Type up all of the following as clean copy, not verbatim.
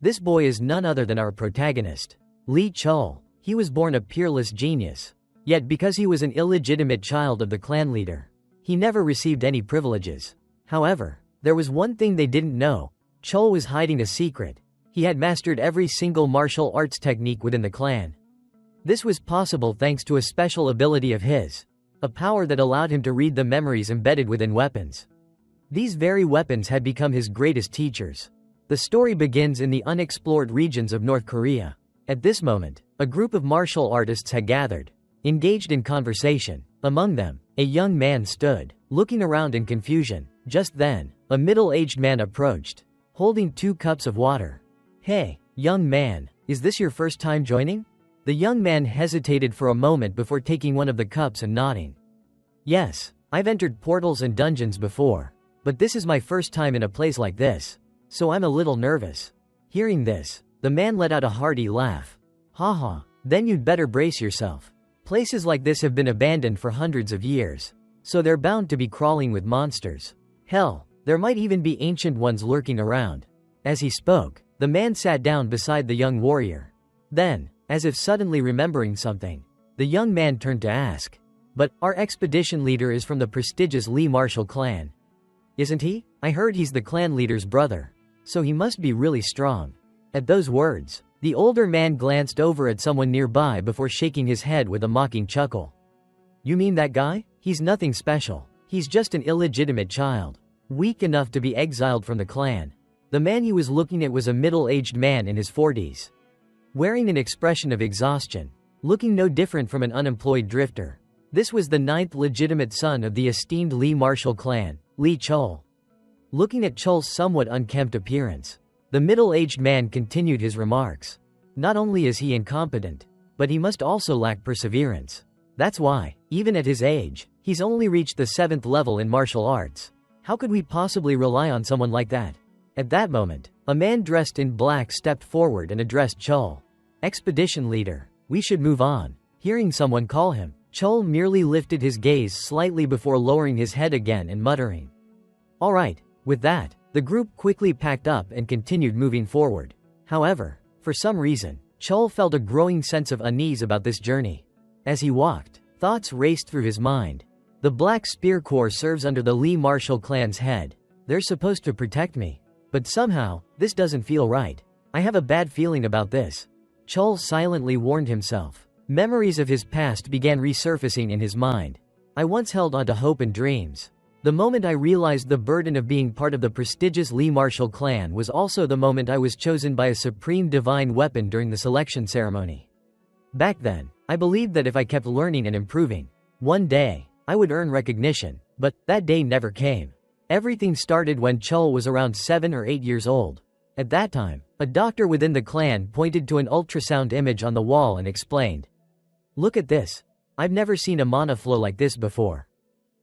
This boy is none other than our protagonist, Lee Chul. He was born a peerless genius. Yet because he was an illegitimate child of the clan leader, he never received any privileges. However, there was one thing they didn't know. Chul was hiding a secret. He had mastered every single martial arts technique within the clan. This was possible thanks to a special ability of his, a power that allowed him to read the memories embedded within weapons. These very weapons had become his greatest teachers. The story begins in the unexplored regions of North Korea. At this moment, a group of martial artists had gathered, engaged in conversation. Among them, a young man stood, looking around in confusion. Just then, a middle-aged man approached, holding 2 cups of water. "Hey, young man, is this your first time joining?" The young man hesitated for a moment before taking one of the cups and nodding. "Yes, I've entered portals and dungeons before, but this is my first time in a place like this, so I'm a little nervous." Hearing this, the man let out a hearty laugh. "Haha, then you'd better brace yourself. Places like this have been abandoned for hundreds of years, so they're bound to be crawling with monsters. Hell, there might even be ancient ones lurking around." As he spoke, the man sat down beside the young warrior. Then, as if suddenly remembering something, the young man turned to ask, "But our expedition leader is from the prestigious Lee martial clan, isn't he? I heard he's the clan leader's brother, so he must be really strong." At those words, the older man glanced over at someone nearby before shaking his head with a mocking chuckle. "You mean that guy? He's nothing special. He's just an illegitimate child, weak enough to be exiled from the clan." The man he was looking at was a middle-aged man in his 40s, wearing an expression of exhaustion, looking no different from an unemployed drifter. This was the 9th legitimate son of the esteemed Lee martial clan, Lee Chul. Looking at Chul's somewhat unkempt appearance, the middle-aged man continued his remarks. "Not only is he incompetent, but he must also lack perseverance. That's why, even at his age, he's only reached the 7th level in martial arts. How could we possibly rely on someone like that?" At that moment, a man dressed in black stepped forward and addressed Chul. "Expedition leader, we should move on." Hearing someone call him, Chul merely lifted his gaze slightly before lowering his head again and muttering, "All right." With that, the group quickly packed up and continued moving forward. However, for some reason, Chul felt a growing sense of unease about this journey. As he walked, thoughts raced through his mind. The Black Spear Corps serves under the Lee martial clan's head. They're supposed to protect me. But somehow, this doesn't feel right. I have a bad feeling about this. Chul silently warned himself. Memories of his past began resurfacing in his mind. I once held on to hope and dreams. The moment I realized the burden of being part of the prestigious Lee martial clan was also the moment I was chosen by a supreme divine weapon during the selection ceremony. Back then, I believed that if I kept learning and improving, one day, I would earn recognition, but that day never came. Everything started when Chul was around 7 or 8 years old. At that time, a doctor within the clan pointed to an ultrasound image on the wall and explained, "Look at this. I've never seen a mana flow like this before.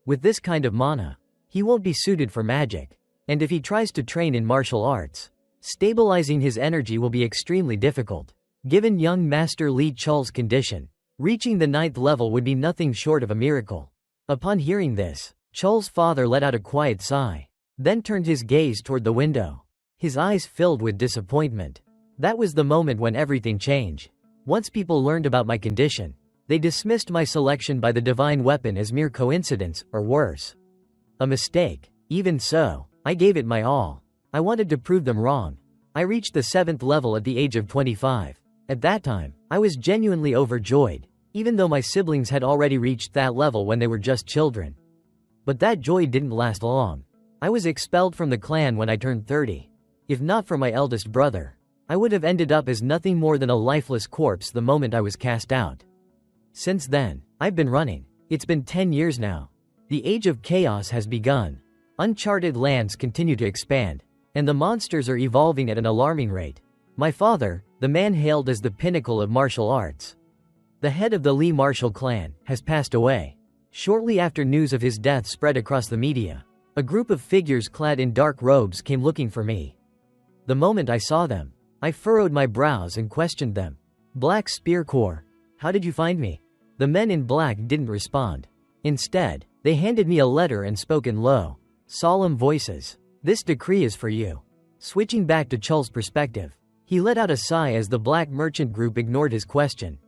With this kind of mana, he won't be suited for magic, and if he tries to train in martial arts, stabilizing his energy will be extremely difficult. Given young Master Lee Chul's condition, reaching the 9th level would be nothing short of a miracle." Upon hearing this, Chul's father let out a quiet sigh, then turned his gaze toward the window. His eyes filled with disappointment. That was the moment when everything changed. Once people learned about my condition, they dismissed my selection by the divine weapon as mere coincidence, or worse, a mistake. Even so, I gave it my all. I wanted to prove them wrong. I reached the 7th level at the age of 25. At that time, I was genuinely overjoyed, even though my siblings had already reached that level when they were just children. But that joy didn't last long. I was expelled from the clan when I turned 30. If not for my eldest brother, I would have ended up as nothing more than a lifeless corpse the moment I was cast out. Since then, I've been running. It's been 10 years now. The age of chaos has begun. Uncharted lands continue to expand, and the monsters are evolving at an alarming rate. My father, the man hailed as the pinnacle of martial arts, the head of the Lee martial clan, has passed away. Shortly after news of his death spread across the media, a group of figures clad in dark robes came looking for me. The moment I saw them, I furrowed my brows and questioned them. "Black Spear Corps, how did you find me?" The men in black didn't respond. Instead, they handed me a letter and spoke in low, solemn voices. "This decree is for you." Switching back to Chul's perspective, He let out a sigh as the black merchant group ignored his question.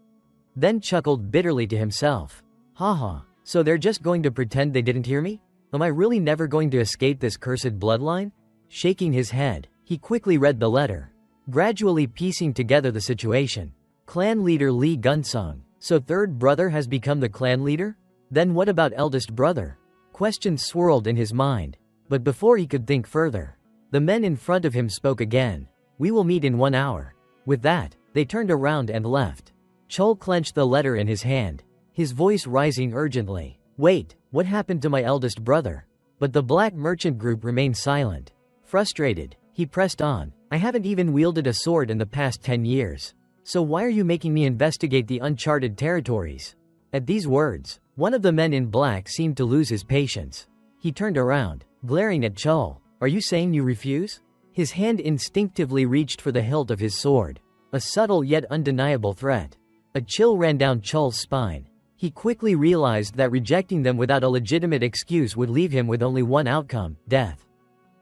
Then chuckled bitterly to himself. Haha, so they're just going to pretend they didn't hear me? Am I really never going to escape this cursed bloodline? Shaking his head, he quickly read the letter, gradually piecing together the situation. Clan leader Lee Gunsung. So third brother has become the clan leader? Then what about eldest brother? Questions swirled in his mind. But before he could think further, the men in front of him spoke again. We will meet in 1 hour. With that, they turned around and left. Chol clenched the letter in his hand, his voice rising urgently. Wait, what happened to my eldest brother? But the black merchant group remained silent. Frustrated, he pressed on. I haven't even wielded a sword in the past 10 years. So why are you making me investigate the uncharted territories? At these words, one of the men in black seemed to lose his patience. He turned around, glaring at Chol. Are you saying you refuse? His hand instinctively reached for the hilt of his sword. A subtle yet undeniable threat. A chill ran down Chol's spine. He quickly realized that rejecting them without a legitimate excuse would leave him with only one outcome, death.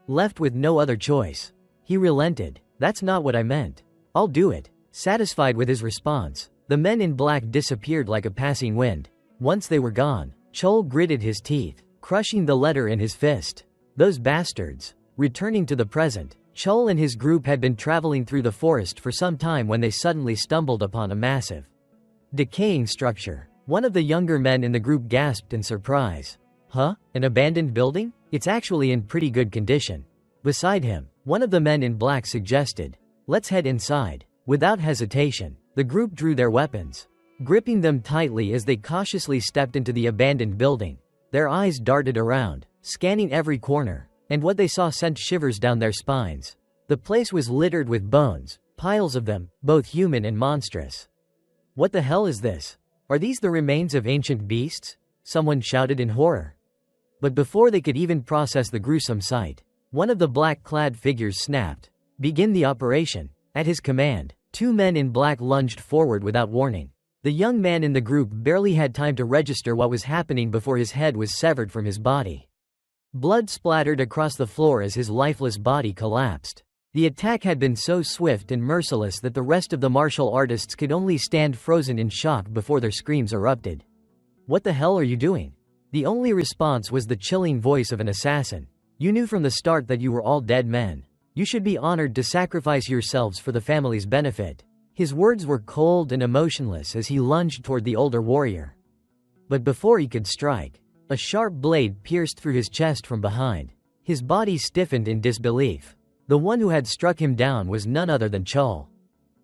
Left with no other choice, he relented. That's not what I meant. I'll do it. Satisfied with his response, the men in black disappeared like a passing wind. Once they were gone, Chol gritted his teeth, crushing the letter in his fist. Those bastards. Returning to the present, Chol and his group had been traveling through the forest for some time when they suddenly stumbled upon a massive, decaying structure. One of the younger men in the group gasped in surprise. Huh? An abandoned building? It's actually in pretty good condition. Beside him, one of the men in black suggested, let's head inside. Without hesitation, the group drew their weapons, gripping them tightly as they cautiously stepped into the abandoned building. Their eyes darted around, scanning every corner, and what they saw sent shivers down their spines. The place was littered with bones, piles of them, both human and monstrous. What the hell is this? Are these the remains of ancient beasts? Someone shouted in horror. But before they could even process the gruesome sight, one of the black-clad figures snapped. Begin the operation. At his command, 2 men in black lunged forward without warning. The young man in the group barely had time to register what was happening before his head was severed from his body. Blood splattered across the floor as his lifeless body collapsed. The attack had been so swift and merciless that the rest of the martial artists could only stand frozen in shock before their screams erupted. What the hell are you doing? The only response was the chilling voice of an assassin. You knew from the start that you were all dead men. You should be honored to sacrifice yourselves for the family's benefit. His words were cold and emotionless as he lunged toward the older warrior. But before he could strike, a sharp blade pierced through his chest from behind. His body stiffened in disbelief. The one who had struck him down was none other than Chol.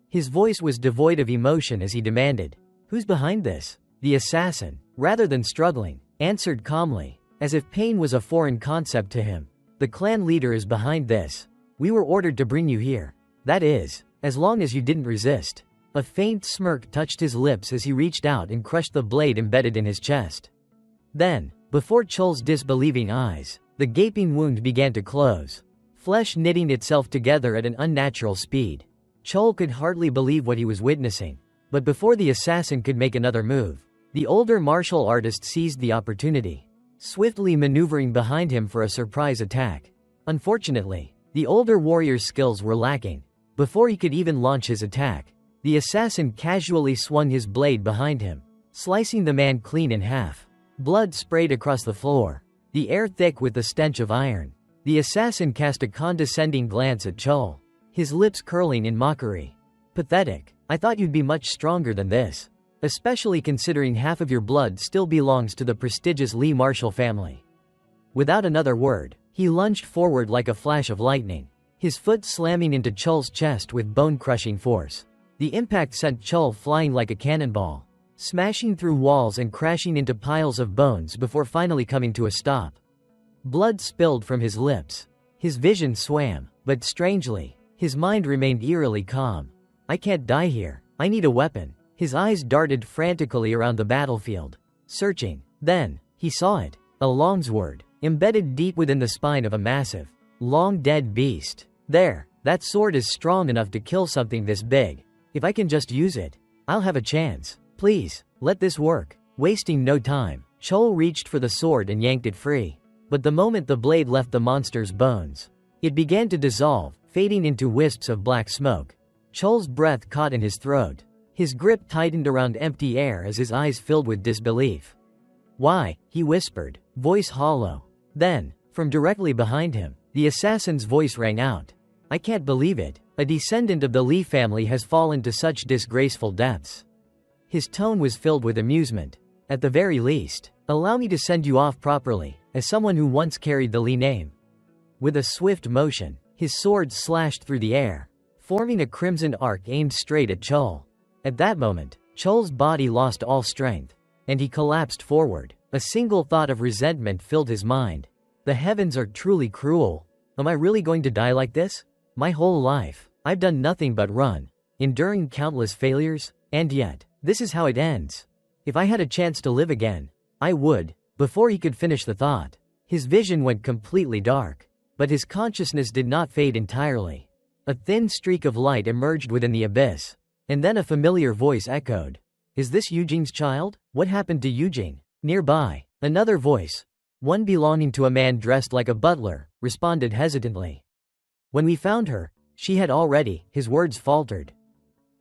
His voice was devoid of emotion as he demanded, "Who's behind this?" The assassin, rather than struggling, answered calmly, as if pain was a foreign concept to him. "The clan leader is behind this. We were ordered to bring you here. That is, as long as you didn't resist." A faint smirk touched his lips as he reached out and crushed the blade embedded in his chest. Then, before Chol's disbelieving eyes, the gaping wound began to close, flesh knitting itself together at an unnatural speed. Chol could hardly believe what he was witnessing. But before the assassin could make another move, the older martial artist seized the opportunity, swiftly maneuvering behind him for a surprise attack. Unfortunately, the older warrior's skills were lacking. Before he could even launch his attack, the assassin casually swung his blade behind him, slicing the man clean in half. Blood sprayed across the floor, the air thick with the stench of iron. The assassin cast a condescending glance at Chol, his lips curling in mockery. "Pathetic. I thought you'd be much stronger than this. Especially considering half of your blood still belongs to the prestigious Lee Marshall family." Without another word, he lunged forward like a flash of lightning, his foot slamming into Chol's chest with bone-crushing force. The impact sent Chol flying like a cannonball, smashing through walls and crashing into piles of bones before finally coming to a stop. Blood spilled from his lips. His vision swam, but strangely, his mind remained eerily calm. "I can't die here. I need a weapon." His eyes darted frantically around the battlefield, searching. Then, he saw it. A longsword, embedded deep within the spine of a massive, long-dead beast. "There, that sword is strong enough to kill something this big. If I can just use it, I'll have a chance. Please, let this work." Wasting no time, Chol reached for the sword and yanked it free. But the moment the blade left the monster's bones, it began to dissolve, fading into wisps of black smoke. Chol's breath caught in his throat. His grip tightened around empty air as his eyes filled with disbelief. "Why?" he whispered, voice hollow. Then, from directly behind him, the assassin's voice rang out. "I can't believe it. A descendant of the Li family has fallen to such disgraceful depths." His tone was filled with amusement. "At the very least, allow me to send you off properly, as someone who once carried the Li name." With a swift motion, his sword slashed through the air, forming a crimson arc aimed straight at Chol. At that moment, Chol's body lost all strength, and he collapsed forward. A single thought of resentment filled his mind. The heavens are truly cruel. Am I really going to die like this? My whole life, I've done nothing but run, enduring countless failures, and yet, this is how it ends. If I had a chance to live again, I would. Before he could finish the thought, his vision went completely dark, but his consciousness did not fade entirely. A thin streak of light emerged within the abyss, and then a familiar voice echoed. "Is this Eugene's child? What happened to Eugene?" Nearby, another voice, one belonging to a man dressed like a butler, responded hesitantly. "When we found her, she had already," his words faltered.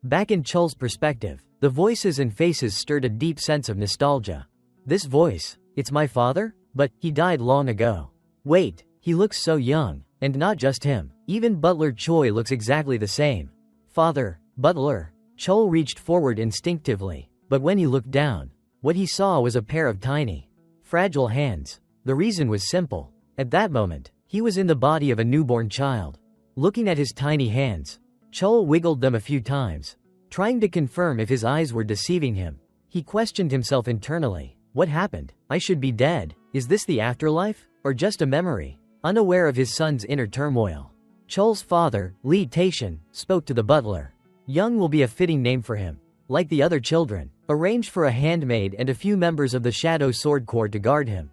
Back in Chol's perspective, the voices and faces stirred a deep sense of nostalgia. This voice, it's my father? But he died long ago. Wait, he looks so young, and not just him, even Butler Choi looks exactly the same. Father, butler. Chol reached forward instinctively, but when he looked down, what he saw was a pair of tiny, fragile hands. The reason was simple. At that moment, he was in the body of a newborn child. Looking at his tiny hands, Chol wiggled them a few times, trying to confirm if his eyes were deceiving him. He questioned himself internally. What happened? I should be dead. Is this the afterlife? Or just a memory? Unaware of his son's inner turmoil, Chol's father, Lee Taishan, spoke to the butler. Young will be a fitting name for him. Like the other children, arrange for a handmaid and a few members of the Shadow Sword Corps to guard him.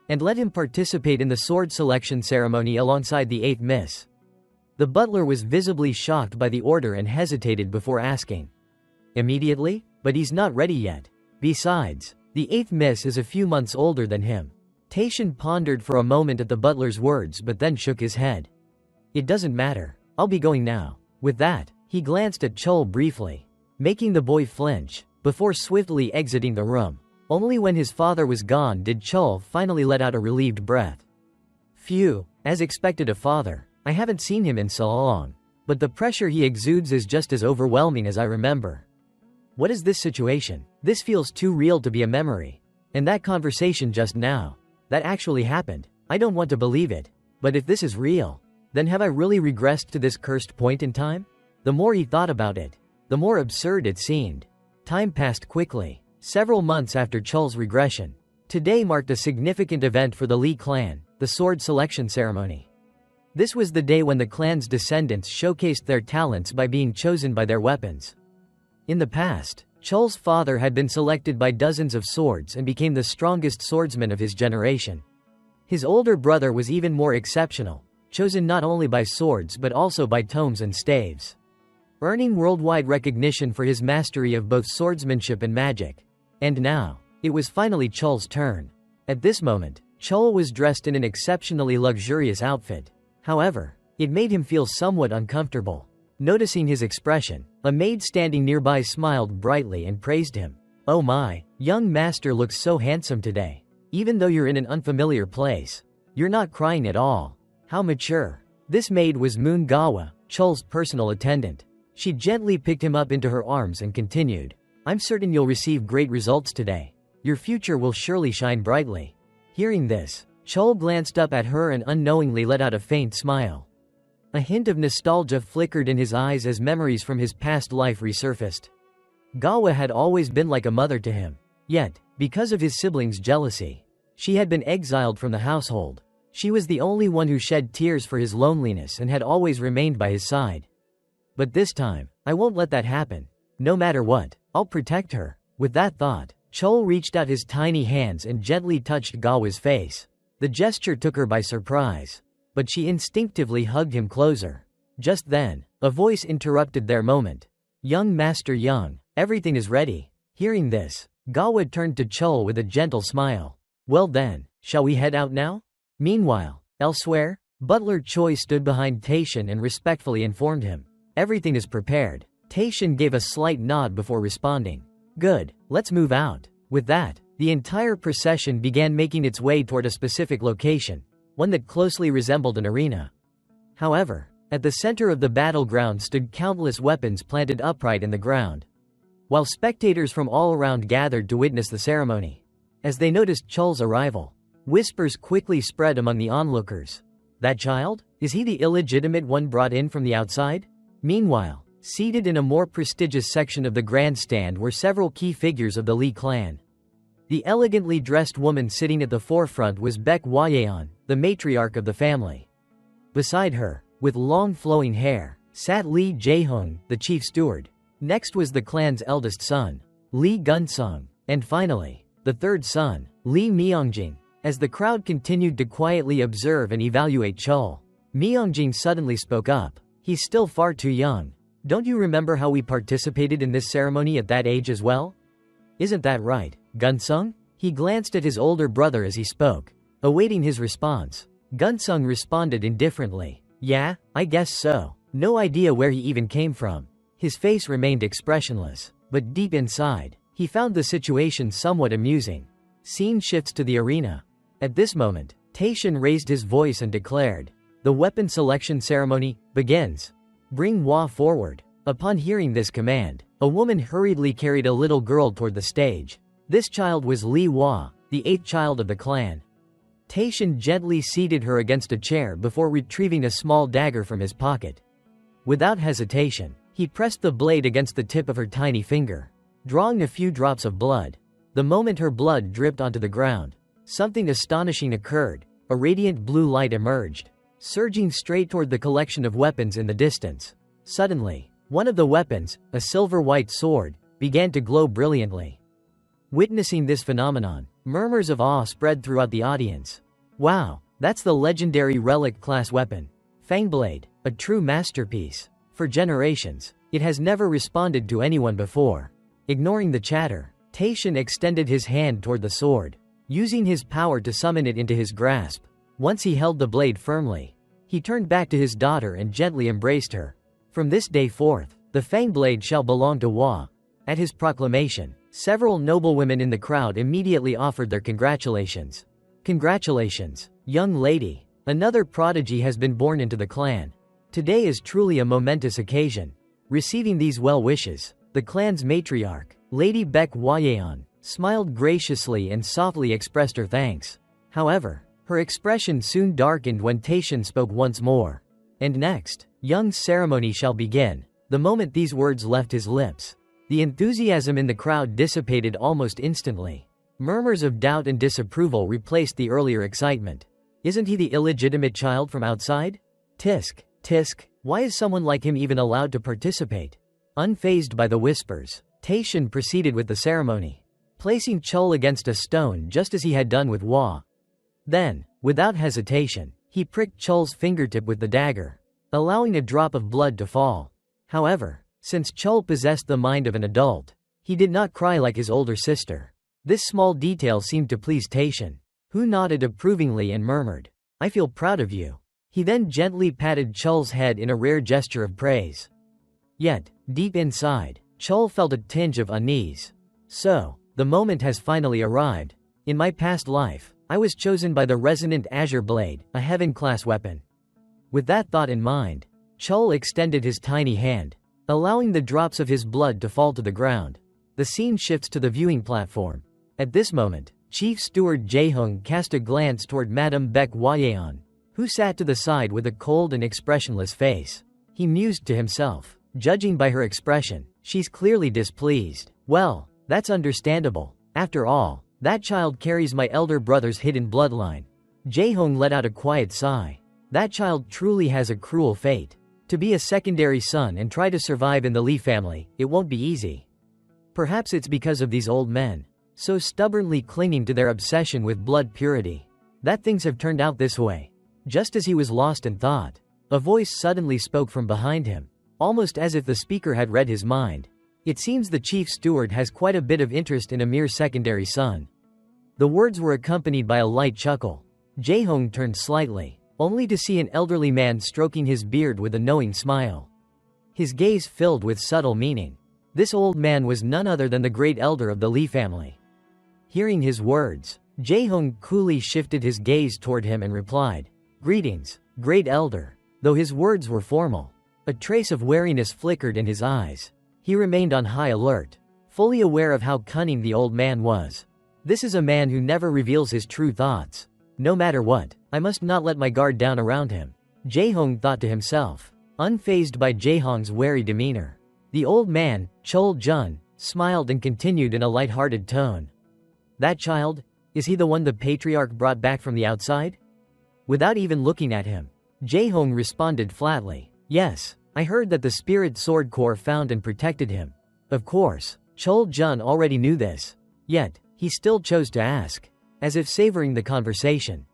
And let him participate in the sword selection ceremony alongside the 8th Miss. The butler was visibly shocked by the order and hesitated before asking. Immediately? But he's not ready yet. Besides, the 8th Miss is a few months older than him. Taishan pondered for a moment at the butler's words but then shook his head. It doesn't matter. I'll be going now. With that, he glanced at Chol briefly, making the boy flinch, before swiftly exiting the room. Only when his father was gone did Chol finally let out a relieved breath. Phew, as expected of father. I haven't seen him in so long, but the pressure he exudes is just as overwhelming as I remember. What is this situation? This feels too real to be a memory. And that conversation just now, that actually happened. I don't want to believe it. But if this is real, then have I really regressed to this cursed point in time? The more he thought about it, the more absurd it seemed. Time passed quickly, several months after Chol's regression. Today marked a significant event for the Lee clan, the sword selection ceremony. This was the day when the clan's descendants showcased their talents by being chosen by their weapons. In the past, Chol's father had been selected by dozens of swords and became the strongest swordsman of his generation. His older brother was even more exceptional, chosen not only by swords but also by tomes and staves, earning worldwide recognition for his mastery of both swordsmanship and magic. And now, it was finally Chol's turn. At this moment, Chol was dressed in an exceptionally luxurious outfit. However, it made him feel somewhat uncomfortable. Noticing his expression, a maid standing nearby smiled brightly and praised him. "Oh my, young master looks so handsome today. Even though you're in an unfamiliar place, you're not crying at all. How mature." This maid was Moon Gawa, Chol's personal attendant. She gently picked him up into her arms and continued. "I'm certain you'll receive great results today. Your future will surely shine brightly." Hearing this, Chol glanced up at her and unknowingly let out a faint smile. A hint of nostalgia flickered in his eyes as memories from his past life resurfaced. Gawa had always been like a mother to him. Yet, because of his siblings' jealousy, she had been exiled from the household. She was the only one who shed tears for his loneliness and had always remained by his side. But this time, I won't let that happen. No matter what, I'll protect her. With that thought, Chol reached out his tiny hands and gently touched Gawa's face. The gesture took her by surprise, but she instinctively hugged him closer. Just then, a voice interrupted their moment. "Young Master Young, everything is ready." Hearing this, Gawa turned to Chol with a gentle smile. "Well then, shall we head out now?" Meanwhile, elsewhere, Butler Choi stood behind Taishan and respectfully informed him. Everything is prepared. Taishan gave a slight nod before responding. Good, let's move out. With that, the entire procession began making its way toward a specific location, one that closely resembled an arena. However, at the center of the battleground stood countless weapons planted upright in the ground, while spectators from all around gathered to witness the ceremony. As they noticed Chul's arrival, whispers quickly spread among the onlookers. That child? Is he the illegitimate one brought in from the outside? Meanwhile, seated in a more prestigious section of the grandstand were several key figures of the Li clan. The elegantly dressed woman sitting at the forefront was Baek Hwayeon, the matriarch of the family. Beside her, with long flowing hair, sat Lee Jae-hung, the chief steward. Next was the clan's eldest son, Lee Gun-sung, and finally, the third son, Lee Myongjin. As the crowd continued to quietly observe and evaluate Chul, Myongjin suddenly spoke up. He's still far too young. Don't you remember how we participated in this ceremony at that age as well? Isn't that right, Gun-sung? He glanced at his older brother as he spoke, awaiting his response. Gun-sung responded indifferently. Yeah, I guess so. No idea where he even came from. His face remained expressionless, but deep inside, he found the situation somewhat amusing. Scene shifts to the arena. At this moment, Taishan raised his voice and declared, "The weapon selection ceremony begins. Bring Hwa forward." Upon hearing this command, a woman hurriedly carried a little girl toward the stage. This child was Li Hwa, the 8th child of the clan. Taishan gently seated her against a chair before retrieving a small dagger from his pocket. Without hesitation, he pressed the blade against the tip of her tiny finger, drawing a few drops of blood. The moment her blood dripped onto the ground, something astonishing occurred. A radiant blue light emerged, surging straight toward the collection of weapons in the distance. Suddenly, one of the weapons, a silver-white sword, began to glow brilliantly. Witnessing this phenomenon, murmurs of awe spread throughout the audience. Wow, that's the legendary relic-class weapon. Fangblade, a true masterpiece. For generations, it has never responded to anyone before. Ignoring the chatter, Taishan extended his hand toward the sword, using his power to summon it into his grasp. Once he held the blade firmly, he turned back to his daughter and gently embraced her. From this day forth, the Fangblade shall belong to Hwa. At his proclamation, several noblewomen in the crowd immediately offered their congratulations. Congratulations, young lady. Another prodigy has been born into the clan. Today is truly a momentous occasion. Receiving these well wishes, the clan's matriarch, Lady Baek Hwayeon, smiled graciously and softly expressed her thanks. However, her expression soon darkened when Taishan spoke once more. And next, young ceremony shall begin. The moment these words left his lips, the enthusiasm in the crowd dissipated almost instantly. Murmurs of doubt and disapproval replaced the earlier excitement. Isn't he the illegitimate child from outside? Tisk, tisk, why is someone like him even allowed to participate? Unfazed by the whispers, Taishan proceeded with the ceremony, placing Chul against a stone just as he had done with Hwa. Then, without hesitation, he pricked Chul's fingertip with the dagger, allowing a drop of blood to fall. However, since Chul possessed the mind of an adult, he did not cry like his older sister. This small detail seemed to please Taishan, who nodded approvingly and murmured, "I feel proud of you." He then gently patted Chul's head in a rare gesture of praise. Yet, deep inside, Chul felt a tinge of unease. So, the moment has finally arrived. In my past life, I was chosen by the resonant azure blade, a heaven-class weapon. With that thought in mind, Chul extended his tiny hand, allowing the drops of his blood to fall to the ground. The scene shifts to the viewing platform. At this moment, Chief Steward Jae-hung cast a glance toward Madame Baek Hwayeon, who sat to the side with a cold and expressionless face. He mused to himself, judging by her expression, she's clearly displeased. Well, that's understandable. After all, that child carries my elder brother's hidden bloodline. Jae-hong let out a quiet sigh. That child truly has a cruel fate. To be a secondary son and try to survive in the Lee family, it won't be easy. Perhaps it's because of these old men, so stubbornly clinging to their obsession with blood purity, that things have turned out this way. Just as he was lost in thought, a voice suddenly spoke from behind him, almost as if the speaker had read his mind. It seems the chief steward has quite a bit of interest in a mere secondary son. The words were accompanied by a light chuckle. Jae-hong turned slightly, only to see an elderly man stroking his beard with a knowing smile. his gaze filled with subtle meaning. This old man was none other than the great elder of the Li family. Hearing his words, Jae-hong coolly shifted his gaze toward him and replied, "Greetings, great elder." Though his words were formal, a trace of wariness flickered in his eyes. He remained on high alert, fully aware of how cunning the old man was. This is a man who never reveals his true thoughts. No matter what, I must not let my guard down around him, Jae-hong thought to himself, unfazed by Jae-hong's wary demeanor. The old man, Chol-jun, smiled and continued in a light-hearted tone. "That child? Is he the one the patriarch brought back from the outside?" Without even looking at him, Jae-hong responded flatly, "Yes, I heard that the Spirit Sword Corps found and protected him." Of course, Chol-jun already knew this. Yet, he still chose to ask, as if savoring the conversation.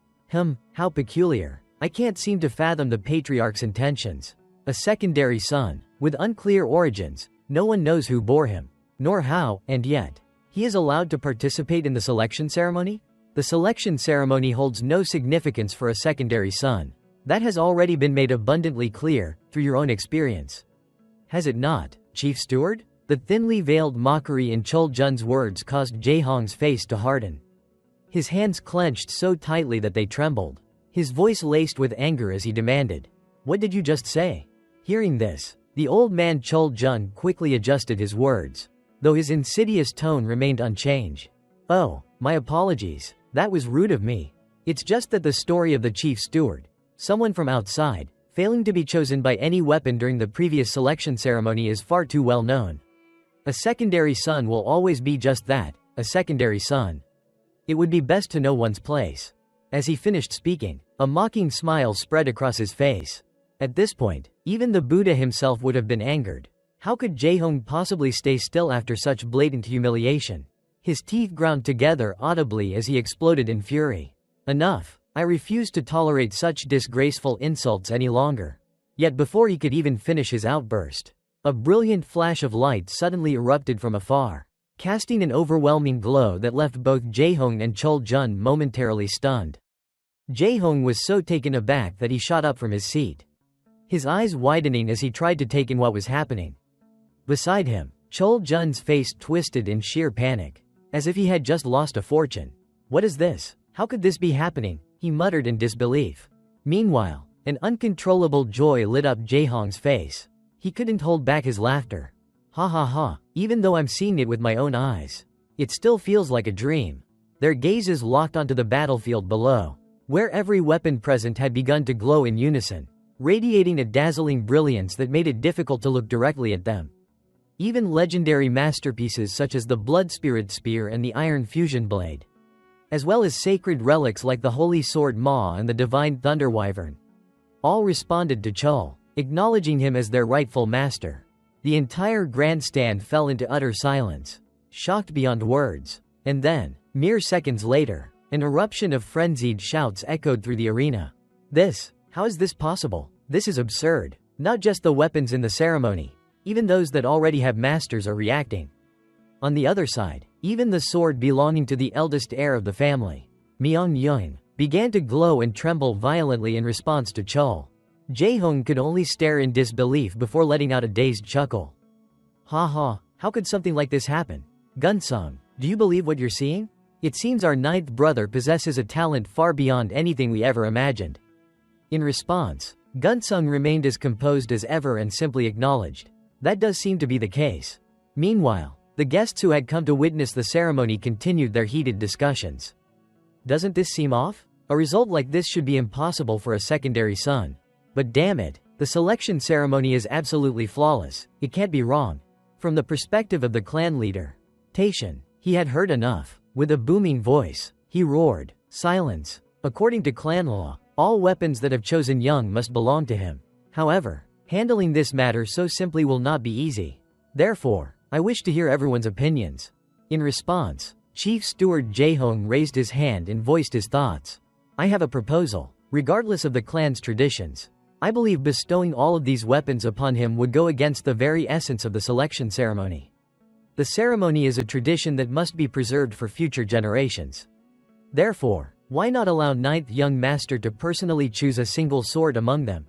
How peculiar. I can't seem to fathom the patriarch's intentions. A secondary son, with unclear origins, no one knows who bore him, nor how, and yet, he is allowed to participate in the selection ceremony? The selection ceremony holds no significance for a secondary son. That has already been made abundantly clear, through your own experience. Has it not, Chief Steward? The thinly veiled mockery in Chol-jun's words caused Jae-hong's face to harden. His hands clenched so tightly that they trembled. His voice laced with anger as he demanded, "What did you just say?" Hearing this, the old man Chol-jun quickly adjusted his words, though his insidious tone remained unchanged. "Oh, my apologies, that was rude of me. It's just that the story of the chief steward, someone from outside, failing to be chosen by any weapon during the previous selection ceremony is far too well known. A secondary son will always be just that, a secondary son. It would be best to know one's place." As he finished speaking, a mocking smile spread across his face. At this point, even the Buddha himself would have been angered. How could Jae-hong possibly stay still after such blatant humiliation? His teeth ground together audibly as he exploded in fury. "Enough. I refuse to tolerate such disgraceful insults any longer." Yet before he could even finish his outburst, a brilliant flash of light suddenly erupted from afar, casting an overwhelming glow that left both Jae-hong and Chol-jun momentarily stunned. Jae-hong was so taken aback that he shot up from his seat, his eyes widening as he tried to take in what was happening. Beside him, Chol-jun's face twisted in sheer panic, as if he had just lost a fortune. "What is this? How could this be happening?" he muttered in disbelief. Meanwhile, an uncontrollable joy lit up Jae-hong's face. He couldn't hold back his laughter. "Ha ha ha, even though I'm seeing it with my own eyes, it still feels like a dream." Their gazes locked onto the battlefield below, where every weapon present had begun to glow in unison, radiating a dazzling brilliance that made it difficult to look directly at them. Even legendary masterpieces such as the Blood Spirit Spear and the Iron Fusion Blade, as well as sacred relics like the Holy Sword Ma and the Divine Thunder Wyvern, all responded to Chol, acknowledging him as their rightful master. The entire grandstand fell into utter silence, shocked beyond words. And then, mere seconds later, an eruption of frenzied shouts echoed through the arena. How is this possible? This is absurd. Not just the weapons in the ceremony, even those that already have masters are reacting. On the other side, even the sword belonging to the eldest heir of the family, Myung-young, began to glow and tremble violently in response to Chol. Jae-hong could only stare in disbelief before letting out a dazed chuckle. "Ha ha, how could something like this happen? Gunsung, do you believe what you're seeing? It seems our ninth brother possesses a talent far beyond anything we ever imagined." In response, Gunsung remained as composed as ever and simply acknowledged, "That does seem to be the case." Meanwhile, the guests who had come to witness the ceremony continued their heated discussions. "Doesn't this seem off? A result like this should be impossible for a secondary son. But damn it, the selection ceremony is absolutely flawless, it can't be wrong." From the perspective of the clan leader, Taishan, he had heard enough. With a booming voice, he roared, "Silence! According to clan law, all weapons that have chosen Young must belong to him. However, handling this matter so simply will not be easy. Therefore, I wish to hear everyone's opinions." In response, Chief Steward Jae-hong raised his hand and voiced his thoughts. "I have a proposal. Regardless of the clan's traditions, I believe bestowing all of these weapons upon him would go against the very essence of the selection ceremony. The ceremony is a tradition that must be preserved for future generations. Therefore, why not allow ninth young master to personally choose a single sword among them?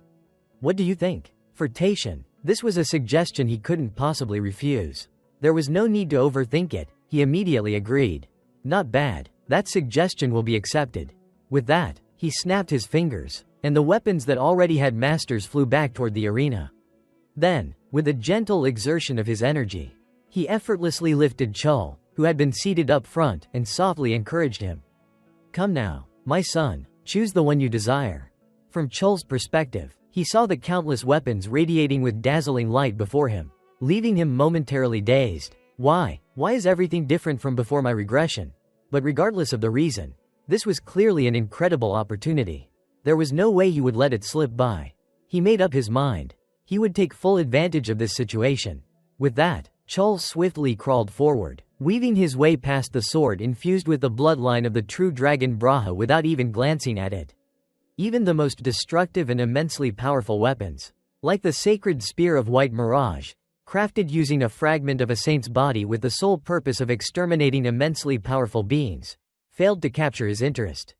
What do you think?" For Taishan, This was a suggestion he couldn't possibly refuse. There was no need to overthink it, he immediately agreed. Not bad, that suggestion will be accepted. With that, he snapped his fingers, and the weapons that already had masters flew back toward the arena. Then, with a gentle exertion of his energy, he effortlessly lifted Chul, who had been seated up front, and softly encouraged him. Come now, my son, choose the one you desire. From Chul's perspective, he saw the countless weapons radiating with dazzling light before him, leaving him momentarily dazed. Why is everything different from before my regression? But regardless of the reason, this was clearly an incredible opportunity. There was no way he would let it slip by. He made up his mind. He would take full advantage of this situation. With that, Chul swiftly crawled forward, weaving his way past the sword infused with the bloodline of the true dragon Braha without even glancing at it. Even the most destructive and immensely powerful weapons, like the sacred spear of White Mirage, crafted using a fragment of a saint's body with the sole purpose of exterminating immensely powerful beings, failed to capture his interest.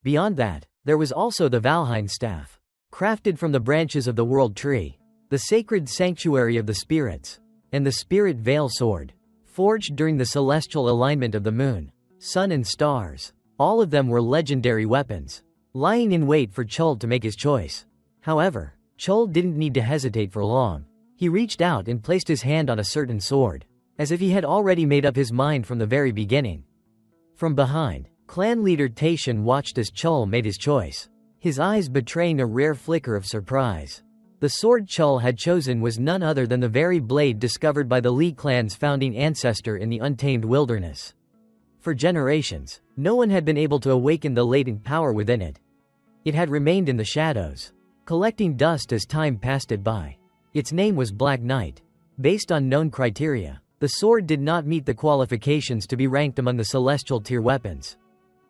Beyond that, there was also the Valheim staff, crafted from the branches of the World Tree, the sacred sanctuary of the spirits, and the Spirit Veil sword, forged during the celestial alignment of the moon, sun and stars. All of them were legendary weapons, lying in wait for Chul to make his choice. However, Chul didn't need to hesitate for long. He reached out and placed his hand on a certain sword, as if he had already made up his mind from the very beginning. From behind, clan leader Taishan watched as Chul made his choice, his eyes betraying a rare flicker of surprise. The sword Chul had chosen was none other than the very blade discovered by the Li clan's founding ancestor in the untamed wilderness. For generations, no one had been able to awaken the latent power within it. It had remained in the shadows, collecting dust as time passed it by. Its name was Black Knight. Based on known criteria, the sword did not meet the qualifications to be ranked among the celestial tier weapons.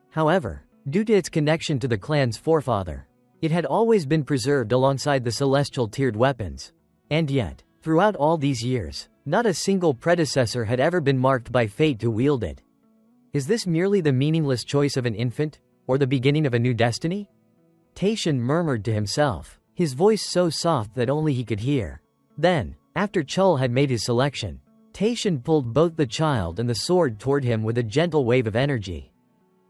However, due to its connection to the clan's forefather, it had always been preserved alongside the celestial tiered weapons. And yet, throughout all these years, not a single predecessor had ever been marked by fate to wield it. Is this merely the meaningless choice of an infant, or the beginning of a new destiny? Taishan murmured to himself, his voice so soft that only he could hear. Then, after Chul had made his selection, Taishan pulled both the child and the sword toward him with a gentle wave of energy.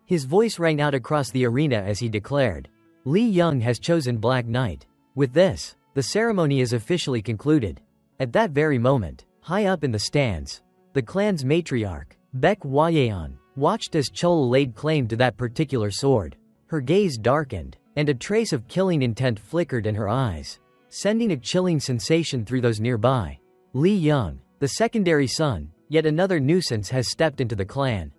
His voice rang out across the arena as he declared, Li Young has chosen Black Knight. With this, the ceremony is officially concluded. At that very moment, high up in the stands, the clan's matriarch, Baek Hwayeon, watched as Chul laid claim to that particular sword. Her gaze darkened, and a trace of killing intent flickered in her eyes, sending a chilling sensation through those nearby. Li Young, the secondary son, yet another nuisance, has stepped into the clan.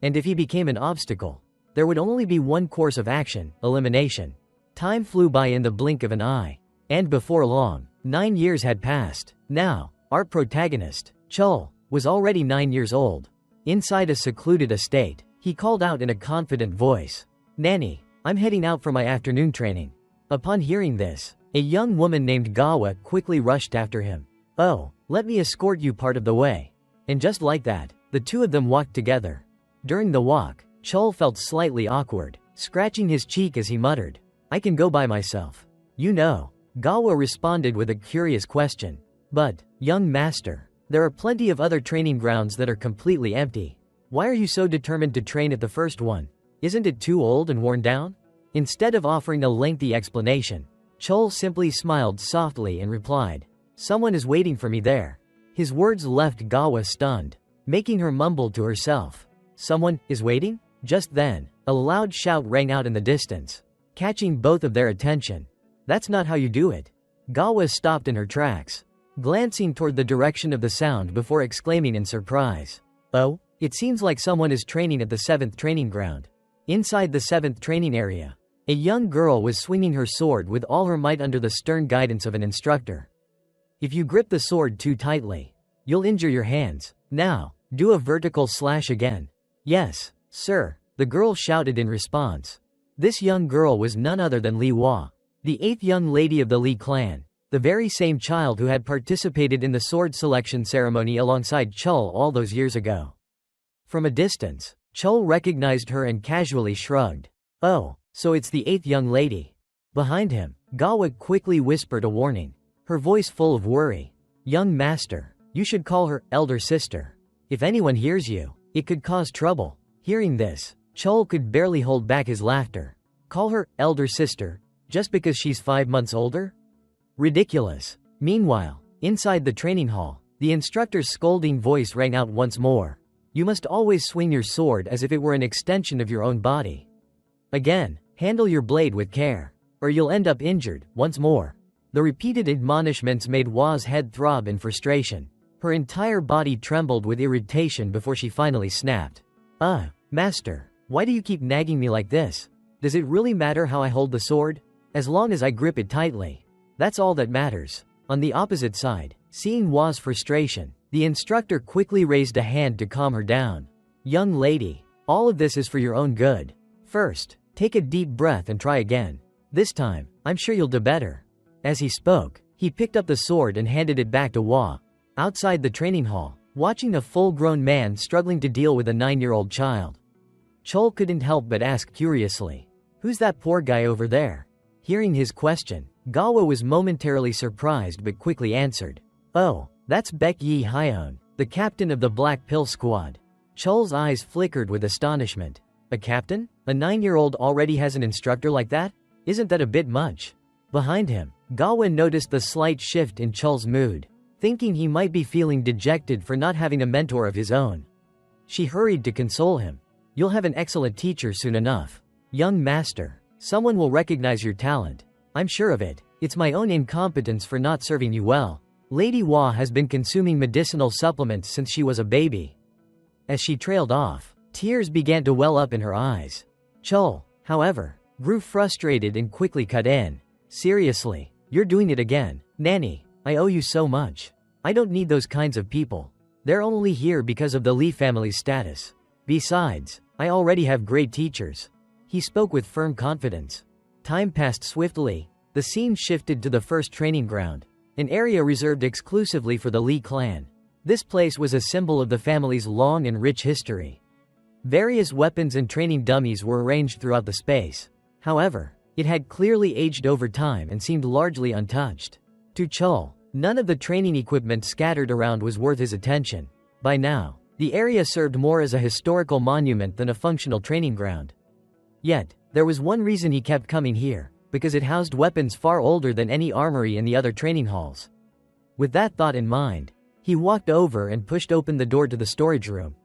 And if he became an obstacle, there would only be one course of action: elimination. Time flew by in the blink of an eye. And before long, 9 years had passed. Now, our protagonist, Chul, was already 9 years old. Inside a secluded estate, he called out in a confident voice, Nanny, I'm heading out for my afternoon training. Upon hearing this, a young woman named Gawa quickly rushed after him. Oh, let me escort you part of the way. And just like that, the two of them walked together. During the walk, Chul felt slightly awkward, scratching his cheek as he muttered, I can go by myself. You know, Gawa responded with a curious question. But, young master, there are plenty of other training grounds that are completely empty. Why are you so determined to train at the first one? Isn't it too old and worn down? Instead of offering a lengthy explanation, Chul simply smiled softly and replied, Someone is waiting for me there. His words left Gawa stunned, making her mumble to herself, Someone is waiting? Just then, a loud shout rang out in the distance, catching both of their attention. That's not how you do it. Gawa stopped in her tracks, glancing toward the direction of the sound before exclaiming in surprise, Oh, it seems like someone is training at the 7th training ground. Inside the 7th training area, a young girl was swinging her sword with all her might under the stern guidance of an instructor. If you grip the sword too tightly, you'll injure your hands. Now, do a vertical slash again. Yes, sir, the girl shouted in response. This young girl was none other than Li Hua, the 8th young lady of the Li clan, the very same child who had participated in the sword selection ceremony alongside Chul all those years ago. From a distance, Chul recognized her and casually shrugged. Oh, so it's the 8th young lady. Behind him, Gawa quickly whispered a warning. her voice full of worry. "Young master, you should call her elder sister. If anyone hears you, it could cause trouble." Hearing this, Chol could barely hold back his laughter. Call her elder sister, just because she's 5 months older? Ridiculous. Meanwhile, inside the training hall, the instructor's scolding voice rang out once more. "You must always swing your sword as if it were an extension of your own body. Again, handle your blade with care, or you'll end up injured." Once more. The repeated admonishments made Wa's head throb in frustration. Her entire body trembled with irritation before she finally snapped. Master, why do you keep nagging me like this? Does it really matter how I hold the sword? As long as I grip it tightly. That's all that matters." On the opposite side, seeing Wa's frustration, the instructor quickly raised a hand to calm her down. "Young lady, all of this is for your own good. First, take a deep breath and try again. This time, I'm sure you'll do better." As he spoke, he picked up the sword and handed it back to Wa. Outside the training hall, watching a full-grown man struggling to deal with a 9-year-old child, Chol couldn't help but ask curiously, "Who's that poor guy over there?" Hearing his question, Gawa was momentarily surprised but quickly answered, "Oh, that's Baek Yi Hyeon, the captain of the Black Pill Squad." Chol's eyes flickered with astonishment. A captain? A 9-year-old already has an instructor like that? Isn't that a bit much? Behind him, Gawa noticed the slight shift in Chol's mood, thinking he might be feeling dejected for not having a mentor of his own. She hurried to console him. "You'll have an excellent teacher soon enough. Young master, someone will recognize your talent. I'm sure of it. It's my own incompetence for not serving you well." Lady Wa has been consuming medicinal supplements since she was a baby. As she trailed off, tears began to well up in her eyes. Chol, however, grew frustrated and quickly cut in. "Seriously, you're doing it again. Nanny, I owe you so much. I don't need those kinds of people. They're only here because of the Lee family's status. Besides, I already have great teachers." He spoke with firm confidence. Time passed swiftly. The scene shifted to the first training ground, an area reserved exclusively for the Lee clan. This place was a symbol of the family's long and rich history. Various weapons and training dummies were arranged throughout the space. However, it had clearly aged over time and seemed largely untouched. To Chol, none of the training equipment scattered around was worth his attention. By now, the area served more as a historical monument than a functional training ground. Yet, there was one reason he kept coming here, because it housed weapons far older than any armory in the other training halls. With that thought in mind, he walked over and pushed open the door to the storage room.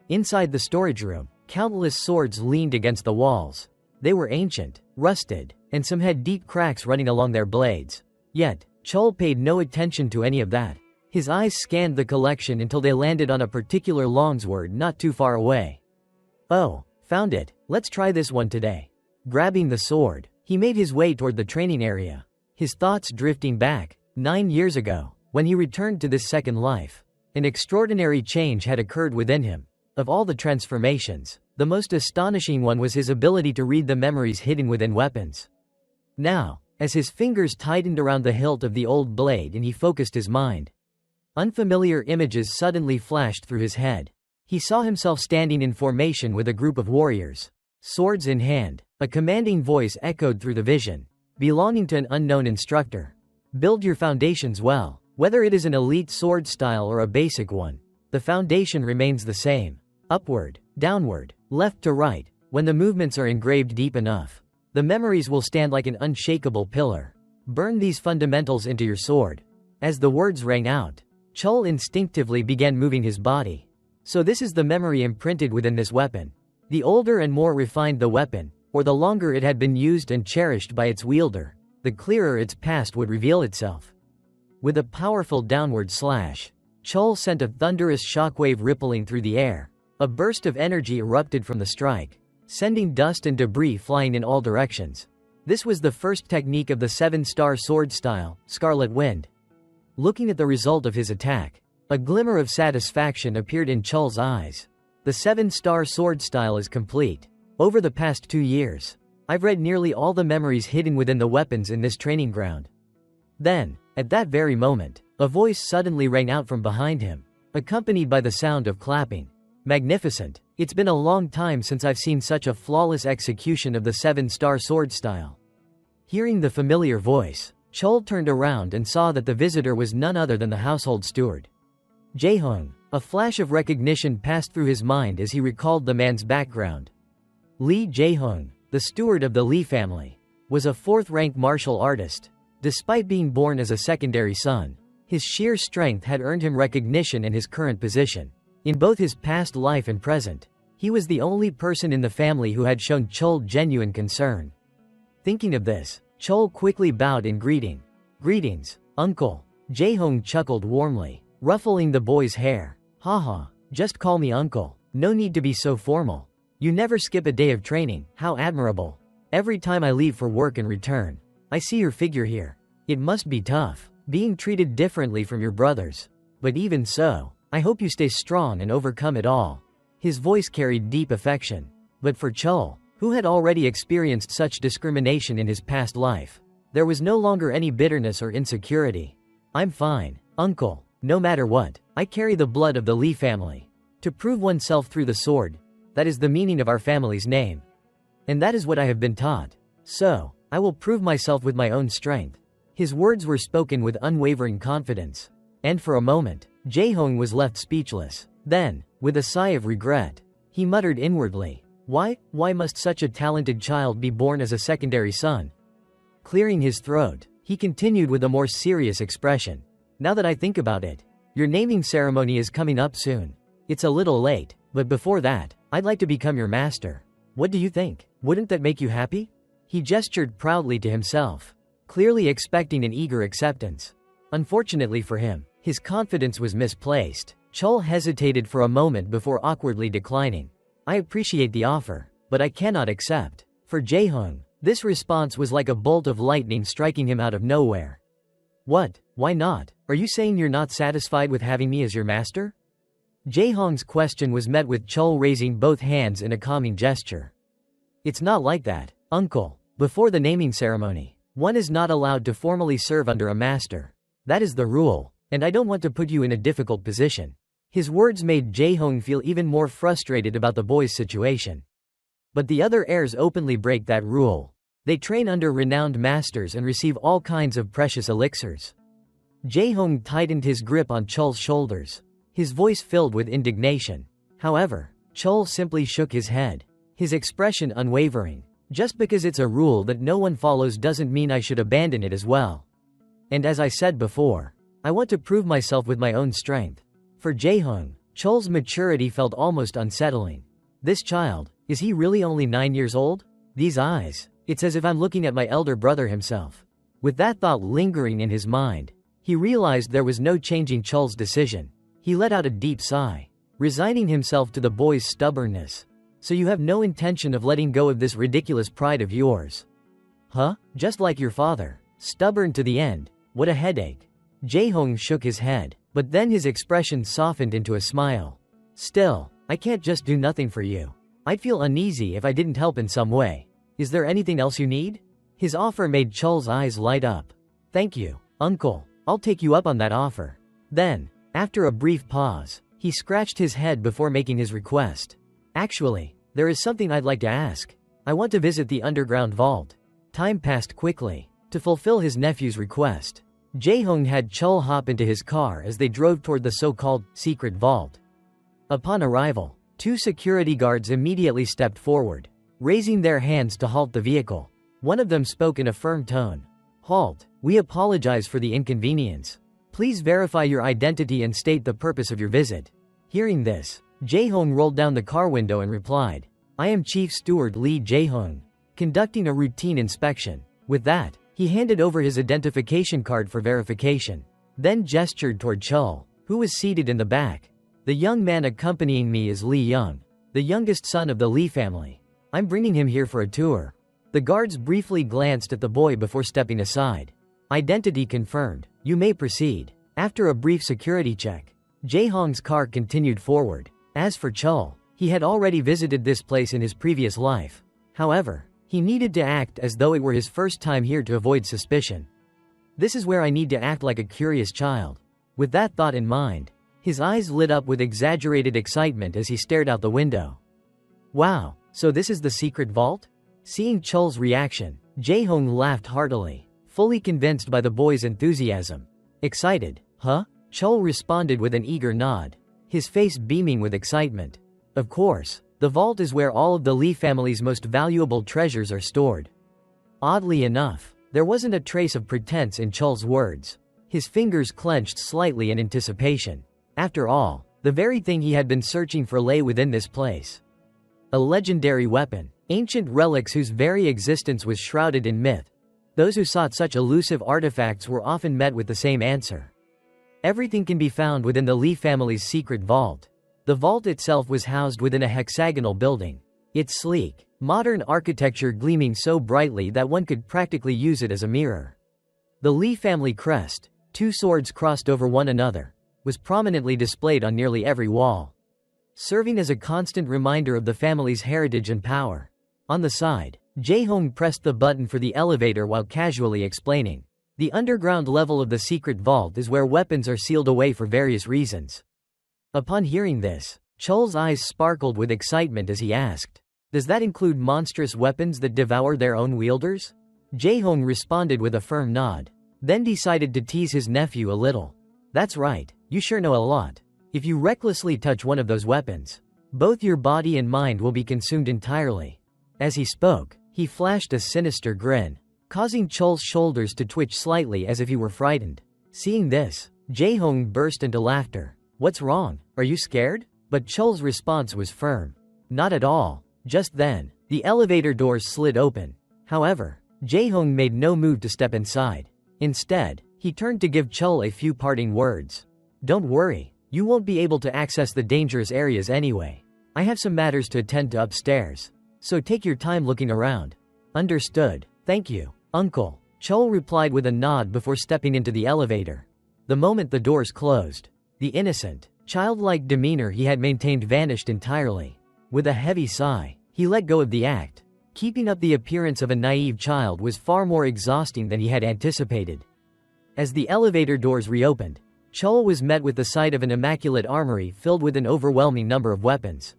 Inside the storage room, countless swords leaned against the walls. They were ancient, rusted, and some had deep cracks running along their blades. Yet, Chol paid no attention to any of that. His eyes scanned the collection until they landed on a particular longsword not too far away. "Oh, found it. Let's try this one today." Grabbing the sword, he made his way toward the training area. His thoughts drifting back, 9 years ago, when he returned to this second life. An extraordinary change had occurred within him. Of all the transformations, the most astonishing one was his ability to read the memories hidden within weapons. Now, as his fingers tightened around the hilt of the old blade and he focused his mind, unfamiliar images suddenly flashed through his head. He saw himself standing in formation with a group of warriors, swords in hand. A commanding voice echoed through the vision, belonging to an unknown instructor. "Build your foundations well. Whether it is an elite sword style or a basic one, the foundation remains the same. Upward, downward, left to right. When the movements are engraved deep enough, the memories will stand like an unshakable pillar. Burn these fundamentals into your sword." As the words rang out, Chol instinctively began moving his body. So this is the memory imprinted within this weapon. The older and more refined the weapon, or the longer it had been used and cherished by its wielder, the clearer its past would reveal itself. With a powerful downward slash, Chol sent a thunderous shockwave rippling through the air. A burst of energy erupted from the strike, sending dust and debris flying in all directions. This was the first technique of the 7-star sword style, Scarlet Wind. Looking at the result of his attack, a glimmer of satisfaction appeared in Chol's eyes. The 7-star sword style is complete. Over the past 2 years, I've read nearly all the memories hidden within the weapons in this training ground. Then, at that very moment, a voice suddenly rang out from behind him, accompanied by the sound of clapping. "Magnificent. It's been a long time since I've seen such a flawless execution of the 7-star sword style." Hearing the familiar voice, Chol turned around and saw that the visitor was none other than the household steward. Jae-hong. A flash of recognition passed through his mind as he recalled the man's background. Lee Jae-hong, the steward of the Lee family, was a fourth-rank martial artist. Despite being born as a secondary son, his sheer strength had earned him recognition in his current position. In both his past life and present, he was the only person in the family who had shown Chol genuine concern. Thinking of this, Chol quickly bowed in greeting. "Greetings, uncle." Jae-hong chuckled warmly, ruffling the boy's hair. "Haha, just call me uncle. No need to be so formal. You never skip a day of training, how admirable. Every time I leave for work and return, I see your figure here. It must be tough, being treated differently from your brothers. But even so, I hope you stay strong and overcome it all." His voice carried deep affection. But for Chol, who had already experienced such discrimination in his past life, there was no longer any bitterness or insecurity. "I'm fine, uncle. No matter what, I carry the blood of the Lee family. To prove oneself through the sword, that is the meaning of our family's name. And that is what I have been taught. So, I will prove myself with my own strength." His words were spoken with unwavering confidence. And for a moment, Jae-hong was left speechless. Then, with a sigh of regret, he muttered inwardly, Why must such a talented child be born as a secondary son?" Clearing his throat, he continued with a more serious expression. "Now that I think about it, your naming ceremony is coming up soon. It's a little late, but before that, I'd like to become your master. What do you think? Wouldn't that make you happy?" He gestured proudly to himself, clearly expecting an eager acceptance. Unfortunately for him, his confidence was misplaced. Chol hesitated for a moment before awkwardly declining. "I appreciate the offer, but I cannot accept." For Jae-hong, this response was like a bolt of lightning striking him out of nowhere. "What? Why not? Are you saying you're not satisfied with having me as your master?" Jae-hong's question was met with Chol raising both hands in a calming gesture. "It's not like that, uncle. Before the naming ceremony, one is not allowed to formally serve under a master. That is the rule, and I don't want to put you in a difficult position." His words made Jae-hong feel even more frustrated about the boy's situation. But the other heirs openly break that rule. They train under renowned masters and receive all kinds of precious elixirs. Jae-hong tightened his grip on Chol's shoulders, his voice filled with indignation. However, Chol simply shook his head, his expression unwavering. "Just because it's a rule that no one follows doesn't mean I should abandon it as well. And as I said before, I want to prove myself with my own strength." For Jae-hong, Chol's maturity felt almost unsettling. This child, is he really only 9 years old? These eyes, it's as if I'm looking at my elder brother himself. With that thought lingering in his mind, he realized there was no changing Chol's decision. He let out a deep sigh, resigning himself to the boy's stubbornness. "So you have no intention of letting go of this ridiculous pride of yours? Huh? Just like your father. Stubborn to the end. What a headache." Jae-hong shook his head, but then his expression softened into a smile. "Still, I can't just do nothing for you. I'd feel uneasy if I didn't help in some way. Is there anything else you need?" His offer made Chol's eyes light up. "Thank you, uncle. I'll take you up on that offer." Then, after a brief pause, he scratched his head before making his request. "Actually, there is something I'd like to ask. I want to visit the underground vault." Time passed quickly. To fulfill his nephew's request, Jae-hong had Chol hop into his car as they drove toward the so-called secret vault. Upon arrival, 2 security guards immediately stepped forward, raising their hands to halt the vehicle. One of them spoke in a firm tone. "Halt, we apologize for the inconvenience. Please verify your identity and state the purpose of your visit." Hearing this, Jae-hong rolled down the car window and replied, "I am Chief Steward Lee Jae-hong, conducting a routine inspection." With that, he handed over his identification card for verification, then gestured toward Chol, who was seated in the back. "The young man accompanying me is Lee Young, the youngest son of the Lee family. I'm bringing him here for a tour." The guards briefly glanced at the boy before stepping aside. "Identity confirmed. You may proceed." After a brief security check, Jae-hong's car continued forward. As for Chol, he had already visited this place in his previous life. However, he needed to act as though it were his first time here to avoid suspicion. "This is where I need to act like a curious child." With that thought in mind, his eyes lit up with exaggerated excitement as he stared out the window. "Wow, so this is the secret vault?" Seeing Chol's reaction, Jae-hong laughed heartily. fully convinced by the boy's enthusiasm. Excited, huh? Chol responded with an eager nod, his face beaming with excitement. Of course, the vault is where all of the Lee family's most valuable treasures are stored. Oddly enough, there wasn't a trace of pretense in Chol's words. His fingers clenched slightly in anticipation. After all, the very thing he had been searching for lay within this place. A legendary weapon, ancient relics whose very existence was shrouded in myth. Those who sought such elusive artifacts were often met with the same answer. Everything can be found within the Lee family's secret vault. The vault itself was housed within a hexagonal building, its sleek, modern architecture gleaming so brightly that one could practically use it as a mirror. The Lee family crest, two swords crossed over one another, was prominently displayed on nearly every wall, serving as a constant reminder of the family's heritage and power. On the side, Jae-hong pressed the button for the elevator while casually explaining, "The underground level of the secret vault is where weapons are sealed away for various reasons." Upon hearing this, Chol's eyes sparkled with excitement as he asked, "Does that include monstrous weapons that devour their own wielders?" Jae-hong responded with a firm nod, then decided to tease his nephew a little. "That's right, you sure know a lot. If you recklessly touch one of those weapons, both your body and mind will be consumed entirely." As he spoke, he flashed a sinister grin, causing Chol's shoulders to twitch slightly as if he were frightened. Seeing this, Jae-hong burst into laughter. "What's wrong? Are you scared?" But Chol's response was firm. "Not at all." Just then, the elevator doors slid open. However, Jae-hong made no move to step inside. Instead, he turned to give Chol a few parting words. "Don't worry, you won't be able to access the dangerous areas anyway. I have some matters to attend to upstairs, so take your time looking around." "Understood. Thank you, Uncle," Chol replied with a nod before stepping into the elevator. The moment the doors closed, the innocent, childlike demeanor he had maintained vanished entirely. With a heavy sigh, he let go of the act. Keeping up the appearance of a naive child was far more exhausting than he had anticipated. As the elevator doors reopened, Chol was met with the sight of an immaculate armory filled with an overwhelming number of weapons.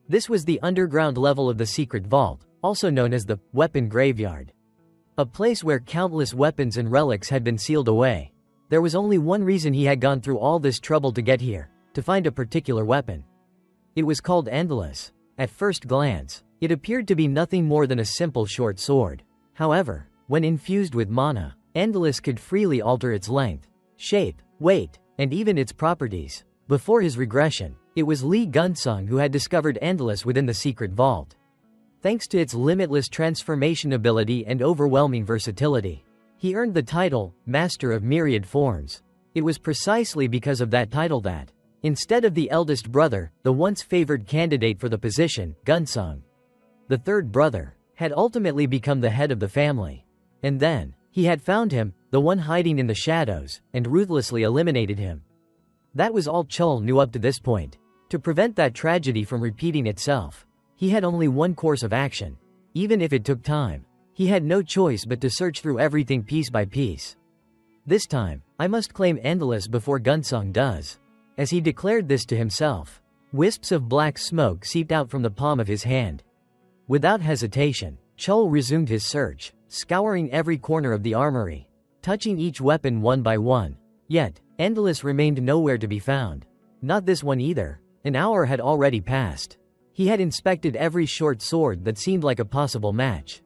This was the underground level of the secret vault, also known as the weapon graveyard. A place where countless weapons and relics had been sealed away. There was only one reason he had gone through all this trouble to get here: to find a particular weapon. It was called Endless. At first glance, it appeared to be nothing more than a simple short sword. However, when infused with mana, Endless could freely alter its length, shape, weight, and even its properties. Before his regression, it was Lee Gunsung who had discovered Endless within the secret vault. Thanks to its limitless transformation ability and overwhelming versatility, he earned the title, Master of Myriad Forms. It was precisely because of that title that, instead of the eldest brother, the once favored candidate for the position, Gunsung, the third brother, had ultimately become the head of the family. And then, he had found him, the one hiding in the shadows, and ruthlessly eliminated him. That was all Chol knew up to this point. To prevent that tragedy from repeating itself, he had only one course of action. Even if it took time, he had no choice but to search through everything piece by piece. "This time, I must claim Endless before Gunsung does." As he declared this to himself, wisps of black smoke seeped out from the palm of his hand. Without hesitation, Chol resumed his search, scouring every corner of the armory, touching each weapon one by one. Yet, Endless remained nowhere to be found. Not this one either. An hour had already passed. He had inspected every short sword that seemed like a possible match.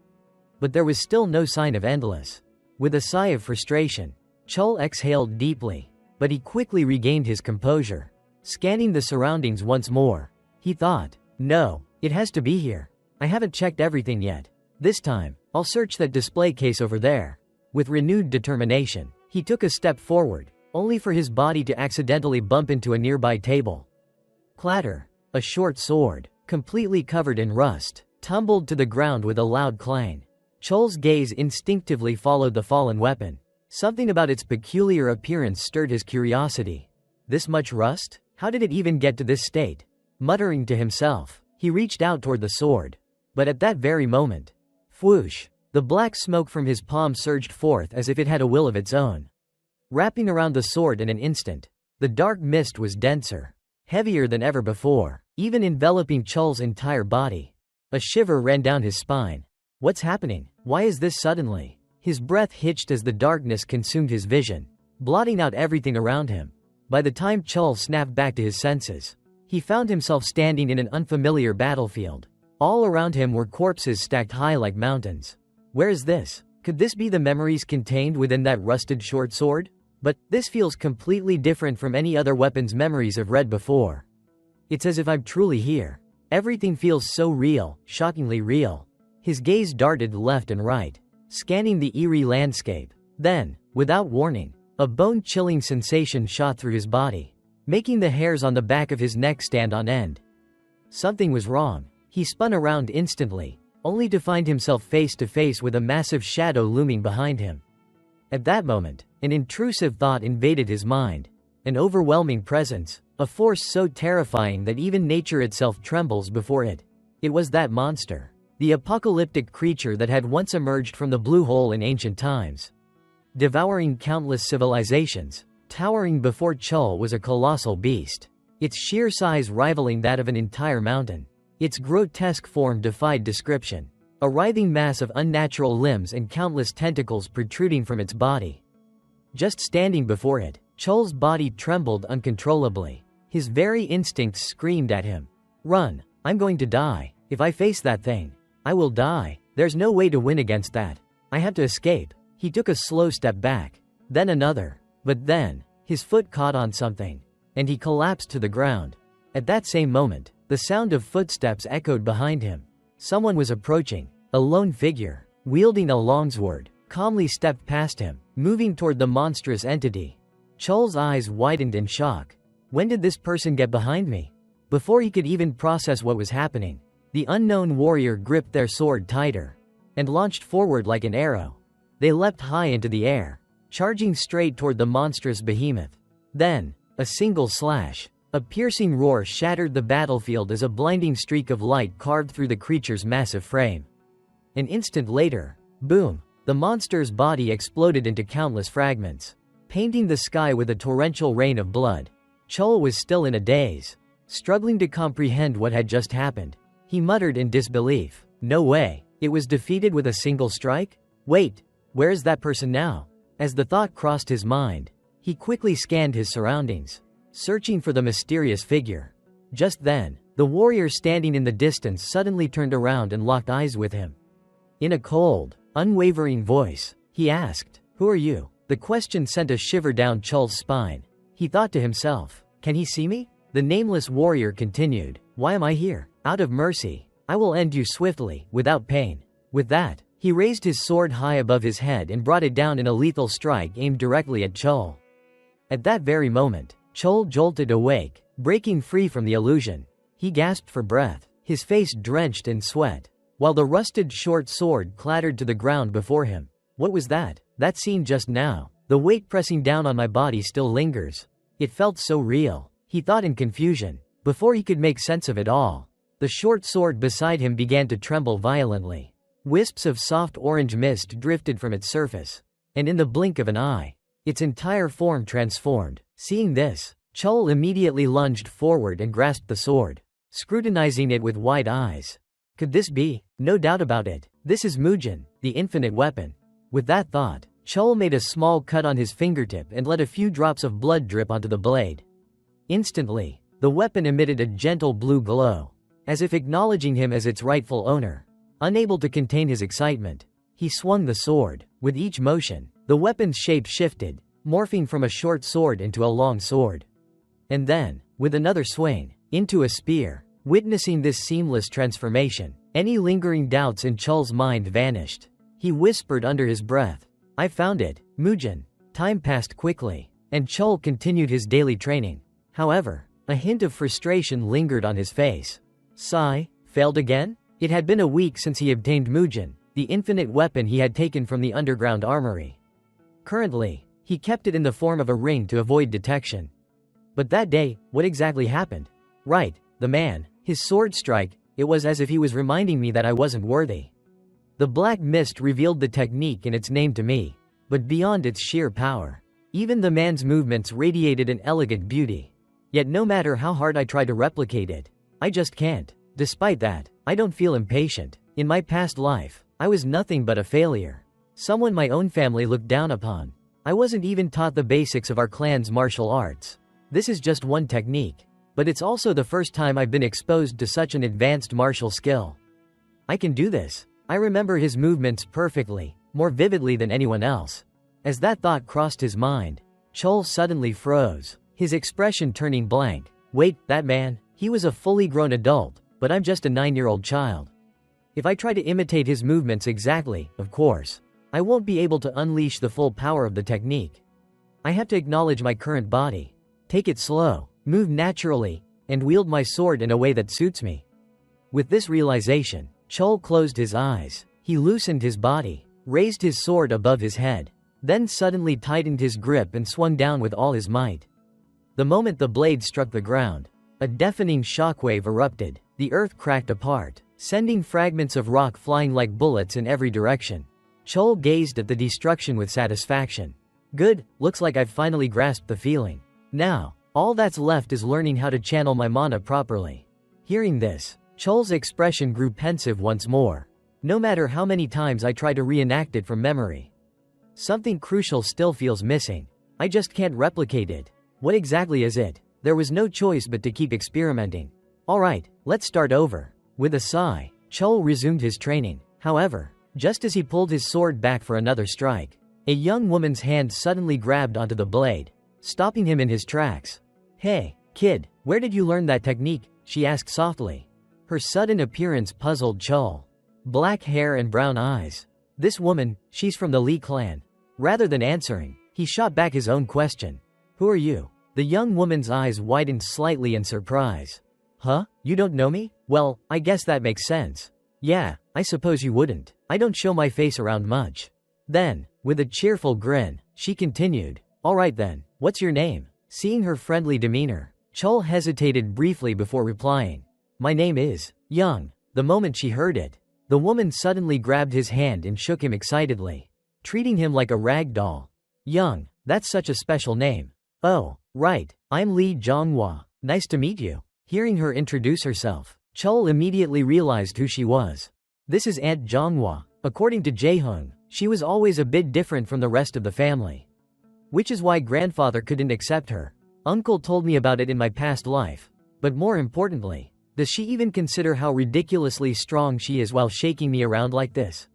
But there was still no sign of Endless. With a sigh of frustration, Chol exhaled deeply, but he quickly regained his composure. Scanning the surroundings once more, he thought, "No, it has to be here. I haven't checked everything yet. This time, I'll search that display case over there." With renewed determination, he took a step forward, only for his body to accidentally bump into a nearby table. Clatter! A short sword, completely covered in rust, tumbled to the ground with a loud clang. Chol's gaze instinctively followed the fallen weapon. Something about its peculiar appearance stirred his curiosity. This much rust? How did it even get to this state? Muttering to himself, he reached out toward the sword. But at that very moment, whoosh! The black smoke from his palm surged forth as if it had a will of its own. Wrapping around the sword in an instant, the dark mist was denser, heavier than ever before, even enveloping Chol's entire body. A shiver ran down his spine. What's happening? Why is this suddenly? His breath hitched as the darkness consumed his vision, blotting out everything around him. By the time Chul snapped back to his senses, he found himself standing in an unfamiliar battlefield. All around him were corpses stacked high like mountains. Where is this? Could this be the memories contained within that rusted short sword? But this feels completely different from any other weapons memories I've read before. It's as if I'm truly here. Everything feels so real, shockingly real. His gaze darted left and right, scanning the eerie landscape. Then, without warning, a bone-chilling sensation shot through his body, making the hairs on the back of his neck stand on end. Something was wrong. He spun around instantly, only to find himself face to face with a massive shadow looming behind him. At that moment, an intrusive thought invaded his mind. An overwhelming presence, a force so terrifying that even nature itself trembles before it. It was that monster. The apocalyptic creature that had once emerged from the blue hole in ancient times, devouring countless civilizations. Towering before Chul was a colossal beast, its sheer size rivaling that of an entire mountain. Its grotesque form defied description. A writhing mass of unnatural limbs and countless tentacles protruding from its body. Just standing before it, Chul's body trembled uncontrollably. His very instincts screamed at him. Run! I'm going to die. If I face that thing, I will die. There's no way to win against that. I have to escape. He took a slow step back. Then another. But then, his foot caught on something, and he collapsed to the ground. At that same moment, the sound of footsteps echoed behind him. Someone was approaching. A lone figure, wielding a longsword, calmly stepped past him, moving toward the monstrous entity. Chul's eyes widened in shock. When did this person get behind me? Before he could even process what was happening, the unknown warrior gripped their sword tighter and launched forward like an arrow. They leapt high into the air, charging straight toward the monstrous behemoth. Then, a single slash, a piercing roar shattered the battlefield as a blinding streak of light carved through the creature's massive frame. An instant later, boom, the monster's body exploded into countless fragments, painting the sky with a torrential rain of blood. Chul was still in a daze, struggling to comprehend what had just happened. He muttered in disbelief. No way, it was defeated with a single strike? Wait, where is that person now? As the thought crossed his mind, he quickly scanned his surroundings, searching for the mysterious figure. Just then, the warrior standing in the distance suddenly turned around and locked eyes with him. In a cold, unwavering voice, he asked, "Who are you?" The question sent a shiver down Chul's spine. He thought to himself, "Can he see me?" The nameless warrior continued, "Why am I here? Out of mercy, I will end you swiftly, without pain." With that, he raised his sword high above his head and brought it down in a lethal strike aimed directly at Chul. At that very moment, Chul jolted awake, breaking free from the illusion. He gasped for breath, his face drenched in sweat, while the rusted short sword clattered to the ground before him. What was that? That scene just now. The weight pressing down on my body still lingers. It felt so real, he thought in confusion. Before he could make sense of it all, the short sword beside him began to tremble violently. Wisps of soft orange mist drifted from its surface, and in the blink of an eye, its entire form transformed. Seeing this, Chul immediately lunged forward and grasped the sword, scrutinizing it with wide eyes. Could this be? No doubt about it. This is Mujin, the infinite weapon. With that thought, Chul made a small cut on his fingertip and let a few drops of blood drip onto the blade. Instantly, the weapon emitted a gentle blue glow, as if acknowledging him as its rightful owner. Unable to contain his excitement, he swung the sword. With each motion, the weapon's shape shifted, morphing from a short sword into a long sword. And then, with another swing, into a spear. Witnessing this seamless transformation, any lingering doubts in Chul's mind vanished. He whispered under his breath, "I found it, Mujin." Time passed quickly, and Chul continued his daily training. However, a hint of frustration lingered on his face. Sigh, failed again? It had been a week since he obtained Mujin, the infinite weapon he had taken from the underground armory. Currently, he kept it in the form of a ring to avoid detection. But that day, what exactly happened? Right, the man, his sword strike, it was as if he was reminding me that I wasn't worthy. The black mist revealed the technique and its name to me, but beyond its sheer power, even the man's movements radiated an elegant beauty. Yet no matter how hard I try to replicate it, I just can't. Despite that, I don't feel impatient. In my past life, I was nothing but a failure. Someone my own family looked down upon. I wasn't even taught the basics of our clan's martial arts. This is just one technique. But it's also the first time I've been exposed to such an advanced martial skill. I can do this. I remember his movements perfectly, more vividly than anyone else. As that thought crossed his mind, Chol suddenly froze, his expression turning blank. Wait, that man? He was a fully grown adult, but I'm just a 9-year-old child. If I try to imitate his movements exactly, of course, I won't be able to unleash the full power of the technique. I have to acknowledge my current body, take it slow, move naturally, and wield my sword in a way that suits me. With this realization, Chol closed his eyes. He loosened his body, raised his sword above his head, then suddenly tightened his grip and swung down with all his might. The moment the blade struck the ground, a deafening shockwave erupted. The earth cracked apart, sending fragments of rock flying like bullets in every direction. Chol gazed at the destruction with satisfaction. Good, looks like I've finally grasped the feeling. Now, all that's left is learning how to channel my mana properly. Hearing this, Chol's expression grew pensive once more. No matter how many times I try to reenact it from memory, something crucial still feels missing. I just can't replicate it. What exactly is it? There was no choice but to keep experimenting. Alright, let's start over. With a sigh, Chol resumed his training. However, just as he pulled his sword back for another strike, a young woman's hand suddenly grabbed onto the blade, stopping him in his tracks. Hey, kid, where did you learn that technique? She asked softly. Her sudden appearance puzzled Chol. Black hair and brown eyes. This woman, she's from the Li clan. Rather than answering, he shot back his own question. Who are you? The young woman's eyes widened slightly in surprise. Huh? You don't know me? Well, I guess that makes sense. Yeah, I suppose you wouldn't. I don't show my face around much. Then, with a cheerful grin, she continued. Alright then, what's your name? Seeing her friendly demeanor, Chol hesitated briefly before replying. My name is Young. The moment she heard it, the woman suddenly grabbed his hand and shook him excitedly, treating him like a rag doll. Young, that's such a special name. Oh, right, I'm Li Zhonghua. Nice to meet you. Hearing her introduce herself, Chol immediately realized who she was. This is Aunt Zhonghua. According to Jaehung, she was always a bit different from the rest of the family, which is why grandfather couldn't accept her. Uncle told me about it in my past life. But more importantly, does she even consider how ridiculously strong she is while shaking me around like this?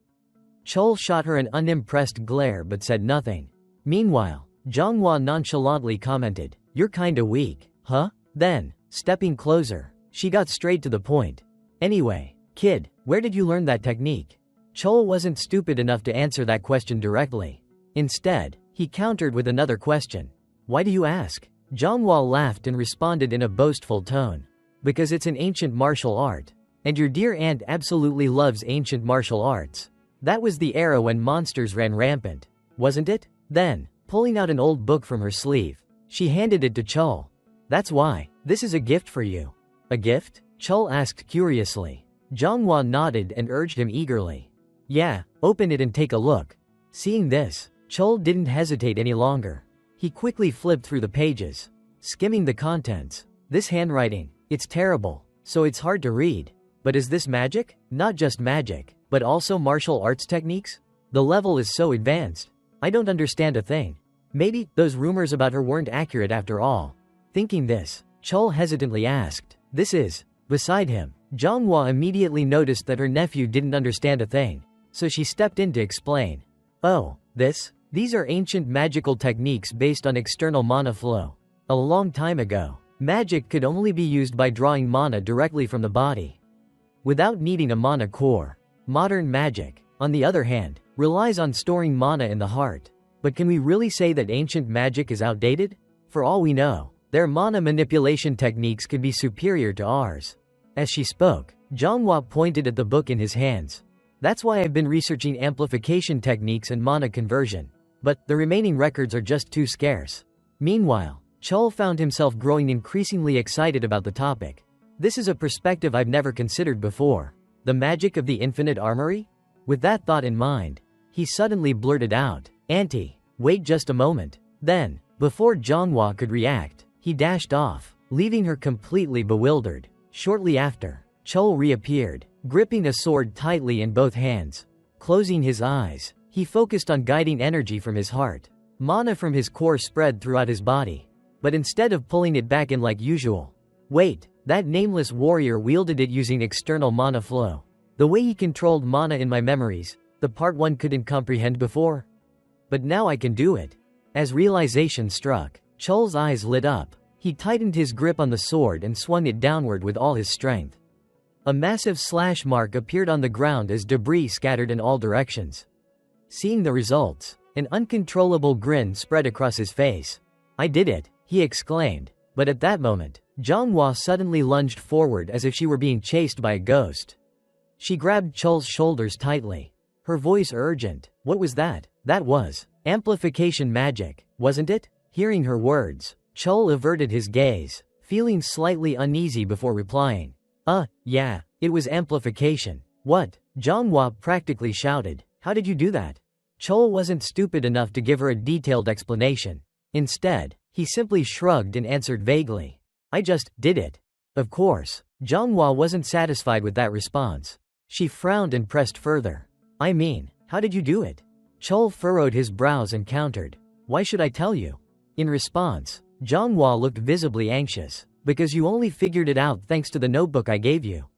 Chol shot her an unimpressed glare but said nothing. Meanwhile, Zhonghua nonchalantly commented, You're kinda weak, huh? Then, stepping closer, she got straight to the point. Anyway, kid, where did you learn that technique? Chol wasn't stupid enough to answer that question directly. Instead, he countered with another question. Why do you ask? Zhonghua laughed and responded in a boastful tone. Because it's an ancient martial art. And your dear aunt absolutely loves ancient martial arts. That was the era when monsters ran rampant, wasn't it? Then, pulling out an old book from her sleeve, she handed it to Chol. That's why. This is a gift for you. A gift? Chol asked curiously. Zhonghua nodded and urged him eagerly. Yeah, open it and take a look. Seeing this, Chol didn't hesitate any longer. He quickly flipped through the pages, skimming the contents. This handwriting, it's terrible, so it's hard to read. But is this magic? Not just magic, but also martial arts techniques? The level is so advanced. I don't understand a thing. Maybe those rumors about her weren't accurate after all. Thinking this, Chol hesitantly asked, This is. Beside him, Zhonghua immediately noticed that her nephew didn't understand a thing, so she stepped in to explain. Oh, these are ancient magical techniques based on external mana flow. A long time ago, magic could only be used by drawing mana directly from the body, without needing a mana core. Modern magic, on the other hand, relies on storing mana in the heart. But can we really say that ancient magic is outdated? For all we know, their mana manipulation techniques could be superior to ours. As she spoke, Zhonghua pointed at the book in his hands. That's why I've been researching amplification techniques and mana conversion. But the remaining records are just too scarce. Meanwhile, Chol found himself growing increasingly excited about the topic. This is a perspective I've never considered before. The magic of the infinite armory? With that thought in mind, he suddenly blurted out, Auntie, wait just a moment. Then, before Zhonghua could react, he dashed off, leaving her completely bewildered. Shortly after, Chol reappeared, gripping a sword tightly in both hands. Closing his eyes, He focused on guiding energy from his heart. Mana from his core spread throughout his body. But instead of pulling it back in like usual, wait, that nameless warrior wielded it using external mana flow. The way he controlled mana in my memories, the part one couldn't comprehend before. But now I can do it. As realization struck, Chul's eyes lit up. He tightened his grip on the sword and swung it downward with all his strength. A massive slash mark appeared on the ground as debris scattered in all directions. Seeing the results, an uncontrollable grin spread across his face. I did it, he exclaimed. But at that moment, Zhanghua suddenly lunged forward as if she were being chased by a ghost. She grabbed Chul's shoulders tightly. Her voice urgent. What was that? That was amplification magic, wasn't it? Hearing her words, Chul averted his gaze, feeling slightly uneasy before replying. Yeah, it was amplification. What? Zhanghua practically shouted. How did you do that? Chul wasn't stupid enough to give her a detailed explanation. Instead, he simply shrugged and answered vaguely. I just did it. Of course, Zhanghua wasn't satisfied with that response. She frowned and pressed further. I mean, how did you do it? Chul furrowed his brows and countered. Why should I tell you? In response, Zhanghua looked visibly anxious. Because you only figured it out thanks to the notebook I gave you.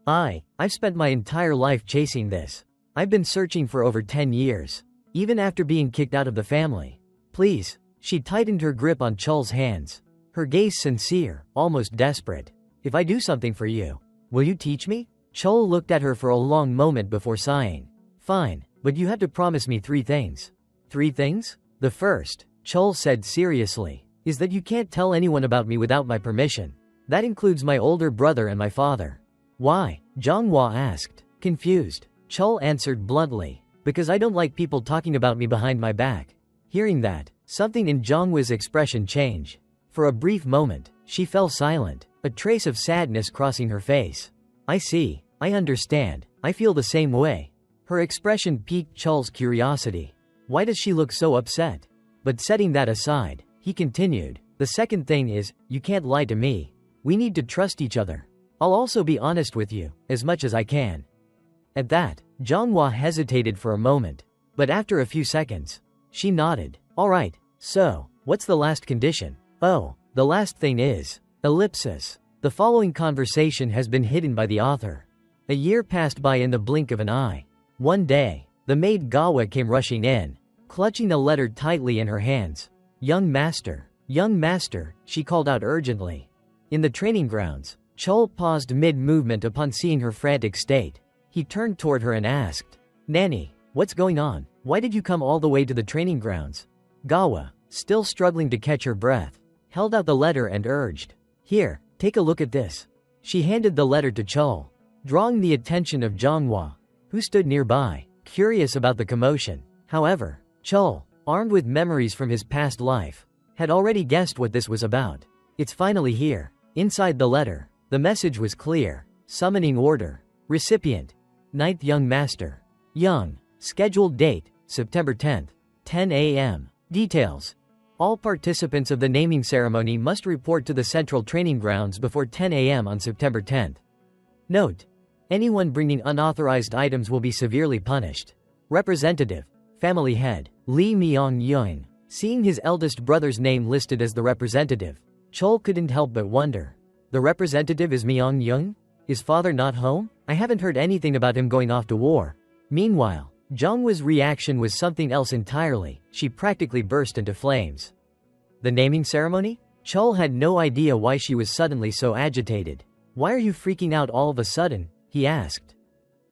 I've spent my entire life chasing this. I've been searching for over 10 years. Even after being kicked out of the family. Please. She tightened her grip on Chul's hands. Her gaze sincere, almost desperate. If I do something for you, will you teach me? Chul looked at her for a long moment before sighing. Fine, but you have to promise me 3 things. 3 things? The first, Chul said seriously, is that you can't tell anyone about me without my permission. That includes my older brother and my father. Why? Zhanghua asked, confused. Chul answered bluntly, because I don't like people talking about me behind my back. Hearing that, something in Zhanghua's expression changed. For a brief moment, she fell silent, a trace of sadness crossing her face. I see, I understand, I feel the same way. Her expression piqued Chul's curiosity. Why does she look so upset? But setting that aside, he continued, the second thing is, you can't lie to me. We need to trust each other. I'll also be honest with you, as much as I can. At that, Zhanghua hesitated for a moment. But after a few seconds, she nodded. All right, so, what's the last condition? Oh, the last thing is, ellipsis. The following conversation has been hidden by the author. A year passed by in the blink of an eye. One day, the maid Gawa came rushing in, clutching a letter tightly in her hands. Young master, she called out urgently. In the training grounds, Chul paused mid-movement upon seeing her frantic state. He turned toward her and asked, Nanny, what's going on? Why did you come all the way to the training grounds? Gawa, still struggling to catch her breath, held out the letter and urged, Here, take a look at this. She handed the letter to Chul, drawing the attention of Zhanghua, who stood nearby, curious about the commotion. However, Chul, armed with memories from his past life, had already guessed what this was about. It's finally here. Inside the letter, the message was clear. Summoning order. Recipient. 9th Young Master. Young. Scheduled date, September 10th, 10 a.m. Details. All participants of the naming ceremony must report to the Central Training Grounds before 10 a.m. on September 10th. Note. Anyone bringing unauthorized items will be severely punished. Representative. Family head, Li Myong-yun. Seeing his eldest brother's name listed as the representative, Chul couldn't help but wonder. The representative is Myong-yun? Is father not home? I haven't heard anything about him going off to war. Meanwhile, Zhanghua's reaction was something else entirely. She practically burst into flames. The naming ceremony? Chul had no idea why she was suddenly so agitated. Why are you freaking out all of a sudden? He asked.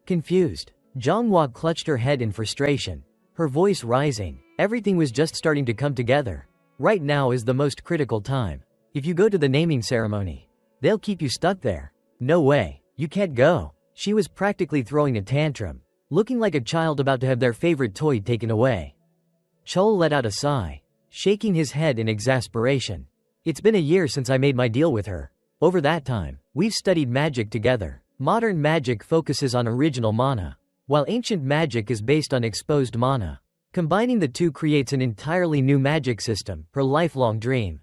Confused, Zhanghua clutched her head in frustration. Her voice rising. Everything was just starting to come together. Right now is the most critical time. If you go to the naming ceremony, they'll keep you stuck there. No way, you can't go. She was practically throwing a tantrum, looking like a child about to have their favorite toy taken away. Chul let out a sigh, shaking his head in exasperation. It's been a year since I made my deal with her. Over that time, we've studied magic together. Modern magic focuses on original mana, while ancient magic is based on exposed mana. Combining the two creates an entirely new magic system, her lifelong dream.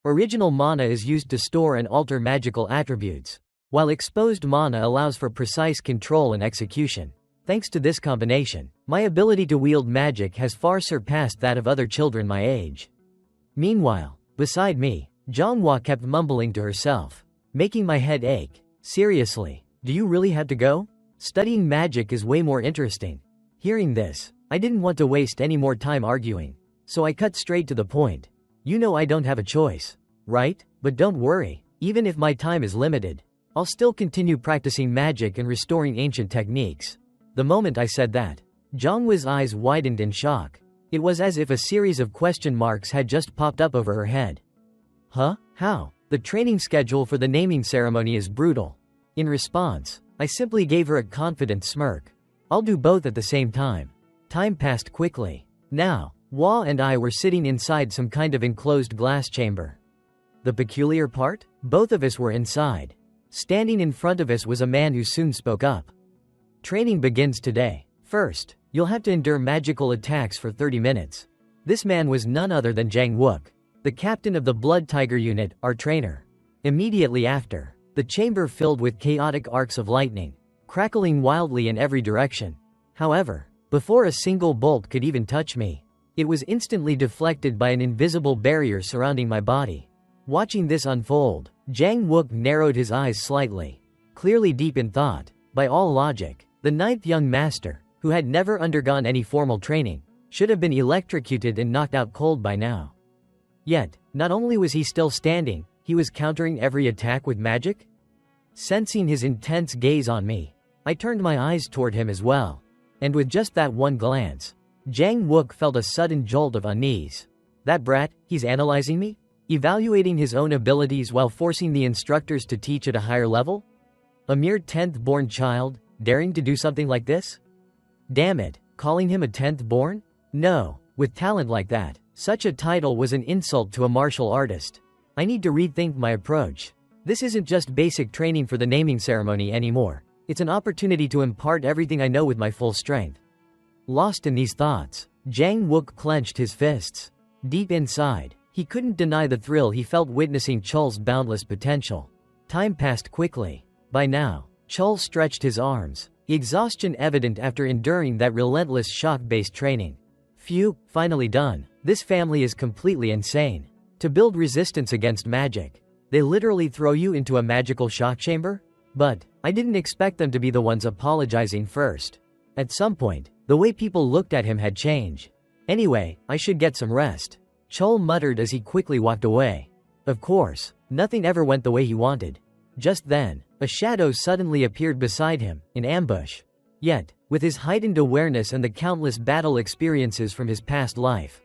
Original mana is used to store and alter magical attributes, while exposed mana allows for precise control and execution. Thanks to this combination, my ability to wield magic has far surpassed that of other children my age. Meanwhile, beside me, Zhonghua kept mumbling to herself, making my head ache. Seriously, do you really have to go? Studying magic is way more interesting. Hearing this, I didn't want to waste any more time arguing, so I cut straight to the point. You know I don't have a choice, right? But don't worry, even if my time is limited, I'll still continue practicing magic and restoring ancient techniques. The moment I said that, Zhonghua's eyes widened in shock. It was as if a series of question marks had just popped up over her head. Huh? How? The training schedule for the naming ceremony is brutal. In response, I simply gave her a confident smirk. I'll do both at the same time. Time passed quickly. Now, Hua and I were sitting inside some kind of enclosed glass chamber. The peculiar part? Both of us were inside. Standing in front of us was a man who soon spoke up. Training begins today. First, you'll have to endure magical attacks for 30 minutes. This man was none other than Zhang Wook, the captain of the Blood Tiger unit, our trainer. Immediately after, the chamber filled with chaotic arcs of lightning, crackling wildly in every direction. However, before a single bolt could even touch me, it was instantly deflected by an invisible barrier surrounding my body. Watching this unfold, Zhang Wook narrowed his eyes slightly, clearly deep in thought. By all logic, the ninth young master, who had never undergone any formal training, should have been electrocuted and knocked out cold by now. Yet, not only was he still standing, he was countering every attack with magic? Sensing his intense gaze on me, I turned my eyes toward him as well. And with just that one glance, Zhang Wook felt a sudden jolt of unease. That brat, he's analyzing me? Evaluating his own abilities while forcing the instructors to teach at a higher level? A mere 10th born child, daring to do something like this? Damn it, calling him a 10th born? No, with talent like that, such a title was an insult to a martial artist. I need to rethink my approach. This isn't just basic training for the naming ceremony anymore. It's an opportunity to impart everything I know with my full strength. Lost in these thoughts, Zhang Wook clenched his fists. Deep inside, he couldn't deny the thrill he felt witnessing Chul's boundless potential. Time passed quickly. By now, Chul stretched his arms, exhaustion evident after enduring that relentless shock-based training. Phew, finally done. This family is completely insane. To build resistance against magic, they literally throw you into a magical shock chamber? But, I didn't expect them to be the ones apologizing first. At some point, the way people looked at him had changed. Anyway, I should get some rest. Chul muttered as he quickly walked away. Of course, nothing ever went the way he wanted. Just then, a shadow suddenly appeared beside him, in ambush. Yet, with his heightened awareness and the countless battle experiences from his past life,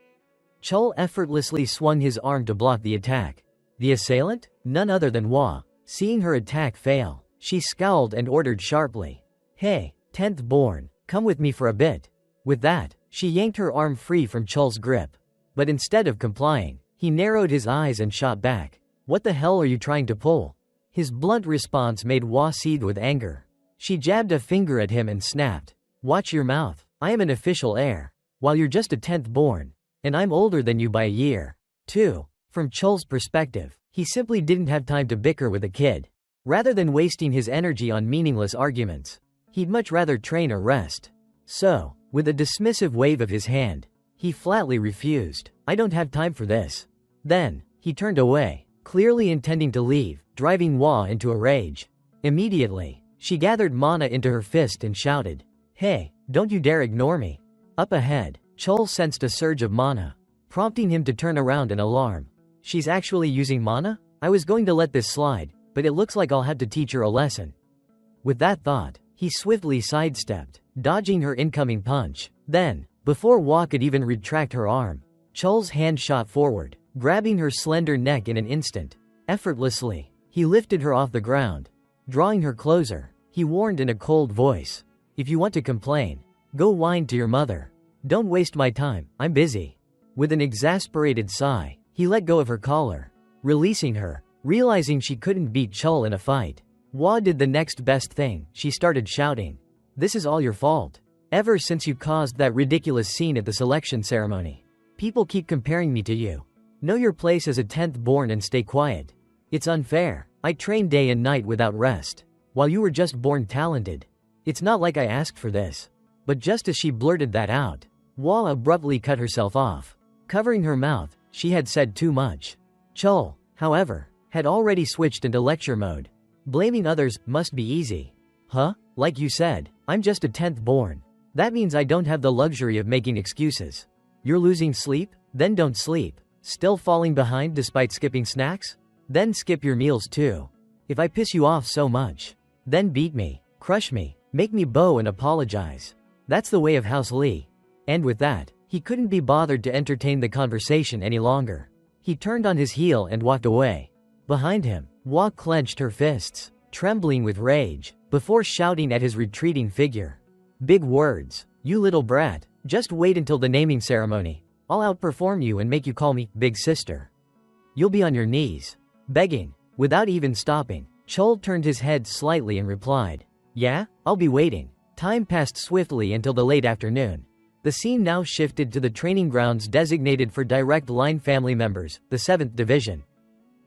Chul effortlessly swung his arm to block the attack. The assailant? None other than Hua. Seeing her attack fail, she scowled and ordered sharply, "Hey, 10th born, come with me for a bit." With that, she yanked her arm free from Chul's grip. But instead of complying, he narrowed his eyes and shot back. "What the hell are you trying to pull?" His blunt response made Hua seethe with anger. She jabbed a finger at him and snapped, "Watch your mouth. I am an official heir, while you're just a 10th born. And I'm older than you by a year, too." From Chul's perspective, he simply didn't have time to bicker with a kid. Rather than wasting his energy on meaningless arguments, he'd much rather train or rest. So, with a dismissive wave of his hand, he flatly refused. "I don't have time for this." Then, he turned away, clearly intending to leave, driving Hua into a rage. Immediately, she gathered mana into her fist and shouted, "Hey, don't you dare ignore me." Up ahead, Chul sensed a surge of mana, prompting him to turn around in alarm. "She's actually using mana? I was going to let this slide, but it looks like I'll have to teach her a lesson." With that thought, he swiftly sidestepped, dodging her incoming punch. Then, before Hua could even retract her arm, Chul's hand shot forward, grabbing her slender neck in an instant. Effortlessly, he lifted her off the ground. Drawing her closer, he warned in a cold voice, "If you want to complain, go whine to your mother. Don't waste my time, I'm busy." With an exasperated sigh, he let go of her collar, releasing her, realizing she couldn't beat Chul in a fight. Hua did the next best thing. She started shouting, "This is all your fault. Ever since you caused that ridiculous scene at the selection ceremony, people keep comparing me to you. Know your place as a 10th born and stay quiet. It's unfair. I trained day and night without rest, while you were just born talented. It's not like I asked for this." But just as she blurted that out, Hua abruptly cut herself off. Covering her mouth, she had said too much. Chul, however, had already switched into lecture mode. Blaming others must be easy. Huh? Like you said, I'm just a 10th born. That means I don't have the luxury of making excuses. You're losing sleep? Then don't sleep. Still falling behind despite skipping snacks? Then skip your meals too. If I piss you off so much, then beat me, crush me, make me bow and apologize. That's the way of House Lee. And with that, he couldn't be bothered to entertain the conversation any longer. He turned on his heel and walked away. Behind him, Hua clenched her fists, trembling with rage, before shouting at his retreating figure. Big words. You little brat, just wait until the naming ceremony. I'll outperform you and make you call me Big Sister. You'll be on your knees, begging. Without even stopping, Chul turned his head slightly and replied, Yeah, I'll be waiting. Time passed swiftly until the late afternoon. The scene now shifted to the training grounds designated for direct line family members, the 7th Division.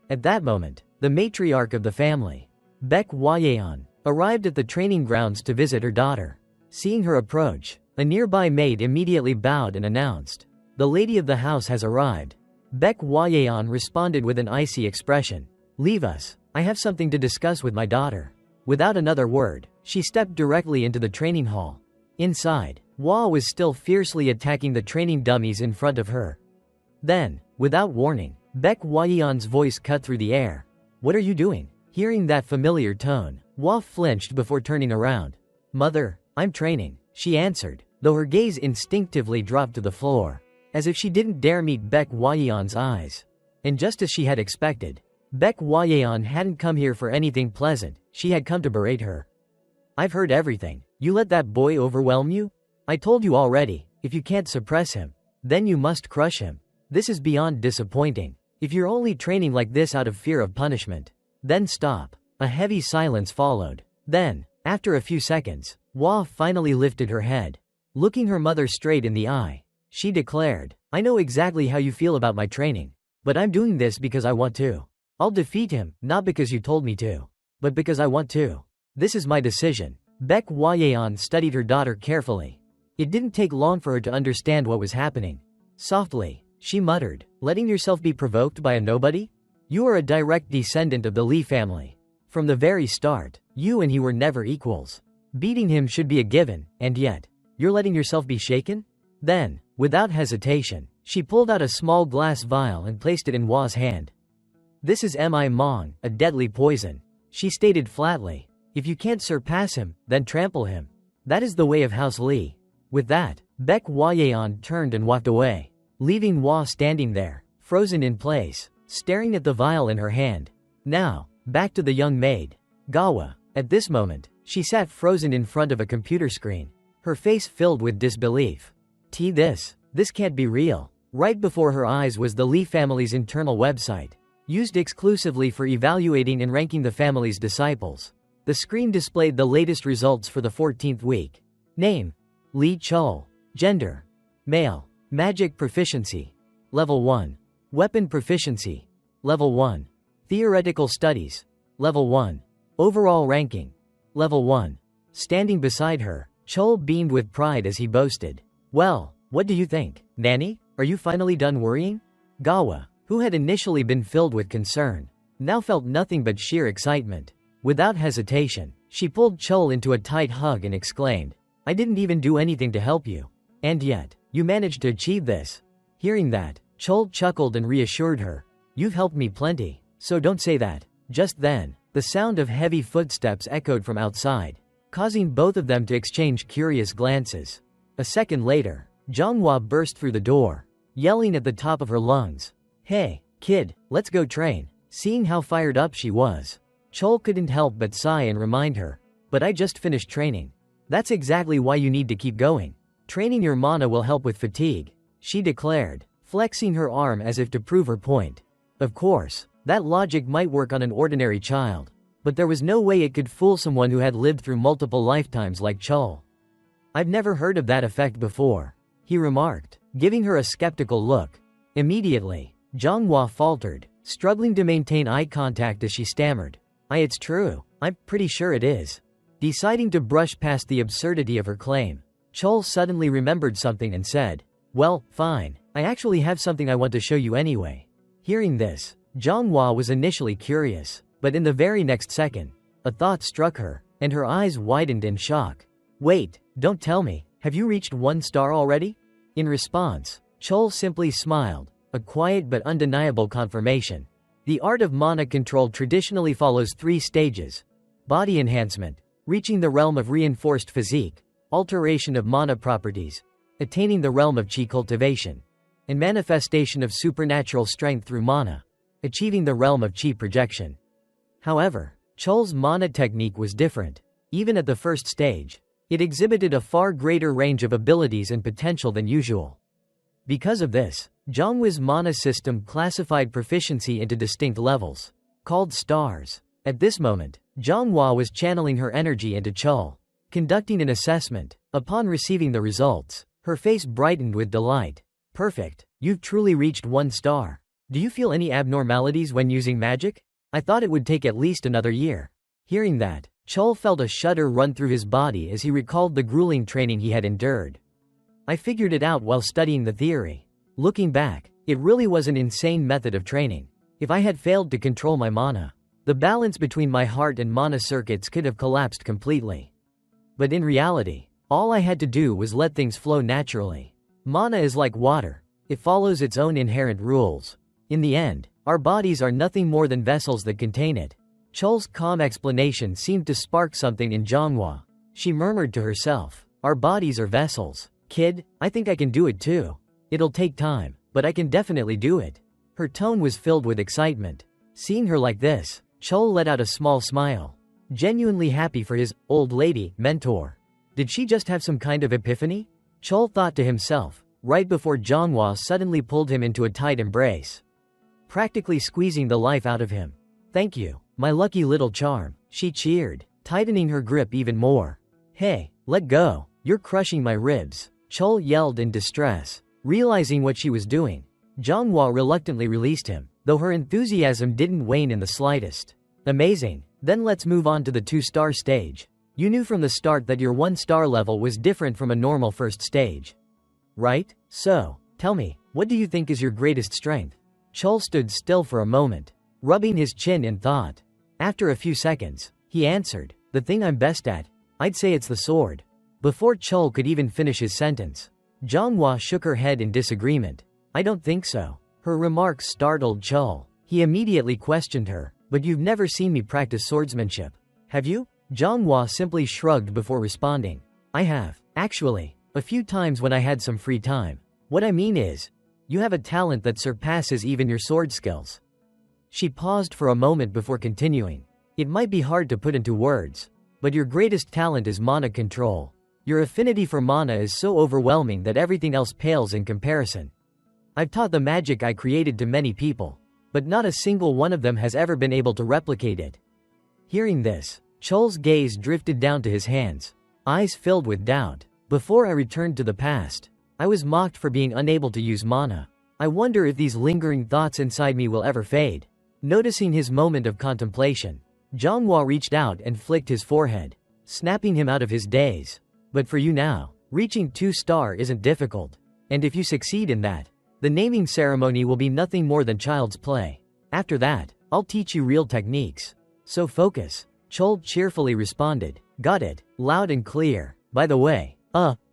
At that moment, the matriarch of the family, Baek Hwayeon, arrived at the training grounds to visit her daughter. Seeing her approach, a nearby maid immediately bowed and announced, The lady of the house has arrived. Baek Hwayeon responded with an icy expression. Leave us. I have something to discuss with my daughter. Without another word, she stepped directly into the training hall. Inside, Hua was still fiercely attacking the training dummies in front of her. Then, without warning, Baek Hwayeon's voice cut through the air. What are you doing? Hearing that familiar tone, Hua flinched before turning around. Mother, I'm training, she answered, though her gaze instinctively dropped to the floor, as if she didn't dare meet Baek Hwayeon's eyes. And just as she had expected, Baek Hwayeon hadn't come here for anything pleasant, she had come to berate her. I've heard everything. You let that boy overwhelm you? I told you already, if you can't suppress him, then you must crush him. This is beyond disappointing. If you're only training like this out of fear of punishment, then stop. A heavy silence followed. Then, after a few seconds, Hua finally lifted her head. Looking her mother straight in the eye, she declared, I know exactly how you feel about my training, but I'm doing this because I want to. I'll defeat him, not because you told me to, but because I want to. This is my decision. Baek Hwayeon studied her daughter carefully. It didn't take long for her to understand what was happening. Softly, she muttered, letting yourself be provoked by a nobody? You are a direct descendant of the Lee family. From the very start, you and he were never equals. Beating him should be a given, and yet, you're letting yourself be shaken? Then, without hesitation, she pulled out a small glass vial and placed it in Hua's hand. This is Mi Mong, a deadly poison, she stated flatly. If you can't surpass him, then trample him. That is the way of House Lee. With that, Baek Hwayeon turned and walked away, leaving Hua standing there, frozen in place, staring at the vial in her hand. Now, back to the young maid, Gawa. At this moment, she sat frozen in front of a computer screen, her face filled with disbelief. This can't be real. Right before her eyes was the Lee family's internal website, used exclusively for evaluating and ranking the family's disciples. The screen displayed the latest results for the 14th week. Name: Lee Chul. Gender: male. Magic proficiency: Level 1. Weapon proficiency: Level 1. Theoretical studies: Level 1. Overall ranking: Level 1. Standing beside her, Chul beamed with pride as he boasted. Well, what do you think, Nanny? Are you finally done worrying? Gawa, who had initially been filled with concern, now felt nothing but sheer excitement. Without hesitation, she pulled Chul into a tight hug and exclaimed, I didn't even do anything to help you. And yet, you managed to achieve this. Hearing that, Chul chuckled and reassured her, You've helped me plenty, so don't say that. Just then, the sound of heavy footsteps echoed from outside, causing both of them to exchange curious glances. A second later, Jonghwa burst through the door, yelling at the top of her lungs, Hey, kid, let's go train. Seeing how fired up she was, Chul couldn't help but sigh and remind her, But I just finished training. That's exactly why you need to keep going. Training your mana will help with fatigue, she declared, flexing her arm as if to prove her point. Of course, that logic might work on an ordinary child, but there was no way it could fool someone who had lived through multiple lifetimes like Chul. I've never heard of that effect before, he remarked, giving her a skeptical look. Immediately, Jonghwa faltered, struggling to maintain eye contact as she stammered, It's true, I'm pretty sure it is. Deciding to brush past the absurdity of her claim, Chol suddenly remembered something and said, "Well, fine. I actually have something I want to show you anyway." Hearing this, Zhonghua was initially curious, but in the very next second, a thought struck her, and her eyes widened in shock. "Wait, don't tell me, have you reached 1 star already?" In response, Chol simply smiled, a quiet but undeniable confirmation. The art of mana control traditionally follows 3 stages: body enhancement, reaching the realm of reinforced physique, alteration of mana properties, attaining the realm of chi cultivation, and manifestation of supernatural strength through mana, achieving the realm of chi projection. However, Chol's mana technique was different. Even at the first stage, it exhibited a far greater range of abilities and potential than usual. Because of this, Zhonghua's mana system classified proficiency into distinct levels, called stars. At this moment, Zhonghua was channeling her energy into Chol, conducting an assessment. Upon receiving the results, her face brightened with delight. "Perfect, you've truly reached 1 star. Do you feel any abnormalities when using magic? I thought it would take at least another year." Hearing that, Chol felt a shudder run through his body as he recalled the grueling training he had endured. "I figured it out while studying the theory. Looking back, it really was an insane method of training. If I had failed to control my mana, the balance between my heart and mana circuits could have collapsed completely. But in reality, all I had to do was let things flow naturally. Mana is like water. It follows its own inherent rules. In the end, our bodies are nothing more than vessels that contain it." Chol's calm explanation seemed to spark something in Zhonghua. She murmured to herself, "Our bodies are vessels. Kid, I think I can do it too. It'll take time, but I can definitely do it." Her tone was filled with excitement. Seeing her like this, Chol let out a small smile, genuinely happy for his old lady mentor. Did she just have some kind of epiphany? Chol thought to himself, right before Zhonghua suddenly pulled him into a tight embrace, practically squeezing the life out of him. "Thank you, my lucky little charm," she cheered, tightening her grip even more. "Hey, let go, you're crushing my ribs," Chol yelled in distress. Realizing what she was doing, Zhonghua reluctantly released him, though her enthusiasm didn't wane in the slightest. "Amazing, then let's move on to the 2-star stage. You knew from the start that your 1-star level was different from a normal first stage, right? So, tell me, what do you think is your greatest strength?" Chol stood still for a moment, rubbing his chin in thought. After a few seconds, he answered, "The thing I'm best at? I'd say it's the sword." Before Chol could even finish his sentence, Zhonghua shook her head in disagreement. "I don't think so." Her remarks startled Chol. He immediately questioned her, "But you've never seen me practice swordsmanship, have you?" Zhonghua simply shrugged before responding. "I have, actually, a few times when I had some free time. What I mean is, you have a talent that surpasses even your sword skills." She paused for a moment before continuing. "It might be hard to put into words, but your greatest talent is mana control. Your affinity for mana is so overwhelming that everything else pales in comparison. I've taught the magic I created to many people, but not a single one of them has ever been able to replicate it." Hearing this, Chol's gaze drifted down to his hands, eyes filled with doubt. "Before I returned to the past, I was mocked for being unable to use mana. I wonder if these lingering thoughts inside me will ever fade." Noticing his moment of contemplation, Zhonghua reached out and flicked his forehead, snapping him out of his daze. "But for you now, reaching 2-star isn't difficult. And if you succeed in that, the naming ceremony will be nothing more than child's play. After that, I'll teach you real techniques. So focus." Chol cheerfully responded, "Got it, loud and clear. By the way,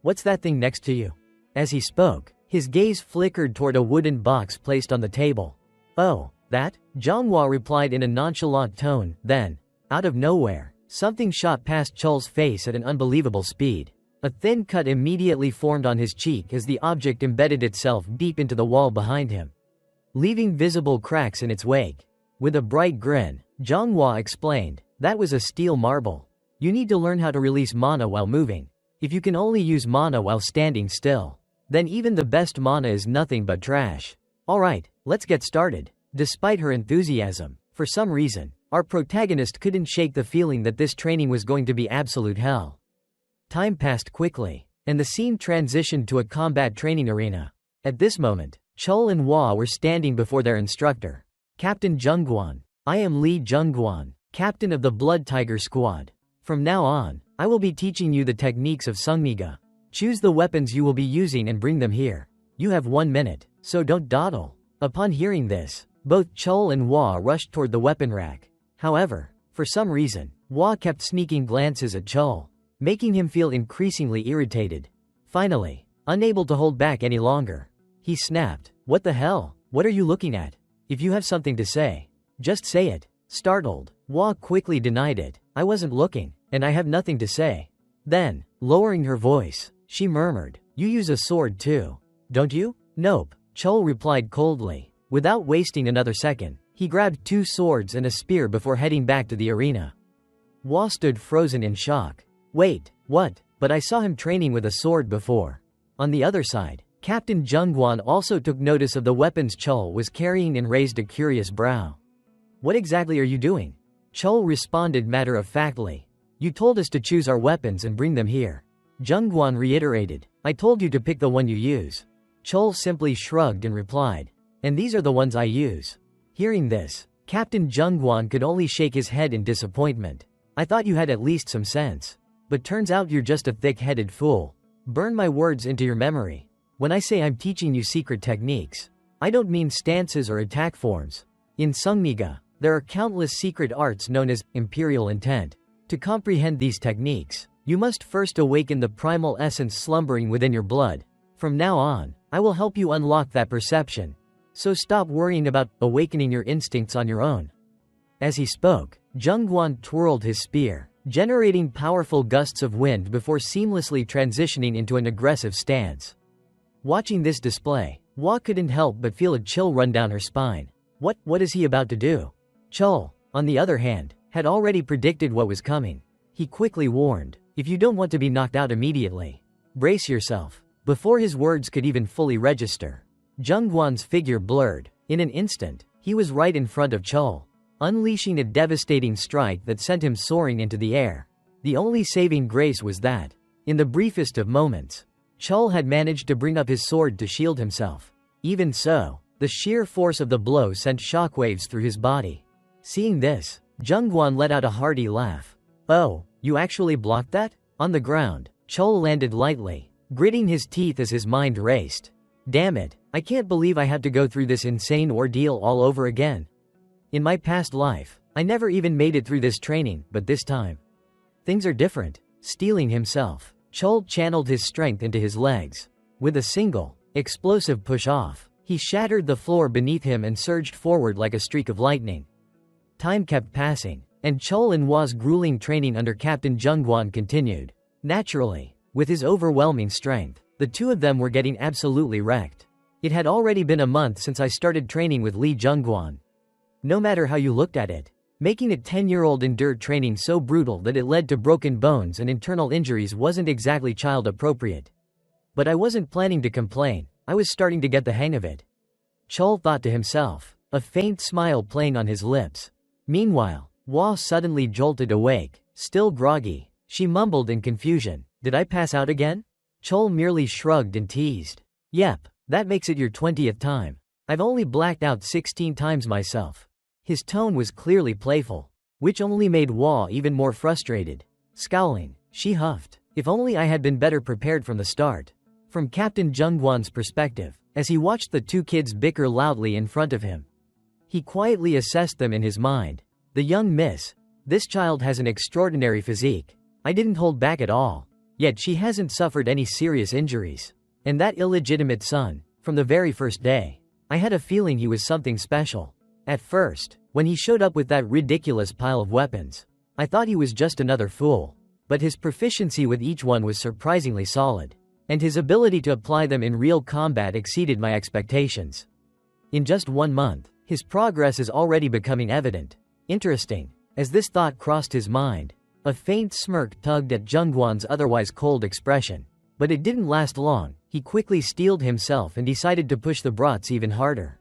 what's that thing next to you?" As he spoke, his gaze flickered toward a wooden box placed on the table. "Oh, that?" Zhonghua replied in a nonchalant tone. Then, out of nowhere, something shot past Chol's face at an unbelievable speed. A thin cut immediately formed on his cheek as the object embedded itself deep into the wall behind him, leaving visible cracks in its wake. With a bright grin, Zhonghua explained, "That was a steel marble. You need to learn how to release mana while moving. If you can only use mana while standing still, then even the best mana is nothing but trash. Alright, let's get started." Despite her enthusiasm, for some reason, our protagonist couldn't shake the feeling that this training was going to be absolute hell. Time passed quickly, and the scene transitioned to a combat training arena. At this moment, Chol and Hua were standing before their instructor. "Captain Zhongguan, I am Li Zhongguan, captain of the Blood Tiger Squad. From now on, I will be teaching you the techniques of Sungmiga." Choose the weapons you will be using and bring them here. You have 1 minute, so don't dawdle. Upon hearing this, both Chol and Hua rushed toward the weapon rack. However, for some reason, Hua kept sneaking glances at Chol, making him feel increasingly irritated. Finally, unable to hold back any longer, he snapped, "What the hell? What are you looking at? If you have something to say, just say it." Startled, Hua quickly denied it. "I wasn't looking, and I have nothing to say." Then, lowering her voice, she murmured, "You use a sword too, don't you?" "Nope," Chol replied coldly. Without wasting another second, he grabbed 2 swords and a spear before heading back to the arena. Hua stood frozen in shock. "Wait, what? But I saw him training with a sword before." On the other side, Captain Jungwon also took notice of the weapons Chol was carrying and raised a curious brow. "What exactly are you doing?" Chol responded matter-of-factly. "You told us to choose our weapons and bring them here." Jungwon reiterated, "I told you to pick the one you use." Chol simply shrugged and replied, "And these are the ones I use." Hearing this, Captain Jungwon could only shake his head in disappointment. "I thought you had at least some sense. But turns out you're just a thick-headed fool. Burn my words into your memory. When I say I'm teaching you secret techniques, I don't mean stances or attack forms. In Sungniga, there are countless secret arts known as imperial intent. To comprehend these techniques, you must first awaken the primal essence slumbering within your blood. From now on, I will help you unlock that perception. So stop worrying about awakening your instincts on your own." As he spoke, Jungwon twirled his spear, generating powerful gusts of wind before seamlessly transitioning into an aggressive stance. Watching this display, Hua couldn't help but feel a chill run down her spine. What is he about to do? Chol, on the other hand, had already predicted what was coming. He quickly warned, "If you don't want to be knocked out immediately, brace yourself." Before his words could even fully register, Jungwon's figure blurred. In an instant, he was right in front of Chol, unleashing a devastating strike that sent him soaring into the air. The only saving grace was that, in the briefest of moments, Chol had managed to bring up his sword to shield himself. Even so, the sheer force of the blow sent shockwaves through his body. Seeing this, Jungwon let out a hearty laugh. "Oh, you actually blocked that?" On the ground, Chol landed lightly, gritting his teeth as his mind raced. "Damn it, I can't believe I had to go through this insane ordeal all over again. In my past life, I never even made it through this training, but this time, things are different." Steeling himself, Chol channeled his strength into his legs. With a single, explosive push-off, he shattered the floor beneath him and surged forward like a streak of lightning. Time kept passing, and Chol and Hua's grueling training under Captain Jungwon continued. Naturally, with his overwhelming strength, the two of them were getting absolutely wrecked. It had already been a month since I started training with Lee Jungwon. No matter how you looked at it, making a 10-year-old endure training so brutal that it led to broken bones and internal injuries wasn't exactly child-appropriate. But I wasn't planning to complain, I was starting to get the hang of it. Chol thought to himself, a faint smile playing on his lips. Meanwhile, Hua suddenly jolted awake, still groggy. She mumbled in confusion, "Did I pass out again?" Chol merely shrugged and teased. "Yep, that makes it your 20th time. I've only blacked out 16 times myself." His tone was clearly playful, which only made Hua even more frustrated. Scowling, she huffed, "If only I had been better prepared from the start." From Captain Jungwon's perspective, as he watched the two kids bicker loudly in front of him, he quietly assessed them in his mind. "The young miss. This child has an extraordinary physique. I didn't hold back at all. Yet she hasn't suffered any serious injuries. And that illegitimate son, from the very first day, I had a feeling he was something special. At first, when he showed up with that ridiculous pile of weapons, I thought he was just another fool. But his proficiency with each one was surprisingly solid, and his ability to apply them in real combat exceeded my expectations. In just 1 month, his progress is already becoming evident. Interesting." As this thought crossed his mind, a faint smirk tugged at Jungwon's otherwise cold expression. But it didn't last long. He quickly steeled himself and decided to push the brats even harder.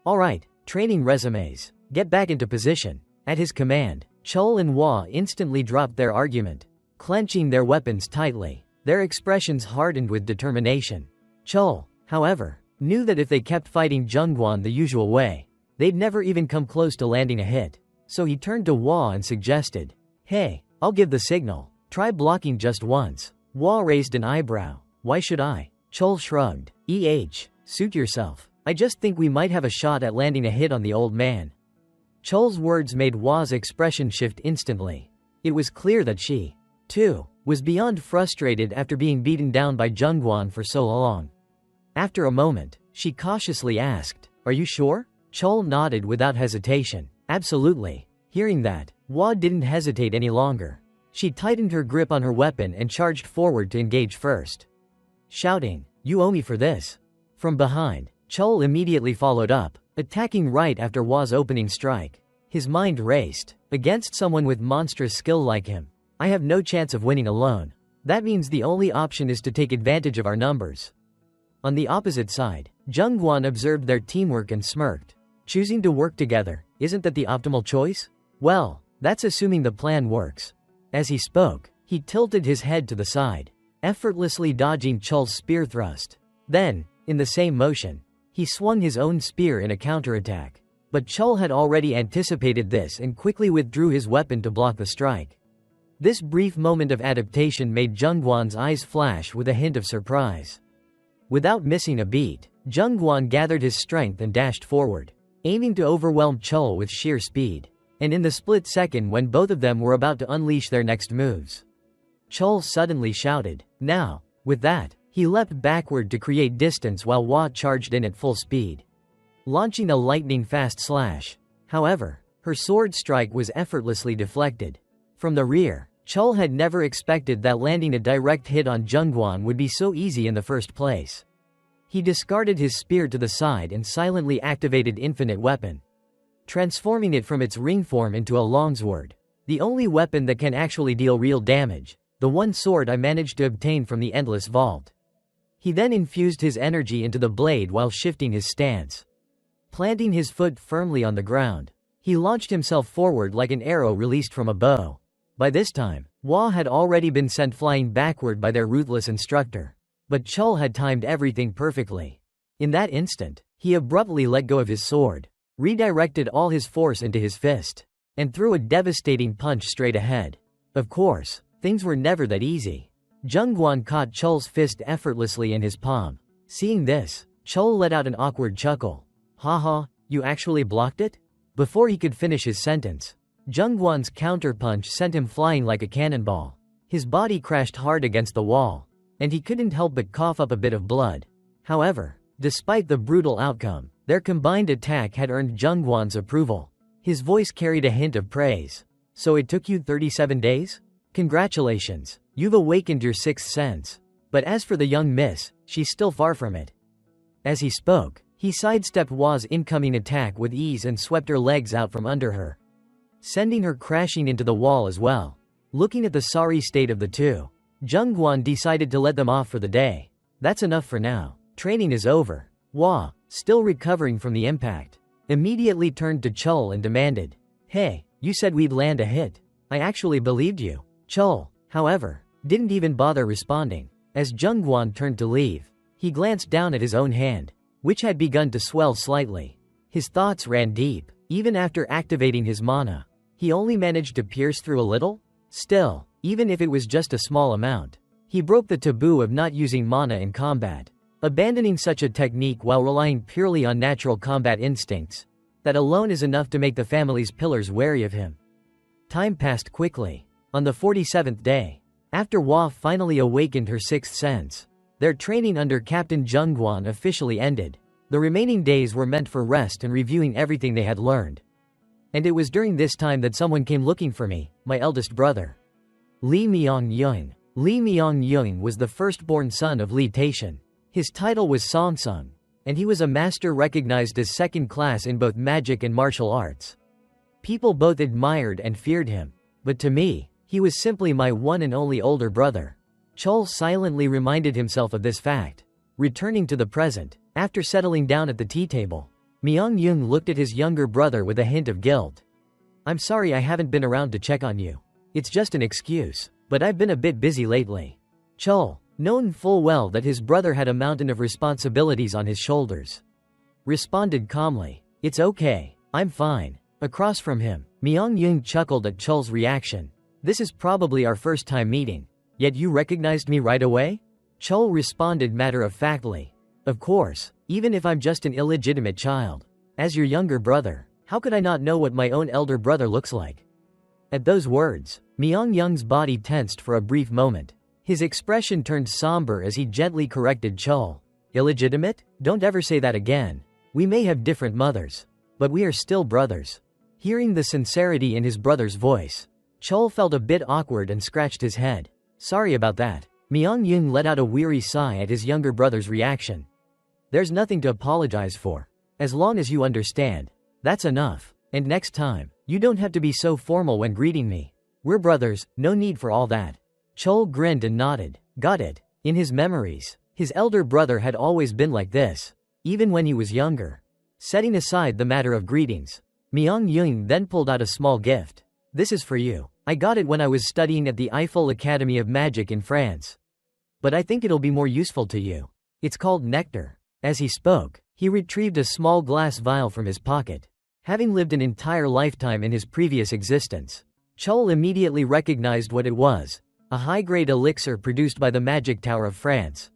"Alright, training resumes. Get back into position." At his command, Chol and Hua instantly dropped their argument, clenching their weapons tightly. Their expressions hardened with determination. Chol, however, knew that if they kept fighting Jungwon the usual way, they'd never even come close to landing a hit. So he turned to Hua and suggested, "Hey, I'll give the signal. Try blocking just once." Hua raised an eyebrow. Why should I? Chol shrugged. Suit yourself. I just think we might have a shot at landing a hit on the old man. Chol's words made Hua's expression shift instantly. It was clear that she, too, was beyond frustrated after being beaten down by Zhengguan for so long. After a moment, she cautiously asked, "Are you sure?" Chol nodded without hesitation. Absolutely. Hearing that, Hua didn't hesitate any longer. She tightened her grip on her weapon and charged forward to engage first. Shouting, "You owe me for this." From behind, Chol immediately followed up, attacking right after Hua's opening strike. His mind raced. Against someone with monstrous skill like him, I have no chance of winning alone. That means the only option is to take advantage of our numbers. On the opposite side, Zhengguan observed their teamwork and smirked. Choosing to work together, isn't that the optimal choice? Well, that's assuming the plan works. As he spoke, he tilted his head to the side, effortlessly dodging Chol's spear thrust. Then, in the same motion, he swung his own spear in a counterattack. But Chol had already anticipated this and quickly withdrew his weapon to block the strike. This brief moment of adaptation made Zhengguan's eyes flash with a hint of surprise. Without missing a beat, Zhengguan gathered his strength and dashed forward, aiming to overwhelm Chol with sheer speed. And in the split second when both of them were about to unleash their next moves, Chol suddenly shouted, "Now!" With that, he leapt backward to create distance while Hua charged in at full speed, launching a lightning-fast slash. However, her sword strike was effortlessly deflected. From the rear, Chol had never expected that landing a direct hit on Zhengguan would be so easy in the first place. He discarded his spear to the side and silently activated Infinite Weapon, transforming it from its ring form into a longsword. The only weapon that can actually deal real damage, the one sword I managed to obtain from the Endless Vault. He then infused his energy into the blade while shifting his stance. Planting his foot firmly on the ground, he launched himself forward like an arrow released from a bow. By this time, Hua had already been sent flying backward by their ruthless instructor. But Chol had timed everything perfectly. In that instant, he abruptly let go of his sword, redirected all his force into his fist, and threw a devastating punch straight ahead. Of course, things were never that easy. Zhengguan caught Chol's fist effortlessly in his palm. Seeing this, Chol let out an awkward chuckle. "Haha, you actually blocked it?" Before he could finish his sentence, Zhengguan's counterpunch sent him flying like a cannonball. His body crashed hard against the wall, and he couldn't help but cough up a bit of blood. However, despite the brutal outcome, their combined attack had earned Zhengguan's approval. His voice carried a hint of praise. "So it took you 37 days? Congratulations, you've awakened your sixth sense. But as for the young miss, she's still far from it." As he spoke, he sidestepped Hua's incoming attack with ease and swept her legs out from under her, sending her crashing into the wall as well. Looking at the sorry state of the two, Zhengguan decided to let them off for the day. "That's enough for now. Training is over." Hua, still recovering from the impact, immediately turned to Chol and demanded, "Hey, you said we'd land a hit. I actually believed you." Chol, however, didn't even bother responding. As Zhengguan turned to leave, he glanced down at his own hand, which had begun to swell slightly. His thoughts ran deep. Even after activating his mana, he only managed to pierce through a little? Still, even if it was just a small amount, he broke the taboo of not using mana in combat. Abandoning such a technique while relying purely on natural combat instincts, that alone is enough to make the family's pillars wary of him. Time passed quickly. On the 47th day, after Hua finally awakened her sixth sense, their training under Captain Zhengguan officially ended. The remaining days were meant for rest and reviewing everything they had learned. And it was during this time that someone came looking for me, my eldest brother, Li Myongyun. Li Myongyun was the firstborn son of Li Taishan. His title was Songsung, and he was a master recognized as second class in both magic and martial arts. People both admired and feared him, but to me, he was simply my one and only older brother. Chol silently reminded himself of this fact. Returning to the present, after settling down at the tea table, Myongyun looked at his younger brother with a hint of guilt. "I'm sorry I haven't been around to check on you. It's just an excuse, but I've been a bit busy lately." Chol, known full well that his brother had a mountain of responsibilities on his shoulders, responded calmly, "It's okay, I'm fine." Across from him, Myongyun chuckled at Chol's reaction. "This is probably our first time meeting. Yet you recognized me right away? Chul responded matter-of-factly. Of course, even if I'm just an illegitimate child. As your younger brother, how could I not know what my own elder brother looks like? At those words, Myung-young's body tensed for a brief moment. His expression turned somber as he gently corrected Chul. Illegitimate? Don't ever say that again. We may have different mothers, but we are still brothers. Hearing the sincerity in his brother's voice, Chul felt a bit awkward and scratched his head. Sorry about that. Myung-young let out a weary sigh at his younger brother's reaction. There's nothing to apologize for. As long as you understand, that's enough. And next time, you don't have to be so formal when greeting me. We're brothers, no need for all that. Chul grinned and nodded. Got it. In his memories, his elder brother had always been like this, even when he was younger. Setting aside the matter of greetings, Myung-young then pulled out a small gift. This is for you. I got it when I was studying at the Eiffel Academy of Magic in France. But I think it'll be more useful to you. It's called nectar. As he spoke, he retrieved a small glass vial from his pocket. Having lived an entire lifetime in his previous existence, Chul immediately recognized what it was, a high-grade elixir produced by the Magic Tower of France.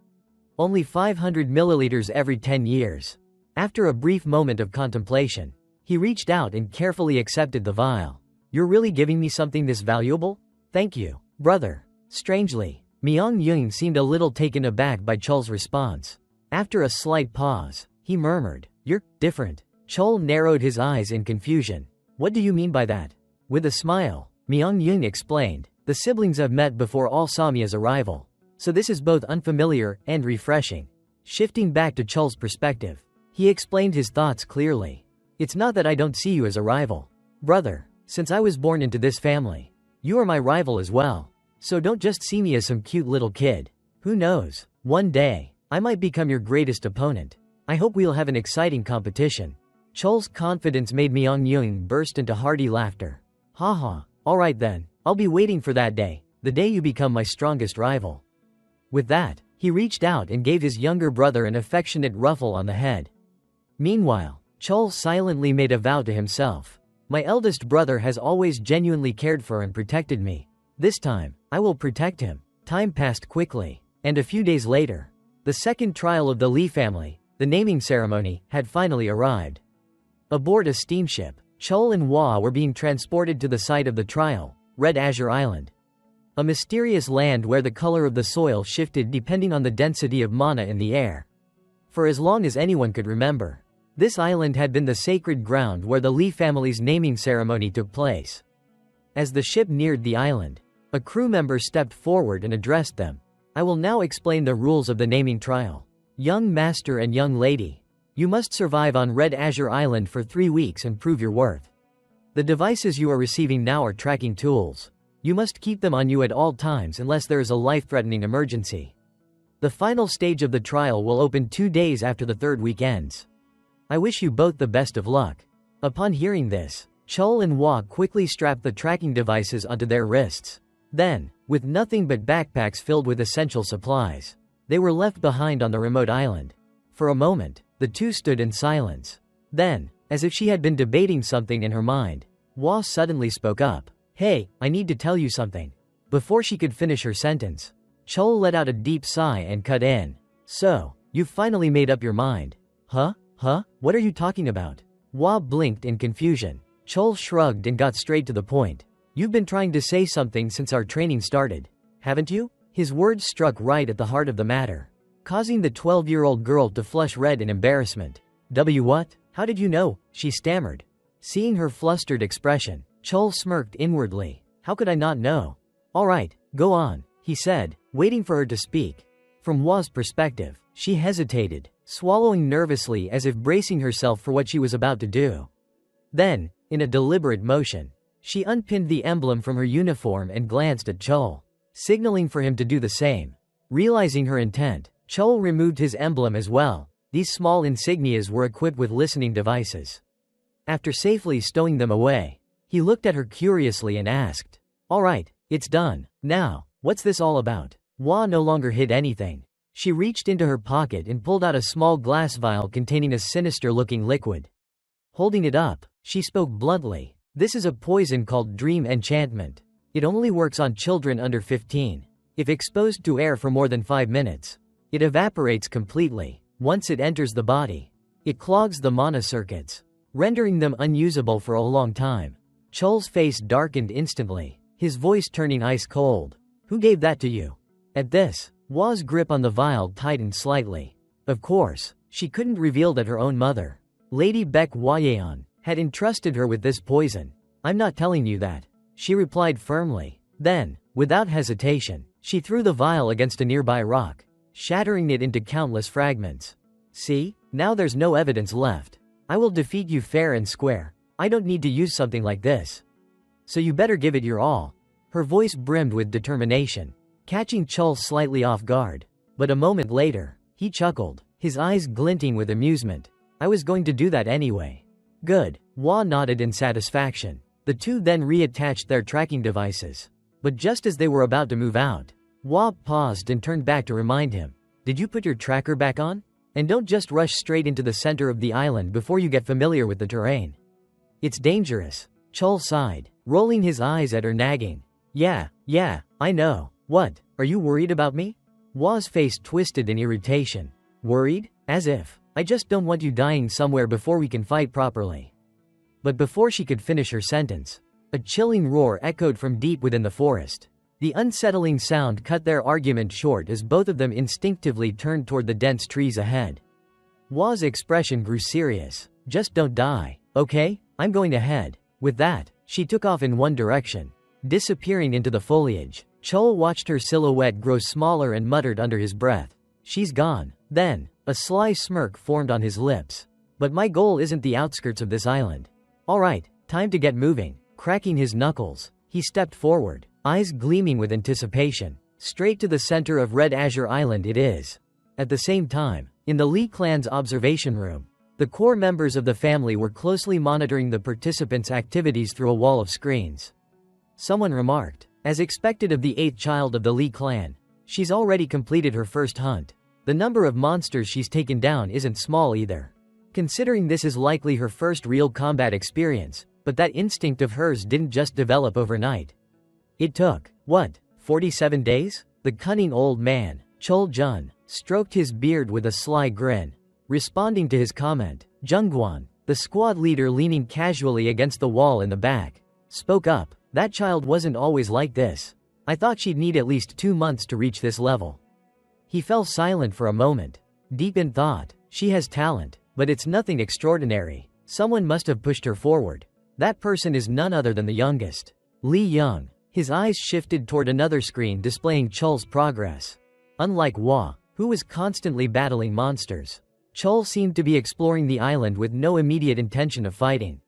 Only 500 milliliters every 10 years. After a brief moment of contemplation, he reached out and carefully accepted the vial. You're really giving me something this valuable? Thank you, brother. Strangely, Myung-young seemed a little taken aback by Chul's response. After a slight pause, he murmured, You're different. Chul narrowed his eyes in confusion. What do you mean by that? With a smile, Myung-young explained, the siblings have met before all Samya's arrival, so this is both unfamiliar and refreshing. Shifting back to Chul's perspective, he explained his thoughts clearly. It's not that I don't see you as a rival, brother. Since I was born into this family, you are my rival as well. So don't just see me as some cute little kid. Who knows, one day, I might become your greatest opponent. I hope we'll have an exciting competition. Chul's confidence made Myung-young burst into hearty laughter. Haha, alright then, I'll be waiting for that day, the day you become my strongest rival. With that, he reached out and gave his younger brother an affectionate ruffle on the head. Meanwhile, Chul silently made a vow to himself. My eldest brother has always genuinely cared for and protected me. This time, I will protect him. Time passed quickly, and a few days later, the second trial of the Lee family, the naming ceremony, had finally arrived. Aboard a steamship, Chul and Hua were being transported to the site of the trial, Red Azure Island. A mysterious land where the color of the soil shifted depending on the density of mana in the air. For as long as anyone could remember, this island had been the sacred ground where the Lee family's naming ceremony took place. As the ship neared the island, a crew member stepped forward and addressed them. I will now explain the rules of the naming trial. Young master and young lady, you must survive on Red Azure Island for 3 weeks and prove your worth. The devices you are receiving now are tracking tools. You must keep them on you at all times unless there is a life-threatening emergency. The final stage of the trial will open 2 days after the 3rd week ends. I wish you both the best of luck. Upon hearing this, Chul and Hua quickly strapped the tracking devices onto their wrists. Then, with nothing but backpacks filled with essential supplies, they were left behind on the remote island. For a moment, the two stood in silence. Then, as if she had been debating something in her mind, Hua suddenly spoke up. Hey, I need to tell you something. Before she could finish her sentence, Chul let out a deep sigh and cut in. So, you've finally made up your mind. Huh? What are you talking about? Hua blinked in confusion. Chul shrugged and got straight to the point. You've been trying to say something since our training started, haven't you? His words struck right at the heart of the matter, causing the 12-year-old girl to flush red in embarrassment. What? How did you know? She stammered. Seeing her flustered expression, Chul smirked inwardly. How could I not know? Alright, go on, he said, waiting for her to speak. From Hua's perspective, she hesitated, swallowing nervously as if bracing herself for what she was about to do. Then, in a deliberate motion, she unpinned the emblem from her uniform and glanced at Chul, signaling for him to do the same. Realizing her intent, Chul removed his emblem as well. These small insignias were equipped with listening devices. After safely stowing them away, he looked at her curiously and asked, Alright, it's done. Now, what's this all about? Hua no longer hid anything. She reached into her pocket and pulled out a small glass vial containing a sinister-looking liquid. Holding it up, she spoke bluntly. This is a poison called Dream Enchantment. It only works on children under 15. If exposed to air for more than 5 minutes, it evaporates completely. Once it enters the body, it clogs the mana circuits, rendering them unusable for a long time. Chol's face darkened instantly, his voice turning ice cold. Who gave that to you? At this, Hwa's grip on the vial tightened slightly. Of course, she couldn't reveal that her own mother, Lady Baek Hwayeon, had entrusted her with this poison. I'm not telling you that, she replied firmly. Then, without hesitation, she threw the vial against a nearby rock, shattering it into countless fragments. See, now there's no evidence left. I will defeat you fair and square. I don't need to use something like this. So you better give it your all. Her voice brimmed with determination, catching Chol slightly off guard. But a moment later, he chuckled, his eyes glinting with amusement. I was going to do that anyway. Good. Hwa nodded in satisfaction. The two then reattached their tracking devices. But just as they were about to move out, Hwa paused and turned back to remind him. Did you put your tracker back on? And don't just rush straight into the center of the island before you get familiar with the terrain. It's dangerous. Chol sighed, rolling his eyes at her nagging. Yeah, I know. What, are you worried about me? Hwa's face twisted in irritation. Worried? As if. I just don't want you dying somewhere before we can fight properly. But before she could finish her sentence, a chilling roar echoed from deep within the forest. The unsettling sound cut their argument short as both of them instinctively turned toward the dense trees ahead. Hwa's expression grew serious. Just don't die, okay? I'm going ahead. With that, she took off in one direction, disappearing into the foliage. Chol watched her silhouette grow smaller and muttered under his breath. She's gone. Then, a sly smirk formed on his lips. But my goal isn't the outskirts of this island. Alright, time to get moving. Cracking his knuckles, he stepped forward, eyes gleaming with anticipation. Straight to the center of Red Azure Island it is. At the same time, in the Lee clan's observation room, the core members of the family were closely monitoring the participants' activities through a wall of screens. Someone remarked, as expected of the 8th child of the Lee clan, she's already completed her first hunt. The number of monsters she's taken down isn't small either. Considering this is likely her first real combat experience, but that instinct of hers didn't just develop overnight. It took, 47 days? The cunning old man, Chol Jun, stroked his beard with a sly grin. Responding to his comment, Jungwon, the squad leader leaning casually against the wall in the back, spoke up. That child wasn't always like this. I thought she'd need at least 2 months to reach this level. He fell silent for a moment, deep in thought. She has talent, but it's nothing extraordinary. Someone must have pushed her forward. That person is none other than the youngest, Lee Young. His eyes shifted toward another screen displaying Chol's progress. Unlike Hwa, who was constantly battling monsters, Chol seemed to be exploring the island with no immediate intention of fighting.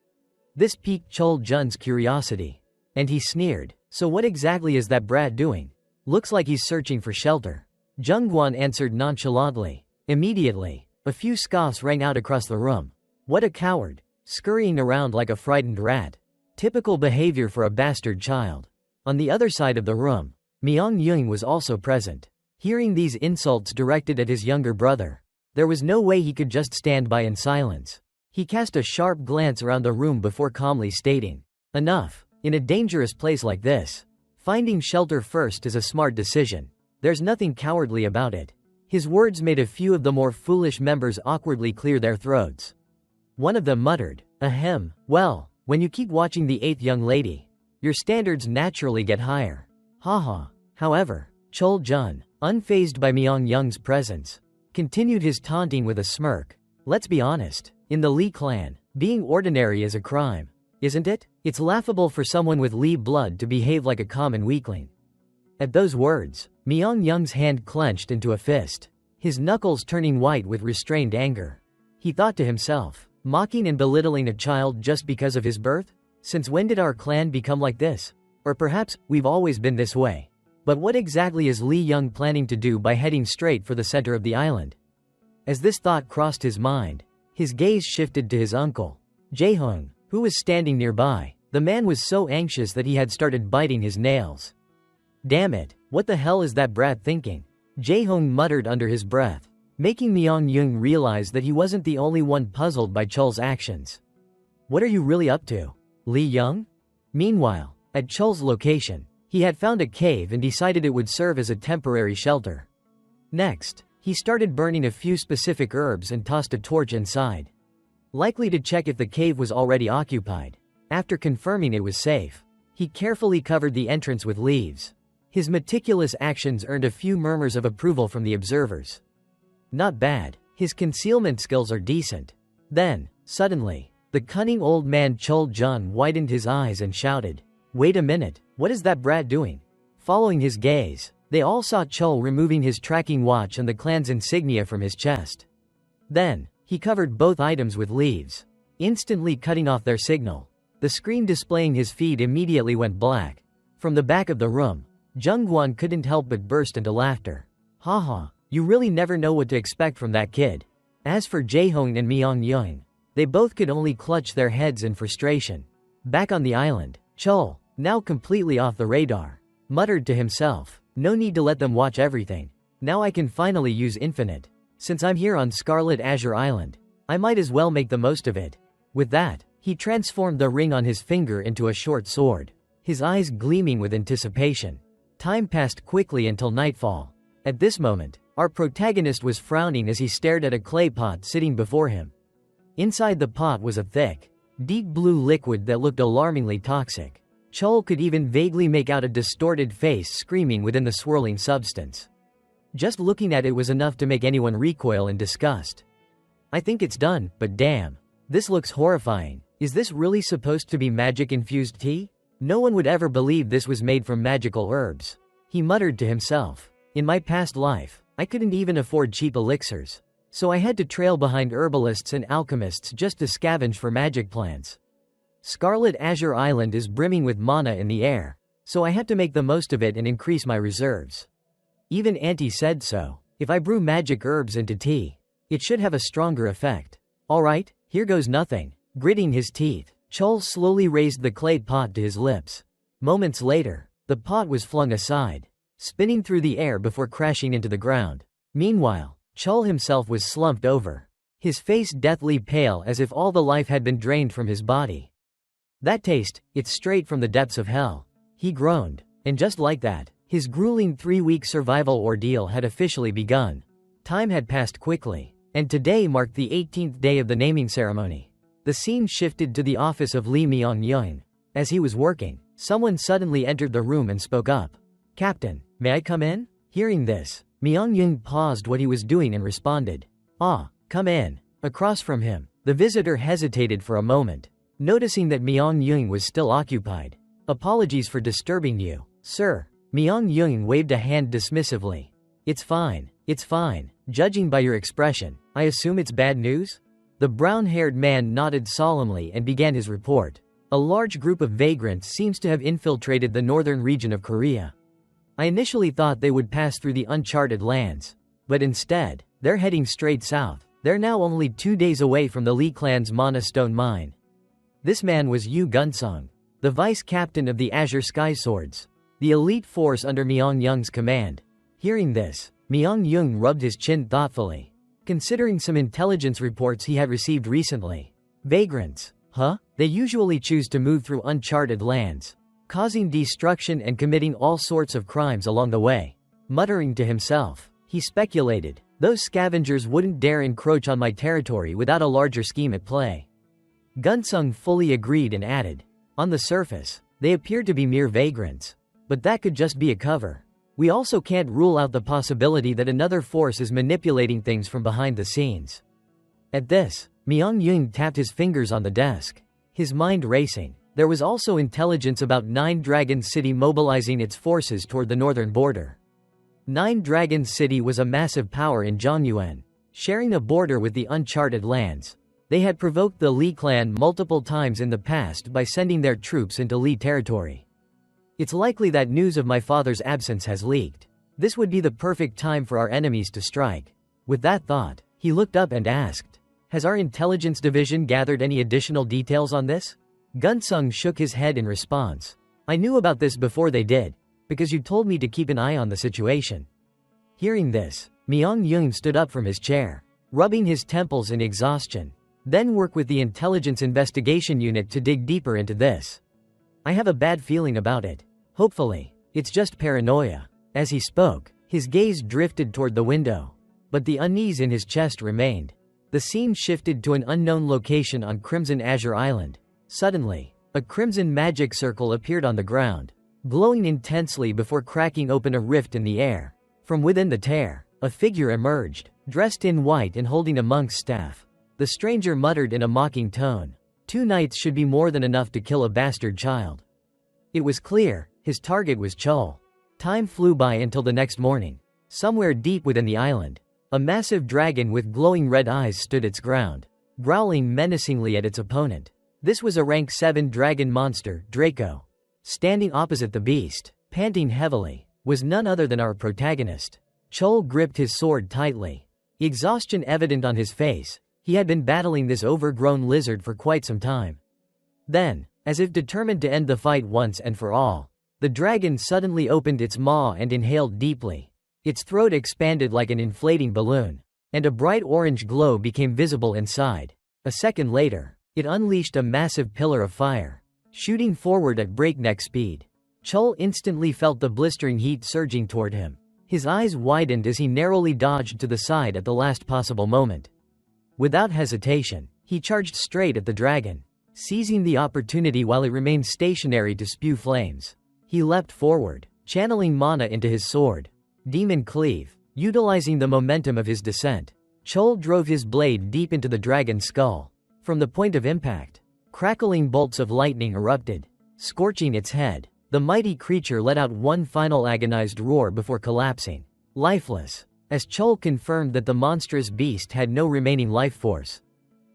This piqued Chol Jun's curiosity, and he sneered. So what exactly is that brat doing? Looks like he's searching for shelter. Jungwon answered nonchalantly. Immediately, a few scoffs rang out across the room. What a coward, scurrying around like a frightened rat. Typical behavior for a bastard child. On the other side of the room, Myung-Young was also present. Hearing these insults directed at his younger brother, there was no way he could just stand by in silence. He cast a sharp glance around the room before calmly stating, "Enough. In a dangerous place like this, finding shelter first is a smart decision. There's nothing cowardly about it." His words made a few of the more foolish members awkwardly clear their throats. One of them muttered, "Ahem, well, when you keep watching the 8th young lady, your standards naturally get higher." Haha. However, Chol Jun, unfazed by Myung-Young's presence, continued his taunting with a smirk. Let's be honest, in the Lee clan, being ordinary is a crime, isn't it? It's laughable for someone with Lee blood to behave like a common weakling. At those words, Myung-Young's hand clenched into a fist, his knuckles turning white with restrained anger. He thought to himself, mocking and belittling a child just because of his birth? Since when did our clan become like this? Or perhaps, we've always been this way. But what exactly is Lee Young planning to do by heading straight for the center of the island? As this thought crossed his mind, his gaze shifted to his uncle, Jae-hong, who was standing nearby. The man was so anxious that he had started biting his nails. Damn it, what the hell is that brat thinking? Jae-hong muttered under his breath, making Myung-Young realize that he wasn't the only one puzzled by Chol's actions. What are you really up to, Lee Young? Meanwhile, at Chol's location, He had found a cave and decided it would serve as a temporary shelter. Next, he started burning a few specific herbs and tossed a torch inside, likely to check if the cave was already occupied. After confirming it was safe, he carefully covered the entrance with leaves. His meticulous actions earned a few murmurs of approval from the observers. Not bad. His concealment skills are decent. Then, suddenly, the cunning old man Chol Jun widened his eyes and shouted, "Wait a minute, what is that brat doing?" Following his gaze, they all saw Chol removing his tracking watch and the clan's insignia from his chest. Then, he covered both items with leaves, instantly cutting off their signal. The screen displaying his feed immediately went black. From the back of the room, Jungwon couldn't help but burst into laughter. Haha, you really never know what to expect from that kid. As for Jaehong and Myeongyung, they both could only clutch their heads in frustration. Back on the island, Chol, now completely off the radar, muttered to himself, "No need to let them watch everything. Now I can finally use Infinite. Since I'm here on Scarlet Azure Island, I might as well make the most of it." With that, he transformed the ring on his finger into a short sword, his eyes gleaming with anticipation. Time passed quickly until nightfall. At this moment, our protagonist was frowning as he stared at a clay pot sitting before him. Inside the pot was a thick, deep blue liquid that looked alarmingly toxic. Chol could even vaguely make out a distorted face screaming within the swirling substance. Just looking at it was enough to make anyone recoil in disgust. "I think it's done, but damn. This looks horrifying. Is this really supposed to be magic-infused tea? No one would ever believe this was made from magical herbs," he muttered to himself. "In my past life, I couldn't even afford cheap elixirs, so I had to trail behind herbalists and alchemists just to scavenge for magic plants. Scarlet Azure Island is brimming with mana in the air, so I had to make the most of it and increase my reserves. Even Auntie said so. If I brew magic herbs into tea, it should have a stronger effect. Alright, here goes nothing." Gritting his teeth, Chol slowly raised the clay pot to his lips. Moments later, the pot was flung aside, spinning through the air before crashing into the ground. Meanwhile, Chol himself was slumped over, his face deathly pale as if all the life had been drained from his body. "That taste, it's straight from the depths of hell," he groaned, and just like that, his grueling 3-week survival ordeal had officially begun. Time had passed quickly, and today marked the 18th day of the naming ceremony. The scene shifted to the office of Lee Myeongyung. As he was working, someone suddenly entered the room and spoke up. "Captain, may I come in?" Hearing this, Myeongyung paused what he was doing and responded, "Ah, come in." Across from him, the visitor hesitated for a moment, noticing that Myeongyung was still occupied. "Apologies for disturbing you, sir." Myeongyung waved a hand dismissively. It's fine, judging by your expression, I assume it's bad news?" The brown-haired man nodded solemnly and began his report. "A large group of vagrants seems to have infiltrated the northern region of Korea. I initially thought they would pass through the uncharted lands, but instead, they're heading straight south. They're now only 2 days away from the Lee clan's Mana Stone mine." This man was Yu Gunsung, the vice-captain of the Azure Sky Swords, the elite force under Myeongyung's command. Hearing this, Myeongyung rubbed his chin thoughtfully, considering some intelligence reports he had received recently. Vagrants, huh? They usually choose to move through uncharted lands, causing destruction and committing all sorts of crimes along the way. Muttering to himself, he speculated, those scavengers wouldn't dare encroach on my territory without a larger scheme at play. Gunsung fully agreed and added, on the surface, they appeared to be mere vagrants, but that could just be a cover. We also can't rule out the possibility that another force is manipulating things from behind the scenes. At this, Myeongyung tapped his fingers on the desk, his mind racing. There was also intelligence about Nine Dragons City mobilizing its forces toward the northern border. Nine Dragons City was a massive power in Zhongyuan, sharing a border with the uncharted lands. They had provoked the Lee clan multiple times in the past by sending their troops into Lee territory. It's likely that news of my father's absence has leaked. This would be the perfect time for our enemies to strike. With that thought, he looked up and asked, "Has our intelligence division gathered any additional details on this?" Gunsung shook his head in response. "I knew about this before they did, because you told me to keep an eye on the situation." Hearing this, Myeongyung stood up from his chair, rubbing his temples in exhaustion. "Then work with the Intelligence Investigation Unit to dig deeper into this. I have a bad feeling about it. Hopefully, It's just paranoia." As he spoke, his gaze drifted toward the window. But the unease in his chest remained. The scene shifted to an unknown location on Crimson Azure Island. Suddenly, a crimson magic circle appeared on the ground, glowing intensely before cracking open a rift in the air. From within the tear, a figure emerged, dressed in white and holding a monk's staff. The stranger muttered in a mocking tone, "2 nights should be more than enough to kill a bastard child." It was clear, his target was Chol. Time flew by until the next morning. Somewhere deep within the island, a massive dragon with glowing red eyes stood its ground, growling menacingly at its opponent. This was a rank 7 dragon monster, Draco. Standing opposite the beast, panting heavily, was none other than our protagonist. Chol gripped his sword tightly, exhaustion evident on his face. He had been battling this overgrown lizard for quite some time. Then, as if determined to end the fight once and for all, the dragon suddenly opened its maw and inhaled deeply. Its throat expanded like an inflating balloon, and a bright orange glow became visible inside. A second later, it unleashed a massive pillar of fire, shooting forward at breakneck speed. Chol instantly felt the blistering heat surging toward him. His eyes widened as he narrowly dodged to the side at the last possible moment. Without hesitation, he charged straight at the dragon, seizing the opportunity while it remained stationary to spew flames. He leapt forward, channeling mana into his sword. Demon Cleave. Utilizing the momentum of his descent, Chol drove his blade deep into the dragon's skull. From the point of impact, crackling bolts of lightning erupted, scorching its head. The mighty creature let out one final agonized roar before collapsing, lifeless, as Chol confirmed that the monstrous beast had no remaining life force.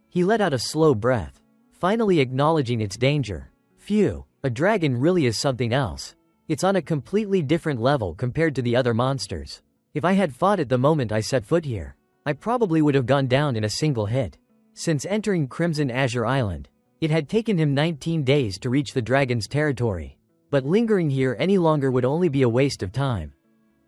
He let out a slow breath, finally acknowledging its danger. Phew, a dragon really is something else. It's on a completely different level compared to the other monsters. If I had fought at the moment I set foot here, I probably would have gone down in a single hit. Since entering Crimson Azure Island, it had taken him 19 days to reach the dragon's territory. But lingering here any longer would only be a waste of time.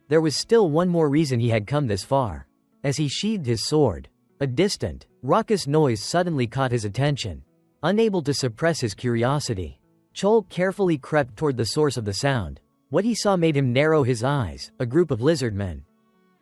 There was still one more reason he had come this far. As he sheathed his sword, a distant, raucous noise suddenly caught his attention. Unable to suppress his curiosity, Chol carefully crept toward the source of the sound. What he saw made him narrow his eyes. A group of lizardmen,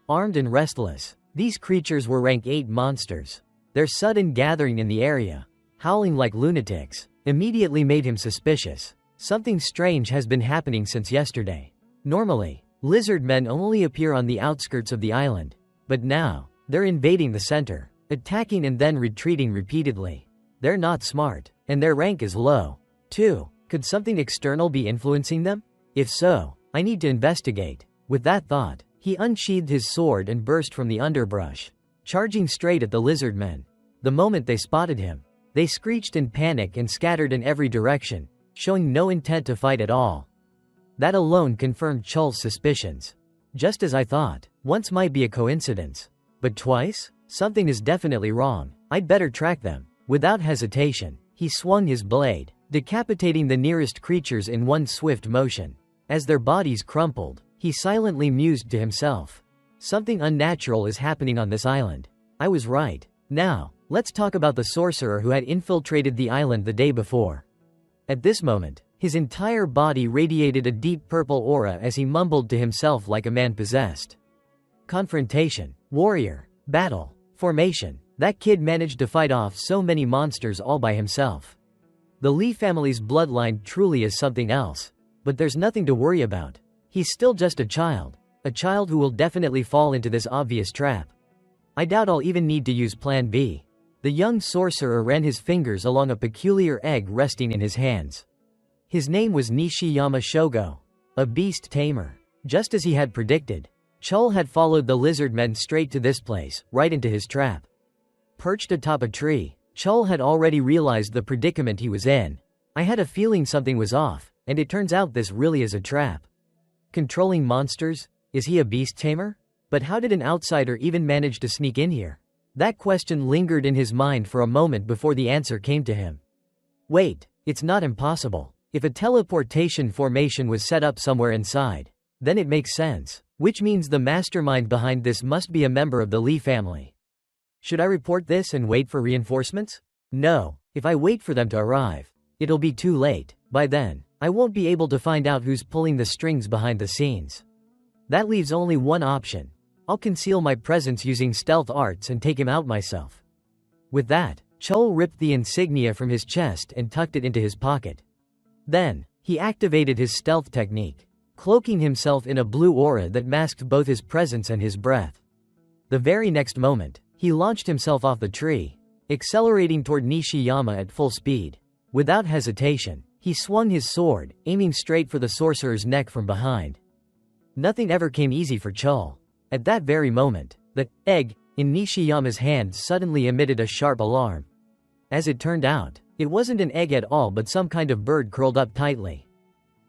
armed and restless. These creatures were rank 8 monsters. Their sudden gathering in the area, howling like lunatics, immediately made him suspicious. Something strange has been happening since yesterday. Normally, lizardmen only appear on the outskirts of the island. But now, they're invading the center, attacking and then retreating repeatedly. They're not smart, and their rank is low. 2. Could something external be influencing them? If so, I need to investigate. With that thought, he unsheathed his sword and burst from the underbrush, charging straight at the lizardmen. The moment they spotted him, they screeched in panic and scattered in every direction, showing no intent to fight at all. That alone confirmed Chol's suspicions. Just as I thought, once might be a coincidence. But twice? Something is definitely wrong. I'd better track them. Without hesitation, he swung his blade, decapitating the nearest creatures in one swift motion. As their bodies crumpled, he silently mused to himself. Something unnatural is happening on this island. I was right. Now, let's talk about the sorcerer who had infiltrated the island the day before. At this moment, his entire body radiated a deep purple aura as he mumbled to himself like a man possessed. Confrontation, warrior, battle, formation. That kid managed to fight off so many monsters all by himself. The Lee family's bloodline truly is something else. But there's nothing to worry about. He's still just a child who will definitely fall into this obvious trap. I doubt I'll even need to use Plan B. The young sorcerer ran his fingers along a peculiar egg resting in his hands. His name was Nishiyama Shogo, a beast tamer. Just as he had predicted, Chol had followed the lizardmen straight to this place, right into his trap. Perched atop a tree, Chol had already realized the predicament he was in. I had a feeling something was off, and it turns out this really is a trap. Controlling monsters? Is he a beast tamer? But how did an outsider even manage to sneak in here? That question lingered in his mind for a moment before the answer came to him. Wait, it's not impossible. If a teleportation formation was set up somewhere inside, then it makes sense, which means the mastermind behind this must be a member of the Lee family. Should I report this and wait for reinforcements? No, if I wait for them to arrive, it'll be too late. By then, I won't be able to find out who's pulling the strings behind the scenes. That leaves only one option. I'll conceal my presence using stealth arts and take him out myself. With that, Chol ripped the insignia from his chest and tucked it into his pocket. Then, he activated his stealth technique, cloaking himself in a blue aura that masked both his presence and his breath. The very next moment, he launched himself off the tree, accelerating toward Nishiyama at full speed. Without hesitation, he swung his sword, aiming straight for the sorcerer's neck from behind. Nothing ever came easy for Chol. At that very moment, the egg in Nishiyama's hand suddenly emitted a sharp alarm. As it turned out, it wasn't an egg at all but some kind of bird curled up tightly.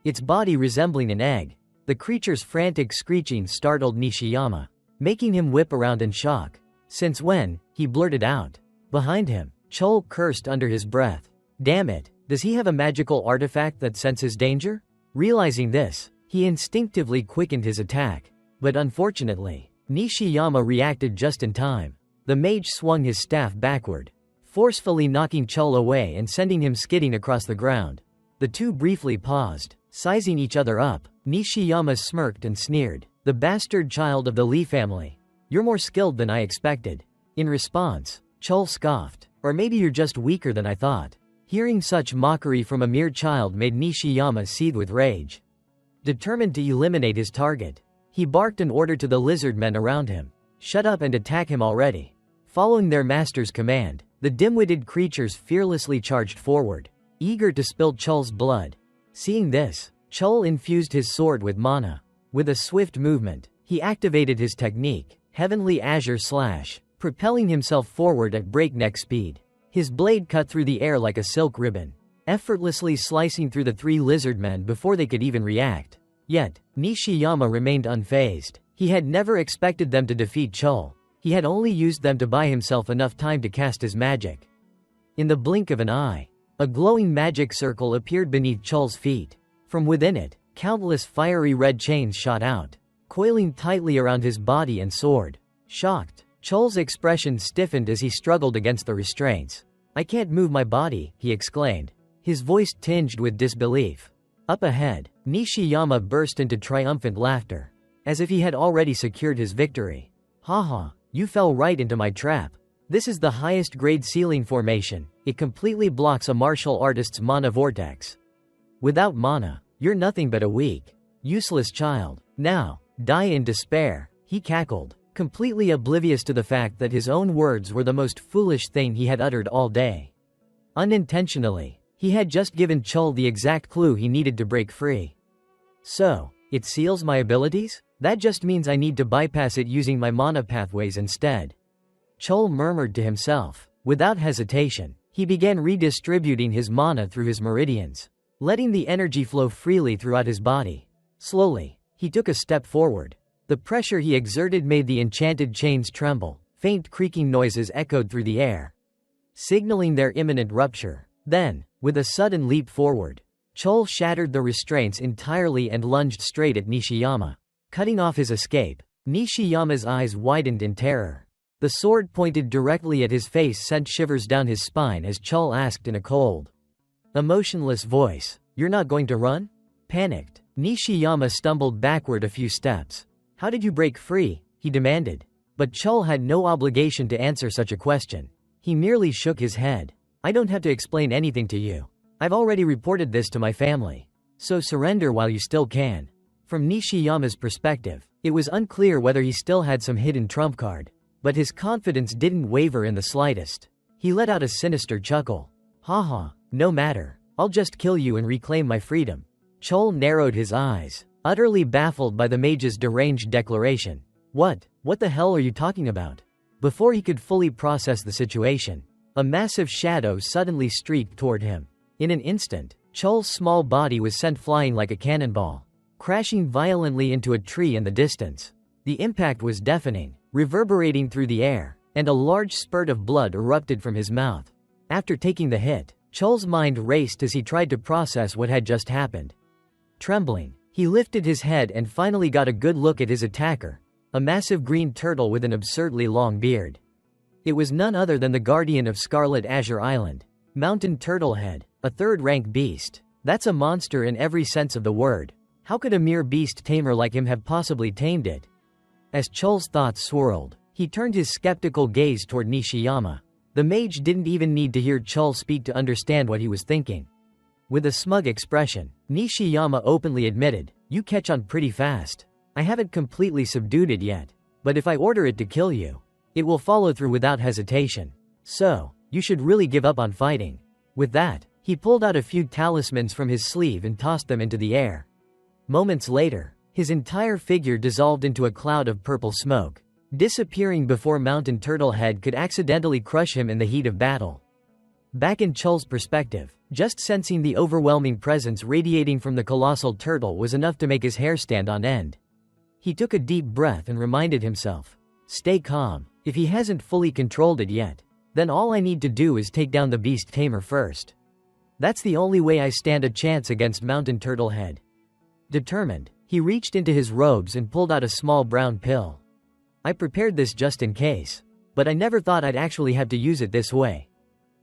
Its body resembling an egg. The creature's frantic screeching startled Nishiyama, making him whip around in shock. Since when? He blurted out. Behind him, Chol cursed under his breath. Damn it, does he have a magical artifact that senses danger? Realizing this, he instinctively quickened his attack. But unfortunately, Nishiyama reacted just in time. The mage swung his staff backward, forcefully knocking Chol away and sending him skidding across the ground. The two briefly paused, sizing each other up. Nishiyama smirked and sneered. The bastard child of the Lee family. You're more skilled than I expected. In response, Chol scoffed. Or maybe you're just weaker than I thought. Hearing such mockery from a mere child made Nishiyama seethe with rage. Determined to eliminate his target, he barked an order to the lizard men around him. Shut up and attack him already. Following their master's command, the dim-witted creatures fearlessly charged forward, eager to spill Chol's blood. Seeing this, Chol infused his sword with mana. With a swift movement, he activated his technique, Heavenly Azure Slash, propelling himself forward at breakneck speed. His blade cut through the air like a silk ribbon, effortlessly slicing through the three lizardmen before they could even react. Yet, Nishiyama remained unfazed. He had never expected them to defeat Chol. He had only used them to buy himself enough time to cast his magic. In the blink of an eye, a glowing magic circle appeared beneath Chol's feet. From within it, countless fiery red chains shot out, coiling tightly around his body and sword. Shocked, Chol's expression stiffened as he struggled against the restraints. I can't move my body, he exclaimed, his voice tinged with disbelief. Up ahead, Nishiyama burst into triumphant laughter, as if he had already secured his victory. Haha, you fell right into my trap. This is the highest grade ceiling formation. It completely blocks a martial artist's mana vortex. Without mana, you're nothing but a weak, useless child. Now, die in despair, he cackled, completely oblivious to the fact that his own words were the most foolish thing he had uttered all day. Unintentionally, he had just given Chol the exact clue he needed to break free. So, it seals my abilities? That just means I need to bypass it using my mana pathways instead. Chol murmured to himself. Without hesitation, he began redistributing his mana through his meridians, letting the energy flow freely throughout his body. Slowly, he took a step forward. The pressure he exerted made the enchanted chains tremble. Faint creaking noises echoed through the air, signaling their imminent rupture. Then, with a sudden leap forward, Chol shattered the restraints entirely and lunged straight at Nishiyama, cutting off his escape. Nishiyama's eyes widened in terror. The sword pointed directly at his face sent shivers down his spine as Chol asked in a cold, emotionless voice, "You're not going to run?" Panicked, Nishiyama stumbled backward a few steps. "How did you break free?" he demanded. But Chol had no obligation to answer such a question. He merely shook his head. "I don't have to explain anything to you. I've already reported this to my family. So surrender while you still can." From Nishiyama's perspective, it was unclear whether he still had some hidden trump card. But his confidence didn't waver in the slightest. He let out a sinister chuckle. "Haha, no matter. I'll just kill you and reclaim my freedom." Chol narrowed his eyes, utterly baffled by the mage's deranged declaration. What the hell are you talking about?" Before he could fully process the situation, a massive shadow suddenly streaked toward him. In an instant, Chol's small body was sent flying like a cannonball, crashing violently into a tree in the distance. The impact was deafening, reverberating through the air, and a large spurt of blood erupted from his mouth. After taking the hit, Chol's mind raced as he tried to process what had just happened. Trembling, he lifted his head and finally got a good look at his attacker, a massive green turtle with an absurdly long beard. It was none other than the guardian of Scarlet Azure Island, Mountain Turtlehead, a third-rank beast. That's a monster in every sense of the word. How could a mere beast tamer like him have possibly tamed it? As Chol's thoughts swirled, he turned his skeptical gaze toward Nishiyama. The mage didn't even need to hear Chol speak to understand what he was thinking. With a smug expression, Nishiyama openly admitted, "You catch on pretty fast. I haven't completely subdued it yet. But if I order it to kill you, it will follow through without hesitation. So, you should really give up on fighting." With that, he pulled out a few talismans from his sleeve and tossed them into the air. Moments later, his entire figure dissolved into a cloud of purple smoke, disappearing before Mountain Turtle Head could accidentally crush him in the heat of battle. Back in Chol's perspective, just sensing the overwhelming presence radiating from the colossal turtle was enough to make his hair stand on end. He took a deep breath and reminded himself, "Stay calm. If he hasn't fully controlled it yet, then all I need to do is take down the beast tamer first. That's the only way I stand a chance against Mountain Turtle Head." Determined, he reached into his robes and pulled out a small brown pill. "I prepared this just in case, but I never thought I'd actually have to use it this way.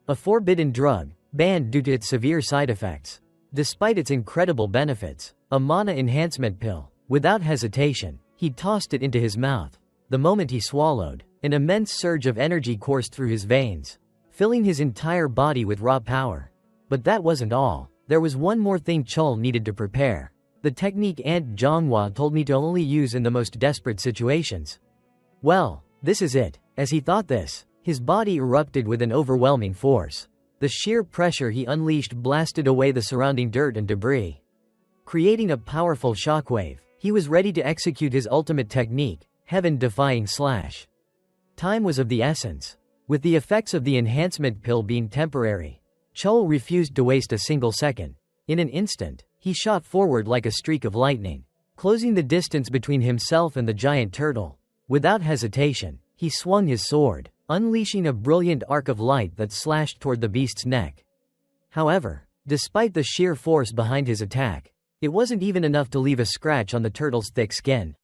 A forbidden drug, banned due to its severe side effects. Despite its incredible benefits, a mana enhancement pill." Without hesitation, he tossed it into his mouth. The moment he swallowed, an immense surge of energy coursed through his veins, filling his entire body with raw power. But that wasn't all. There was one more thing Chol needed to prepare. The technique Aunt Zhonghua told me to only use in the most desperate situations. Well, this is it. As he thought this, his body erupted with an overwhelming force. The sheer pressure he unleashed blasted away the surrounding dirt and debris, creating a powerful shockwave. He was ready to execute his ultimate technique, heaven-defying slash. Time was of the essence. With the effects of the enhancement pill being temporary, Chol refused to waste a single second. In an instant, he shot forward like a streak of lightning, closing the distance between himself and the giant turtle. Without hesitation, he swung his sword, unleashing a brilliant arc of light that slashed toward the beast's neck. However, despite the sheer force behind his attack, it wasn't even enough to leave a scratch on the turtle's thick skin.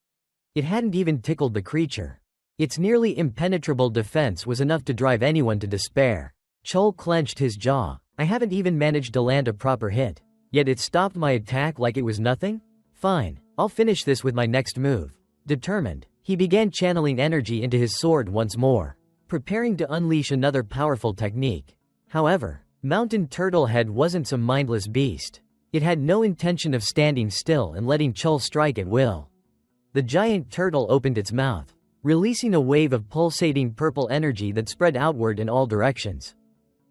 It hadn't even tickled the creature. Its nearly impenetrable defense was enough to drive anyone to despair. Chol clenched his jaw. "I haven't even managed to land a proper hit, yet it stopped my attack like it was nothing? Fine, I'll finish this with my next move." Determined, he began channeling energy into his sword once more, preparing to unleash another powerful technique. However, Mountain Turtle Head wasn't some mindless beast. It had no intention of standing still and letting Chol strike at will. The giant turtle opened its mouth, releasing a wave of pulsating purple energy that spread outward in all directions.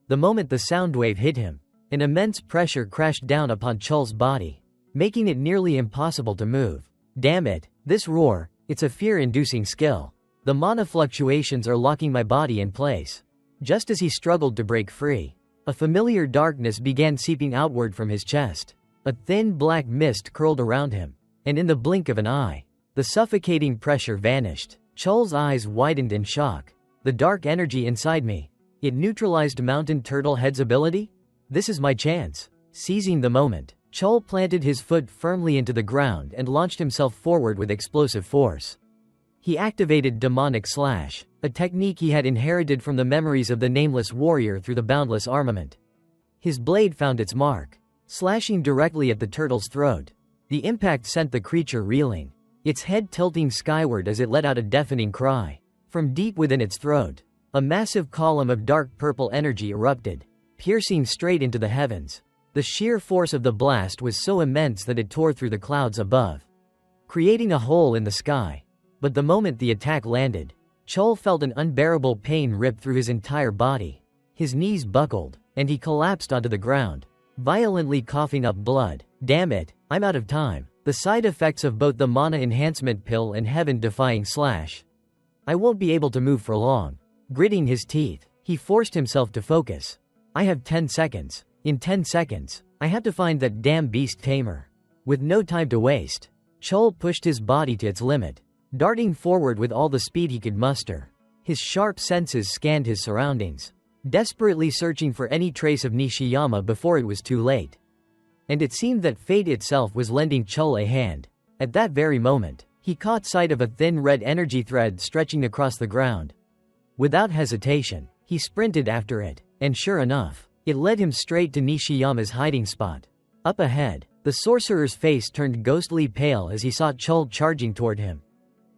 The moment the sound wave hit him, an immense pressure crashed down upon Chol's body, making it nearly impossible to move. Damn it, this roar, it's a fear-inducing skill. The mana fluctuations are locking my body in place. Just as he struggled to break free, a familiar darkness began seeping outward from his chest. A thin black mist curled around him, and in the blink of an eye, the suffocating pressure vanished. Chol's eyes widened in shock. The dark energy inside me. It neutralized Mountain Turtle Head's ability? This is my chance. Seizing the moment, Chol planted his foot firmly into the ground and launched himself forward with explosive force. He activated Demonic Slash, a technique he had inherited from the memories of the Nameless Warrior through the Boundless Armament. His blade found its mark, slashing directly at the turtle's throat. The impact sent the creature reeling, its head tilting skyward as it let out a deafening cry. From deep within its throat, a massive column of dark purple energy erupted, piercing straight into the heavens. The sheer force of the blast was so immense that it tore through the clouds above, creating a hole in the sky. But the moment the attack landed, Chol felt an unbearable pain rip through his entire body. His knees buckled, and he collapsed onto the ground, violently coughing up blood. "Damn it, I'm out of time." The side effects of both the mana enhancement pill and heaven-defying slash. "I won't be able to move for long." Gritting his teeth, he forced himself to focus. "I have 10 seconds. In 10 seconds, I have to find that damn beast tamer." With no time to waste, Chol pushed his body to its limit, darting forward with all the speed he could muster. His sharp senses scanned his surroundings, desperately searching for any trace of Nishiyama before it was too late. And it seemed that fate itself was lending Chol a hand. At that very moment, he caught sight of a thin red energy thread stretching across the ground. Without hesitation, he sprinted after it, and sure enough, it led him straight to Nishiyama's hiding spot. Up ahead, the sorcerer's face turned ghostly pale as he saw Chul charging toward him,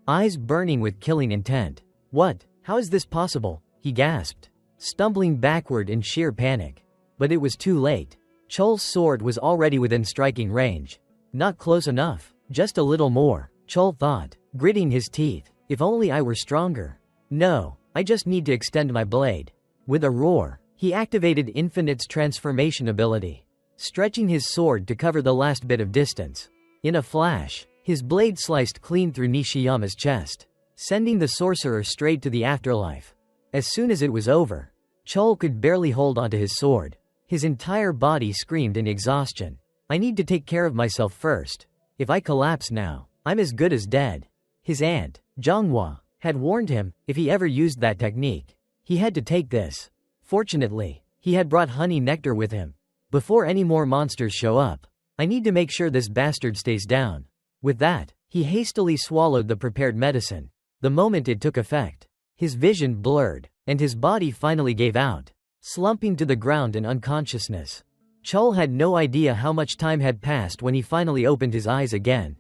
eyes burning with killing intent. What? How is this possible? He gasped, stumbling backward in sheer panic. But it was too late. Chul's sword was already within striking range. Not close enough. Just a little more, Chul thought, gritting his teeth. If only I were stronger. No, I just need to extend my blade. With a roar, he activated Infinite's transformation ability, stretching his sword to cover the last bit of distance. In a flash, his blade sliced clean through Nishiyama's chest, sending the sorcerer straight to the afterlife. As soon as it was over, Chul could barely hold onto his sword. His entire body screamed in exhaustion. I need to take care of myself first. If I collapse now, I'm as good as dead. His aunt, Zhonghua, had warned him, if he ever used that technique, he had to take this. Fortunately, he had brought honey nectar with him. Before any more monsters show up, I need to make sure this bastard stays down. With that, he hastily swallowed the prepared medicine. The moment it took effect, his vision blurred, and his body finally gave out, slumping to the ground in unconsciousness. Chul had no idea how much time had passed when he finally opened his eyes again.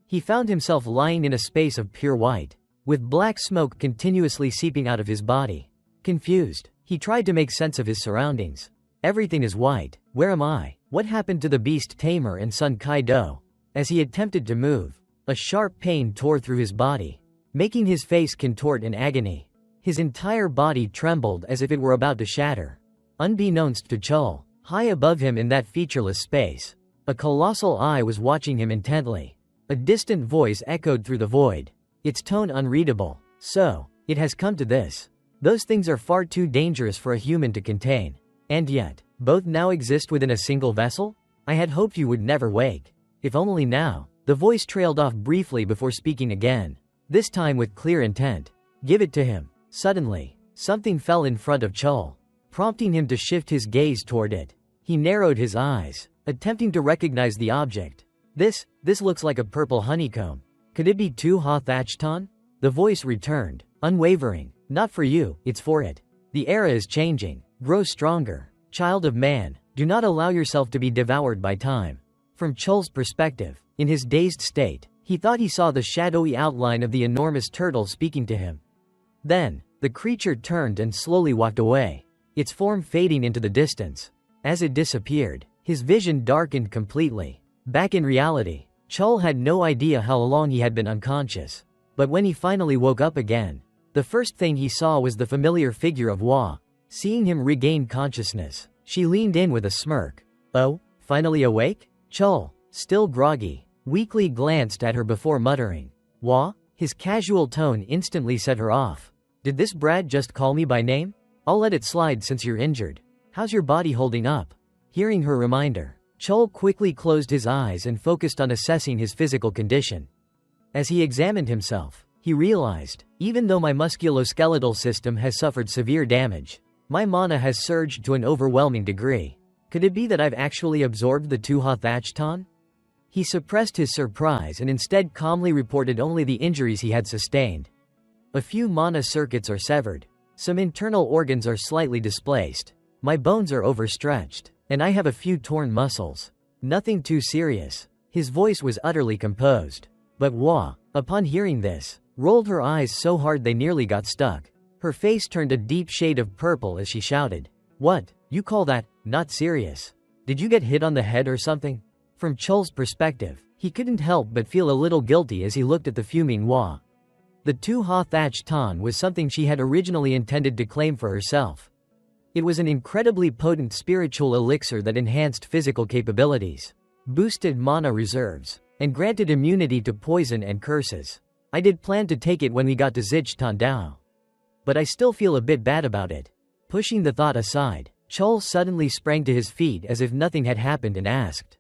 He found himself lying in a space of pure white, with black smoke continuously seeping out of his body. Confused, he tried to make sense of his surroundings. Everything is white. Where am I? What happened to the beast tamer and Sun Kaido? As he attempted to move, a sharp pain tore through his body, making his face contort in agony. His entire body trembled as if it were about to shatter. Unbeknownst to Chul, high above him in that featureless space, a colossal eye was watching him intently. A distant voice echoed through the void, its tone unreadable. So, it has come to this. Those things are far too dangerous for a human to contain. And yet, both now exist within a single vessel? I had hoped you would never wake. If only now. The voice trailed off briefly before speaking again, this time with clear intent. Give it to him. Suddenly, something fell in front of Chul, prompting him to shift his gaze toward it. He narrowed his eyes, attempting to recognize the object. This looks like a purple honeycomb. Could it be Tu-Ha Thachton? The voice returned, unwavering. Not for you, it's for it. The era is changing. Grow stronger. Child of man, do not allow yourself to be devoured by time. From Chul's perspective, in his dazed state, he thought he saw the shadowy outline of the enormous turtle speaking to him. Then, the creature turned and slowly walked away, its form fading into the distance. As it disappeared, his vision darkened completely. Back in reality, Chul had no idea how long he had been unconscious. But when he finally woke up again, the first thing he saw was the familiar figure of Hua. Seeing him regain consciousness, she leaned in with a smirk. Oh, finally awake? Chul, still groggy, weakly glanced at her before muttering, Hua? His casual tone instantly set her off. Did this brat just call me by name? I'll let it slide since you're injured. How's your body holding up? Hearing her reminder, Chul quickly closed his eyes and focused on assessing his physical condition. As he examined himself, he realized, even though my musculoskeletal system has suffered severe damage, my mana has surged to an overwhelming degree. Could it be that I've actually absorbed the Tu-Ha Thachton? He suppressed his surprise and instead calmly reported only the injuries he had sustained. A few mana circuits are severed. Some internal organs are slightly displaced. My bones are overstretched, and I have a few torn muscles. Nothing too serious. His voice was utterly composed. But Hua, upon hearing this, rolled her eyes so hard they nearly got stuck. Her face turned a deep shade of purple as she shouted, What? You call that not serious? Did you get hit on the head or something? From Chul's perspective, he couldn't help but feel a little guilty as he looked at the fuming Hua. The Tu-Ha Thachton was something she had originally intended to claim for herself. It was an incredibly potent spiritual elixir that enhanced physical capabilities, boosted mana reserves, and granted immunity to poison and curses. I did plan to take it when we got to Zichtan Dao. But I still feel a bit bad about it. Pushing the thought aside, Chul suddenly sprang to his feet as if nothing had happened and asked,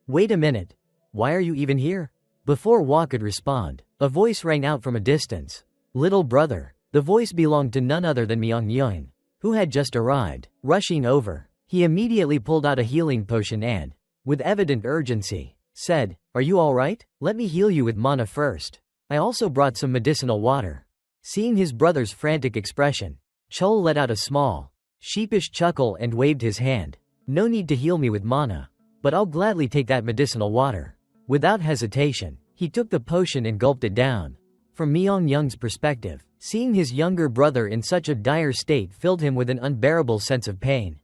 Wait a minute. Why are you even here? Before Hua could respond, a voice rang out from a distance. Little brother. The voice belonged to none other than Myung Yun, who had just arrived. Rushing over, he immediately pulled out a healing potion and, with evident urgency, said, Are you alright? Let me heal you with mana first. I also brought some medicinal water. Seeing his brother's frantic expression, Chul let out a small, sheepish chuckle and waved his hand. No need to heal me with mana. but I'll gladly take that medicinal water. Without hesitation, he took the potion and gulped it down. From Myung-young's perspective, seeing his younger brother in such a dire state filled him with an unbearable sense of pain.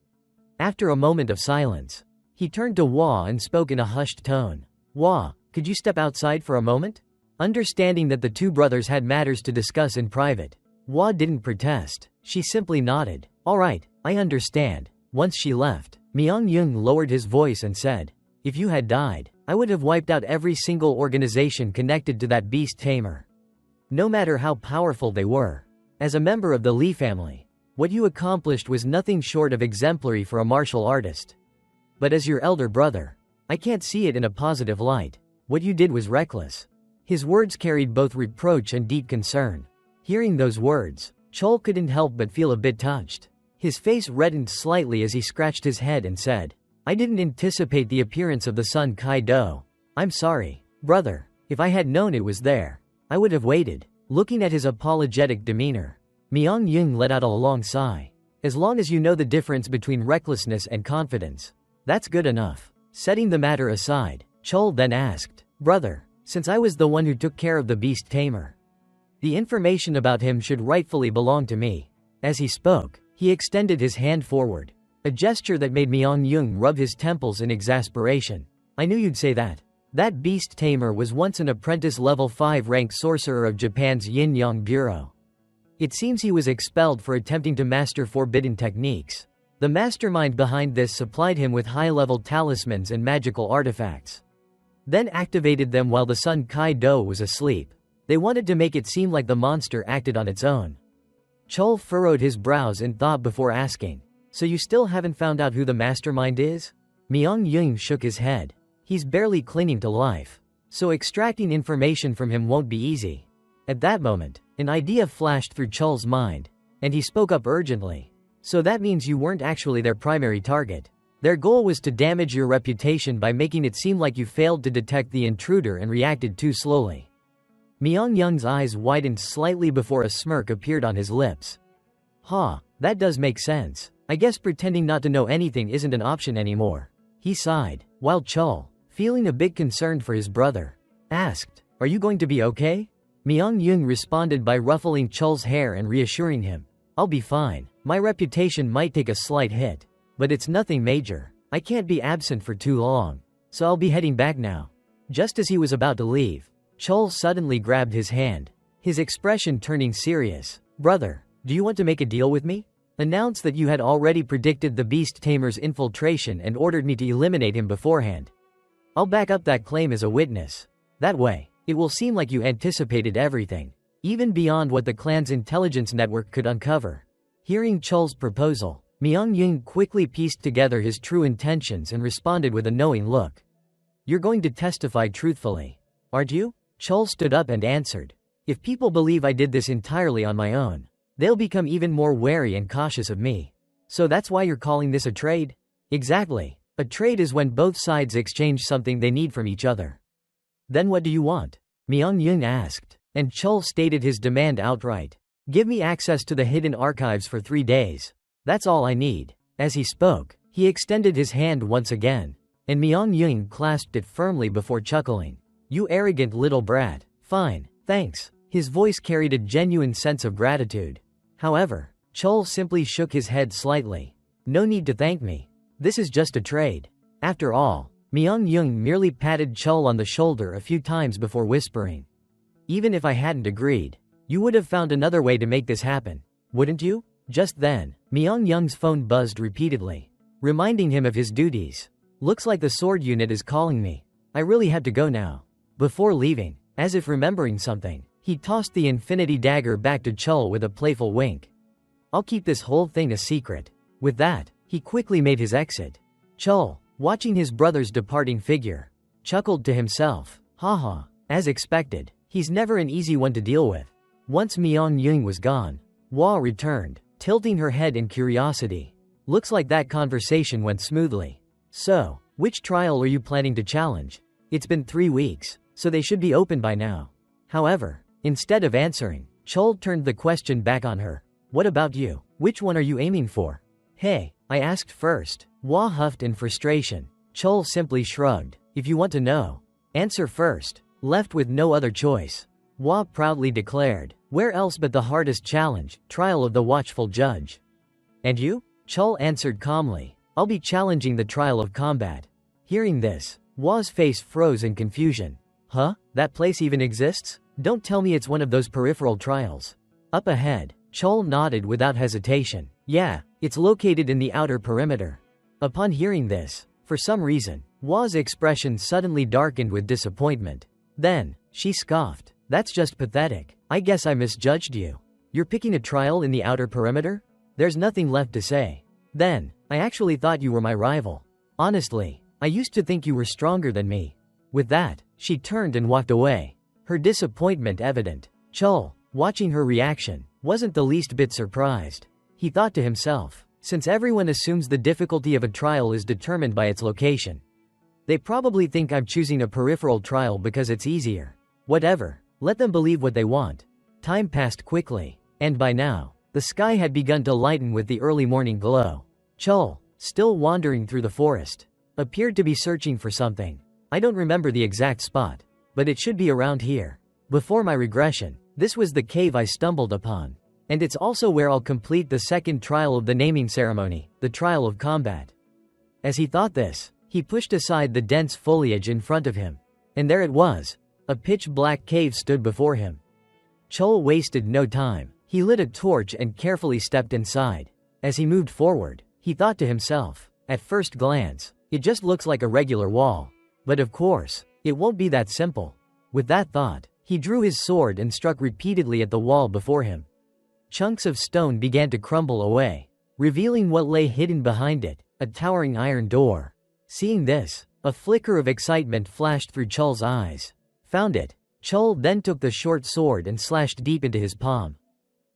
After a moment of silence, he turned to Hwa and spoke in a hushed tone. "Hwa, could you step outside for a moment?" Understanding that the two brothers had matters to discuss in private, Hwa didn't protest. She simply nodded. "All right, I understand." Once she left, Myung-young lowered his voice and said, "If you had died, I would have wiped out every single organization connected to that beast tamer. No matter how powerful they were. As a member of the Lee family, what you accomplished was nothing short of exemplary for a martial artist. But as your elder brother, I can't see it in a positive light. What you did was reckless." His words carried both reproach and deep concern. Hearing those words, Chol couldn't help but feel a bit touched. His face reddened slightly as he scratched his head and said, "I didn't anticipate the appearance of the Sun Kai-do. I'm sorry, brother. If I had known it was there, I would have waited." Looking at his apologetic demeanor, Myung-young let out a long sigh. "As long as you know the difference between recklessness and confidence, that's good enough." Setting the matter aside, Chol then asked, "Brother, since I was the one who took care of the beast tamer, the information about him should rightfully belong to me." As he spoke, he extended his hand forward, a gesture that made Myung-young rub his temples in exasperation. "I knew you'd say that. That beast tamer was once an apprentice level 5 ranked sorcerer of Japan's Yin-Yang Bureau. It seems he was expelled for attempting to master forbidden techniques. The mastermind behind this supplied him with high-level talismans and magical artifacts, then activated them while the Sun Kai-do was asleep. They wanted to make it seem like the monster acted on its own." Chol furrowed his brows in thought before asking, "So you still haven't found out who the mastermind is?" Myung-young shook his head. "He's barely clinging to life, so extracting information from him won't be easy." At that moment, an idea flashed through Chol's mind, and he spoke up urgently. "So that means you weren't actually their primary target. Their goal was to damage your reputation by making it seem like you failed to detect the intruder and reacted too slowly." Myung-young's eyes widened slightly before a smirk appeared on his lips. That does make sense. I guess pretending not to know anything isn't an option anymore." He sighed, while Chol, feeling a bit concerned for his brother, asked, "Are you going to be okay?" Myung-young responded by ruffling Chol's hair and reassuring him, "I'll be fine. My reputation might take a slight hit, but it's nothing major. I can't be absent for too long, so I'll be heading back now." Just as he was about to leave, Chol suddenly grabbed his hand, his expression turning serious. "Brother, do you want to make a deal with me? Announce that you had already predicted the beast tamer's infiltration and ordered me to eliminate him beforehand. I'll back up that claim as a witness. That way, it will seem like you anticipated everything, even beyond what the clan's intelligence network could uncover." Hearing Chol's proposal, Myung-young quickly pieced together his true intentions and responded with a knowing look. "You're going to testify truthfully, aren't you?" Chol stood up and answered, "If people believe I did this entirely on my own, they'll become even more wary and cautious of me. So that's why you're calling this a trade?" "Exactly. A trade is when both sides exchange something they need from each other." "Then what do you want?" Myung-young asked, and Chol stated his demand outright. "Give me access to the hidden archives for 3 days. That's all I need." As he spoke, he extended his hand once again, and Myung-young clasped it firmly before chuckling. "You arrogant little brat. Fine, thanks." His voice carried a genuine sense of gratitude. However, Chol simply shook his head slightly. "No need to thank me. This is just a trade." After all, Myung-young merely patted Chol on the shoulder a few times before whispering, "Even if I hadn't agreed, you would have found another way to make this happen, wouldn't you?" Just then, Myung-young's phone buzzed repeatedly, reminding him of his duties. "Looks like the sword unit is calling me. I really have to go now." Before leaving, as if remembering something, he tossed the infinity dagger back to Chol with a playful wink. "I'll keep this whole thing a secret." With that, he quickly made his exit. Chol, watching his brother's departing figure, chuckled to himself. Haha, as expected, he's never an easy one to deal with. Once Myung-young was gone, Hwa returned, tilting her head in curiosity. "Looks like that conversation went smoothly. So, which trial are you planning to challenge? It's been 3 weeks, so they should be open by now." However, instead of answering, Chol turned the question back on her. "What about you? Which one are you aiming for?" "Hey, I asked first." Hwa huffed in frustration. Chol simply shrugged. If you want to know, answer first. Left with no other choice, Hua proudly declared. Where else but the hardest challenge, trial of the watchful judge. And you? Chol answered calmly. I'll be challenging the trial of combat. Hearing this, Hua's face froze in confusion. Huh? That place even exists? Don't tell me it's one of those peripheral trials. Up ahead, Chol nodded without hesitation. Yeah, it's located in the outer perimeter. Upon hearing this, for some reason, Hua's expression suddenly darkened with disappointment. Then, she scoffed. That's just pathetic. I guess I misjudged you. You're picking a trial in the outer perimeter? There's nothing left to say. Then, I actually thought you were my rival. Honestly, I used to think you were stronger than me. With that, she turned and walked away. Her disappointment evident. Chol, watching her reaction, wasn't the least bit surprised. He thought to himself, since everyone assumes the difficulty of a trial is determined by its location, they probably think I'm choosing a peripheral trial because it's easier. Whatever, let them believe what they want. Time passed quickly, and by now, the sky had begun to lighten with the early morning glow. Chol, still wandering through the forest, appeared to be searching for something. I don't remember the exact spot, but it should be around here. Before my regression, this was the cave I stumbled upon. And it's also where I'll complete the second trial of the naming ceremony, the trial of combat. As he thought this, he pushed aside the dense foliage in front of him. And there it was. A pitch-black cave stood before him. Chol wasted no time. He lit a torch and carefully stepped inside. As he moved forward, he thought to himself, at first glance, it just looks like a regular wall. But of course, it won't be that simple. With that thought, he drew his sword and struck repeatedly at the wall before him. Chunks of stone began to crumble away, revealing what lay hidden behind it, a towering iron door. Seeing this, a flicker of excitement flashed through Chol's eyes. Found it. Chol then took the short sword and slashed deep into his palm.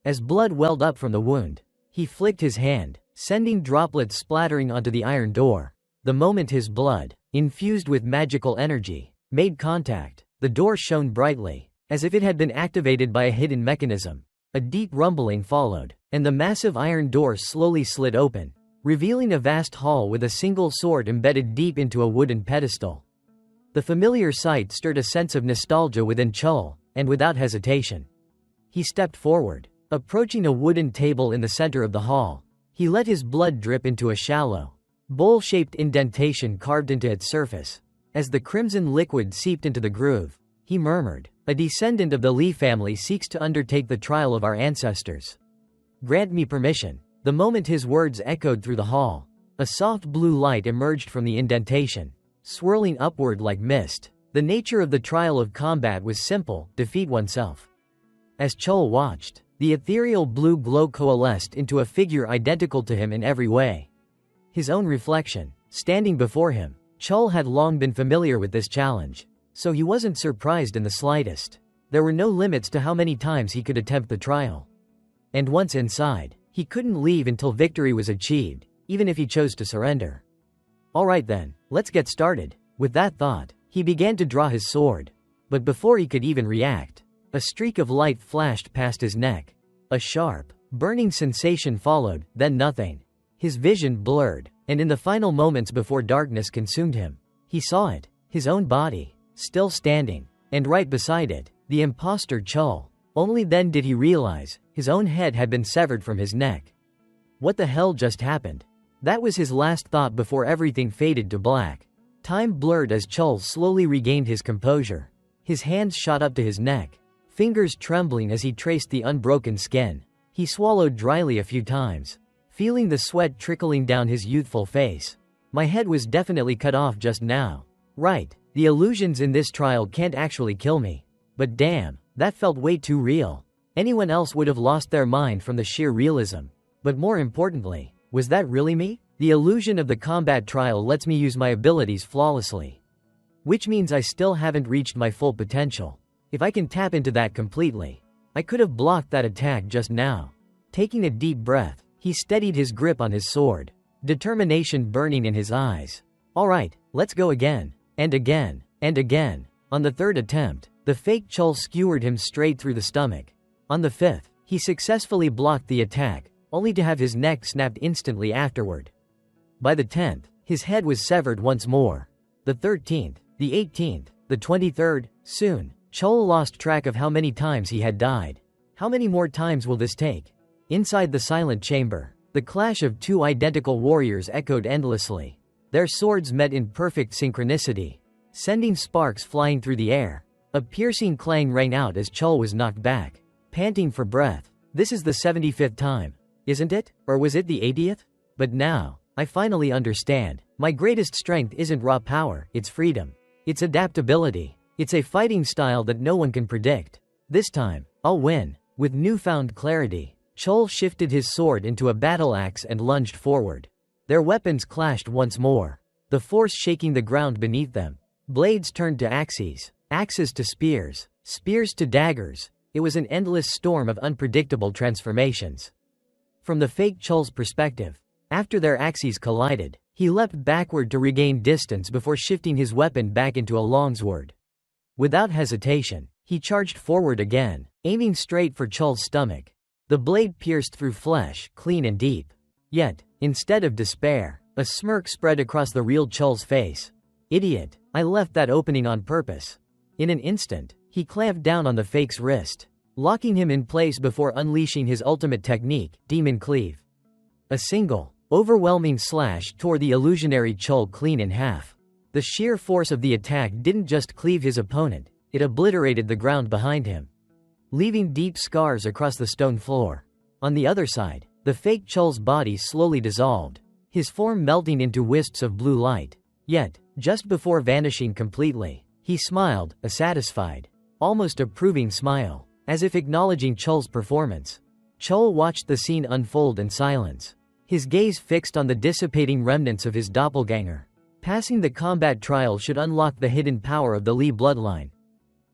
As blood welled up from the wound, he flicked his hand, sending droplets splattering onto the iron door. The moment his blood, infused with magical energy, made contact, the door shone brightly, as if it had been activated by a hidden mechanism. A deep rumbling followed, and the massive iron door slowly slid open, revealing a vast hall with a single sword embedded deep into a wooden pedestal. The familiar sight stirred a sense of nostalgia within Chol, and without hesitation, he stepped forward. Approaching a wooden table in the center of the hall, he let his blood drip into a shallow, bowl-shaped indentation carved into its surface. As the crimson liquid seeped into the groove, he murmured, "A descendant of the Li family seeks to undertake the trial of our ancestors. Grant me permission." The moment his words echoed through the hall, a soft blue light emerged from the indentation, swirling upward like mist. The nature of the trial of combat was simple: defeat oneself. As Chol watched, the ethereal blue glow coalesced into a figure identical to him in every way. His own reflection, standing before him. Chol had long been familiar with this challenge, so he wasn't surprised in the slightest. There were no limits to how many times he could attempt the trial. And once inside, he couldn't leave until victory was achieved, even if he chose to surrender. Alright then, let's get started. With that thought, he began to draw his sword. But before he could even react, a streak of light flashed past his neck. A sharp, burning sensation followed, then nothing. His vision blurred, and in the final moments before darkness consumed him, he saw it, his own body, still standing, and right beside it, the imposter Chol. Only then did he realize, his own head had been severed from his neck. What the hell just happened? That was his last thought before everything faded to black. Time blurred as Chol slowly regained his composure. His hands shot up to his neck, fingers trembling as he traced the unbroken skin. He swallowed dryly a few times, feeling the sweat trickling down his youthful face. My head was definitely cut off just now. Right, the illusions in this trial can't actually kill me. But damn, that felt way too real. Anyone else would have lost their mind from the sheer realism. But more importantly, was that really me? The illusion of the combat trial lets me use my abilities flawlessly, which means I still haven't reached my full potential. If I can tap into that completely, I could have blocked that attack just now. Taking a deep breath, he steadied his grip on his sword, determination burning in his eyes. Alright, let's go again, and again, and again. On the third attempt, the fake Chol skewered him straight through the stomach. On the fifth, he successfully blocked the attack, only to have his neck snapped instantly afterward. By the 10th, His head was severed once more. The 13th, the 18th, the 23rd, soon, Chol lost track of how many times he had died. How many more times will this take? Inside the silent chamber, the clash of two identical warriors echoed endlessly. Their swords met in perfect synchronicity, sending sparks flying through the air. A piercing clang rang out as Chol was knocked back, panting for breath. This is the 75th time, isn't it? Or was it the 80th? But now, I finally understand. My greatest strength isn't raw power, it's freedom. It's adaptability. It's a fighting style that no one can predict. This time, I'll win. With newfound clarity, Chol shifted his sword into a battle axe and lunged forward. Their weapons clashed once more, the force shaking the ground beneath them. Blades turned to axes, axes to spears, spears to daggers. It was an endless storm of unpredictable transformations. From the fake Chol's perspective, after their axes collided, he leapt backward to regain distance before shifting his weapon back into a longsword. Without hesitation, he charged forward again, aiming straight for Chol's stomach. The blade pierced through flesh, clean and deep. Yet, instead of despair, a smirk spread across the real Chol's face. Idiot, I left that opening on purpose. In an instant, he clamped down on the fake's wrist, locking him in place before unleashing his ultimate technique, Demon Cleave. A single, overwhelming slash tore the illusionary Chol clean in half. The sheer force of the attack didn't just cleave his opponent, it obliterated the ground behind him, leaving deep scars across the stone floor. On the other side, the fake Chol's body slowly dissolved, his form melting into wisps of blue light. Yet, just before vanishing completely, he smiled, a satisfied, almost approving smile, as if acknowledging Chol's performance. Chol watched the scene unfold in silence, his gaze fixed on the dissipating remnants of his doppelganger. Passing the combat trial should unlock the hidden power of the Li bloodline.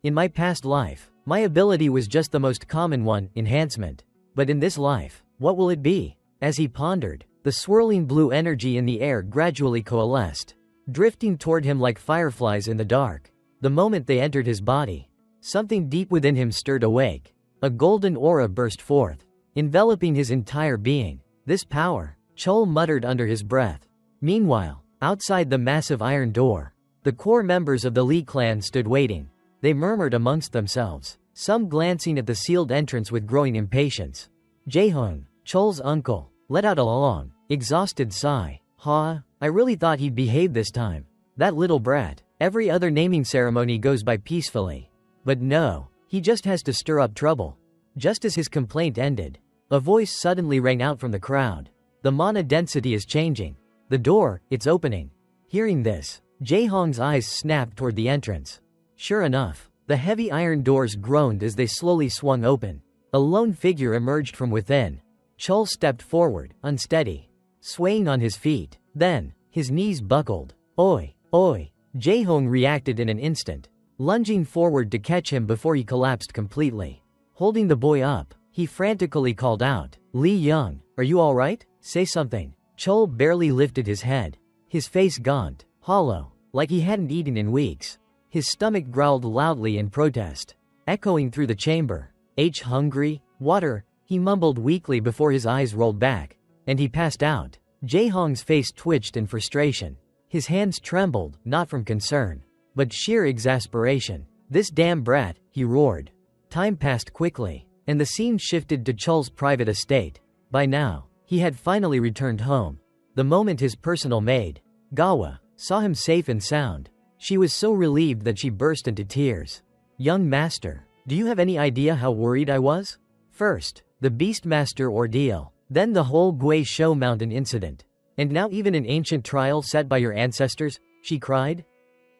In my past life, my ability was just the most common one, enhancement. But in this life, what will it be? As he pondered, the swirling blue energy in the air gradually coalesced, drifting toward him like fireflies in the dark. The moment they entered his body, something deep within him stirred awake. A golden aura burst forth, enveloping his entire being. This power, Chol muttered under his breath. Meanwhile, outside the massive iron door, the core members of the Li clan stood waiting. They murmured amongst themselves, some glancing at the sealed entrance with growing impatience. Jaehong, Chol's uncle, let out a long, exhausted sigh. I really thought he'd behave this time. That little brat. Every other naming ceremony goes by peacefully. But no, he just has to stir up trouble. Just as his complaint ended, a voice suddenly rang out from the crowd. The mana density is changing. The door, it's opening. Hearing this, Jaehong's eyes snapped toward the entrance. Sure enough, the heavy iron doors groaned as they slowly swung open. A lone figure emerged from within. Chol stepped forward, unsteady, swaying on his feet. Then, his knees buckled. Oi, oi. Jaehong reacted in an instant, lunging forward to catch him before he collapsed completely. Holding the boy up, he frantically called out, Li Young, are you alright? Say something. Chol barely lifted his head, his face gaunt, hollow, like he hadn't eaten in weeks. His stomach growled loudly in protest, echoing through the chamber. Hungry? Water, he mumbled weakly before his eyes rolled back, and he passed out. Jaehong's face twitched in frustration. His hands trembled, not from concern, but sheer exasperation. This damn brat, he roared. Time passed quickly, and the scene shifted to Chol's private estate. By now, he had finally returned home. The moment his personal maid, Gawa, saw him safe and sound, she was so relieved that she burst into tears. Young master, do you have any idea how worried I was? First, the Beastmaster ordeal, then the whole Gui Shou Mountain incident. And now even an ancient trial set by your ancestors, she cried.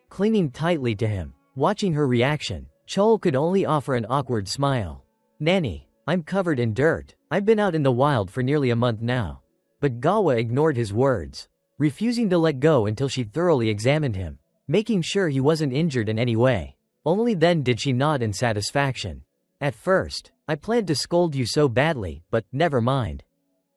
Clinging tightly to him, watching her reaction, Chol could only offer an awkward smile. Nanny, I'm covered in dirt. I've been out in the wild for nearly a month now. But Gawa ignored his words, refusing to let go until she thoroughly examined him, making sure he wasn't injured in any way. Only then did she nod in satisfaction. At first, I planned to scold you so badly, but never mind.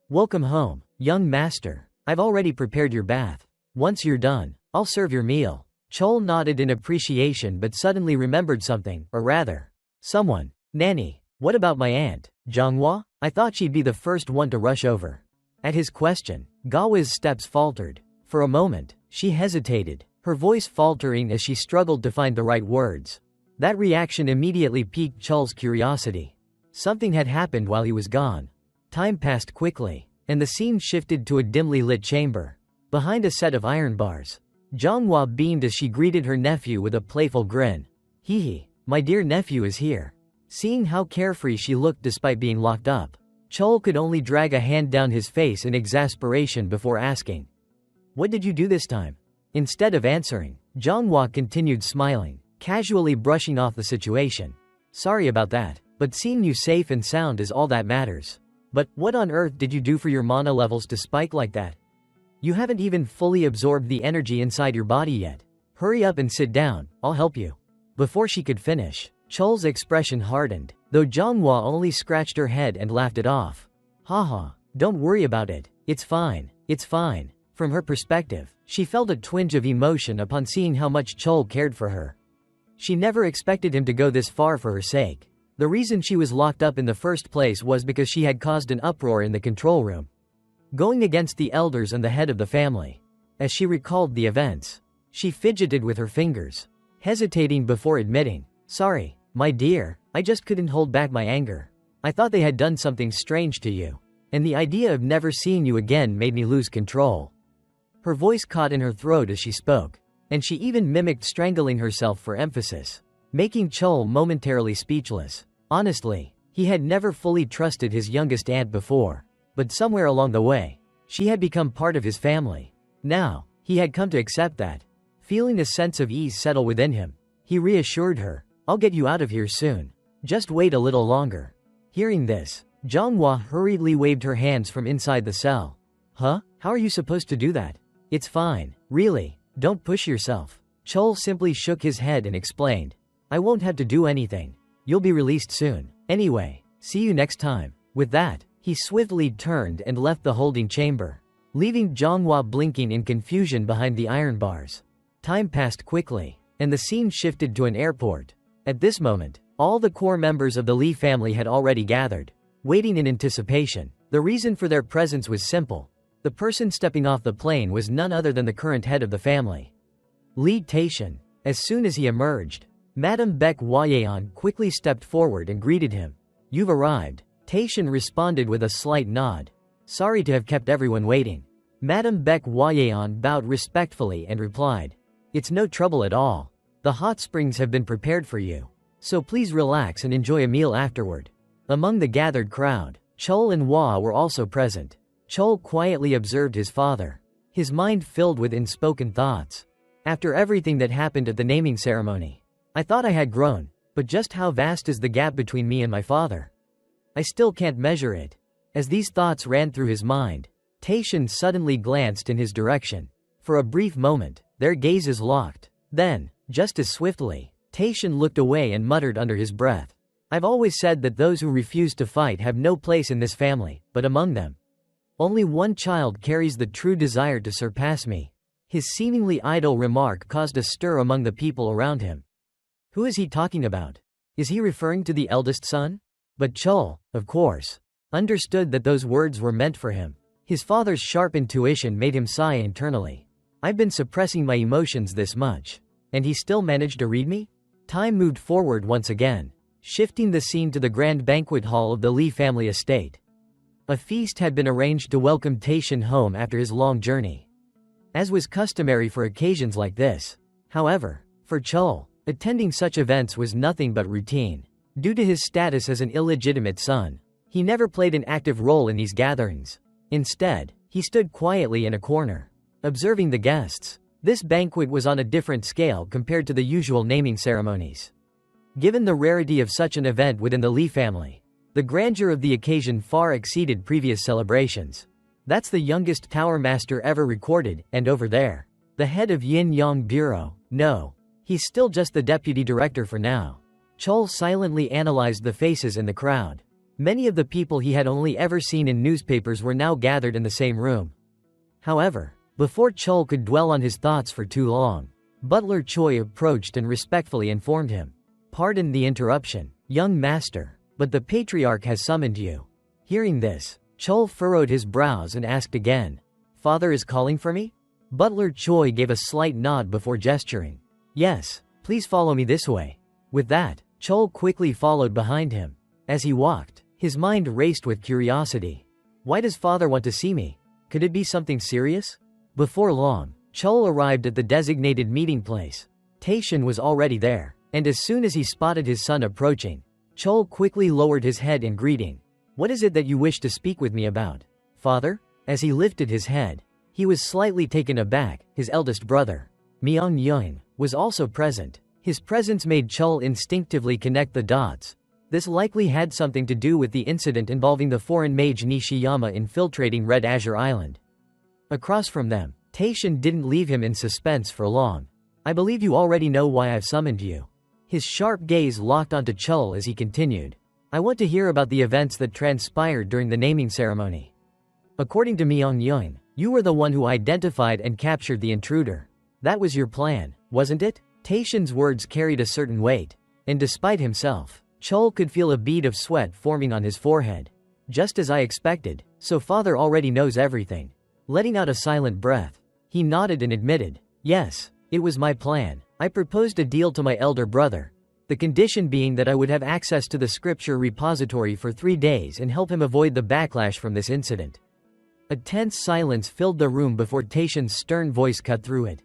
Welcome home, young master. I've already prepared your bath. Once you're done, I'll serve your meal. Chol nodded in appreciation but suddenly remembered something, or rather, someone. Nanny, what about my aunt, Zhanghua? I thought she'd be the first one to rush over. At his question, Gawa's steps faltered, For a moment, she hesitated, her voice faltering as she struggled to find the right words. That reaction immediately piqued Chul's curiosity. Something had happened while he was gone. Time passed quickly, and the scene shifted to a dimly lit chamber. Behind a set of iron bars, Zhonghua beamed as she greeted her nephew with a playful grin. Hee hee, my dear nephew is here. Seeing how carefree she looked despite being locked up, Chul could only drag a hand down his face in exasperation before asking, "What did you do this time?" Instead of answering, Zhonghua continued smiling, casually brushing off the situation. "Sorry about that, but seeing you safe and sound is all that matters. But what on earth did you do for your mana levels to spike like that? You haven't even fully absorbed the energy inside your body yet. Hurry up and sit down, I'll help you." Before she could finish, Chul's expression hardened, though Zhonghua only scratched her head and laughed it off. Haha, don't worry about it, it's fine, it's fine. From her perspective, she felt a twinge of emotion upon seeing how much Chul cared for her. She never expected him to go this far for her sake. The reason she was locked up in the first place was because she had caused an uproar in the control room, going against the elders and the head of the family. As she recalled the events, she fidgeted with her fingers, hesitating before admitting, "Sorry, my dear, I just couldn't hold back my anger. I thought they had done something strange to you, and the idea of never seeing you again made me lose control." Her voice caught in her throat as she spoke, and she even mimicked strangling herself for emphasis, making Chul momentarily speechless. Honestly, he had never fully trusted his youngest aunt before, but somewhere along the way, she had become part of his family. Now, he had come to accept that. Feeling a sense of ease settle within him, he reassured her, "I'll get you out of here soon. Just wait a little longer." Hearing this, Zhonghua hurriedly waved her hands from inside the cell. "Huh? How are you supposed to do that? It's fine, really, don't push yourself." Chul simply shook his head and explained, "I won't have to do anything. You'll be released soon. Anyway, see you next time." With that, he swiftly turned and left the holding chamber, leaving Zhonghua blinking in confusion behind the iron bars. Time passed quickly, and the scene shifted to an airport. At this moment, all the core members of the Li family had already gathered, waiting in anticipation. The reason for their presence was simple. The person stepping off the plane was none other than the current head of the family, Li Taishan. As soon as he emerged, Madame Beck Huayan quickly stepped forward and greeted him. "You've arrived." Taishan responded with a slight nod. "Sorry to have kept everyone waiting." Madame Beck Huayan bowed respectfully and replied, "It's no trouble at all. The hot springs have been prepared for you, so please relax and enjoy a meal afterward." Among the gathered crowd, Chul and Hua were also present. Chul quietly observed his father, his mind filled with unspoken thoughts. After everything that happened at the naming ceremony, I thought I had grown, but just how vast is the gap between me and my father? I still can't measure it. As these thoughts ran through his mind, Taishan suddenly glanced in his direction. For a brief moment, their gazes locked. Then, just as swiftly, Taishan looked away and muttered under his breath, "I've always said that those who refuse to fight have no place in this family, but among them, only one child carries the true desire to surpass me." His seemingly idle remark caused a stir among the people around him. Who is he talking about? Is he referring to the eldest son? But Chul, of course, understood that those words were meant for him. His father's sharp intuition made him sigh internally. "I've been suppressing my emotions this much, and he still managed to read me?" Time moved forward once again, shifting the scene to the grand banquet hall of the Li family estate. A feast had been arranged to welcome Taishan home after his long journey, as was customary for occasions like this. However, for Chul, attending such events was nothing but routine. Due to his status as an illegitimate son, he never played an active role in these gatherings. Instead, he stood quietly in a corner, observing the guests. This banquet was on a different scale compared to the usual naming ceremonies. Given the rarity of such an event within the Li family, the grandeur of the occasion far exceeded previous celebrations. That's the youngest Tower Master ever recorded, and over there, the head of Yin Yang Bureau. No, he's still just the deputy director for now. Chul silently analyzed the faces in the crowd. Many of the people he had only ever seen in newspapers were now gathered in the same room. However, before Chul could dwell on his thoughts for too long, Butler Choi approached and respectfully informed him. "Pardon the interruption, young master, but the patriarch has summoned you." Hearing this, Chul furrowed his brows and asked again, "Father is calling for me?" Butler Choi gave a slight nod before gesturing. Yes, please follow me this way. With that, Chol quickly followed behind him. As he walked, his mind raced with curiosity. Why does father want to see me? Could it be something serious? Before long, Chol arrived at the designated meeting place. Taishan was already there, and as soon as he spotted his son approaching, Chol quickly lowered his head in greeting. What is it that you wish to speak with me about, father? As he lifted his head, he was slightly taken aback. His eldest brother, Myung-young, was also present. His presence made Chol instinctively connect the dots. This likely had something to do with the incident involving the foreign mage Nishiyama infiltrating Red Azure Island. Across from them, Taishan didn't leave him in suspense for long. I believe you already know why I've summoned you. His sharp gaze locked onto Chol as he continued. I want to hear about the events that transpired during the naming ceremony. According to Myung-young, you were the one who identified and captured the intruder. That was your plan, wasn't it? Taishan's words carried a certain weight, and despite himself, Chol could feel a bead of sweat forming on his forehead. Just as I expected, so father already knows everything. Letting out a silent breath, he nodded and admitted, yes, it was my plan. I proposed a deal to my elder brother, the condition being that I would have access to the scripture repository for 3 days and help him avoid the backlash from this incident. A tense silence filled the room before Taishan's stern voice cut through it.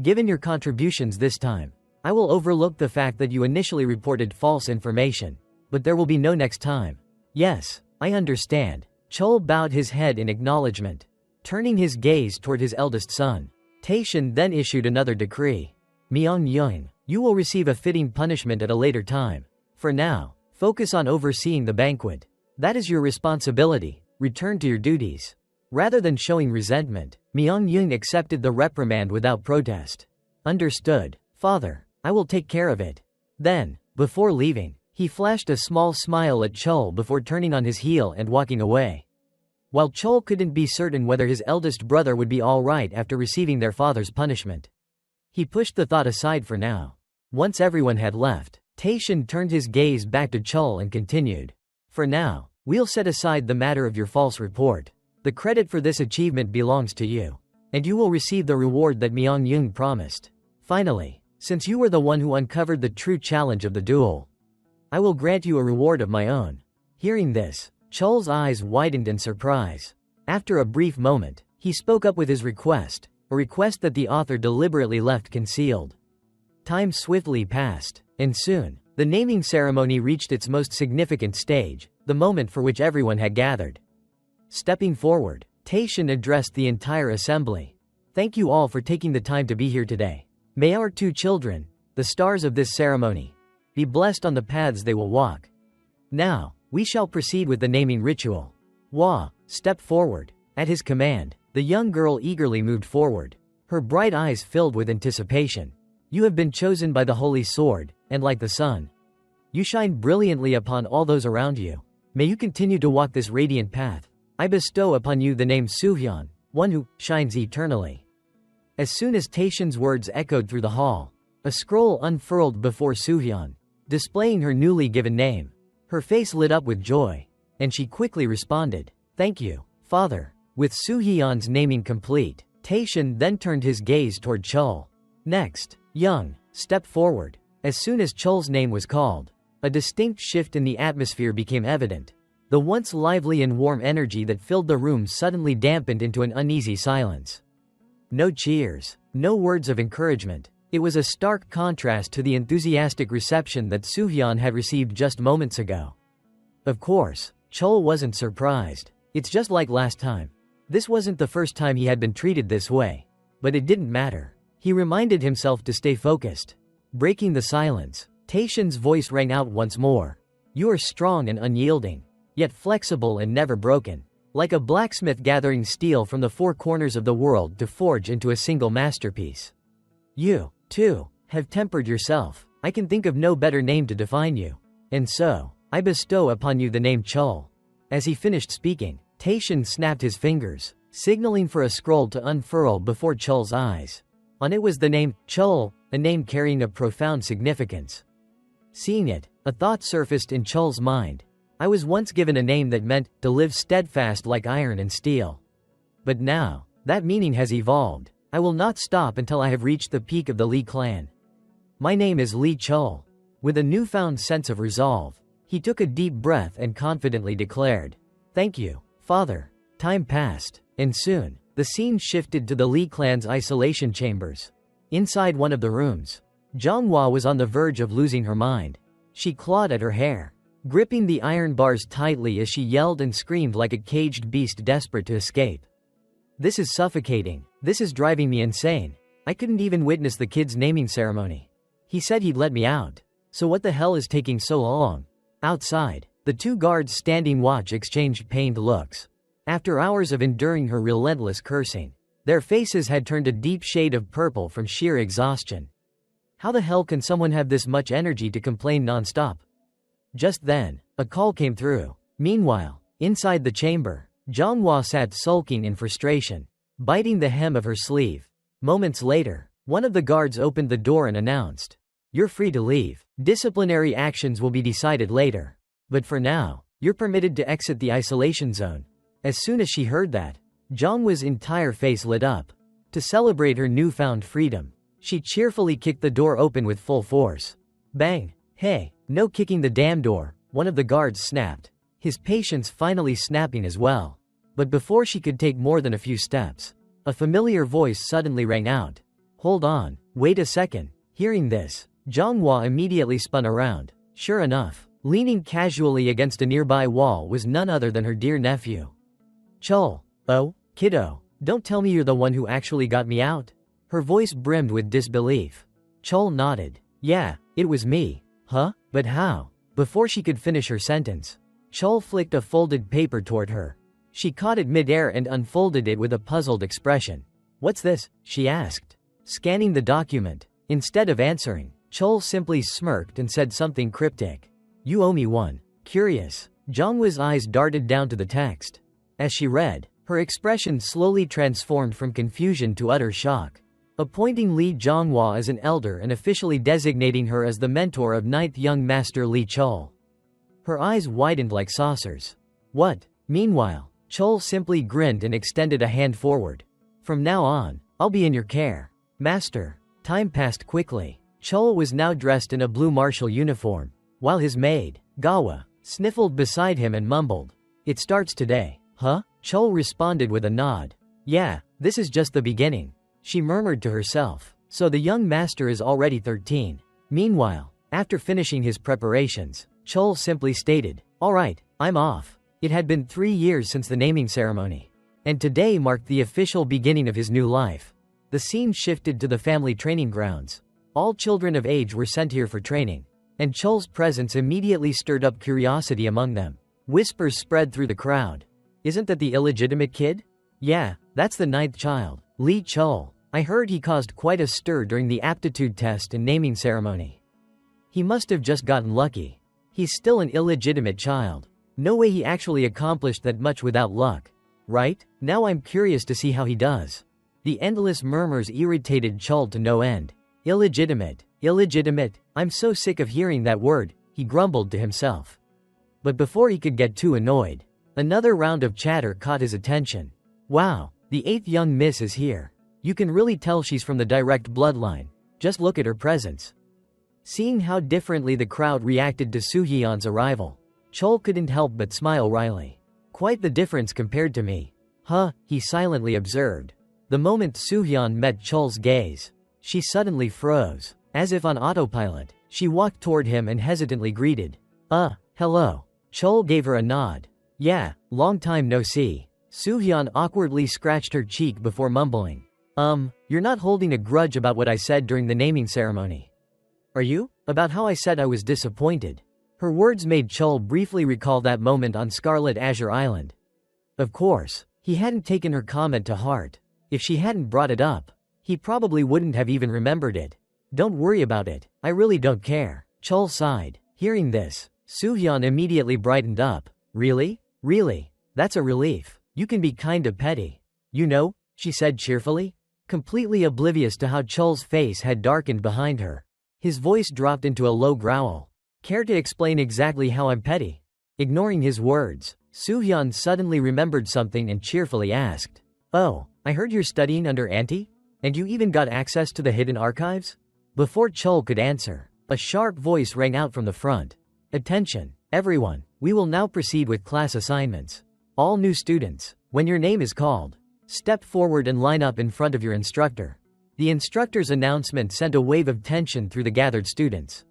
Given your contributions this time, I will overlook the fact that you initially reported false information, but there will be no next time. Yes, I understand. Chol bowed his head in acknowledgement. Turning his gaze toward his eldest son, Taishan then issued another decree. Myung-young, you will receive a fitting punishment at a later time. For now, focus on overseeing the banquet. That is your responsibility. Return to your duties. Rather than showing resentment, Myung-young accepted the reprimand without protest. Understood, father. I will take care of it. Then, before leaving, he flashed a small smile at Chol before turning on his heel and walking away. While Chol couldn't be certain whether his eldest brother would be all right after receiving their father's punishment, he pushed the thought aside for now. Once everyone had left, Taishan turned his gaze back to Chol and continued. For now, we'll set aside the matter of your false report. The credit for this achievement belongs to you, and you will receive the reward that Myung-young promised. Finally, since you were the one who uncovered the true challenge of the duel, I will grant you a reward of my own. Hearing this, Chol's eyes widened in surprise. After a brief moment, he spoke up with his request, a request that the author deliberately left concealed. Time swiftly passed, and soon, the naming ceremony reached its most significant stage, the moment for which everyone had gathered. Stepping forward, Taishan addressed the entire assembly. Thank you all for taking the time to be here today. May our 2 children, the stars of this ceremony, be blessed on the paths they will walk. Now, we shall proceed with the naming ritual. Hwa, step forward. At his command, the young girl eagerly moved forward, her bright eyes filled with anticipation. You have been chosen by the Holy Sword, and like the sun, you shine brilliantly upon all those around you. May you continue to walk this radiant path. I bestow upon you the name Suhyun, one who shines eternally. As soon as Taishan's words echoed through the hall, a scroll unfurled before Suhyun, displaying her newly given name. Her face lit up with joy, and she quickly responded, Thank you, father. With Suhyun's naming complete, Taishan then turned his gaze toward Chol. Next, Young, step forward. As soon as Chol's name was called, a distinct shift in the atmosphere became evident. The once lively and warm energy that filled the room suddenly dampened into an uneasy silence. No cheers, no words of encouragement. It was a stark contrast to the enthusiastic reception that Suhyun had received just moments ago. Of course, Chol wasn't surprised. It's just like last time. This wasn't the first time he had been treated this way. But it didn't matter. He reminded himself to stay focused. Breaking the silence, Taishan's voice rang out once more. You are strong and unyielding, yet flexible and never broken. Like a blacksmith gathering steel from the 4 corners of the world to forge into a single masterpiece. You, too, have tempered yourself. I can think of no better name to define you. And so, I bestow upon you the name Chol. As he finished speaking, Taishan snapped his fingers, signaling for a scroll to unfurl before Chol's eyes. On it was the name, Chol, a name carrying a profound significance. Seeing it, a thought surfaced in Chol's mind. I was once given a name that meant, to live steadfast like iron and steel. But now, that meaning has evolved. I will not stop until I have reached the peak of the Lee clan. My name is Lee Chul. With a newfound sense of resolve, he took a deep breath and confidently declared, "Thank you, father." Time passed, and soon, the scene shifted to the Lee clan's isolation chambers. Inside one of the rooms, Zhonghua was on the verge of losing her mind. She clawed at her hair, gripping the iron bars tightly as she yelled and screamed like a caged beast desperate to escape. "This is suffocating. This is driving me insane. I couldn't even witness the kid's naming ceremony. He said he'd let me out. So what the hell is taking so long?" Outside, the two guards standing watch exchanged pained looks. After hours of enduring her relentless cursing, their faces had turned a deep shade of purple from sheer exhaustion. How the hell can someone have this much energy to complain non-stop? Just then, a call came through. Meanwhile, inside the chamber, Zhonghua sat sulking in frustration, biting the hem of her sleeve. Moments later, one of the guards opened the door and announced, "You're free to leave. Disciplinary actions will be decided later. But for now, you're permitted to exit the isolation zone." As soon as she heard that, Zhonghua's entire face lit up. To celebrate her newfound freedom, she cheerfully kicked the door open with full force. Bang! "Hey, no kicking the damn door," one of the guards snapped, his patience finally snapping as well. But before she could take more than a few steps, a familiar voice suddenly rang out. "Hold on, wait a second." Hearing this, Zhonghua immediately spun around. Sure enough, leaning casually against a nearby wall was none other than her dear nephew. "Chul. Oh, kiddo, don't tell me you're the one who actually got me out?" Her voice brimmed with disbelief. Chul nodded. "Yeah, it was me." "Huh? But how?" Before she could finish her sentence, Chul flicked a folded paper toward her. She caught it mid-air and unfolded it with a puzzled expression. "What's this?" she asked, scanning the document. Instead of answering, Chul simply smirked and said something cryptic. "You owe me one." Curious, Zhonghua's eyes darted down to the text. As she read, her expression slowly transformed from confusion to utter shock. Appointing Li Zhonghua as an elder and officially designating her as the mentor of 9th young master Li Chul. Her eyes widened like saucers. "What?" Meanwhile, Chul simply grinned and extended a hand forward. "From now on, I'll be in your care, master." Time passed quickly. Chul was now dressed in a blue martial uniform, while his maid, Gawa, sniffled beside him and mumbled, "It starts today." "Huh?" Chul responded with a nod. "Yeah, this is just the beginning," she murmured to herself. "So the young master is already 13. Meanwhile, after finishing his preparations, Chul simply stated, "All right, I'm off." It had been 3 years since the naming ceremony, and today marked the official beginning of his new life. The scene shifted to the family training grounds. All children of age were sent here for training, and Chul's presence immediately stirred up curiosity among them. Whispers spread through the crowd. "Isn't that the illegitimate kid?" "Yeah, that's the 9th child, Li Chul. I heard he caused quite a stir during the aptitude test and naming ceremony. He must have just gotten lucky. He's still an illegitimate child. No way he actually accomplished that much without luck. Right? Now I'm curious to see how he does." The endless murmurs irritated Chul to no end. "Illegitimate, illegitimate, I'm so sick of hearing that word," he grumbled to himself. But before he could get too annoyed, another round of chatter caught his attention. "Wow, the 8th young miss is here. You can really tell she's from the direct bloodline. Just look at her presence." Seeing how differently the crowd reacted to Soo-hyun's arrival, Chul couldn't help but smile wryly. "Quite the difference compared to me." "Huh," he silently observed. The moment Soo-hyun met Chul's gaze, she suddenly froze. As if on autopilot, she walked toward him and hesitantly greeted. Hello." Chul gave her a nod. "Yeah, long time no see." Soo-hyun awkwardly scratched her cheek before mumbling. You're not holding a grudge about what I said during the naming ceremony, are you? About how I said I was disappointed." Her words made Chul briefly recall that moment on Scarlet Azure Island. Of course, he hadn't taken her comment to heart. If she hadn't brought it up, he probably wouldn't have even remembered it. "Don't worry about it, I really don't care." Chul sighed. Hearing this, Soo-hyun immediately brightened up. Really? Really? That's a relief. You can be kinda petty. You know," she said cheerfully, completely oblivious to how Chul's face had darkened behind her. His voice dropped into a low growl. "Care to explain exactly how I'm petty?" Ignoring his words, Soo-hyun suddenly remembered something and cheerfully asked, "Oh, I heard you're studying under Auntie?" And you even got access to the hidden archives? Before Chol could answer, a sharp voice rang out from the front. Attention, everyone, we will now proceed with class assignments. All new students, when your name is called, step forward and line up in front of your instructor. The instructor's announcement sent a wave of tension through the gathered students.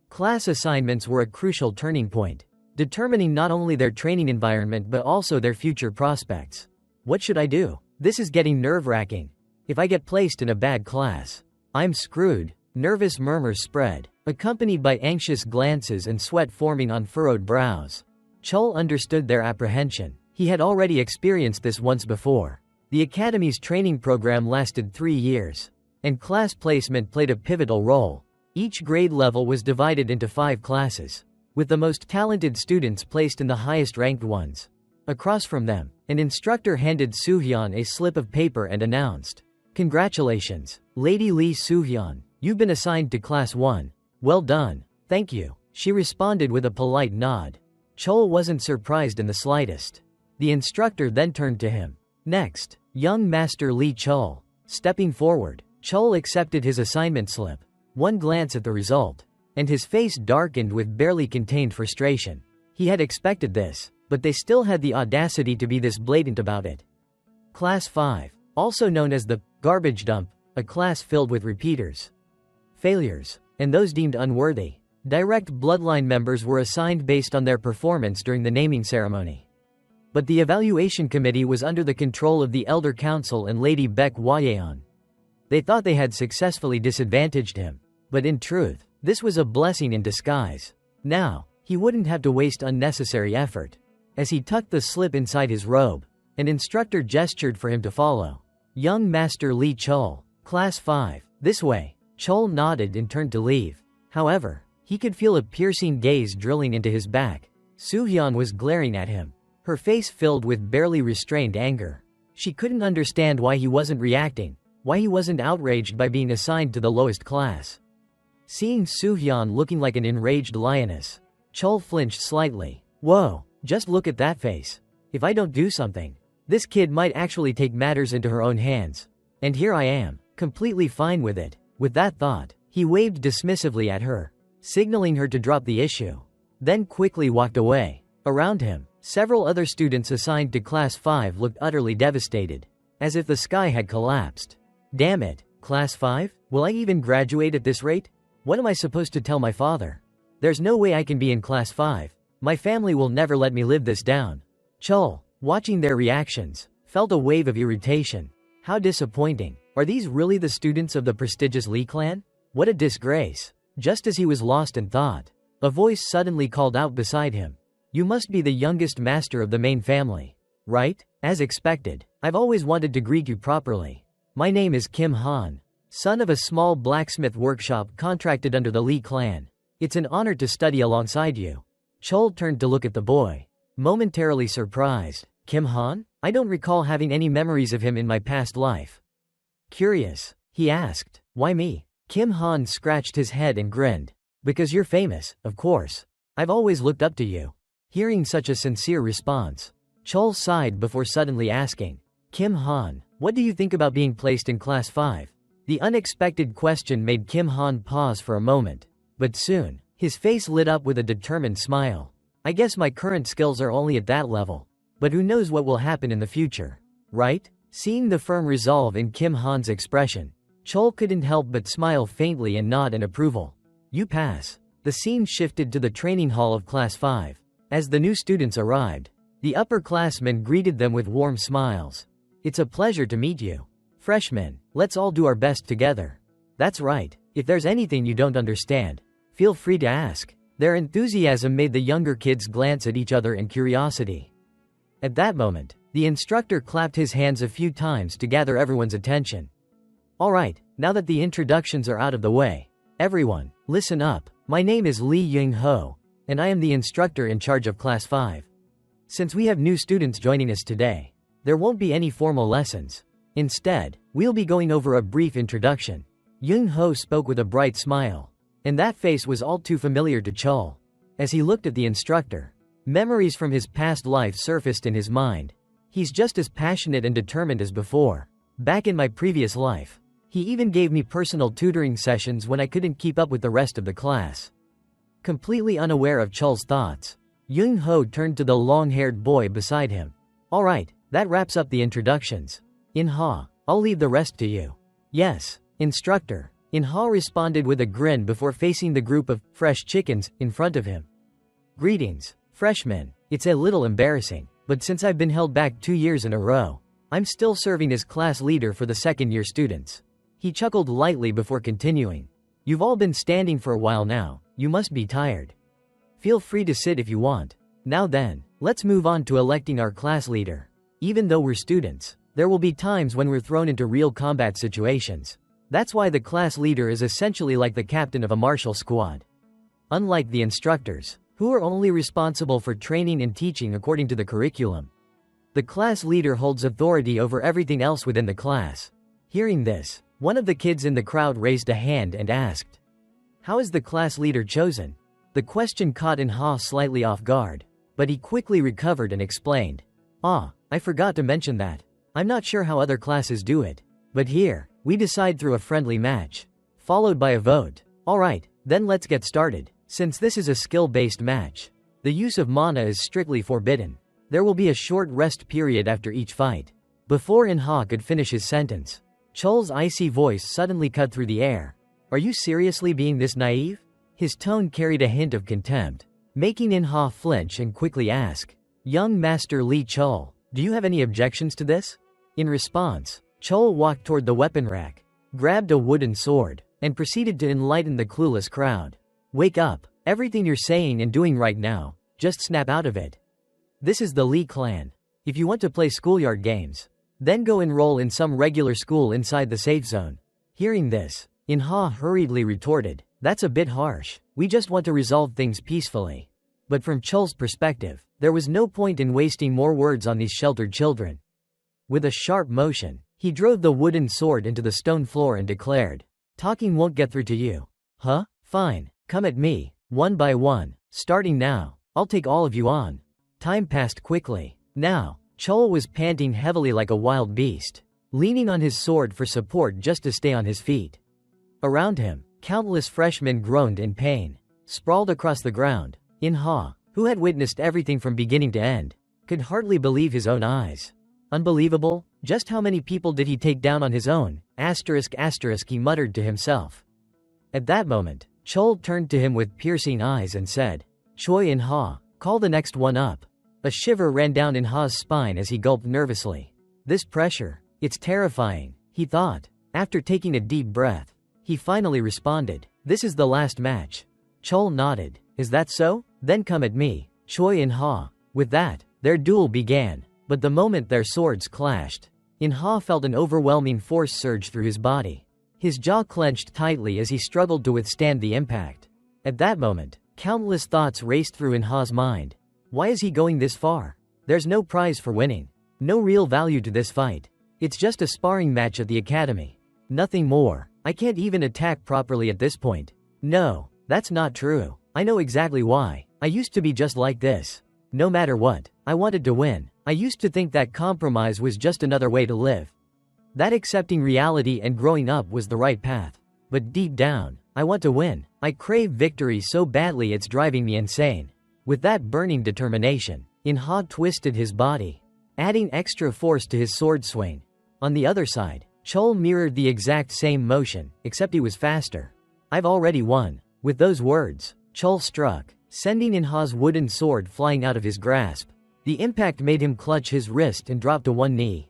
Class assignments were a crucial turning point, determining not only their training environment but also their future prospects. What should I do? This is getting nerve-wracking. If I get placed in a bad class, I'm screwed. Nervous murmurs spread, accompanied by anxious glances and sweat forming on furrowed brows. Chol understood their apprehension. He had already experienced this once before. The academy's training program lasted 3 years, and class placement played a pivotal role. Each grade level was divided into 5 classes, with the most talented students placed in the highest-ranked ones. Across from them, an instructor handed Soohyun a slip of paper and announced, "Congratulations, Lady Lee Soohyun. You've been assigned to Class 1. Well done." "Thank you," she responded with a polite nod. Chol wasn't surprised in the slightest. The instructor then turned to him. "Next, young Master Lee Chol." Stepping forward, Chol accepted his assignment slip. One glance at the result, and his face darkened with barely contained frustration. He had expected this, but they still had the audacity to be this blatant about it. Class 5, also known as the garbage dump, a class filled with repeaters, failures, and those deemed unworthy. Direct bloodline members were assigned based on their performance during the naming ceremony. But the evaluation committee was under the control of the Elder Council and Lady Baek Hwayeon. They thought they had successfully disadvantaged him, but in truth, this was a blessing in disguise. Now, he wouldn't have to waste unnecessary effort. As he tucked the slip inside his robe, an instructor gestured for him to follow. "Young Master Lee Chol, Class 5, this way." Chol nodded and turned to leave. However, he could feel a piercing gaze drilling into his back. Soohyun was glaring at him, her face filled with barely restrained anger. She couldn't understand why he wasn't reacting, why he wasn't outraged by being assigned to the lowest class. Seeing Soohyun looking like an enraged lioness, Chol flinched slightly. "Whoa, just look at that face. If I don't do something, this kid might actually take matters into her own hands. And here I am, completely fine with it." With that thought, he waved dismissively at her, signaling her to drop the issue, then quickly walked away. Around him, several other students assigned to Class 5 looked utterly devastated, as if the sky had collapsed. "Damn it, Class 5? Will I even graduate at this rate? What am I supposed to tell my father? There's no way I can be in Class 5. My family will never let me live this down." Chol, watching their reactions, felt a wave of irritation. How disappointing. Are these really the students of the prestigious Lee clan? What a disgrace. Just as he was lost in thought, a voice suddenly called out beside him. "You must be the youngest master of the main family, right?" "As expected. I've always wanted to greet you properly. My name is Kim Han, son of a small blacksmith workshop contracted under the Lee clan. It's an honor to study alongside you." Chol turned to look at the boy, momentarily surprised. "Kim Han? I don't recall having any memories of him in my past life." Curious, he asked, "Why me?" Kim Han scratched his head and grinned. "Because you're famous, of course. I've always looked up to you." Hearing such a sincere response, Chol sighed before suddenly asking, "Kim Han, what do you think about being placed in Class 5? The unexpected question made Kim Han pause for a moment, but soon, his face lit up with a determined smile. "I guess my current skills are only at that level, but who knows what will happen in the future, right?" Seeing the firm resolve in Kim Han's expression, Chol couldn't help but smile faintly and nod in approval. "You pass." The scene shifted to the training hall of Class 5. As the new students arrived, the upperclassmen greeted them with warm smiles. "It's a pleasure to meet you. Freshmen, let's all do our best together." "That's right. If there's anything you don't understand, feel free to ask." Their enthusiasm made the younger kids glance at each other in curiosity. At that moment, the instructor clapped his hands a few times to gather everyone's attention. "All right, now that the introductions are out of the way, everyone, listen up. My name is Lee Young-ho, and I am the instructor in charge of Class 5. Since we have new students joining us today, there won't be any formal lessons. Instead, we'll be going over a brief introduction." Young-ho spoke with a bright smile, and that face was all too familiar to Chol. As he looked at the instructor, memories from his past life surfaced in his mind. "He's just as passionate and determined as before. Back in my previous life, He even gave me personal tutoring sessions when I couldn't keep up with the rest of the class. Completely unaware of Chul's thoughts, Young-ho turned to the long-haired boy beside him. Alright, that wraps up the introductions. In-ha, I'll leave the rest to you. Yes, instructor. In-ha responded with a grin before facing the group of fresh chickens in front of him. Greetings, freshmen. It's a little embarrassing, but since I've been held back 2 years in a row, I'm still serving as class leader for the second-year students. He chuckled lightly before continuing. You've all been standing for a while now, you must be tired. Feel free to sit if you want. Now then, let's move on to electing our class leader. Even though we're students, there will be times when we're thrown into real combat situations. That's why the class leader is essentially like the captain of a martial squad. Unlike the instructors, who are only responsible for training and teaching according to the curriculum, the class leader holds authority over everything else within the class. Hearing this, one of the kids in the crowd raised a hand and asked, "How is the class leader chosen?" The question caught In-ha slightly off guard, but he quickly recovered and explained. I forgot to mention that. I'm not sure how other classes do it, but here, we decide through a friendly match, followed by a vote. Alright, then let's get started. Since this is a skill-based match, the use of mana is strictly forbidden. There will be a short rest period after each fight. Before In-ha could finish his sentence, Chul's icy voice suddenly cut through the air. Are you seriously being this naive? His tone carried a hint of contempt, making In-ha flinch and quickly ask, Young Master Lee Chul, do you have any objections to this? In response, Chul walked toward the weapon rack, grabbed a wooden sword, and proceeded to enlighten the clueless crowd. Wake up, everything you're saying and doing right now, just snap out of it. This is the Lee clan. If you want to play schoolyard games, then go enroll in some regular school inside the safe zone. Hearing this, In-ha hurriedly retorted, that's a bit harsh. We just want to resolve things peacefully. But from Chul's perspective, there was no point in wasting more words on these sheltered children. With a sharp motion, he drove the wooden sword into the stone floor and declared, talking won't get through to you. Huh? Fine, come at me, one by one, starting now. I'll take all of you on. Time passed quickly. Now, Chul was panting heavily like a wild beast, leaning on his sword for support just to stay on his feet. Around him, countless freshmen groaned in pain, sprawled across the ground. In-ha, who had witnessed everything from beginning to end, could hardly believe his own eyes. Unbelievable, just how many people did he take down on his own? He muttered to himself. At that moment, Chul turned to him with piercing eyes and said, Choi In-ha, call the next one up. A shiver ran down In-ha's spine as he gulped nervously. This pressure, it's terrifying, he thought. After taking a deep breath, he finally responded, this is the last match. Chul nodded. Is that so? Then come at me, Choi In-ha. With that, their duel began, but the moment their swords clashed, In-ha felt an overwhelming force surge through his body. His jaw clenched tightly as he struggled to withstand the impact. At that moment, countless thoughts raced through In-ha's mind. Why is he going this far? There's no prize for winning. No real value to this fight. It's just a sparring match at the academy. Nothing more. I can't even attack properly at this point. No, that's not true. I know exactly why. I used to be just like this. No matter what, I wanted to win. I used to think that compromise was just another way to live. That accepting reality and growing up was the right path. But deep down, I want to win. I crave victory so badly it's driving me insane. With that burning determination, In-ha twisted his body, adding extra force to his sword swing. On the other side, Chul mirrored the exact same motion, except he was faster. I've already won. With those words, Chul struck, sending In-ha's wooden sword flying out of his grasp. The impact made him clutch his wrist and drop to one knee,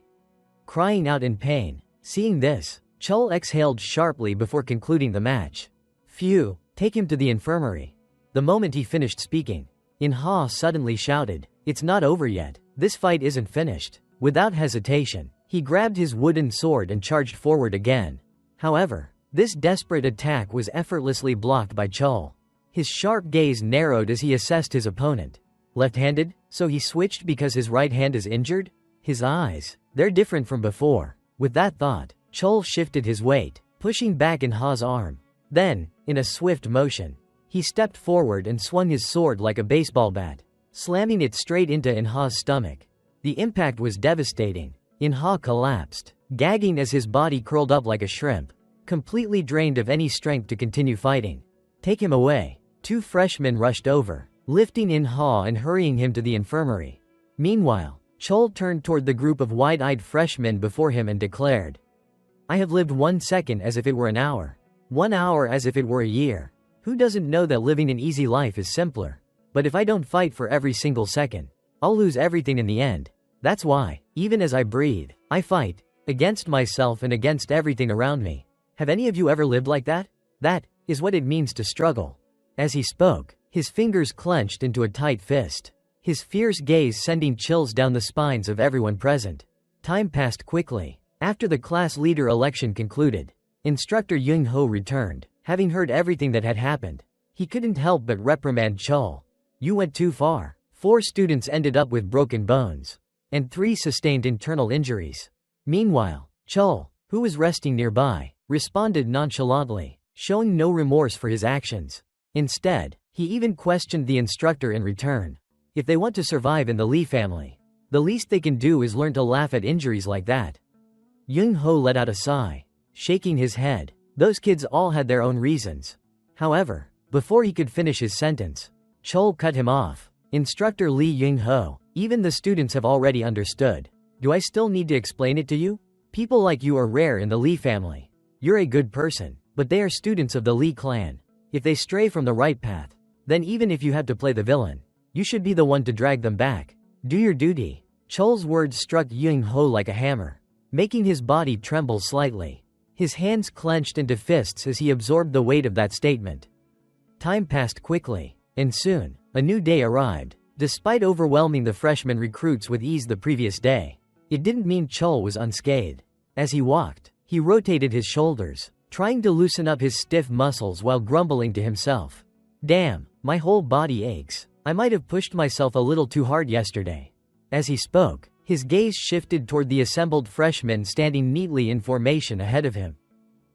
crying out in pain. Seeing this, Chul exhaled sharply before concluding the match. Phew, take him to the infirmary. The moment he finished speaking, In-ha suddenly shouted, it's not over yet. This fight isn't finished. Without hesitation, he grabbed his wooden sword and charged forward again. However, this desperate attack was effortlessly blocked by Chul. His sharp gaze narrowed as he assessed his opponent. Left-handed, so he switched because his right hand is injured? His eyes, they're different from before. With that thought, Chul shifted his weight, pushing back In-ha's arm. Then, in a swift motion, he stepped forward and swung his sword like a baseball bat, slamming it straight into In-ha's stomach. The impact was devastating. In-ha collapsed, gagging as his body curled up like a shrimp, completely drained of any strength to continue fighting. Take him away. Two freshmen rushed over, lifting In-ha and hurrying him to the infirmary. Meanwhile, Chol turned toward the group of wide-eyed freshmen before him and declared, "I have lived 1 second as if it were an hour. 1 hour as if it were a year. Who doesn't know that living an easy life is simpler? But if I don't fight for every single second, I'll lose everything in the end. That's why, even as I breathe, I fight, against myself and against everything around me. Have any of you ever lived like that? That is what it means to struggle." As he spoke, his fingers clenched into a tight fist, his fierce gaze sending chills down the spines of everyone present. Time passed quickly. After the class leader election concluded, Instructor Young-ho returned. Having heard everything that had happened, he couldn't help but reprimand Chol. "You went too far." 4 students ended up with broken bones, and 3 sustained internal injuries. Meanwhile, Chol, who was resting nearby, responded nonchalantly, showing no remorse for his actions. Instead, he even questioned the instructor in return. If they want to survive in the Lee family, the least they can do is learn to laugh at injuries like that. Young-ho let out a sigh, shaking his head. Those kids all had their own reasons. However, before he could finish his sentence, Chol cut him off. "Instructor Lee Young-ho, even the students have already understood. Do I still need to explain it to you? People like you are rare in the Lee family. You're a good person, but they are students of the Lee clan. If they stray from the right path, then even if you have to play the villain, you should be the one to drag them back. Do your duty." Chol's words struck Young-ho like a hammer, making his body tremble slightly. His hands clenched into fists as he absorbed the weight of that statement. Time passed quickly, and soon, a new day arrived. Despite overwhelming the freshman recruits with ease the previous day, it didn't mean Chol was unscathed. As he walked, he rotated his shoulders, trying to loosen up his stiff muscles while grumbling to himself. "Damn, my whole body aches. I might have pushed myself a little too hard yesterday." As he spoke, his gaze shifted toward the assembled freshmen standing neatly in formation ahead of him.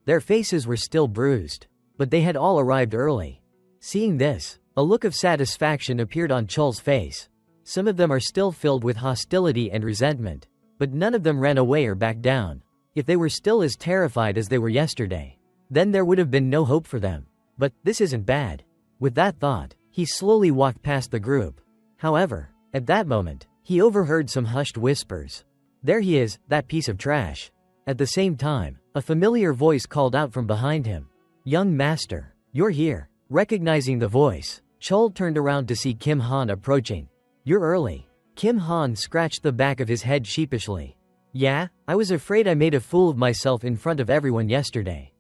Their faces were still bruised, but they had all arrived early. Seeing this, a look of satisfaction appeared on Chol's face. Some of them are still filled with hostility and resentment, but none of them ran away or backed down. If they were still as terrified as they were yesterday, then there would have been no hope for them. But this isn't bad. With that thought, he slowly walked past the group. However, at that moment, he overheard some hushed whispers. "There he is, that piece of trash." At the same time, a familiar voice called out from behind him. "Young master, you're here." Recognizing the voice, Chol turned around to see Kim Han approaching. "You're early." Kim Han scratched the back of his head sheepishly. "Yeah, I was afraid I made a fool of myself in front of everyone yesterday."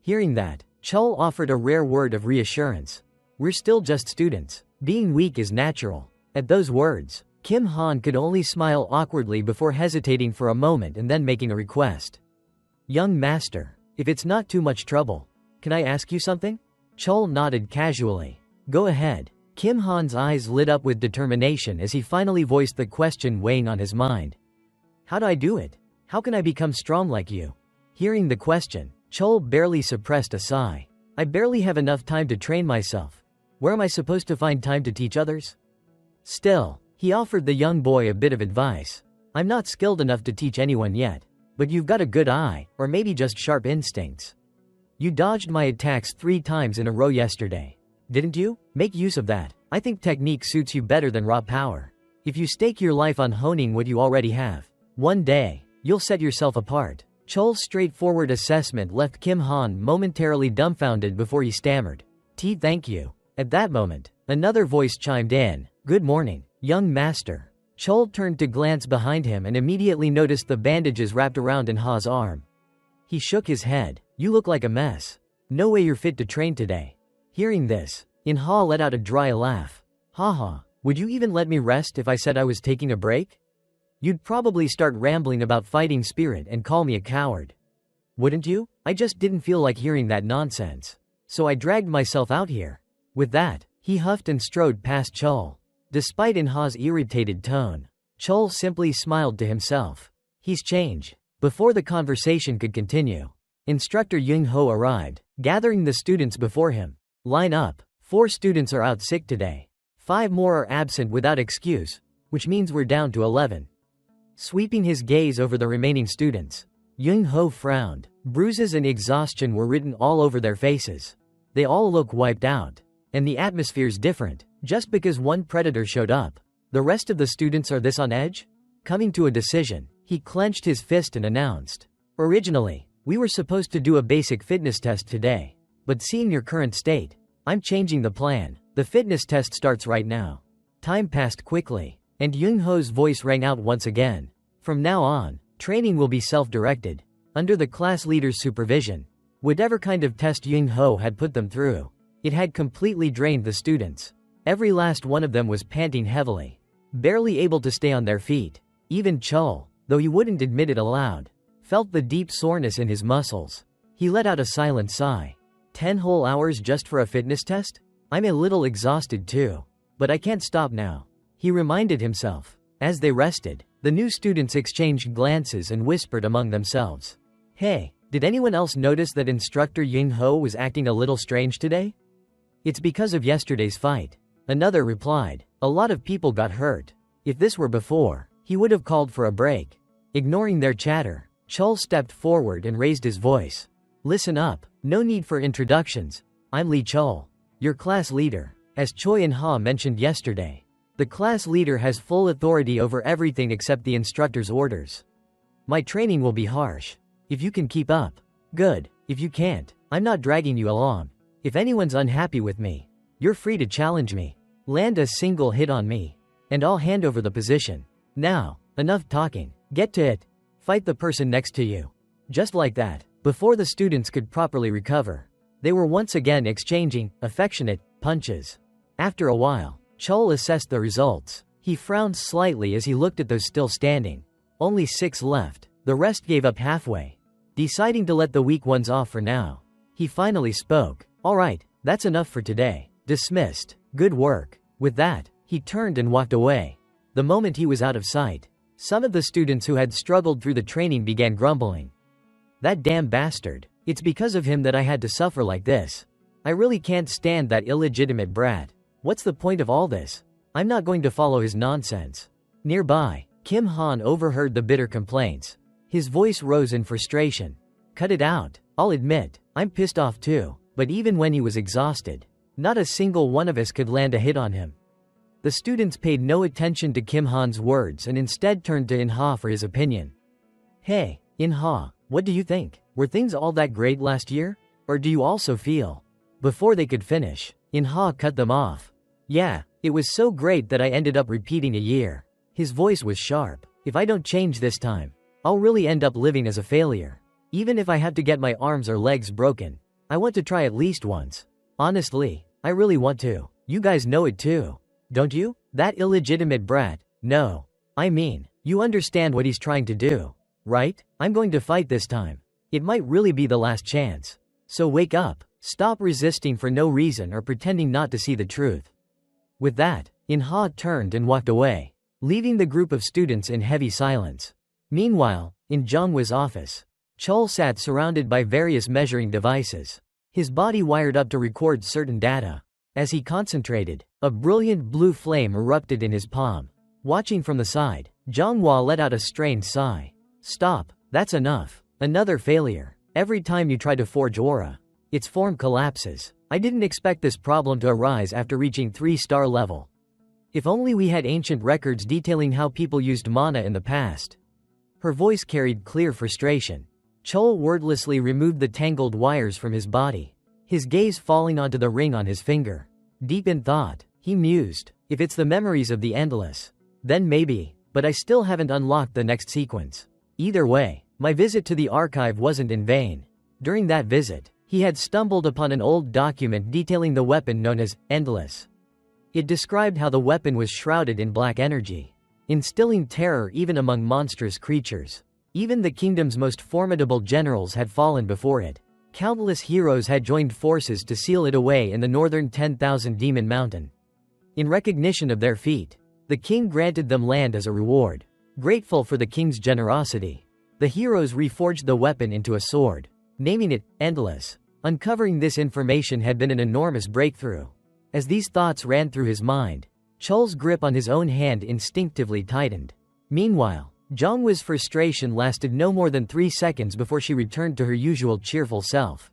Hearing that, Chol offered a rare word of reassurance. "We're still just students. Being weak is natural." At those words, Kim Han could only smile awkwardly before hesitating for a moment and then making a request. "Young master, if it's not too much trouble, can I ask you something?" Chol nodded casually. "Go ahead." Kim Han's eyes lit up with determination as he finally voiced the question weighing on his mind. "How do I do it? How can I become strong like you?" Hearing the question, Chol barely suppressed a sigh. "I barely have enough time to train myself. Where am I supposed to find time to teach others?" Still, he offered the young boy a bit of advice. "I'm not skilled enough to teach anyone yet, but you've got a good eye, or maybe just sharp instincts. You dodged my attacks 3 times in a row yesterday, didn't you? Make use of that. I think technique suits you better than raw power. If you stake your life on honing what you already have, one day, you'll set yourself apart." Chol's straightforward assessment left Kim Han momentarily dumbfounded before he stammered, Thank you." At that moment, another voice chimed in, "Good morning, young master." Chol turned to glance behind him and immediately noticed the bandages wrapped around In-ha's arm. He shook his head. "You look like a mess. No way you're fit to train today." Hearing this, In-ha let out a dry laugh. "Haha, would you even let me rest if I said I was taking a break? You'd probably start rambling about fighting spirit and call me a coward. Wouldn't you? I just didn't feel like hearing that nonsense. So I dragged myself out here." With that, he huffed and strode past Chol. Despite In-ha's irritated tone, Chol simply smiled to himself. He's changed. Before the conversation could continue, Instructor Young-ho arrived, gathering the students before him. "Line up. 4 students are out sick today. 5 more are absent without excuse, which means we're down to 11. sweeping his gaze over the remaining students. Yung Ho frowned. Bruises and exhaustion were written all over their faces. They all look wiped out. And the atmosphere's different. Just because one predator showed up, the rest of the students are this on edge? Coming to a decision, he clenched his fist and announced, "Originally, we were supposed to do a basic fitness test today. But seeing your current state, I'm changing the plan. The fitness test starts right now." Time passed quickly, and Yung Ho's voice rang out once again. From now on, training will be self-directed, under the class leader's supervision. Whatever kind of test Yung Ho had put them through, it had completely drained the students. Every last one of them was panting heavily, barely able to stay on their feet. Even Chul, though he wouldn't admit it aloud, felt the deep soreness in his muscles. He let out a silent sigh. 10 whole hours just for a fitness test? I'm a little exhausted too. But I can't stop now, he reminded himself. As they rested, the new students exchanged glances and whispered among themselves. Hey, did anyone else notice that instructor Yung Ho was acting a little strange today? It's because of yesterday's fight. Another replied. A lot of people got hurt. If this were before, he would have called for a break. Ignoring their chatter, Chul stepped forward and raised his voice. Listen up, no need for introductions. I'm Lee Chul, your class leader. As Choi and Ha mentioned yesterday, the class leader has full authority over everything except the instructor's orders. My training will be harsh. If you can keep up, good. If you can't, I'm not dragging you along. If anyone's unhappy with me, you're free to challenge me. Land a single hit on me, and I'll hand over the position. Now, enough talking. Get to it. Fight the person next to you. Just like that, before the students could properly recover, they were once again exchanging affectionate punches. After a while, Chul assessed the results. He frowned slightly as he looked at those still standing. Only 6 left. The rest gave up halfway. Deciding to let the weak ones off for now, he finally spoke. All right, that's enough for today. Dismissed. Good work. With that, he turned and walked away. The moment he was out of sight, some of the students who had struggled through the training began grumbling. That damn bastard. It's because of him that I had to suffer like this. I really can't stand that illegitimate brat. What's the point of all this? I'm not going to follow his nonsense. Nearby, Kim Han overheard the bitter complaints. His voice rose in frustration. Cut it out. I'll admit, I'm pissed off too, but even when he was exhausted, not a single one of us could land a hit on him. The students paid no attention to Kim Han's words and instead turned to In Ha for his opinion. Hey, In Ha, what do you think? Were things all that great last year? Or do you also feel? Before they could finish, In Ha cut them off. Yeah, it was so great that I ended up repeating a year. His voice was sharp. If I don't change this time, I'll really end up living as a failure. Even if I have to get my arms or legs broken, I want to try at least once. Honestly, I really want to. You guys know it too, don't you? That illegitimate brat. No. I mean, you understand what he's trying to do, right? I'm going to fight this time. It might really be the last chance. So wake up. Stop resisting for no reason or pretending not to see the truth. With that, In Ha turned and walked away, leaving the group of students in heavy silence. Meanwhile, in Zhonghwa's office, Chul sat surrounded by various measuring devices, his body wired up to record certain data. As he concentrated, a brilliant blue flame erupted in his palm. Watching from the side, Zhonghwa let out a strained sigh. Stop, that's enough. Another failure. Every time you try to forge aura, its form collapses. I didn't expect this problem to arise after reaching 3-star level. If only we had ancient records detailing how people used mana in the past. Her voice carried clear frustration. Chul wordlessly removed the tangled wires from his body, his gaze falling onto the ring on his finger. Deep in thought, he mused, if it's the memories of the endless, then maybe, but I still haven't unlocked the next sequence. Either way, my visit to the archive wasn't in vain. During that visit, he had stumbled upon an old document detailing the weapon known as Endless. It described how the weapon was shrouded in black energy, instilling terror even among monstrous creatures. Even the kingdom's most formidable generals had fallen before it. Countless heroes had joined forces to seal it away in the northern 10,000 Demon Mountain. In recognition of their feat, the king granted them land as a reward. Grateful for the king's generosity, the heroes reforged the weapon into a sword, naming it Endless. Uncovering this information had been an enormous breakthrough. As these thoughts ran through his mind, Chul's grip on his own hand instinctively tightened. Meanwhile, Zhonghwa's frustration lasted no more than 3 seconds before she returned to her usual cheerful self.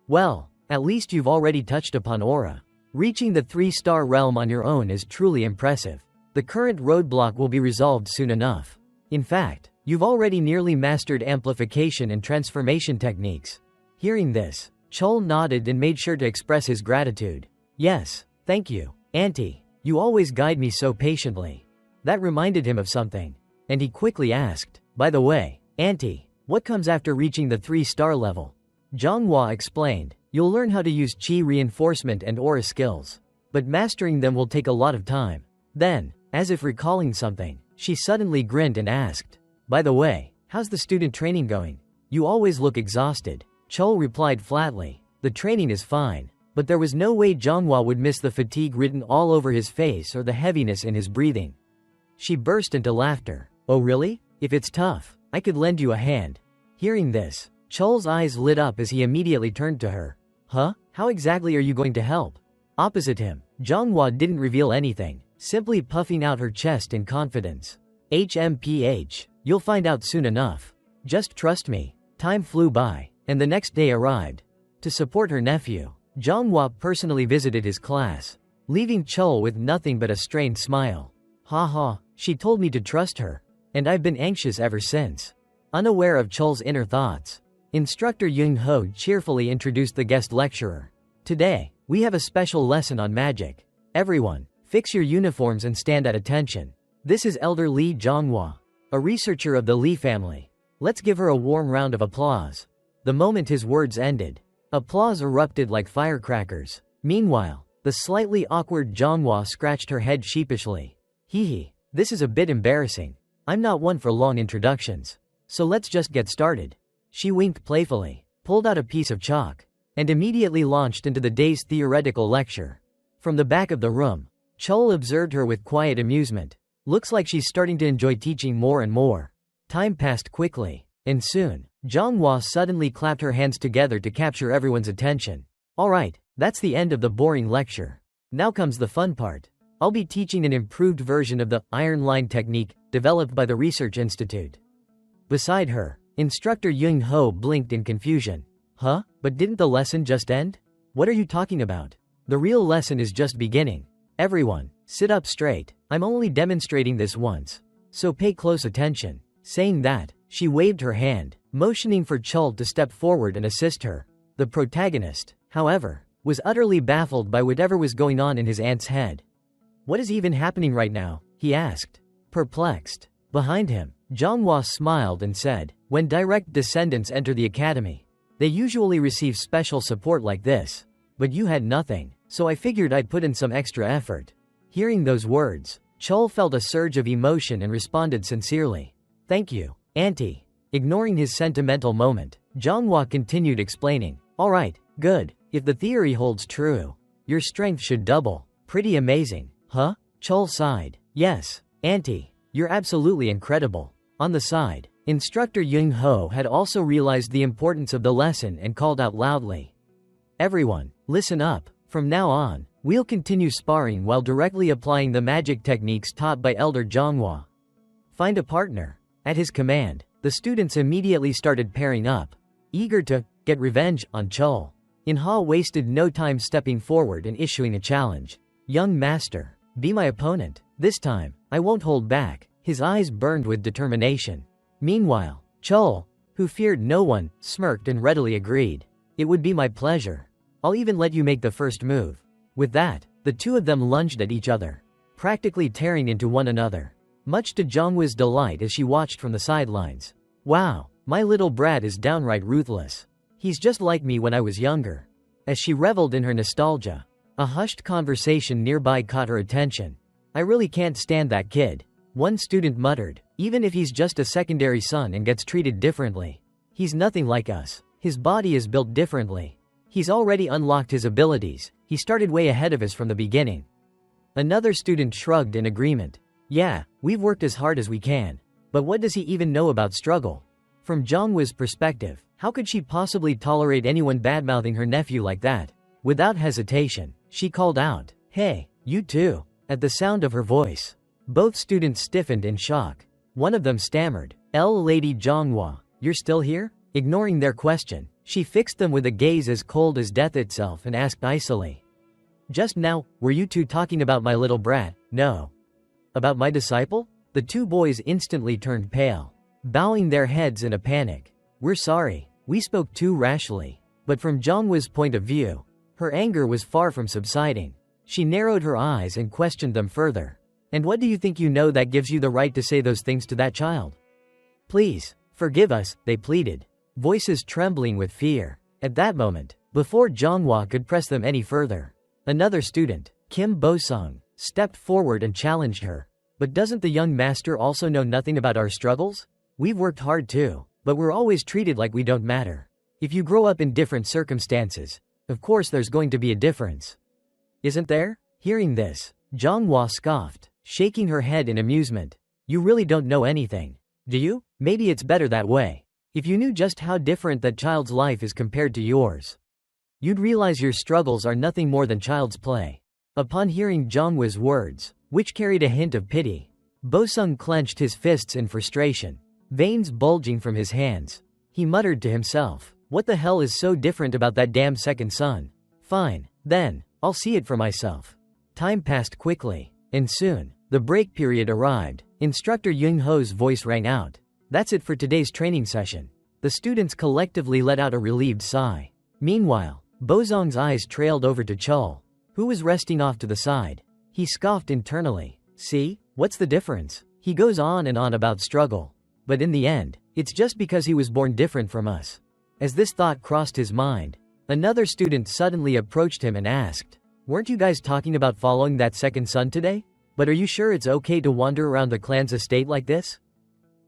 Well, at least you've already touched upon aura. Reaching the 3-star realm on your own is truly impressive. The current roadblock will be resolved soon enough. In fact, you've already nearly mastered amplification and transformation techniques. Hearing this, Chol nodded and made sure to express his gratitude. Yes, thank you, Auntie. You always guide me so patiently. That reminded him of something. And he quickly asked, by the way, Auntie, what comes after reaching the 3-star level? Zhonghua explained, you'll learn how to use qi reinforcement and aura skills. But mastering them will take a lot of time. Then, as if recalling something, she suddenly grinned and asked, by the way, how's the student training going? You always look exhausted. Chol replied flatly, the training is fine. But there was no way Zhonghua would miss the fatigue written all over his face or the heaviness in his breathing. She burst into laughter. Oh really? If it's tough, I could lend you a hand. Hearing this, Chol's eyes lit up as he immediately turned to her. Huh? How exactly are you going to help? Opposite him, Zhonghua didn't reveal anything, simply puffing out her chest in confidence. HMPH, you'll find out soon enough. Just trust me. Time flew by, and the next day arrived. To support her nephew, Zhonghua personally visited his class, leaving Chol with nothing but a strained smile. Ha ha, she told me to trust her. And I've been anxious ever since. Unaware of Chol's inner thoughts, Instructor Yung Ho cheerfully introduced the guest lecturer. Today, we have a special lesson on magic. Everyone, fix your uniforms and stand at attention. This is Elder Li Zhonghua, a researcher of the Li family. Let's give her a warm round of applause. The moment his words ended, applause erupted like firecrackers. Meanwhile, the slightly awkward Zhonghua scratched her head sheepishly. Hee, this is a bit embarrassing. I'm not one for long introductions. So let's just get started. She winked playfully, pulled out a piece of chalk, and immediately launched into the day's theoretical lecture. From the back of the room, Chol observed her with quiet amusement. Looks like she's starting to enjoy teaching more and more. Time passed quickly, and soon, Zhonghua suddenly clapped her hands together to capture everyone's attention. Alright, that's the end of the boring lecture. Now comes the fun part. I'll be teaching an improved version of the Iron Line technique developed by the Research Institute. Beside her, Instructor Yung Ho blinked in confusion. Huh? But didn't the lesson just end? What are you talking about? The real lesson is just beginning. Everyone, sit up straight. I'm only demonstrating this once. So pay close attention. Saying that, she waved her hand, motioning for Chol to step forward and assist her. The protagonist, however, was utterly baffled by whatever was going on in his aunt's head. What is even happening right now? He asked. Perplexed. Behind him, Zhonghua smiled and said, when direct descendants enter the academy, they usually receive special support like this. But you had nothing, so I figured I'd put in some extra effort. Hearing those words, Chol felt a surge of emotion and responded sincerely. Thank you, Auntie. Ignoring his sentimental moment, Zhonghua continued explaining. Alright, good. If the theory holds true, your strength should double. Pretty amazing. Huh? Chol sighed. Yes, Auntie, you're absolutely incredible. On the side, Instructor Yung Ho had also realized the importance of the lesson and called out loudly. Everyone, listen up. From now on, we'll continue sparring while directly applying the magic techniques taught by Elder Zhonghua. Find a partner. At his command, the students immediately started pairing up, eager to get revenge on Chol. Inha wasted no time stepping forward and issuing a challenge. Young master, be my opponent. This time, I won't hold back. His eyes burned with determination. Meanwhile, Chol, who feared no one, smirked and readily agreed. It would be my pleasure. I'll even let you make the first move. With that, the two of them lunged at each other, practically tearing into one another. Much to Zhonghua's delight as she watched from the sidelines. Wow, my little brat is downright ruthless. He's just like me when I was younger. As she reveled in her nostalgia, a hushed conversation nearby caught her attention. I really can't stand that kid. One student muttered, even if he's just a secondary son and gets treated differently. He's nothing like us. His body is built differently. He's already unlocked his abilities. He started way ahead of us from the beginning. Another student shrugged in agreement. Yeah, we've worked as hard as we can. But what does he even know about struggle? From Zhonghua's perspective, how could she possibly tolerate anyone badmouthing her nephew like that? Without hesitation, she called out, "Hey, you too." At the sound of her voice, both students stiffened in shock. One of them stammered, Lady Zhonghua, you're still here? Ignoring their question, she fixed them with a gaze as cold as death itself and asked icily. Just now, were you two talking about my little brat? No. About my disciple? The two boys instantly turned pale, bowing their heads in a panic. We're sorry, we spoke too rashly. But from Zhonghua's point of view, her anger was far from subsiding. She narrowed her eyes and questioned them further. And what do you think you know that gives you the right to say those things to that child? Please, forgive us, they pleaded, voices trembling with fear. At that moment, before Zhonghua could press them any further, another student, Kim Bo-sung, stepped forward and challenged her. But doesn't the young master also know nothing about our struggles? We've worked hard too, but we're always treated like we don't matter. If you grow up in different circumstances, of course there's going to be a difference. Isn't there? Hearing this, Zhonghua scoffed, shaking her head in amusement. You really don't know anything, do you? Maybe it's better that way. If you knew just how different that child's life is compared to yours, you'd realize your struggles are nothing more than child's play. Upon hearing Zhonghua's words, which carried a hint of pity, Bo-sung clenched his fists in frustration, veins bulging from his hands. He muttered to himself, what the hell is so different about that damn second son? Fine, then, I'll see it for myself. Time passed quickly, and soon, the break period arrived. Instructor Yung Ho's voice rang out. That's it for today's training session. The students collectively let out a relieved sigh. Meanwhile, Bo-sung's eyes trailed over to Chol, who was resting off to the side. He scoffed internally. See, what's the difference? He goes on and on about struggle. But in the end, it's just because he was born different from us. As this thought crossed his mind, another student suddenly approached him and asked, weren't you guys talking about following that second son today? But are you sure it's okay to wander around the clan's estate like this?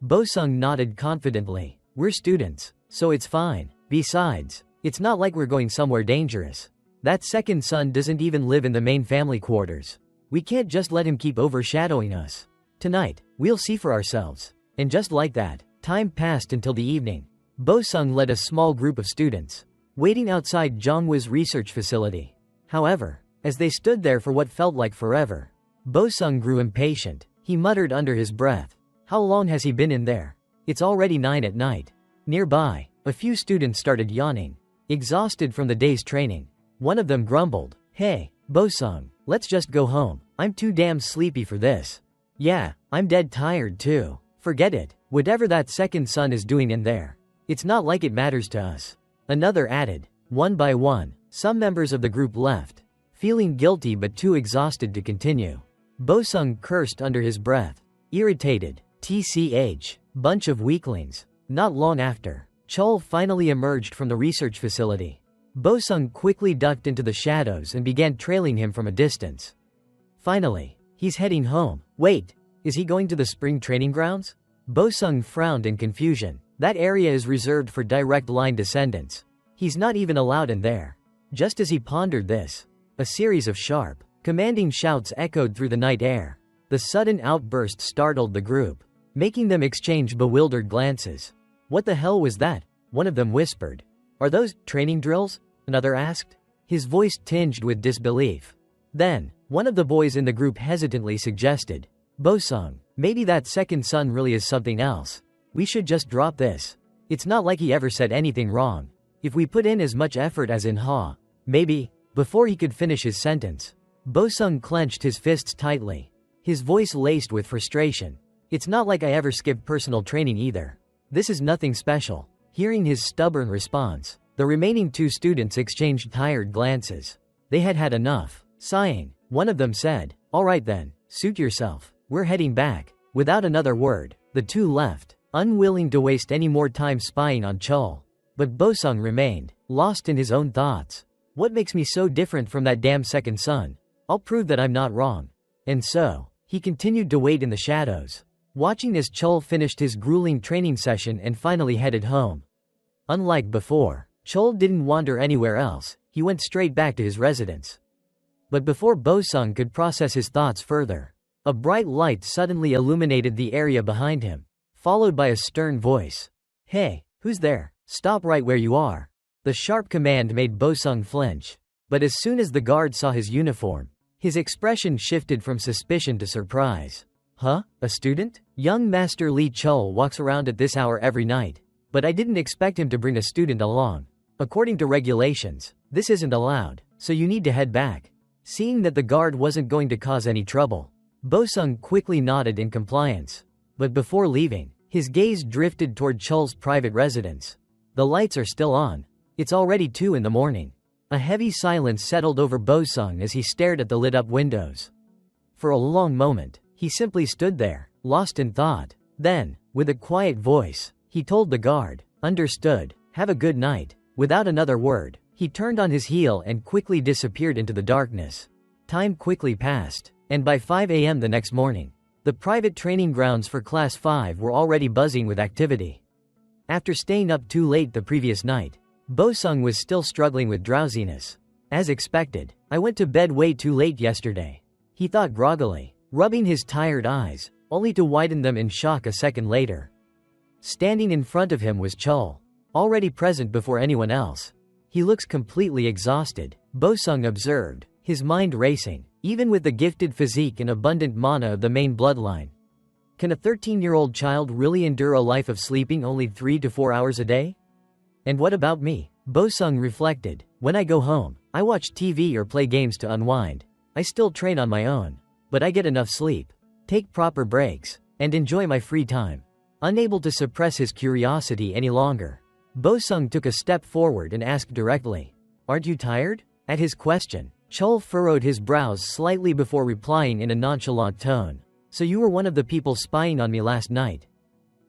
Bo-sung nodded confidently. We're students, so it's fine. Besides, it's not like we're going somewhere dangerous. That second son doesn't even live in the main family quarters. We can't just let him keep overshadowing us. Tonight, we'll see for ourselves. And just like that, time passed until the evening. Bo-sung led a small group of students, waiting outside Zhonghua's research facility. However, as they stood there for what felt like forever, Bo-sung grew impatient. He muttered under his breath, how long has he been in there? It's already 9 at night. Nearby, a few students started yawning, exhausted from the day's training. One of them grumbled, hey, Bo-sung, let's just go home. I'm too damn sleepy for this. Yeah, I'm dead tired too. Forget it, whatever that second son is doing in there. It's not like it matters to us. Another added. One by one, some members of the group left, feeling guilty but too exhausted to continue. Bo-sung cursed under his breath. Irritated. TCH. Bunch of weaklings. Not long after, Chol finally emerged from the research facility. Bo-sung quickly ducked into the shadows and began trailing him from a distance. Finally, he's heading home. Wait, is he going to the spring training grounds? Bo-sung frowned in confusion. That area is reserved for direct line descendants. He's not even allowed in there. Just as he pondered this, a series of sharp, commanding shouts echoed through the night air. The sudden outburst startled the group, making them exchange bewildered glances. What the hell was that? One of them whispered. Are those training drills? Another asked, his voice tinged with disbelief. Then, one of the boys in the group hesitantly suggested, Bo-sung, maybe that second son really is something else. We should just drop this. It's not like he ever said anything wrong. If we put in as much effort as in Ha, maybe. Before he could finish his sentence, Bo-sung clenched his fists tightly, his voice laced with frustration. It's not like I ever skipped personal training either. This is nothing special. Hearing his stubborn response, the remaining two students exchanged tired glances. They had had enough. Sighing, one of them said, all right then, suit yourself. We're heading back. Without another word, the two left, unwilling to waste any more time spying on Chol. But Bo-sung remained, lost in his own thoughts. What makes me so different from that damn second son? I'll prove that I'm not wrong. And so, he continued to wait in the shadows, watching as Chol finished his grueling training session and finally headed home. Unlike before, Chol didn't wander anywhere else. He went straight back to his residence. But before Bo-sung could process his thoughts further, a bright light suddenly illuminated the area behind him, followed by a stern voice. Hey, who's there? Stop right where you are. The sharp command made Bo-sung flinch. But as soon as the guard saw his uniform, his expression shifted from suspicion to surprise. Huh? A student? Young Master Lee Chul walks around at this hour every night. But I didn't expect him to bring a student along. According to regulations, this isn't allowed, so you need to head back. Seeing that the guard wasn't going to cause any trouble, Bosung quickly nodded in compliance. But before leaving, his gaze drifted toward Chul's private residence. The lights are still on. It's already 2 in the morning. A heavy silence settled over Bosung as he stared at the lit-up windows. For a long moment, he simply stood there, lost in thought. Then, with a quiet voice, he told the guard, "Understood, have a good night." Without another word, he turned on his heel and quickly disappeared into the darkness. Time quickly passed, and by 5 a.m. the next morning, the private training grounds for Class 5 were already buzzing with activity. After staying up too late the previous night, Bosung was still struggling with drowsiness. As expected, I went to bed way too late yesterday, he thought groggily, rubbing his tired eyes, only to widen them in shock a second later. Standing in front of him was Chul, already present before anyone else. He looks completely exhausted, Bosung observed, his mind racing, even with the gifted physique and abundant mana of the main bloodline. Can a 13-year-old child really endure a life of sleeping only 3 to 4 hours a day? And what about me? Bosung reflected. When I go home, I watch TV or play games to unwind. I still train on my own, but I get enough sleep, take proper breaks, and enjoy my free time. Unable to suppress his curiosity any longer, Bosung took a step forward and asked directly, "Aren't you tired?" At his question, Chul furrowed his brows slightly before replying in a nonchalant tone, "So you were one of the people spying on me last night?"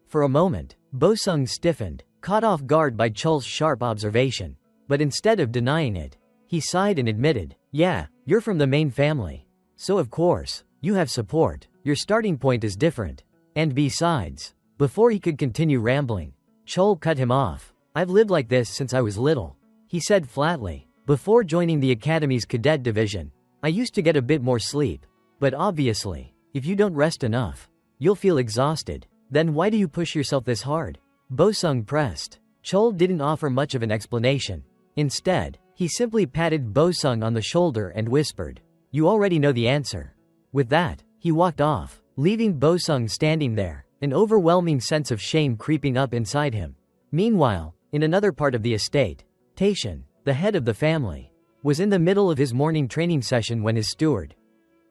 For a moment, Bosung stiffened, caught off guard by Chul's sharp observation. But instead of denying it, he sighed and admitted, "Yeah, you're from the main family. So of course, you have support. Your starting point is different. And besides..." Before he could continue rambling, Chul cut him off. "I've lived like this since I was little," he said flatly. "Before joining the Academy's cadet division, I used to get a bit more sleep. But obviously, if you don't rest enough, you'll feel exhausted. Then why do you push yourself this hard?" Bosung pressed. Chul didn't offer much of an explanation. Instead, he simply patted Bosung on the shoulder and whispered, "You already know the answer." With that, he walked off, leaving Bosung standing there, an overwhelming sense of shame creeping up inside him. Meanwhile, in another part of the estate, Taishan, the head of the family, was in the middle of his morning training session when his steward,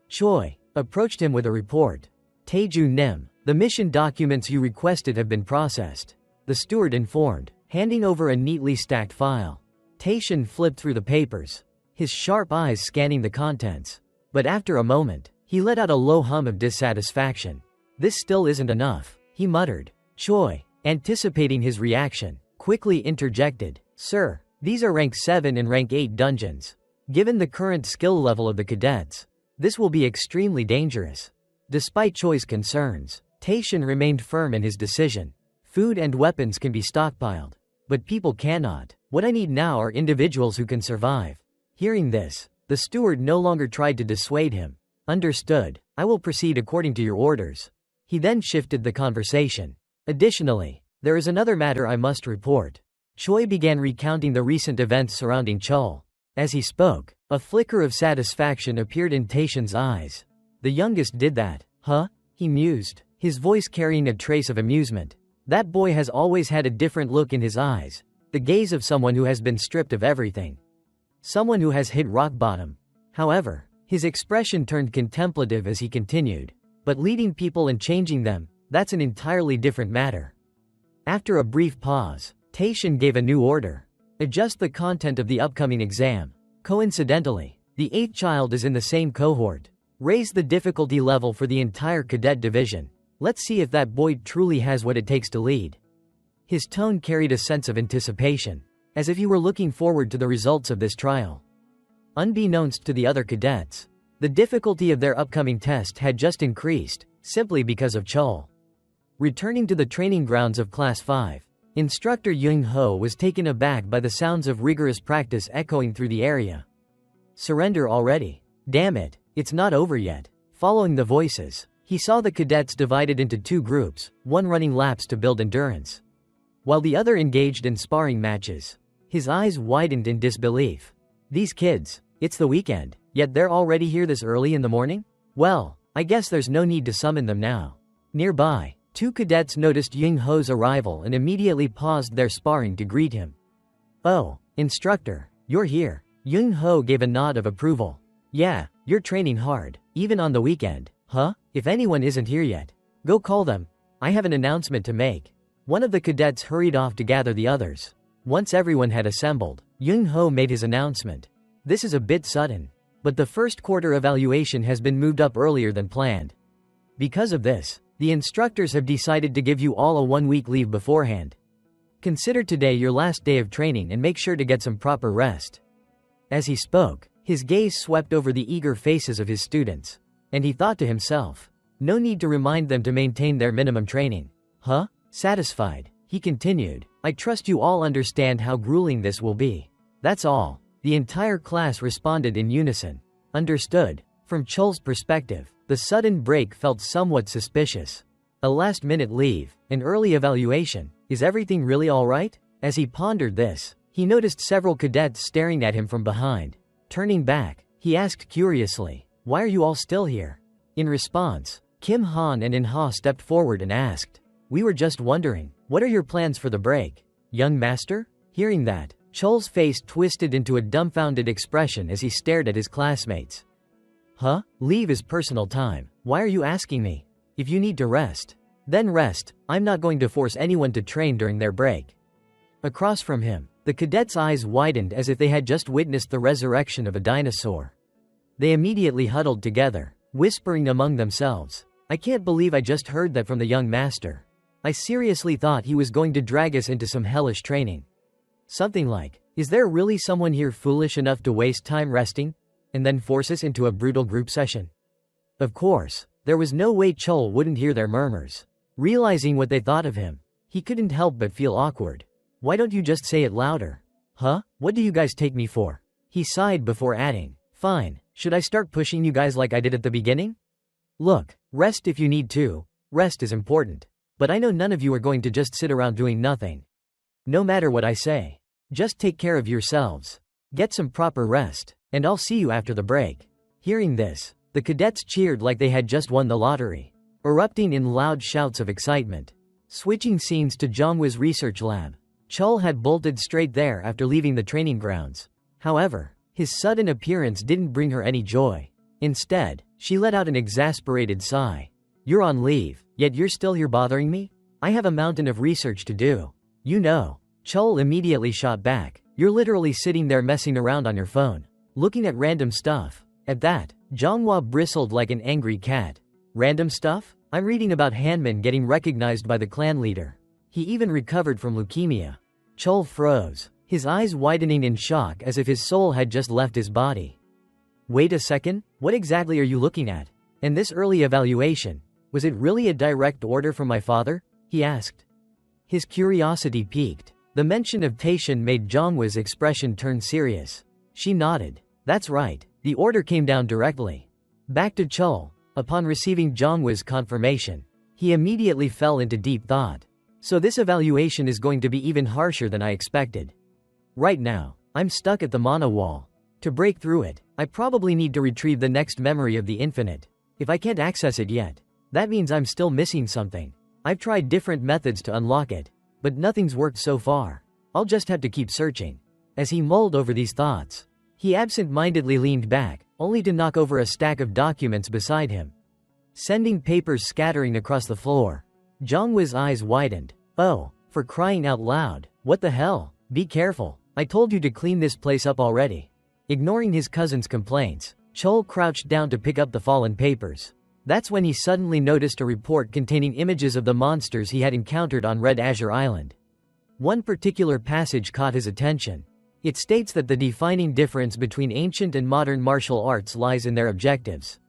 Choi, approached him with a report. "Taeju Nim, the mission documents you requested have been processed," the steward informed, handing over a neatly stacked file. Taishan flipped through the papers, his sharp eyes scanning the contents. But after a moment, he let out a low hum of dissatisfaction. "This still isn't enough," he muttered. Choi, anticipating his reaction, quickly interjected, "Sir, these are rank 7 and rank 8 dungeons. Given the current skill level of the cadets, this will be extremely dangerous." Despite Choi's concerns, Taishan remained firm in his decision. "Food and weapons can be stockpiled, but people cannot. What I need now are individuals who can survive." Hearing this, the steward no longer tried to dissuade him. "Understood, I will proceed according to your orders." He then shifted the conversation. "Additionally, there is another matter I must report." Choi began recounting the recent events surrounding Chul. As he spoke, a flicker of satisfaction appeared in Taishan's eyes. "The youngest did that, huh?" he mused, his voice carrying a trace of amusement. That boy has always had a different look in his eyes, the gaze of someone who has been stripped of everything. Someone who has hit rock bottom. However, his expression turned contemplative as he continued. "But leading people and changing them, that's an entirely different matter." After a brief pause, Taishan gave a new order. "Adjust the content of the upcoming exam. Coincidentally, the 8th child is in the same cohort. Raise the difficulty level for the entire cadet division. Let's see if that boy truly has what it takes to lead." His tone carried a sense of anticipation, as if he were looking forward to the results of this trial. Unbeknownst to the other cadets, the difficulty of their upcoming test had just increased, simply because of Chul. Returning to the training grounds of Class 5, Instructor Yung Ho was taken aback by the sounds of rigorous practice echoing through the area. "Surrender already? Damn it, it's not over yet." Following the voices, he saw the cadets divided into 2 groups, one running laps to build endurance, while the other engaged in sparring matches. His eyes widened in disbelief. "These kids, it's the weekend, yet they're already here this early in the morning? Well, I guess there's no need to summon them now. Nearby, two cadets noticed Yung Ho's arrival and immediately paused their sparring to greet him. "Oh, instructor, you're here." Yung Ho gave a nod of approval. "Yeah, you're training hard, even on the weekend, huh? If anyone isn't here yet, go call them. I have an announcement to make." One of the cadets hurried off to gather the others. Once everyone had assembled, Yung Ho made his announcement. "This is a bit sudden, but the first quarter evaluation has been moved up earlier than planned. Because of this, the instructors have decided to give you all a 1-week leave beforehand. Consider today your last day of training and make sure to get some proper rest." As he spoke, his gaze swept over the eager faces of his students, and he thought to himself, no need to remind them to maintain their minimum training. Huh? Satisfied, he continued, "I trust you all understand how grueling this will be. That's all." The entire class responded in unison. Understood. From Chul's perspective, the sudden break felt somewhat suspicious. A last-minute leave, an early evaluation, is everything really alright? As he pondered this, he noticed several cadets staring at him from behind. Turning back, he asked curiously, "Why are you all still here?" In response, Kim Han and In Ha stepped forward and asked, "We were just wondering, what are your plans for the break, young master?" Hearing that, Chul's face twisted into a dumbfounded expression as he stared at his classmates. "Huh? Leave is personal time. Why are you asking me? If you need to rest, then rest. I'm not going to force anyone to train during their break." Across from him, the cadets' eyes widened as if they had just witnessed the resurrection of a dinosaur. They immediately huddled together, whispering among themselves, "I can't believe I just heard that from the young master. I seriously thought he was going to drag us into some hellish training. Something like, is there really someone here foolish enough to waste time resting, and then force us into a brutal group session?" Of course, there was no way Chul wouldn't hear their murmurs. Realizing what they thought of him, he couldn't help but feel awkward. "Why don't you just say it louder? Huh? What do you guys take me for?" He sighed before adding, "Fine, should I start pushing you guys like I did at the beginning? Look, rest if you need to, rest is important. But I know none of you are going to just sit around doing nothing. No matter what I say, just take care of yourselves. Get some proper rest, and I'll see you after the break." Hearing this, the cadets cheered like they had just won the lottery, erupting in loud shouts of excitement. Switching scenes to Zhonghwa's research lab. Chul had bolted straight there after leaving the training grounds. However, his sudden appearance didn't bring her any joy. Instead, she let out an exasperated sigh. "You're on leave, yet you're still here bothering me? I have a mountain of research to do. You know." Chul immediately shot back, "You're literally sitting there messing around on your phone, looking at random stuff." At that, Zhonghua bristled like an angry cat. "Random stuff? I'm reading about Hanman getting recognized by the clan leader. He even recovered from leukemia." Chul froze, his eyes widening in shock as if his soul had just left his body. "Wait a second, what exactly are you looking at? And this early evaluation, was it really a direct order from my father?" he asked. His curiosity piqued. The mention of Taishan made Zhonghwa's expression turn serious. She nodded. "That's right, the order came down directly." Back to Chul. Upon receiving Zhonghwa's confirmation, he immediately fell into deep thought. So this evaluation is going to be even harsher than I expected. Right now, I'm stuck at the mana wall. To break through it, I probably need to retrieve the next memory of the infinite. If I can't access it yet, that means I'm still missing something. I've tried different methods to unlock it, but nothing's worked so far. I'll just have to keep searching. As he mulled over these thoughts, he absent-mindedly leaned back, only to knock over a stack of documents beside him, sending papers scattering across the floor. Zhonghwa's eyes widened. "Oh, for crying out loud, what the hell? Be careful, I told you to clean this place up already." Ignoring his cousin's complaints, Chul crouched down to pick up the fallen papers. That's when he suddenly noticed a report containing images of the monsters he had encountered on Red Azure Island. One particular passage caught his attention. It states that the defining difference between ancient and modern martial arts lies in their objectives.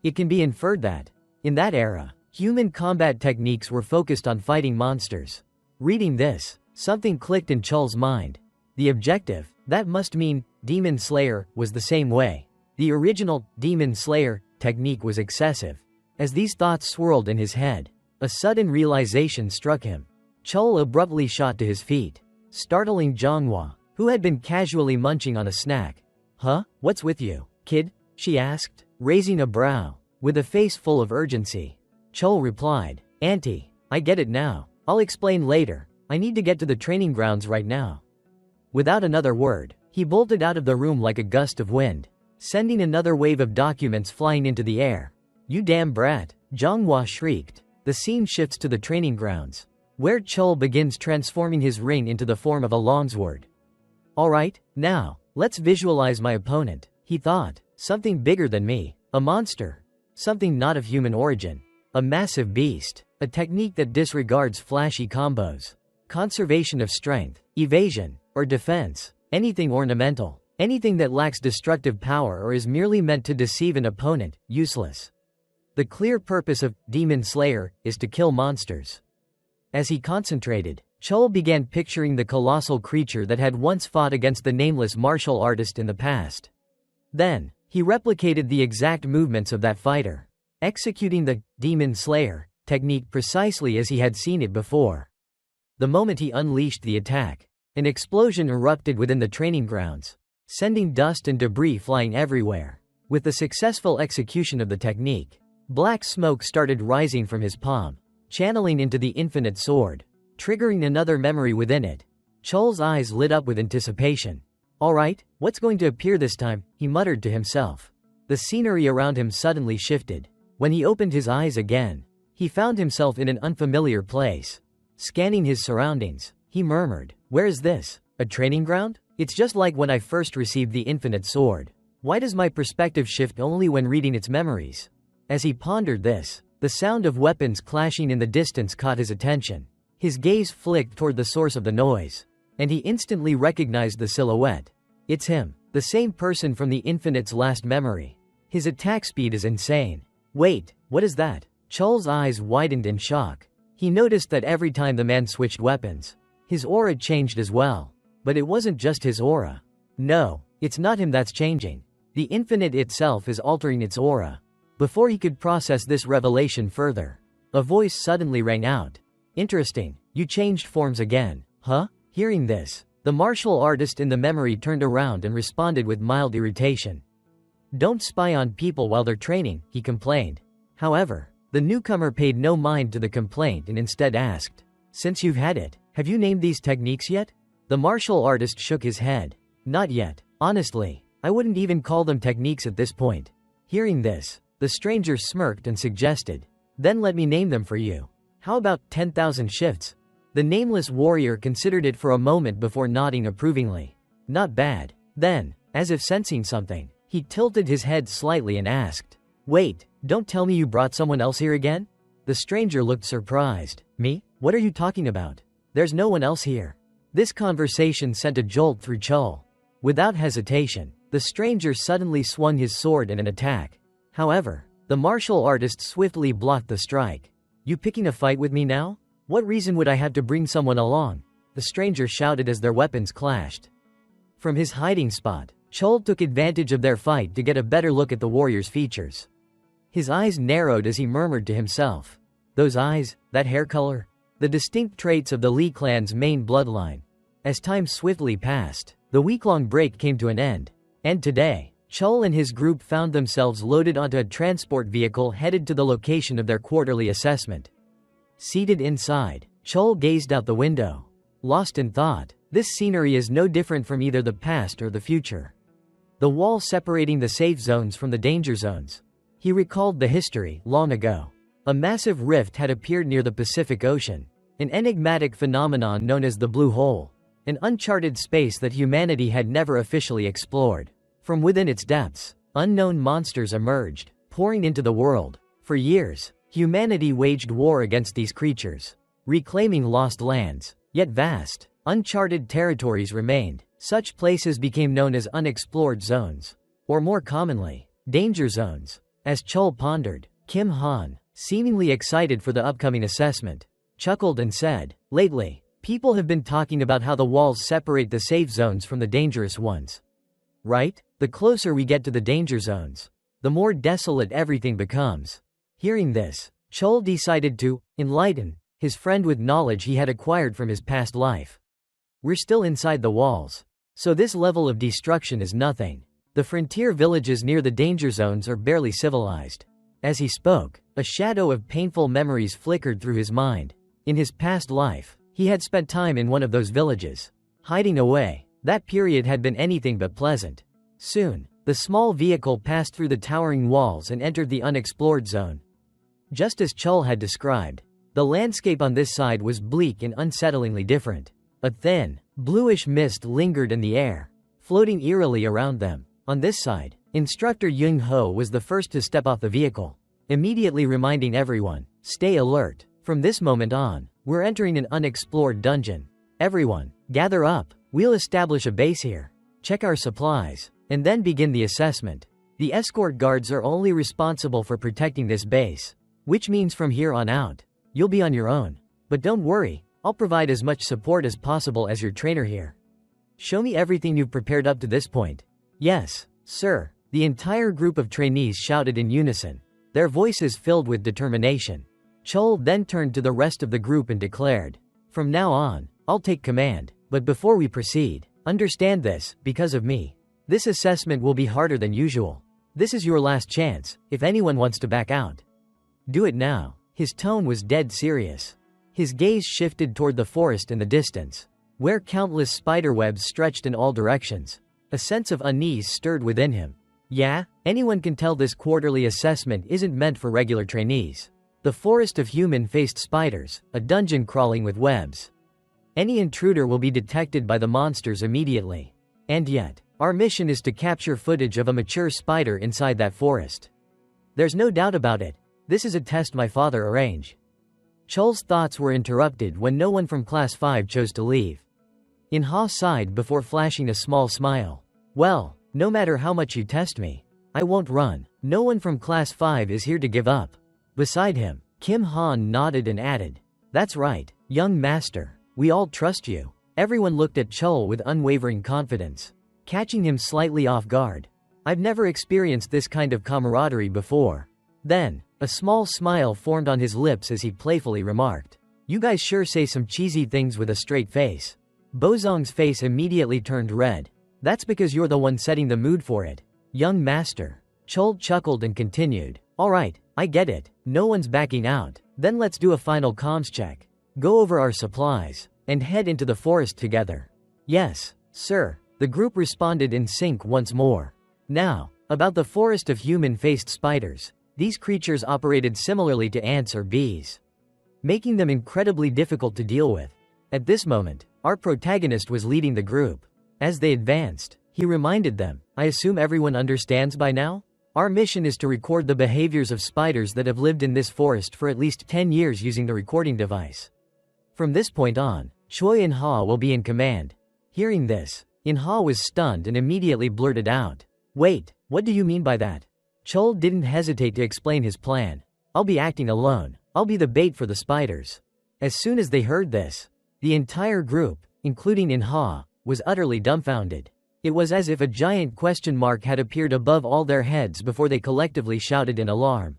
It can be inferred that, in that era, human combat techniques were focused on fighting monsters. Reading this, something clicked in Chul's mind. The objective, that must mean, Demon Slayer, was the same way. The original, Demon Slayer, technique was excessive. As these thoughts swirled in his head, a sudden realization struck him. Chul abruptly shot to his feet, startling Zhonghua, who had been casually munching on a snack. "Huh? What's with you, kid?" she asked, raising a brow. With a face full of urgency. Chol replied, "Auntie, I get it now. I'll explain later. I need to get to the training grounds right now." Without another word, he bolted out of the room like a gust of wind, sending another wave of documents flying into the air. "You damn brat," Zhonghua shrieked. The scene shifts to the training grounds, where Chol begins transforming his ring into the form of a longsword. "Alright, now, let's visualize my opponent," he thought. "Something bigger than me. A monster. Something not of human origin. A massive beast. A technique that disregards flashy combos. Conservation of strength, evasion, or defense. Anything ornamental. Anything that lacks destructive power or is merely meant to deceive an opponent, useless. The clear purpose of Demon Slayer is to kill monsters." As he concentrated, Chol began picturing the colossal creature that had once fought against the nameless martial artist in the past. Then, he replicated the exact movements of that fighter, executing the Demon Slayer technique precisely as he had seen it before. The moment he unleashed the attack, an explosion erupted within the training grounds, sending dust and debris flying everywhere. With the successful execution of the technique, black smoke started rising from his palm, channeling into the infinite sword, triggering another memory within it. Chol's eyes lit up with anticipation. "Alright, what's going to appear this time?" he muttered to himself. The scenery around him suddenly shifted. When he opened his eyes again, he found himself in an unfamiliar place. Scanning his surroundings, he murmured, "Where is this? A training ground? It's just like when I first received the infinite sword. Why does my perspective shift only when reading its memories?" As he pondered this, the sound of weapons clashing in the distance caught his attention. His gaze flicked toward the source of the noise, and he instantly recognized the silhouette. It's him, the same person from the Infinite's last memory. His attack speed is insane. "Wait, what is that?" Chol's eyes widened in shock. He noticed that every time the man switched weapons, his aura changed as well. But it wasn't just his aura. No, it's not him that's changing. The Infinite itself is altering its aura. Before he could process this revelation further, a voice suddenly rang out. "Interesting, you changed forms again, huh?" Hearing this, the martial artist in the memory turned around and responded with mild irritation. "Don't spy on people while they're training," he complained. However, the newcomer paid no mind to the complaint and instead asked, "Since you've had it, have you named these techniques yet?" The martial artist shook his head. "Not yet. Honestly, I wouldn't even call them techniques at this point." Hearing this, the stranger smirked and suggested, "Then let me name them for you. How about 10,000 shifts?" The nameless warrior considered it for a moment before nodding approvingly. "Not bad." Then, as if sensing something, he tilted his head slightly and asked, "Wait, don't tell me you brought someone else here again?" The stranger looked surprised. "Me? What are you talking about? There's no one else here." This conversation sent a jolt through Chol. Without hesitation, the stranger suddenly swung his sword in an attack. However, the martial artist swiftly blocked the strike. "You picking a fight with me now? What reason would I have to bring someone along?" the stranger shouted as their weapons clashed. From his hiding spot, Chol took advantage of their fight to get a better look at the warrior's features. His eyes narrowed as he murmured to himself. Those eyes, that hair color, the distinct traits of the Li clan's main bloodline. As time swiftly passed, the week-long break came to an end. And today, Chol and his group found themselves loaded onto a transport vehicle headed to the location of their quarterly assessment. Seated inside, Chol gazed out the window. Lost in thought, this scenery is no different from either the past or the future. The wall separating the safe zones from the danger zones. He recalled the history, long ago. A massive rift had appeared near the Pacific Ocean, an enigmatic phenomenon known as the Blue Hole, an uncharted space that humanity had never officially explored. From within its depths, unknown monsters emerged, pouring into the world. For years, humanity waged war against these creatures, reclaiming lost lands, yet vast, uncharted territories remained. Such places became known as unexplored zones, or more commonly, danger zones. As Chol pondered, Kim Han, seemingly excited for the upcoming assessment, chuckled and said, "Lately, people have been talking about how the walls separate the safe zones from the dangerous ones. Right? The closer we get to the danger zones, the more desolate everything becomes." Hearing this, Chol decided to enlighten his friend with knowledge he had acquired from his past life. "We're still inside the walls, so this level of destruction is nothing. The frontier villages near the danger zones are barely civilized. As he spoke, a shadow of painful memories flickered through his mind. In his past life, he had spent time in one of those villages. Hiding away, that period had been anything but pleasant. Soon, the small vehicle passed through the towering walls and entered the unexplored zone. Just as Chul had described, the landscape on this side was bleak and unsettlingly different. A thin, bluish mist lingered in the air, floating eerily around them. On this side, Instructor Yung Ho was the first to step off the vehicle, immediately reminding everyone, "Stay alert. From this moment on, we're entering an unexplored dungeon. Everyone, gather up. We'll establish a base here, check our supplies, and then begin the assessment. The escort guards are only responsible for protecting this base, which means from here on out, you'll be on your own. But don't worry, I'll provide as much support as possible as your trainer here. Show me everything you've prepared up to this point." "Yes, sir," the entire group of trainees shouted in unison, their voices filled with determination. Chul then turned to the rest of the group and declared, "From now on, I'll take command, but before we proceed, understand this, because of me, this assessment will be harder than usual. This is your last chance, if anyone wants to back out. Do it now." His tone was dead serious. His gaze shifted toward the forest in the distance, where countless spiderwebs stretched in all directions. A sense of unease stirred within him. Yeah, anyone can tell this quarterly assessment isn't meant for regular trainees. The forest of human-faced spiders, a dungeon crawling with webs. Any intruder will be detected by the monsters immediately. And yet, our mission is to capture footage of a mature spider inside that forest. There's no doubt about it. This is a test my father arranged. Chul's thoughts were interrupted when no one from Class 5 chose to leave. In-Ha sighed before flashing a small smile. "Well, no matter how much you test me, I won't run. No one from Class 5 is here to give up." Beside him, Kim Han nodded and added, "That's right, young master. We all trust you." Everyone looked at Chul with unwavering confidence, catching him slightly off guard. "I've never experienced this kind of camaraderie before." Then, a small smile formed on his lips as he playfully remarked, "You guys sure say some cheesy things with a straight face." Bozong's face immediately turned red. "That's because you're the one setting the mood for it, young master." Chul chuckled and continued, "All right, I get it. No one's backing out. Then let's do a final comms check. Go over our supplies, and head into the forest together." "Yes, sir," the group responded in sync once more. Now, about the forest of human-faced spiders. These creatures operated similarly to ants or bees, making them incredibly difficult to deal with. At this moment, our protagonist was leading the group. As they advanced, he reminded them, "I assume everyone understands by now? Our mission is to record the behaviors of spiders that have lived in this forest for at least 10 years using the recording device. From this point on, Choi In-Ha will be in command." Hearing this, In-Ha was stunned and immediately blurted out, "Wait, what do you mean by that?" Chul didn't hesitate to explain his plan. "I'll be acting alone. I'll be the bait for the spiders." As soon as they heard this, the entire group, including In-Ha, was utterly dumbfounded. It was as if a giant question mark had appeared above all their heads before they collectively shouted in alarm.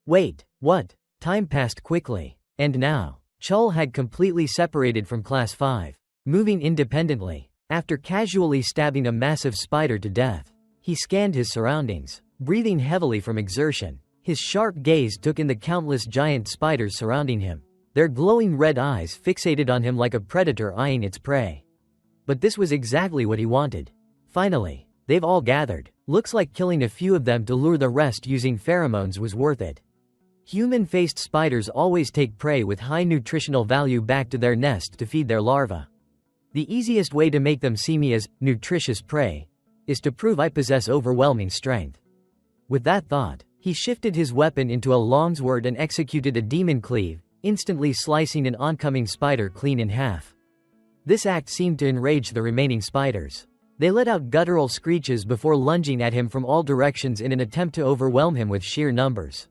"Wait, what?" Time passed quickly, and now, Chul had completely separated from Class 5, moving independently. After casually stabbing a massive spider to death, he scanned his surroundings, breathing heavily from exertion. His sharp gaze took in the countless giant spiders surrounding him, their glowing red eyes fixated on him like a predator eyeing its prey. But this was exactly what he wanted. Finally, they've all gathered. Looks like killing a few of them to lure the rest using pheromones was worth it. Human-faced spiders always take prey with high nutritional value back to their nest to feed their larvae. The easiest way to make them see me as nutritious prey is to prove I possess overwhelming strength. With that thought, he shifted his weapon into a longsword and executed a demon cleave, instantly slicing an oncoming spider clean in half. This act seemed to enrage the remaining spiders. They let out guttural screeches before lunging at him from all directions in an attempt to overwhelm him with sheer numbers.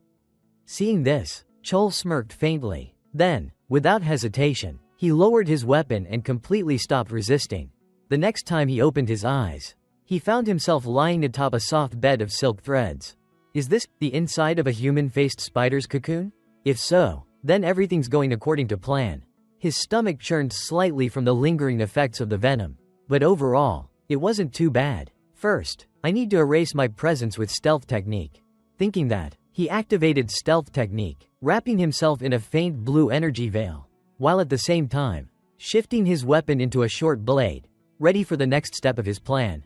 Seeing this, Chul smirked faintly. Then, without hesitation, he lowered his weapon and completely stopped resisting. The next time he opened his eyes, he found himself lying atop a soft bed of silk threads. Is this the inside of a human-faced spider's cocoon? If so, then everything's going according to plan. His stomach churned slightly from the lingering effects of the venom. But overall, it wasn't too bad. First, I need to erase my presence with stealth technique. Thinking that, He activated stealth technique, wrapping himself in a faint blue energy veil, while at the same time, shifting his weapon into a short blade, ready for the next step of his plan.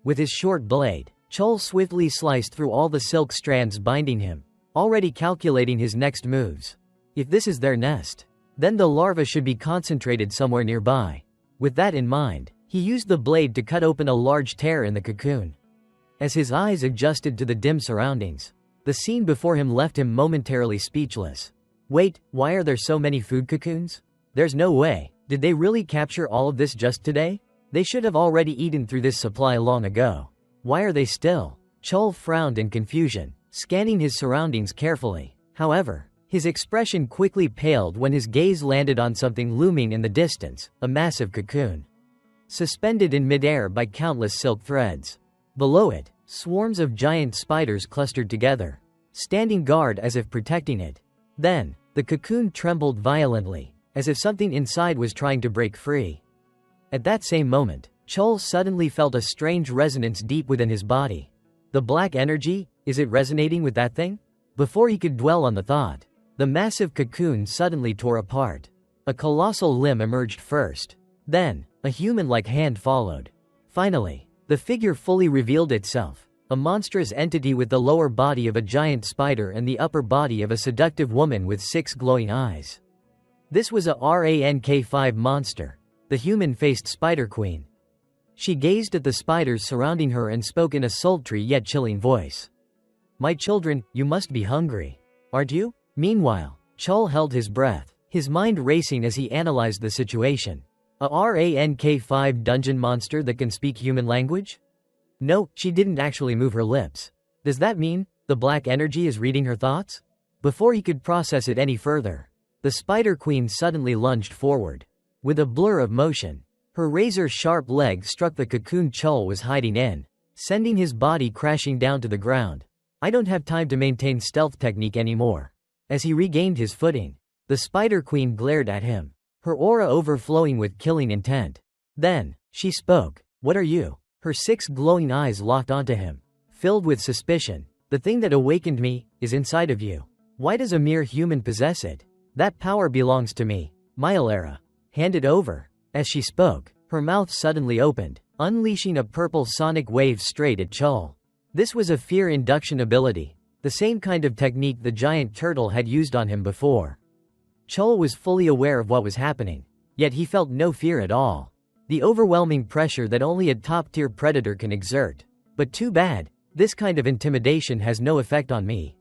With his short blade, Chol swiftly sliced through all the silk strands binding him, already calculating his next moves. If this is their nest, then the larva should be concentrated somewhere nearby. With that in mind, he used the blade to cut open a large tear in the cocoon. As his eyes adjusted to the dim surroundings, the scene before him left him momentarily speechless. Wait, why are there so many food cocoons? There's no way. Did they really capture all of this just today? They should have already eaten through this supply long ago. Why are they still? Chol frowned in confusion, scanning his surroundings carefully. However, his expression quickly paled when his gaze landed on something looming in the distance, a massive cocoon. Suspended in midair by countless silk threads. Below it, swarms of giant spiders clustered together, standing guard as if protecting it. Then, the cocoon trembled violently, as if something inside was trying to break free. At that same moment, Chol suddenly felt a strange resonance deep within his body. The black energy, is it resonating with that thing? Before he could dwell on the thought, the massive cocoon suddenly tore apart. A colossal limb emerged first. Then, a human-like hand followed. Finally, the figure fully revealed itself, a monstrous entity with the lower body of a giant spider and the upper body of a seductive woman with 6 glowing eyes. This was a Rank-5 monster, the human-faced Spider Queen. She gazed at the spiders surrounding her and spoke in a sultry yet chilling voice. "My children, you must be hungry. Aren't you?" Meanwhile, Chol held his breath, his mind racing as he analyzed the situation. A Rank-5 dungeon monster that can speak human language? No, she didn't actually move her lips. Does that mean the black energy is reading her thoughts? Before he could process it any further, the Spider Queen suddenly lunged forward. With a blur of motion, her razor-sharp leg struck the cocoon Chol was hiding in, sending his body crashing down to the ground. "I don't have time to maintain stealth technique anymore." As he regained his footing, the Spider Queen glared at him, her aura overflowing with killing intent. Then, she spoke. "What are you?" Her 6 glowing eyes locked onto him, filled with suspicion. "The thing that awakened me is inside of you. Why does a mere human possess it? That power belongs to me, Myalara. Hand it over." As she spoke, her mouth suddenly opened, unleashing a purple sonic wave straight at Chol. This was a fear induction ability, the same kind of technique the giant turtle had used on him before. Chol was fully aware of what was happening, yet he felt no fear at all. The overwhelming pressure that only a top-tier predator can exert. But too bad, this kind of intimidation has no effect on me.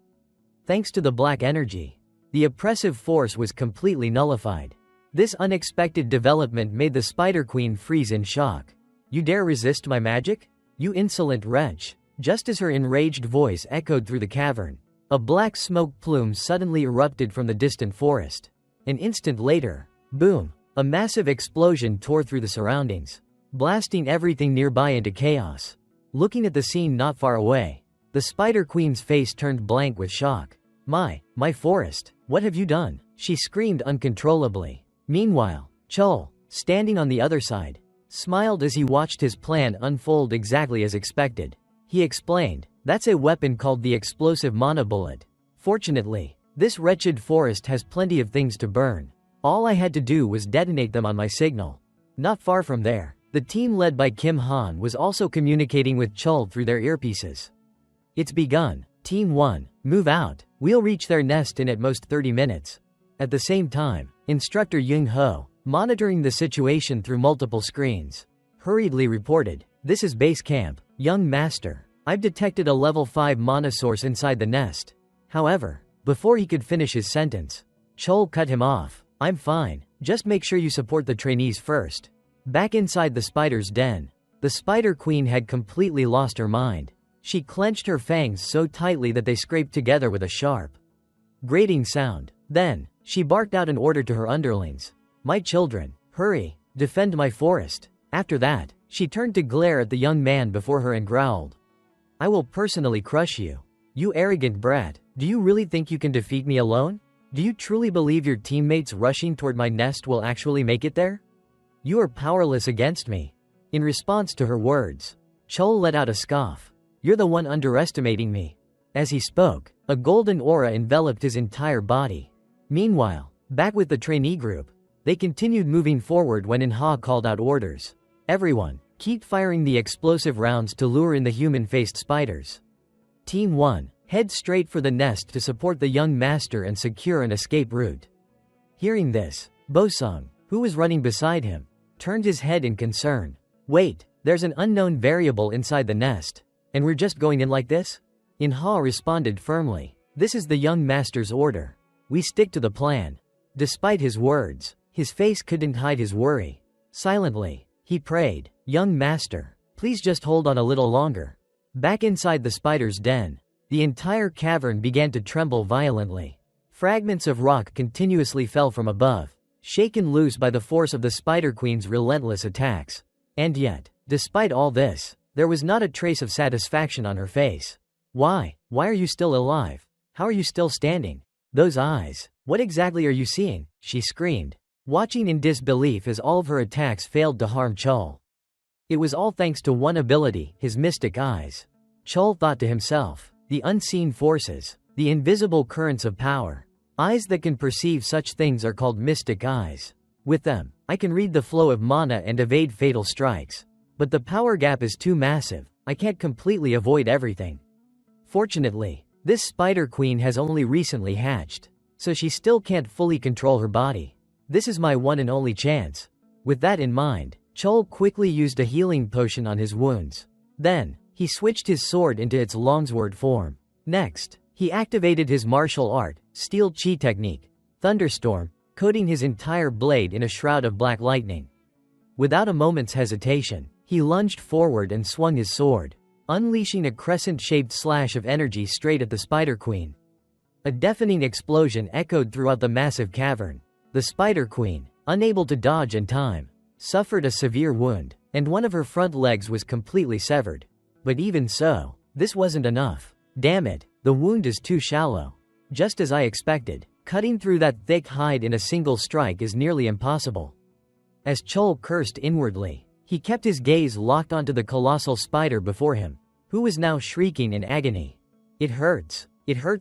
Thanks to the black energy, the oppressive force was completely nullified. This unexpected development made the Spider Queen freeze in shock. "You dare resist my magic? You insolent wretch!" Just as her enraged voice echoed through the cavern, a black smoke plume suddenly erupted from the distant forest. An instant later, boom, a massive explosion tore through the surroundings, blasting everything nearby into chaos. Looking at the scene not far away, the Spider Queen's face turned blank with shock. My forest, what have you done?" she screamed uncontrollably. Meanwhile, Chol, standing on the other side, smiled as he watched his plan unfold exactly as expected. He explained, "That's a weapon called the explosive mana bullet. Fortunately, this wretched forest has plenty of things to burn. All I had to do was detonate them on my signal." Not far from there, the team led by Kim Han was also communicating with Chol through their earpieces. "It's begun. Team 1, move out. We'll reach their nest in at most 30 minutes. At the same time, Instructor Yung Ho, monitoring the situation through multiple screens, hurriedly reported, "This is base camp, young master. I've detected a level 5 mana source inside the nest." However, before he could finish his sentence, Chol cut him off. "I'm fine, just make sure you support the trainees first." Back inside the spider's den, the Spider Queen had completely lost her mind. She clenched her fangs so tightly that they scraped together with a sharp, grating sound. Then, she barked out an order to her underlings. "My children, hurry, defend my forest." After that, she turned to glare at the young man before her and growled, "I will personally crush you. You arrogant brat, do you really think you can defeat me alone? Do you truly believe your teammates rushing toward my nest will actually make it there? You are powerless against me." In response to her words, Chol let out a scoff. "You're the one underestimating me. As he spoke, a golden aura enveloped his entire body. Meanwhile, back with the trainee group, they continued moving forward when Manhwa called out orders. Everyone, keep firing the explosive rounds to lure in the human-faced spiders. Team 1, head straight for the nest to support the young master and secure an escape route. Hearing this, Bosung, who was running beside him, turned his head in concern. Wait, there's an unknown variable inside the nest, and we're just going in like this? Manhwa responded firmly. This is the young master's order. We stick to the plan. Despite his words, his face couldn't hide his worry. Silently, he prayed, young master, please just hold on a little longer. Back inside the spider's den, the entire cavern began to tremble violently. Fragments of rock continuously fell from above, shaken loose by the force of the Spider Queen's relentless attacks. And yet, despite all this, there was not a trace of satisfaction on her face. Why are you still alive? How are you still standing? Those eyes, what exactly are you seeing? She screamed, watching in disbelief as all of her attacks failed to harm Chol. It was all thanks to one ability, his mystic eyes. Chol thought to himself, the unseen forces, the invisible currents of power. Eyes that can perceive such things are called mystic eyes. With them, I can read the flow of mana and evade fatal strikes. But the power gap is too massive, I can't completely avoid everything. Fortunately, this Spider Queen has only recently hatched, so she still can't fully control her body. This is my one and only chance. With that in mind, Chol quickly used a healing potion on his wounds. Then, he switched his sword into its longsword form. Next, he activated his martial art, Steel Chi technique, Thunderstorm, coating his entire blade in a shroud of black lightning. Without a moment's hesitation, he lunged forward and swung his sword, unleashing a crescent-shaped slash of energy straight at the Spider Queen. A deafening explosion echoed throughout the massive cavern. The Spider Queen, unable to dodge in time, suffered a severe wound, and one of her front legs was completely severed. But even so, this wasn't enough. Damn it, the wound is too shallow. Just as I expected, cutting through that thick hide in a single strike is nearly impossible. As Chol cursed inwardly, he kept his gaze locked onto the colossal spider before him, who was now shrieking in agony. It hurts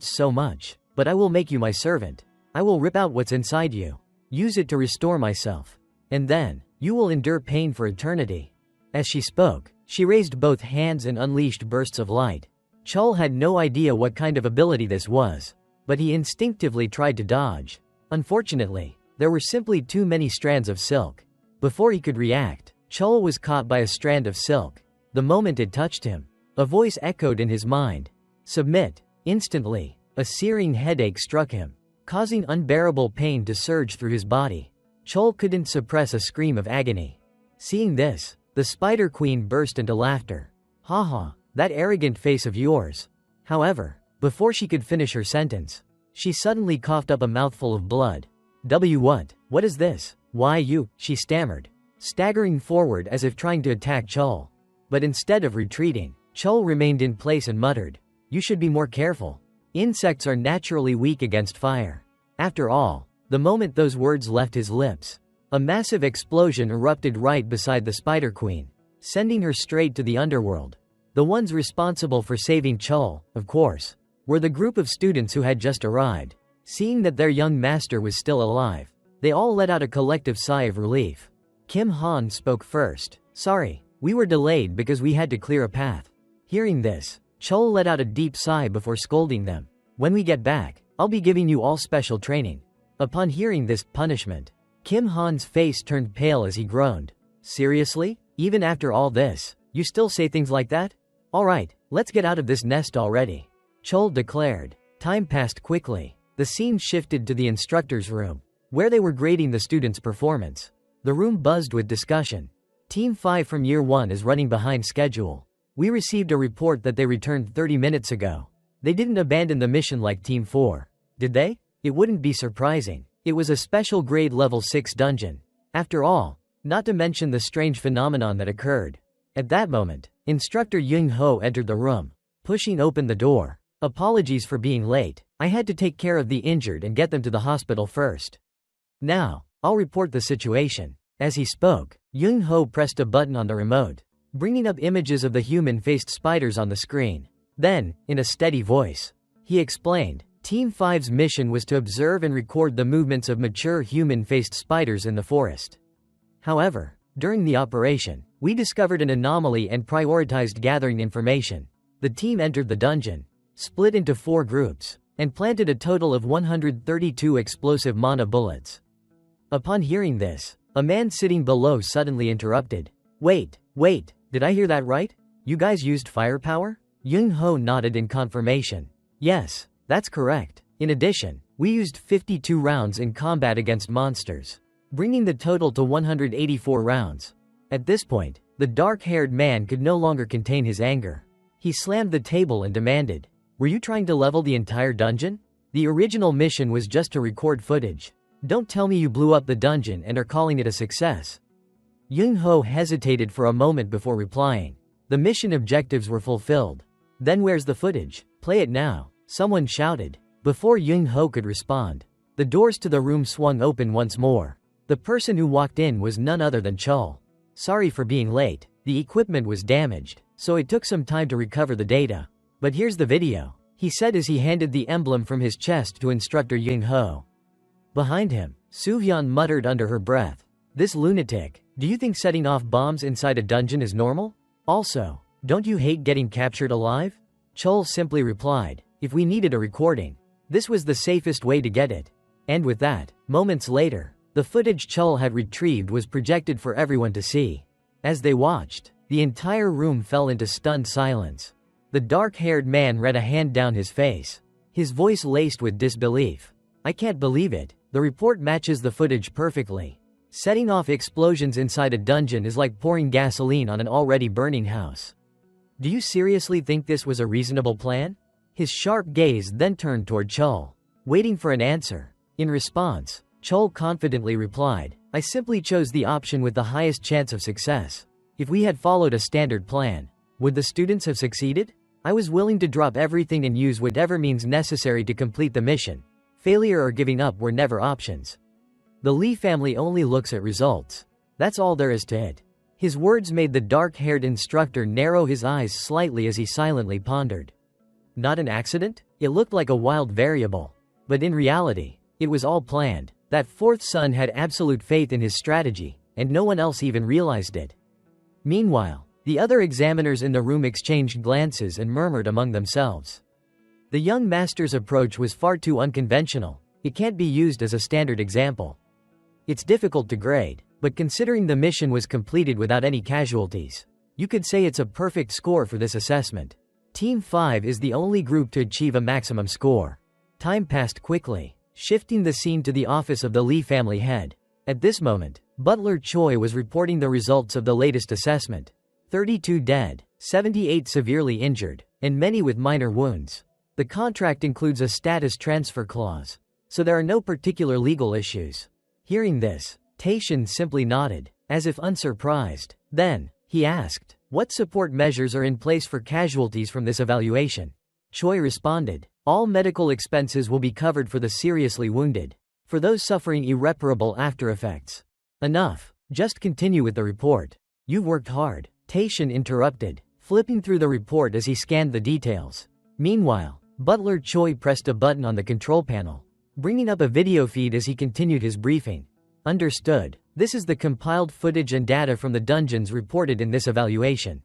so much, but I will make you my servant. I will rip out what's inside you, use it to restore myself, and then, you will endure pain for eternity. As she spoke, she raised both hands and unleashed bursts of light. Chol had no idea what kind of ability this was, but he instinctively tried to dodge. Unfortunately, there were simply too many strands of silk. Before he could react, Chol was caught by a strand of silk. The moment it touched him, a voice echoed in his mind. Submit. Instantly, a searing headache struck him, causing unbearable pain to surge through his body. Chol couldn't suppress a scream of agony. Seeing this, the Spider Queen burst into laughter. Haha, that arrogant face of yours. However, before she could finish her sentence, she suddenly coughed up a mouthful of blood. What is this? Why you? She stammered, staggering forward as if trying to attack Chol. But instead of retreating, Chol remained in place and muttered, you should be more careful. Insects are naturally weak against fire. After all, the moment those words left his lips, a massive explosion erupted right beside the Spider Queen, sending her straight to the underworld. The ones responsible for saving Chol, of course, were the group of students who had just arrived. Seeing that their young master was still alive, they all let out a collective sigh of relief. Kim Han spoke first. Sorry, we were delayed because we had to clear a path. Hearing this, Chol let out a deep sigh before scolding them. When we get back, I'll be giving you all special training. Upon hearing this punishment, Kim Han's face turned pale as he groaned. Seriously? Even after all this, you still say things like that? Alright, let's get out of this nest already, Chol declared. Time passed quickly. The scene shifted to the instructor's room, where they were grading the students' performance. The room buzzed with discussion. Team 5 from Year 1 is running behind schedule. We received a report that they returned 30 minutes ago. They didn't abandon the mission like Team 4, did they? It wouldn't be surprising. It was a special grade level 6 dungeon. After all, not to mention the strange phenomenon that occurred. At that moment, Instructor Yung Ho entered the room, pushing open the door. Apologies for being late. I had to take care of the injured and get them to the hospital first. Now, I'll report the situation. As he spoke, Yung Ho pressed a button on the remote, bringing up images of the human-faced spiders on the screen. Then, in a steady voice, he explained, Team 5's mission was to observe and record the movements of mature human-faced spiders in the forest. However, during the operation, we discovered an anomaly and prioritized gathering information. The team entered the dungeon, split into 4 groups, and planted a total of 132 explosive mana bullets. Upon hearing this, a man sitting below suddenly interrupted. Wait, did I hear that right? You guys used firepower? Young Ho nodded in confirmation. Yes, that's correct. In addition, we used 52 rounds in combat against monsters, bringing the total to 184 rounds. At this point, the dark-haired man could no longer contain his anger. He slammed the table and demanded, Were you trying to level the entire dungeon? The original mission was just to record footage. Don't tell me you blew up the dungeon and are calling it a success. Young Ho hesitated for a moment before replying. The mission objectives were fulfilled. Then where's the footage? Play it now, someone shouted. Before Young Ho could respond, the doors to the room swung open once more. The person who walked in was none other than Chul. Sorry for being late. The equipment was damaged, so it took some time to recover the data. But here's the video, he said as he handed the emblem from his chest to instructor Young Ho. Behind him, Suvyeon muttered under her breath. This lunatic, do you think setting off bombs inside a dungeon is normal? Also, don't you hate getting captured alive? Chul simply replied, if we needed a recording, this was the safest way to get it. And with that, moments later, the footage Chul had retrieved was projected for everyone to see. As they watched, the entire room fell into stunned silence. The dark-haired man read a hand down his face, his voice laced with disbelief. I can't believe it, the report matches the footage perfectly. Setting off explosions inside a dungeon is like pouring gasoline on an already burning house. Do you seriously think this was a reasonable plan? His sharp gaze then turned toward Chul, waiting for an answer. In response, Chul confidently replied, I simply chose the option with the highest chance of success. If we had followed a standard plan, would the students have succeeded? I was willing to drop everything and use whatever means necessary to complete the mission. Failure or giving up were never options. The Lee family only looks at results. That's all there is to it. His words made the dark-haired instructor narrow his eyes slightly as he silently pondered. Not an accident? It looked like a wild variable. But in reality, it was all planned. That fourth son had absolute faith in his strategy, and no one else even realized it. Meanwhile, the other examiners in the room exchanged glances and murmured among themselves. The young master's approach was far too unconventional. It can't be used as a standard example. It's difficult to grade, but considering the mission was completed without any casualties, you could say it's a perfect score for this assessment. Team 5 is the only group to achieve a maximum score. Time passed quickly, shifting the scene to the office of the Lee family head. At this moment, Butler Choi was reporting the results of the latest assessment. 32 dead, 78 severely injured, and many with minor wounds. The contract includes a status transfer clause, so there are no particular legal issues. Hearing this, Taishan simply nodded, as if unsurprised. Then, he asked, what support measures are in place for casualties from this evaluation? Choi responded, all medical expenses will be covered for the seriously wounded. For those suffering irreparable aftereffects. Enough, just continue with the report. You've worked hard. Taishan interrupted, flipping through the report as he scanned the details. Meanwhile, Butler Choi pressed a button on the control panel, bringing up a video feed as he continued his briefing. Understood. This is the compiled footage and data from the dungeons reported in this evaluation.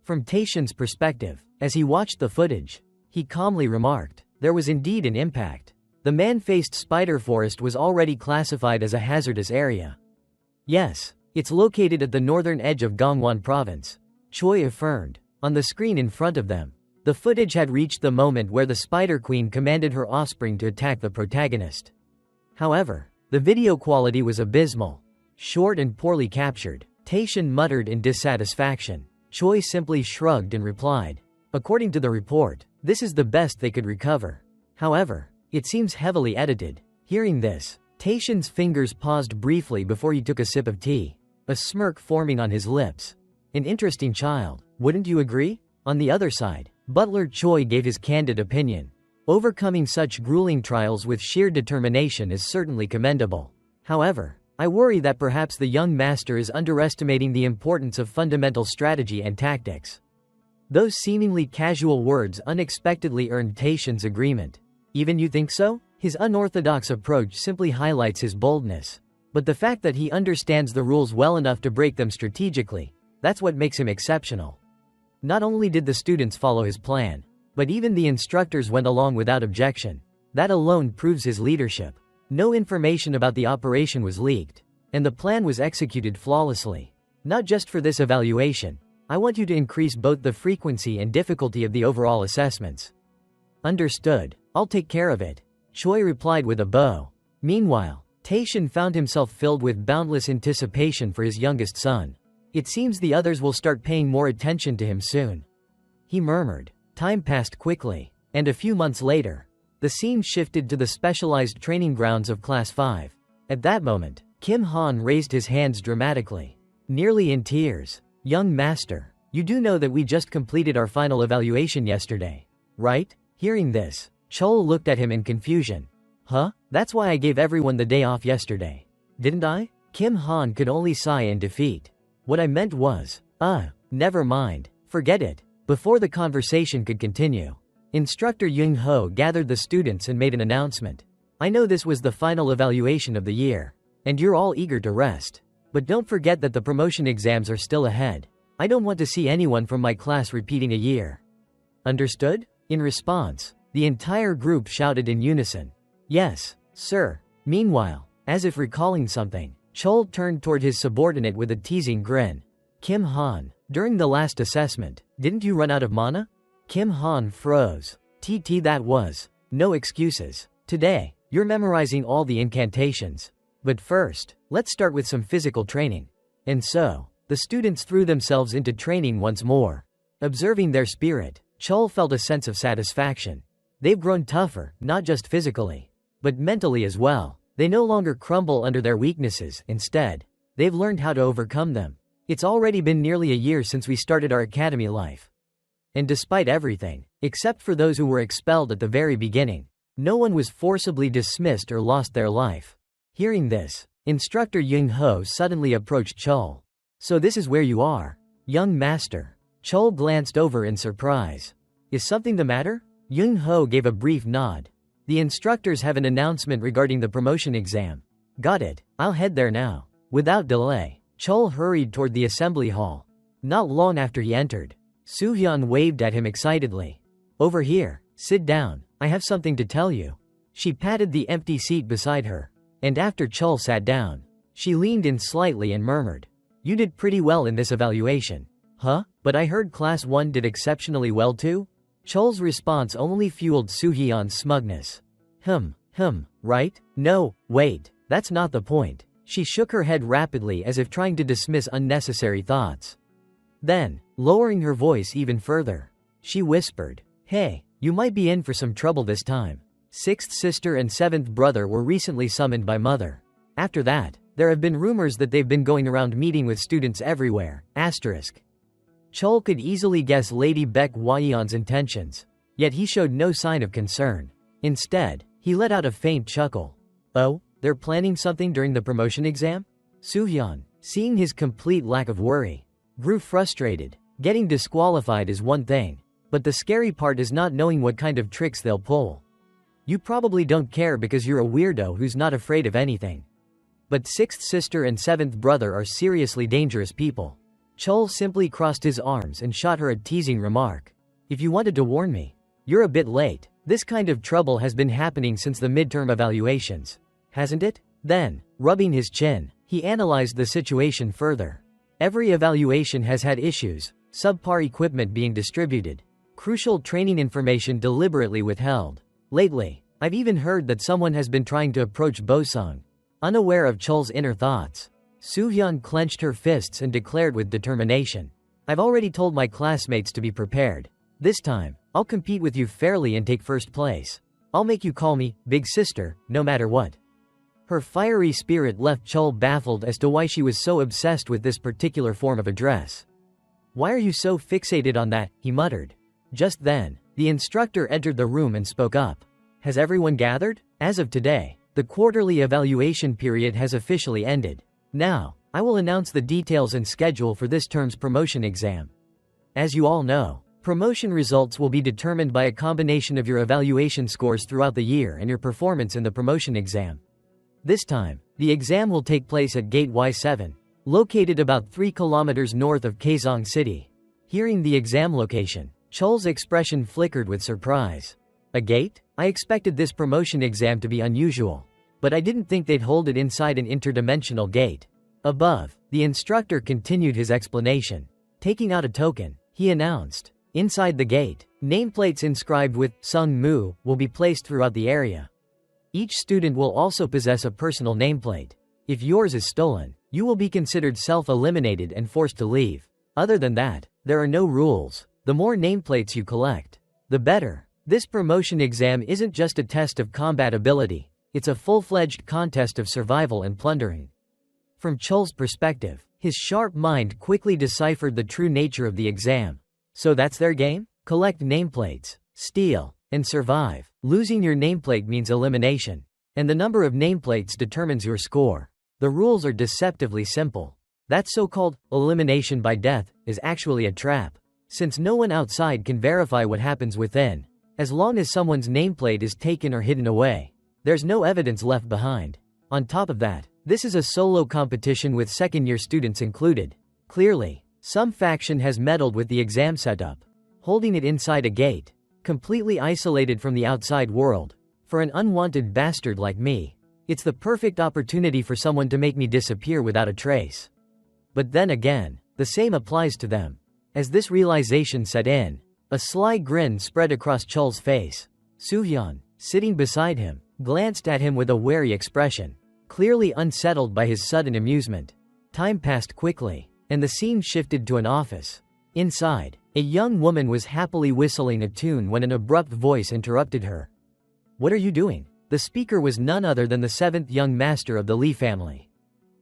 From Taishan's perspective, as he watched the footage, he calmly remarked, there was indeed an impact. The man-faced spider forest was already classified as a hazardous area. Yes, it's located at the northern edge of Gangwon province, Choi affirmed. On the screen in front of them, the footage had reached the moment where the Spider Queen commanded her offspring to attack the protagonist. However, the video quality was abysmal, short and poorly captured. Taishan muttered in dissatisfaction. Choi simply shrugged and replied, according to the report, this is the best they could recover. However, it seems heavily edited. Hearing this, Taishan's fingers paused briefly before he took a sip of tea, a smirk forming on his lips. An interesting child, wouldn't you agree? On the other side, Butler Choi gave his candid opinion. Overcoming such grueling trials with sheer determination is certainly commendable. However, I worry that perhaps the young master is underestimating the importance of fundamental strategy and tactics. Those seemingly casual words unexpectedly earned Taishan's agreement. Even you think so? His unorthodox approach simply highlights his boldness. But the fact that he understands the rules well enough to break them strategically, that's what makes him exceptional. Not only did the students follow his plan, but even the instructors went along without objection. That alone proves his leadership. No information about the operation was leaked, and the plan was executed flawlessly. Not just for this evaluation, I want you to increase both the frequency and difficulty of the overall assessments. Understood. I'll take care of it, Choi replied with a bow. Meanwhile, Taishan found himself filled with boundless anticipation for his youngest son. It seems the others will start paying more attention to him soon. He murmured. Time passed quickly, and a few months later, the scene shifted to the specialized training grounds of Class 5. At that moment, Kim Han raised his hands dramatically, nearly in tears. Young master, you do know that we just completed our final evaluation yesterday, right? Hearing this, Chol looked at him in confusion. Huh? That's why I gave everyone the day off yesterday, didn't I? Kim Han could only sigh in defeat. What I meant was, never mind, forget it. Before the conversation could continue, Instructor Yung Ho gathered the students and made an announcement. I know this was the final evaluation of the year, and you're all eager to rest. But don't forget that the promotion exams are still ahead. I don't want to see anyone from my class repeating a year. Understood? In response, the entire group shouted in unison. Yes, sir. Meanwhile, as if recalling something, Chol turned toward his subordinate with a teasing grin. Kim Han, during the last assessment, didn't you run out of mana? Kim Han froze. That was. No excuses. Today, you're memorizing all the incantations. But first, let's start with some physical training. And so, the students threw themselves into training once more. Observing their spirit, Chol felt a sense of satisfaction. They've grown tougher, not just physically, but mentally as well. They no longer crumble under their weaknesses. Instead, they've learned how to overcome them. It's already been nearly a year since we started our academy life. And despite everything, except for those who were expelled at the very beginning, no one was forcibly dismissed or lost their life. Hearing this, Instructor Yung Ho suddenly approached Chol. So this is where you are, young master. Chol glanced over in surprise. Is something the matter? Yung Ho gave a brief nod. The instructors have an announcement regarding the promotion exam. Got it, I'll head there now. Without delay, Chol hurried toward the assembly hall. Not long after he entered, Soo-hyun waved at him excitedly. Over here, sit down, I have something to tell you. She patted the empty seat beside her. And after Chol sat down, she leaned in slightly and murmured. You did pretty well in this evaluation. Huh? But I heard Class 1 did exceptionally well too? Chol's response only fueled Soo-hyun's smugness. Right? No, wait, that's not the point. She shook her head rapidly as if trying to dismiss unnecessary thoughts. Then, lowering her voice even further, she whispered, Hey, you might be in for some trouble this time. Sixth sister and seventh brother were recently summoned by mother. After that, there have been rumors that they've been going around meeting with students everywhere. Chol could easily guess Lady Baek Hwayeon's intentions, yet he showed no sign of concern. Instead, he let out a faint chuckle. Oh, they're planning something during the promotion exam? Soo-hyun, seeing his complete lack of worry, grew frustrated. Getting disqualified is one thing, but the scary part is not knowing what kind of tricks they'll pull. You probably don't care because you're a weirdo who's not afraid of anything. But sixth sister and seventh brother are seriously dangerous people. Chol simply crossed his arms and shot her a teasing remark. If you wanted to warn me, you're a bit late. This kind of trouble has been happening since the midterm evaluations, hasn't it? Then, rubbing his chin, he analyzed the situation further. Every evaluation has had issues, subpar equipment being distributed, crucial training information deliberately withheld. Lately, I've even heard that someone has been trying to approach Bosung. Unaware of Chol's inner thoughts, Soo-hyun clenched her fists and declared with determination. I've already told my classmates to be prepared. This time, I'll compete with you fairly and take first place. I'll make you call me Big Sister, no matter what. Her fiery spirit left Chol baffled as to why she was so obsessed with this particular form of address. Why are you so fixated on that? He muttered. Just then, the instructor entered the room and spoke up. Has everyone gathered? As of today, the quarterly evaluation period has officially ended. Now, I will announce the details and schedule for this term's promotion exam. As you all know, Promotion results will be determined by a combination of your evaluation scores throughout the year and your performance in the promotion exam. This time, the exam will take place at Gate Y7, located about 3 kilometers north of Kaesong City. Hearing the exam location, Chol's expression flickered with surprise. A gate? I expected this promotion exam to be unusual, but I didn't think they'd hold it inside an interdimensional gate. Above, the instructor continued his explanation. Taking out a token, he announced, inside the gate, nameplates inscribed with Sung Mu will be placed throughout the area. Each student will also possess a personal nameplate. If yours is stolen, you will be considered self-eliminated and forced to leave. Other than that, there are no rules. The more nameplates you collect, the better. This promotion exam isn't just a test of combat ability, it's a full-fledged contest of survival and plundering. From Chol's perspective, his sharp mind quickly deciphered the true nature of the exam. So that's their game? Collect nameplates, steal, and survive. Losing your nameplate means elimination, and the number of nameplates determines your score. The rules are deceptively simple. That so-called elimination by death is actually a trap, since no one outside can verify what happens within. As long as someone's nameplate is taken or hidden away, there's no evidence left behind. On top of that, this is a solo competition with second-year students included. Clearly, some faction has meddled with the exam setup, holding it inside a gate, completely isolated from the outside world. For an unwanted bastard like me, it's the perfect opportunity for someone to make me disappear without a trace. But then again, the same applies to them. As this realization set in, a sly grin spread across Chol's face. Soohyun, sitting beside him, glanced at him with a wary expression, clearly unsettled by his sudden amusement. Time passed quickly, and the scene shifted to an office. Inside, a young woman was happily whistling a tune when an abrupt voice interrupted her. "What are you doing?" The speaker was none other than the 7th young master of the Lee family.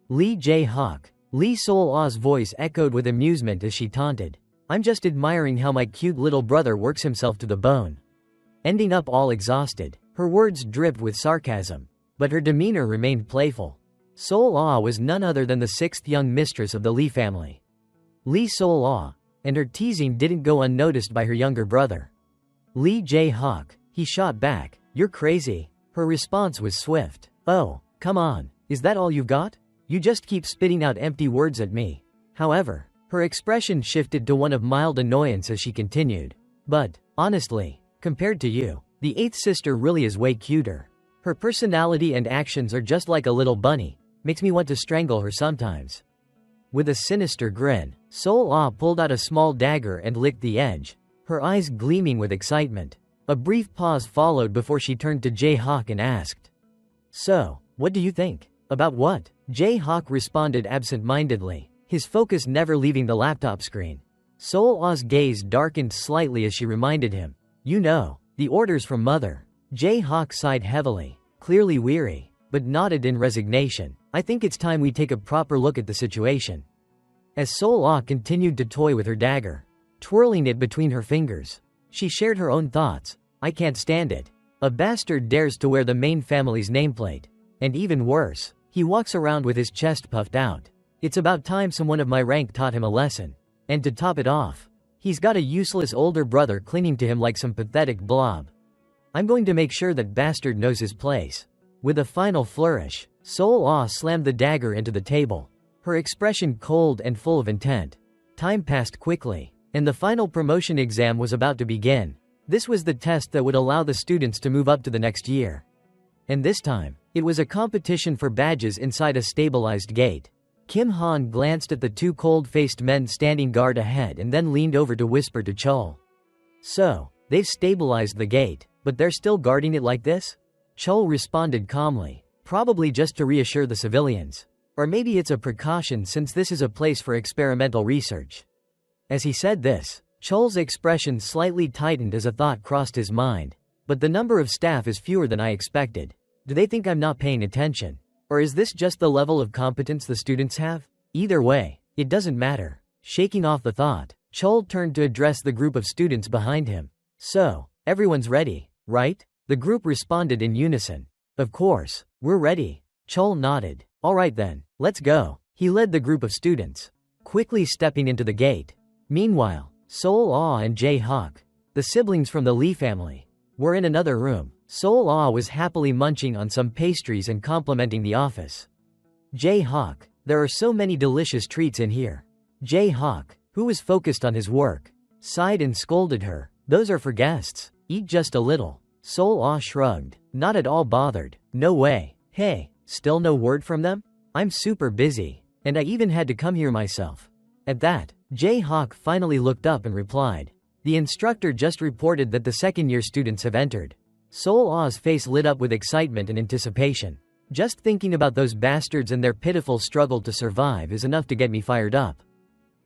Lee Jae-hawk. Lee Sol-ah's voice echoed with amusement as she taunted. "I'm just admiring how my cute little brother works himself to the bone." Ending up all exhausted, her words dripped with sarcasm, but her demeanor remained playful. Sol-ah was none other than the 6th young mistress of the Lee family. Lee Sol-ah, and her teasing didn't go unnoticed by her younger brother. Lee Jae-hawk, he shot back, "You're crazy." Her response was swift. "Oh, come on, is that all you've got? You just keep spitting out empty words at me." However, her expression shifted to one of mild annoyance as she continued. "But, honestly, compared to you, the 8th sister really is way cuter. Her personality and actions are just like a little bunny, makes me want to strangle her sometimes." With a sinister grin, Sol-ah pulled out a small dagger and licked the edge, her eyes gleaming with excitement. A brief pause followed before she turned to Jae-hawk and asked, "So, what do you think?" "About what?" Jae-hawk responded absent-mindedly, his focus never leaving the laptop screen. Sol-ah's gaze darkened slightly as she reminded him, "You know, the orders from mother." Jae-hawk sighed heavily, clearly weary, but nodded in resignation. "I think it's time we take a proper look at the situation." As Sol-ah continued to toy with her dagger, twirling it between her fingers, she shared her own thoughts. "I can't stand it. A bastard dares to wear the main family's nameplate. And even worse, he walks around with his chest puffed out. It's about time someone of my rank taught him a lesson. And to top it off, he's got a useless older brother clinging to him like some pathetic blob. I'm going to make sure that bastard knows his place." With a final flourish, Sol-ah slammed the dagger into the table, her expression cold and full of intent. Time passed quickly, and the final promotion exam was about to begin. This was the test that would allow the students to move up to the next year. And this time, it was a competition for badges inside a stabilized gate. Kim Han glanced at the 2 cold-faced men standing guard ahead and then leaned over to whisper to Chol. "So, they've stabilized the gate, but they're still guarding it like this?" Chol responded calmly, "Probably just to reassure the civilians. Or maybe it's a precaution since this is a place for experimental research." As he said this, Chol's expression slightly tightened as a thought crossed his mind. "But the number of staff is fewer than I expected. Do they think I'm not paying attention? Or is this just the level of competence the students have? Either way, it doesn't matter." Shaking off the thought, Chol turned to address the group of students behind him. "So, everyone's ready, right?" The group responded in unison. "Of course, we're ready." Chol nodded. "All right then, let's go." He led the group of students, quickly stepping into the gate. Meanwhile, Sol Ah and Jae-hak, the siblings from the Lee family, were in another room. Sol Ah was happily munching on some pastries and complimenting the office. Jae-hak, there are so many delicious treats in here. Jae-hak, who was focused on his work, sighed and scolded her. Those are for guests. Eat just a little. Sol Ah shrugged, not at all bothered. No way. Hey, still no word from them? I'm super busy, and I even had to come here myself. At that, Jae-hak finally looked up and replied. The instructor just reported that the second-year students have entered. Sol Ah's face lit up with excitement and anticipation. Just thinking about those bastards and their pitiful struggle to survive is enough to get me fired up.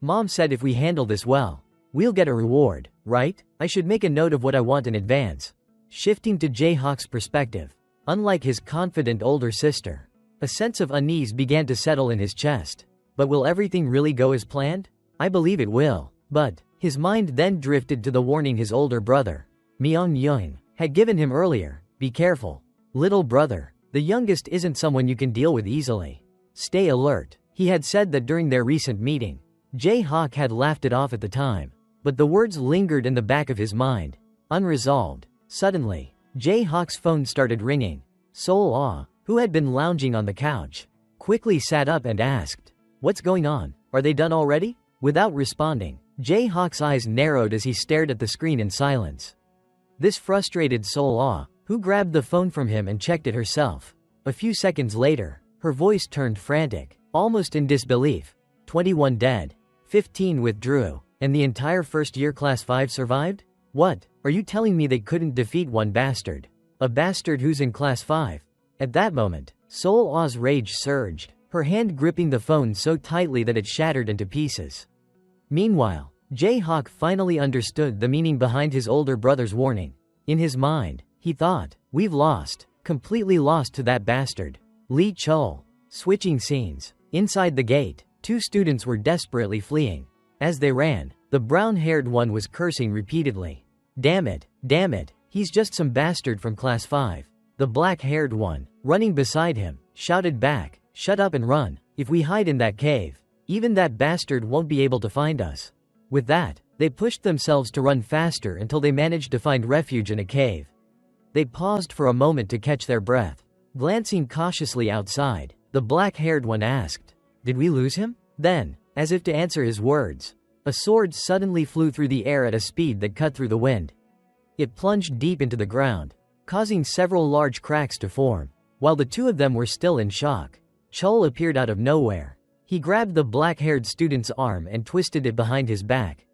Mom said if we handle this well, we'll get a reward, right? I should make a note of what I want in advance. Shifting to Jae-hak's perspective, unlike his confident older sister, a sense of unease began to settle in his chest. But will everything really go as planned? I believe it will. But his mind then drifted to the warning his older brother, Myung-young, had given him earlier. Be careful. Little brother, the youngest isn't someone you can deal with easily. Stay alert. He had said that during their recent meeting. Jae-hak had laughed it off at the time, but the words lingered in the back of his mind, unresolved. Suddenly, Jae-hak's phone started ringing. Sol Ah, who had been lounging on the couch, quickly sat up and asked, "What's going on? Are they done already?" Without responding, Jae-hak's eyes narrowed as he stared at the screen in silence. This frustrated Sol Ah, who grabbed the phone from him and checked it herself. A few seconds later, her voice turned frantic, almost in disbelief. 21 dead, 15 withdrew, and the entire first-year Class 5 survived? What? Are you telling me they couldn't defeat one bastard? A bastard who's in Class 5? At that moment, Sol Ah's rage surged, her hand gripping the phone so tightly that it shattered into pieces. Meanwhile, Jae-hak finally understood the meaning behind his older brother's warning. In his mind, he thought, we've lost, completely lost to that bastard. Lee Chul. Switching scenes. Inside the gate, two students were desperately fleeing. As they ran, the brown-haired one was cursing repeatedly. Damn it, he's just some bastard from Class 5. The black-haired one, running beside him, shouted back, shut up and run. If we hide in that cave, even that bastard won't be able to find us. With that, they pushed themselves to run faster until they managed to find refuge in a cave. They paused for a moment to catch their breath. Glancing cautiously outside, the black-haired one asked, "Did we lose him?" Then, as if to answer his words, a sword suddenly flew through the air at a speed that cut through the wind. It plunged deep into the ground, causing several large cracks to form. While the two of them were still in shock, Chul appeared out of nowhere. He grabbed the black-haired student's arm and twisted it behind his back,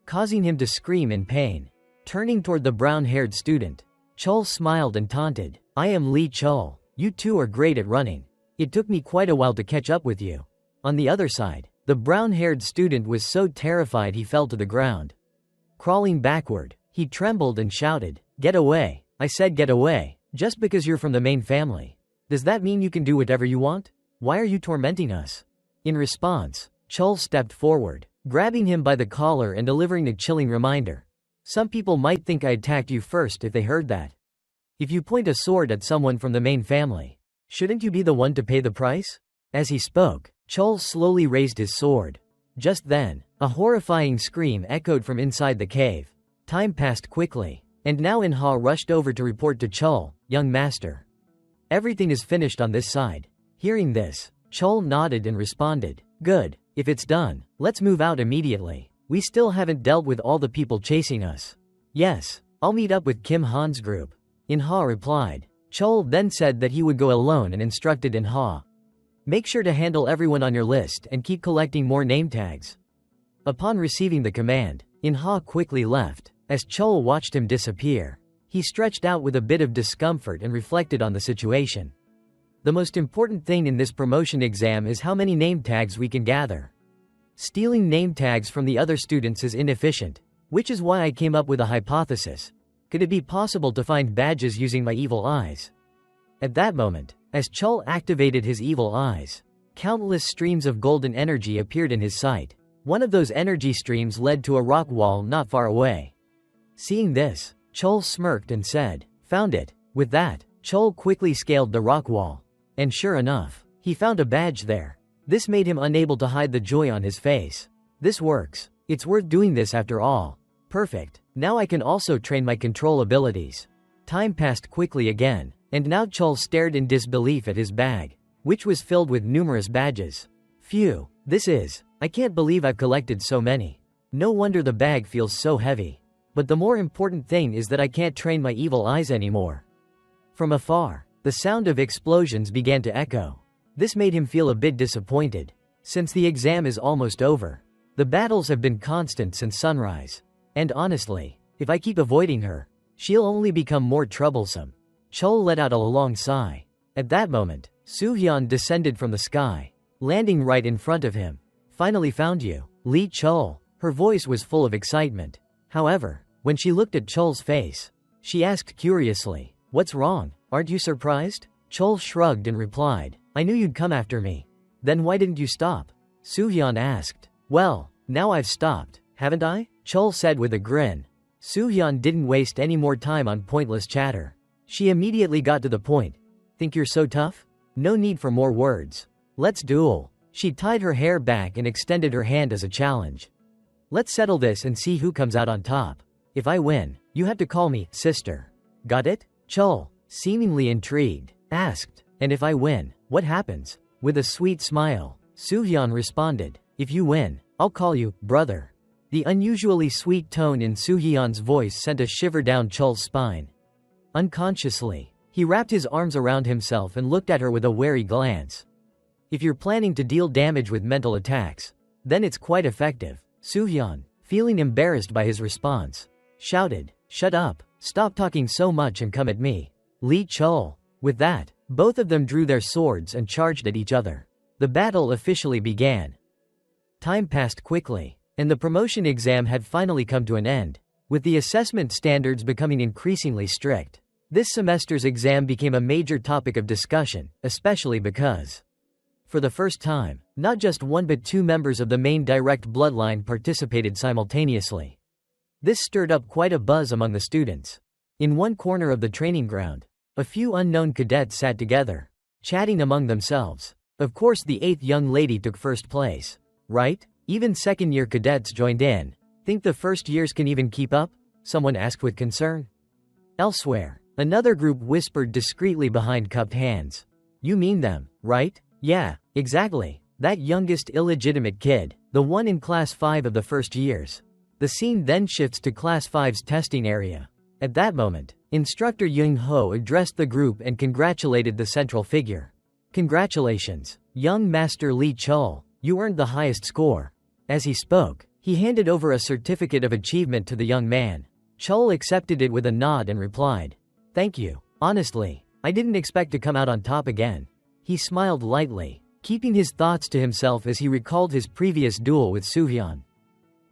causing him to scream in pain. Turning toward the brown-haired student, Chul smiled and taunted, "I am Lee Chul. You two are great at running. It took me quite a while to catch up with you." On the other side, the brown-haired student was so terrified he fell to the ground. Crawling backward, he trembled and shouted, "Get away. I said get away. Just because you're from the main family. Does that mean you can do whatever you want? Why are you tormenting us?" In response, Chul stepped forward, grabbing him by the collar and delivering a chilling reminder. "Some people might think I attacked you first if they heard that. If you point a sword at someone from the main family, shouldn't you be the one to pay the price?" As he spoke, Chul slowly raised his sword. Just then, a horrifying scream echoed from inside the cave. Time passed quickly, and now Inha rushed over to report to Chul, "Young master, everything is finished on this side." Hearing this, Chul nodded and responded, "Good. If it's done, let's move out immediately. We still haven't dealt with all the people chasing us." "Yes, I'll meet up with Kim Han's group," Inha replied. Chul then said that he would go alone and instructed Inha, "Make sure to handle everyone on your list and keep collecting more name tags." Upon receiving the command, Inha quickly left. As Chul watched him disappear, he stretched out with a bit of discomfort and reflected on the situation. The most important thing in this promotion exam is how many name tags we can gather. Stealing name tags from the other students is inefficient, which is why I came up with a hypothesis. Could it be possible to find badges using my evil eyes? At that moment, as Chul activated his evil eyes, countless streams of golden energy appeared in his sight. One of those energy streams led to a rock wall not far away. Seeing this, Chul smirked and said, "Found it." With that, Chul quickly scaled the rock wall. And sure enough, he found a badge there. This made him unable to hide the joy on his face. "This works. It's worth doing this after all. Perfect. Now I can also train my control abilities. Time passed quickly again, and now Chol stared in disbelief at his bag, which was filled with numerous badges. Phew, I can't believe I've collected so many. No wonder the bag feels so heavy. But the more important thing is that I can't train my evil eyes anymore. From afar, the sound of explosions began to echo. This made him feel a bit disappointed. Since the exam is almost over, the battles have been constant since sunrise. And honestly, if I keep avoiding her, she'll only become more troublesome. Chol let out a long sigh. At that moment, Soo-hyun descended from the sky, landing right in front of him. Finally found you, Lee Chol. Her voice was full of excitement. However, when she looked at Chol's face, she asked curiously, "What's wrong? Aren't you surprised?" Chol shrugged and replied, "I knew you'd come after me." "Then why didn't you stop?" Soo-hyun asked. "Well, now I've stopped, haven't I?" Chol said with a grin. Soo-hyun didn't waste any more time on pointless chatter. She immediately got to the point. "Think you're so tough? No need for more words. Let's duel." She tied her hair back and extended her hand as a challenge. "Let's settle this and see who comes out on top. If I win, you have to call me sister. Got it?" Chol, seemingly intrigued, asked, "And if I win, what happens?" With a sweet smile, Soo-hyun responded, "If you win, I'll call you brother." The unusually sweet tone in Soo-hyun's voice sent a shiver down Chol's spine. Unconsciously, he wrapped his arms around himself and looked at her with a wary glance. "If you're planning to deal damage with mental attacks, then it's quite effective." Soo-hyun, feeling embarrassed by his response, shouted, "Shut up, stop talking so much and come at me, Lee Chol." With that, both of them drew their swords and charged at each other. The battle officially began. Time passed quickly, and the promotion exam had finally come to an end, with the assessment standards becoming increasingly strict. This semester's exam became a major topic of discussion, especially because, for the first time, not just one but two members of the main direct bloodline participated simultaneously. This stirred up quite a buzz among the students. In one corner of the training ground, a few unknown cadets sat together, chatting among themselves. Of course, the 8th young lady took first place. Right? Even second-year cadets joined in. Think the first years can even keep up? Someone asked with concern. Elsewhere, another group whispered discreetly behind cupped hands. "You mean them, right?" "Yeah, exactly. That youngest illegitimate kid, the one in Class 5 of the first years." The scene then shifts to Class 5's testing area. At that moment, Instructor Young Ho addressed the group and congratulated the central figure. "Congratulations, young Master Lee Chol, you earned the highest score." As he spoke, he handed over a certificate of achievement to the young man. Chol accepted it with a nod and replied, "Thank you. Honestly, I didn't expect to come out on top again." He smiled lightly, keeping his thoughts to himself as he recalled his previous duel with Soo-hyun.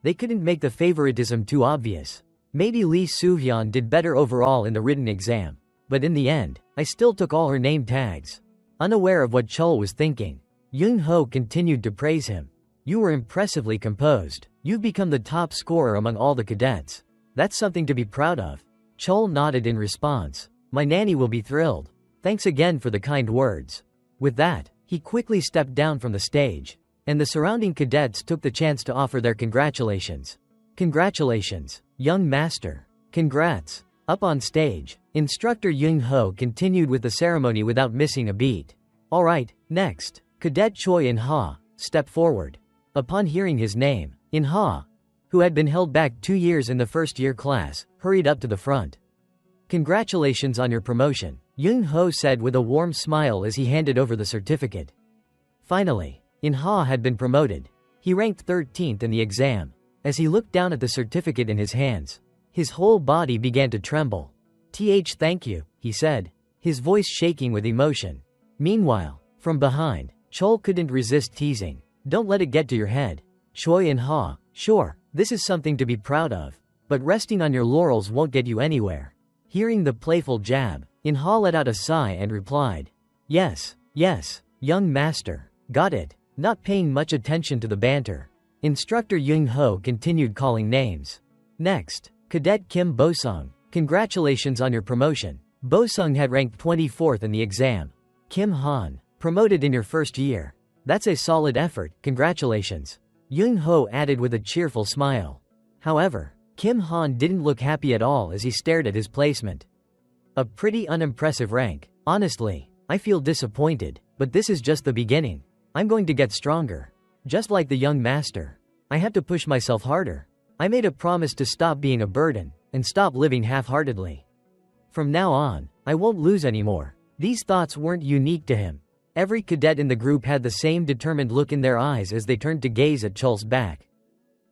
They couldn't make the favoritism too obvious. Maybe Lee Soo-hyun did better overall in the written exam, but in the end, I still took all her name tags. Unaware of what Chol was thinking, Young Ho continued to praise him. "You were impressively composed. You've become the top scorer among all the cadets. That's something to be proud of." Chol nodded in response. "My nanny will be thrilled. Thanks again for the kind words." With that, he quickly stepped down from the stage, and the surrounding cadets took the chance to offer their congratulations. "Congratulations, young master. Congrats." Up on stage, Instructor Young Ho continued with the ceremony without missing a beat. "All right, next, Cadet Choi In-ha, step forward." Upon hearing his name, In-ha, who had been held back 2 years in the first-year class, hurried up to the front. "Congratulations on your promotion," Young Ho said with a warm smile as he handed over the certificate. Finally, In-ha had been promoted. He ranked 13th in the exam. As he looked down at the certificate in his hands, his whole body began to tremble. Thank you," he said, his voice shaking with emotion. Meanwhile, from behind, Chol couldn't resist teasing. "Don't let it get to your head. Choi In-ha, sure, this is something to be proud of, but resting on your laurels won't get you anywhere." Hearing the playful jab, In-ha let out a sigh and replied, Yes, young master, got it." Not paying much attention to the banter, Instructor Young Ho continued calling names. "Next, Cadet Kim Bo-sung, congratulations on your promotion." Bo-sung had ranked 24th in the exam. "Kim Han, promoted in your first year. That's a solid effort, congratulations." Yoon Ho added with a cheerful smile. However, Kim Han didn't look happy at all as he stared at his placement. A pretty unimpressive rank. Honestly, I feel disappointed, but this is just the beginning. I'm going to get stronger. Just like the young master. I have to push myself harder. I made a promise to stop being a burden, and stop living half-heartedly. From now on, I won't lose anymore. These thoughts weren't unique to him. Every cadet in the group had the same determined look in their eyes as they turned to gaze at Chul's back.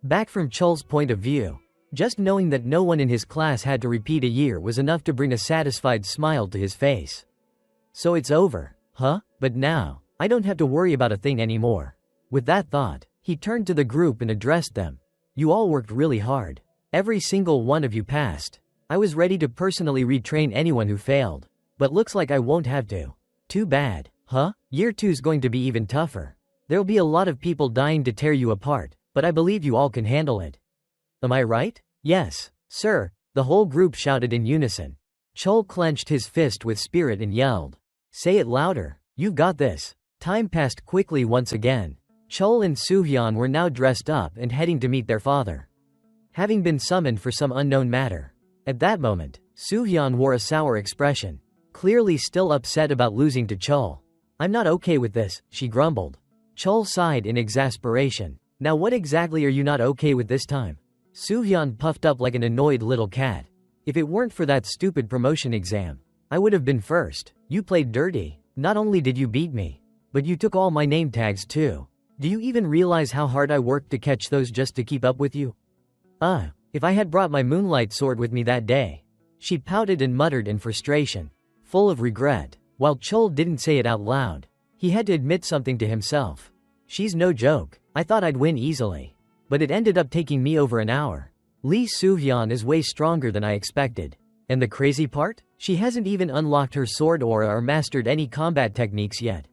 Back from Chul's point of view, just knowing that no one in his class had to repeat a year was enough to bring a satisfied smile to his face. So it's over, huh? But now, I don't have to worry about a thing anymore. With that thought, he turned to the group and addressed them. You all worked really hard. Every single one of you passed. I was ready to personally retrain anyone who failed. But looks like I won't have to. Too bad, huh? Year 2's going to be even tougher. There'll be a lot of people dying to tear you apart, but I believe you all can handle it. Am I right? Yes, sir, the whole group shouted in unison. Chul clenched his fist with spirit and yelled. Say it louder, you've got this. Time passed quickly once again. Chul and Soohyun were now dressed up and heading to meet their father. Having been summoned for some unknown matter. At that moment, Soohyun wore a sour expression, clearly still upset about losing to Chul. I'm not okay with this, she grumbled. Chul sighed in exasperation. Now what exactly are you not okay with this time? Soohyun puffed up like an annoyed little cat. If it weren't for that stupid promotion exam, I would have been first. You played dirty. Not only did you beat me, but you took all my name tags too. Do you even realize how hard I worked to catch those just to keep up with you? If I had brought my moonlight sword with me that day. She pouted and muttered in frustration, full of regret. While Chul didn't say it out loud, he had to admit something to himself. She's no joke. I thought I'd win easily. But it ended up taking me over an hour. Lee Soohyun is way stronger than I expected. And the crazy part? She hasn't even unlocked her sword aura or mastered any combat techniques yet.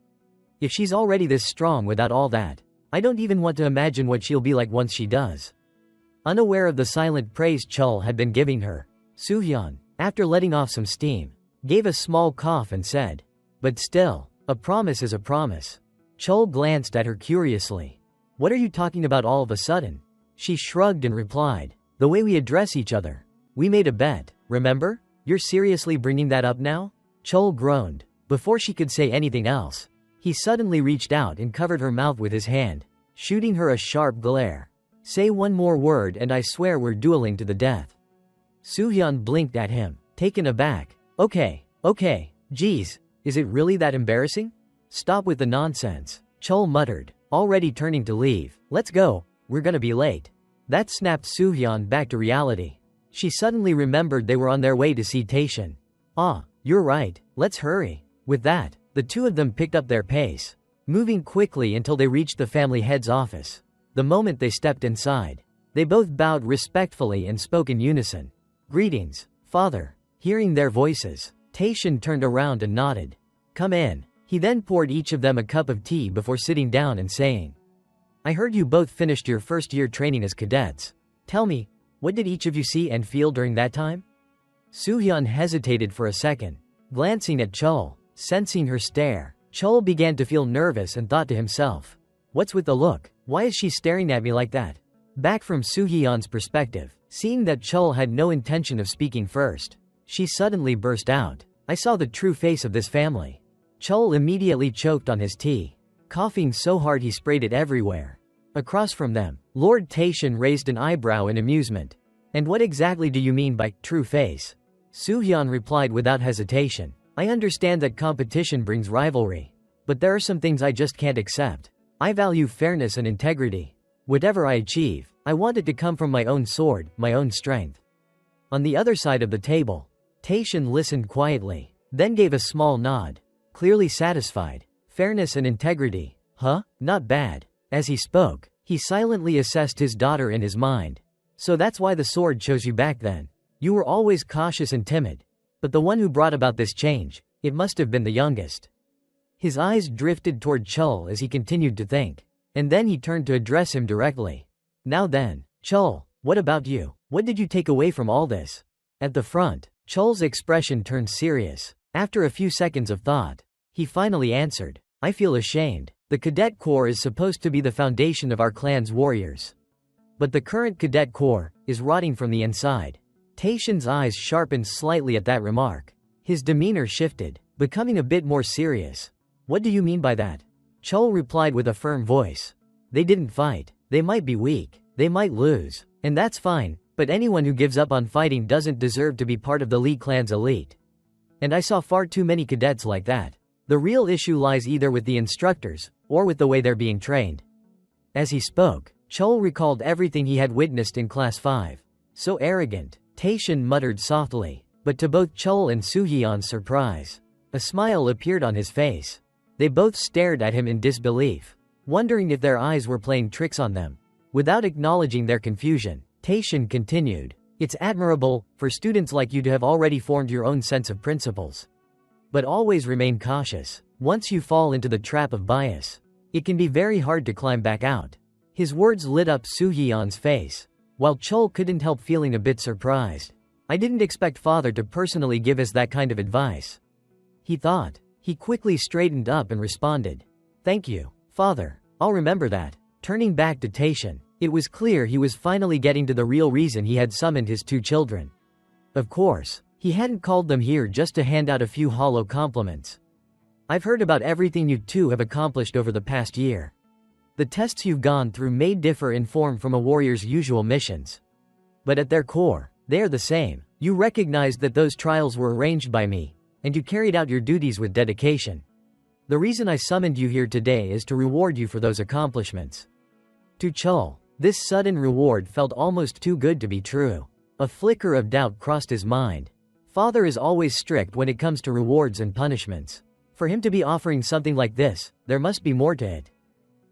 If she's already this strong without all that, I don't even want to imagine what she'll be like once she does. Unaware of the silent praise Chul had been giving her, Soohyun, after letting off some steam, gave a small cough and said, but still, a promise is a promise. Chul glanced at her curiously. What are you talking about all of a sudden? She shrugged and replied, the way we address each other. We made a bet, remember? You're seriously bringing that up now? Chul groaned. Before she could say anything else, he suddenly reached out and covered her mouth with his hand, shooting her a sharp glare. Say one more word and I swear we're dueling to the death. Soohyun blinked at him, taken aback. Okay, geez, is it really that embarrassing? Stop with the nonsense, Chul muttered, already turning to leave. Let's go, we're gonna be late. That snapped Soohyun back to reality. She suddenly remembered they were on their way to see Taishan. You're right, let's hurry. With that, the two of them picked up their pace, moving quickly until they reached the family head's office. The moment they stepped inside, they both bowed respectfully and spoke in unison. Greetings, father. Hearing their voices, Taishan turned around and nodded. Come in. He then poured each of them a cup of tea before sitting down and saying, I heard you both finished your first year training as cadets. Tell me, what did each of you see and feel during that time? Soohyun hesitated for a second, glancing at Chul, sensing her stare. Chul began to feel nervous and thought to himself, what's with the look? Why is she staring at me like that? Back from Soohyun's perspective, seeing that Chul had no intention of speaking first, she suddenly burst out. I saw the true face of this family. Chul immediately choked on his tea, coughing so hard he sprayed it everywhere. Across from them, Lord Taishan raised an eyebrow in amusement. And what exactly do you mean by true face? Soohyun replied without hesitation. I understand that competition brings rivalry. But there are some things I just can't accept. I value fairness and integrity. Whatever I achieve, I want it to come from my own sword, my own strength. On the other side of the table, Taishan listened quietly, then gave a small nod, clearly satisfied. Fairness and integrity, huh? Not bad. As he spoke, he silently assessed his daughter in his mind. So that's why the sword chose you back then. You were always cautious and timid. But the one who brought about this change, it must have been the youngest. His eyes drifted toward Chul as he continued to think. And then he turned to address him directly. Now then, Chul, what about you? What did you take away from all this? At the front, Chul's expression turned serious. After a few seconds of thought, he finally answered, I feel ashamed. The cadet corps is supposed to be the foundation of our clan's warriors. But the current cadet corps is rotting from the inside. Taishan's eyes sharpened slightly at that remark. His demeanor shifted, becoming a bit more serious. What do you mean by that? Chol replied with a firm voice. They didn't fight. They might be weak. They might lose. And that's fine, but anyone who gives up on fighting doesn't deserve to be part of the Li clan's elite. And I saw far too many cadets like that. The real issue lies either with the instructors, or with the way they're being trained. As he spoke, Chol recalled everything he had witnessed in Class 5. So arrogant, Taishan muttered softly, but to both Chol and Soo-hyeon's surprise, a smile appeared on his face. They both stared at him in disbelief, wondering if their eyes were playing tricks on them. Without acknowledging their confusion, Taishan continued, "It's admirable for students like you to have already formed your own sense of principles. But always remain cautious. Once you fall into the trap of bias, it can be very hard to climb back out." His words lit up Soo-hyeon's face, while Chol couldn't help feeling a bit surprised. I didn't expect father to personally give us that kind of advice, he thought. He quickly straightened up and responded, "Thank you, father. I'll remember that." Turning back to Taishan, it was clear he was finally getting to the real reason he had summoned his two children. Of course, he hadn't called them here just to hand out a few hollow compliments. "I've heard about everything you two have accomplished over the past year. The tests you've gone through may differ in form from a warrior's usual missions. But at their core, they are the same. You recognized that those trials were arranged by me, and you carried out your duties with dedication. The reason I summoned you here today is to reward you for those accomplishments." To Chol, this sudden reward felt almost too good to be true. A flicker of doubt crossed his mind. Father is always strict when it comes to rewards and punishments. For him to be offering something like this, there must be more to it.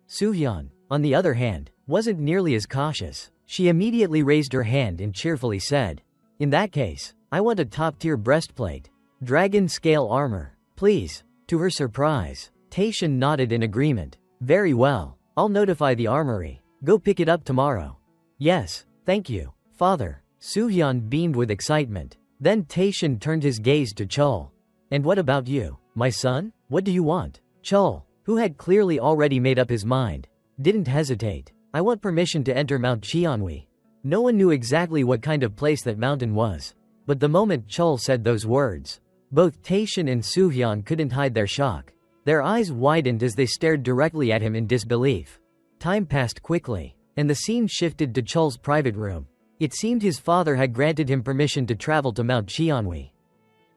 Soo-hyeon, on the other hand, wasn't nearly as cautious. She immediately raised her hand and cheerfully said, "In that case, I want a top-tier breastplate. Dragon scale armor, please." To her surprise, Taishan nodded in agreement. "Very well. I'll notify the armory. Go pick it up tomorrow." "Yes, thank you, father." Soo-hyeon beamed with excitement. Then Taishan turned his gaze to Chol. "And what about you, my son? What do you want?" Chol, who had clearly already made up his mind, didn't hesitate. "I want permission to enter Mount Cheonwi." No one knew exactly what kind of place that mountain was. But the moment Chol said those words, both Taishan and Soo-hyeon couldn't hide their shock. Their eyes widened as they stared directly at him in disbelief. Time passed quickly, and the scene shifted to Chol's private room. It seemed his father had granted him permission to travel to Mount Cheonwi.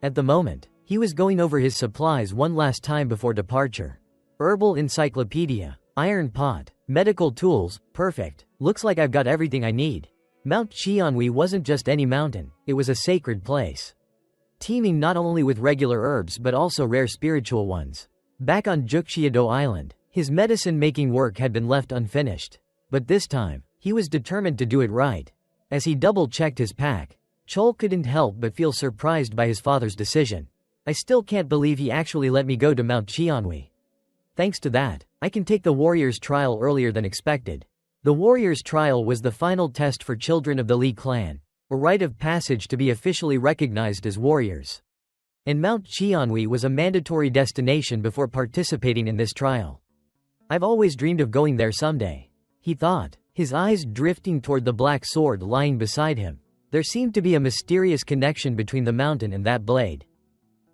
At the moment, he was going over his supplies one last time before departure. Herbal encyclopedia, iron pot, medical tools, perfect. Looks like I've got everything I need. Mount Cheonwi wasn't just any mountain, it was a sacred place, teeming not only with regular herbs but also rare spiritual ones. Back on Jukcheodo Island, his medicine-making work had been left unfinished. But this time, he was determined to do it right. As he double-checked his pack, Chol couldn't help but feel surprised by his father's decision. "I still can't believe he actually let me go to Mount Cheonwi. Thanks to that, I can take the warrior's trial earlier than expected." The warrior's trial was the final test for children of the Li clan, a rite of passage to be officially recognized as warriors. And Mount Cheonwi was a mandatory destination before participating in this trial. "I've always dreamed of going there someday," he thought, his eyes drifting toward the black sword lying beside him. There seemed to be a mysterious connection between the mountain and that blade.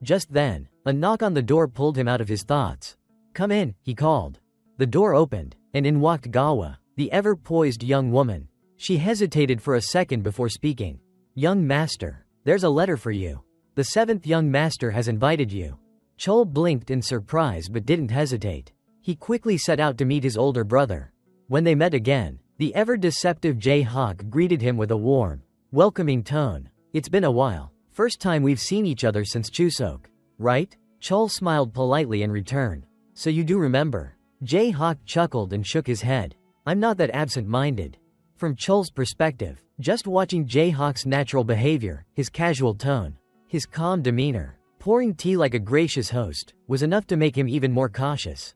Just then, a knock on the door pulled him out of his thoughts. "Come in," he called. The door opened, and in walked Gawa, the ever-poised young woman. She hesitated for a second before speaking. "Young master, there's a letter for you. The 7th young master has invited you." Chol blinked in surprise but didn't hesitate. He quickly set out to meet his older brother. When they met again, the ever-deceptive Jae-hak greeted him with a warm, welcoming tone. "It's been a while. First time we've seen each other since Chuseok, right?" Chol smiled politely in return. "So you do remember." Jae-hak chuckled and shook his head. "I'm not that absent-minded." From Chol's perspective, just watching Jae-hak's natural behavior, his casual tone, his calm demeanor, pouring tea like a gracious host, was enough to make him even more cautious.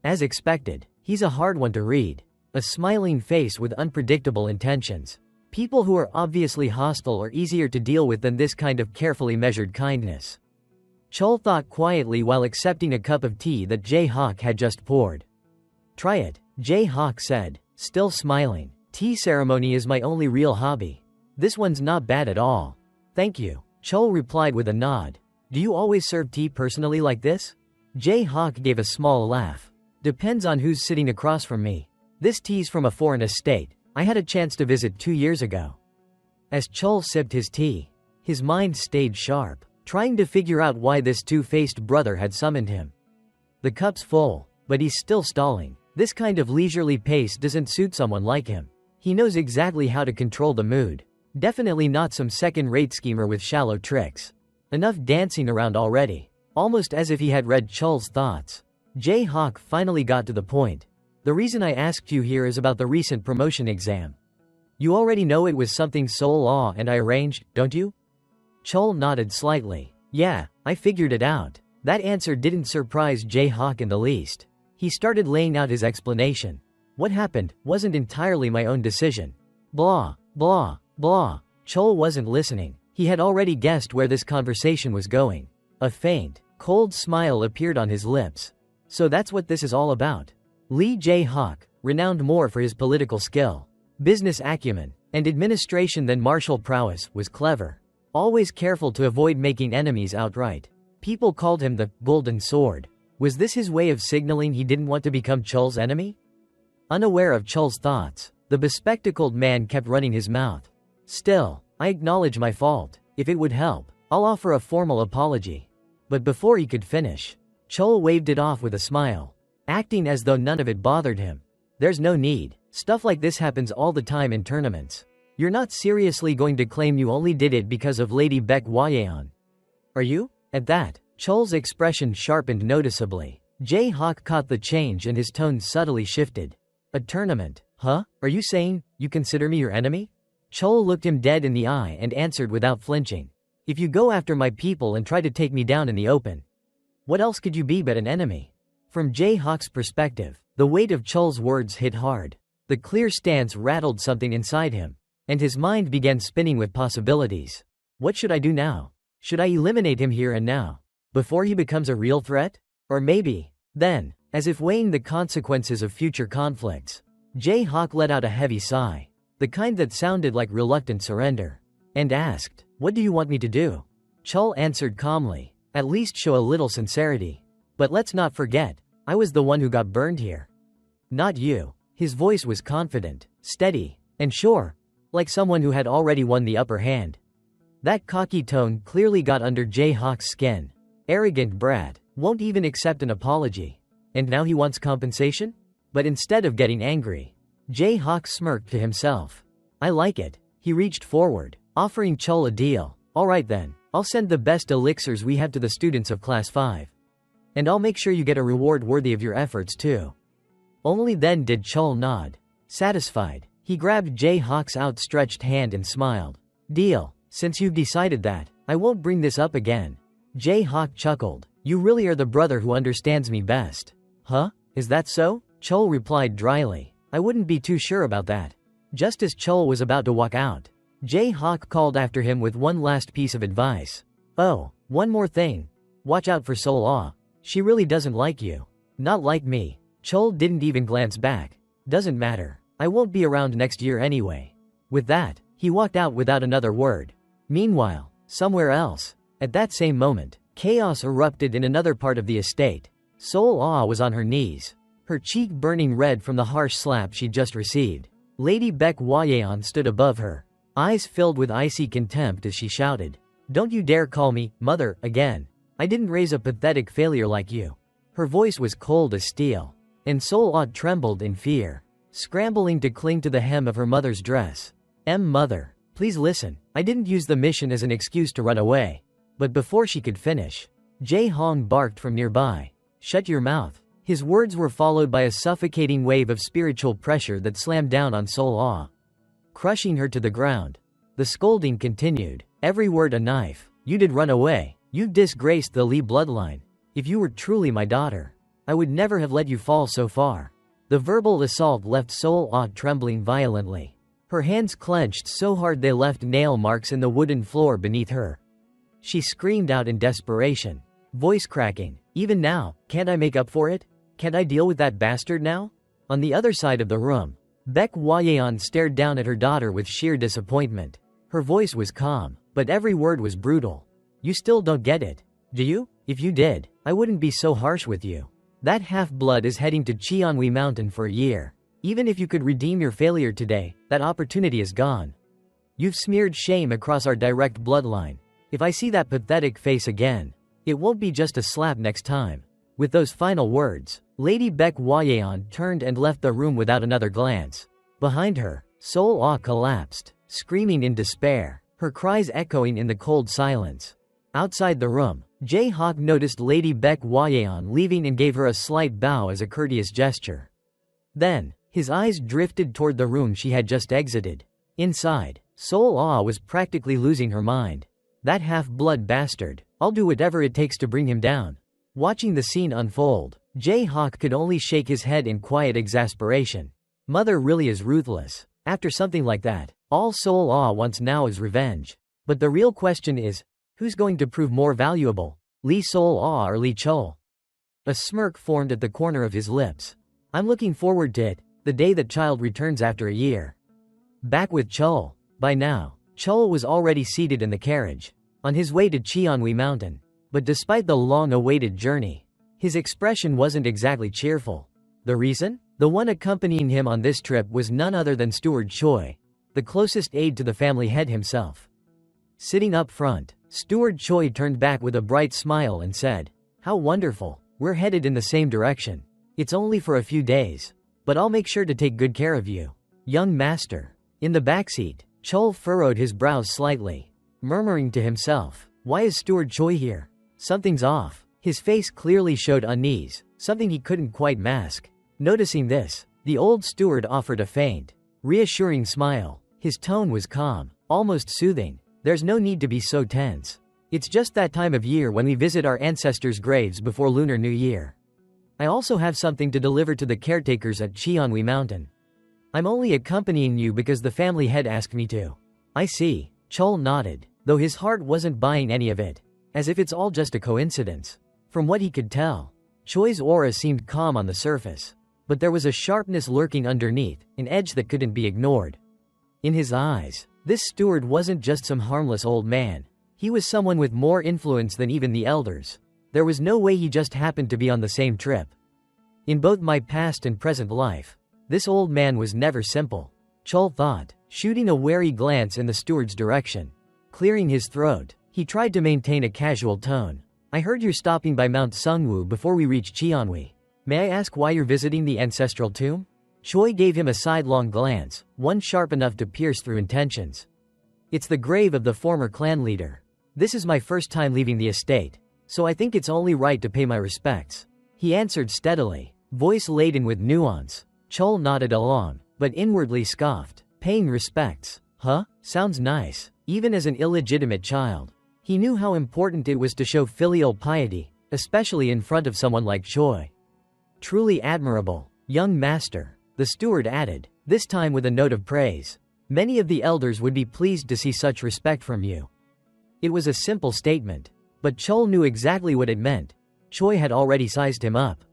As expected, he's a hard one to read. A smiling face with unpredictable intentions. People who are obviously hostile are easier to deal with than this kind of carefully measured kindness. Chol thought quietly while accepting a cup of tea that Jae-hak had just poured. Try it, Jae-hak said, still smiling. Tea ceremony is my only real hobby. This one's not bad at all. Thank you, Chol replied with a nod. Do you always serve tea personally like this? Jae-hak gave a small laugh. Depends on who's sitting across from me. This tea's from a foreign estate. I had a chance to visit 2 years ago. As Chol sipped his tea, his mind stayed sharp, trying to figure out why this two-faced brother had summoned him. The cup's full, but he's still stalling. This kind of leisurely pace doesn't suit someone like him. He knows exactly how to control the mood. Definitely not some second-rate schemer with shallow tricks. Enough dancing around already. Almost as if he had read Chol's thoughts. Jae-hak finally got to the point. The reason I asked you here is about the recent promotion exam. You already know it was something Sol and I arranged, don't you? Chol nodded slightly. Yeah, I figured it out. That answer didn't surprise Jae-hak in the least. He started laying out his explanation. What happened wasn't entirely my own decision. Blah, blah, blah. Chol wasn't listening. He had already guessed where this conversation was going. A faint, cold smile appeared on his lips. So that's what this is all about. Lee Jae-hak, renowned more for his political skill, business acumen, and administration than martial prowess, was clever. Always careful to avoid making enemies outright. People called him the Golden Sword. Was this his way of signaling he didn't want to become Chol's enemy? Unaware of Chol's thoughts, the bespectacled man kept running his mouth. Still, I acknowledge my fault. If it would help, I'll offer a formal apology. But before he could finish, Chol waved it off with a smile, acting as though none of it bothered him. There's no need. Stuff like this happens all the time in tournaments. You're not seriously going to claim you only did it because of Lady Baek Hwayeon. Are you? At that, Chol's expression sharpened noticeably. Jae-hak caught the change and his tone subtly shifted. A tournament? Huh? Are you saying you consider me your enemy? Chol looked him dead in the eye and answered without flinching. If you go after my people and try to take me down in the open, what else could you be but an enemy? From Jae-hak's perspective, the weight of Chol's words hit hard. The clear stance rattled something inside him, and his mind began spinning with possibilities. What should I do now? Should I eliminate him here and now, before he becomes a real threat? Or maybe, then, as if weighing the consequences of future conflicts, Jae-hak let out a heavy sigh, the kind that sounded like reluctant surrender, and asked, "What do you want me to do?" Chol answered calmly, "At least show a little sincerity. But let's not forget, I was the one who got burned here. Not you." His voice was confident, steady, and sure, like someone who had already won the upper hand. That cocky tone clearly got under Jae-hak's skin. Arrogant brat, won't even accept an apology. And now he wants compensation? But instead of getting angry, Jae-hak smirked to himself. I like it. He reached forward, offering Chol a deal. Alright then, I'll send the best elixirs we have to the students of Class 5. And I'll make sure you get a reward worthy of your efforts too. Only then did Chol nod. Satisfied, he grabbed Jae-hak's outstretched hand and smiled. Deal. Since you've decided that, I won't bring this up again. Jae-hak chuckled. You really are the brother who understands me best. Huh? Is that so? Chol replied dryly. I wouldn't be too sure about that. Just as Chol was about to walk out, Jae-hak called after him with one last piece of advice. Oh, one more thing. Watch out for Sol. She really doesn't like you. Not like me. Chol didn't even glance back. Doesn't matter. I won't be around next year anyway. With that, he walked out without another word. Meanwhile, somewhere else, at that same moment, chaos erupted in another part of the estate. Sol was on her knees, her cheek burning red from the harsh slap she'd just received. Lady Baek Hwayeon stood above her, eyes filled with icy contempt as she shouted, "Don't you dare call me mother again. I didn't raise a pathetic failure like you." Her voice was cold as steel, and Sol trembled in fear, scrambling to cling to the hem of her mother's dress. Mother, please listen. I didn't use the mission as an excuse to run away." But before she could finish, Jae-hong barked from nearby. "Shut your mouth." His words were followed by a suffocating wave of spiritual pressure that slammed down on Sol, crushing her to the ground. The scolding continued, every word a knife. "You did run away. You've disgraced the Lee bloodline. If you were truly my daughter, I would never have let you fall so far." The verbal assault left Sol trembling violently. Her hands clenched so hard they left nail marks in the wooden floor beneath her. She screamed out in desperation, Voice cracking. Even now, can't I make up for it? Can't I deal with that bastard now? On the other side of the room, Baek Hwayeon stared down at her daughter with sheer disappointment. Her voice was calm, but every word was brutal. You still don't get it, do you? If you did, I wouldn't be so harsh with you. That half-blood is heading to Cheonwi Mountain for a year. Even if you could redeem your failure today, that opportunity is gone. You've smeared shame across our direct bloodline. If I see that pathetic face again, it won't be just a slap next time. With those final words, Lady Baek Hwayeon turned and left the room without another glance. Behind her, Sol Ah collapsed, screaming in despair, her cries echoing in the cold silence. Outside the room, Jae-hak noticed Lady Baek Hwayeon leaving and gave her a slight bow as a courteous gesture. Then, his eyes drifted toward the room she had just exited. Inside, Sol Ah was practically losing her mind. That half-blood bastard, I'll do whatever it takes to bring him down. Watching the scene unfold, Jae-hak could only shake his head in quiet exasperation. Mother really is ruthless. After something like that, all Sol Ah wants now is revenge. But the real question is, who's going to prove more valuable, Lee Sol Ah or Lee Chol? A smirk formed at the corner of his lips. I'm looking forward to it, the day that child returns after a year. Back with Chol. By now, Chol was already seated in the carriage, on his way to Cheonwi Mountain. But despite the long-awaited journey, his expression wasn't exactly cheerful. The reason? The one accompanying him on this trip was none other than Steward Choi, the closest aide to the family head himself. Sitting up front, Steward Choi turned back with a bright smile and said, "How wonderful, we're headed in the same direction. It's only for a few days, but I'll make sure to take good care of you, young master." In the backseat, Chol furrowed his brows slightly, murmuring to himself, "Why is Steward Choi here? Something's off." His face clearly showed unease, something he couldn't quite mask. Noticing this, the old steward offered a faint, reassuring smile. His tone was calm, almost soothing. "There's no need to be so tense. It's just that time of year when we visit our ancestors' graves before Lunar New Year. I also have something to deliver to the caretakers at Cheonwi Mountain. I'm only accompanying you because the family head asked me to." "I see." Chol nodded, though his heart wasn't buying any of it, as if it's all just a coincidence. From what he could tell, Choi's aura seemed calm on the surface, but there was a sharpness lurking underneath, an edge that couldn't be ignored. In his eyes, this steward wasn't just some harmless old man. He was someone with more influence than even the elders. There was no way he just happened to be on the same trip. In both my past and present life, this old man was never simple, Chol thought, shooting a wary glance in the steward's direction. Clearing his throat, he tried to maintain a casual tone. "I heard you're stopping by Mount Sungwoo before we reach Cheonwi. May I ask why you're visiting the ancestral tomb?" Choi gave him a sidelong glance, one sharp enough to pierce through intentions. "It's the grave of the former clan leader. This is my first time leaving the estate, so I think it's only right to pay my respects," he answered steadily, voice laden with nuance. Chol nodded along, but inwardly scoffed. "Paying respects? Huh? Sounds nice." Even as an illegitimate child, he knew how important it was to show filial piety, especially in front of someone like Choi. "Truly admirable, young master," the steward added, this time with a note of praise. "Many of the elders would be pleased to see such respect from you." It was a simple statement, but Chol knew exactly what it meant. Choi had already sized him up.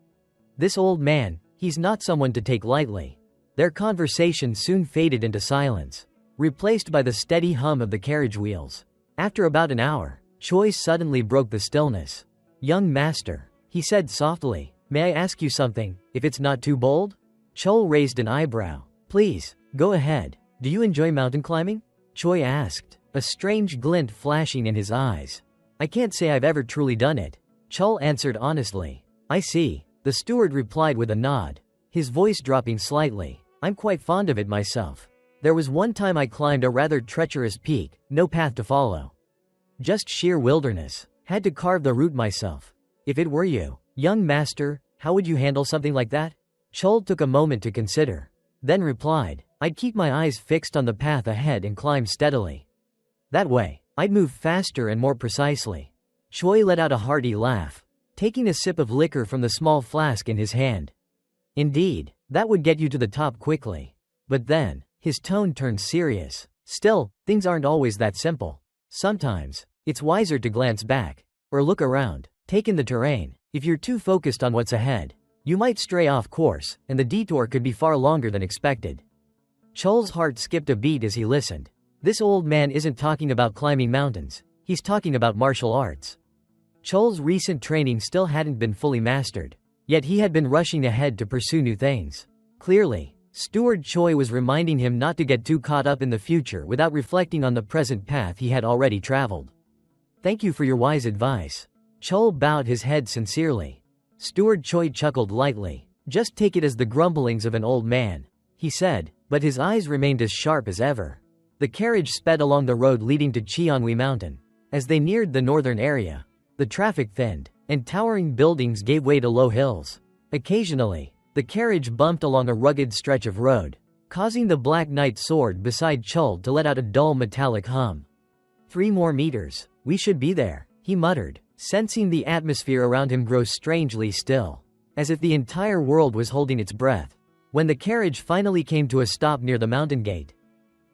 This old man, he's not someone to take lightly. Their conversation soon faded into silence, replaced by the steady hum of the carriage wheels. After about an hour, Choi suddenly broke the stillness. "Young master," he said softly, "may I ask you something, if it's not too bold?" Chol raised an eyebrow. "Please, go ahead. Do you enjoy mountain climbing?" Choi asked, a strange glint flashing in his eyes. "I can't say I've ever truly done it," Chol answered honestly. "I see," the steward replied with a nod, his voice dropping slightly. "I'm quite fond of it myself. There was one time I climbed a rather treacherous peak, no path to follow. Just sheer wilderness. Had to carve the route myself. If it were you, young master, how would you handle something like that?" Chol took a moment to consider, then replied, "I'd keep my eyes fixed on the path ahead and climb steadily. That way, I'd move faster and more precisely." Choi let out a hearty laugh, taking a sip of liquor from the small flask in his hand. "Indeed, that would get you to the top quickly." But then, his tone turned serious. "Still, things aren't always that simple. Sometimes, it's wiser to glance back, or look around." Take in the terrain. If you're too focused on what's ahead, you might stray off course, and the detour could be far longer than expected. Chol's heart skipped a beat as he listened. This old man isn't talking about climbing mountains, he's talking about martial arts. Chol's recent training still hadn't been fully mastered, yet he had been rushing ahead to pursue new things. Clearly, Steward Choi was reminding him not to get too caught up in the future without reflecting on the present path he had already traveled. Thank you for your wise advice. Chol bowed his head sincerely. Steward Choi chuckled lightly. Just take it as the grumblings of an old man, he said, but his eyes remained as sharp as ever. The carriage sped along the road leading to Cheonwi Mountain. As they neared the northern area, the traffic thinned, and towering buildings gave way to low hills. Occasionally, the carriage bumped along a rugged stretch of road, causing the Black Knight sword beside Chol to let out a dull metallic hum. 3 more meters, we should be there, he muttered, sensing the atmosphere around him grow strangely still, as if the entire world was holding its breath. When the carriage finally came to a stop near the mountain gate,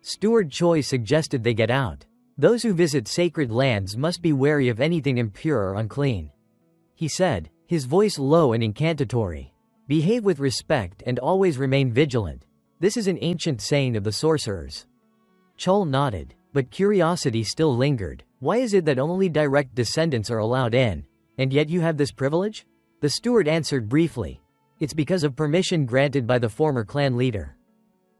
Steward Choi suggested they get out. Those who visit sacred lands must be wary of anything impure or unclean, he said, his voice low and incantatory. Behave with respect and always remain vigilant. This is an ancient saying of the sorcerers. Chol nodded, but curiosity still lingered. Why is it that only direct descendants are allowed in, and yet you have this privilege? The steward answered briefly. It's because of permission granted by the former clan leader.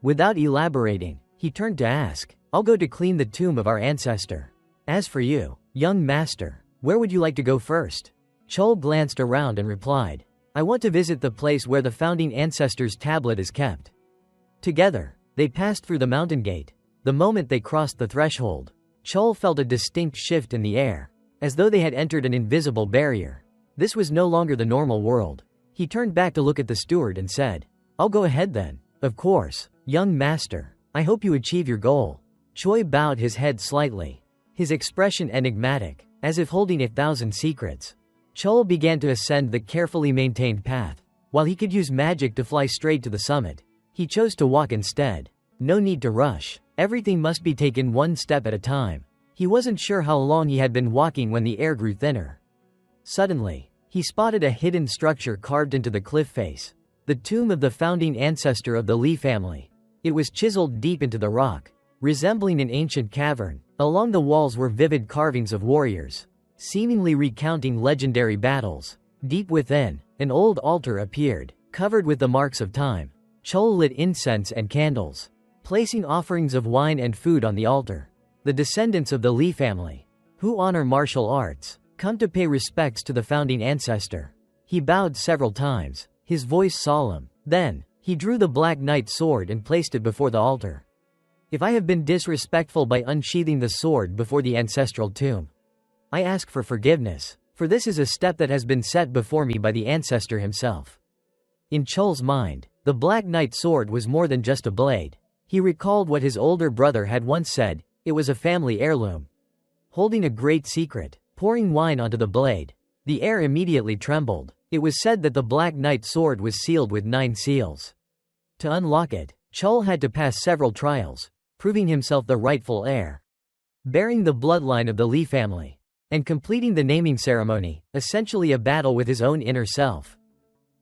Without elaborating, he turned to ask, I'll go to clean the tomb of our ancestor. As for you, young master, where would you like to go first? Chol glanced around and replied, I want to visit the place where the founding ancestor's tablet is kept. Together, they passed through the mountain gate. The moment they crossed the threshold, Chol felt a distinct shift in the air, as though they had entered an invisible barrier. This was no longer the normal world. He turned back to look at the steward and said, I'll go ahead then. Of course, young master. I hope you achieve your goal. Choi bowed his head slightly, his expression enigmatic, as if holding 1,000 secrets. Chol began to ascend the carefully maintained path. While he could use magic to fly straight to the summit, he chose to walk instead. No need to rush. Everything must be taken one step at a time. He wasn't sure how long he had been walking when the air grew thinner. Suddenly, he spotted a hidden structure carved into the cliff face. The tomb of the founding ancestor of the Lee family. It was chiseled deep into the rock, resembling an ancient cavern. Along the walls were vivid carvings of warriors, seemingly recounting legendary battles. Deep within, an old altar appeared, covered with the marks of time. Chol lit incense and candles, placing offerings of wine and food on the altar. The descendants of the Lee family, who honor martial arts, come to pay respects to the founding ancestor. He bowed several times, his voice solemn. Then, he drew the Black Knight sword and placed it before the altar. If I have been disrespectful by unsheathing the sword before the ancestral tomb, I ask for forgiveness, for this is a step that has been set before me by the ancestor himself. In Chol's mind, the Black Knight sword was more than just a blade. He recalled what his older brother had once said, it was a family heirloom. Holding a great secret, pouring wine onto the blade, the air immediately trembled. It was said that the Black Knight sword was sealed with 9 seals. To unlock it, Chol had to pass several trials, proving himself the rightful heir, bearing the bloodline of the Lee family, and completing the naming ceremony, essentially a battle with his own inner self.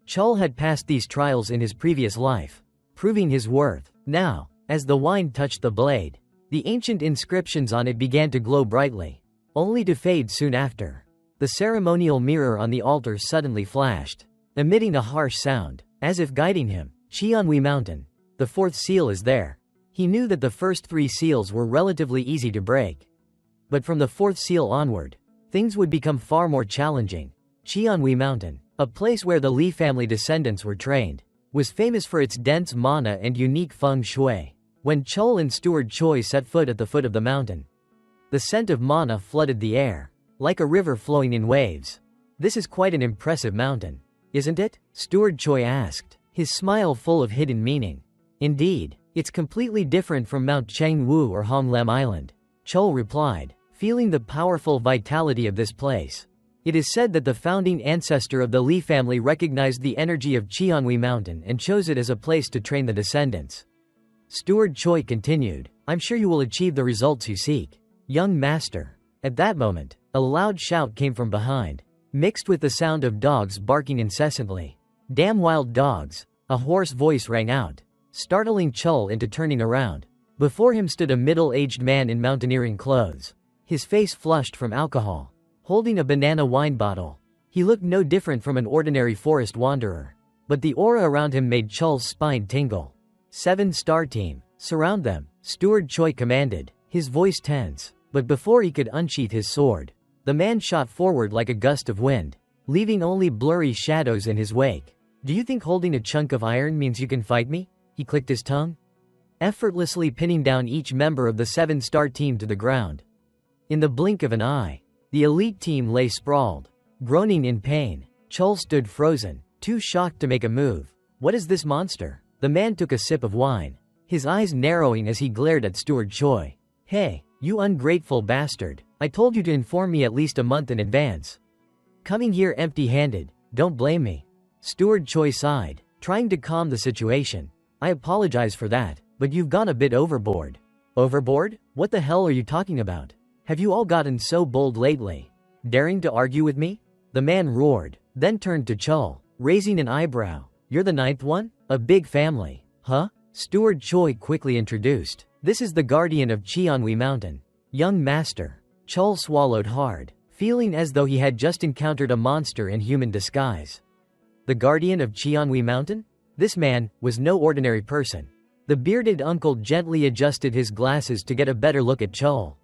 Chol had passed these trials in his previous life, proving his worth. Now, as the wine touched the blade, the ancient inscriptions on it began to glow brightly, only to fade soon after. The ceremonial mirror on the altar suddenly flashed, emitting a harsh sound, as if guiding him. Cheonwi Mountain. The 4th seal is there. He knew that the first 3 seals were relatively easy to break. But from the 4th seal onward, things would become far more challenging. Cheonwi Mountain, a place where the Lee family descendants were trained, was famous for its dense mana and unique feng shui. When Chol and Steward Choi set foot at the foot of the mountain, the scent of mana flooded the air, like a river flowing in waves. This is quite an impressive mountain, isn't it? Steward Choi asked, his smile full of hidden meaning. Indeed, it's completely different from Mount Chengwu or Honglem Island, Chol replied, feeling the powerful vitality of this place. It is said that the founding ancestor of the Lee family recognized the energy of Cheonwi Mountain and chose it as a place to train the descendants. Steward Choi continued, I'm sure you will achieve the results you seek, young master. At that moment, a loud shout came from behind. mixed with the sound of dogs barking incessantly. "Damn wild dogs," a hoarse voice rang out, startling Chul into turning around. Before him stood a middle-aged man in mountaineering clothes, his face flushed from alcohol, holding a banana wine bottle. He looked no different from an ordinary forest wanderer, but the aura around him made Chul's spine tingle. "7-star team, surround them," Steward Choi commanded, his voice tense. But before he could unsheath his sword, the man shot forward like a gust of wind, leaving only blurry shadows in his wake. "Do you think holding a chunk of iron means you can fight me?" He clicked his tongue, effortlessly pinning down each member of the 7-star team to the ground. In the blink of an eye, the elite team lay sprawled, groaning in pain. Chul stood frozen, too shocked to make a move. "What is this monster?" The man took a sip of wine, his eyes narrowing as he glared at Steward Choi. "Hey, you ungrateful bastard, I told you to inform me at least a month in advance. Coming here empty-handed, don't blame me." Steward Choi sighed, trying to calm the situation. "I apologize for that, but you've gone a bit overboard." "Overboard? What the hell are you talking about? Have you all gotten so bold lately? Daring to argue with me?" The man roared, then turned to Chul, raising an eyebrow. "You're the 9th one? A big family, huh?" Steward Choi quickly introduced. "This is the guardian of Cheonwi Mountain, young master." Chul swallowed hard, feeling as though he had just encountered a monster in human disguise. The guardian of Cheonwi Mountain? This man was no ordinary person. The bearded uncle gently adjusted his glasses to get a better look at Chul,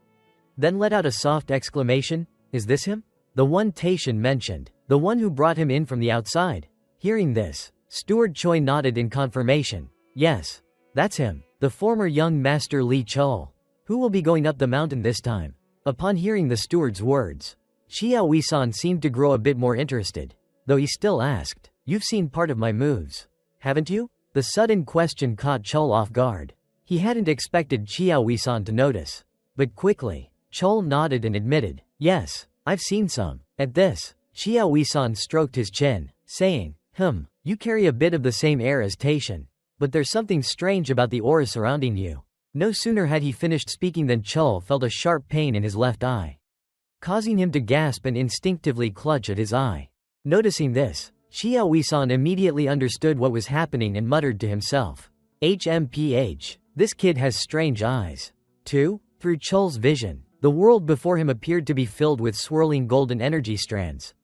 then let out a soft exclamation. "Is this him? The one Taishan mentioned, the one who brought him in from the outside?" Hearing this, Steward Choi nodded in confirmation. "Yes, that's him, the former young master Lee Chul. Who will be going up the mountain this time?" Upon hearing the steward's words, Xia Wei-san seemed to grow a bit more interested, though he still asked, "You've seen part of my moves, haven't you?" The sudden question caught Chul off guard. He hadn't expected Xia Wei-san to notice. But quickly, Chul nodded and admitted, "Yes, I've seen some." At this, Xia Wei-san stroked his chin, saying, You carry a bit of the same air as Taishan, but there's something strange about the aura surrounding you." No sooner had he finished speaking than Chul felt a sharp pain in his left eye, causing him to gasp and instinctively clutch at his eye. Noticing this, Xia Wei-san immediately understood what was happening and muttered to himself, "HMPH, this kid has strange eyes." 2. Through Chul's vision, the world before him appeared to be filled with swirling golden energy strands.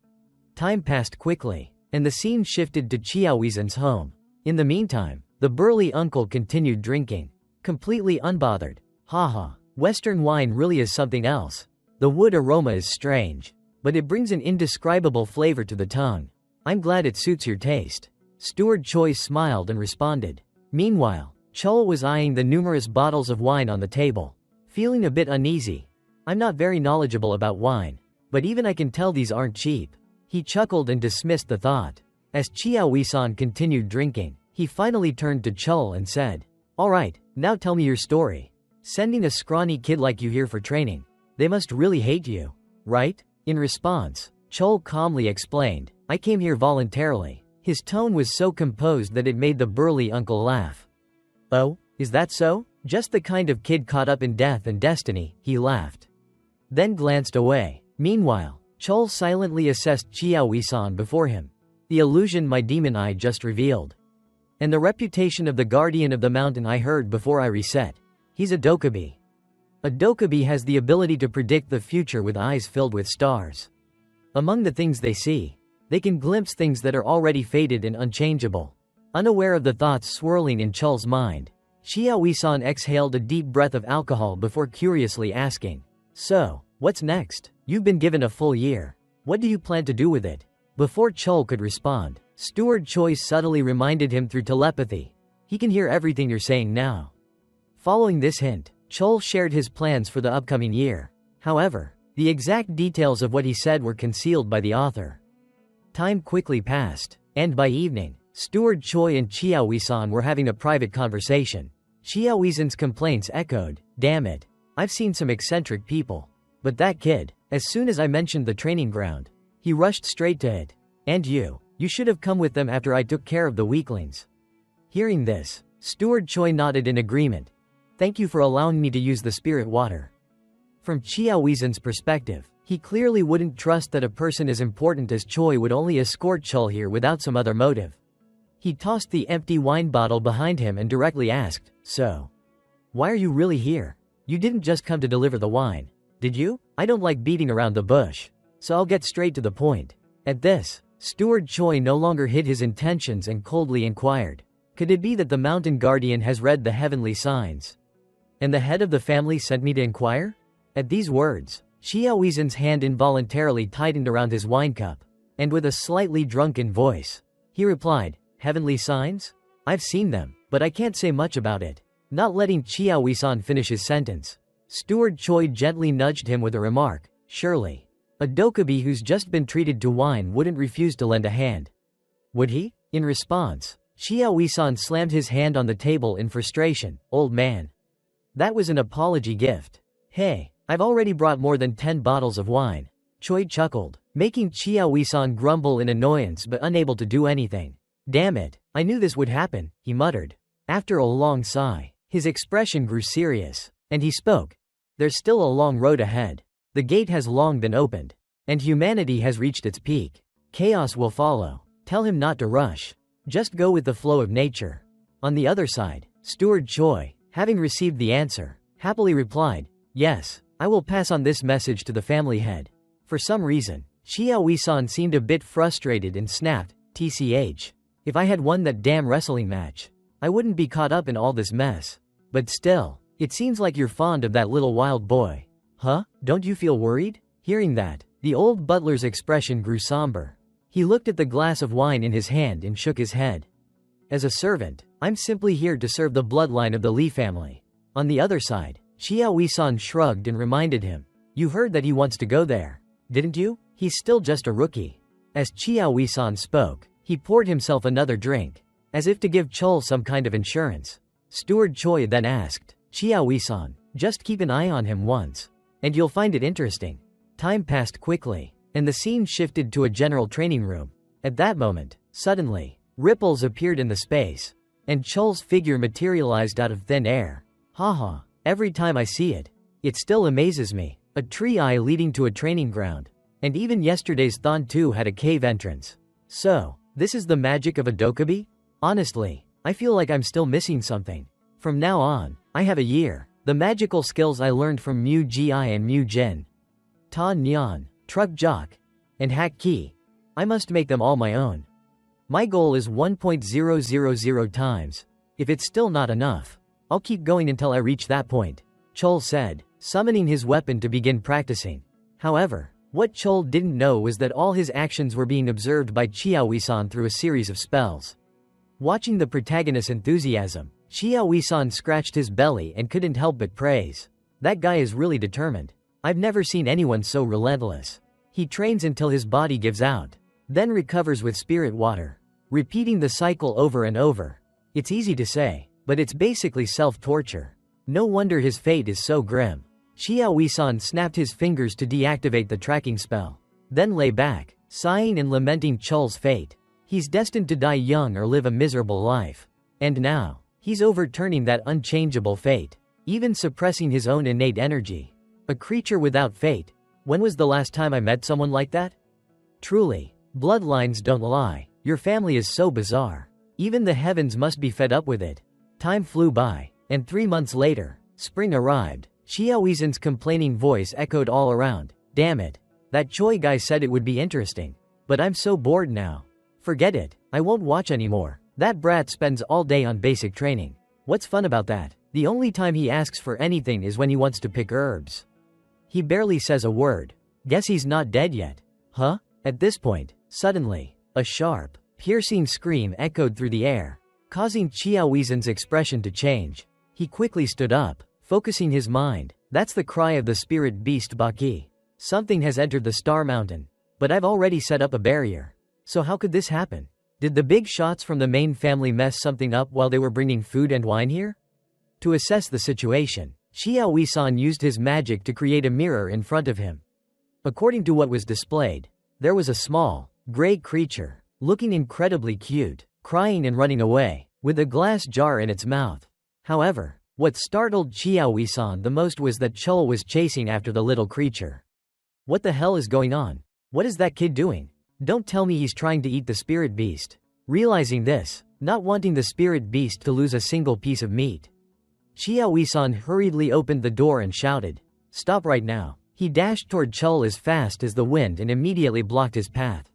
Time passed quickly, and the scene shifted to Xia Wei-san's home. In the meantime, the burly uncle continued drinking, completely unbothered. "Haha, Western wine really is something else. The wood aroma is strange, but it brings an indescribable flavor to the tongue. I'm glad it suits your taste." Steward Choi smiled and responded. Meanwhile, Chul was eyeing the numerous bottles of wine on the table, feeling a bit uneasy. "I'm not very knowledgeable about wine, but even I can tell these aren't cheap." He chuckled and dismissed the thought. As Xia Wei-san continued drinking, he finally turned to Chul and said, "All right, now tell me your story. Sending a scrawny kid like you here for training, they must really hate you, right?" In response, Chul calmly explained, "I came here voluntarily." His tone was so composed that it made the burly uncle laugh. "Oh, is that so? Just the kind of kid caught up in death and destiny," he laughed, then glanced away. Meanwhile, Chul silently assessed Xia Wei-san before him. "The illusion my demon eye just revealed. And the reputation of the guardian of the mountain I heard before I reset. He's a Dokubi. A Dokubi has the ability to predict the future with eyes filled with stars. Among the things they see, they can glimpse things that are already fated and unchangeable." Unaware of the thoughts swirling in Chul's mind, Xia Wei-san exhaled a deep breath of alcohol before curiously asking, "So, what's next? You've been given a full year. What do you plan to do with it?" Before Chul could respond, Steward Choi subtly reminded him through telepathy, "He can hear everything you're saying now." Following this hint, Chul shared his plans for the upcoming year. However, the exact details of what he said were concealed by the author. Time quickly passed, and by evening, Steward Choi and Xia Wei-san were having a private conversation. Xia Wei-san's complaints echoed, "Damn it, I've seen some eccentric people. But that kid, as soon as I mentioned the training ground, he rushed straight to it. And you should have come with them after I took care of the weaklings." Hearing this, Steward Choi nodded in agreement. "Thank you for allowing me to use the spirit water." From Qiao Huizhen's perspective, he clearly wouldn't trust that a person as important as Choi would only escort Chul here without some other motive. He tossed the empty wine bottle behind him and directly asked, "So, why are you really here? You didn't just come to deliver the wine, did you? I don't like beating around the bush, so I'll get straight to the point." At this, Steward Choi no longer hid his intentions and coldly inquired, "Could it be that the mountain guardian has read the heavenly signs, and the head of the family sent me to inquire?" At these words, Qiao Huizhen's hand involuntarily tightened around his wine cup, and with a slightly drunken voice, he replied, "Heavenly signs? I've seen them, but I can't say much about it." Not letting Qiao Huizhen finish his sentence, Steward Choi gently nudged him with a remark, "Surely, a Dokubi who's just been treated to wine wouldn't refuse to lend a hand, would he?" In response, Qiao Huizhen slammed his hand on the table in frustration. "Old man, that was an apology gift. Hey, I've already brought more than 10 bottles of wine." Choi chuckled, making Qiao Huizhen grumble in annoyance but unable to do anything. "Damn it, I knew this would happen," he muttered. After a long sigh, his expression grew serious, and he spoke. "There's still a long road ahead. The gate has long been opened, and humanity has reached its peak. Chaos will follow. Tell him not to rush. Just go with the flow of nature." On the other side, Steward Choi, having received the answer, happily replied, "Yes, I will pass on this message to the family head." For some reason, Qiao Huizhen seemed a bit frustrated and snapped, "TCH. If I had won that damn wrestling match, I wouldn't be caught up in all this mess. But still, it seems like you're fond of that little wild boy. Huh? Don't you feel worried?" Hearing that, the old butler's expression grew somber. He looked at the glass of wine in his hand and shook his head. "As a servant, I'm simply here to serve the bloodline of the Li family." On the other side, Qiao Huizhen shrugged and reminded him, "You heard that he wants to go there, didn't you? He's still just a rookie." As Qiao Huizhen spoke, he poured himself another drink, as if to give Chul some kind of insurance. Steward Choi then asked, "Qiao Huizhen, just keep an eye on him once, and you'll find it interesting." Time passed quickly, and the scene shifted to a general training room. At that moment, suddenly, ripples appeared in the space, and Chul's figure materialized out of thin air. Haha, every time I see it, it still amazes me. A tree eye leading to a training ground, and even yesterday's Thon 2 had a cave entrance. So, this is the magic of a Dokubi? Honestly, I feel like I'm still missing something. From now on, I have a year. The magical skills I learned from Mu Ji and Mu Jin, Ta Nyan, Truck Jock, and Hack Ki, I must make them all my own. My goal is 1.000 times. If it's still not enough, I'll keep going until I reach that point," Chul said, summoning his weapon to begin practicing. However, what Chul didn't know was that all his actions were being observed by Qiao Huizhen through a series of spells. Watching the protagonist's enthusiasm, Qiao Huizhen scratched his belly and couldn't help but praise. "That guy is really determined. I've never seen anyone so relentless. He trains until his body gives out, then recovers with spirit water, repeating the cycle over and over. It's easy to say, but it's basically self-torture. No wonder his fate is so grim." Qiao Huizhen snapped his fingers to deactivate the tracking spell, then lay back, sighing and lamenting Chul's fate. He's destined to die young or live a miserable life. And now, he's overturning that unchangeable fate, even suppressing his own innate energy. A creature without fate. When was the last time I met someone like that? Truly, bloodlines don't lie. Your family is so bizarre. Even the heavens must be fed up with it. Time flew by, and 3 months later, spring arrived. Qiao Huizhen's complaining voice echoed all around. "Damn it. That Choi guy said it would be interesting. But I'm so bored now. Forget it, I won't watch anymore. That brat spends all day on basic training. What's fun about that? The only time he asks for anything is when he wants to pick herbs. He barely says a word. Guess he's not dead yet. Huh?" At this point, suddenly, a sharp, piercing scream echoed through the air, causing Qiao Huizhen's expression to change. He quickly stood up, focusing his mind. "That's the cry of the spirit beast Baki. Something has entered the Star Mountain. But I've already set up a barrier. So how could this happen? Did the big shots from the main family mess something up while they were bringing food and wine here?" To assess the situation, Qiao Huizhen used his magic to create a mirror in front of him. According to what was displayed, there was a small, gray creature, looking incredibly cute, crying and running away, with a glass jar in its mouth. However, What startled Xiaohui-san the most was that Chol was chasing after the little creature. What the hell is going on? What is that kid doing? Don't tell me he's trying to eat the spirit beast. Realizing this, not wanting the spirit beast to lose a single piece of meat, Xiaohui-san hurriedly opened the door and shouted, "Stop right now." He dashed toward Chol as fast as the wind and immediately blocked his path.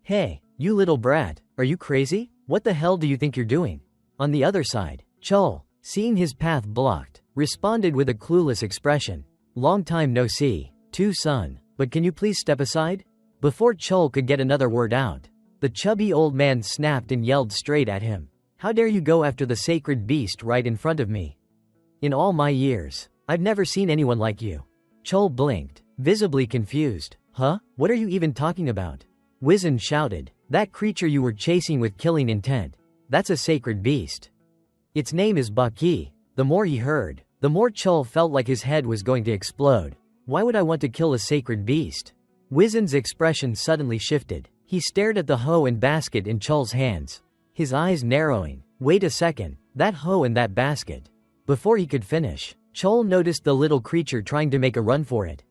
"Hey, you little brat, are you crazy? What the hell do you think you're doing?" On the other side, Chol, seeing his path blocked, responded with a clueless expression. "Long time no see, too son, but can you please step aside?" Before Chol could get another word out, the chubby old man snapped and yelled straight at him. "How dare you go after the sacred beast right in front of me? In all my years, I've never seen anyone like you." Chol blinked, visibly confused. "Huh? What are you even talking about?" Wizen shouted. "That creature you were chasing with killing intent. That's a sacred beast. Its name is Baki." The more he heard, the more Chol felt like his head was going to explode. Why would I want to kill a sacred beast? Wizen's expression suddenly shifted. He stared at the hoe and basket in Chol's hands, his eyes narrowing. Wait a second, that hoe and that basket. Before he could finish, Chol noticed the little creature trying to make a run for it.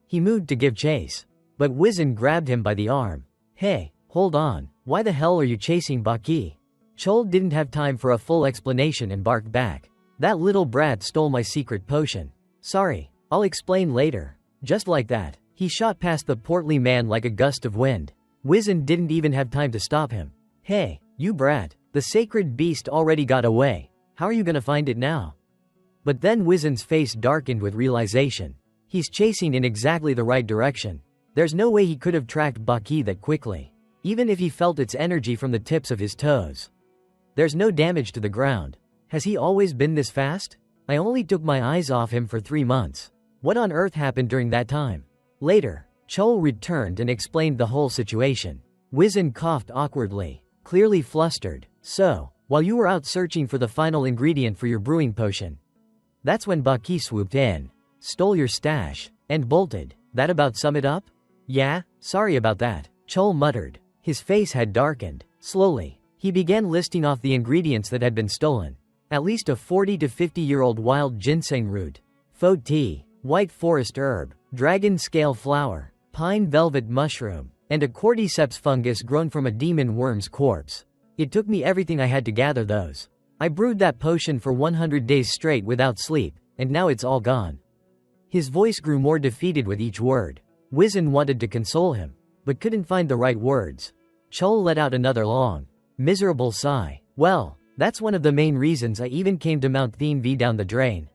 He moved to give chase, but Wizen grabbed him by the arm. "Hey, hold on, why the hell are you chasing Baki?" Chol didn't have time for a full explanation and barked back. "That little brat stole my secret potion. Sorry, I'll explain later." Just like that, he shot past the portly man like a gust of wind. Wizen didn't even have time to stop him. "Hey, you brat, the sacred beast already got away. How are you gonna find it now?" But then Wizen's face darkened with realization. He's chasing in exactly the right direction. There's no way he could have tracked Baki that quickly, even if he felt its energy from the tips of his toes. There's no damage to the ground. Has he always been this fast? I only took my eyes off him for 3 months. What on earth happened during that time? Later, Chol returned and explained the whole situation. Wizen coughed awkwardly, clearly flustered. "So, while you were out searching for the final ingredient for your brewing potion, that's when Baki swooped in, stole your stash, and bolted. That about sum it up?" "Yeah, sorry about that," Chol muttered. His face had darkened. Slowly, he began listing off the ingredients that had been stolen. At least a 40 to 50-year-old wild ginseng root, pho tea, white forest herb, dragon scale flower, pine velvet mushroom, and a cordyceps fungus grown from a demon worm's corpse. It took me everything I had to gather those. I brewed that potion for 100 days straight without sleep, and now it's all gone. His voice grew more defeated with each word. Wizen wanted to console him, but couldn't find the right words. Chol let out another long, miserable sigh. "Well, that's one of the main reasons I even came to Mount Thien V down the drain.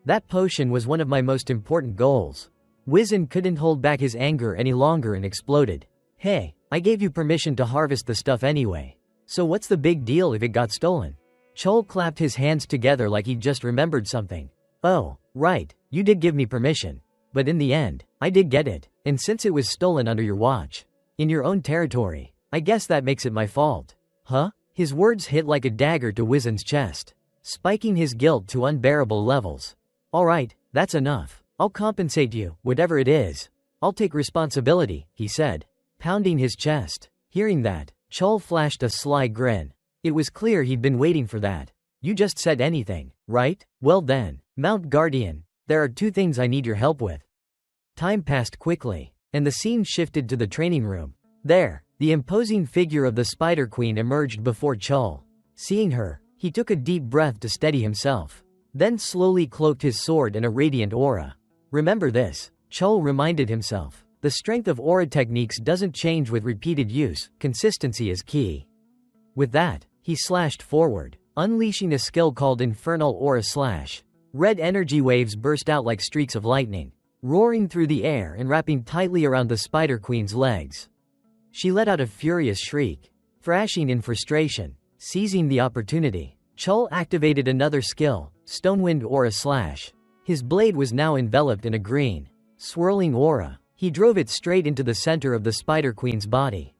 That potion was one of my most important goals." Wizen couldn't hold back his anger any longer and exploded. "Hey, I gave you permission to harvest the stuff anyway. So what's the big deal if it got stolen?" Chol clapped his hands together like he'd just remembered something. "Oh, right, you did give me permission. But in the end, I did get it, and since it was stolen under your watch, in your own territory, I guess that makes it my fault." "Huh?" His words hit like a dagger to Wizen's chest, spiking his guilt to unbearable levels. "Alright, that's enough. I'll compensate you, whatever it is. I'll take responsibility," he said, pounding his chest. Hearing that, Chol flashed a sly grin. It was clear he'd been waiting for that. "You just said anything, right? Well then, Mount Guardian, there are 2 things I need your help with." Time passed quickly, and the scene shifted to the training room. There, the imposing figure of the Spider Queen emerged before Chol. Seeing her, he took a deep breath to steady himself, then slowly cloaked his sword in a radiant aura. "Remember this," Chol reminded himself. "The strength of aura techniques doesn't change with repeated use, consistency is key." With that, he slashed forward, unleashing a skill called Infernal Aura Slash. Red energy waves burst out like streaks of lightning, roaring through the air and wrapping tightly around the Spider Queen's legs. She let out a furious shriek. Thrashing in frustration, seizing the opportunity, Chol activated another skill, Stonewind Aura Slash. His blade was now enveloped in a green, swirling aura. He drove it straight into the center of the Spider Queen's body.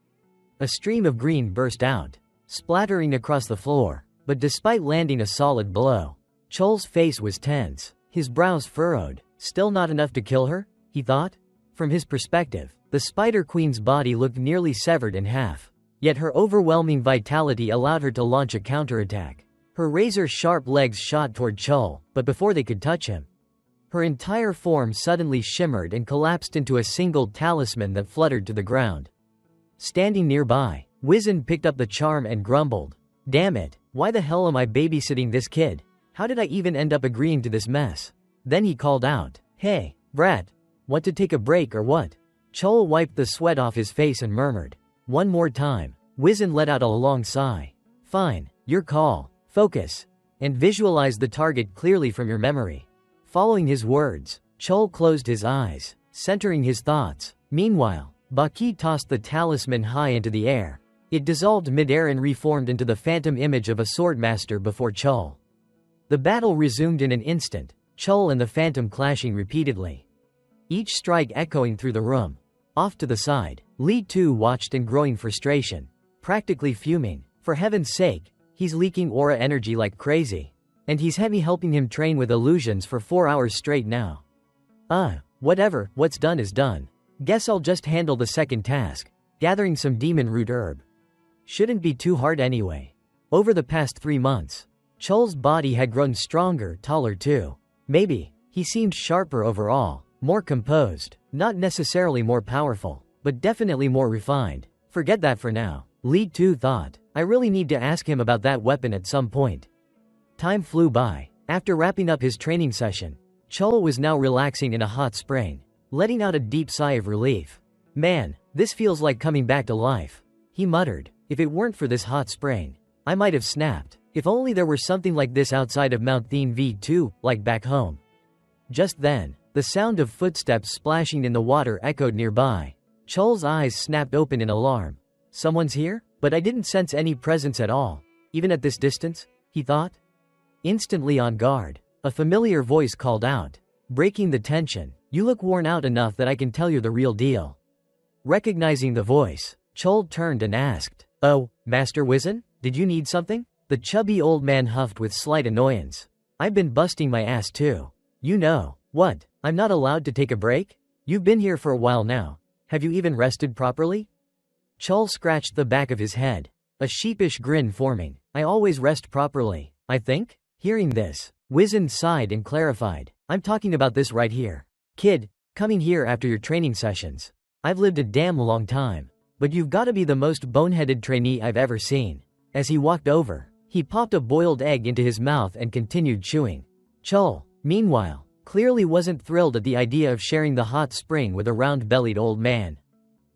A stream of green burst out, splattering across the floor, but despite landing a solid blow, Chol's face was tense, his brows furrowed. Still not enough to kill her, he thought? From his perspective, the Spider Queen's body looked nearly severed in half. Yet her overwhelming vitality allowed her to launch a counterattack. Her razor-sharp legs shot toward Chul, but before they could touch him, her entire form suddenly shimmered and collapsed into a single talisman that fluttered to the ground. Standing nearby, Wizen picked up the charm and grumbled, "Damn it, why the hell am I babysitting this kid? How did I even end up agreeing to this mess?" Then he called out, "Hey, brat, want to take a break or what?" Chul wiped the sweat off his face and murmured, "One more time." Wizen let out a long sigh. "Fine, your call. Focus. And visualize the target clearly from your memory." Following his words, Chul closed his eyes, centering his thoughts. Meanwhile, Baki tossed the talisman high into the air. It dissolved mid-air and reformed into the phantom image of a swordmaster before Chul. The battle resumed in an instant, Chul and the phantom clashing repeatedly, each strike echoing through the room. Off to the side, Li Tu watched in growing frustration, practically fuming. For heaven's sake, he's leaking aura energy like crazy. And he's heavy helping him train with illusions for 4 hours straight now. Whatever, what's done is done. Guess I'll just handle the second task, gathering some demon root herb. Shouldn't be too hard anyway. Over the past 3 months, Chul's body had grown stronger, taller too. Maybe, he seemed sharper overall, more composed, not necessarily more powerful, but definitely more refined. Forget that for now, Li Tu thought. I really need to ask him about that weapon at some point. Time flew by. After wrapping up his training session, Chul was now relaxing in a hot spring, letting out a deep sigh of relief. "Man, this feels like coming back to life," he muttered. "If it weren't for this hot spring, I might have snapped. If only there were something like this outside of Mount Thien V2, like back home." Just then, the sound of footsteps splashing in the water echoed nearby. Chul's eyes snapped open in alarm. "Someone's here? But I didn't sense any presence at all, even at this distance," he thought. Instantly on guard, a familiar voice called out, breaking the tension, "You look worn out enough that I can tell you're the real deal." Recognizing the voice, Chul turned and asked, "Oh, Master Wizen, did you need something?" The chubby old man huffed with slight annoyance. "I've been busting my ass too. You know, what, I'm not allowed to take a break? You've been here for a while now. Have you even rested properly?" Chul scratched the back of his head, a sheepish grin forming. "I always rest properly, I think." Hearing this, Wizen sighed and clarified, "I'm talking about this right here. Kid, coming here after your training sessions. I've lived a damn long time, but you've gotta be the most boneheaded trainee I've ever seen." As he walked over, he popped a boiled egg into his mouth and continued chewing. Chul, meanwhile, clearly wasn't thrilled at the idea of sharing the hot spring with a round-bellied old man.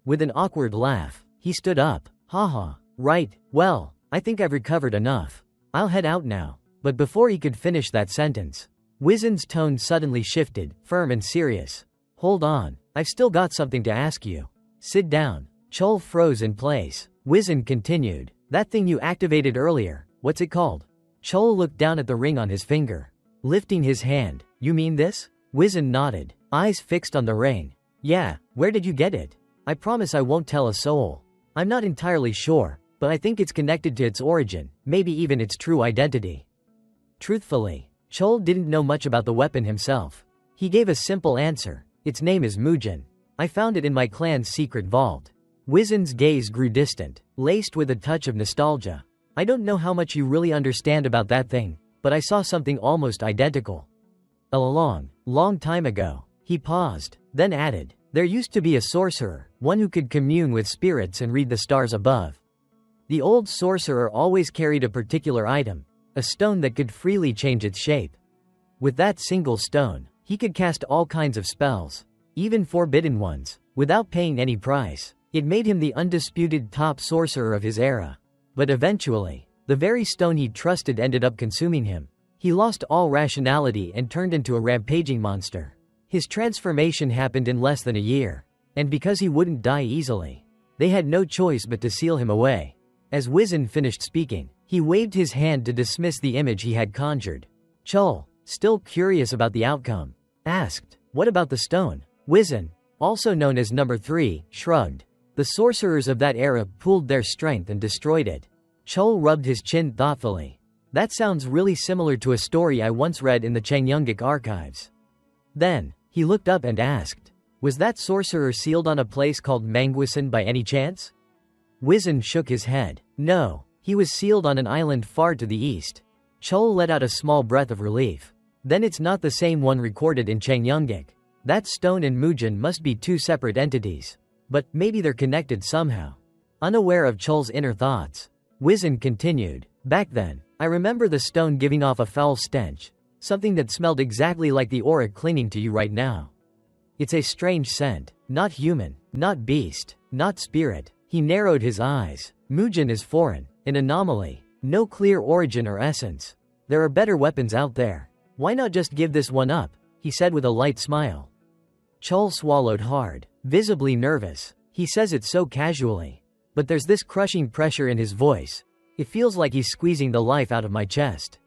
With an awkward laugh, he stood up. "Haha, right, well, I think I've recovered enough. I'll head out now." But before he could finish that sentence, Wizen's tone suddenly shifted, firm and serious. "Hold on, I've still got something to ask you." "Sit down." Chul froze in place. Wizen continued, "That thing you activated earlier, what's it called?" Chul looked down at the ring on his finger, lifting his hand. "You mean this?" Wizen nodded, eyes fixed on the ring. "Yeah, where did you get it?" "I promise I won't tell a soul. I'm not entirely sure, but I think it's connected to its origin, maybe even its true identity." Truthfully, Chul didn't know much about the weapon himself. He gave a simple answer. "Its name is Mujin. I found it in my clan's secret vault." Wizen's gaze grew distant, laced with a touch of nostalgia. "I don't know how much you really understand about that thing, but I saw something almost identical. A long time ago." He paused, then added, "There used to be a sorcerer, one who could commune with spirits and read the stars above. The old sorcerer always carried a particular item, a stone that could freely change its shape. With that single stone, he could cast all kinds of spells, even forbidden ones, without paying any price. It made him the undisputed top sorcerer of his era. But eventually, the very stone he trusted ended up consuming him. He lost all rationality and turned into a rampaging monster. His transformation happened in less than a year, and because he wouldn't die easily, they had no choice but to seal him away." As Wizen finished speaking, he waved his hand to dismiss the image he had conjured. Chul, still curious about the outcome, asked, "What about the stone?" Wizen, also known as Number 3, shrugged. "The sorcerers of that era pooled their strength and destroyed it." Chul rubbed his chin thoughtfully. "That sounds really similar to a story I once read in the Changyungic archives." Then, he looked up and asked, "Was that sorcerer sealed on a place called Manguisan by any chance?" Wizen shook his head. "No, he was sealed on an island far to the east. Chol let out a small breath of relief. Then it's not the same one recorded in Changyunggik. That stone and Mujin must be two separate entities. But maybe they're connected somehow. Unaware of Chol's inner thoughts, Wizen continued. Back then, I remember the stone giving off a foul stench. Something that smelled exactly like the aura clinging to you right now. It's a strange scent. Not human, not beast, not spirit. He narrowed his eyes. Mujin is foreign, an anomaly. No clear origin or essence. There are better weapons out there. Why not just give this one up? He said with a light smile. Chol swallowed hard, visibly nervous. He says it so casually. But there's this crushing pressure in his voice. It feels like he's squeezing the life out of my chest.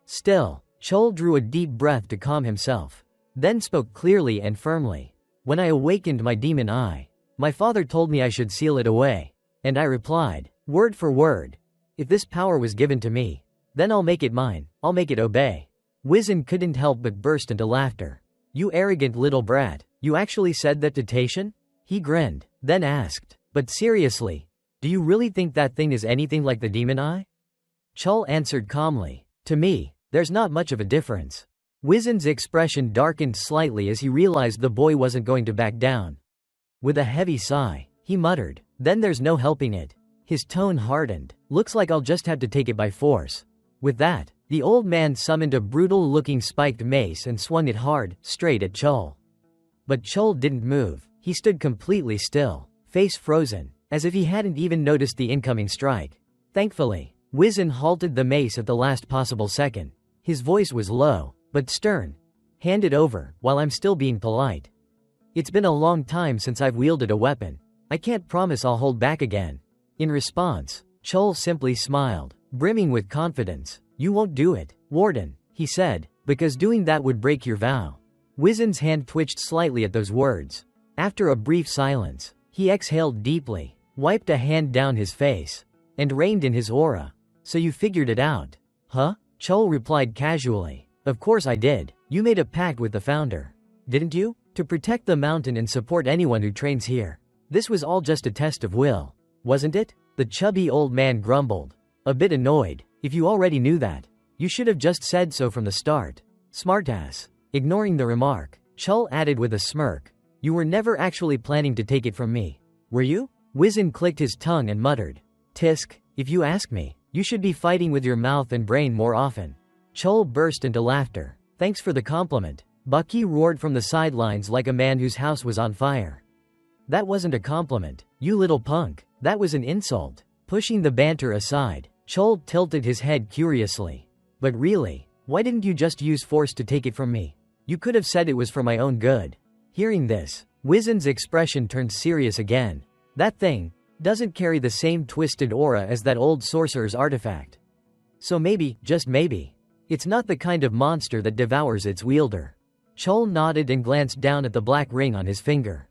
Still, Chol drew a deep breath to calm himself. Then spoke clearly and firmly. When I awakened my demon eye, my father told me I should seal it away. And I replied, word for word. If this power was given to me, then I'll make it mine, I'll make it obey. Wizen couldn't help but burst into laughter. You arrogant little brat, you actually said that to Taishan? He grinned, then asked, but seriously, do you really think that thing is anything like the demon eye? Chol answered calmly, to me, there's not much of a difference. Wizen's expression darkened slightly as he realized the boy wasn't going to back down. With a heavy sigh, he muttered, then there's no helping it. His tone hardened. Looks like I'll just have to take it by force. With that, the old man summoned a brutal-looking spiked mace and swung it hard, straight at Chol. But Chol didn't move. He stood completely still, face frozen, as if he hadn't even noticed the incoming strike. Thankfully, Wizen halted the mace at the last possible second. His voice was low, but stern. Hand it over, while I'm still being polite. It's been a long time since I've wielded a weapon. I can't promise I'll hold back again. In response, Chol simply smiled, brimming with confidence. You won't do it, Warden, he said, because doing that would break your vow. Wizen's hand twitched slightly at those words. After a brief silence, he exhaled deeply, wiped a hand down his face, and reined in his aura. So you figured it out? Huh? Chol replied casually. Of course I did. You made a pact with the founder. Didn't you? To protect the mountain and support anyone who trains here. This was all just a test of will. Wasn't it? The chubby old man grumbled. A bit annoyed. If you already knew that, you should have just said so from the start. Smartass. Ignoring the remark, Chol added with a smirk. You were never actually planning to take it from me, were you? Wizen clicked his tongue and muttered. Tisk, if you ask me, you should be fighting with your mouth and brain more often. Chol burst into laughter. Thanks for the compliment. Baki roared from the sidelines like a man whose house was on fire. That wasn't a compliment, you little punk. That was an insult. Pushing the banter aside, Chol tilted his head curiously. But really, why didn't you just use force to take it from me? You could have said it was for my own good. Hearing this, Wizen's expression turned serious again. That thing doesn't carry the same twisted aura as that old sorcerer's artifact. So maybe, just maybe, it's not the kind of monster that devours its wielder. Chol nodded and glanced down at the black ring on his finger.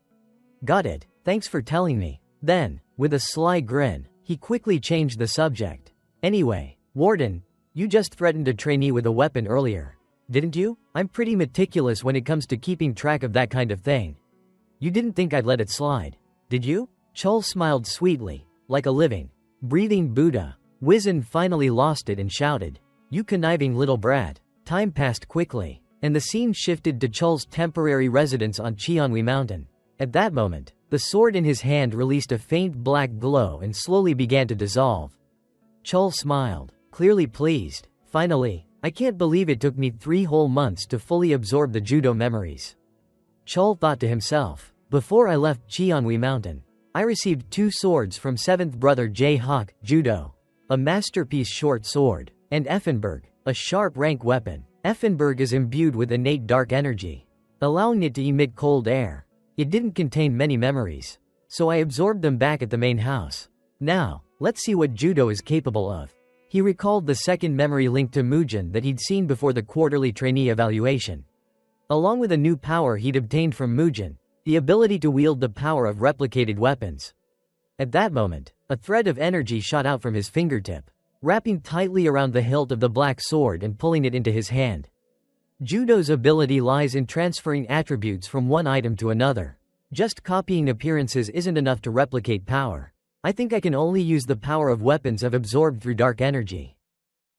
Got it, thanks for telling me. Then, with a sly grin, he quickly changed the subject. Anyway, Warden, you just threatened a trainee with a weapon earlier. Didn't you? I'm pretty meticulous when it comes to keeping track of that kind of thing. You didn't think I'd let it slide, did you? Chol smiled sweetly, like a living, breathing Buddha. Wizen finally lost it and shouted, You conniving little brat. Time passed quickly, and the scene shifted to Chol's temporary residence on Cheonwi Mountain. At that moment, the sword in his hand released a faint black glow and slowly began to dissolve. Chol smiled, clearly pleased. Finally, I can't believe it took me 3 whole months to fully absorb the judo memories. Chol thought to himself. Before I left Cheonwi Mountain, I received 2 swords from 7th brother Jae-hak, judo. A masterpiece short sword, and Effenberg, a sharp rank weapon. Effenberg is imbued with innate dark energy, allowing it to emit cold air. It didn't contain many memories, so I absorbed them back at the main house. Now, let's see what judo is capable of. He recalled the second memory linked to Mujin that he'd seen before the quarterly trainee evaluation. Along with a new power he'd obtained from Mujin, the ability to wield the power of replicated weapons. At that moment, a thread of energy shot out from his fingertip, wrapping tightly around the hilt of the black sword and pulling it into his hand. Judo's ability lies in transferring attributes from one item to another. Just copying appearances isn't enough to replicate power. I think I can only use the power of weapons I've absorbed through dark energy.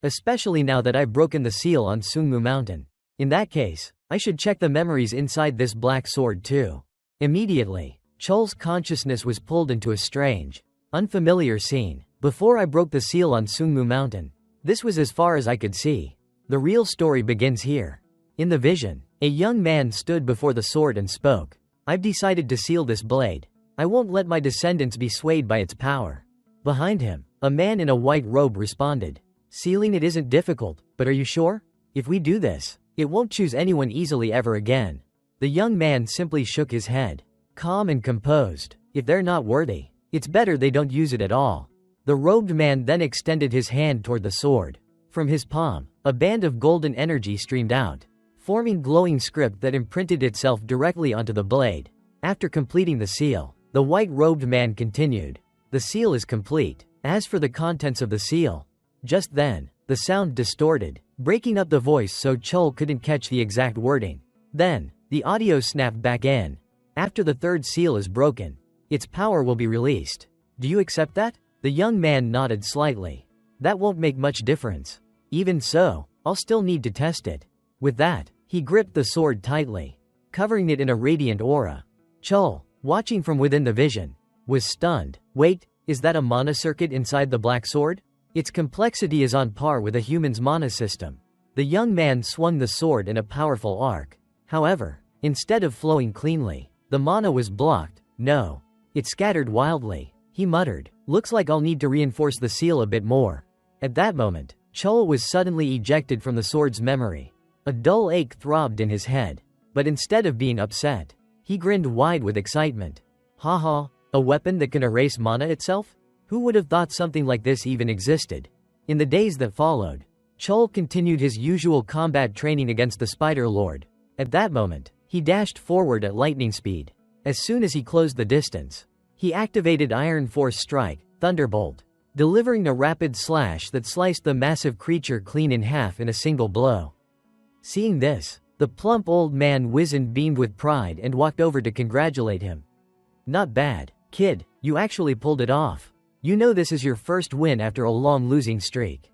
Especially now that I've broken the seal on Sungmu Mountain. In that case, I should check the memories inside this black sword too. Immediately, Chol's consciousness was pulled into a strange, unfamiliar scene. Before I broke the seal on Sungmu Mountain, this was as far as I could see. The real story begins here. In the vision, a young man stood before the sword and spoke. I've decided to seal this blade. I won't let my descendants be swayed by its power. Behind him, a man in a white robe responded. Sealing it isn't difficult, but are you sure? If we do this, it won't choose anyone easily ever again. The young man simply shook his head. Calm and composed. If they're not worthy, it's better they don't use it at all. The robed man then extended his hand toward the sword. From his palm, a band of golden energy streamed out, forming glowing script that imprinted itself directly onto the blade. After completing the seal, the white-robed man continued. The seal is complete. As for the contents of the seal, just then, the sound distorted, breaking up the voice so Chol couldn't catch the exact wording. Then, the audio snapped back in. After the third seal is broken, its power will be released. Do you accept that? The young man nodded slightly. That won't make much difference. Even so, I'll still need to test it. With that, he gripped the sword tightly, covering it in a radiant aura. Chol, watching from within the vision, was stunned. Wait, is that a mana circuit inside the black sword? Its complexity is on par with a human's mana system. The young man swung the sword in a powerful arc. However, instead of flowing cleanly, the mana was blocked. No. It scattered wildly. He muttered, looks like I'll need to reinforce the seal a bit more. At that moment, Chol was suddenly ejected from the sword's memory. A dull ache throbbed in his head. But instead of being upset, he grinned wide with excitement. Haha, a weapon that can erase mana itself? Who would have thought something like this even existed? In the days that followed, Chol continued his usual combat training against the Spider Lord. At that moment, he dashed forward at lightning speed. As soon as he closed the distance, he activated Iron Force Strike, Thunderbolt, delivering a rapid slash that sliced the massive creature clean in half in a single blow. Seeing this, the plump old man wizened beamed with pride and walked over to congratulate him. Not bad, kid, you actually pulled it off. You know this is your first win after a long losing streak.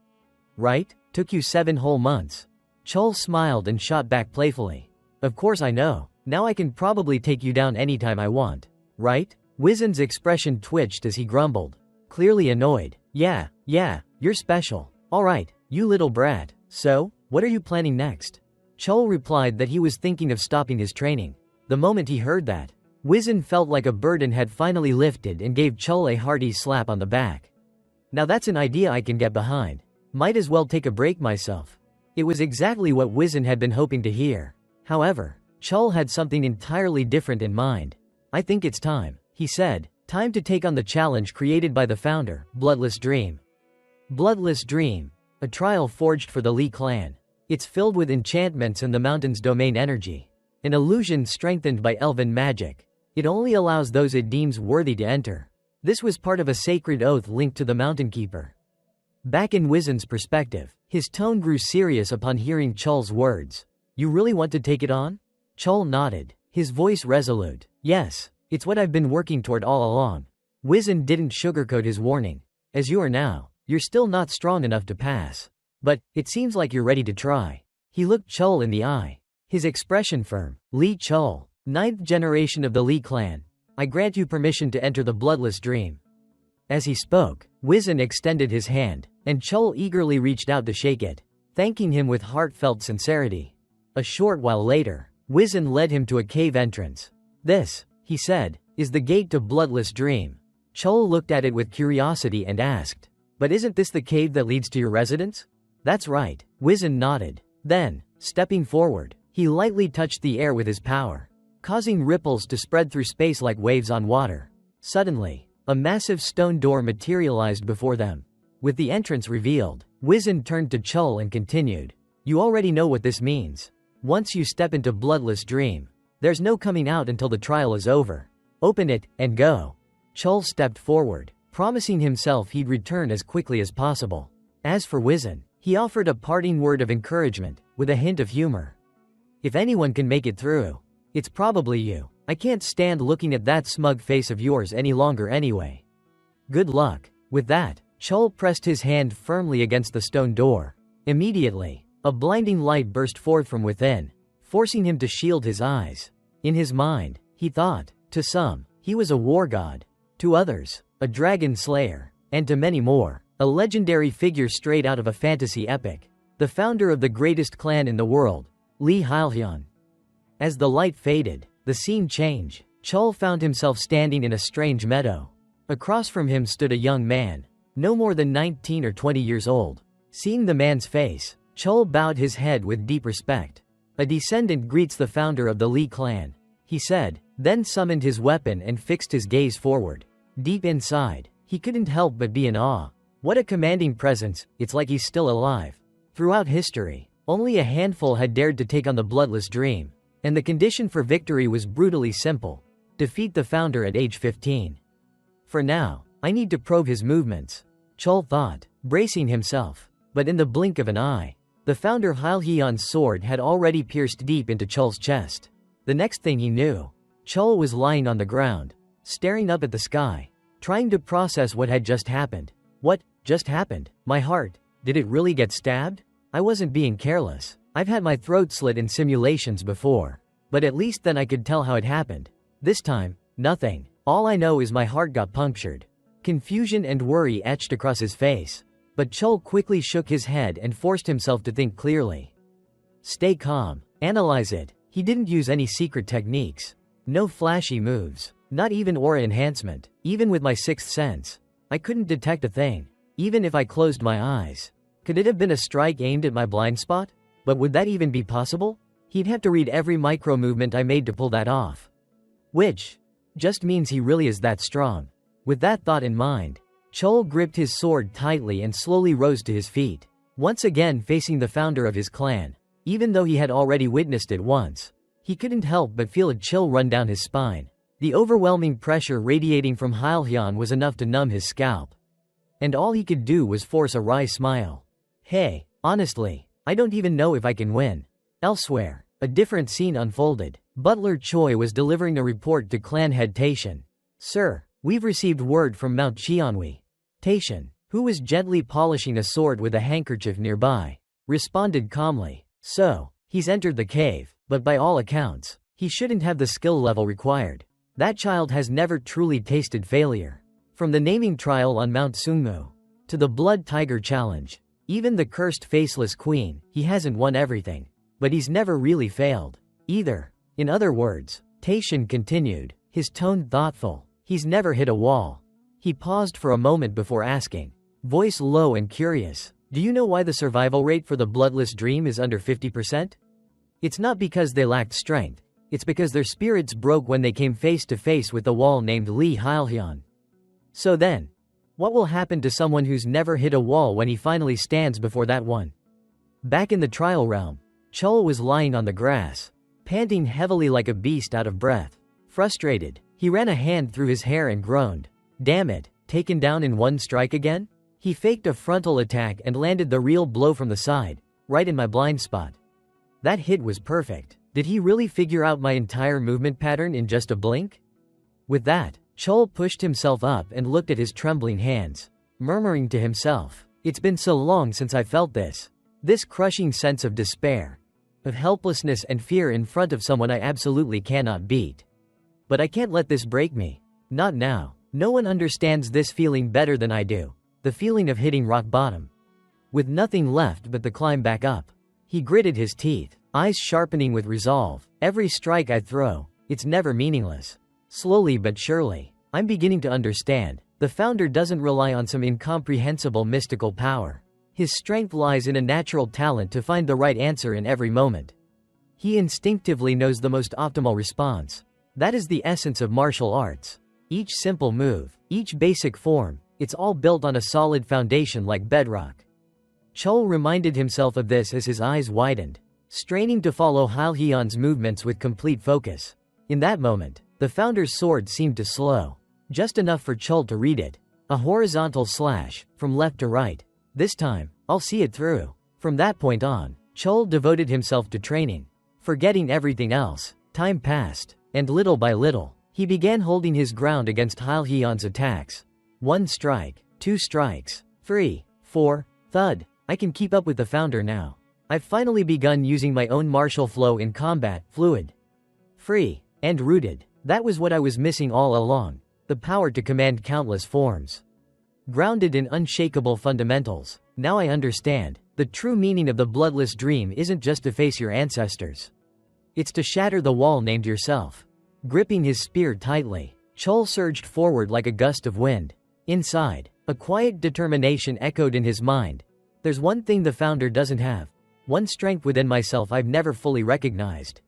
Right? Took you 7 whole months. Chol smiled and shot back playfully. Of course I know. Now I can probably take you down anytime I want. Right? Wizen's expression twitched as he grumbled, clearly annoyed. Yeah, you're special. Alright, you little brat. So, what are you planning next? Chol replied that he was thinking of stopping his training. The moment he heard that, Wizen felt like a burden had finally lifted and gave Chol a hearty slap on the back. Now that's an idea I can get behind. Might as well take a break myself. It was exactly what Wizen had been hoping to hear. However, Chol had something entirely different in mind. I think it's time, he said. Time to take on the challenge created by the founder, Bloodless Dream. Bloodless Dream, a trial forged for the Li clan. It's filled with enchantments and the mountain's domain energy. An illusion strengthened by elven magic. It only allows those it deems worthy to enter. This was part of a sacred oath linked to the Mountain Keeper. Back in Wizen's perspective, his tone grew serious upon hearing Chol's words. You really want to take it on? Chol nodded, his voice resolute. Yes, it's what I've been working toward all along. Wizen didn't sugarcoat his warning. As you are now, you're still not strong enough to pass. But, it seems like you're ready to try. He looked Chol in the eye. His expression firm. Li Chol, 9th generation of the Li clan. I grant you permission to enter the Bloodless Dream. As he spoke, Wizen extended his hand, and Chol eagerly reached out to shake it, thanking him with heartfelt sincerity. A short while later, Wizen led him to a cave entrance. This, he said, is the gate to Bloodless Dream. Chol looked at it with curiosity and asked, but isn't this the cave that leads to your residence? That's right, Wizen nodded. Then, stepping forward, he lightly touched the air with his power, causing ripples to spread through space like waves on water. Suddenly, a massive stone door materialized before them. With the entrance revealed, Wizen turned to Chol and continued. You already know what this means. Once you step into Bloodless Dream, there's no coming out until the trial is over. Open it, and go. Chol stepped forward, promising himself he'd return as quickly as possible. As for Wizen, he offered a parting word of encouragement, with a hint of humor. If anyone can make it through, it's probably you. I can't stand looking at that smug face of yours any longer anyway. Good luck. With that, Chol pressed his hand firmly against the stone door, Immediately, a blinding light burst forth from within, forcing him to shield his eyes. In his mind, he thought, to some, he was a war god, to others, a dragon slayer, and to many more, a legendary figure straight out of a fantasy epic, the founder of the greatest clan in the world, Lee Hyun. As the light faded, the scene changed. Chul found himself standing in a strange meadow. Across from him stood a young man, no more than 19 or 20 years old. Seeing the man's face, Chul bowed his head with deep respect. "A descendant greets the founder of the Lee clan," he said, then summoned his weapon and fixed his gaze forward. Deep inside, he couldn't help but be in awe. What a commanding presence, it's like he's still alive. Throughout history, only a handful had dared to take on the bloodless dream, and the condition for victory was brutally simple: defeat the founder at age 15. For now, I need to probe his movements, Chul thought, bracing himself. But in the blink of an eye, the founder Hyun's sword had already pierced deep into Chul's chest. The next thing he knew, Chul was lying on the ground, staring up at the sky, trying to process what had just happened. What just happened? My heart, did it really get stabbed? I wasn't being careless. I've had my throat slit in simulations before. But at least then I could tell how it happened. This time, nothing. All I know is my heart got punctured. Confusion and worry etched across his face. But Chul quickly shook his head and forced himself to think clearly. Stay calm. Analyze it. He didn't use any secret techniques. No flashy moves. Not even aura enhancement. Even with my sixth sense, I couldn't detect a thing. Even if I closed my eyes. Could it have been a strike aimed at my blind spot? But would that even be possible? He'd have to read every micro movement I made to pull that off. Which just means he really is that strong. With that thought in mind, Chul gripped his sword tightly and slowly rose to his feet, once again facing the founder of his clan. Even though he had already witnessed it once, he couldn't help but feel a chill run down his spine. The overwhelming pressure radiating from Hyun was enough to numb his scalp. And all he could do was force a wry smile. Hey, honestly, I don't even know if I can win. Elsewhere, a different scene unfolded. Butler Choi was delivering a report to clan head Taishan. "Sir, we've received word from Mount Cheonwi." Taishan, who was gently polishing a sword with a handkerchief nearby, responded calmly. "So, he's entered the cave, but by all accounts, he shouldn't have the skill level required. That child has never truly tasted failure. From the naming trial on Mount Sungmu to the Blood Tiger Challenge, even the cursed faceless queen, he hasn't won everything. But he's never really failed, either. In other words," Taishan continued, his tone thoughtful, "he's never hit a wall." He paused for a moment before asking, voice low and curious, "Do you know why the survival rate for the bloodless dream is under 50%? It's not because they lacked strength. It's because their spirits broke when they came face to face with the wall named Lee Hyun. So then, what will happen to someone who's never hit a wall when he finally stands before that one?" Back in the trial realm, Chul was lying on the grass, panting heavily like a beast out of breath. Frustrated, he ran a hand through his hair and groaned. Damn it, taken down in one strike again? He faked a frontal attack and landed the real blow from the side, right in my blind spot. That hit was perfect. Did he really figure out my entire movement pattern in just a blink? With that, Chul pushed himself up and looked at his trembling hands, murmuring to himself, "It's been so long since I felt this. This crushing sense of despair, of helplessness and fear in front of someone I absolutely cannot beat. But I can't let this break me. Not now. No one understands this feeling better than I do. The feeling of hitting rock bottom. With nothing left but the climb back up." He gritted his teeth, eyes sharpening with resolve. "Every strike I throw, it's never meaningless. Slowly but surely, I'm beginning to understand. The founder doesn't rely on some incomprehensible mystical power. His strength lies in a natural talent to find the right answer in every moment. He instinctively knows the most optimal response. That is the essence of martial arts. Each simple move, each basic form, it's all built on a solid foundation like bedrock." Chul reminded himself of this as his eyes widened, straining to follow Hyun's movements with complete focus. In that moment, the founder's sword seemed to slow, just enough for Chul to read it. A horizontal slash, from left to right. This time, I'll see it through. From that point on, Chul devoted himself to training. Forgetting everything else, time passed, and little by little, he began holding his ground against Hyun's attacks. 1 strike, 2 strikes, 3, 4, thud. I can keep up with the founder now. I've finally begun using my own martial flow in combat, fluid, free, and rooted. That was what I was missing all along, the power to command countless forms. Grounded in unshakable fundamentals, now I understand. The true meaning of the bloodless dream isn't just to face your ancestors. It's to shatter the wall named yourself. Gripping his spear tightly, Chol surged forward like a gust of wind. Inside, a quiet determination echoed in his mind. There's one thing the founder doesn't have. One strength within myself I've never fully recognized.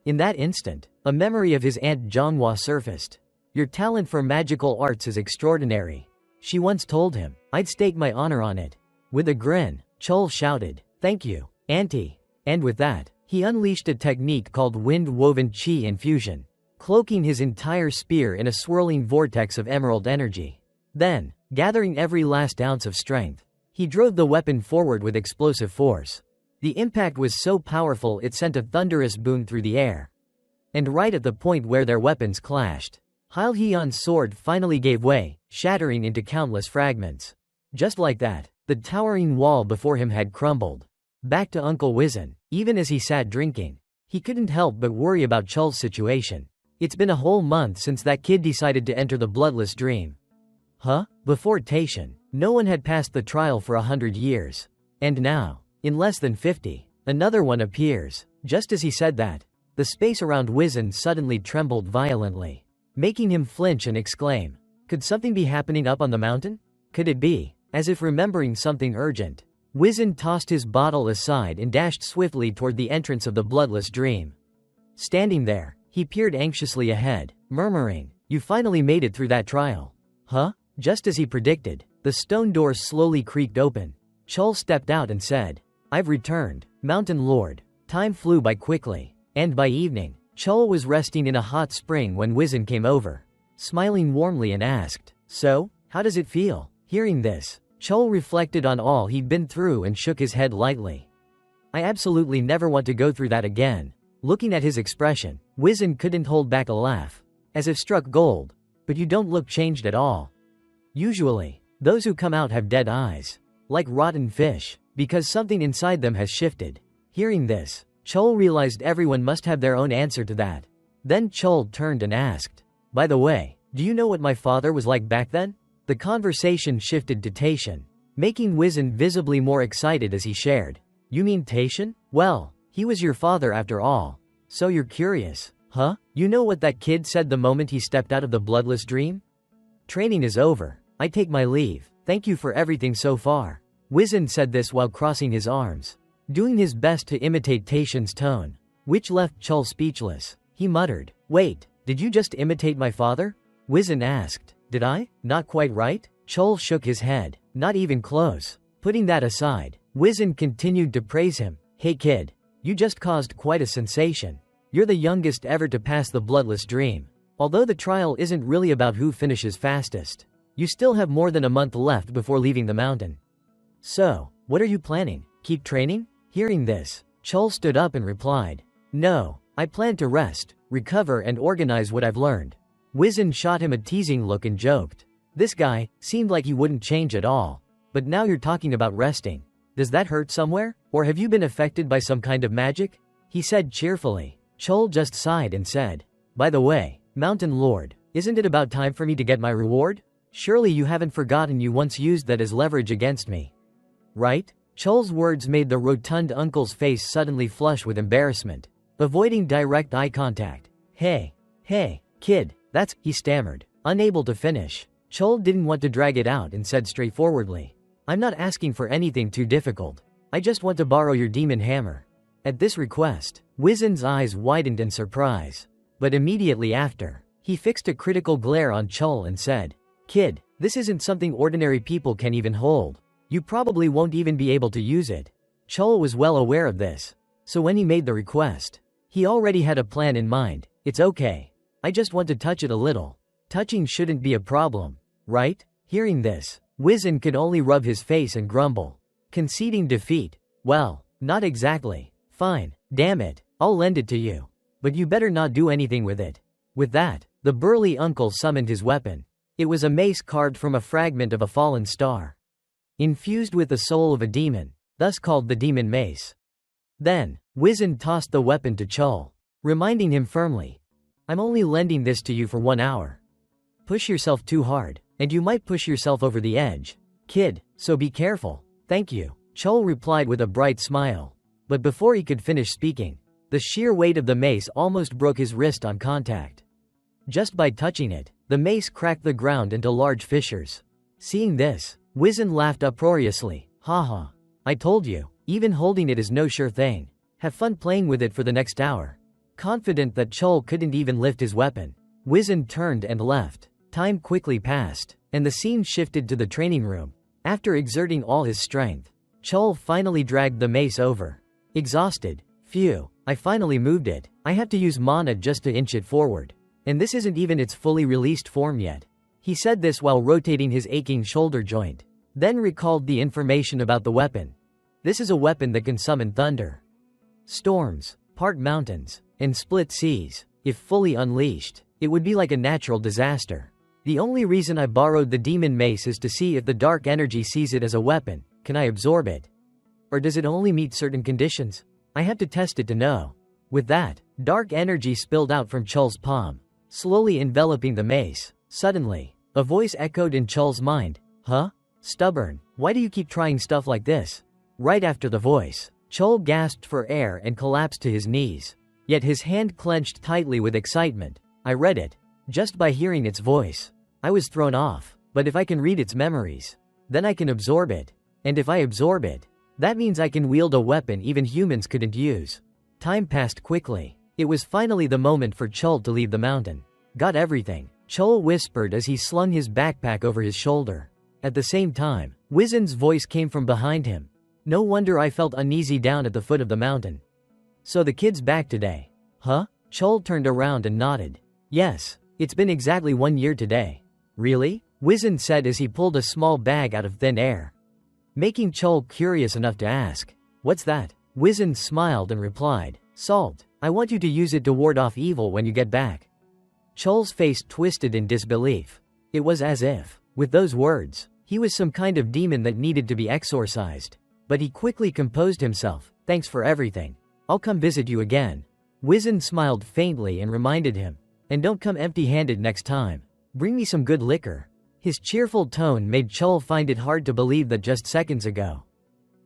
In that instant, a memory of his aunt Zhonghua surfaced. Your talent for magical arts is extraordinary, she once told him. I'd stake my honor on it. With a grin, Chol shouted, "Thank you, Auntie." And with that, he unleashed a technique called wind-woven chi infusion, cloaking his entire spear in a swirling vortex of emerald energy. Then, gathering every last ounce of strength, he drove the weapon forward with explosive force. The impact was so powerful it sent a thunderous boom through the air. And right at the point where their weapons clashed, Heil Hyun's sword finally gave way, shattering into countless fragments. Just like that, the towering wall before him had crumbled. Back to Uncle Wizen, even as he sat drinking, he couldn't help but worry about Chol's situation. It's been a whole month since that kid decided to enter the bloodless dream. Before Taishan, no one had passed the trial for 100 years. And now, in less than 50, another one appears. Just as he said that, the space around Wizen suddenly trembled violently, making him flinch and exclaim, "Could something be happening up on the mountain? Could it be?" As if remembering something urgent, Wizen tossed his bottle aside and dashed swiftly toward the entrance of the bloodless dream. Standing there, he peered anxiously ahead, murmuring, "You finally made it through that trial." Just as he predicted, the stone doors slowly creaked open. Chol stepped out and said, "I've returned, Mountain Lord." Time flew by quickly, and by evening, Chol was resting in a hot spring when Wizen came over, smiling warmly and asked, "So, how does it feel?" Hearing this, Chol reflected on all he'd been through and shook his head lightly. "I absolutely never want to go through that again." Looking at his expression, Wizen couldn't hold back a laugh, as if struck gold. "But you don't look changed at all. Usually, those who come out have dead eyes, like rotten fish, because something inside them has shifted." Hearing this, Chol realized everyone must have their own answer to that. Then Chol turned and asked, "By the way, do you know what my father was like back then?" The conversation shifted to Taishan, making Wizen visibly more excited as he shared. "You mean Taishan? Well, he was your father after all. So you're curious, huh? You know what that kid said the moment he stepped out of the bloodless dream? Training is over. I take my leave. Thank you for everything so far." Wizen said this while crossing his arms, doing his best to imitate Taishan's tone, which left Chol speechless. He muttered, "Wait, did you just imitate my father?" Wizen asked. "Did I? Not quite right?" Chol shook his head. "Not even close." Putting that aside, Wizen continued to praise him. "Hey kid, you just caused quite a sensation. You're the youngest ever to pass the bloodless dream. Although the trial isn't really about who finishes fastest, you still have more than a month left before leaving the mountain. So, what are you planning? Keep training?" Hearing this, Chol stood up and replied, "No, I plan to rest, recover and organize what I've learned." Wizen shot him a teasing look and joked. This guy seemed like he wouldn't change at all. "But now you're talking about resting. Does that hurt somewhere? Or have you been affected by some kind of magic?" he said cheerfully. Chol just sighed and said, "By the way, Mountain Lord, isn't it about time for me to get my reward? Surely you haven't forgotten you once used that as leverage against me, right?" Chol's words made the rotund uncle's face suddenly flush with embarrassment, avoiding direct eye contact. Hey, kid, he stammered, unable to finish. Chol didn't want to drag it out and said straightforwardly, "I'm not asking for anything too difficult. I just want to borrow your demon hammer." At this request, Wizen's eyes widened in surprise. But immediately after, he fixed a critical glare on Chol and said, "Kid, this isn't something ordinary people can even hold. You probably won't even be able to use it." Chol was well aware of this. So when he made the request, he already had a plan in mind. "It's okay. I just want to touch it a little. Touching shouldn't be a problem, right?" Hearing this, Wizen could only rub his face and grumble. Conceding defeat? Well, not exactly. "Fine, damn it, I'll lend it to you. But you better not do anything with it." With that, the burly uncle summoned his weapon. It was a mace carved from a fragment of a fallen star. infused with the soul of a demon, thus called the demon mace. Then, Wizen tossed the weapon to Chul, reminding him firmly, I'm only lending this to you for 1 hour. Push yourself too hard, and you might push yourself over the edge, kid, so be careful. Thank you, Chul replied with a bright smile. But before he could finish speaking, the sheer weight of the mace almost broke his wrist on contact. Just by touching it, the mace cracked the ground into large fissures. Seeing this, Wizen laughed uproariously. Haha. I told you, even holding it is no sure thing. Have fun playing with it for the next hour. Confident that Chul couldn't even lift his weapon, Wizen turned and left. Time quickly passed, and the scene shifted to the training room. After exerting all his strength, Chul finally dragged the mace over. Exhausted. Phew, I finally moved it. I have to use mana just to inch it forward. And this isn't even its fully released form yet. He said this while rotating his aching shoulder joint, then recalled the information about the weapon. This is a weapon that can summon thunder, storms, part mountains, and split seas. If fully unleashed, it would be like a natural disaster. The only reason I borrowed the demon mace is to see if the dark energy sees it as a weapon. Can I absorb it? Or does it only meet certain conditions? I have to test it to know. With that, dark energy spilled out from Chul's palm, slowly enveloping the mace. Suddenly, a voice echoed in Chul's mind. Huh? Stubborn, why do you keep trying stuff like this? Right after the voice, Chul gasped for air and collapsed to his knees. Yet his hand clenched tightly with excitement. I read it. Just by hearing its voice, I was thrown off. But if I can read its memories, then I can absorb it. And if I absorb it, that means I can wield a weapon even humans couldn't use. Time passed quickly. It was finally the moment for Chul to leave the mountain. Got everything? Chul whispered as he slung his backpack over his shoulder. At the same time, Wizen's voice came from behind him. No wonder I felt uneasy down at the foot of the mountain. So the kid's back today. Huh? Chul turned around and nodded. Yes, it's been exactly 1 year today. Really? Wizen said as he pulled a small bag out of thin air, making Chul curious enough to ask, what's that? Wizen smiled and replied, salt. I want you to use it to ward off evil when you get back. Chul's face twisted in disbelief. It was as if, with those words, he was some kind of demon that needed to be exorcised. But he quickly composed himself. Thanks for everything. I'll come visit you again. Wizen smiled faintly and reminded him, and don't come empty-handed next time. Bring me some good liquor. His cheerful tone made Chul find it hard to believe that just seconds ago,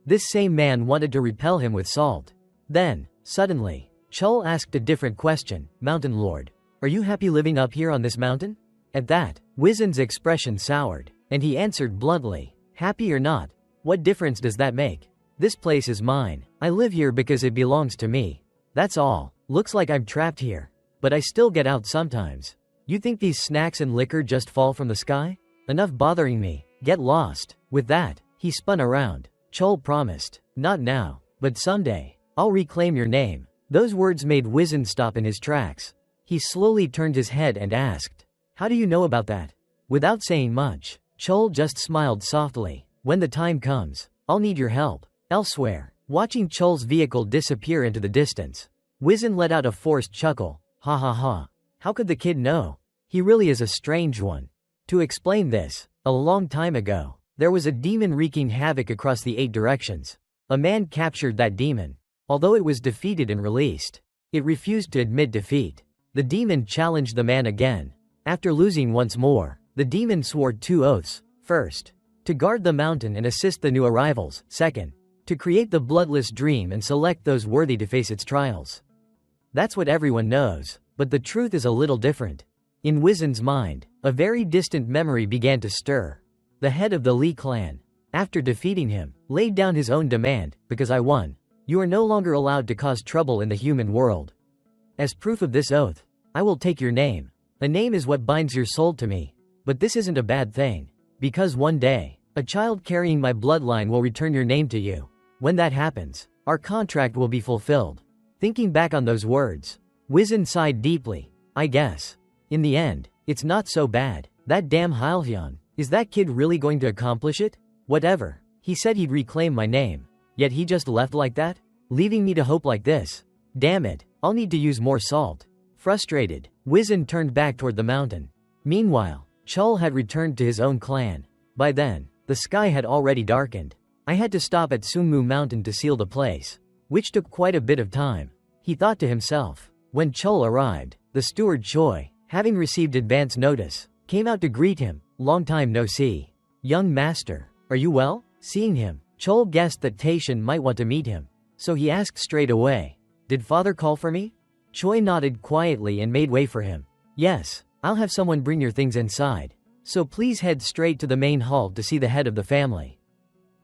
this same man wanted to repel him with salt. Then, suddenly, Chul asked a different question. Mountain Lord, are you happy living up here on this mountain? At that, Wizen's expression soured, and he answered bluntly, happy or not, what difference does that make? This place is mine. I live here because it belongs to me. That's all. Looks like I'm trapped here. But I still get out sometimes. You think these snacks and liquor just fall from the sky? Enough bothering me. Get lost. With that, he spun around. Chul promised, not now, but someday, I'll reclaim your name. Those words made Wizen stop in his tracks. He slowly turned his head and asked, how do you know about that? Without saying much, Chul just smiled softly. When the time comes, I'll need your help. Elsewhere, watching Chul's vehicle disappear into the distance, Wizen let out a forced chuckle. Ha ha ha. How could the kid know? He really is a strange one. To explain this, a long time ago, there was a demon wreaking havoc across the 8 directions. A man captured that demon. Although it was defeated and released, it refused to admit defeat. The demon challenged the man again. After losing once more, the demon swore 2 oaths. First, to guard the mountain and assist the new arrivals. Second, to create the bloodless dream and select those worthy to face its trials. That's what everyone knows, but the truth is a little different. In Wizen's mind, a very distant memory began to stir. The head of the Li clan, after defeating him, laid down his own demand, because I won, you are no longer allowed to cause trouble in the human world. As proof of this oath, I will take your name. A name is what binds your soul to me. But this isn't a bad thing. Because one day, a child carrying my bloodline will return your name to you. When that happens, our contract will be fulfilled. Thinking back on those words, Wizen sighed deeply. I guess, in the end, it's not so bad. That damn Hyalhyun, is that kid really going to accomplish it? Whatever. He said he'd reclaim my name. Yet he just left like that? Leaving me to hope like this? Damn it, I'll need to use more salt. Frustrated, Wizen turned back toward the mountain. Meanwhile, Chul had returned to his own clan. By then, the The sky had already darkened. I had to stop at Sungmu Mountain to seal the place, which took quite a bit of time. He thought to himself. When Chol arrived, the steward Choi, having received advance notice, came out to greet him. Long time no see. Young master, are you well? Seeing him, Chol guessed that Taishan might want to meet him, so he asked straight away, "Did father call for me?" Choi nodded quietly and made way for him. "Yes, I'll have someone bring your things inside. So please head straight to the main hall to see the head of the family."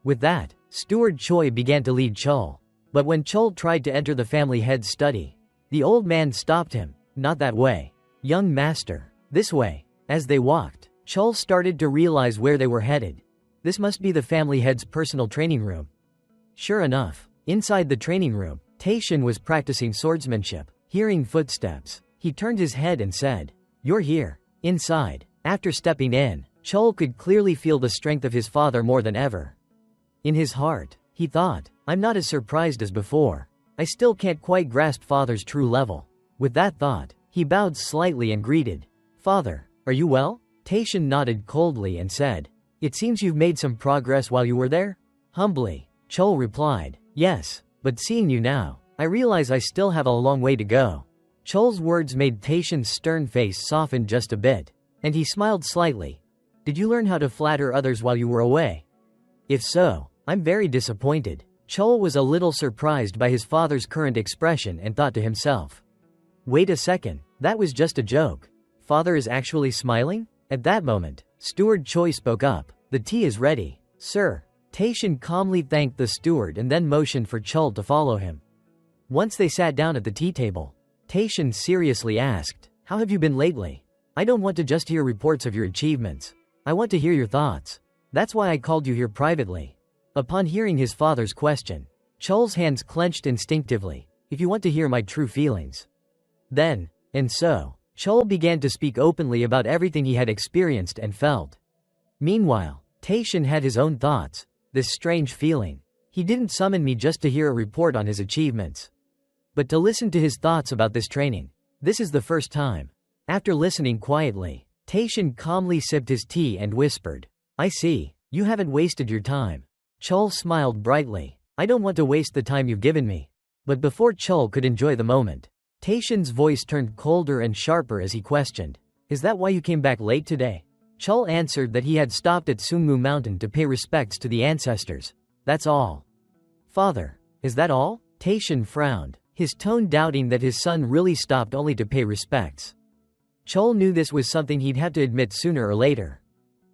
With that, Steward Choi began to lead Chol. But when Chol tried to enter the family head's study, the old man stopped him. "Not that way. Young master, this way." As they walked, Chol started to realize where they were headed. This must be the family head's personal training room. Sure enough, inside the training room, Taishan was practicing swordsmanship. Hearing footsteps, he turned his head and said, "You're here." Inside, after stepping in, Chol could clearly feel the strength of his father more than ever. In his heart, he thought, "I'm not as surprised as before. I still can't quite grasp father's true level." With that thought, he bowed slightly and greeted, "Father, are you well?" Taishan nodded coldly and said, "It seems you've made some progress while you were there?" Humbly, Chol replied, "Yes, but seeing you now, I realize I still have a long way to go." Chol's words made Taishan's stern face soften just a bit, and he smiled slightly. "Did you learn how to flatter others while you were away? If so, I'm very disappointed." Chol was a little surprised by his father's current expression and thought to himself, "Wait a second, that was just a joke. Father is actually smiling?" At that moment, Steward Choi spoke up, "The tea is ready, sir." Taishan calmly thanked the steward and then motioned for Chol to follow him. Once they sat down at the tea table, Taishan seriously asked, "How have you been lately? I don't want to just hear reports of your achievements. I want to hear your thoughts. That's why I called you here privately." Upon hearing his father's question, Chol's hands clenched instinctively. "If you want to hear my true feelings, then..." And so, Chol began to speak openly about everything he had experienced and felt. Meanwhile, Taishan had his own thoughts. This strange feeling. He didn't summon me just to hear a report on his achievements, but to listen to his thoughts about this training. This is the first time. After listening quietly, Taishan calmly sipped his tea and whispered, "I see, you haven't wasted your time." Chol smiled brightly. "I don't want to waste the time you've given me." But before Chol could enjoy the moment, Taishan's voice turned colder and sharper as he questioned, "Is that why you came back late today?" Chol answered that he had stopped at Sungmu Mountain to pay respects to the ancestors. "That's all." "Father, is that all?" Taishan frowned, his tone doubting that his son really stopped only to pay respects. Chol knew this was something he'd have to admit sooner or later.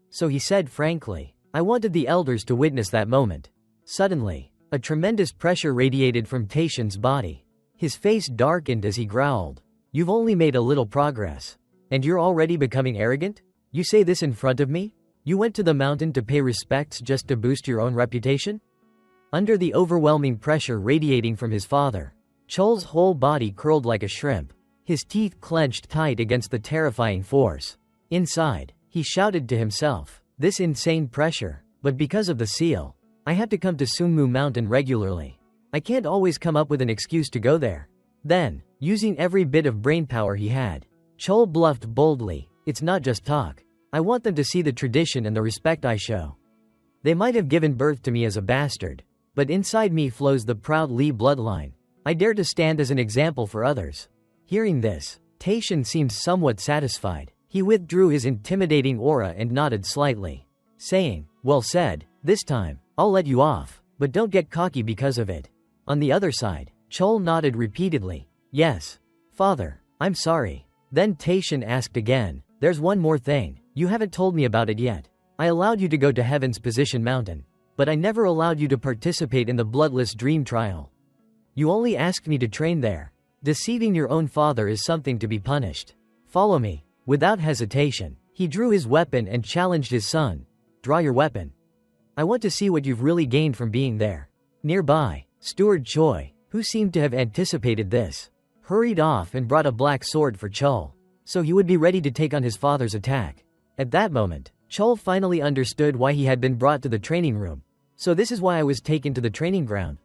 So he said frankly, "I wanted the elders to witness that moment." Suddenly, a tremendous pressure radiated from Taishan's body. His face darkened as he growled, "You've only made a little progress. And you're already becoming arrogant? You say this in front of me? You went to the mountain to pay respects just to boost your own reputation?" Under the overwhelming pressure radiating from his father, Chol's whole body curled like a shrimp. His teeth clenched tight against the terrifying force. Inside, he shouted to himself, "This insane pressure, but because of the seal, I have to come to Sungmu Mountain regularly. I can't always come up with an excuse to go there." Then, using every bit of brainpower he had, Chol bluffed boldly, "It's not just talk. I want them to see the tradition and the respect I show. They might have given birth to me as a bastard, but inside me flows the proud Lee bloodline. I dare to stand as an example for others." Hearing this, Taishan seemed somewhat satisfied. He withdrew his intimidating aura and nodded slightly, saying, "Well said, this time, I'll let you off, but don't get cocky because of it." On the other side, Chol nodded repeatedly, "Yes, father, I'm sorry." Then Taishan asked again, "There's one more thing, you haven't told me about it yet. I allowed you to go to Heaven's Position Mountain, but I never allowed you to participate in the bloodless dream trial. You only asked me to train there. Deceiving your own father is something to be punished. Follow me." Without hesitation, he drew his weapon and challenged his son, "Draw your weapon. I want to see what you've really gained from being there." Nearby, Steward Choi, who seemed to have anticipated this, hurried off and brought a black sword for Chol, so he would be ready to take on his father's attack. At that moment, Chol finally understood why he had been brought to the training room. "So this is why I was taken to the training ground.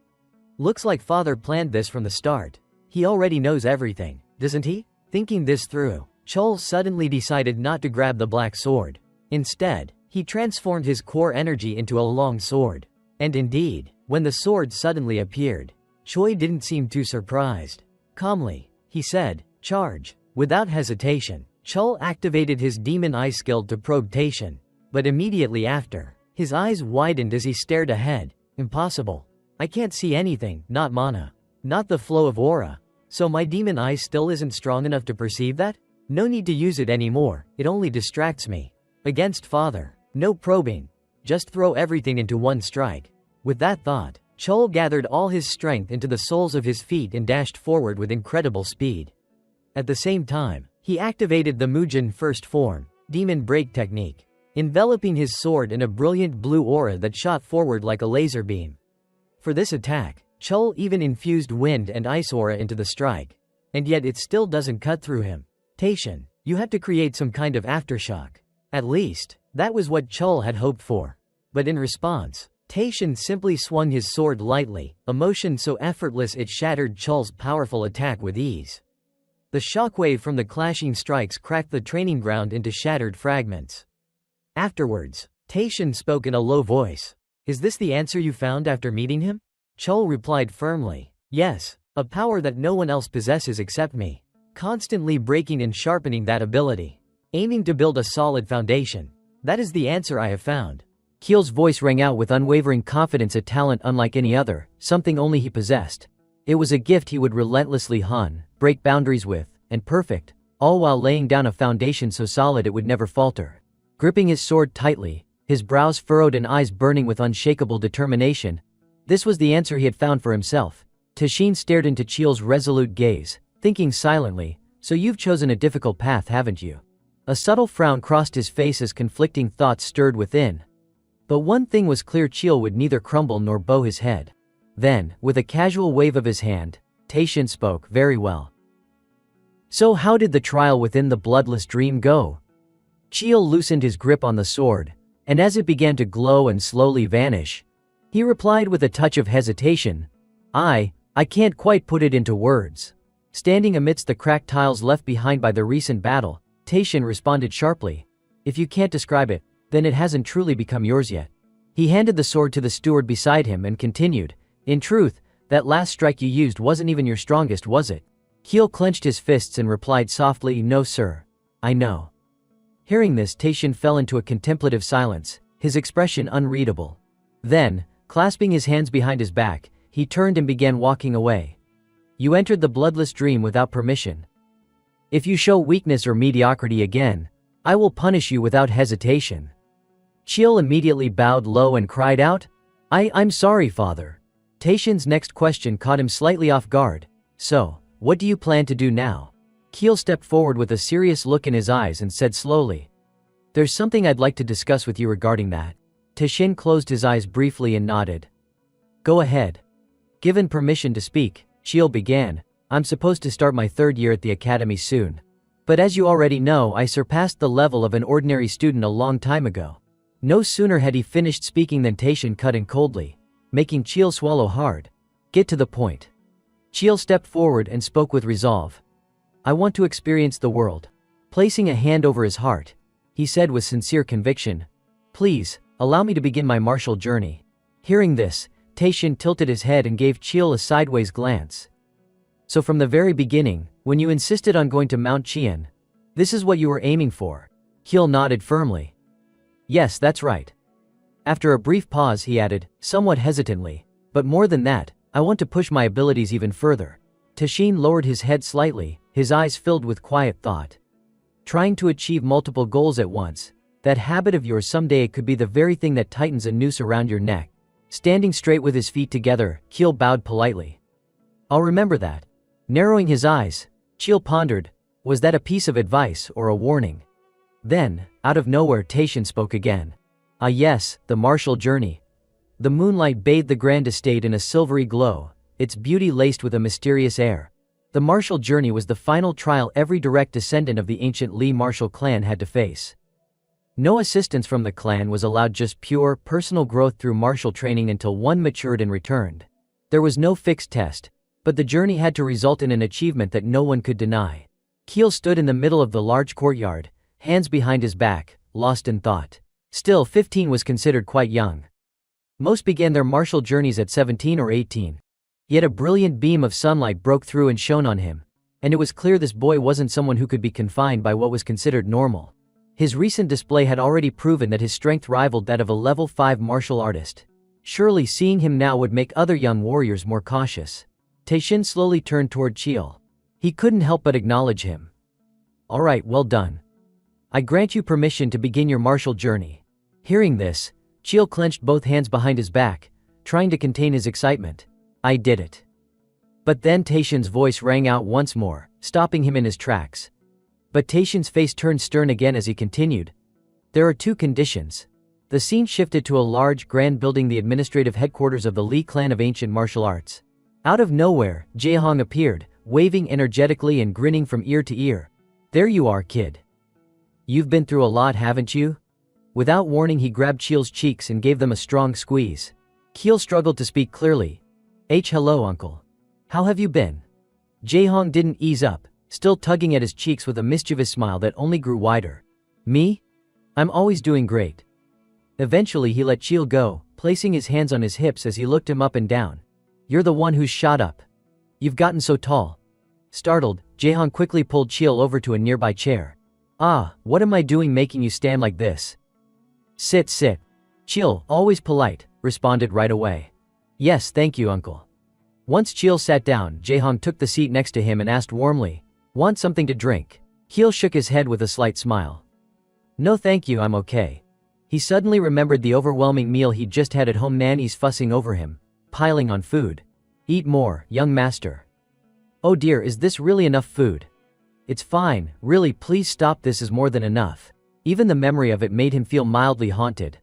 Looks like father planned this from the start. He already knows everything, doesn't he?" Thinking this through, Chol suddenly decided not to grab the black sword. Instead, He transformed his core energy into a long sword. And indeed, when the sword suddenly appeared, Choi didn't seem too surprised. Calmly, he said, "Charge." Without hesitation, Chul activated his demon eye skill to probe Taishan. But immediately after, his eyes widened as he stared ahead. Impossible. I can't see anything, not mana. Not the flow of aura. So my demon eye still isn't strong enough to perceive that? No need to use it anymore, it only distracts me. Against father. No probing. Just throw everything into one strike. With that thought, Chul gathered all his strength into the soles of his feet and dashed forward with incredible speed. At the same time, he activated the Mujin first form, demon break technique, enveloping his sword in a brilliant blue aura that shot forward like a laser beam. For this attack, Chul even infused wind and ice aura into the strike. And yet it still doesn't cut through him. Taishan, you had to create some kind of aftershock. At least, that was what Chul had hoped for. But in response, Taishan simply swung his sword lightly, a motion so effortless it shattered Chul's powerful attack with ease. The shockwave from the clashing strikes cracked the training ground into shattered fragments. Afterwards, Taishan spoke in a low voice. "Is this the answer you found after meeting him?" Chul replied firmly, "Yes, a power that no one else possesses except me. Constantly breaking and sharpening that ability. Aiming to build a solid foundation. That is the answer I have found." Keel's voice rang out with unwavering confidence, a talent unlike any other, something only he possessed. It was a gift he would relentlessly hone, break boundaries with, and perfect, all while laying down a foundation so solid it would never falter. Gripping his sword tightly, his brows furrowed and eyes burning with unshakable determination, this was the answer he had found for himself. Taishan stared into Cheel's resolute gaze, thinking silently, "So you've chosen a difficult path, haven't you?" A subtle frown crossed his face as conflicting thoughts stirred within. But one thing was clear: Cheel would neither crumble nor bow his head. Then, with a casual wave of his hand, Taishan spoke, "Very well. So how did the trial within the bloodless dream go?" Cheel loosened his grip on the sword, and as it began to glow and slowly vanish, he replied with a touch of hesitation, I can't quite put it into words." Standing amidst the cracked tiles left behind by the recent battle, Taishan responded sharply, "If you can't describe it, then it hasn't truly become yours yet." He handed the sword to the steward beside him and continued, "In truth, that last strike you used wasn't even your strongest, was it?" Keel clenched his fists and replied softly, "No sir. I know." Hearing this, Taishan fell into a contemplative silence, his expression unreadable. Then, clasping his hands behind his back, he turned and began walking away. "You entered the bloodless dream without permission. If you show weakness or mediocrity again, I will punish you without hesitation." Cheel immediately bowed low and cried out, I'm sorry, father." Taishan's next question caught him slightly off guard. "So, what do you plan to do now?" Keel stepped forward with a serious look in his eyes and said slowly, "There's something I'd like to discuss with you regarding that." Taishan closed his eyes briefly and nodded. "Go ahead." Given permission to speak, Cheel began, "I'm supposed to start my third year at the academy soon. But as you already know, I surpassed the level of an ordinary student a long time ago." No sooner had he finished speaking than Taishan cut in coldly, making Cheel swallow hard. "Get to the point." Cheel stepped forward and spoke with resolve. "I want to experience the world." Placing a hand over his heart, he said with sincere conviction, "Please, allow me to begin my martial journey." Hearing this, Taishan tilted his head and gave Cheel a sideways glance. "So from the very beginning, when you insisted on going to Mount Qian, this is what you were aiming for?" Cheel nodded firmly. "Yes, that's right." After a brief pause, he added, somewhat hesitantly, "But more than that, I want to push my abilities even further." Taishan lowered his head slightly, his eyes filled with quiet thought. "Trying to achieve multiple goals at once, that habit of yours, someday it could be the very thing that tightens a noose around your neck." Standing straight with his feet together, Cheel bowed politely. "I'll remember that." Narrowing his eyes, Cheel pondered, was that a piece of advice or a warning? Then, out of nowhere, Taishan spoke again. "Ah yes, the martial journey." The moonlight bathed the grand estate in a silvery glow, its beauty laced with a mysterious air. The martial journey was the final trial every direct descendant of the ancient Li martial clan had to face. No assistance from the clan was allowed, just pure, personal growth through martial training until one matured and returned. There was no fixed test, but the journey had to result in an achievement that no one could deny. Keel stood in the middle of the large courtyard, hands behind his back, lost in thought. Still, 15 was considered quite young. Most began their martial journeys at 17 or 18. Yet a brilliant beam of sunlight broke through and shone on him. And it was clear this boy wasn't someone who could be confined by what was considered normal. His recent display had already proven that his strength rivaled that of a level 5 martial artist. Surely seeing him now would make other young warriors more cautious. Taishin slowly turned toward Chiel. He couldn't help but acknowledge him. Alright, well done. I grant you permission to begin your martial journey. Hearing this, Chiel clenched both hands behind his back, trying to contain his excitement. I did it. But then Taishin's voice rang out once more, stopping him in his tracks. But Taishin's face turned stern again as he continued. There are 2 conditions. The scene shifted to a large, grand building, the administrative headquarters of the Li clan of ancient martial arts. Out of nowhere, Jaehong appeared, waving energetically and grinning from ear to ear. There you are, kid. You've been through a lot, haven't you? Without warning, he grabbed Chiel's cheeks and gave them a strong squeeze. Chiel struggled to speak clearly. Hello, uncle. How have you been? Jaehong didn't ease up, still tugging at his cheeks with a mischievous smile that only grew wider. Me? I'm always doing great. Eventually he let Chiel go, placing his hands on his hips as he looked him up and down. You're the one who's shot up. You've gotten so tall. Startled, Jaehong quickly pulled Chiel over to a nearby chair. Ah, what am I doing making you stand like this? Sit. Chiel, always polite, responded right away. Yes, thank you, uncle. Once Chiel sat down, Jaehong took the seat next to him and asked warmly, Want something to drink? Chiel shook his head with a slight smile. No thank you, I'm okay. He suddenly remembered the overwhelming meal he'd just had at home, nannies fussing over him, piling on food. Eat more, young master. Oh dear, is this really enough food? It's fine, really, please stop, this is more than enough. Even the memory of it made him feel mildly haunted.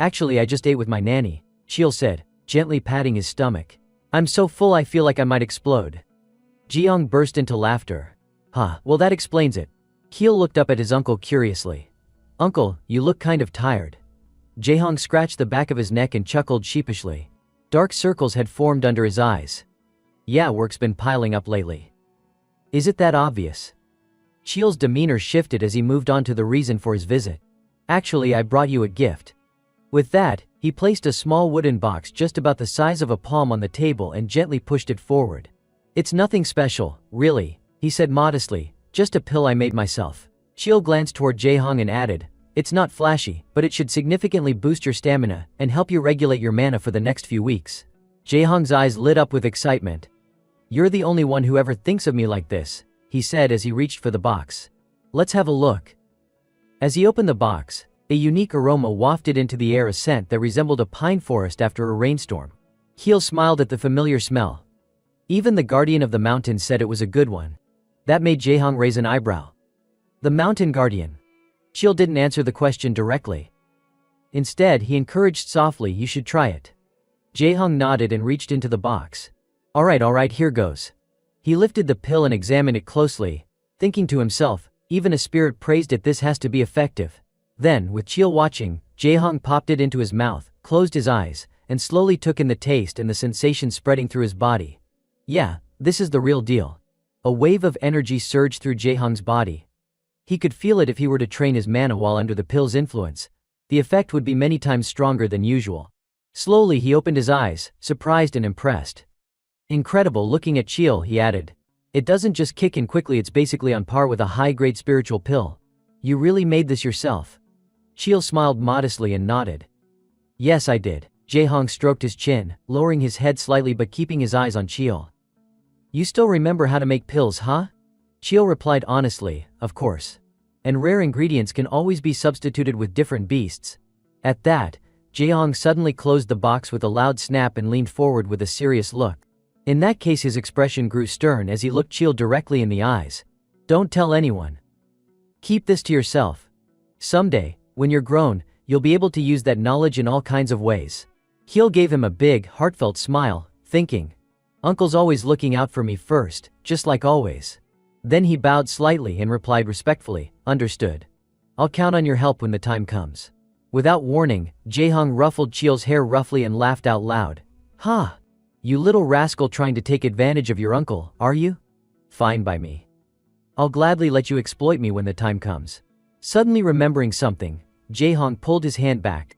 Actually, I just ate with my nanny, Chiel said, gently patting his stomach. I'm so full I feel like I might explode. Jaehong burst into laughter. Well that explains it. Chiel looked up at his uncle curiously. Uncle, you look kind of tired. Jaehong scratched the back of his neck and chuckled sheepishly. Dark circles had formed under his eyes. Yeah, work's been piling up lately. Is it that obvious? Chiel's demeanor shifted as he moved on to the reason for his visit. Actually, I brought you a gift. With that, he placed a small wooden box just about the size of a palm on the table and gently pushed it forward. It's nothing special, really, he said modestly, just a pill I made myself. Chiel glanced toward Jaehong and added, It's not flashy, but it should significantly boost your stamina and help you regulate your mana for the next few weeks. Jaehong's eyes lit up with excitement. You're the only one who ever thinks of me like this, he said as he reached for the box. Let's have a look. As he opened the box, a unique aroma wafted into the air, a scent that resembled a pine forest after a rainstorm. Chiel smiled at the familiar smell. Even the guardian of the mountains said it was a good one. That made Jaehong raise an eyebrow. The mountain guardian. Chiel didn't answer the question directly. Instead, he encouraged softly, you should try it. Jaehong nodded and reached into the box. Alright, here goes. He lifted the pill and examined it closely, thinking to himself, even a spirit praised it, this has to be effective. Then, with Chiel watching, Jaehong popped it into his mouth, closed his eyes, and slowly took in the taste and the sensation spreading through his body. Yeah, this is the real deal. A wave of energy surged through Jaehong's body. He could feel it if he were to train his mana while under the pill's influence. The effect would be many times stronger than usual. Slowly he opened his eyes, surprised and impressed. Incredible, looking at Chiel, he added. It doesn't just kick in quickly, it's basically on par with a high-grade spiritual pill. You really made this yourself? Chiel smiled modestly and nodded. Yes, I did. Jaehong stroked his chin, lowering his head slightly but keeping his eyes on Chiel. You still remember how to make pills, huh? Chiel replied honestly, of course. And rare ingredients can always be substituted with different beasts. At that, Jaehong suddenly closed the box with a loud snap and leaned forward with a serious look. In that case, his expression grew stern as he looked Chiel directly in the eyes. Don't tell anyone. Keep this to yourself. Someday, when you're grown, you'll be able to use that knowledge in all kinds of ways. Chiel gave him a big, heartfelt smile, thinking, Uncle's always looking out for me first, just like always. Then he bowed slightly and replied respectfully, Understood. I'll count on your help when the time comes. Without warning, Jaehong ruffled Chiel's hair roughly and laughed out loud. Ha! You little rascal, trying to take advantage of your uncle, are you? Fine by me. I'll gladly let you exploit me when the time comes. Suddenly remembering something, Jae-hong pulled his hand back.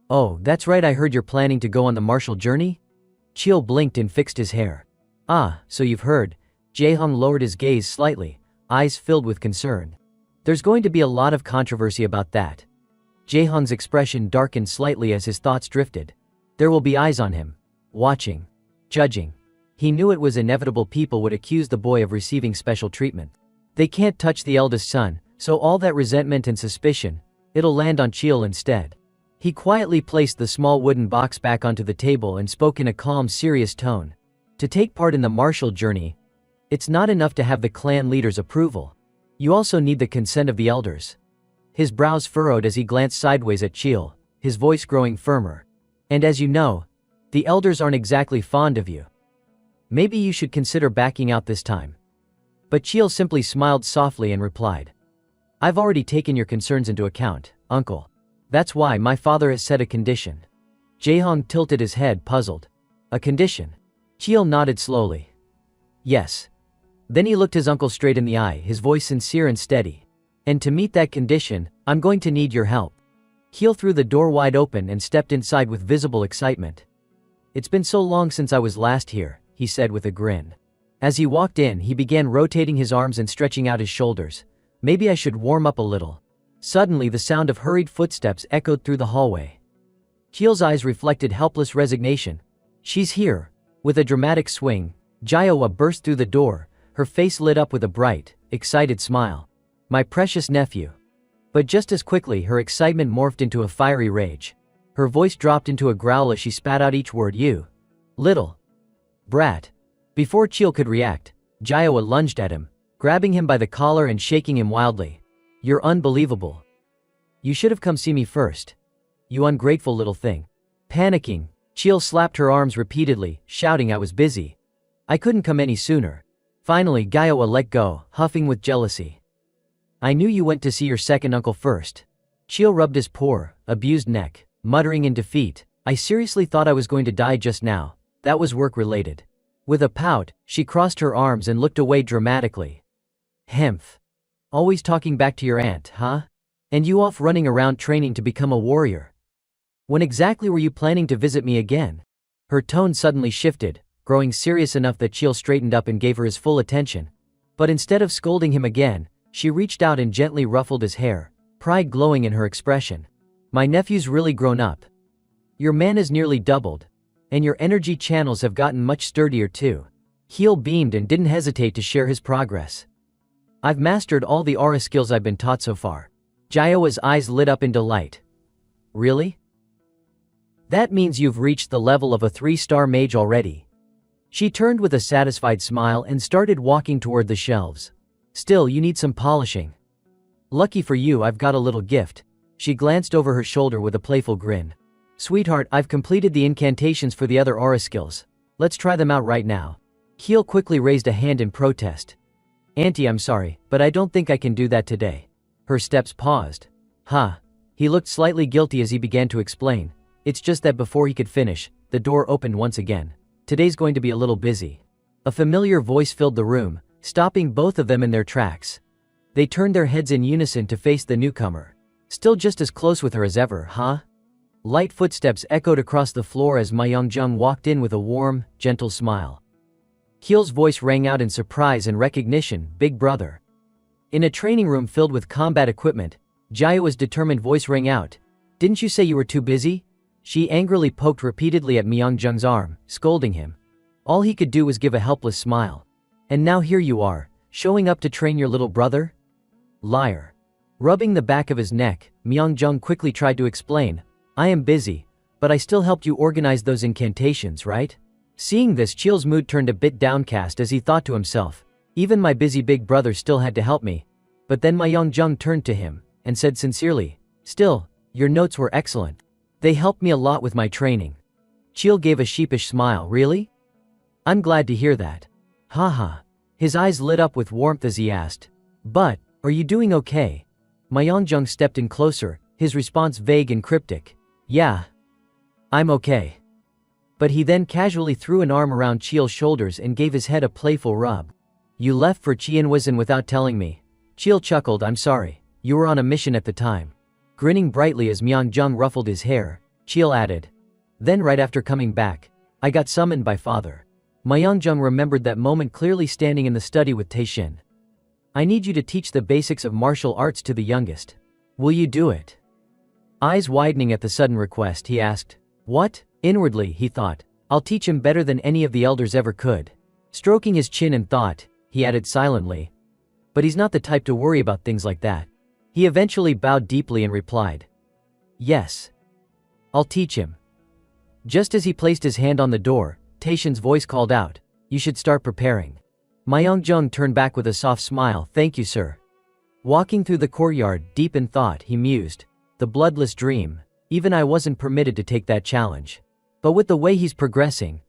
Oh, that's right, I heard you're planning to go on the martial journey? Chill blinked and fixed his hair. Ah, so you've heard. Jae-hong lowered his gaze slightly, eyes filled with concern. There's going to be a lot of controversy about that. Jae-hong's expression darkened slightly as his thoughts drifted. There will be eyes on him. Watching. Judging. He knew it was inevitable people would accuse the boy of receiving special treatment. They can't touch the eldest son, so all that resentment and suspicion, it'll land on Chil instead. He quietly placed the small wooden box back onto the table and spoke in a calm, serious tone. To take part in the martial journey, it's not enough to have the clan leader's approval. You also need the consent of the elders. His brows furrowed as he glanced sideways at Chil, his voice growing firmer. And as you know, the elders aren't exactly fond of you. Maybe you should consider backing out this time. But Chil simply smiled softly and replied. I've already taken your concerns into account, uncle. That's why my father has set a condition. Jae-hong tilted his head, puzzled. A condition? Chil nodded slowly. Yes. Then he looked his uncle straight in the eye, his voice sincere and steady. And to meet that condition, I'm going to need your help. Chil threw the door wide open and stepped inside with visible excitement. It's been so long since I was last here, he said with a grin. As he walked in, he began rotating his arms and stretching out his shoulders. Maybe I should warm up a little. Suddenly the sound of hurried footsteps echoed through the hallway. Chil's eyes reflected helpless resignation. She's here. With a dramatic swing, Jaewa burst through the door, her face lit up with a bright, excited smile. My precious nephew. But just as quickly her excitement morphed into a fiery rage. Her voice dropped into a growl as she spat out each word, you little brat. Before Chil could react, Jaewa lunged at him, grabbing him by the collar and shaking him wildly. You're unbelievable. You should have come see me first. You ungrateful little thing. Panicking, Chil slapped her arms repeatedly, shouting I was busy. I couldn't come any sooner. Finally Jaewa let go, huffing with jealousy. I knew you went to see your second uncle first. Chil rubbed his poor, abused neck, muttering in defeat, I seriously thought I was going to die just now. That was work-related. With a pout, she crossed her arms and looked away dramatically. Hemph. Always talking back to your aunt, huh? And you off running around training to become a warrior. When exactly were you planning to visit me again? Her tone suddenly shifted, growing serious enough that Chil straightened up and gave her his full attention. But instead of scolding him again, she reached out and gently ruffled his hair, pride glowing in her expression. My nephew's really grown up. Your man has nearly doubled. And your energy channels have gotten much sturdier too. Chil beamed and didn't hesitate to share his progress. I've mastered all the aura skills I've been taught so far. Jaewa's eyes lit up in delight. Really? That means you've reached the level of a 3-star mage already. She turned with a satisfied smile and started walking toward the shelves. Still, you need some polishing. Lucky for you, I've got a little gift. She glanced over her shoulder with a playful grin. Sweetheart, I've completed the incantations for the other aura skills. Let's try them out right now. Chil quickly raised a hand in protest. Auntie, I'm sorry, but I don't think I can do that today. Her steps paused. Huh. He looked slightly guilty as he began to explain. It's just that before he could finish, the door opened once again. Today's going to be a little busy. A familiar voice filled the room, stopping both of them in their tracks. They turned their heads in unison to face the newcomer. Still just as close with her as ever, huh? Light footsteps echoed across the floor as Ma Young-jung walked in with a warm, gentle smile. Chil's voice rang out in surprise and recognition, Big brother. In a training room filled with combat equipment, Jaewa's determined voice rang out. Didn't you say you were too busy? She angrily poked repeatedly at Myung-jung's arm, scolding him. All he could do was give a helpless smile. And now here you are, showing up to train your little brother? Liar. Rubbing the back of his neck, Myung-jung quickly tried to explain. I am busy, but I still helped you organize those incantations, right? Seeing this, Chil's mood turned a bit downcast as he thought to himself, even my busy big brother still had to help me. But then Myung-jung turned to him and said sincerely, still, your notes were excellent. They helped me a lot with my training. Chil gave a sheepish smile. Really? I'm glad to hear that. Haha. His eyes lit up with warmth as he asked, but, are you doing okay? Myung-jung stepped in closer, his response vague and cryptic. Yeah. I'm okay. But he then casually threw an arm around Chil's shoulders and gave his head a playful rub. You left for Cheonwison without telling me. Chil chuckled. I'm sorry. You were on a mission at the time. Grinning brightly as Myeongjung ruffled his hair, Chil added. Then right after coming back, I got summoned by father. Myeongjung remembered that moment clearly standing in the study with Taeshin. I need you to teach the basics of martial arts to the youngest. Will you do it? Eyes widening at the sudden request, he asked. What? Inwardly, he thought. I'll teach him better than any of the elders ever could. Stroking his chin in thought, he added silently. But he's not the type to worry about things like that. He eventually bowed deeply and replied. Yes. I'll teach him. Just as he placed his hand on the door, Taeshin's voice called out, You should start preparing. Myeongjung turned back with a soft smile. Thank you, sir. Walking through the courtyard, deep in thought, he mused. The bloodless dream. Even I wasn't permitted to take that challenge. But with the way he's progressing,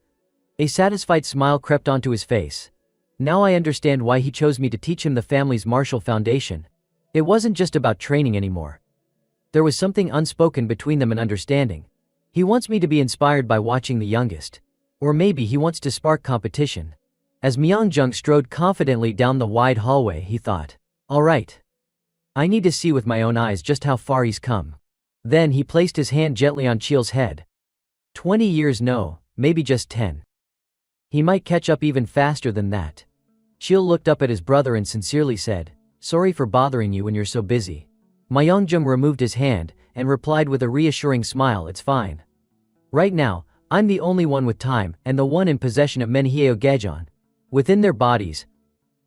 a satisfied smile crept onto his face. Now I understand why he chose me to teach him the family's martial foundation. It wasn't just about training anymore. There was something unspoken between them, an understanding. He wants me to be inspired by watching the youngest. Or maybe he wants to spark competition. As Myeongjung strode confidently down the wide hallway, he thought, all right. I need to see with my own eyes just how far he's come. Then he placed his hand gently on Chil's head. 20 years no, maybe just 10. He might catch up even faster than that. Chil looked up at his brother and sincerely said, Sorry for bothering you when you're so busy. Myeongjung removed his hand and replied with a reassuring smile, It's fine. Right now, I'm the only one with time and the one in possession of Manhwa Gaejeon. Within their bodies,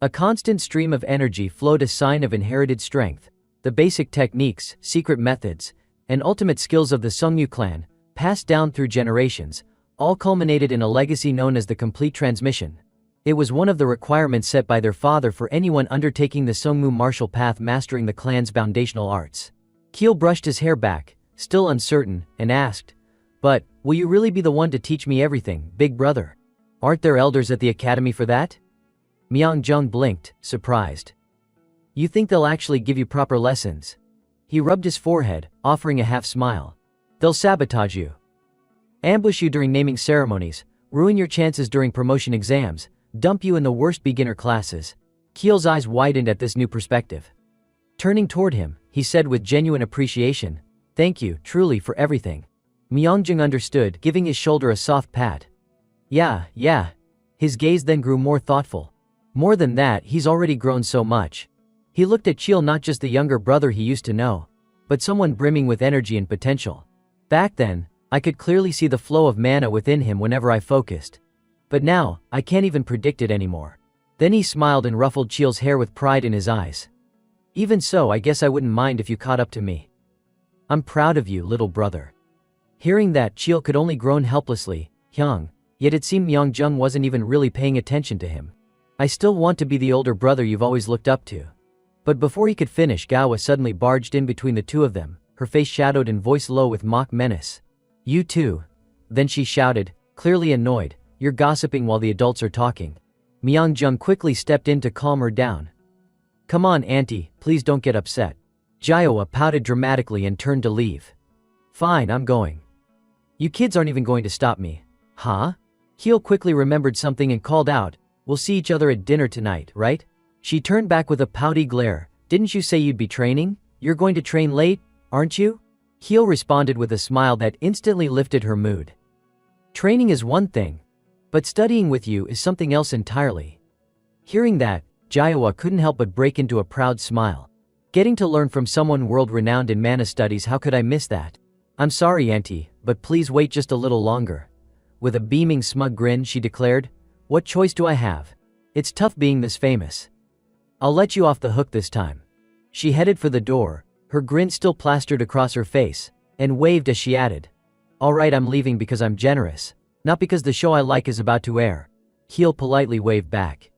a constant stream of energy flowed, a sign of inherited strength. The basic techniques, secret methods, and ultimate skills of the Seongnu clan, passed down through generations, all culminated in a legacy known as the complete transmission. It was one of the requirements set by their father for anyone undertaking the Seongmu martial path, mastering the clan's foundational arts. Keel brushed his hair back, still uncertain, and asked, But, will you really be the one to teach me everything, big brother? Aren't there elders at the academy for that? Myeongjung blinked, surprised. You think they'll actually give you proper lessons? He rubbed his forehead, offering a half smile. They'll sabotage you. Ambush you during naming ceremonies, ruin your chances during promotion exams, dump you in the worst beginner classes. Keel's eyes widened at this new perspective. Turning toward him, he said with genuine appreciation, Thank you, truly, for everything. Myeongjung understood, giving his shoulder a soft pat. Yeah. His gaze then grew more thoughtful. More than that, he's already grown so much. He looked at Chil, not just the younger brother he used to know, but someone brimming with energy and potential. Back then, I could clearly see the flow of mana within him whenever I focused. But now, I can't even predict it anymore. Then he smiled and ruffled Chil's hair with pride in his eyes. Even so, I guess I wouldn't mind if you caught up to me. I'm proud of you, little brother. Hearing that, Chil could only groan helplessly, Hyung, yet it seemed Myeongjung wasn't even really paying attention to him. I still want to be the older brother you've always looked up to. But before he could finish, Gawa suddenly barged in between the two of them, her face shadowed and voice low with mock menace. You too. Then she shouted, clearly annoyed, You're gossiping while the adults are talking. Myeongjung quickly stepped in to calm her down. Come on, auntie, please don't get upset. Jaehowa pouted dramatically and turned to leave. Fine, I'm going. You kids aren't even going to stop me. Huh? Heel quickly remembered something and called out, We'll see each other at dinner tonight, right? She turned back with a pouty glare. Didn't you say you'd be training? You're going to train late, aren't you? Heel responded with a smile that instantly lifted her mood. Training is one thing, but studying with you is something else entirely. Hearing that, Jaehowa couldn't help but break into a proud smile. Getting to learn from someone world-renowned in mana studies, how could I miss that? I'm sorry, auntie, but please wait just a little longer. With a beaming smug grin, she declared, What choice do I have? It's tough being this famous. I'll let you off the hook this time. She headed for the door, her grin still plastered across her face, and waved as she added, All right, I'm leaving because I'm generous, not because the show I like is about to air. Heel politely waved back.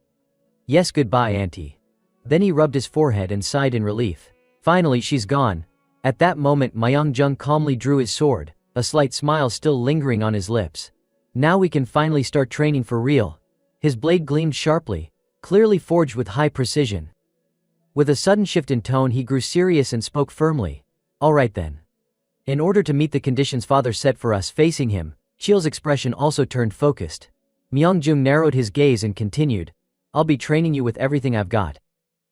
Yes, goodbye, auntie. Then he rubbed his forehead and sighed in relief. Finally, she's gone. At that moment, Myeongjung calmly drew his sword, a slight smile still lingering on his lips. Now we can finally start training for real. His blade gleamed sharply, clearly forged with high precision. With a sudden shift in tone, he grew serious and spoke firmly. All right then. In order to meet the conditions father set for us, facing him, Chil's expression also turned focused. Myeongjung narrowed his gaze and continued, I'll be training you with everything I've got.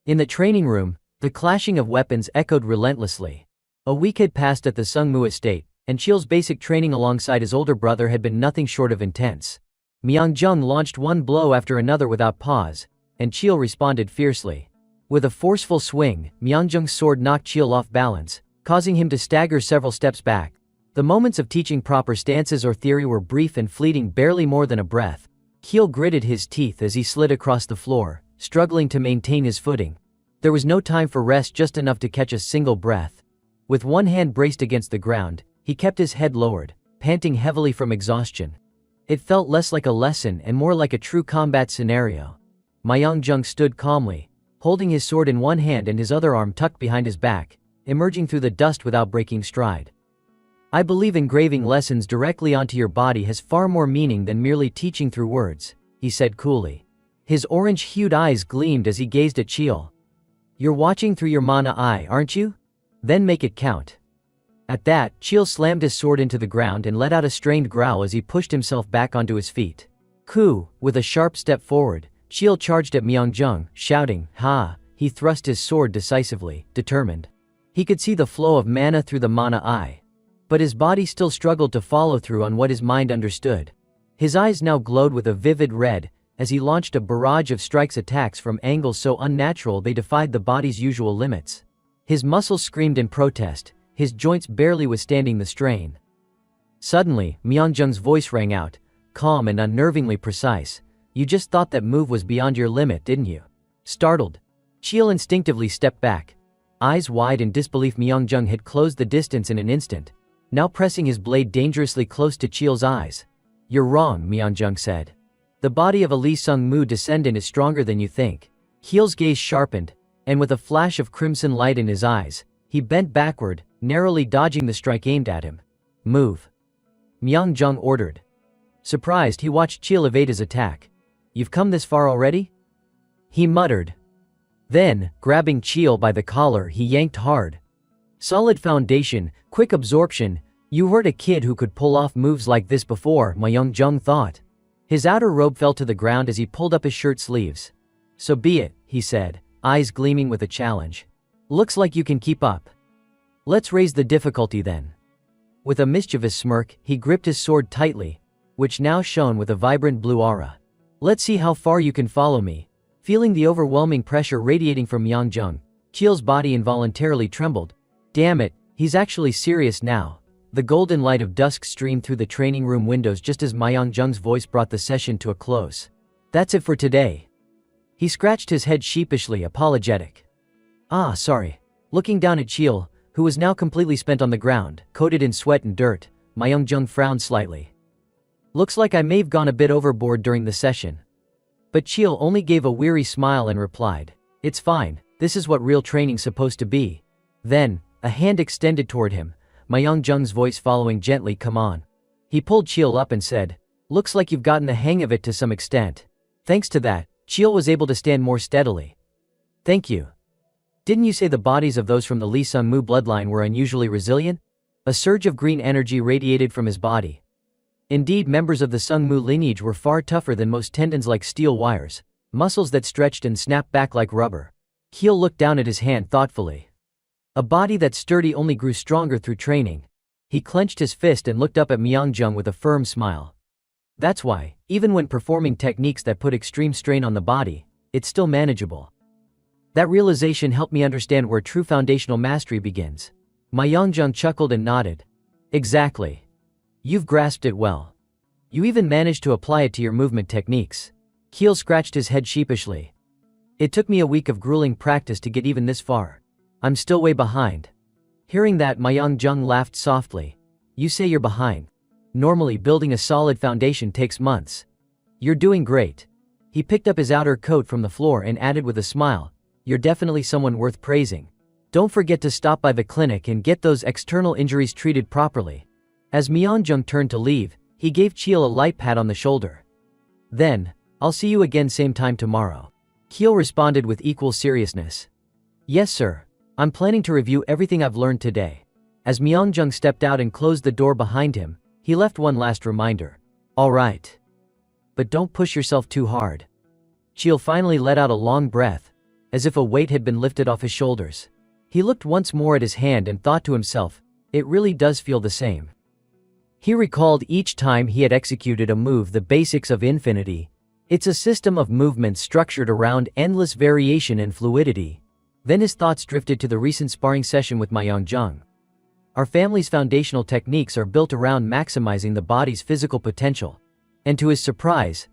In the training room, the clashing of weapons echoed relentlessly. A week had passed at the Sungmu estate, and Chiel's basic training alongside his older brother had been nothing short of intense. Myeongjung launched one blow after another without pause, and Chiel responded fiercely. With a forceful swing, Myeongjung's sword knocked Chiel off balance, causing him to stagger several steps back. The moments of teaching proper stances or theory were brief and fleeting, barely more than a breath. Chiel gritted his teeth as he slid across the floor, struggling to maintain his footing. There was no time for rest, just enough to catch a single breath. With one hand braced against the ground, he kept his head lowered, panting heavily from exhaustion. It felt less like a lesson and more like a true combat scenario. Myeongjung stood calmly, holding his sword in one hand and his other arm tucked behind his back, emerging through the dust without breaking stride. I believe engraving lessons directly onto your body has far more meaning than merely teaching through words, he said coolly. His orange-hued eyes gleamed as he gazed at Chiel. You're watching through your mana eye, aren't you? Then make it count. At that, Chiel slammed his sword into the ground and let out a strained growl as he pushed himself back onto his feet. With a sharp step forward, Chiel charged at Myeongjung, shouting, "Ha!" He thrust his sword decisively, determined. He could see the flow of mana through the mana eye. But his body still struggled to follow through on what his mind understood. His eyes now glowed with a vivid red, as he launched a barrage of strikes, attacks from angles so unnatural they defied the body's usual limits. His muscles screamed in protest, his joints barely withstanding the strain. Suddenly, Myeongjung's voice rang out, calm and unnervingly precise. You just thought that move was beyond your limit, didn't you? Startled, Chiel instinctively stepped back. Eyes wide in disbelief, Myeongjung had closed the distance in an instant, now pressing his blade dangerously close to Chiel's eyes. You're wrong, Myeongjung said. The body of a Lee Sung-mu descendant is stronger than you think. Chiel's gaze sharpened, and with a flash of crimson light in his eyes, he bent backward, narrowly dodging the strike aimed at him. Move, Myeongjung ordered. Surprised, he watched Chiel evade his attack. You've come this far already? He muttered. Then, grabbing Chiel by the collar, he yanked hard. Solid foundation, quick absorption. You weren't a kid who could pull off moves like this before, Myeongjung thought. His outer robe fell to the ground as he pulled up his shirt sleeves. So be it, he said, eyes gleaming with a challenge. Looks like you can keep up. Let's raise the difficulty then. With a mischievous smirk, he gripped his sword tightly, which now shone with a vibrant blue aura. Let's see how far you can follow me. Feeling the overwhelming pressure radiating from Myeongjung, Chiel's body involuntarily trembled. Damn it, he's actually serious now. The golden light of dusk streamed through the training room windows just as Myeongjung's voice brought the session to a close. That's it for today. He scratched his head sheepishly, apologetic. Ah, sorry. Looking down at Chiel, who was now completely spent on the ground, coated in sweat and dirt, Myeongjung frowned slightly. Looks like I may've gone a bit overboard during the session. But Chiel only gave a weary smile and replied, It's fine, this is what real training's supposed to be. Then, a hand extended toward him, Myeongjung's voice following gently, Come on. He pulled Chiel up and said, Looks like you've gotten the hang of it to some extent. Thanks to that, Chiel was able to stand more steadily. Thank you. Didn't you say the bodies of those from the Lee Sung-mu bloodline were unusually resilient? A surge of green energy radiated from his body. Indeed, members of the Sung-mu lineage were far tougher than most, tendons like steel wires, muscles that stretched and snapped back like rubber. Chiel looked down at his hand thoughtfully. A body that sturdy only grew stronger through training. He clenched his fist and looked up at Myeongjung with a firm smile. That's why, even when performing techniques that put extreme strain on the body, it's still manageable. That realization helped me understand where true foundational mastery begins. Myeongjung chuckled and nodded. Exactly. You've grasped it well. You even managed to apply it to your movement techniques. Chiel scratched his head sheepishly. It took me a week of grueling practice to get even this far. I'm still way behind. Hearing that, Myeongjung laughed softly. You say you're behind. Normally, building a solid foundation takes months. You're doing great. He picked up his outer coat from the floor and added with a smile, You're definitely someone worth praising. Don't forget to stop by the clinic and get those external injuries treated properly. As Myeongjung turned to leave, he gave Chiel a light pat on the shoulder. Then, I'll see you again same time tomorrow. Chiel responded with equal seriousness. Yes sir. I'm planning to review everything I've learned today. As Myeongjung stepped out and closed the door behind him, he left one last reminder. All right. But don't push yourself too hard. Chiel finally let out a long breath, as if a weight had been lifted off his shoulders. He looked once more at his hand and thought to himself, it really does feel the same. He recalled each time he had executed a move the basics of infinity. It's a system of movements structured around endless variation and fluidity. Then his thoughts drifted to the recent sparring session with Ma Yongjung. Our family's foundational techniques are built around maximizing the body's physical potential. And to his surprise,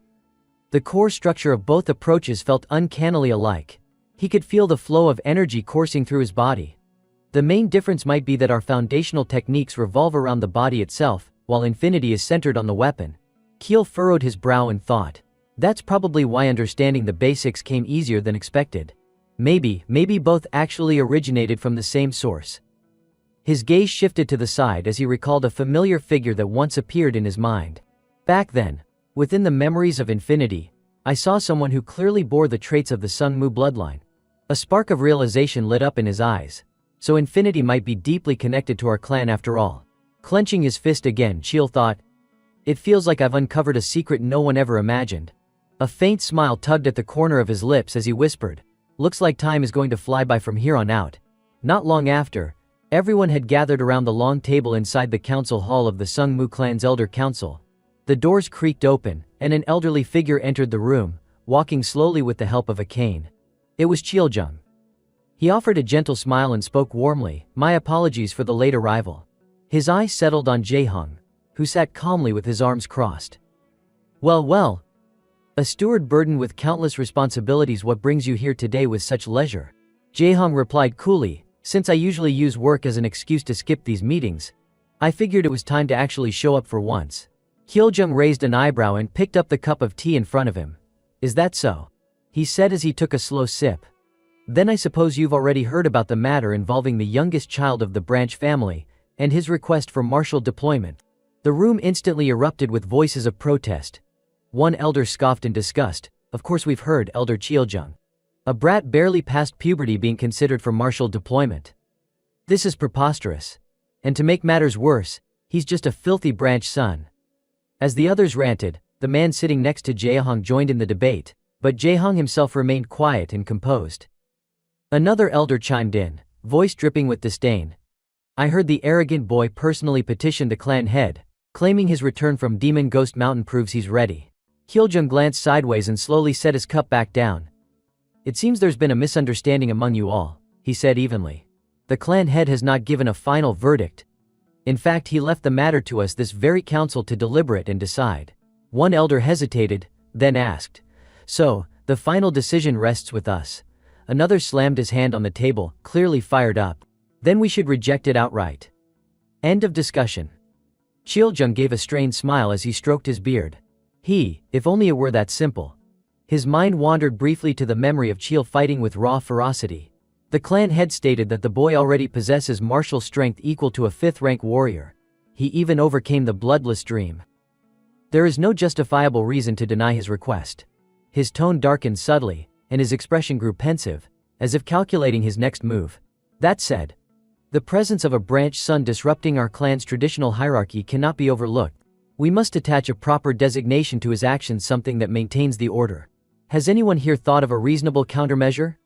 the core structure of both approaches felt uncannily alike. He could feel the flow of energy coursing through his body. The main difference might be that our foundational techniques revolve around the body itself, while infinity is centered on the weapon. Keel furrowed his brow and thought. That's probably why understanding the basics came easier than expected. Maybe both actually originated from the same source. His gaze shifted to the side as he recalled a familiar figure that once appeared in his mind. Back then, within the memories of infinity, I saw someone who clearly bore the traits of the Sungmu bloodline. A spark of realization lit up in his eyes. So infinity might be deeply connected to our clan after all. Clenching his fist again, Cheel thought, it feels like I've uncovered a secret no one ever imagined. A faint smile tugged at the corner of his lips as he whispered, looks like time is going to fly by from here on out. Not long after, everyone had gathered around the long table inside the council hall of the Sungmu clan's elder council. The doors creaked open, and an elderly figure entered the room, walking slowly with the help of a cane. It was Cheoljung. He offered a gentle smile and spoke warmly, my apologies for the late arrival. His eyes settled on Jae-hung, who sat calmly with his arms crossed. Well, a steward burdened with countless responsibilities, what brings you here today with such leisure? Jae-hung replied coolly, since I usually use work as an excuse to skip these meetings, I figured it was time to actually show up for once. Cheoljung raised an eyebrow and picked up the cup of tea in front of him. Is that so? He said as he took a slow sip. Then I suppose you've already heard about the matter involving the youngest child of the Branch family, and his request for martial deployment. The room instantly erupted with voices of protest. One elder scoffed in disgust, of course we've heard, Elder Cheoljung. A brat barely past puberty being considered for martial deployment. This is preposterous. And to make matters worse, he's just a filthy Branch son. As the others ranted, the man sitting next to Jae-hung joined in the debate, but Jae-hung himself remained quiet and composed. Another elder chimed in, voice dripping with disdain. I heard the arrogant boy personally petitioned the clan head, claiming his return from Demon Ghost Mountain proves he's ready. Cheoljung glanced sideways and slowly set his cup back down. It seems there's been a misunderstanding among you all, he said evenly. The clan head has not given a final verdict. In fact, he left the matter to us this very council to deliberate and decide. One elder hesitated, then asked, so, the final decision rests with us. Another slammed his hand on the table, clearly fired up. Then we should reject it outright. End of discussion. Cheoljung gave a strained smile as he stroked his beard. If only it were that simple. His mind wandered briefly to the memory of Cheel fighting with raw ferocity. The clan head stated that the boy already possesses martial strength equal to a 5th-rank warrior. He even overcame the bloodless dream. There is no justifiable reason to deny his request. His tone darkened subtly, and his expression grew pensive, as if calculating his next move. That said, the presence of a Branch son disrupting our clan's traditional hierarchy cannot be overlooked. We must attach a proper designation to his actions, something that maintains the order. Has anyone here thought of a reasonable countermeasure?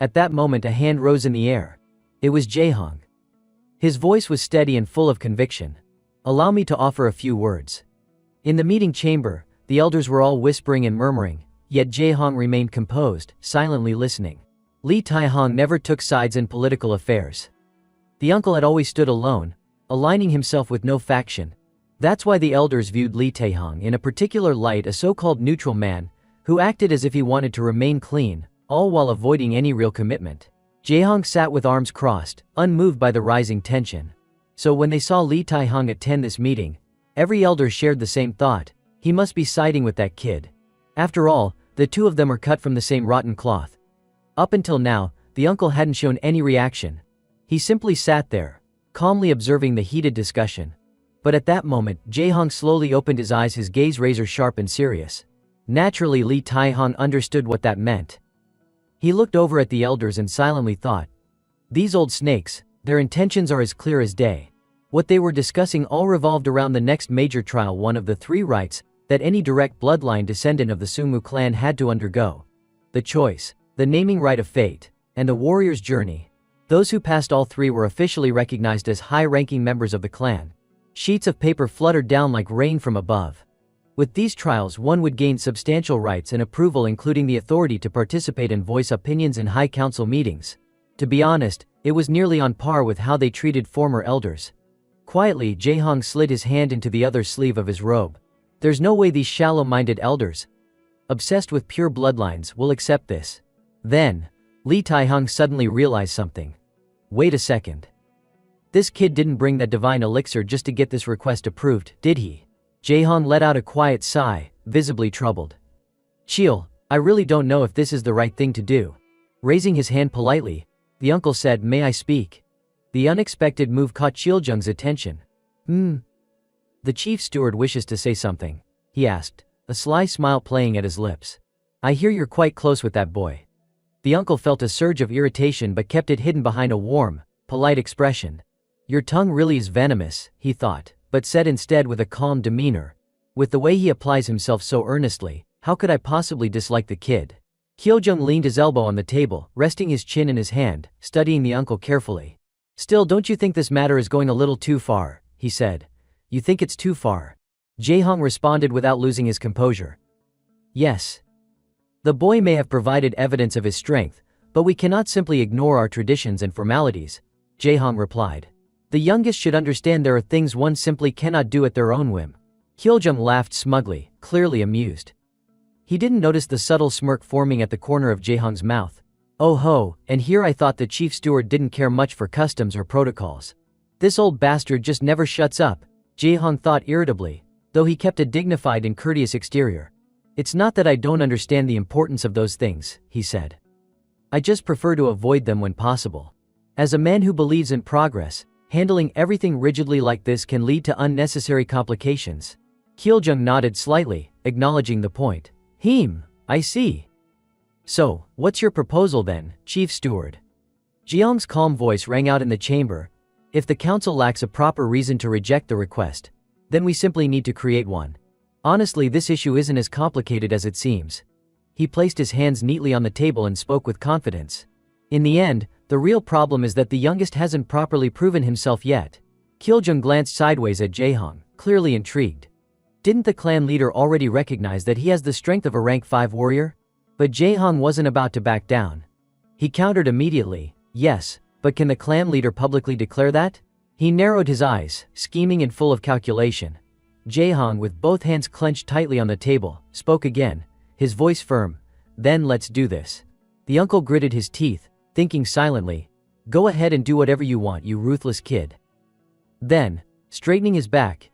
At that moment a hand rose in the air. It was Jae-hung. His voice was steady and full of conviction. Allow me to offer a few words. In the meeting chamber, the elders were all whispering and murmuring, yet Jae-hung remained composed, silently listening. Lee Tai-hong never took sides in political affairs. The uncle had always stood alone, aligning himself with no faction. That's why the elders viewed Lee Tai-hong in a particular light, a so-called neutral man, who acted as if he wanted to remain clean, all while avoiding any real commitment. Jae-hong sat with arms crossed, unmoved by the rising tension. So when they saw Lee Tai-hong attend this meeting, every elder shared the same thought, he must be siding with that kid. After all, the two of them are cut from the same rotten cloth. Up until now, the uncle hadn't shown any reaction. He simply sat there, calmly observing the heated discussion. But at that moment, Jae-hong slowly opened his eyes, his gaze razor-sharp and serious. Naturally, Lee Tai-hong understood what that meant. He looked over at the elders and silently thought, these old snakes, their intentions are as clear as day. What they were discussing all revolved around the next major trial, one of the 3 rites that any direct bloodline descendant of the Sungmu clan had to undergo. The choice, the naming rite of fate, and the warrior's journey. Those who passed all three were officially recognized as high-ranking members of the clan. Sheets of paper fluttered down like rain from above. With these trials, one would gain substantial rights and approval, including the authority to participate and voice opinions in high council meetings. To be honest, it was nearly on par with how they treated former elders. Quietly, Jae-hong slid his hand into the other sleeve of his robe. There's no way these shallow-minded elders, obsessed with pure bloodlines, will accept this. Then, Lee Tai-hung suddenly realized something. Wait a second. This kid didn't bring that divine elixir just to get this request approved, did he? Jae-hong let out a quiet sigh, visibly troubled. Cheol, I really don't know if this is the right thing to do. Raising his hand politely, the uncle said, may I speak? The unexpected move caught Cheoljung's attention. The chief steward wishes to say something, he asked, a sly smile playing at his lips. I hear you're quite close with that boy. The uncle felt a surge of irritation but kept it hidden behind a warm, polite expression. Your tongue really is venomous, he thought, but said instead with a calm demeanor. With the way he applies himself so earnestly, how could I possibly dislike the kid? Kyo-jung leaned his elbow on the table, resting his chin in his hand, studying the uncle carefully. Still, don't you think this matter is going a little too far? He said. You think it's too far? Jae-hong responded without losing his composure. Yes. The boy may have provided evidence of his strength, but we cannot simply ignore our traditions and formalities, Jae-hong replied. The youngest should understand there are things one simply cannot do at their own whim. Kyo-jung laughed smugly, clearly amused. He didn't notice the subtle smirk forming at the corner of Jae-hong's mouth. Oh ho, and here I thought the chief steward didn't care much for customs or protocols. This old bastard just never shuts up, Jae-hong thought irritably, though he kept a dignified and courteous exterior. It's not that I don't understand the importance of those things, he said. I just prefer to avoid them when possible. As a man who believes in progress, handling everything rigidly like this can lead to unnecessary complications. Kyo-jung nodded slightly, acknowledging the point. I see. So, what's your proposal then, Chief Steward? Jeong's calm voice rang out in the chamber. If the council lacks a proper reason to reject the request, then we simply need to create one. Honestly, this issue isn't as complicated as it seems. He placed his hands neatly on the table and spoke with confidence. In the end, the real problem is that the youngest hasn't properly proven himself yet. Kyo-jung glanced sideways at Jae-hong, clearly intrigued. Didn't the clan leader already recognize that he has the strength of a rank 5 warrior? But Jae-hong wasn't about to back down. He countered immediately, yes, but can the clan leader publicly declare that? He narrowed his eyes, scheming and full of calculation. Jae-hong, with both hands clenched tightly on the table, spoke again, his voice firm. Then let's do this. The uncle gritted his teeth, thinking silently. Go ahead and do whatever you want, you ruthless kid. Then, straightening his back,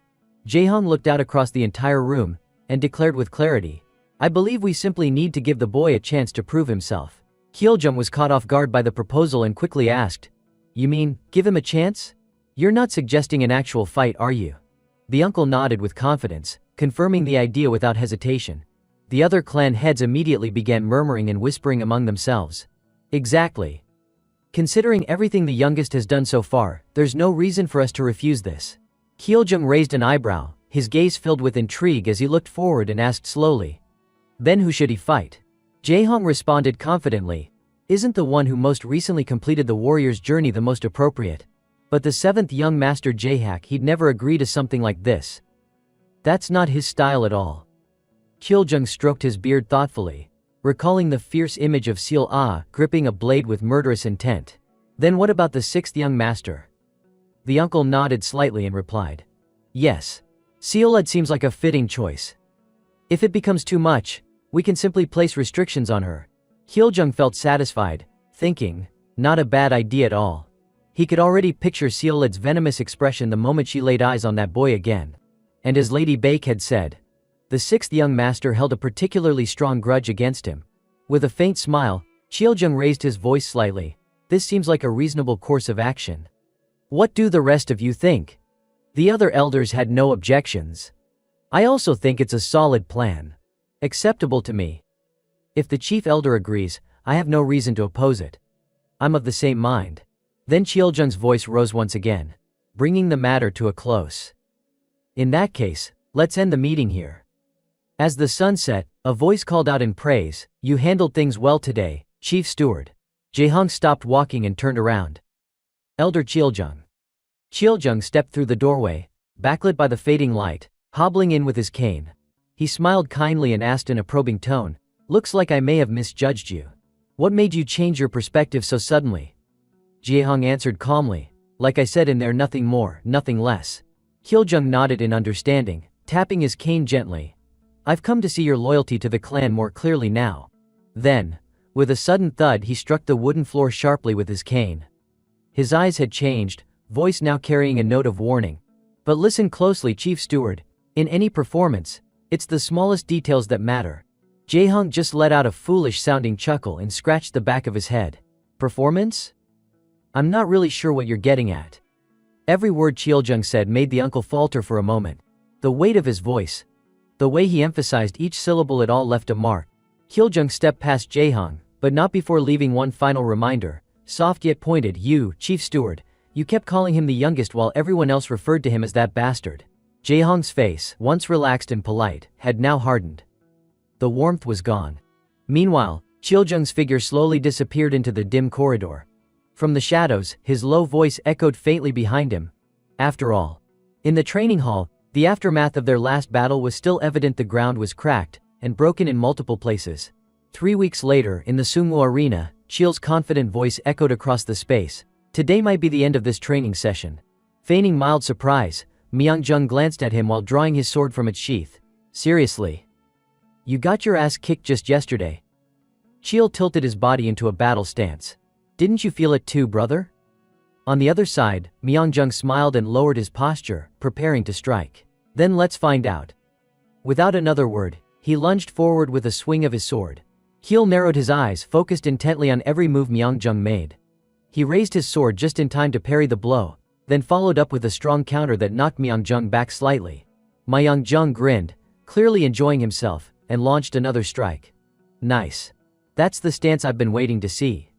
Jae-hong looked out across the entire room, and declared with clarity, I believe we simply need to give the boy a chance to prove himself. Kyo-jung was caught off guard by the proposal and quickly asked, You mean, give him a chance? You're not suggesting an actual fight, are you? The uncle nodded with confidence, confirming the idea without hesitation. The other clan heads immediately began murmuring and whispering among themselves. Exactly. Considering everything the youngest has done so far, there's no reason for us to refuse this. Kyo-jung raised an eyebrow, his gaze filled with intrigue as he looked forward and asked slowly. Then who should he fight? Jae-hong responded confidently. Isn't the one who most recently completed the warrior's journey the most appropriate? But the 7th young master Jae-hak, he'd never agree to something like this. That's not his style at all. Kyo-jung stroked his beard thoughtfully, recalling the fierce image of Seal Ah gripping a blade with murderous intent. Then what about the 6th young master? The uncle nodded slightly and replied. Yes. Seolad seems like a fitting choice. If it becomes too much, we can simply place restrictions on her. Kyo-jung felt satisfied, thinking, not a bad idea at all. He could already picture Seolad's venomous expression the moment she laid eyes on that boy again. And as Lady Baek had said, the 6th young master held a particularly strong grudge against him. With a faint smile, Kyo-jung raised his voice slightly. This seems like a reasonable course of action. What do the rest of you think? The other elders had no objections. I also think it's a solid plan. Acceptable to me. If the chief elder agrees, I have no reason to oppose it. I'm of the same mind. Then Kyo-jung's voice rose once again, bringing the matter to a close. In that case, let's end the meeting here. As the sun set, a voice called out in praise, You handled things well today, Chief Steward. Jae-hong stopped walking and turned around. Elder Chieljung. Chieljung stepped through the doorway, backlit by the fading light, hobbling in with his cane. He smiled kindly and asked in a probing tone, "Looks like I may have misjudged you. What made you change your perspective so suddenly?" Jiehong answered calmly, "Like I said in there, nothing more, nothing less." Chieljung nodded in understanding, tapping his cane gently. "I've come to see your loyalty to the clan more clearly now." Then, with a sudden thud, he struck the wooden floor sharply with his cane. His eyes had changed, voice now carrying a note of warning. "But listen closely, Chief Steward. In any performance, it's the smallest details that matter." Jaehong just let out a foolish-sounding chuckle and scratched the back of his head. "Performance? I'm not really sure what you're getting at." Every word Chieljung said made the uncle falter for a moment. The weight of his voice, the way he emphasized each syllable, it all left a mark. Chieljung stepped past Jaehong, but not before leaving one final reminder, soft yet pointed. "You, Chief Steward, you kept calling him the youngest while everyone else referred to him as that bastard." Jaehong's face, once relaxed and polite, had now hardened. The warmth was gone. Meanwhile, Chieljung's figure slowly disappeared into the dim corridor. From the shadows, his low voice echoed faintly behind him. After all, in the training hall, the aftermath of their last battle was still evident. The ground was cracked and broken in multiple places. 3 weeks later, in the Sungwoo arena, Chiel's confident voice echoed across the space. "Today might be the end of this training session." Feigning mild surprise, Myeongjung glanced at him while drawing his sword from its sheath. "Seriously? You got your ass kicked just yesterday." Chiel tilted his body into a battle stance. "Didn't you feel it too, brother?" On the other side, Myeongjung smiled and lowered his posture, preparing to strike. "Then let's find out." Without another word, he lunged forward with a swing of his sword. Chiel narrowed his eyes, focused intently on every move Myeongjung made. He raised his sword just in time to parry the blow, then followed up with a strong counter that knocked Myeongjung back slightly. Myeongjung grinned, clearly enjoying himself, and launched another strike. "Nice. That's the stance I've been waiting to see."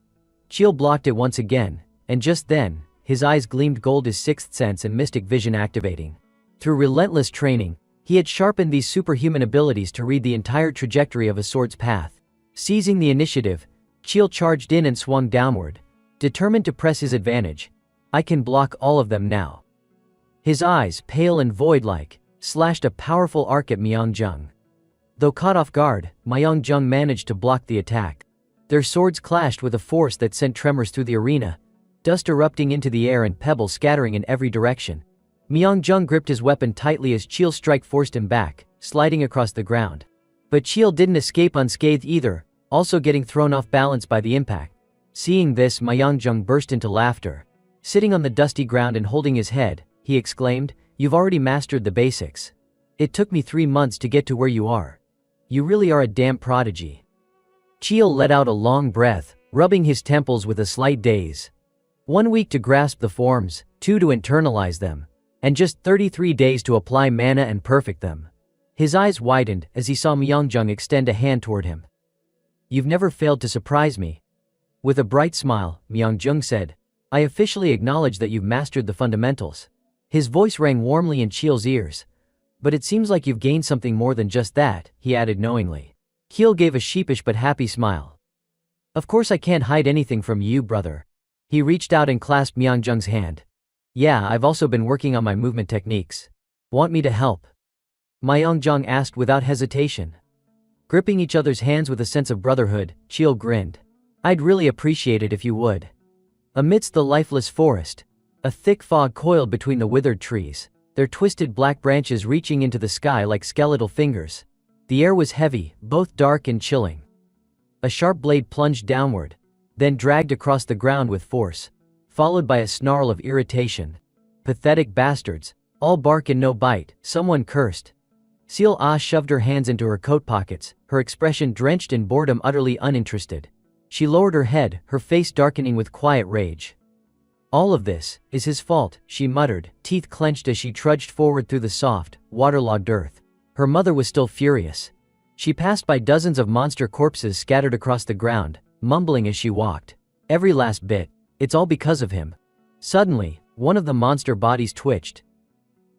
Chiel blocked it once again, and just then, his eyes gleamed gold, his sixth sense and mystic vision activating. Through relentless training, he had sharpened these superhuman abilities to read the entire trajectory of a sword's path. Seizing the initiative, Chiel charged in and swung downward, determined to press his advantage. "I can block all of them now." His eyes, pale and void-like, slashed a powerful arc at Myeongjung. Though caught off guard, Myeongjung managed to block the attack. Their swords clashed with a force that sent tremors through the arena, dust erupting into the air and pebbles scattering in every direction. Myeongjung gripped his weapon tightly as Chiel's strike forced him back, sliding across the ground. But Chiel didn't escape unscathed either, also getting thrown off balance by the impact. Seeing this, Myeongjung burst into laughter. Sitting on the dusty ground and holding his head, he exclaimed, "You've already mastered the basics. It took me 3 months to get to where you are. You really are a damn prodigy." Chiel let out a long breath, rubbing his temples with a slight daze. 1 week to grasp the forms, 2 to internalize them, and just 33 days to apply mana and perfect them. His eyes widened as he saw Myeongjung extend a hand toward him. "You've never failed to surprise me." With a bright smile, Myeongjung said, "I officially acknowledge that you've mastered the fundamentals." His voice rang warmly in Chiel's ears. "But it seems like you've gained something more than just that," he added knowingly. Chiel gave a sheepish but happy smile. "Of course I can't hide anything from you, brother." He reached out and clasped Myeongjung's hand. "Yeah, I've also been working on my movement techniques. Want me to help?" Myeongjung asked without hesitation. Gripping each other's hands with a sense of brotherhood, Chiel grinned. "I'd really appreciate it if you would." Amidst the lifeless forest, a thick fog coiled between the withered trees, their twisted black branches reaching into the sky like skeletal fingers. The air was heavy, both dark and chilling. A sharp blade plunged downward, then dragged across the ground with force, followed by a snarl of irritation. "Pathetic bastards, all bark and no bite," someone cursed. Seal Ah shoved her hands into her coat pockets, her expression drenched in boredom, utterly uninterested. She lowered her head, her face darkening with quiet rage. "All of this is his fault," she muttered, teeth clenched as she trudged forward through the soft, waterlogged earth. Her mother was still furious. She passed by dozens of monster corpses scattered across the ground, mumbling as she walked. "Every last bit. It's all because of him." Suddenly, one of the monster bodies twitched.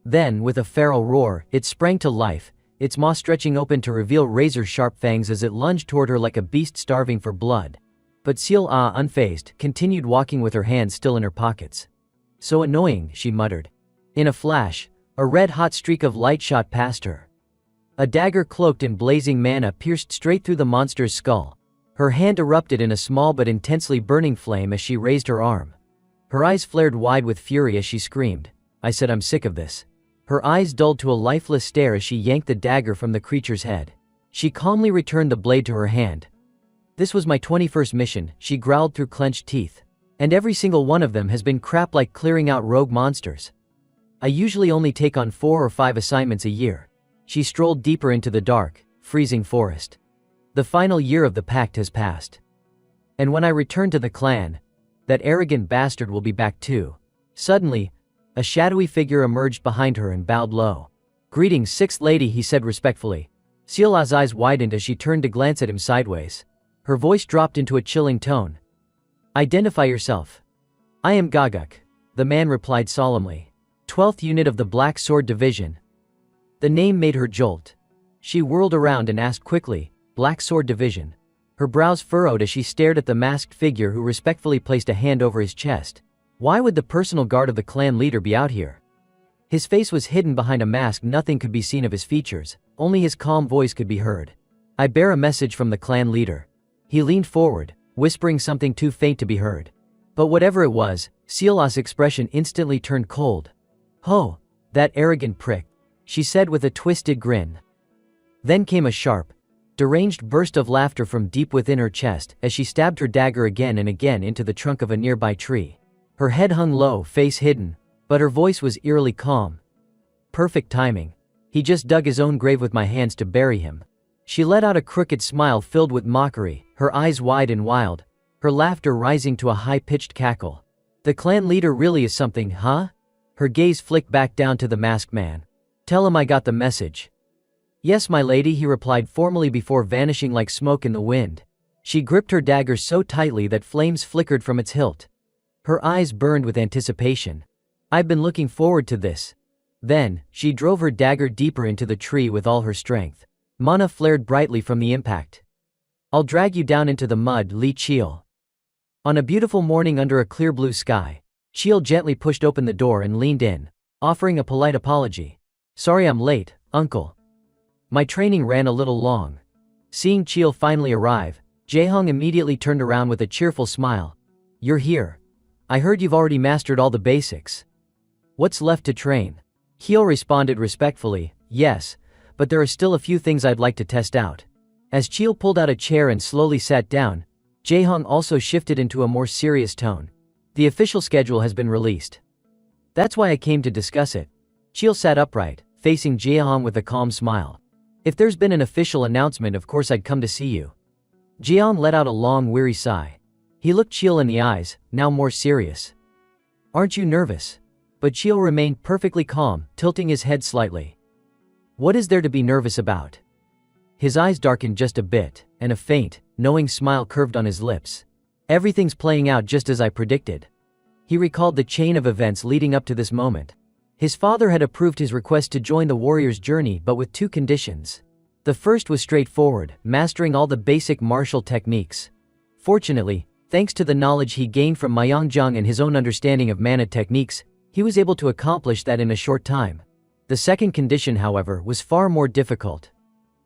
Then, with a feral roar, it sprang to life, its maw stretching open to reveal razor-sharp fangs as it lunged toward her like a beast starving for blood. But Seal Ah, unfazed, continued walking with her hands still in her pockets. So annoying, she muttered. In a flash, a red-hot streak of light shot past her. A dagger cloaked in blazing mana pierced straight through the monster's skull. Her hand erupted in a small but intensely burning flame as she raised her arm. Her eyes flared wide with fury as she screamed. I said, I'm sick of this. Her eyes dulled to a lifeless stare as she yanked the dagger from the creature's head. She calmly returned the blade to her hand. This was my 21st mission, she growled through clenched teeth. And every single one of them has been crap, like clearing out rogue monsters. I usually only take on 4 or 5 assignments a year. She strolled deeper into the dark, freezing forest. The final year of the pact has passed. And when I return to the clan, that arrogant bastard will be back too. Suddenly, a shadowy figure emerged behind her and bowed low. Greetings, Sixth Lady, he said respectfully. Seala's eyes widened as she turned to glance at him sideways. Her voice dropped into a chilling tone. Identify yourself. I am Gaguk, the man replied solemnly. 12th Unit of the Black Sword Division. The name made her jolt. She whirled around and asked quickly, Black Sword Division. Her brows furrowed as she stared at the masked figure who respectfully placed a hand over his chest. Why would the personal guard of the clan leader be out here? His face was hidden behind a mask, nothing could be seen of his features, only his calm voice could be heard. I bear a message from the clan leader. He leaned forward, whispering something too faint to be heard. But whatever it was, Seala's expression instantly turned cold. Ho! That arrogant prick, she said with a twisted grin. Then came a sharp, deranged burst of laughter from deep within her chest as she stabbed her dagger again and again into the trunk of a nearby tree. Her head hung low, face hidden, but her voice was eerily calm. Perfect timing. He just dug his own grave with my hands to bury him. She let out a crooked smile filled with mockery, her eyes wide and wild, her laughter rising to a high-pitched cackle. The clan leader really is something, huh? Her gaze flicked back down to the masked man. Tell him I got the message. Yes, my lady, he replied formally before vanishing like smoke in the wind. She gripped her dagger so tightly that flames flickered from its hilt. Her eyes burned with anticipation. I've been looking forward to this. Then, she drove her dagger deeper into the tree with all her strength. Mana flared brightly from the impact. I'll drag you down into the mud, Li Chil. On a beautiful morning under a clear blue sky, Chil gently pushed open the door and leaned in, offering a polite apology. Sorry I'm late, uncle. My training ran a little long. Seeing Chil finally arrive, Jaehong immediately turned around with a cheerful smile. You're here. I heard you've already mastered all the basics. What's left to train? Chil responded respectfully, yes, but there are still a few things I'd like to test out. As Chil pulled out a chair and slowly sat down, Jaehong also shifted into a more serious tone. The official schedule has been released. That's why I came to discuss it. Chil sat upright, facing Jaehong with a calm smile. If there's been an official announcement, of course I'd come to see you. Jaehong let out a long, weary sigh. He looked Chil in the eyes, now more serious. Aren't you nervous? But Chil remained perfectly calm, tilting his head slightly. What is there to be nervous about? His eyes darkened just a bit, and a faint, knowing smile curved on his lips. Everything's playing out just as I predicted. He recalled the chain of events leading up to this moment. His father had approved his request to join the warrior's journey, but with 2 conditions. The first was straightforward, mastering all the basic martial techniques. Fortunately, thanks to the knowledge he gained from Myeongjong and his own understanding of mana techniques, he was able to accomplish that in a short time. The second condition, however, was far more difficult.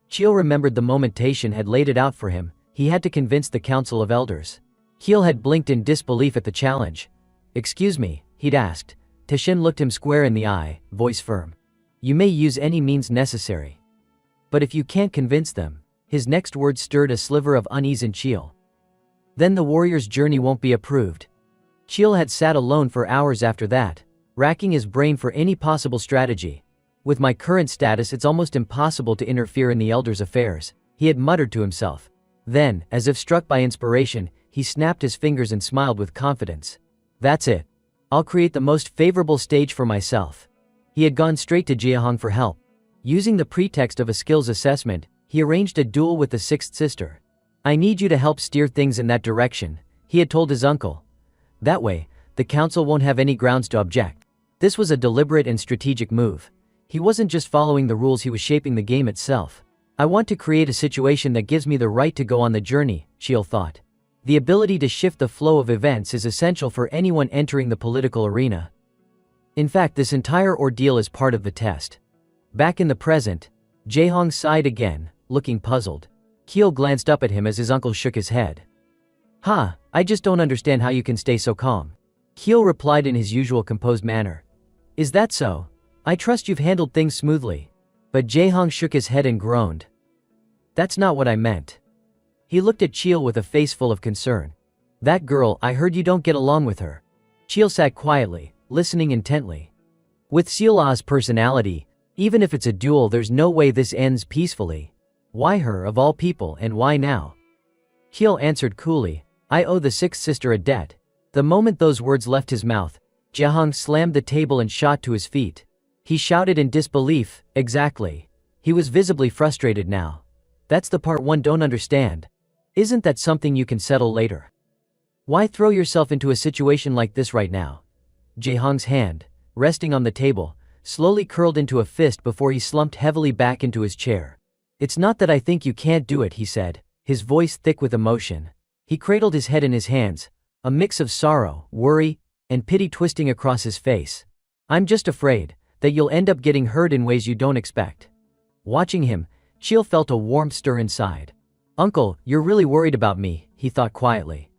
Chil remembered the moment Taishan had laid it out for him. He had to convince the Council of Elders. Chil had blinked in disbelief at the challenge. Excuse me, he'd asked. Taishan looked him square in the eye, voice firm. You may use any means necessary. But if you can't convince them, his next words stirred a sliver of unease in Chil. Then the warrior's journey won't be approved. Chil had sat alone for hours after that, racking his brain for any possible strategy. With my current status, it's almost impossible to interfere in the elders' affairs, he had muttered to himself. Then, as if struck by inspiration, he snapped his fingers and smiled with confidence. That's it. I'll create the most favorable stage for myself. He had gone straight to Jaehong for help. Using the pretext of a skills assessment, he arranged a duel with the 6th sister. I need you to help steer things in that direction, he had told his uncle. That way, the council won't have any grounds to object. This was a deliberate and strategic move. He wasn't just following the rules, he was shaping the game itself. I want to create a situation that gives me the right to go on the journey, Chil thought. The ability to shift the flow of events is essential for anyone entering the political arena. In fact, this entire ordeal is part of the test. Back in the present, Jae-hong sighed again, looking puzzled. Keel glanced up at him as his uncle shook his head. I just don't understand how you can stay so calm. Keel replied in his usual composed manner. Is that so? I trust you've handled things smoothly. But Jae-hong shook his head and groaned. That's not what I meant. He looked at Cheel with a face full of concern. That girl, I heard you don't get along with her. Cheel sat quietly, listening intently. With Seola's personality, even if it's a duel, there's no way this ends peacefully. Why her of all people, and why now? Keel answered coolly, I owe the sixth sister a debt. The moment those words left his mouth, Jae-hong slammed the table and shot to his feet. He shouted in disbelief, exactly. He was visibly frustrated now. That's the part one don't understand. Isn't that something you can settle later? Why throw yourself into a situation like this right now? Jae-hong's hand, resting on the table, slowly curled into a fist before he slumped heavily back into his chair. It's not that I think you can't do it, he said, his voice thick with emotion. He cradled his head in his hands, a mix of sorrow, worry, and pity twisting across his face. I'm just afraid that you'll end up getting hurt in ways you don't expect. Watching him, Cheel felt a warmth stir inside. Uncle, you're really worried about me, he thought quietly.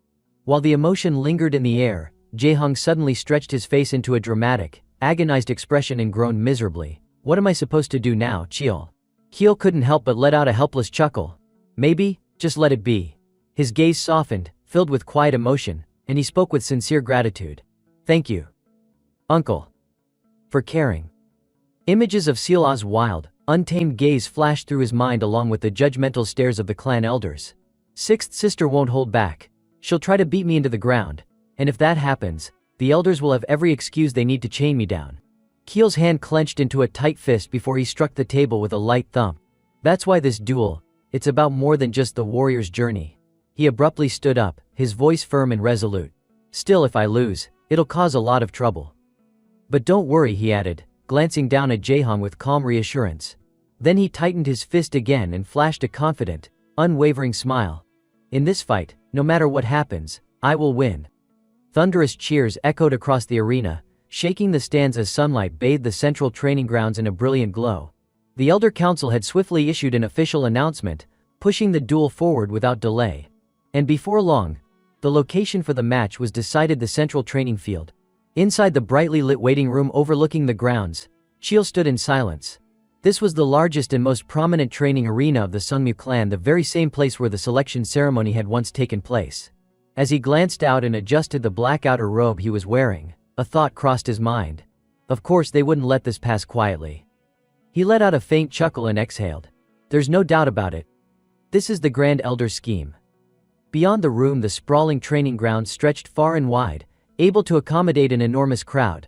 While the emotion lingered in the air, Jae-hong suddenly stretched his face into a dramatic, agonized expression and groaned miserably. What am I supposed to do now, Cheel? Keel couldn't help but let out a helpless chuckle. Maybe, just let it be. His gaze softened, filled with quiet emotion, and he spoke with sincere gratitude. Thank you, Uncle, for caring. Images of Seola's wild, untamed gaze flashed through his mind along with the judgmental stares of the clan elders. Sixth sister won't hold back. She'll try to beat me into the ground, and if that happens, the elders will have every excuse they need to chain me down. Keel's hand clenched into a tight fist before he struck the table with a light thump. That's why this duel, it's about more than just the warrior's journey. He abruptly stood up, his voice firm and resolute. Still, if I lose, it'll cause a lot of trouble. But don't worry, he added, glancing down at Jae-hong with calm reassurance. Then he tightened his fist again and flashed a confident, unwavering smile. In this fight, no matter what happens, I will win. Thunderous cheers echoed across the arena, shaking the stands as sunlight bathed the central training grounds in a brilliant glow. The Elder Council had swiftly issued an official announcement, pushing the duel forward without delay. And before long, the location for the match was decided: the central training field. Inside the brightly lit waiting room overlooking the grounds, Cheel stood in silence. This was the largest and most prominent training arena of the Sungmu clan, the very same place where the selection ceremony had once taken place. As he glanced out and adjusted the black outer robe he was wearing, a thought crossed his mind. Of course they wouldn't let this pass quietly. He let out a faint chuckle and exhaled. There's no doubt about it. This is the Grand Elder scheme. Beyond the room, the sprawling training ground stretched far and wide, able to accommodate an enormous crowd.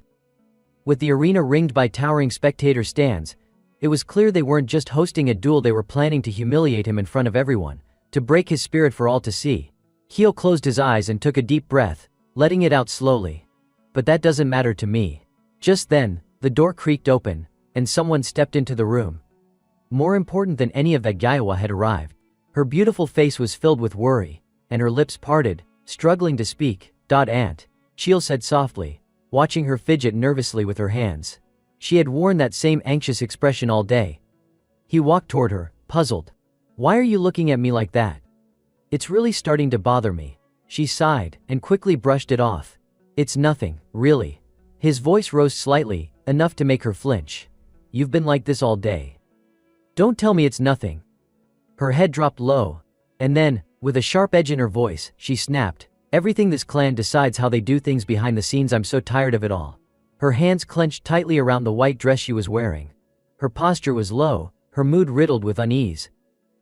With the arena ringed by towering spectator stands, it was clear they weren't just hosting a duel, they were planning to humiliate him in front of everyone, to break his spirit for all to see. Keel closed his eyes and took a deep breath, letting it out slowly. But that doesn't matter to me. Just then, the door creaked open, and someone stepped into the room. More important than any of that, Gyawa had arrived. Her beautiful face was filled with worry, and her lips parted, struggling to speak. Aunt, Cheel said softly, watching her fidget nervously with her hands. She had worn that same anxious expression all day. He walked toward her, puzzled. Why are you looking at me like that? It's really starting to bother me. She sighed, and quickly brushed it off. It's nothing, really. His voice rose slightly, enough to make her flinch. You've been like this all day. Don't tell me it's nothing. Her head dropped low, and then, with a sharp edge in her voice, she snapped. Everything this clan decides how they do things behind the scenes. I'm so tired of it all. Her hands clenched tightly around the white dress she was wearing. Her posture was low, her mood riddled with unease.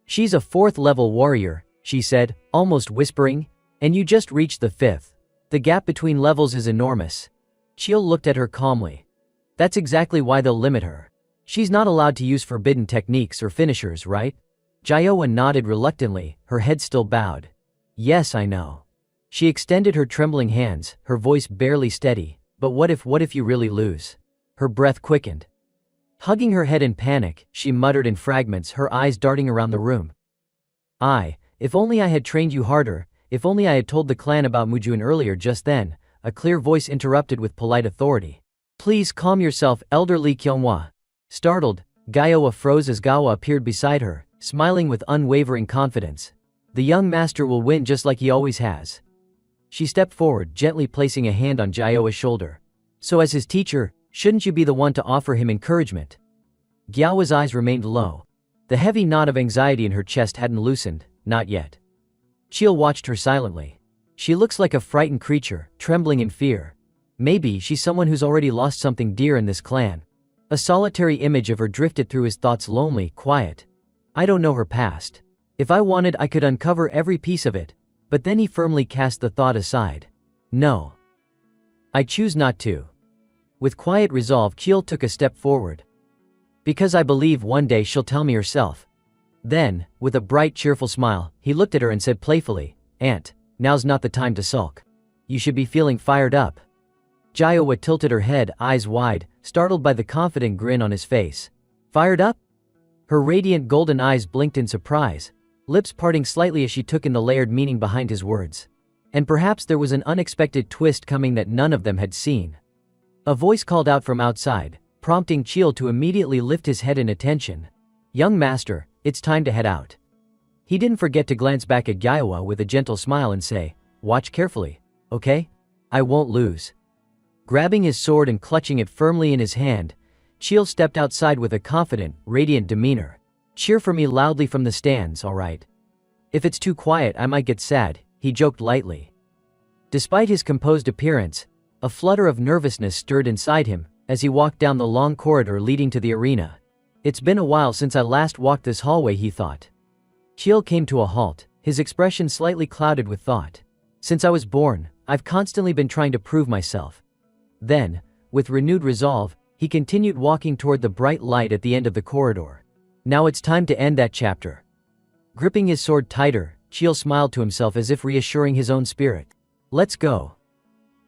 She's a 4th-level warrior, she said, almost whispering, and you just reached the 5th. The gap between levels is enormous. Cheel looked at her calmly. That's exactly why they'll limit her. She's not allowed to use forbidden techniques or finishers, right? Jaewa nodded reluctantly, her head still bowed. Yes, I know. She extended her trembling hands, her voice barely steady. But what if you really lose? Her breath quickened. Hugging her head in panic, she muttered in fragments, her eyes darting around the room. If only I had trained you harder, if only I had told the clan about Mujun earlier. Just then, a clear voice interrupted with polite authority. Please calm yourself, Elder Li Kyonghwa. Startled, Giowa froze as Gawa appeared beside her, smiling with unwavering confidence. The young master will win just like he always has. She stepped forward, gently placing a hand on Giowa's shoulder. So as his teacher, shouldn't you be the one to offer him encouragement? Giowa's eyes remained low. The heavy knot of anxiety in her chest hadn't loosened, not yet. Chil watched her silently. She looks like a frightened creature, trembling in fear. Maybe she's someone who's already lost something dear in this clan. A solitary image of her drifted through his thoughts, lonely, quiet. I don't know her past. If I wanted, I could uncover every piece of it, but then he firmly cast the thought aside. No. I choose not to. With quiet resolve, Chil took a step forward. Because I believe one day she'll tell me herself. Then, with a bright, cheerful smile, he looked at her and said playfully, Aunt, now's not the time to sulk. You should be feeling fired up. Giowa tilted her head, eyes wide, startled by the confident grin on his face. Fired up? Her radiant golden eyes blinked in surprise, lips parting slightly as she took in the layered meaning behind his words. And perhaps there was an unexpected twist coming that none of them had seen. A voice called out from outside, prompting Chil to immediately lift his head in attention. Young master, it's time to head out. He didn't forget to glance back at Giowa with a gentle smile and say, watch carefully, okay? I won't lose. Grabbing his sword and clutching it firmly in his hand, Chil stepped outside with a confident, radiant demeanor. Cheer for me loudly from the stands, alright? If it's too quiet, I might get sad, he joked lightly. Despite his composed appearance, a flutter of nervousness stirred inside him as he walked down the long corridor leading to the arena. It's been a while since I last walked this hallway, he thought. Chil came to a halt, his expression slightly clouded with thought. Since I was born, I've constantly been trying to prove myself. Then, with renewed resolve, he continued walking toward the bright light at the end of the corridor. Now it's time to end that chapter. Gripping his sword tighter, Chil smiled to himself as if reassuring his own spirit. Let's go.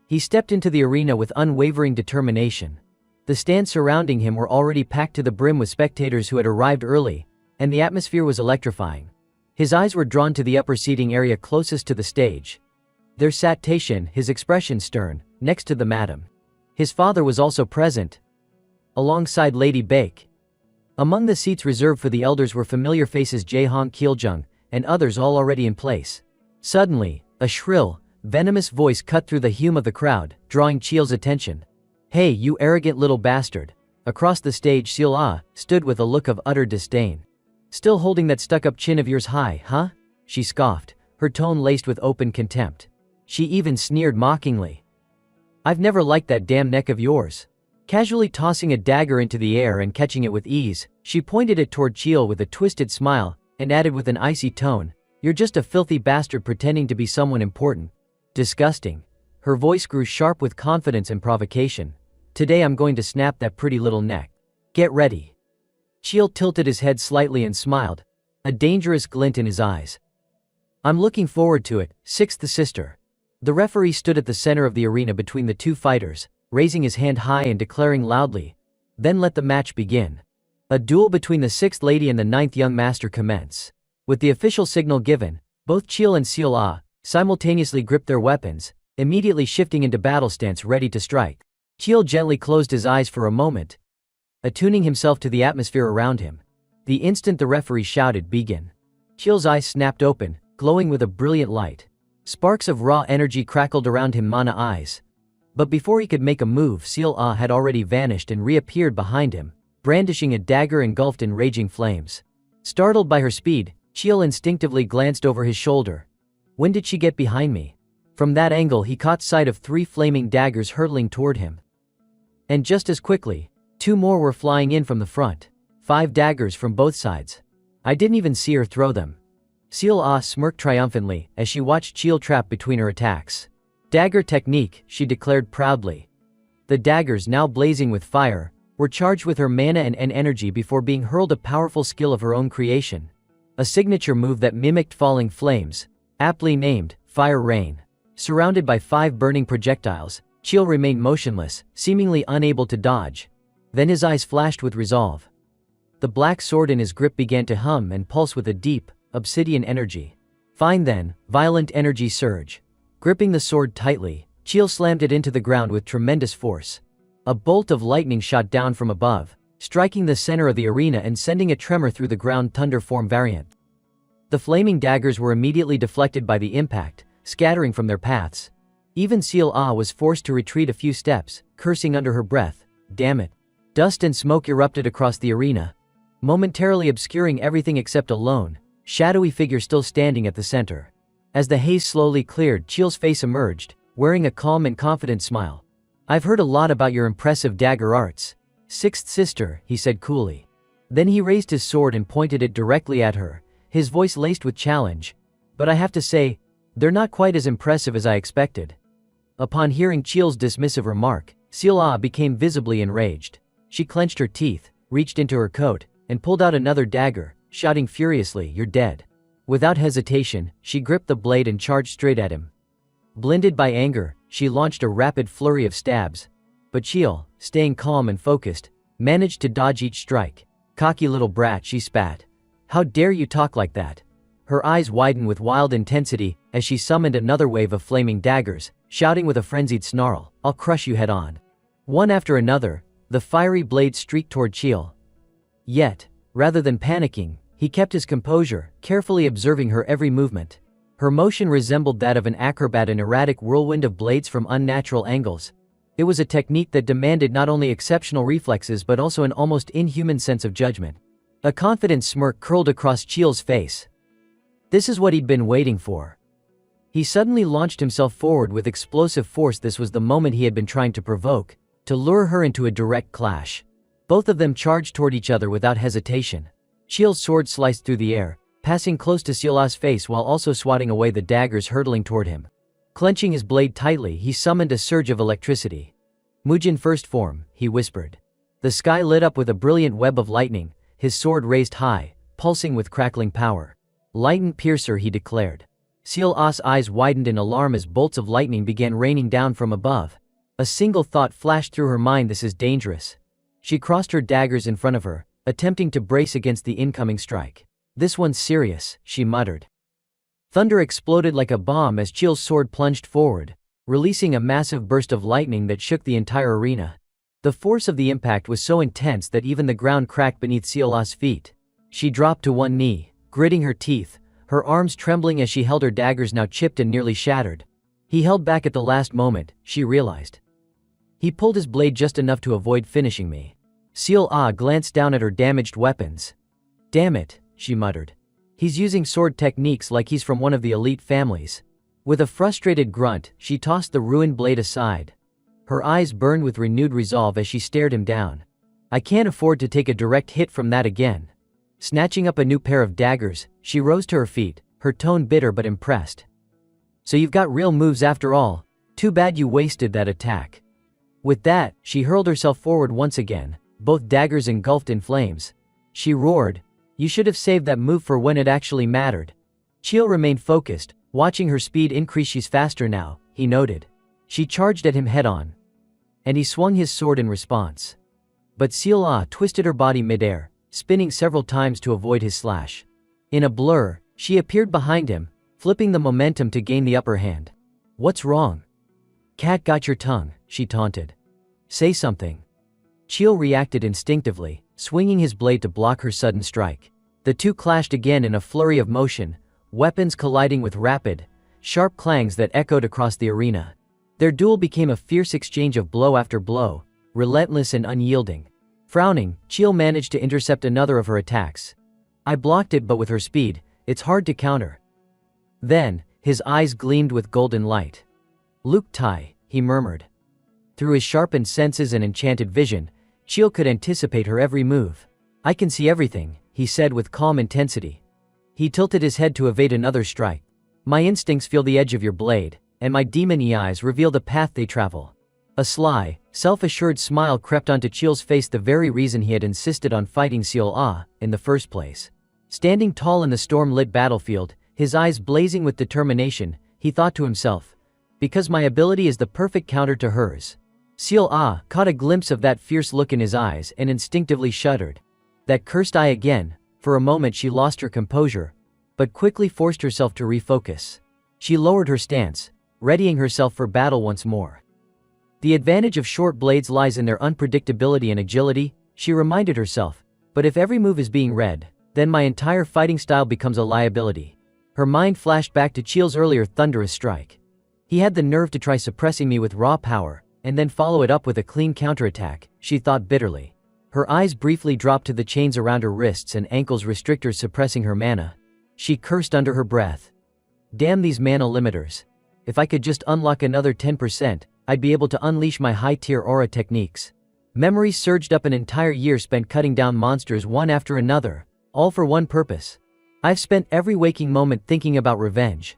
He stepped into the arena with unwavering determination. The stands surrounding him were already packed to the brim with spectators who had arrived early, and the atmosphere was electrifying. His eyes were drawn to the upper seating area closest to the stage. There sat Taishin, his expression stern, next to the madam. His father was also present, alongside Lady Baek. Among the seats reserved for the elders were familiar faces Jaehong Kyeoljung, and others all already in place. Suddenly, a shrill, venomous voice cut through the hum of the crowd, drawing Chil's attention. Hey, you arrogant little bastard. Across the stage, Sil-ah stood with a look of utter disdain. Still holding that stuck-up chin of yours high, huh? She scoffed, her tone laced with open contempt. She even sneered mockingly. I've never liked that damn neck of yours. Casually tossing a dagger into the air and catching it with ease, she pointed it toward Chil with a twisted smile, and added with an icy tone, You're just a filthy bastard pretending to be someone important. Disgusting. Her voice grew sharp with confidence and provocation. Today I'm going to snap that pretty little neck. Get ready. Chil tilted his head slightly and smiled, a dangerous glint in his eyes. I'm looking forward to it, sixth sister. The referee stood at the center of the arena between the two fighters, raising his hand high and declaring loudly, Then let the match begin. A duel between the sixth lady and the ninth young master commence. With the official signal given, both Chil and Sil-ah simultaneously gripped their weapons, immediately shifting into battle stance ready to strike. Chil gently closed his eyes for a moment, attuning himself to the atmosphere around him. The instant the referee shouted, Begin. Chil's eyes snapped open, glowing with a brilliant light. Sparks of raw energy crackled around him, mana eyes. But before he could make a move, Sil-ah had already vanished and reappeared behind him, brandishing a dagger engulfed in raging flames. Startled by her speed, Chil instinctively glanced over his shoulder. When did she get behind me? From that angle he caught sight of 3 flaming daggers hurtling toward him. And just as quickly, 2 more were flying in from the front. 5 daggers from both sides. I didn't even see her throw them. Sil-ah smirked triumphantly as she watched Chil trap between her attacks. Dagger technique, she declared proudly. The daggers, now blazing with fire, were charged with her mana and energy before being hurled, a powerful skill of her own creation. A signature move that mimicked falling flames, aptly named Fire Rain. Surrounded by 5 burning projectiles, Chil remained motionless, seemingly unable to dodge. Then his eyes flashed with resolve. The black sword in his grip began to hum and pulse with a deep, obsidian energy. Fine then, violent energy surge. Gripping the sword tightly, Chil slammed it into the ground with tremendous force. A bolt of lightning shot down from above, striking the center of the arena and sending a tremor through the ground thunder form variant. The flaming daggers were immediately deflected by the impact, scattering from their paths. Even Seal Ah was forced to retreat a few steps, cursing under her breath, "Damn it." Dust and smoke erupted across the arena, momentarily obscuring everything except a lone, shadowy figure still standing at the center. As the haze slowly cleared, Chil's face emerged, wearing a calm and confident smile. "I've heard a lot about your impressive dagger arts, Sixth Sister," he said coolly. Then he raised his sword and pointed it directly at her, his voice laced with challenge. "But I have to say, they're not quite as impressive as I expected." Upon hearing Chil's dismissive remark, Seal Ah became visibly enraged. She clenched her teeth, reached into her coat, and pulled out another dagger, shouting furiously, "You're dead." Without hesitation, she gripped the blade and charged straight at him. Blinded by anger, she launched a rapid flurry of stabs. But Chil, staying calm and focused, managed to dodge each strike. "Cocky little brat," she spat. "How dare you talk like that?" Her eyes widened with wild intensity as she summoned another wave of flaming daggers, shouting with a frenzied snarl, "I'll crush you head on." One after another, the fiery blades streaked toward Chil. Yet, rather than panicking, he kept his composure, carefully observing her every movement. Her motion resembled that of an acrobat, an erratic whirlwind of blades from unnatural angles. It was a technique that demanded not only exceptional reflexes but also an almost inhuman sense of judgment. A confident smirk curled across Chil's face. This is what he'd been waiting for. He suddenly launched himself forward with explosive force. This was the moment he had been trying to provoke, to lure her into a direct clash. Both of them charged toward each other without hesitation. Chil's sword sliced through the air, passing close to Seal Ah's face while also swatting away the daggers hurtling toward him. Clenching his blade tightly, he summoned a surge of electricity. "Mujin first form," he whispered. The sky lit up with a brilliant web of lightning, his sword raised high, pulsing with crackling power. "Lightning Piercer," he declared. Seal Ah's eyes widened in alarm as bolts of lightning began raining down from above. A single thought flashed through her mind: this is dangerous. She crossed her daggers in front of her, attempting to brace against the incoming strike. "This one's serious," she muttered. Thunder exploded like a bomb as Chil's sword plunged forward, releasing a massive burst of lightning that shook the entire arena. The force of the impact was so intense that even the ground cracked beneath Seal Ah's feet. She dropped to one knee, gritting her teeth, her arms trembling as she held her daggers now chipped and nearly shattered. He held back at the last moment, she realized. He pulled his blade just enough to avoid finishing me. Seal Ah glanced down at her damaged weapons. "Damn it," she muttered. "He's using sword techniques like he's from one of the elite families." With a frustrated grunt, she tossed the ruined blade aside. Her eyes burned with renewed resolve as she stared him down. "I can't afford to take a direct hit from that again." Snatching up a new pair of daggers, she rose to her feet, her tone bitter but impressed. "So you've got real moves after all. Too bad you wasted that attack." With that, she hurled herself forward once again, both daggers engulfed in flames. She roared, "You should have saved that move for when it actually mattered." Chil remained focused, watching her speed increase. "She's faster now," he noted. She charged at him head-on, and he swung his sword in response. But Seal Ah twisted her body midair, spinning several times to avoid his slash. In a blur, she appeared behind him, flipping the momentum to gain the upper hand. "What's wrong? Cat got your tongue," she taunted. "Say something." Chil reacted instinctively, swinging his blade to block her sudden strike. The two clashed again in a flurry of motion, weapons colliding with rapid, sharp clangs that echoed across the arena. Their duel became a fierce exchange of blow after blow, relentless and unyielding. Frowning, Chil managed to intercept another of her attacks. "I blocked it, but with her speed, it's hard to counter." Then, his eyes gleamed with golden light. "Luke Tai," he murmured. Through his sharpened senses and enchanted vision, Chil could anticipate her every move. "I can see everything," he said with calm intensity. He tilted his head to evade another strike. "My instincts feel the edge of your blade, and my demon eyes reveal the path they travel." A sly, self-assured smile crept onto Chil's face, the very reason he had insisted on fighting Seal Ah in the first place. Standing tall in the storm-lit battlefield, his eyes blazing with determination, he thought to himself, "Because my ability is the perfect counter to hers." Seal Ah caught a glimpse of that fierce look in his eyes and instinctively shuddered. That cursed eye again. For a moment she lost her composure. but quickly forced herself to refocus. She lowered her stance, readying herself for battle once more. The advantage of short blades lies in their unpredictability and agility, she reminded herself, but if every move is being read, then my entire fighting style becomes a liability. Her mind flashed back to Cheel's earlier thunderous strike. He had the nerve to try suppressing me with raw power, and then follow it up with a clean counterattack, she thought bitterly. Her eyes briefly dropped to the chains around her wrists and ankles, restrictors suppressing her mana. She cursed under her breath. Damn these mana limiters. If I could just unlock another 10%, I'd be able to unleash my high-tier aura techniques. Memories surged up, an entire year spent cutting down monsters one after another, all for one purpose. I've spent every waking moment thinking about revenge.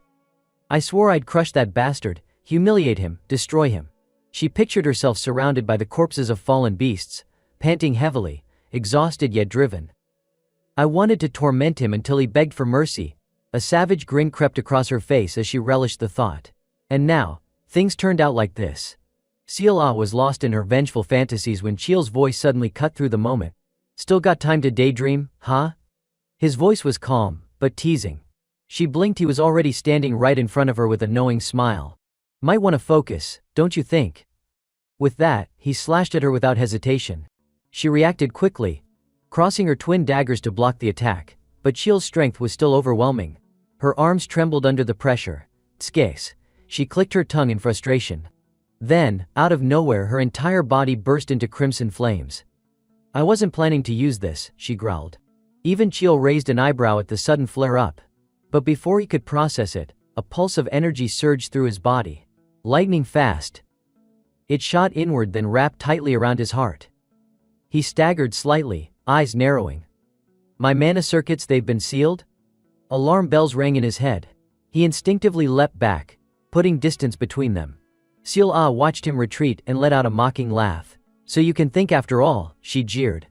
I swore I'd crush that bastard, humiliate him, destroy him. She pictured herself surrounded by the corpses of fallen beasts, panting heavily, exhausted yet driven. I wanted to torment him until he begged for mercy. A savage grin crept across her face as she relished the thought. And now, things turned out like this. Seela was lost in her vengeful fantasies when Cheel's voice suddenly cut through the moment. Still got time to daydream, huh? His voice was calm, but teasing. She blinked. He was already standing right in front of her with a knowing smile. Might want to focus, don't you think? With that, he slashed at her without hesitation. She reacted quickly, crossing her twin daggers to block the attack, but Cheel's strength was still overwhelming. Her arms trembled under the pressure. Tskes. She clicked her tongue in frustration. Then, out of nowhere, her entire body burst into crimson flames. I wasn't planning to use this, she growled. Even Cheel raised an eyebrow at the sudden flare-up. But before he could process it, a pulse of energy surged through his body. Lightning fast. It shot inward, then wrapped tightly around his heart. He staggered slightly, eyes narrowing. My mana circuits, they've been sealed? Alarm bells rang in his head. He instinctively leapt back, putting distance between them. Seela watched him retreat and let out a mocking laugh. So you can think after all, she jeered.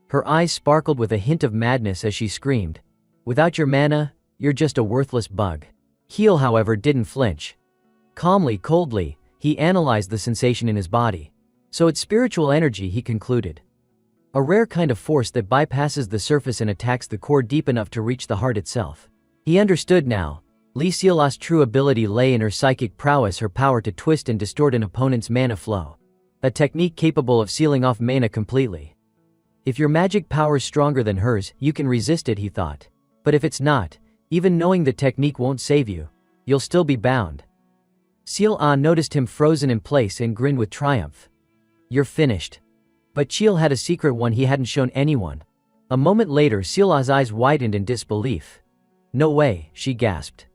Her eyes sparkled with a hint of madness as she screamed. Without your mana, you're just a worthless bug. Heel, however, didn't flinch. Calmly, coldly, he analyzed the sensation in his body. So it's spiritual energy, he concluded. A rare kind of force that bypasses the surface and attacks the core deep enough to reach the heart itself. He understood now. Lee Seela's true ability lay in her psychic prowess, her power to twist and distort an opponent's mana flow. A technique capable of sealing off mana completely. If your magic power's stronger than hers, you can resist it, he thought. But if it's not, even knowing the technique won't save you, you'll still be bound. Seela noticed him frozen in place and grinned with triumph. You're finished. But Cheel had a secret one he hadn't shown anyone. A moment later, Seela's eyes widened in disbelief. No way, she gasped.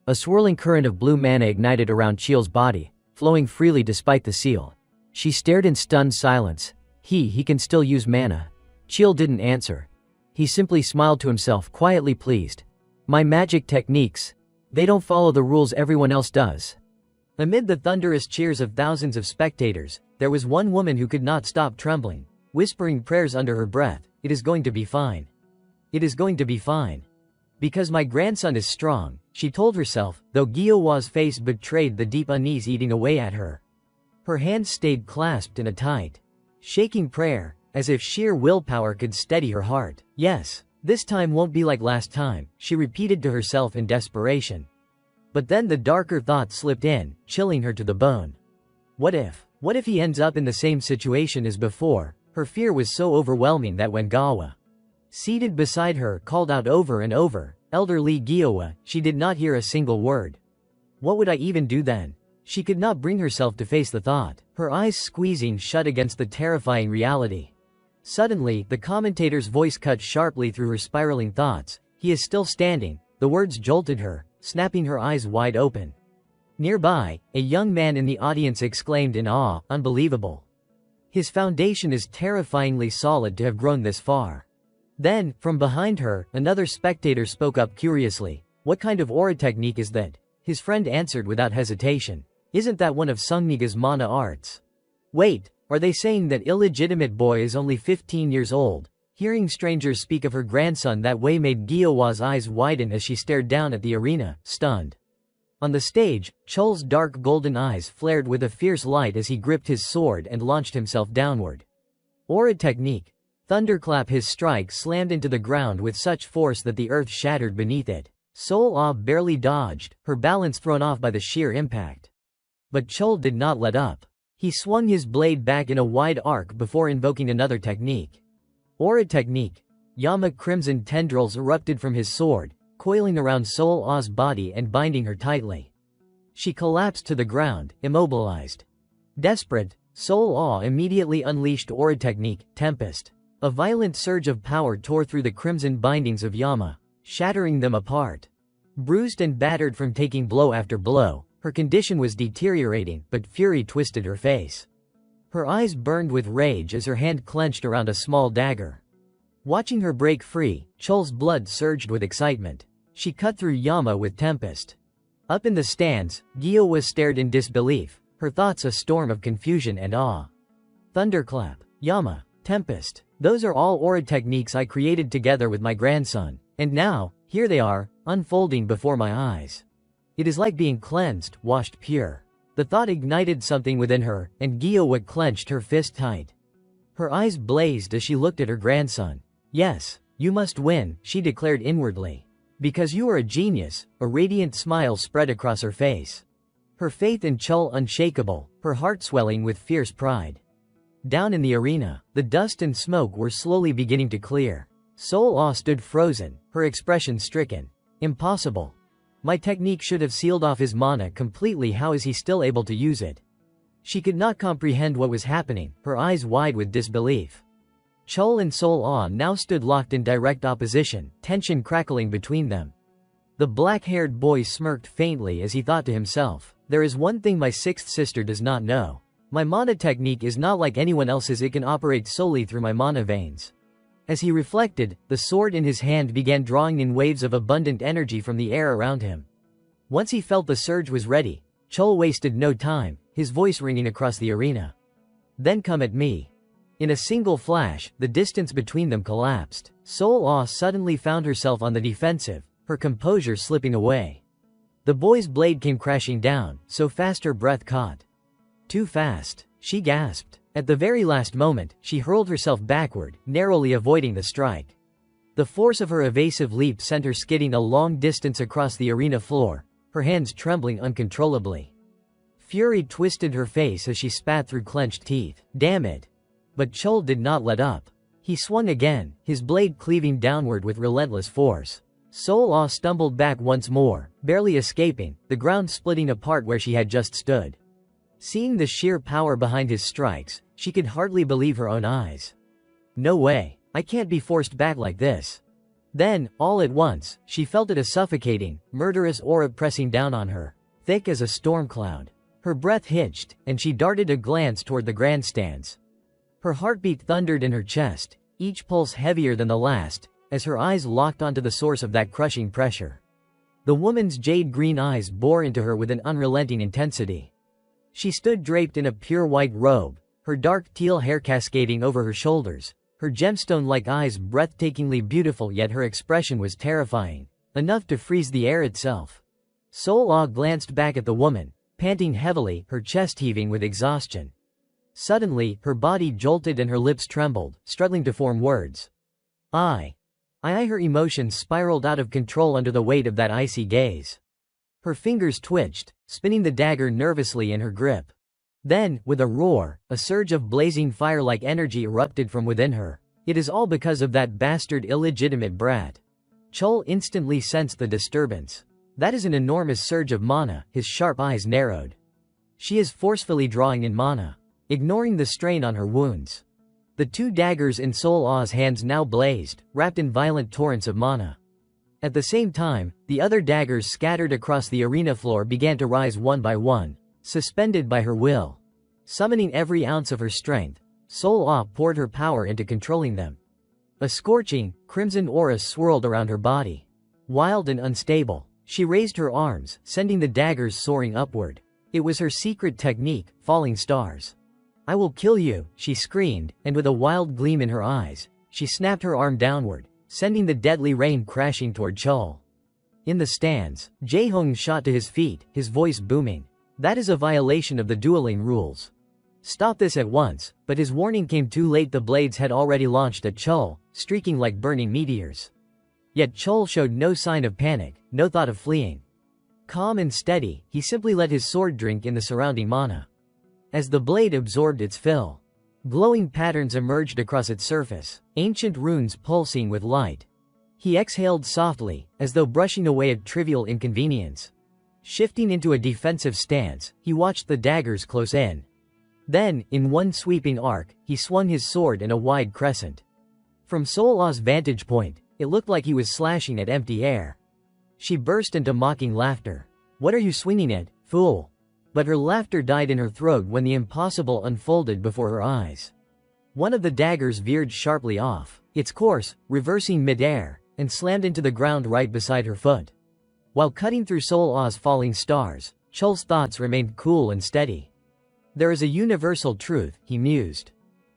A swirling current of blue mana ignited around Cheel's body, flowing freely despite the seal. She stared in stunned silence. He can still use mana. Cheel didn't answer. He simply smiled to himself, quietly pleased. My magic techniques, they don't follow the rules everyone else does. Amid the thunderous cheers of thousands of spectators, there was one woman who could not stop trembling, whispering prayers under her breath. It is going to be fine. It is going to be fine. Because my grandson is strong, she told herself, though Giowa's face betrayed the deep unease eating away at her. Her hands stayed clasped in a tight, shaking prayer, as if sheer willpower could steady her heart. Yes, this time won't be like last time, she repeated to herself in desperation. But then the darker thought slipped in, chilling her to the bone. What if he ends up in the same situation as before? Her fear was so overwhelming that when Gawa, seated beside her, called out over and over, "Elderly Giowa," she did not hear a single word. What would I even do then? She could not bring herself to face the thought, her eyes squeezing shut against the terrifying reality. Suddenly, the commentator's voice cut sharply through her spiraling thoughts. He is still standing. The words jolted her, snapping her eyes wide open. Nearby, a young man in the audience exclaimed in awe, "Unbelievable. His foundation is terrifyingly solid to have grown this far." Then, from behind her, another spectator spoke up curiously. "What kind of aura technique is that?" His friend answered without hesitation. "Isn't that one of Sungniga's mana arts?" "Wait, are they saying that illegitimate boy is only 15 years old?" Hearing strangers speak of her grandson that way made Giowa's eyes widen as she stared down at the arena, stunned. On the stage, Chol's dark golden eyes flared with a fierce light as he gripped his sword and launched himself downward. Aura technique. Thunderclap. His strike slammed into the ground with such force that the earth shattered beneath it. Sol Ah barely dodged, her balance thrown off by the sheer impact. But Chol did not let up. He swung his blade back in a wide arc before invoking another technique. Aura technique. Yama crimson tendrils erupted from his sword, coiling around Sol Ah's body and binding her tightly. She collapsed to the ground, immobilized. Desperate, Sol Ah immediately unleashed Aura technique, Tempest. A violent surge of power tore through the crimson bindings of Yama, shattering them apart. Bruised and battered from taking blow after blow, her condition was deteriorating, but fury twisted her face. Her eyes burned with rage as her hand clenched around a small dagger. Watching her break free, Chol's blood surged with excitement. She cut through Yama with Tempest. Up in the stands, Gyo stared in disbelief, her thoughts a storm of confusion and awe. Thunderclap, Yama, Tempest. Those are all aura techniques I created together with my grandson. And now, here they are, unfolding before my eyes. It is like being cleansed, washed pure. The thought ignited something within her, and Gyo clenched her fist tight. Her eyes blazed as she looked at her grandson. Yes, you must win, she declared inwardly. Because you are a genius, a radiant smile spread across her face. Her faith in Chol unshakable, her heart swelling with fierce pride. Down in the arena, the dust and smoke were slowly beginning to clear. Sol Ah stood frozen, her expression stricken. Impossible. My technique should have sealed off his mana completely. How is he still able to use it? She could not comprehend what was happening, her eyes wide with disbelief. Chol and Sol Ah now stood locked in direct opposition, tension crackling between them. The black-haired boy smirked faintly as he thought to himself, there is one thing my sixth sister does not know. My mana technique is not like anyone else's, it can operate solely through my mana veins. As he reflected, the sword in his hand began drawing in waves of abundant energy from the air around him. Once he felt the surge was ready, Chol wasted no time, his voice ringing across the arena. Then come at me. In a single flash, the distance between them collapsed. Sol Ah suddenly found herself on the defensive, her composure slipping away. The boy's blade came crashing down, so fast her breath caught. Too fast, she gasped. At the very last moment, she hurled herself backward, narrowly avoiding the strike. The force of her evasive leap sent her skidding a long distance across the arena floor, her hands trembling uncontrollably. Fury twisted her face as she spat through clenched teeth. Damn it! But Chol did not let up. He swung again, his blade cleaving downward with relentless force. Sol Ah stumbled back once more, barely escaping, the ground splitting apart where she had just stood. Seeing the sheer power behind his strikes, she could hardly believe her own eyes. No way, I can't be forced back like this. Then, all at once, she felt it a suffocating, murderous aura pressing down on her, thick as a storm cloud. Her breath hitched, and she darted a glance toward the grandstands. Her heartbeat thundered in her chest, each pulse heavier than the last, as her eyes locked onto the source of that crushing pressure. The woman's jade-green eyes bore into her with an unrelenting intensity. She stood draped in a pure white robe, her dark teal hair cascading over her shoulders, her gemstone-like eyes breathtakingly beautiful, yet her expression was terrifying, enough to freeze the air itself. Sol Ah glanced back at the woman, panting heavily, her chest heaving with exhaustion. Suddenly, her body jolted and her lips trembled, struggling to form words. Her emotions spiraled out of control under the weight of that icy gaze. Her fingers twitched, spinning the dagger nervously in her grip. Then, with a roar, a surge of blazing fire-like energy erupted from within her. It is all because of that bastard illegitimate brat. Chol instantly sensed the disturbance. That is an enormous surge of mana, his sharp eyes narrowed. She is forcefully drawing in mana, ignoring the strain on her wounds. The two daggers in Sol Ah's hands now blazed, wrapped in violent torrents of mana. At the same time, the other daggers scattered across the arena floor began to rise one by one, suspended by her will. Summoning every ounce of her strength, Sol Ah poured her power into controlling them. A scorching, crimson aura swirled around her body. Wild and unstable, she raised her arms, sending the daggers soaring upward. It was her secret technique, falling stars. I will kill you, she screamed, and with a wild gleam in her eyes, she snapped her arm downward, sending the deadly rain crashing toward Chol. In the stands, Jae-hong shot to his feet, his voice booming. That is a violation of the dueling rules. Stop this at once, but his warning came too late. The blades had already launched at Chol, streaking like burning meteors. Yet Chol showed no sign of panic, no thought of fleeing. Calm and steady, he simply let his sword drink in the surrounding mana. As the blade absorbed its fill, glowing patterns emerged across its surface, ancient runes pulsing with light. He exhaled softly, as though brushing away a trivial inconvenience. Shifting into a defensive stance, he watched the daggers close in. Then, in one sweeping arc, he swung his sword in a wide crescent. From Sol A's vantage point, it looked like he was slashing at empty air. She burst into mocking laughter. "What are you swinging at, fool?" But her laughter died in her throat when the impossible unfolded before her eyes. One of the daggers veered sharply off its course, reversing mid-air, and slammed into the ground right beside her foot. While cutting through Sol A's falling stars, Chol's thoughts remained cool and steady. There is a universal truth, he mused.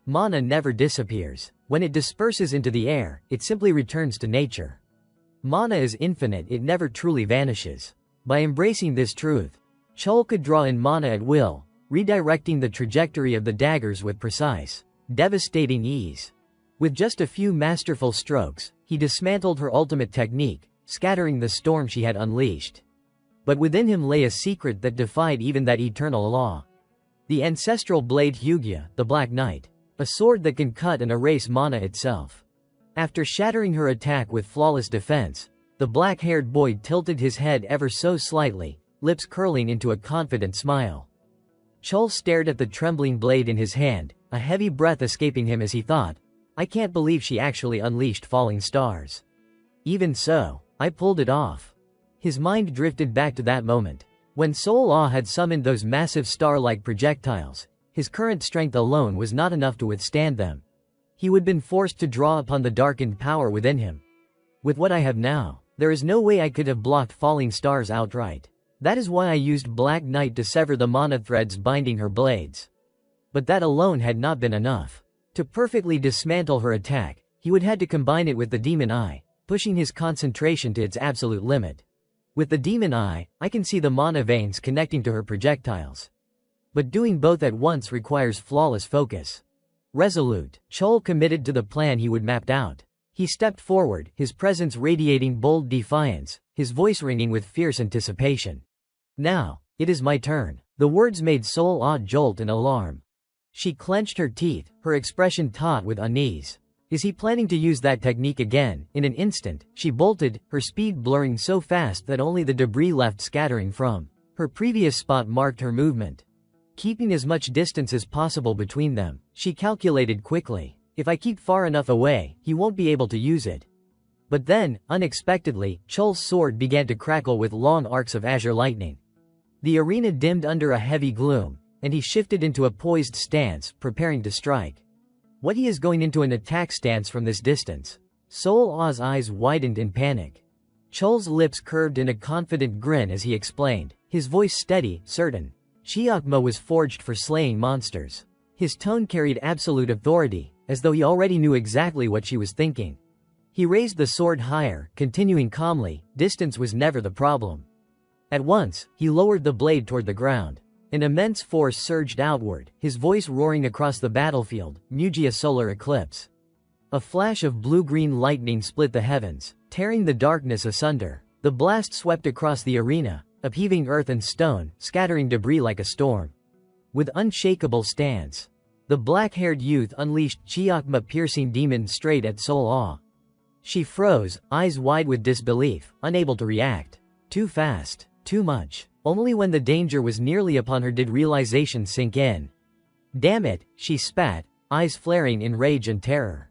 Mana never disappears. When it disperses into the air, it simply returns to nature. Mana is infinite, it never truly vanishes. By embracing this truth, Chol could draw in mana at will, redirecting the trajectory of the daggers with precise, devastating ease. With just a few masterful strokes, he dismantled her ultimate technique, scattering the storm she had unleashed. But within him lay a secret that defied even that eternal law. The ancestral blade Hyugya, the Black Knight. A sword that can cut and erase mana itself. After shattering her attack with flawless defense, the black-haired boy tilted his head ever so slightly, lips curling into a confident smile. Chol stared at the trembling blade in his hand, a heavy breath escaping him as he thought, "I can't believe she actually unleashed falling stars. Even so, I pulled it off." His mind drifted back to that moment, when Sol Ah had summoned those massive star-like projectiles. His current strength alone was not enough to withstand them. He would have been forced to draw upon the darkened power within him. "With what I have now, there is no way I could have blocked falling stars outright. That is why I used Black Knight to sever the mana threads binding her blades." But that alone had not been enough. To perfectly dismantle her attack, he would have to combine it with the Demon Eye, pushing his concentration to its absolute limit. With the Demon Eye, I can see the mana veins connecting to her projectiles. But doing both at once requires flawless focus. Resolute, Chol committed to the plan he would mapped out. He stepped forward, his presence radiating bold defiance, his voice ringing with fierce anticipation. "Now, it is my turn." The words made Sol Ah jolt in alarm. She clenched her teeth, her expression taut with unease. Is he planning to use that technique again? In an instant, she bolted, her speed blurring so fast that only the debris left scattering from her previous spot marked her movement. Keeping as much distance as possible between them, she calculated quickly. If I keep far enough away, he won't be able to use it. But then, unexpectedly, Chol's sword began to crackle with long arcs of azure lightning. The arena dimmed under a heavy gloom, and he shifted into a poised stance, preparing to strike. What, he is going into an attack stance from this distance? Sol A's eyes widened in panic. Chol's lips curved in a confident grin as he explained, his voice steady, certain. Chiakma was forged for slaying monsters. His tone carried absolute authority, as though he already knew exactly what she was thinking. He raised the sword higher, continuing calmly, distance was never the problem. At once, he lowered the blade toward the ground. An immense force surged outward, his voice roaring across the battlefield, Mugia solar eclipse. A flash of blue-green lightning split the heavens, tearing the darkness asunder. The blast swept across the arena, upheaving earth and stone, scattering debris like a storm. With unshakable stance, the black-haired youth unleashed Chiakma-piercing demon straight at Sol Ah. She froze, eyes wide with disbelief, unable to react. Too fast, too much. Only when the danger was nearly upon her did realization sink in. "Damn it," she spat, eyes flaring in rage and terror.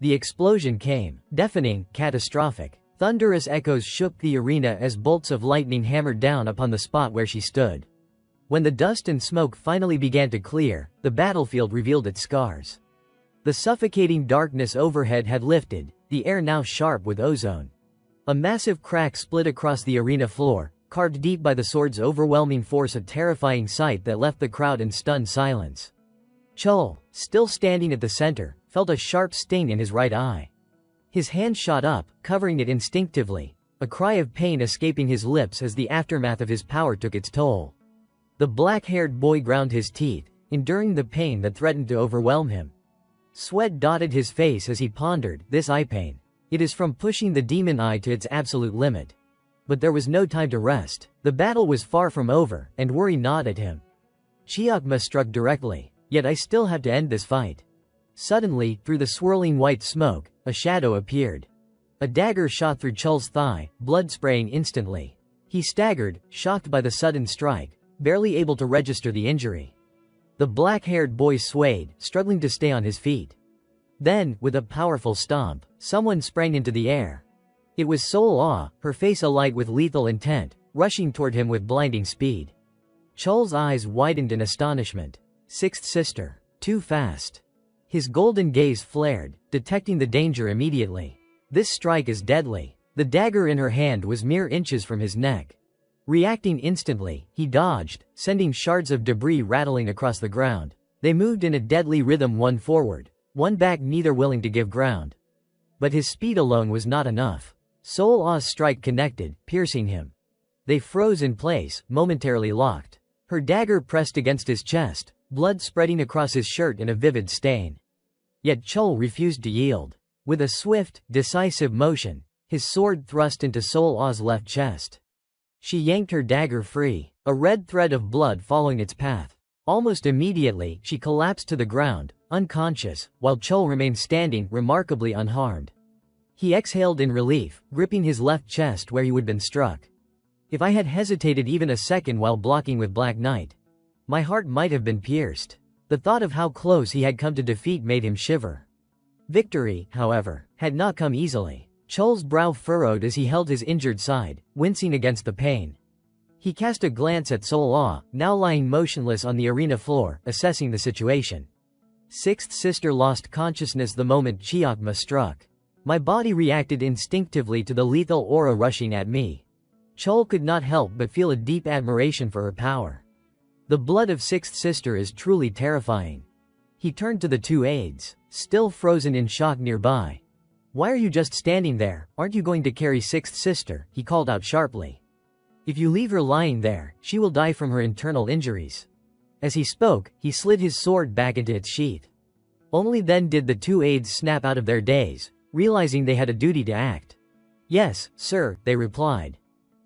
The explosion came, deafening, catastrophic. Thunderous echoes shook the arena as bolts of lightning hammered down upon the spot where she stood. When the dust and smoke finally began to clear, the battlefield revealed its scars. The suffocating darkness overhead had lifted, the air now sharp with ozone. A massive crack split across the arena floor, carved deep by the sword's overwhelming force, a terrifying sight that left the crowd in stunned silence. Chol, still standing at the center, felt a sharp sting in his right eye. His hand shot up, covering it instinctively, a cry of pain escaping his lips as the aftermath of his power took its toll. The black-haired boy ground his teeth, enduring the pain that threatened to overwhelm him. Sweat dotted his face as he pondered, this eye pain. It is from pushing the demon eye to its absolute limit. But there was no time to rest. The battle was far from over, and worry gnawed at him. Chiakma struck directly. Yet I still have to end this fight. Suddenly, through the swirling white smoke, a shadow appeared. A dagger shot through Chul's thigh, blood spraying instantly. He staggered, shocked by the sudden strike, barely able to register the injury. The black-haired boy swayed, struggling to stay on his feet. Then, with a powerful stomp, someone sprang into the air. It was Sol Ah, her face alight with lethal intent, rushing toward him with blinding speed. Chul's eyes widened in astonishment. Sixth sister. Too fast. His golden gaze flared, detecting the danger immediately. This strike is deadly. The dagger in her hand was mere inches from his neck. Reacting instantly, he dodged, sending shards of debris rattling across the ground. They moved in a deadly rhythm, one forward, one back, neither willing to give ground. But his speed alone was not enough. Sol Ah's strike connected, piercing him. They froze in place, momentarily locked. Her dagger pressed against his chest, blood spreading across his shirt in a vivid stain. Yet Chul refused to yield. With a swift, decisive motion, his sword thrust into Sol Ah's left chest. She yanked her dagger free, a red thread of blood following its path. Almost immediately, she collapsed to the ground, unconscious, while Chul remained standing, remarkably unharmed. He exhaled in relief, gripping his left chest where he would been struck. If I had hesitated even a second while blocking with Black Knight, my heart might have been pierced. The thought of how close he had come to defeat made him shiver. Victory, however, had not come easily. Chul's brow furrowed as he held his injured side, wincing against the pain. He cast a glance at Sol Ah, now lying motionless on the arena floor, assessing the situation. Sixth sister lost consciousness the moment Chiakma struck. My body reacted instinctively to the lethal aura rushing at me. Chul could not help but feel a deep admiration for her power. The blood of Sixth Sister is truly terrifying. He turned to the two aides, still frozen in shock nearby. "Why are you just standing there? Aren't you going to carry Sixth Sister?" he called out sharply. "If you leave her lying there, she will die from her internal injuries." As he spoke, he slid his sword back into its sheath. Only then did the two aides snap out of their daze, realizing they had a duty to act. "Yes, sir," they replied.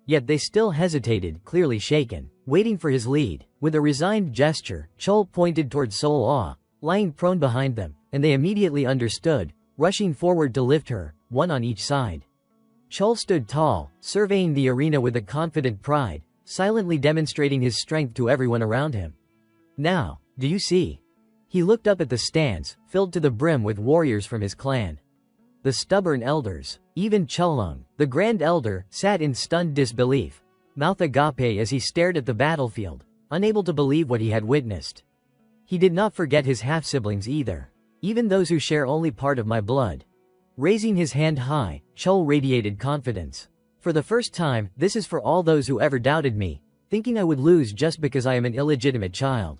Yet they still hesitated, clearly shaken, waiting for his lead. With a resigned gesture, Chul pointed toward Sol Ah, lying prone behind them, and they immediately understood, rushing forward to lift her, one on each side. Chul stood tall, surveying the arena with a confident pride, silently demonstrating his strength to everyone around him. "Now, do you see?" He looked up at the stands, filled to the brim with warriors from his clan. The stubborn elders, even Chulung, the Grand Elder, sat in stunned disbelief, mouth agape as he stared at the battlefield, unable to believe what he had witnessed. He did not forget his half-siblings either, even those who share only part of my blood. Raising his hand high, Chul radiated confidence. "For the first time, this is for all those who ever doubted me, thinking I would lose just because I am an illegitimate child.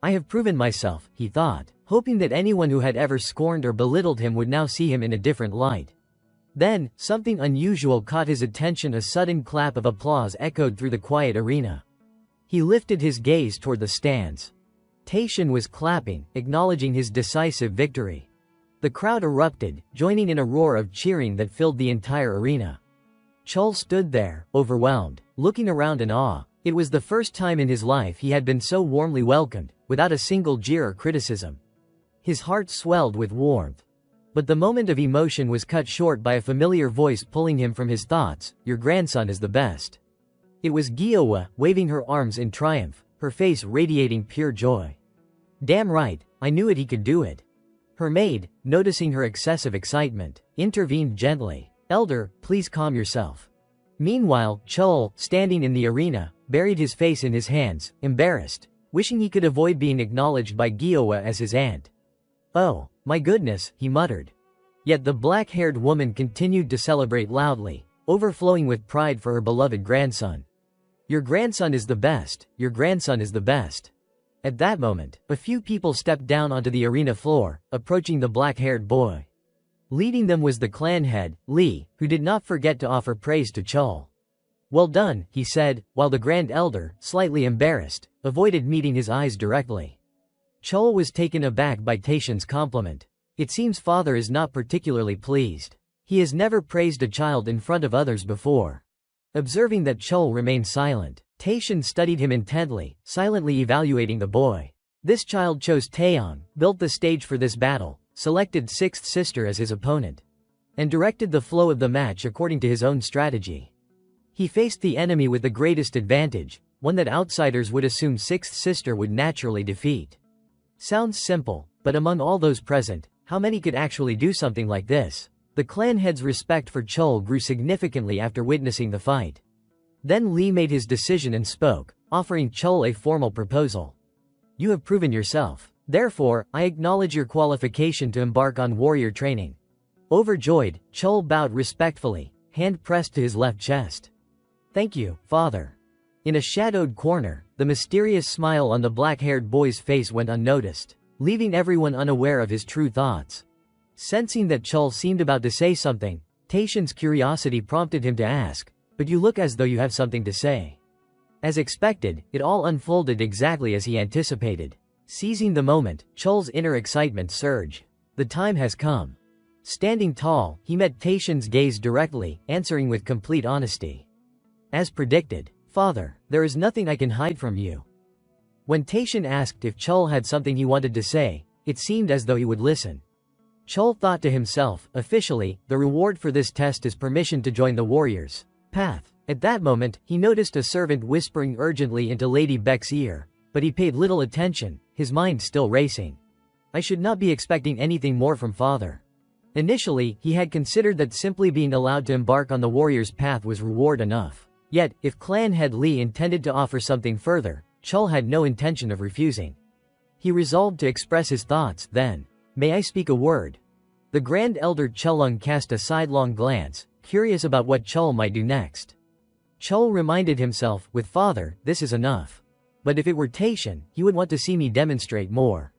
I have proven myself," he thought, hoping that anyone who had ever scorned or belittled him would now see him in a different light. Then, something unusual caught his attention. A sudden clap of applause echoed through the quiet arena. He lifted his gaze toward the stands. Taishan was clapping, acknowledging his decisive victory. The crowd erupted, joining in a roar of cheering that filled the entire arena. Chul stood there, overwhelmed, looking around in awe. It was the first time in his life he had been so warmly welcomed, without a single jeer or criticism. His heart swelled with warmth. But the moment of emotion was cut short by a familiar voice pulling him from his thoughts. "Your grandson is the best." It was Giowa, waving her arms in triumph, her face radiating pure joy. "Damn right, I knew he could do it." Her maid, noticing her excessive excitement, intervened gently. "Elder, please calm yourself." Meanwhile, Chul, standing in the arena, buried his face in his hands, embarrassed, wishing he could avoid being acknowledged by Giowa as his aunt. "Oh, my goodness," he muttered. Yet the black-haired woman continued to celebrate loudly, overflowing with pride for her beloved grandson. "Your grandson is the best, your grandson is the best." At that moment, a few people stepped down onto the arena floor, approaching the black-haired boy. Leading them was the clan head, Li, who did not forget to offer praise to Chul. "Well done," he said, while the Grand Elder, slightly embarrassed, avoided meeting his eyes directly. Chul was taken aback by Taishan's compliment. It seems father is not particularly pleased. He has never praised a child in front of others before. Observing that Chol remained silent, Taishan studied him intently, silently evaluating the boy. This child chose Taeyong, built the stage for this battle, selected Sixth Sister as his opponent, and directed the flow of the match according to his own strategy. He faced the enemy with the greatest advantage, one that outsiders would assume Sixth Sister would naturally defeat. Sounds simple, but among all those present, how many could actually do something like this? The clan head's respect for Chol grew significantly after witnessing the fight. Then Lee made his decision and spoke, offering Chol a formal proposal. You have proven yourself. Therefore, I acknowledge your qualification to embark on warrior training. Overjoyed, Chol bowed respectfully, hand pressed to his left chest. Thank you, father. In a shadowed corner, the mysterious smile on the black-haired boy's face went unnoticed, leaving everyone unaware of his true thoughts. Sensing that Chol seemed about to say something, Taishan's curiosity prompted him to ask, but you look as though you have something to say. As expected, it all unfolded exactly as he anticipated. Seizing the moment, Chol's inner excitement surged. The time has come. Standing tall, he met Taishan's gaze directly, answering with complete honesty. As predicted, father, there is nothing I can hide from you. When Taishan asked if Chol had something he wanted to say, it seemed as though he would listen. Chol thought to himself, officially, the reward for this test is permission to join the warriors' path. At that moment, he noticed a servant whispering urgently into Lady Beck's ear, but he paid little attention, his mind still racing. I should not be expecting anything more from father. Initially, he had considered that simply being allowed to embark on the warrior's path was reward enough. Yet, if clan head Lee intended to offer something further, Chol had no intention of refusing. He resolved to express his thoughts, then. May I speak a word? The Grand Elder Chelung cast a sidelong glance, curious about what Chol might do next. Chol reminded himself, with father, this is enough. But if it were Taishan, he would want to see me demonstrate more.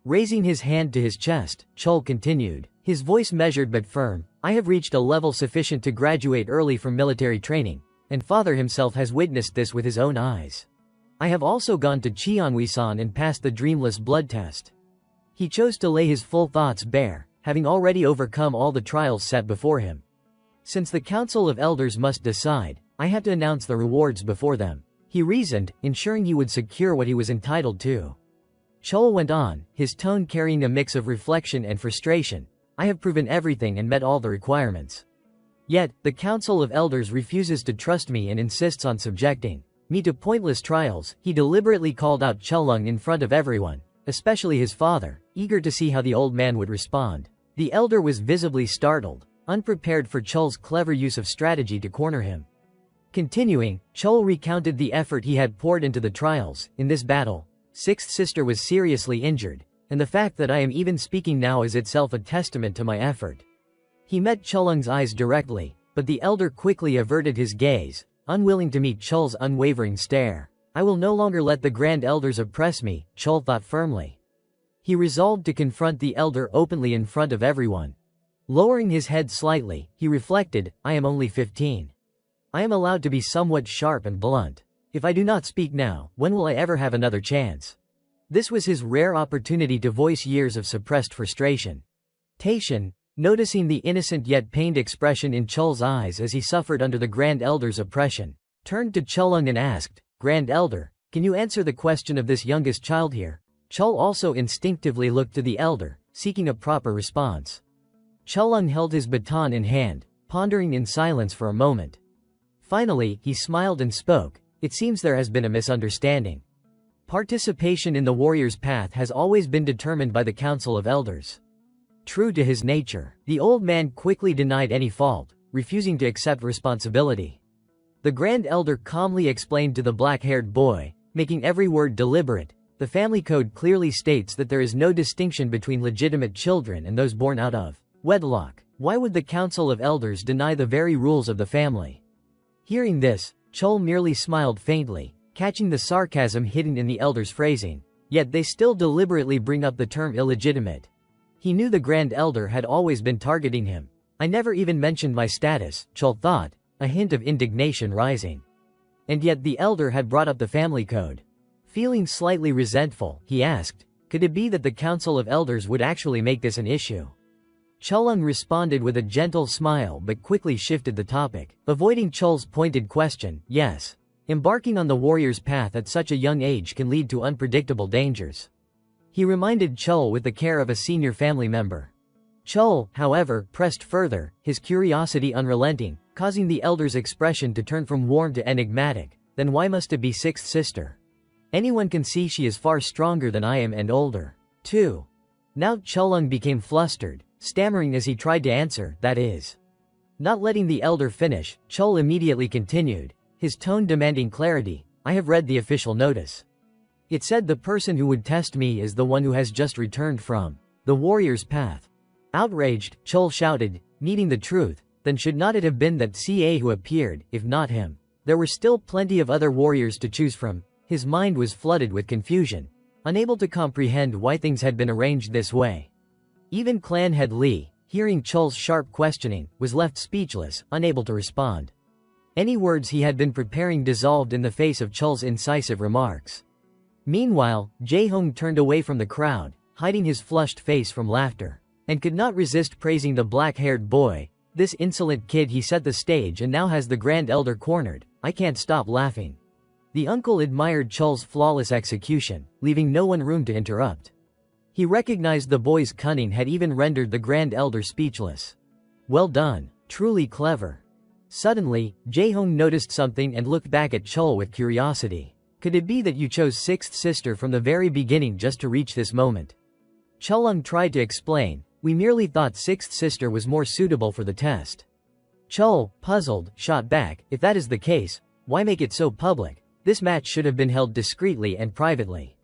Raising his hand to his chest, Chol continued, his voice measured but firm, I have reached a level sufficient to graduate early from military training, and father himself has witnessed this with his own eyes. I have also gone to Cheonwi-san and passed the dreamless blood test. He chose to lay his full thoughts bare, having already overcome all the trials set before him. Since the Council of Elders must decide, I have to announce the rewards before them. He reasoned, ensuring he would secure what he was entitled to. Chol went on, his tone carrying a mix of reflection and frustration. I have proven everything and met all the requirements. Yet, the Council of Elders refuses to trust me and insists on subjecting me to pointless trials. He deliberately called out Chelung in front of everyone, especially his father, eager to see how the old man would respond. The elder was visibly startled, unprepared for Chol's clever use of strategy to corner him. Continuing, Chol recounted the effort he had poured into the trials. In this battle, Sixth Sister was seriously injured, and the fact that I am even speaking now is itself a testament to my effort. He met Chelung's eyes directly, but the elder quickly averted his gaze, unwilling to meet Chol's unwavering stare. I will no longer let the Grand Elders oppress me, Chol thought firmly. He resolved to confront the elder openly in front of everyone. Lowering his head slightly, he reflected, I am only 15. I am allowed to be somewhat sharp and blunt. If I do not speak now, when will I ever have another chance? This was his rare opportunity to voice years of suppressed frustration. Taishan, noticing the innocent yet pained expression in Chol's eyes as he suffered under the Grand Elder's oppression, turned to Chelung and asked, Grand Elder, can you answer the question of this youngest child here? Chol also instinctively looked to the elder, seeking a proper response. Chelung held his baton in hand, pondering in silence for a moment. Finally, he smiled and spoke, it seems there has been a misunderstanding. Participation in the warrior's path has always been determined by the Council of Elders. True to his nature, the old man quickly denied any fault, refusing to accept responsibility. The Grand Elder calmly explained to the black-haired boy, making every word deliberate, the family code clearly states that there is no distinction between legitimate children and those born out of wedlock. Why would the Council of Elders deny the very rules of the family? Hearing this, Chol merely smiled faintly, catching the sarcasm hidden in the elder's phrasing. Yet they still deliberately bring up the term illegitimate. He knew the Grand Elder had always been targeting him. I never even mentioned my status, Chol thought, a hint of indignation rising. And yet the elder had brought up the family code. Feeling slightly resentful, he asked, could it be that the Council of Elders would actually make this an issue? Chulung responded with a gentle smile but quickly shifted the topic, avoiding Chul's pointed question. Yes. Embarking on the warrior's path at such a young age can lead to unpredictable dangers. He reminded Chul with the care of a senior family member. Chul, however, pressed further, his curiosity unrelenting, causing the elder's expression to turn from warm to enigmatic. Then why must it be sixth sister? Anyone can see she is far stronger than I am and older, too. Now Chulung became flustered, stammering as he tried to answer, that is. Not letting the elder finish, Chul immediately continued, his tone demanding clarity. I have read the official notice. It said the person who would test me is the one who has just returned from the warrior's path. Outraged, Chul shouted, needing the truth, then should not it have been that Ca who appeared, if not him? There were still plenty of other warriors to choose from. His mind was flooded with confusion, unable to comprehend why things had been arranged this way. Even Clan Head Li, hearing Chul's sharp questioning, was left speechless, unable to respond. Any words he had been preparing dissolved in the face of Chul's incisive remarks. Meanwhile, Jae-hong turned away from the crowd, hiding his flushed face from laughter, and could not resist praising the black-haired boy. This insolent kid, he set the stage and now has the Grand Elder cornered. I can't stop laughing. The uncle admired Chul's flawless execution, leaving no one room to interrupt. He recognized the boy's cunning had even rendered the Grand Elder speechless. Well done. Truly clever. Suddenly, Jae-hong noticed something and looked back at Chul with curiosity. Could it be that you chose sixth sister from the very beginning just to reach this moment? Chulung tried to explain, we merely thought sixth sister was more suitable for the test. Chul, puzzled, shot back, if that is the case, why make it so public? This match should have been held discreetly and privately.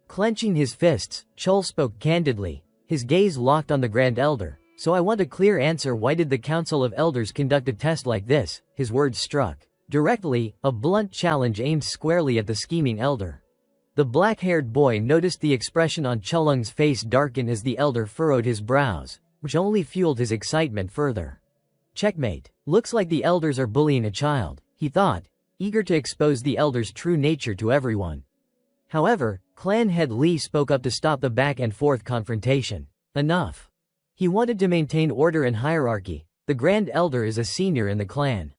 Clenching his fists, Chul spoke candidly, his gaze locked on the Grand Elder. So I want a clear answer. Why did the Council of Elders conduct a test like this? His words struck directly, a blunt challenge aimed squarely at the scheming elder. The black-haired boy noticed the expression on Chulung's face darken as the elder furrowed his brows, which only fueled his excitement further. Checkmate. Looks like the elders are bullying a child, he thought, eager to expose the elder's true nature to everyone. However, Clan Head Li spoke up to stop the back-and-forth confrontation. Enough. He wanted to maintain order and hierarchy. The Grand Elder is a senior in the clan.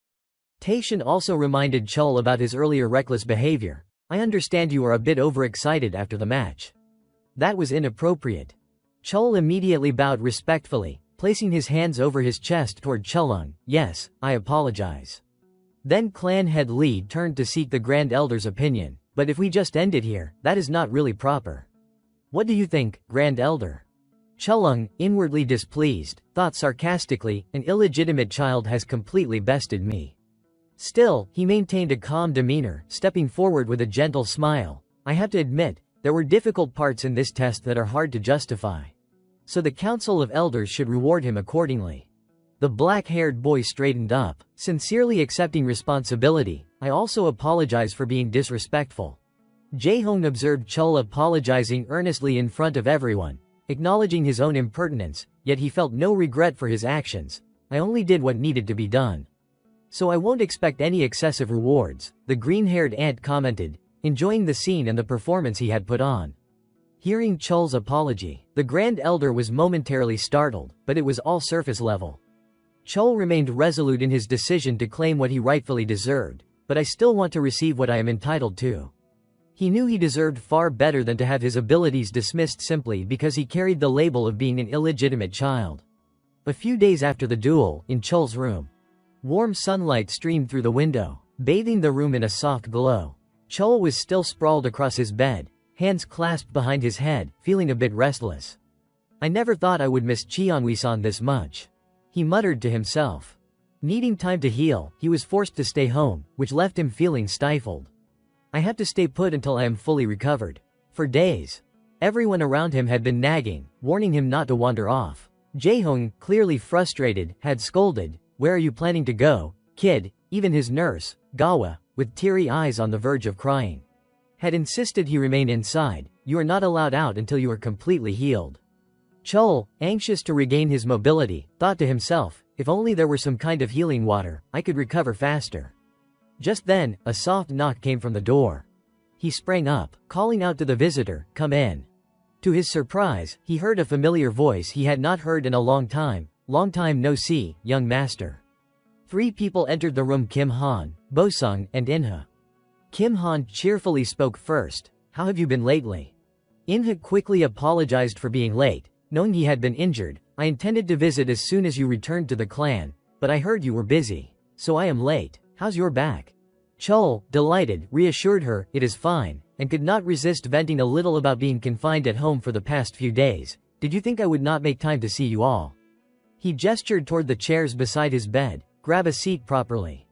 Taishan also reminded Chul about his earlier reckless behavior. I understand you are a bit overexcited after the match. That was inappropriate. Chul immediately bowed respectfully, placing his hands over his chest toward Chulung. Yes, I apologize. Then Clan Head Li turned to seek the Grand Elder's opinion. But if we just end it here, that is not really proper. What do you think, Grand Elder? Chulung, inwardly displeased, thought sarcastically, an illegitimate child has completely bested me. Still, he maintained a calm demeanor, stepping forward with a gentle smile. I have to admit, there were difficult parts in this test that are hard to justify. So the Council of Elders should reward him accordingly. The black-haired boy straightened up, sincerely accepting responsibility. I also apologize for being disrespectful. Jae-hong observed Chul apologizing earnestly in front of everyone, acknowledging his own impertinence, yet he felt no regret for his actions. I only did what needed to be done. So I won't expect any excessive rewards, the green-haired ant commented, enjoying the scene and the performance he had put on. Hearing Chul's apology, the Grand Elder was momentarily startled, but it was all surface level. Chul remained resolute in his decision to claim what he rightfully deserved, but I still want to receive what I am entitled to. He knew he deserved far better than to have his abilities dismissed simply because he carried the label of being an illegitimate child. A few days after the duel, in Chul's room, warm sunlight streamed through the window, bathing the room in a soft glow. Chul was still sprawled across his bed, hands clasped behind his head, feeling a bit restless. I never thought I would miss Cheonwi-san this much, he muttered to himself. Needing time to heal, he was forced to stay home, which left him feeling stifled. I have to stay put until I am fully recovered. For days, everyone around him had been nagging, warning him not to wander off. Jae-hong, clearly frustrated, had scolded, "Where are you planning to go, kid?" Even his nurse, Gawa, with teary eyes on the verge of crying, had insisted he remain inside. You are not allowed out until you are completely healed. Chul, anxious to regain his mobility, thought to himself, if only there were some kind of healing water, I could recover faster. Just then, a soft knock came from the door. He sprang up, calling out to the visitor, "Come in." To his surprise, he heard a familiar voice he had not heard in a long time. Long time no see, young master. 3 people entered the room: Kim Han, Bosung, and Inha. Kim Han cheerfully spoke first. How have you been lately? Inha quickly apologized for being late, knowing he had been injured. I intended to visit as soon as you returned to the clan, but I heard you were busy, so I am late. How's your back? Chul, delighted, reassured her it is fine, and could not resist venting a little about being confined at home for the past few days. Did you think I would not make time to see you all? He gestured toward the chairs beside his bed. Grab a seat properly.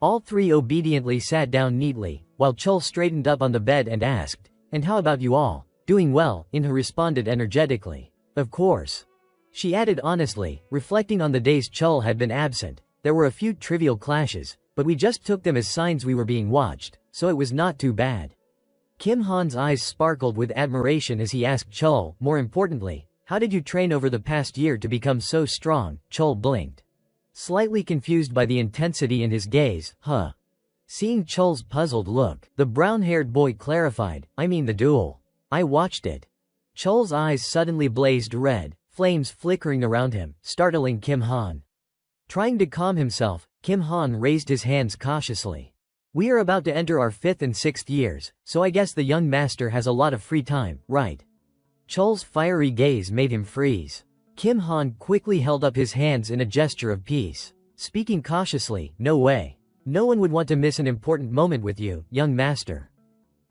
All 3 obediently sat down neatly, while Chul straightened up on the bed and asked, and how about you all? Doing well, Inha responded energetically. Of course. She added honestly, reflecting on the days Chul had been absent. There were a few trivial clashes, but we just took them as signs we were being watched, so it was not too bad. Kim Han's eyes sparkled with admiration as he asked Chul, more importantly, how did you train over the past year to become so strong? Chul blinked. Slightly confused by the intensity in his gaze, huh? Seeing Chul's puzzled look, the brown-haired boy clarified, I mean the duel. I watched it. Chul's eyes suddenly blazed red, flames flickering around him, startling Kim Han. Trying to calm himself, Kim Han raised his hands cautiously. We are about to enter our 5th and 6th years, so I guess the young master has a lot of free time, right? Chul's fiery gaze made him freeze. Kim Han quickly held up his hands in a gesture of peace. Speaking cautiously, no way. No one would want to miss an important moment with you, young master.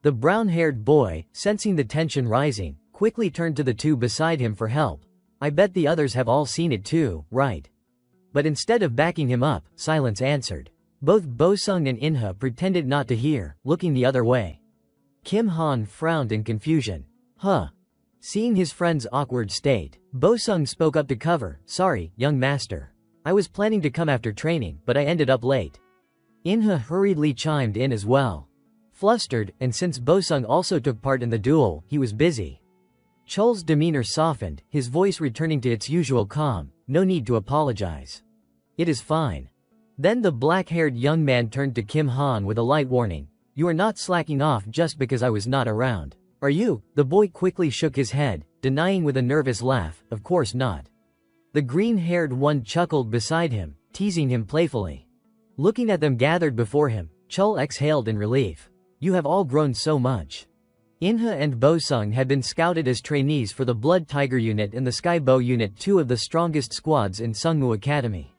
The brown-haired boy, sensing the tension rising, quickly turned to the 2 beside him for help. I bet the others have all seen it too, right? But instead of backing him up, silence answered. Both Bosung and Inha pretended not to hear, looking the other way. Kim Han frowned in confusion. Huh? Seeing his friend's awkward state, Bosung spoke up to cover, sorry, young master. I was planning to come after training, but I ended up late. Inha hurriedly chimed in as well. Flustered, and since Bosung also took part in the duel, he was busy. Chul's demeanor softened, his voice returning to its usual calm. No need to apologize. It is fine. Then the black-haired young man turned to Kim Han with a light warning. You are not slacking off just because I was not around. Are you? The boy quickly shook his head, denying with a nervous laugh, of course not. The green-haired one chuckled beside him, teasing him playfully. Looking at them gathered before him, Chul exhaled in relief. You have all grown so much. Inha and Bosung had been scouted as trainees for the Blood Tiger Unit and the Sky Bow Unit, 2 of the strongest squads in Sungmu Academy.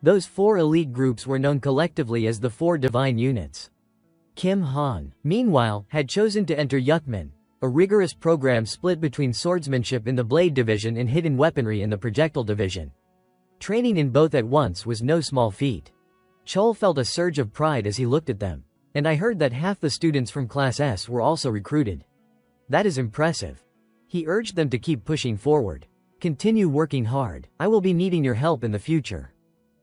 Those 4 elite groups were known collectively as the 4 Divine Units. Kim Han, meanwhile, had chosen to enter Yukman, a rigorous program split between swordsmanship in the Blade Division and hidden weaponry in the Projectile Division. Training in both at once was no small feat. Chul felt a surge of pride as he looked at them. And I heard that half the students from Class S were also recruited. That is impressive. He urged them to keep pushing forward. Continue working hard. I will be needing your help in the future.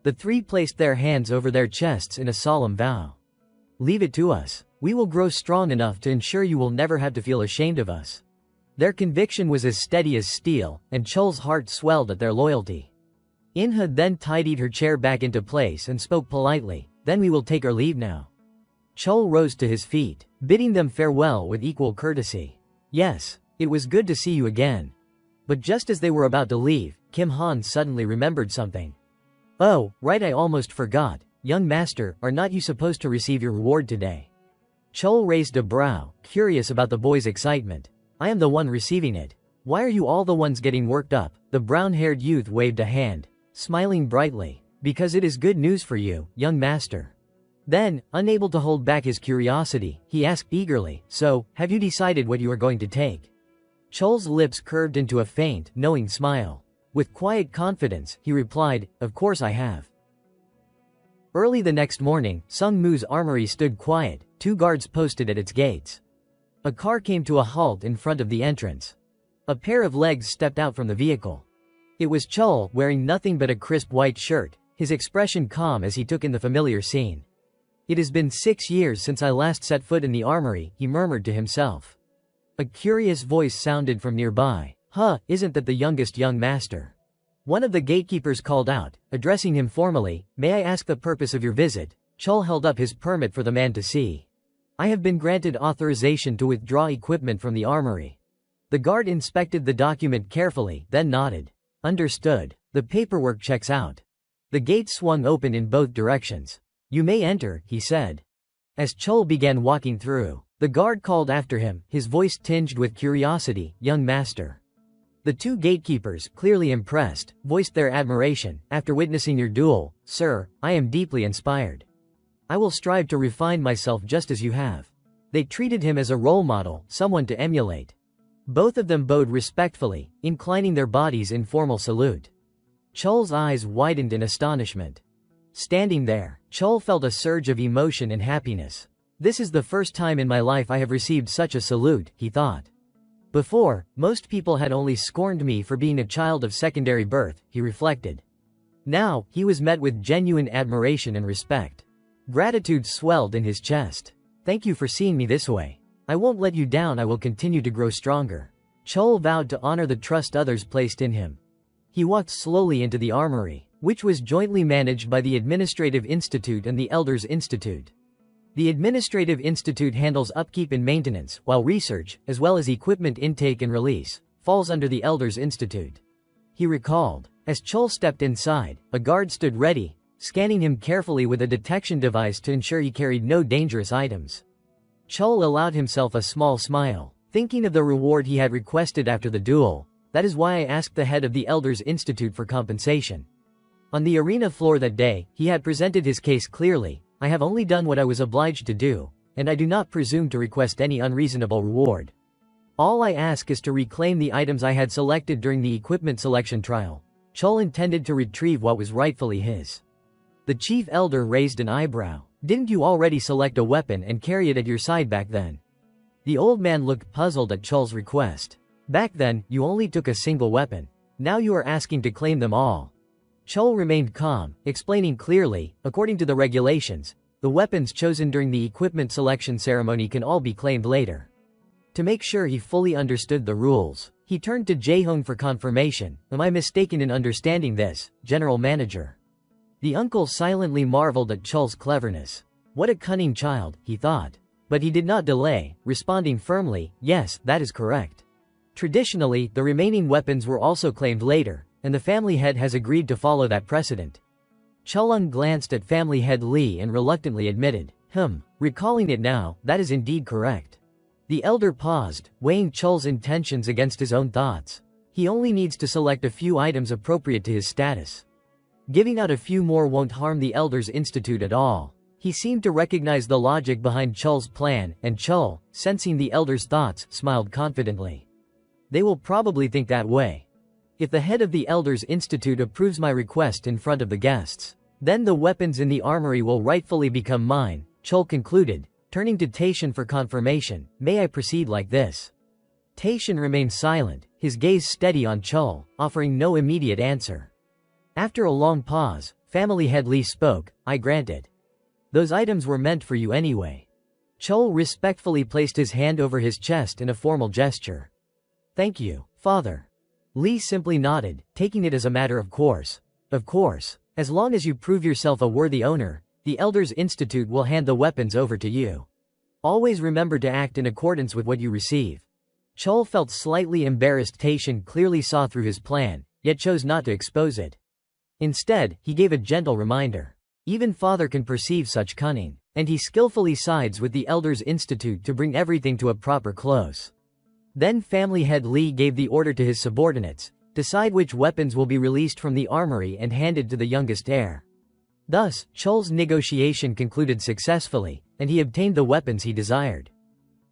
The 3 placed their hands over their chests in a solemn vow. Leave it to us. We will grow strong enough to ensure you will never have to feel ashamed of us. Their conviction was as steady as steel, and Chul's heart swelled at their loyalty. Inha then tidied her chair back into place and spoke politely, then we will take our leave now. Chul rose to his feet, bidding them farewell with equal courtesy. Yes, it was good to see you again. But just as they were about to leave, Kim Han suddenly remembered something. Oh, right, I almost forgot. Young master, are not you supposed to receive your reward today? Chul raised a brow, curious about the boy's excitement. I am the one receiving it. Why are you all the ones getting worked up? The brown-haired youth waved a hand, smiling brightly. Because it is good news for you, young master. Then, unable to hold back his curiosity, he asked eagerly, so, have you decided what you are going to take? Chul's lips curved into a faint, knowing smile. With quiet confidence, he replied, of course I have. Early the next morning, Sung Mu's armory stood quiet, 2 guards posted at its gates. A car came to a halt in front of the entrance. A pair of legs stepped out from the vehicle. It was Chul, wearing nothing but a crisp white shirt, his expression calm as he took in the familiar scene. It has been 6 years since I last set foot in the armory, he murmured to himself. A curious voice sounded from nearby. Huh, isn't that the youngest young master? One of the gatekeepers called out, addressing him formally, may I ask the purpose of your visit? Chul held up his permit for the man to see. I have been granted authorization to withdraw equipment from the armory. The guard inspected the document carefully, then nodded. Understood. The paperwork checks out. The gate swung open in both directions. You may enter, he said. As Chol began walking through, the guard called after him, his voice tinged with curiosity, young master. The two gatekeepers, clearly impressed, voiced their admiration. After witnessing your duel, sir, I am deeply inspired. I will strive to refine myself just as you have. They treated him as a role model, someone to emulate. Both of them bowed respectfully, inclining their bodies in formal salute. Chol's eyes widened in astonishment. Standing there, Chol felt a surge of emotion and happiness. This is the first time in my life I have received such a salute, he thought. Before, most people had only scorned me for being a child of secondary birth, he reflected. Now, he was met with genuine admiration and respect. Gratitude swelled in his chest. Thank you for seeing me this way. I won't let you down, I will continue to grow stronger. Chol vowed to honor the trust others placed in him. He walked slowly into the armory, which was jointly managed by the Administrative Institute and the Elders Institute. The Administrative Institute handles upkeep and maintenance, while research, as well as equipment intake and release, falls under the Elders Institute. He recalled. As Chol stepped inside, a guard stood ready, scanning him carefully with a detection device to ensure he carried no dangerous items. Chol allowed himself a small smile, thinking of the reward he had requested after the duel. That is why I asked the head of the Elders Institute for compensation. On the arena floor that day, he had presented his case clearly. I have only done what I was obliged to do, and I do not presume to request any unreasonable reward. All I ask is to reclaim the items I had selected during the equipment selection trial. Chol intended to retrieve what was rightfully his. The chief elder raised an eyebrow. Didn't you already select a weapon and carry it at your side back then? The old man looked puzzled at Chol's request. Back then, you only took a single weapon. Now you are asking to claim them all. Chol remained calm, explaining clearly, according to the regulations, the weapons chosen during the equipment selection ceremony can all be claimed later. To make sure he fully understood the rules, he turned to Jae-hong for confirmation. Am I mistaken in understanding this, General Manager? The uncle silently marveled at Chol's cleverness. What a cunning child, he thought. But he did not delay, responding firmly, yes, that is correct. Traditionally, the remaining weapons were also claimed later, and the family head has agreed to follow that precedent. Cholung glanced at family head Lee and reluctantly admitted, recalling it now, that is indeed correct. The elder paused, weighing Chol's intentions against his own thoughts. He only needs to select a few items appropriate to his status. Giving out a few more won't harm the Elders Institute at all. He seemed to recognize the logic behind Chol's plan, and Chol, sensing the elder's thoughts, smiled confidently. They will probably think that way. If the head of the Elders Institute approves my request in front of the guests, then the weapons in the armory will rightfully become mine, Chol concluded, turning to Taishan for confirmation. May I proceed like this? Taishan remained silent, his gaze steady on Chol, offering no immediate answer. After a long pause, family head Lee spoke, I grant it. Those items were meant for you anyway. Chol respectfully placed his hand over his chest in a formal gesture. Thank you, father. Lee simply nodded, taking it as a matter of course. Of course, as long as you prove yourself a worthy owner, the Elders Institute will hand the weapons over to you. Always remember to act in accordance with what you receive. Chol felt slightly embarrassed. Taishan clearly saw through his plan, yet chose not to expose it. Instead, he gave a gentle reminder. Even father can perceive such cunning, and he skillfully sides with the Elders Institute to bring everything to a proper close. Then family head Lee gave the order to his subordinates, decide which weapons will be released from the armory and handed to the youngest heir. Thus, Chol's negotiation concluded successfully, and he obtained the weapons he desired.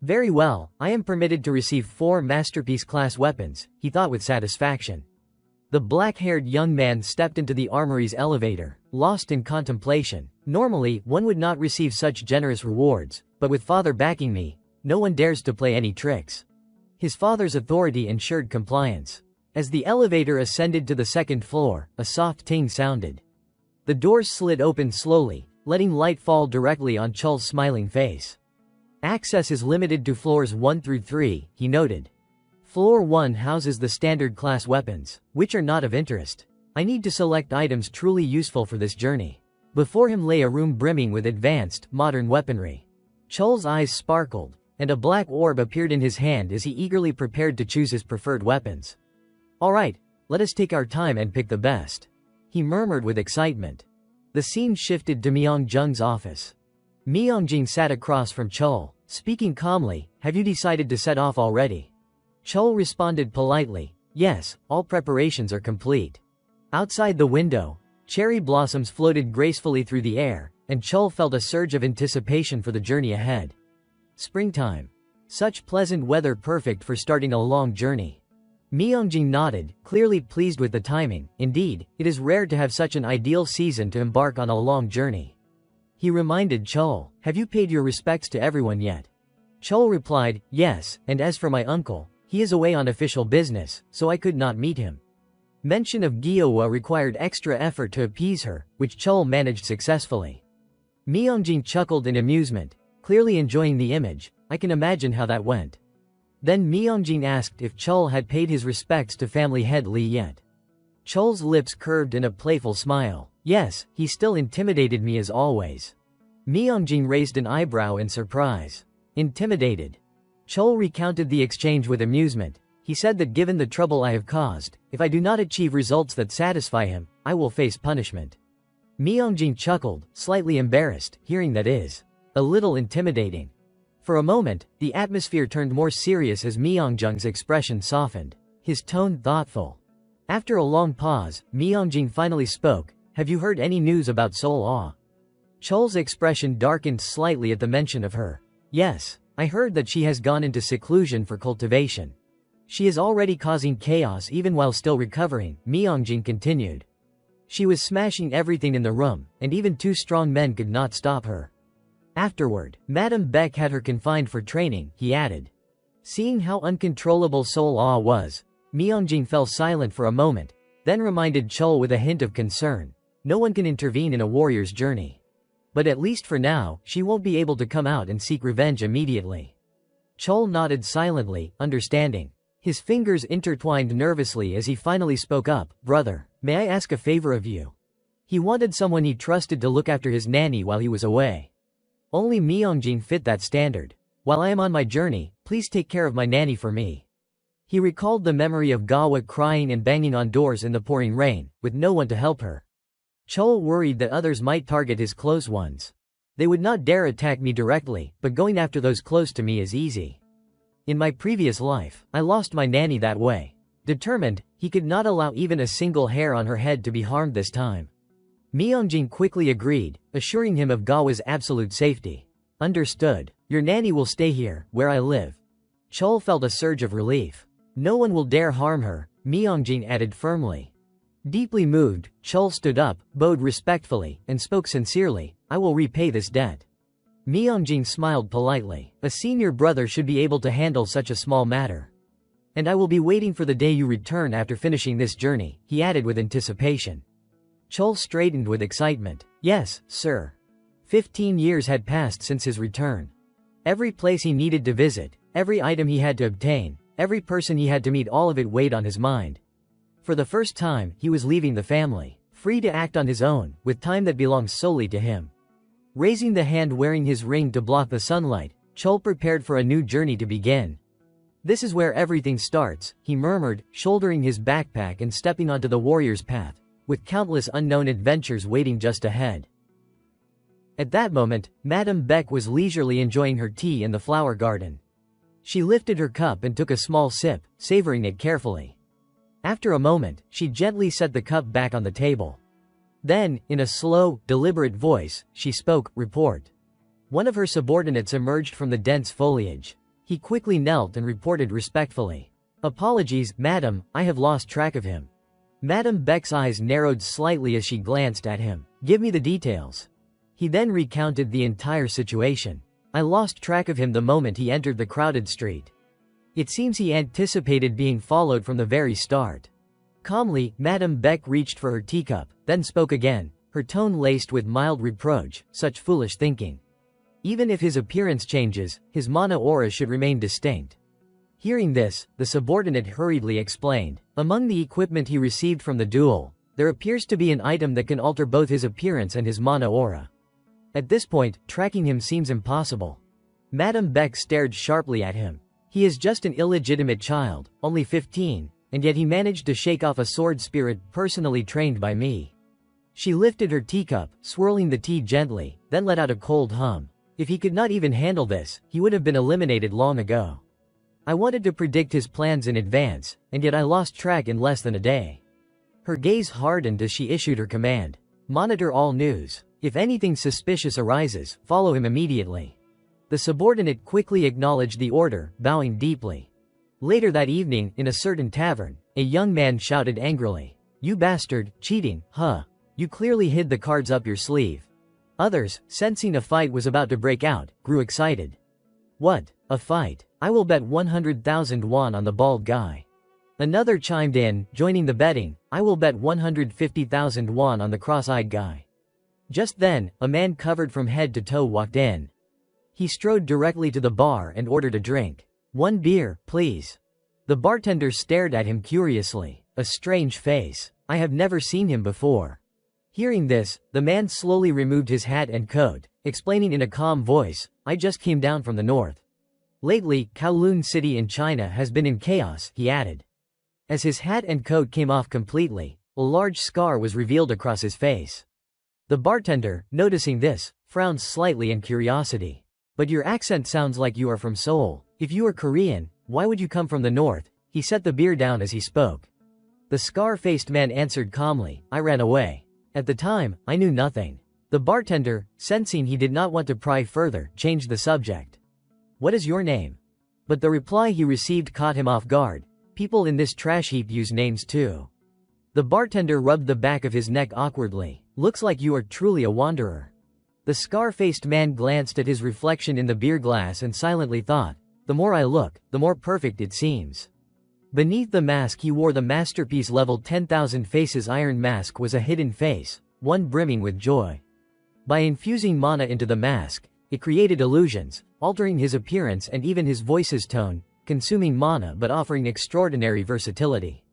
Very well, I am permitted to receive 4 masterpiece-class weapons, he thought with satisfaction. The black-haired young man stepped into the armory's elevator, lost in contemplation. Normally, one would not receive such generous rewards, but with father backing me, no one dares to play any tricks. His father's authority ensured compliance. As the elevator ascended to the second floor, a soft ting sounded. The doors slid open slowly, letting light fall directly on Chol's smiling face. Access is limited to floors 1 through 3, he noted. Floor 1 houses the standard class weapons, which are not of interest. I need to select items truly useful for this journey. Before him lay a room brimming with advanced, modern weaponry. Chol's eyes sparkled. and a black orb appeared in his hand as he eagerly prepared to choose his preferred weapons. "Alright, let us take our time and pick the best," he murmured with excitement. The scene shifted to Myeongjung's office. Myeongjin sat across from Chol, speaking calmly. "Have you decided to set off already?" Chol responded politely, "Yes, all preparations are complete." Outside the window, cherry blossoms floated gracefully through the air, and Chol felt a surge of anticipation for the journey ahead. Springtime. Such pleasant weather, perfect for starting a long journey. Myeongjin nodded, clearly pleased with the timing. Indeed, it is rare to have such an ideal season to embark on a long journey. He reminded Chol, "Have you paid your respects to everyone yet?" Chol replied, "Yes, and as for my uncle, he is away on official business, so I could not meet him." Mention of Gyeowa required extra effort to appease her, which Chol managed successfully. Myeongjin chuckled in amusement, clearly enjoying the image. "I can imagine how that went." Then Myeongjin asked if Chol had paid his respects to family head Lee yet. Chol's lips curved in a playful smile. "Yes, he still intimidated me as always." Myeongjin raised an eyebrow in surprise. "Intimidated?" Chol recounted the exchange with amusement. He said that given the trouble I have caused, if I do not achieve results that satisfy him, I will face punishment. Myeongjin chuckled, slightly embarrassed. Hearing that is a little intimidating. For a moment, the atmosphere turned more serious as Myeongjung's expression softened, his tone thoughtful. After a long pause, Myeongjin finally spoke, "Have you heard any news about Sol-ah?" Chol's expression darkened slightly at the mention of her. "Yes, I heard that she has gone into seclusion for cultivation. She is already causing chaos even while still recovering," Myeongjin continued. "She was smashing everything in the room, and even two strong men could not stop her. Afterward, Madame Beck had her confined for training," he added. Seeing how uncontrollable Sol-ah was, Myeongjin fell silent for a moment, then reminded Chol with a hint of concern, "No one can intervene in a warrior's journey. But at least for now, she won't be able to come out and seek revenge immediately." Chol nodded silently, understanding. His fingers intertwined nervously as he finally spoke up, "Brother, may I ask a favor of you?" He wanted someone he trusted to look after his nanny while he was away. Only Myeongjin fit that standard. "While I am on my journey, please take care of my nanny for me." He recalled the memory of Gawa crying and banging on doors in the pouring rain, with no one to help her. Chol worried that others might target his close ones. "They would not dare attack me directly, but going after those close to me is easy. In my previous life, I lost my nanny that way." Determined, he could not allow even a single hair on her head to be harmed this time. Myeongjin quickly agreed, assuring him of Gawa's absolute safety. "Understood. Your nanny will stay here, where I live." Chol felt a surge of relief. "No one will dare harm her," Myeongjin added firmly. Deeply moved, Chol stood up, bowed respectfully, and spoke sincerely, "I will repay this debt." Myeongjin smiled politely. "A senior brother should be able to handle such a small matter. And I will be waiting for the day you return after finishing this journey," he added with anticipation. Chol straightened with excitement. "Yes, sir." 15 years had passed since his return. Every place he needed to visit, every item he had to obtain, every person he had to meet, all of it weighed on his mind. For the first time, he was leaving the family, free to act on his own, with time that belongs solely to him. Raising the hand wearing his ring to block the sunlight, Chol prepared for a new journey to begin. "This is where everything starts," he murmured, shouldering his backpack and stepping onto the warrior's path, with countless unknown adventures waiting just ahead. At that moment, Madame Beck was leisurely enjoying her tea in the flower garden. She lifted her cup and took a small sip, savoring it carefully. After a moment, she gently set the cup back on the table. Then, in a slow, deliberate voice, she spoke, "Report." One of her subordinates emerged from the dense foliage. He quickly knelt and reported respectfully, "Apologies, madam, I have lost track of him." Madame Beck's eyes narrowed slightly as she glanced at him. "Give me the details." He then recounted the entire situation. "I lost track of him the moment he entered the crowded street. It seems he anticipated being followed from the very start." Calmly, Madame Beck reached for her teacup, then spoke again, her tone laced with mild reproach, "Such foolish thinking. Even if his appearance changes, his mana aura should remain distinct." Hearing this, the subordinate hurriedly explained, "Among the equipment he received from the duel, there appears to be an item that can alter both his appearance and his mana aura. At this point, tracking him seems impossible." Madame Beck stared sharply at him. He is just an illegitimate child, only 15, and yet he managed to shake off a sword spirit personally trained by me. She lifted her teacup, swirling the tea gently, then let out a cold hum. If he could not even handle this, he would have been eliminated long ago. I wanted to predict his plans in advance, and yet I lost track in less than a day. Her gaze hardened as she issued her command. Monitor all news. If anything suspicious arises, follow him immediately. The subordinate quickly acknowledged the order, bowing deeply. Later that evening, in a certain tavern, a young man shouted angrily, "You bastard, cheating, huh? You clearly hid the cards up your sleeve." Others, sensing a fight was about to break out, grew excited. "What? A fight? I will bet 100,000 won on the bald guy." Another chimed in, joining the betting, "I will bet 150,000 won on the cross-eyed guy." Just then, a man covered from head to toe walked in. He strode directly to the bar and ordered a drink. "One beer, please." The bartender stared at him curiously. A strange face. I have never seen him before. Hearing this, the man slowly removed his hat and coat, explaining in a calm voice, "I just came down from the north. Lately, Kowloon City in China has been in chaos," he added. As his hat and coat came off completely, a large scar was revealed across his face. The bartender, noticing this, frowned slightly in curiosity. "But your accent sounds like you are from Seoul. If you are Korean, why would you come from the north?" He set the beer down as he spoke. The scar-faced man answered calmly, "I ran away. At the time, I knew nothing." The bartender, sensing he did not want to pry further, changed the subject. "What is your name?" But the reply he received caught him off guard. "People in this trash heap use names too." The bartender rubbed the back of his neck awkwardly. "Looks like you are truly a wanderer." The scar-faced man glanced at his reflection in the beer glass and silently thought, "The more I look, the more perfect it seems." Beneath the mask he wore, the masterpiece level 10,000 faces iron mask, was a hidden face, one brimming with joy. By infusing mana into the mask, it created illusions, altering his appearance and even his voice's tone, consuming mana but offering extraordinary versatility.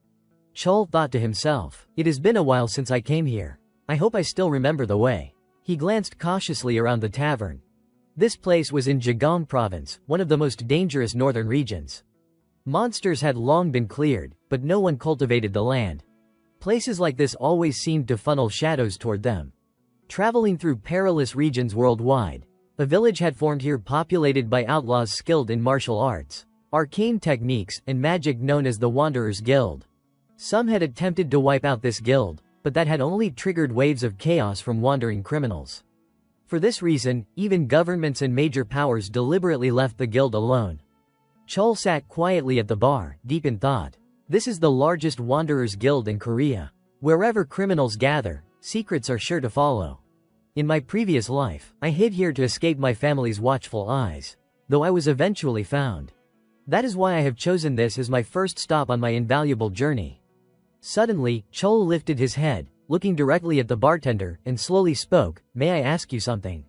Chol thought to himself, "It has been a while since I came here. I hope I still remember the way." He glanced cautiously around the tavern. This place was in Jigaong province, one of the most dangerous northern regions. Monsters had long been cleared, but no one cultivated the land. Places like this always seemed to funnel shadows toward them. Traveling through perilous regions worldwide, a village had formed here populated by outlaws skilled in martial arts, arcane techniques, and magic known as the Wanderers Guild. Some had attempted to wipe out this guild, but that had only triggered waves of chaos from wandering criminals. For this reason, even governments and major powers deliberately left the guild alone. Chol sat quietly at the bar, deep in thought. This is the largest Wanderers Guild in Korea. Wherever criminals gather, secrets are sure to follow. In my previous life, I hid here to escape my family's watchful eyes, though I was eventually found. That is why I have chosen this as my first stop on my invaluable journey. Suddenly, Chol lifted his head, looking directly at the bartender, and slowly spoke, "May I ask you something?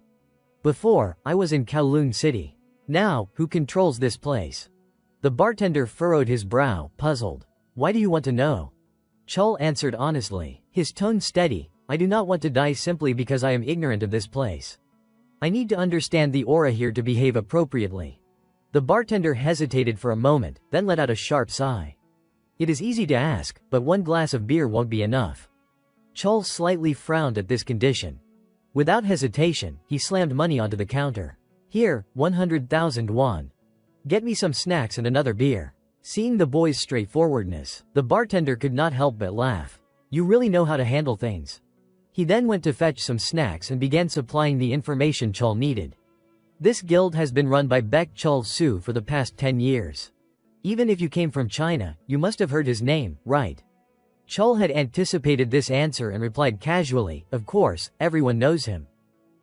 Before, I was in Kowloon City. Now, who controls this place?" The bartender furrowed his brow, puzzled. "Why do you want to know?" Chol answered honestly, his tone steady, "I do not want to die simply because I am ignorant of this place. I need to understand the aura here to behave appropriately." The bartender hesitated for a moment, then let out a sharp sigh. "It is easy to ask, but one glass of beer won't be enough." Chol slightly frowned at this condition. Without hesitation, he slammed money onto the counter. "Here, 100,000 won. Get me some snacks and another beer." Seeing the boy's straightforwardness, the bartender could not help but laugh. "You really know how to handle things." He then went to fetch some snacks and began supplying the information Chol needed. This guild has been run by Baek Chol-soo for the past 10 years. Even if you came from China, you must have heard his name, right? Chol had anticipated this answer and replied casually, "Of course, everyone knows him."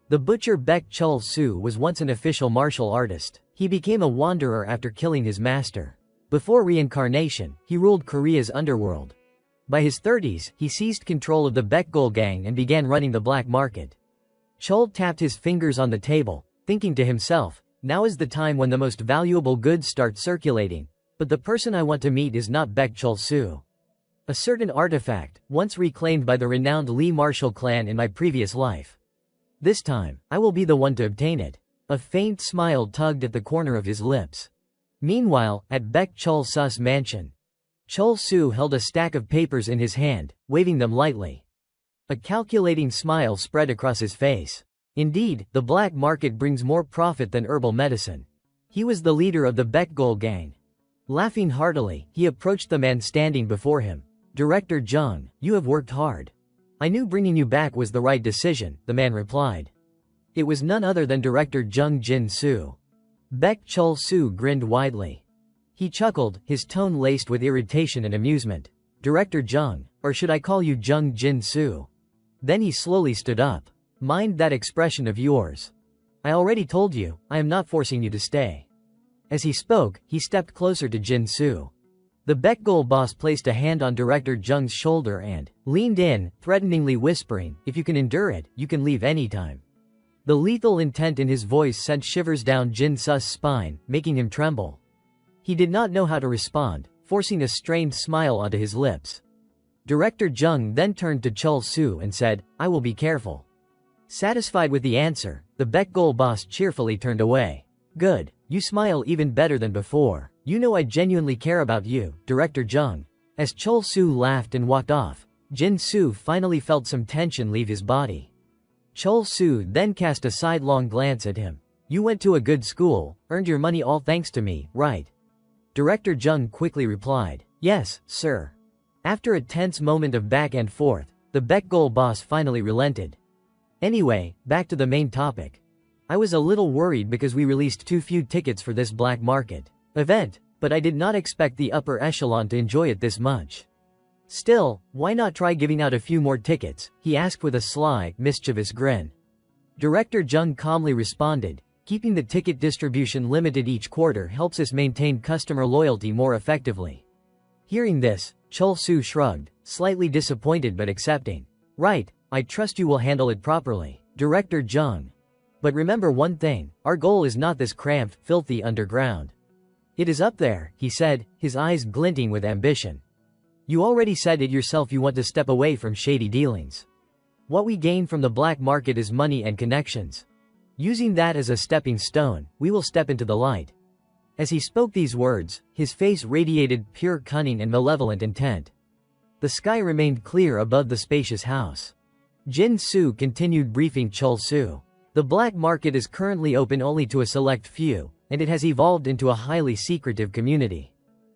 The butcher Baek Chol-soo was once an official martial artist. He became a wanderer after killing his master. Before reincarnation, he ruled Korea's underworld. By his 30s, he seized control of the Baekgol gang and began running the black market. Chol tapped his fingers on the table, thinking to himself, "Now is the time when the most valuable goods start circulating, but the person I want to meet is not Baek Chol-soo. A certain artifact, once reclaimed by the renowned Lee martial clan in my previous life. This time, I will be the one to obtain it." A faint smile tugged at the corner of his lips. Meanwhile, at Baek Chol-su's mansion, Chol-su held a stack of papers in his hand, waving them lightly. A calculating smile spread across his face. Indeed, the black market brings more profit than herbal medicine. He was the leader of the Baekgol gang. Laughing heartily, he approached the man standing before him. "Director Jung, you have worked hard. I knew bringing you back was the right decision," the man replied. It was none other than Director Jung Jin-soo. Baek Chol-su grinned widely. He chuckled, his tone laced with irritation and amusement. "Director Jung, or should I call you Jung Jin-soo?" Then he slowly stood up. "Mind that expression of yours. I already told you, I am not forcing you to stay." As he spoke, he stepped closer to Jin-soo. The Baekgol boss placed a hand on Director Jung's shoulder and leaned in, threateningly whispering, "If you can endure it, you can leave anytime." The lethal intent in his voice sent shivers down Jin-su's spine, making him tremble. He did not know how to respond, forcing a strained smile onto his lips. Director Jung then turned to Chol-su and said, "I will be careful." Satisfied with the answer, the Baekgol boss cheerfully turned away. "Good, you smile even better than before. You know I genuinely care about you, Director Jung." As Chol-su laughed and walked off, Jin-soo finally felt some tension leave his body. Chol-su then cast a sidelong glance at him. "You went to a good school, earned your money all thanks to me, right?" Director Jung quickly replied, "Yes, sir." After a tense moment of back and forth, the Baekgol boss finally relented. "Anyway, back to the main topic. I was a little worried because we released too few tickets for this black market event, but I did not expect the upper echelon to enjoy it this much. Still, why not try giving out a few more tickets?" he asked with a sly, mischievous grin. Director Jung calmly responded, "Keeping the ticket distribution limited each quarter helps us maintain customer loyalty more effectively." Hearing this, Chol-su shrugged, slightly disappointed but accepting. "Right, I trust you will handle it properly, Director Jung. But remember one thing, our goal is not this cramped, filthy underground. It is up there," he said, his eyes glinting with ambition. "You already said it yourself, you want to step away from shady dealings. What we gain from the black market is money and connections. Using that as a stepping stone, we will step into the light." As he spoke these words, his face radiated pure cunning and malevolent intent. The sky remained clear above the spacious house. Jin-soo continued briefing Chol-su. "The black market is currently open only to a select few, and it has evolved into a highly secretive community.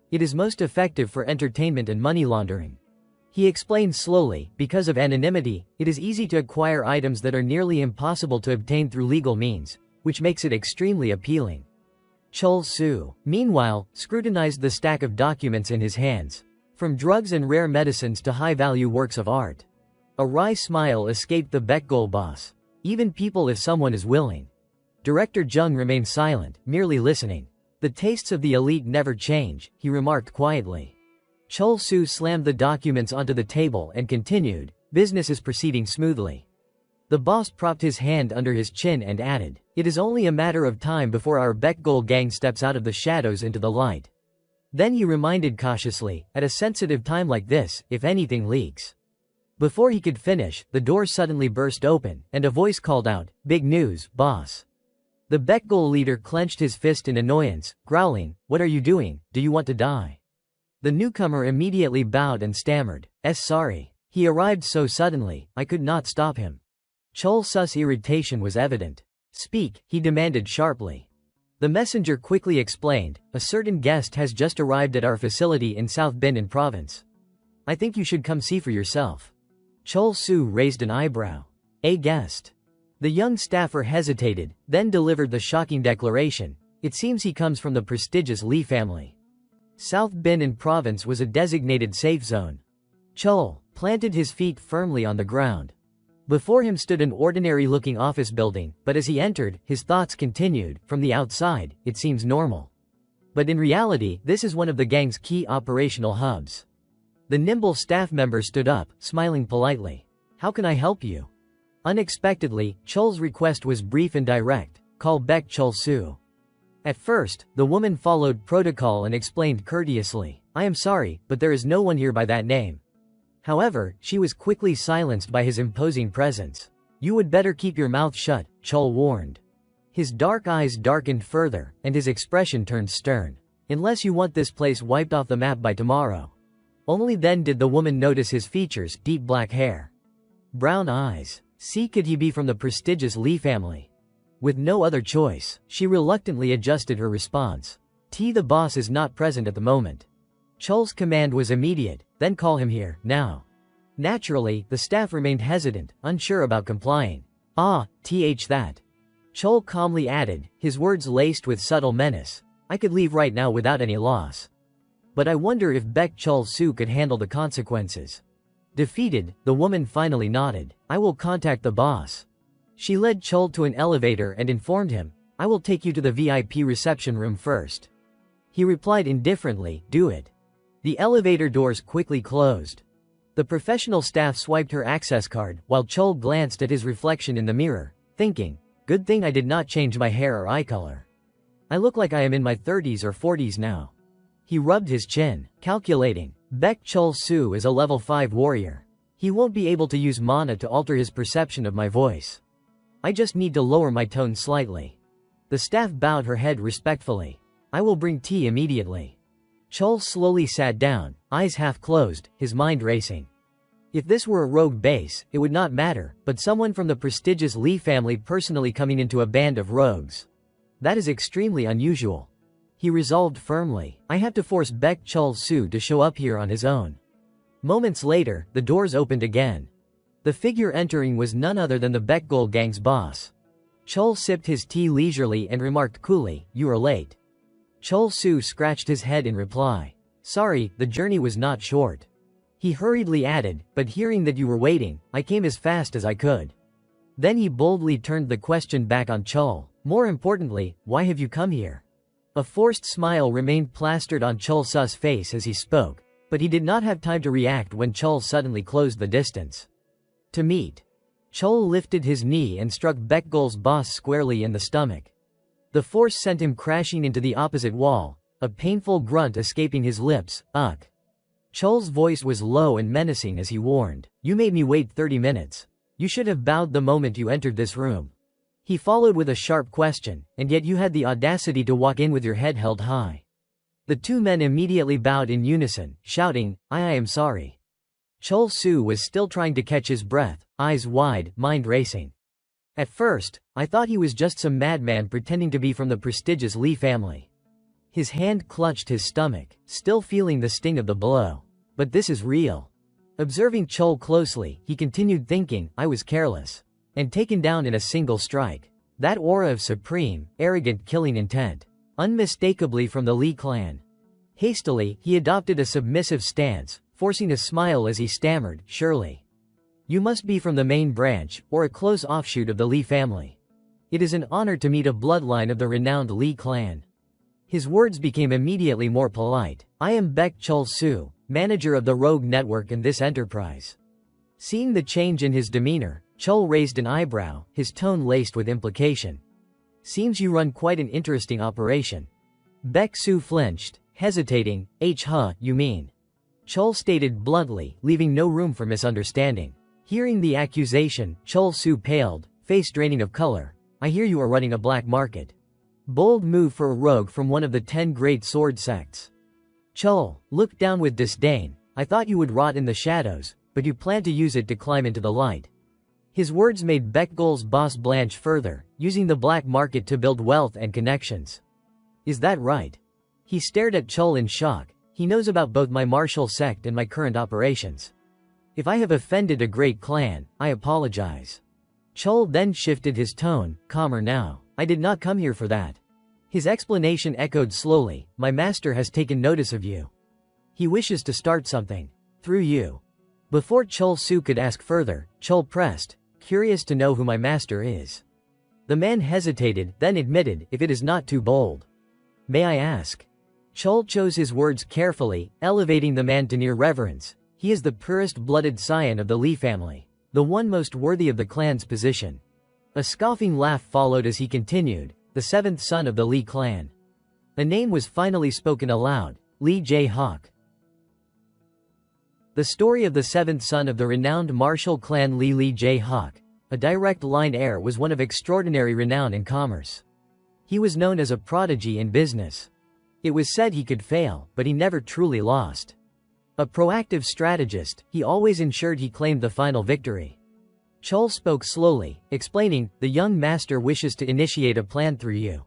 It is most effective for entertainment and money laundering." He explained slowly, "Because of anonymity, it is easy to acquire items that are nearly impossible to obtain through legal means, which makes it extremely appealing." Chol-su, meanwhile, scrutinized the stack of documents in his hands. From drugs and rare medicines to high-value works of art. A wry smile escaped the Baekgol boss. "Even people if someone is willing." Director Jung remained silent, merely listening. "The tastes of the elite never change," he remarked quietly. Chol-su slammed the documents onto the table and continued, "Business is proceeding smoothly." The boss propped his hand under his chin and added, "It is only a matter of time before our Baekgol gang steps out of the shadows into the light." Then he reminded cautiously, "At a sensitive time like this, if anything leaks." Before he could finish, the door suddenly burst open, and a voice called out, "Big news, boss." The Baekgol leader clenched his fist in annoyance, growling, "What are you doing? Do you want to die?" The newcomer immediately bowed and stammered, Sorry. He arrived so suddenly, I could not stop him." Chol-su's irritation was evident. "Speak," he demanded sharply. The messenger quickly explained, "A certain guest has just arrived at our facility in South Binan province. I think you should come see for yourself." Chol-su raised an eyebrow. "A guest?" The young staffer hesitated, then delivered the shocking declaration, "It seems he comes from the prestigious Lee family." South Binan province was a designated safe zone. Chol planted his feet firmly on the ground. Before him stood an ordinary-looking office building, but as he entered, his thoughts continued, "From the outside, it seems normal. But in reality, this is one of the gang's key operational hubs." The nimble staff member stood up, smiling politely. "How can I help you?" Unexpectedly, Chol's request was brief and direct, "Call Baek Chol-su." At first, the woman followed protocol and explained courteously, "I am sorry, but there is no one here by that name." However, she was quickly silenced by his imposing presence. "You would better keep your mouth shut," Chol warned. His dark eyes darkened further, and his expression turned stern. Unless you want this place wiped off the map by tomorrow. Only then did the woman notice his features, deep black hair, brown eyes. See, could he be from the prestigious Lee family? With no other choice, she reluctantly adjusted her response. The boss is not present at the moment. Chol's command was immediate, then call him here, now. Naturally, the staff remained hesitant, unsure about complying. That. Chol calmly added, his words laced with subtle menace. I could leave right now without any loss. But I wonder if Baek Chol-soo could handle the consequences. Defeated, the woman finally nodded. I will contact the boss. She led Chol to an elevator and informed him, I will take you to the VIP reception room first. He replied indifferently, do it. The elevator doors quickly closed. The professional staff swiped her access card, while Chol glanced at his reflection in the mirror, thinking, good thing I did not change my hair or eye color. I look like I am in my 30s or 40s now. He rubbed his chin, calculating, Baek Chol-soo is a level 5 warrior. He won't be able to use mana to alter his perception of my voice. I just need to lower my tone slightly. The staff bowed her head respectfully. I will bring tea immediately. Chol slowly sat down, eyes half closed, his mind racing. If this were a rogue base, it would not matter, but someone from the prestigious Lee family personally coming into a band of rogues. That is extremely unusual. He resolved firmly, I have to force Baek Chol-soo to show up here on his own. Moments later, the doors opened again. The figure entering was none other than the Baekgol gang's boss. Chol sipped his tea leisurely and remarked coolly, you are late. Chol-soo scratched his head in reply. Sorry, the journey was not short. He hurriedly added, but hearing that you were waiting, I came as fast as I could. Then he boldly turned the question back on Chol. More importantly, why have you come here? A forced smile remained plastered on Chol-su's face as he spoke, but he did not have time to react when Chol suddenly closed the distance. To meet. Chol lifted his knee and struck Baekgol's boss squarely in the stomach. The force sent him crashing into the opposite wall, a painful grunt escaping his lips, Ugh. Chol's voice was low and menacing as he warned, you made me wait 30 minutes. You should have bowed the moment you entered this room. He followed with a sharp question, and yet you had the audacity to walk in with your head held high. The two men immediately bowed in unison, shouting, I am sorry. Chol-soo was still trying to catch his breath, eyes wide, mind racing. At first, I thought he was just some madman pretending to be from the prestigious Lee family. His hand clutched his stomach, still feeling the sting of the blow. But this is real. Observing Chol closely, he continued thinking, I was careless. And taken down in a single strike. That aura of supreme, arrogant killing intent. Unmistakably from the Lee clan. Hastily, he adopted a submissive stance, forcing a smile as he stammered, surely. You must be from the main branch, or a close offshoot of the Lee family. It is an honor to meet a bloodline of the renowned Lee clan. His words became immediately more polite. I am Baek Chol-soo, manager of the Rogue Network in this enterprise. Seeing the change in his demeanor, Chol raised an eyebrow, his tone laced with implication. Seems you run quite an interesting operation. Baek-soo flinched, hesitating, you mean? Chol stated bluntly, leaving no room for misunderstanding. Hearing the accusation, Chol-soo paled, face draining of color. I hear you are running a black market. Bold move for a rogue from one of the 10 great sword sects. Chol looked down with disdain. I thought you would rot in the shadows, but you plan to use it to climb into the light. His words made Baekgol's boss blanch further, using the black market to build wealth and connections. Is that right? He stared at Chol in shock. He knows about both my martial sect and my current operations. If I have offended a great clan, I apologize. Chol then shifted his tone, calmer now. I did not come here for that. His explanation echoed slowly, my master has taken notice of you. He wishes to start something. Through you. Before Chol-soo could ask further, Chol pressed, curious to know who my master is. The man hesitated, then admitted, if it is not too bold. May I ask? Chol chose his words carefully, elevating the man to near reverence. He is the purest blooded scion of the Lee family, the one most worthy of the clan's position. A scoffing laugh followed as he continued, the 7th son of the Lee clan. A name was finally spoken aloud, Lee Jae-hak. The story of the 7th son of the renowned martial clan Lee Jae-hak. a direct line heir, was one of extraordinary renown in commerce. He was known as a prodigy in business. It was said he could fail, but he never truly lost. A proactive strategist, he always ensured he claimed the final victory. Chol spoke slowly, explaining, "The young master wishes to initiate a plan through you."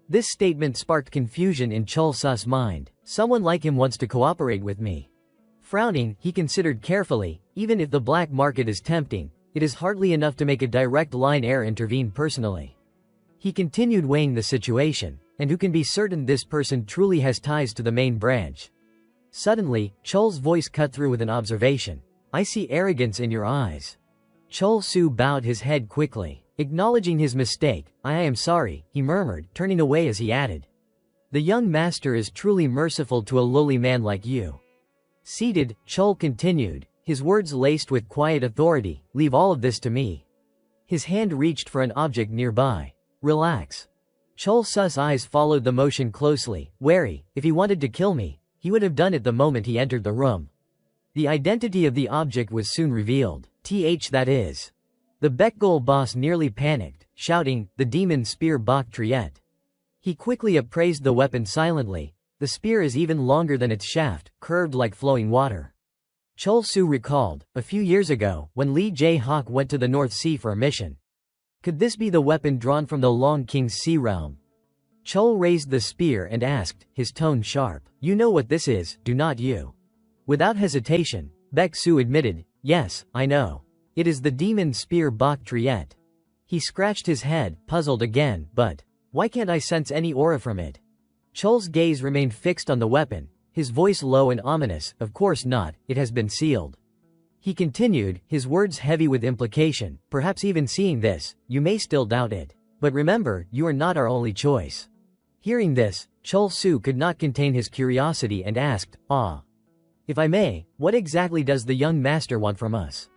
This statement sparked confusion in Chol Su's mind. Someone like him wants to cooperate with me. Frowning, he considered carefully, even if the black market is tempting, it is hardly enough to make a direct line heir intervene personally. He continued weighing the situation, and who can be certain this person truly has ties to the main branch? Suddenly, Chol's voice cut through with an observation. "I see arrogance in your eyes." Chol Su bowed his head quickly. Acknowledging his mistake, I am sorry, he murmured, turning away as he added, "The young master is truly merciful to a lowly man like you." Seated, Chol continued, his words laced with quiet authority, "Leave all of this to me." His hand reached for an object nearby. "Relax." Chol Su's eyes followed the motion closely, wary. If he wanted to kill me, he would have done it the moment he entered the room. The identity of the object was soon revealed. That is. The Bekgol boss nearly panicked, shouting, "The demon spear Bak Triet." He quickly appraised the weapon silently. The spear is even longer than its shaft, curved like flowing water. Chol Su recalled, a few years ago, when Li Jae-hak went to the North Sea for a mission. Could this be the weapon drawn from the Long King's sea realm? Chol raised the spear and asked, his tone sharp, "You know what this is, do not you?" Without hesitation, Baek Su admitted, "Yes, I know. It is the demon spear Bak Triet." He scratched his head, puzzled again, but why can't I sense any aura from it? Chol's gaze remained fixed on the weapon, his voice low and ominous. "Of course not, it has been sealed." He continued, his words heavy with implication, "Perhaps even seeing this, you may still doubt it. But remember, you are not our only choice." Hearing this, Chol Su could not contain his curiosity and asked, "If I may, what exactly does the young master want from us?"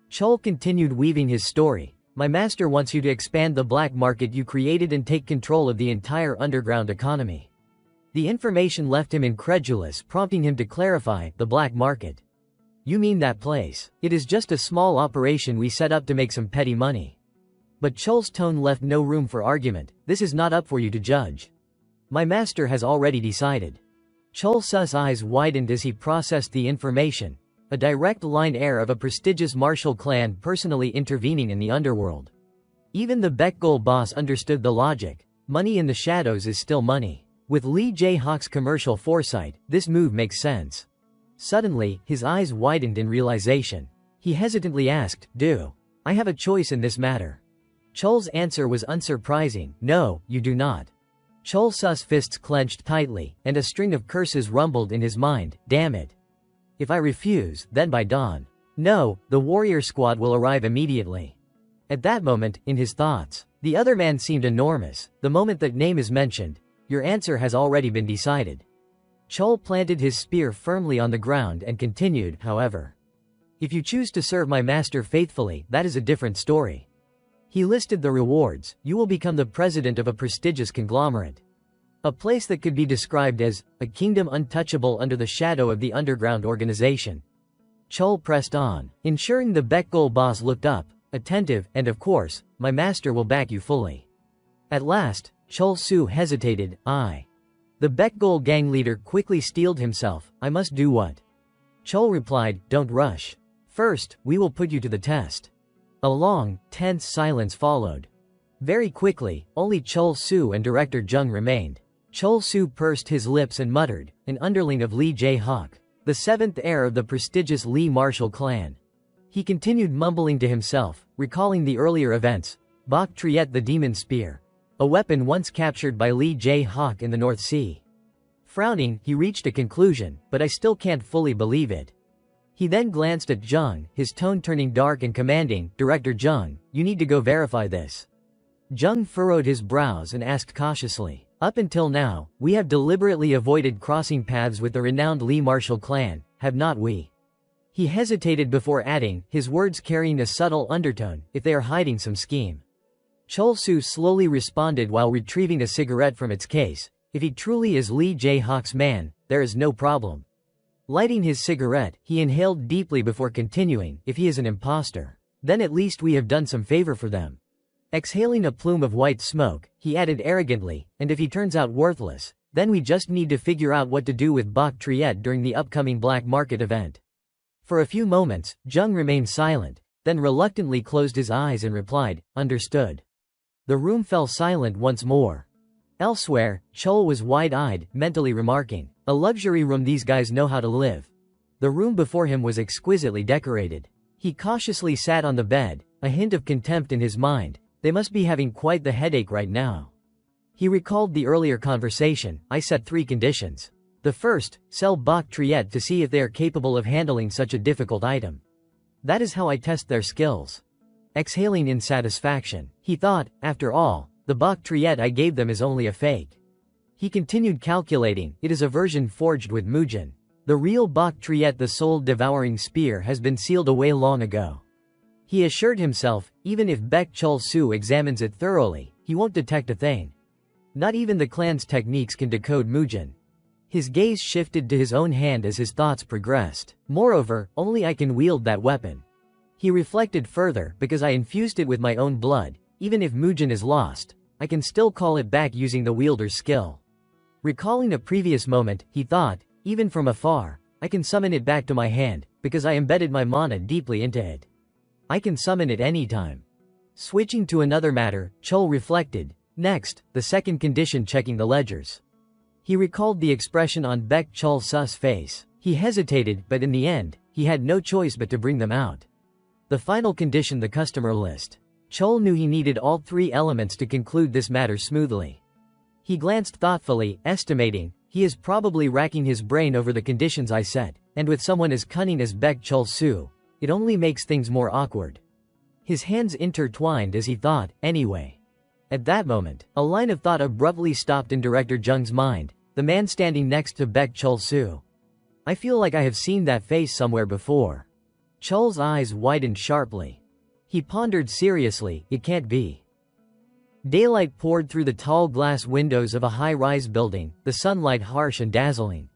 Chol continued weaving his story. "My master wants you to expand the black market you created and take control of the entire underground economy." The information left him incredulous, prompting him to clarify, "The black market? You mean that place? It is just a small operation we set up to make some petty money." But Chol's tone left no room for argument. "This is not up for you to judge. My master has already decided." Chol Su's eyes widened as he processed the information. A direct line heir of a prestigious martial clan personally intervening in the underworld. Even the Bekgol boss understood the logic. Money in the shadows is still money. With Li Jae-hak's commercial foresight, this move makes sense. Suddenly, his eyes widened in realization. He hesitantly asked, "Do I have a choice in this matter?" Chol's answer was unsurprising, "No, you do not." Chol Su's fists clenched tightly, and a string of curses rumbled in his mind. "Damn it. If I refuse, then by dawn. No, the warrior squad will arrive immediately." At that moment, in his thoughts, the other man seemed enormous. "The moment that name is mentioned, your answer has already been decided." Chol planted his spear firmly on the ground and continued, "However, if you choose to serve my master faithfully, that is a different story." He listed the rewards. "You will become the president of a prestigious conglomerate. A place that could be described as a kingdom untouchable under the shadow of the underground organization." Chol pressed on, ensuring the Bekgol boss looked up, attentive, "And of course, my master will back you fully." At last, Chol Su hesitated. The Bekgol gang leader quickly steeled himself. "I must do what?" Chol replied, "Don't rush. First, we will put you to the test." A long, tense silence followed. Very quickly, only Chol Su and Director Jung remained. Chol Su pursed his lips and muttered, "An underling of Li Jae-hak, the seventh heir of the prestigious Li martial clan." He continued mumbling to himself, recalling the earlier events. Bak Triet, the demon spear, a weapon once captured by Li Jae-hak in the North Sea. Frowning, he reached a conclusion, "But I still can't fully believe it." He then glanced at Jung, his tone turning dark and commanding, "Director Jung, you need to go verify this." Jung furrowed his brows and asked cautiously, "Up until now, we have deliberately avoided crossing paths with the renowned Li martial clan, have not we?" He hesitated before adding, his words carrying a subtle undertone, "If they are hiding some scheme." Chol Su slowly responded while retrieving a cigarette from its case, "If he truly is Li Jae-hak's man, there is no problem." Lighting his cigarette, he inhaled deeply before continuing, "If he is an imposter, Then at least we have done some favor for them. Exhaling a plume of white smoke, he added arrogantly, and if he turns out worthless, then we just need to figure out what to do with Bok Triet during the upcoming black market event. For a few moments, Jung remained silent, then reluctantly closed his eyes and replied, "Understood." The room fell silent once more. Elsewhere, Chol was wide-eyed, mentally remarking, "A luxury room, these guys know how to live." The room before him was exquisitely decorated. He cautiously sat on the bed, a hint of contempt in his mind. They must be having quite the headache right now. He recalled the earlier conversation. I set 3 conditions. The first, sell Bok Triet to see if they are capable of handling such a difficult item. That is how I test their skills. Exhaling in satisfaction, he thought, after all, the Bok Triet I gave them is only a fake. He continued calculating, it is a version forged with Mujin. The real Bok Triet, the soul-devouring spear, has been sealed away long ago. He assured himself, even if Baek Chol-soo examines it thoroughly, he won't detect a thing. Not even the clan's techniques can decode Mujin. His gaze shifted to his own hand as his thoughts progressed. Moreover, only I can wield that weapon. He reflected further, because I infused it with my own blood, even if Mujin is lost, I can still call it back using the wielder's skill. Recalling a previous moment, he thought, even from afar, I can summon it back to my hand, because I embedded my mana deeply into it. I can summon it anytime. Switching to another matter, Chol reflected. Next, the second condition, checking the ledgers. He recalled the expression on Baek Chol-soo's face. He hesitated, but in the end, he had no choice but to bring them out. The final condition, the customer list. Chol knew he needed all 3 elements to conclude this matter smoothly. He glanced thoughtfully, estimating, he is probably racking his brain over the conditions I set, and with someone as cunning as Baek Chol-soo, it only makes things more awkward. His hands intertwined as he thought, anyway. At that moment, a line of thought abruptly stopped in Director Jung's mind, the man standing next to Baek Chol-soo. I feel like I have seen that face somewhere before. Chol's eyes widened sharply. He pondered seriously, it can't be. Daylight poured through the tall glass windows of a high-rise building, the sunlight harsh and dazzling.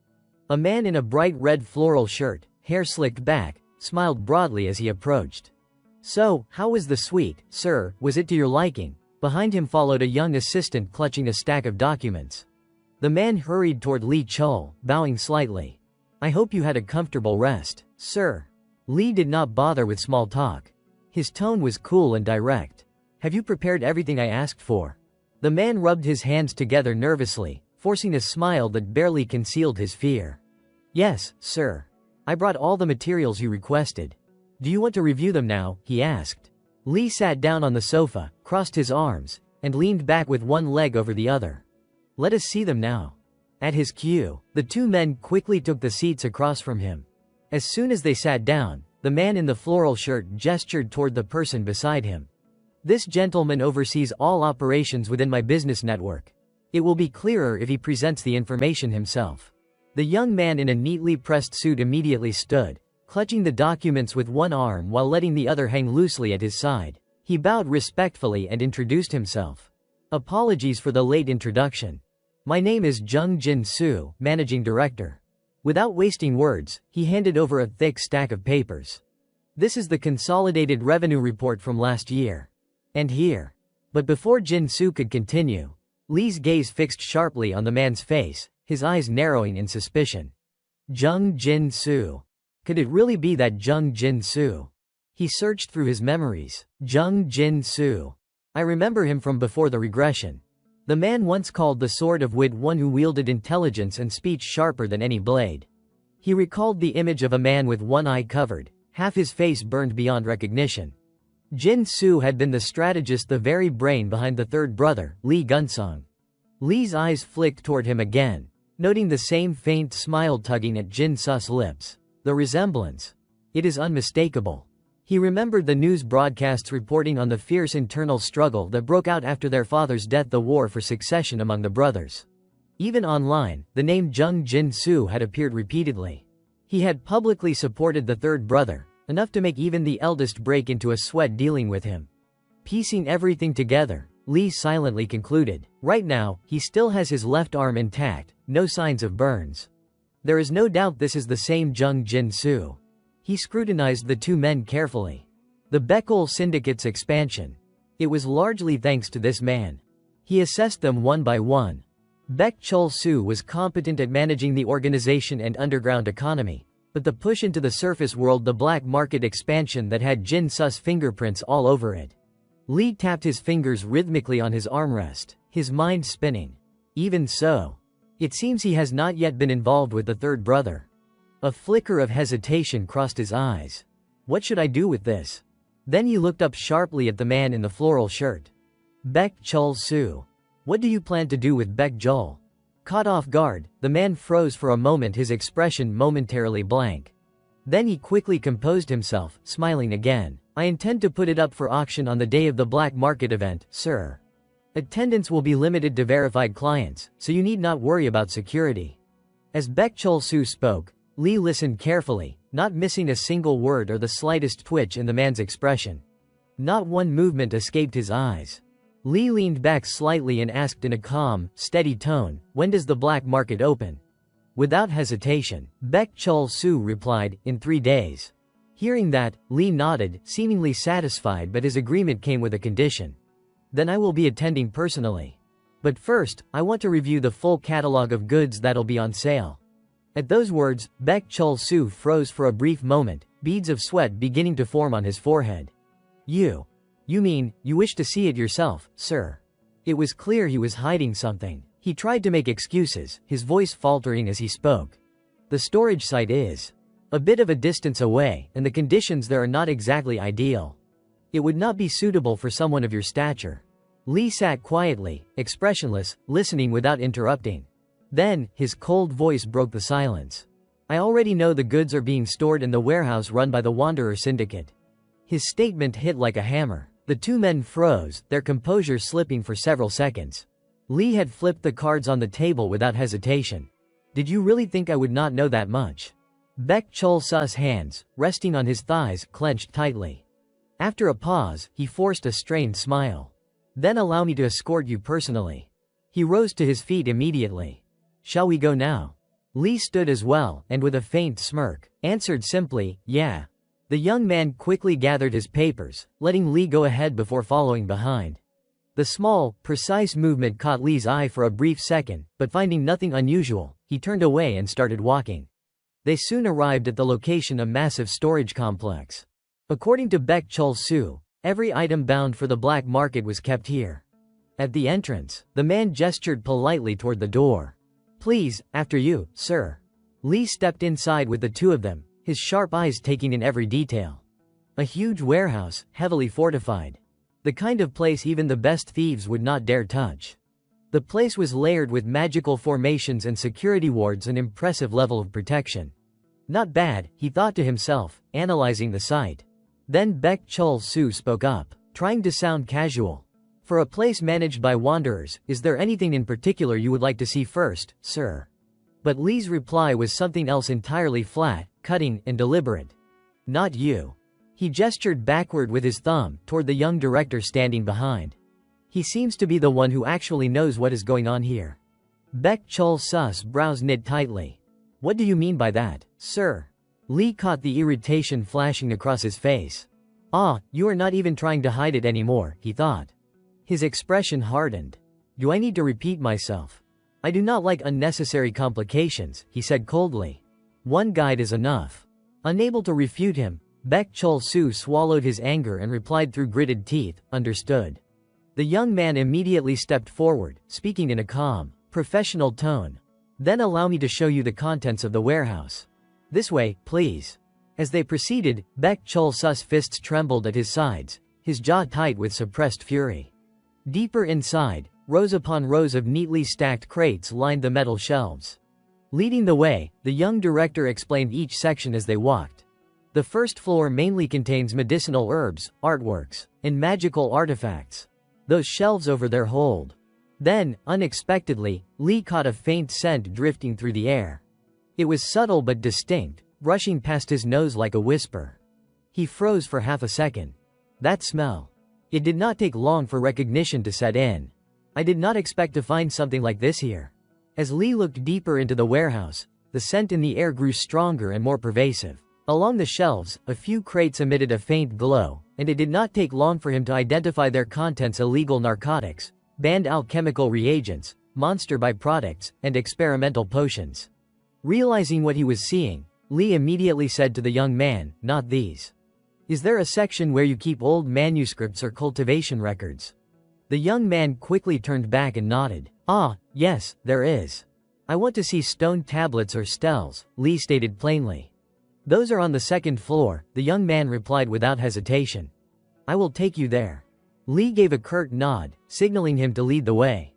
A man in a bright red floral shirt, hair slicked back, smiled broadly as he approached. "So, how was the suite, sir? Was it to your liking?" Behind him followed a young assistant clutching a stack of documents. The man hurried toward Lee Chol, bowing slightly. "I hope you had a comfortable rest, sir." Lee did not bother with small talk. His tone was cool and direct. "Have you prepared everything I asked for?" The man rubbed his hands together nervously, forcing a smile that barely concealed his fear. "Yes, sir. I brought all the materials you requested. Do you want to review them now?" he asked. Lee sat down on the sofa, crossed his arms, and leaned back with one leg over the other. "Let us see them now." At his cue, the 2 men quickly took the seats across from him. As soon as they sat down, the man in the floral shirt gestured toward the person beside him. "This gentleman oversees all operations within my business network. It will be clearer if he presents the information himself." The young man in a neatly pressed suit immediately stood, clutching the documents with one arm while letting the other hang loosely at his side. He bowed respectfully and introduced himself. "Apologies for the late introduction. My name is Jung Jin-soo, Managing Director." Without wasting words, he handed over a thick stack of papers. "This is the consolidated revenue report from last year. And here." But before Jin-soo could continue, Lee's gaze fixed sharply on the man's face, his eyes narrowing in suspicion. Jung Jin-soo. Could it really be that Jung Jin-soo? He searched through his memories. Jung Jin-soo. I remember him from before the regression. The man once called the sword of wit one who wielded intelligence and speech sharper than any blade. He recalled the image of a man with one eye covered, half his face burned beyond recognition. Jin-soo had been the strategist, the very brain behind the third brother, Lee Gunsong. Lee's eyes flicked toward him again, noting the same faint smile tugging at Jin-soo's lips. The resemblance. It is unmistakable. He remembered the news broadcasts reporting on the fierce internal struggle that broke out after their father's death, the war for succession among the brothers. Even online, the name Jung Jin-soo had appeared repeatedly. He had publicly supported the third brother, enough to make even the eldest break into a sweat dealing with him. Piecing everything together, Lee silently concluded, right now, he still has his left arm intact, no signs of burns. There is no doubt this is the same Jung Jin-soo. He scrutinized the 2 men carefully. The Beckel Syndicate's expansion. It was largely thanks to this man. He assessed them one by one. Baek Chol-soo was competent at managing the organization and underground economy, but the push into the surface world, the black market expansion that had Jin Su's fingerprints all over it. Lee tapped his fingers rhythmically on his armrest, his mind spinning. Even so, it seems he has not yet been involved with the third brother. A flicker of hesitation crossed his eyes. What should I do with this? Then he looked up sharply at the man in the floral shirt. Baek Chol-soo. What do you plan to do with Baek Jol? Caught off guard, the man froze for a moment, his expression momentarily blank. Then he quickly composed himself, smiling again. I intend to put it up for auction on the day of the black market event, sir. Attendance will be limited to verified clients, so you need not worry about security. As Baek Chol-soo spoke, Lee listened carefully, not missing a single word or the slightest twitch in the man's expression. Not one movement escaped his eyes. Lee leaned back slightly and asked in a calm, steady tone, when does the black market open? Without hesitation, Baek Chol-soo replied, in 3 days. Hearing that, Lee nodded, seemingly satisfied, but his agreement came with a condition. Then I will be attending personally. But first, I want to review the full catalog of goods that'll be on sale. At those words, Baek Chol-soo froze for a brief moment, beads of sweat beginning to form on his forehead. You mean, you wish to see it yourself, sir? It was clear he was hiding something. He tried to make excuses, his voice faltering as he spoke. The storage site is a bit of a distance away, and the conditions there are not exactly ideal. It would not be suitable for someone of your stature. Lee sat quietly, expressionless, listening without interrupting. Then, his cold voice broke the silence. I already know the goods are being stored in the warehouse run by the Wanderer Syndicate. His statement hit like a hammer. The two men froze, their composure slipping for several seconds. Lee had flipped the cards on the table without hesitation. Did you really think I would not know that much? Baek Chol-soo's hands, resting on his thighs, clenched tightly. After a pause, he forced a strained smile. Then allow me to escort you personally. He rose to his feet immediately. Shall we go now? Lee stood as well, and with a faint smirk, answered simply, yeah. The young man quickly gathered his papers, letting Lee go ahead before following behind. The small, precise movement caught Lee's eye for a brief second, but finding nothing unusual, he turned away and started walking. They soon arrived at the location, a massive storage complex. According to Baek Chol-soo, every item bound for the black market was kept here. At the entrance, the man gestured politely toward the door. Please, after you, sir. Lee stepped inside with the two of them, his sharp eyes taking in every detail. A huge warehouse, heavily fortified. The kind of place even the best thieves would not dare touch. The place was layered with magical formations and security wards, an impressive level of protection. Not bad, he thought to himself, analyzing the site. Then Baek Chol-soo spoke up, trying to sound casual. For a place managed by wanderers, is there anything in particular you would like to see first, sir? But Lee's reply was something else entirely, flat, cutting, and deliberate. Not you. He gestured backward with his thumb, toward the young director standing behind. He seems to be the one who actually knows what is going on here. Baek Chol-soo's brows knit tightly. What do you mean by that, sir? Lee caught the irritation flashing across his face. Ah, you are not even trying to hide it anymore, he thought. His expression hardened. Do I need to repeat myself? I do not like unnecessary complications, he said coldly. One guide is enough. Unable to refute him, Baek Chol-soo swallowed his anger and replied through gritted teeth, understood. The young man immediately stepped forward, speaking in a calm, professional tone. Then allow me to show you the contents of the warehouse. This way, please. As they proceeded, Baek Chol-soo's fists trembled at his sides, his jaw tight with suppressed fury. Deeper inside, rows upon rows of neatly stacked crates lined the metal shelves. Leading the way, the young director explained each section as they walked. The first floor mainly contains medicinal herbs, artworks, and magical artifacts. Those shelves over there hold. Then, unexpectedly, Lee caught a faint scent drifting through the air. It was subtle but distinct, brushing past his nose like a whisper. He froze for half a second. That smell. It did not take long for recognition to set in. I did not expect to find something like this here. As Lee looked deeper into the warehouse, the scent in the air grew stronger and more pervasive. Along the shelves, a few crates emitted a faint glow, and it did not take long for him to identify their contents: illegal narcotics, banned alchemical reagents, monster byproducts, and experimental potions. Realizing what he was seeing, Lee immediately said to the young man, "Not these. Is there a section where you keep old manuscripts or cultivation records?" The young man quickly turned back and nodded. "Ah, yes, there is. I want to see stone tablets or stels," Lee stated plainly. "Those are on the second floor," the young man replied without hesitation. "I will take you there." Lee gave a curt nod, signaling him to lead the way.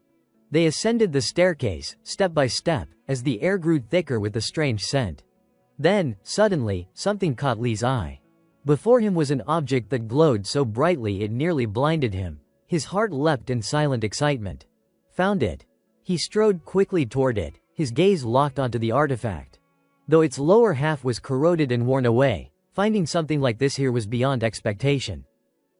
They ascended the staircase, step by step, as the air grew thicker with the strange scent. Then, suddenly, something caught Lee's eye. Before him was an object that glowed so brightly it nearly blinded him. His heart leapt in silent excitement. "Found it." He strode quickly toward it, his gaze locked onto the artifact. Though its lower half was corroded and worn away, finding something like this here was beyond expectation.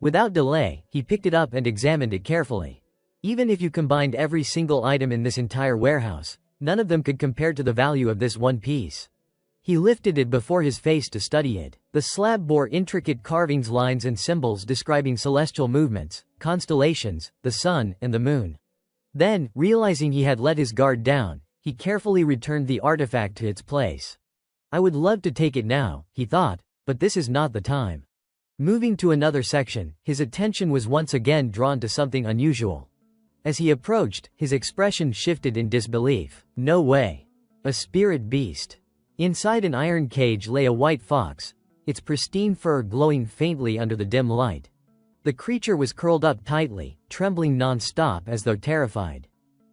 Without delay, he picked it up and examined it carefully. Even if you combined every single item in this entire warehouse, none of them could compare to the value of this one piece. He lifted it before his face to study it. The slab bore intricate carvings, lines and symbols describing celestial movements, constellations, the sun, and the moon. Then, realizing he had let his guard down, he carefully returned the artifact to its place. "I would love to take it now," he thought, "but this is not the time." Moving to another section, his attention was once again drawn to something unusual. As he approached, his expression shifted in disbelief. "No way. A spirit beast." Inside an iron cage lay a white fox, its pristine fur glowing faintly under the dim light. The creature was curled up tightly, trembling non-stop as though terrified.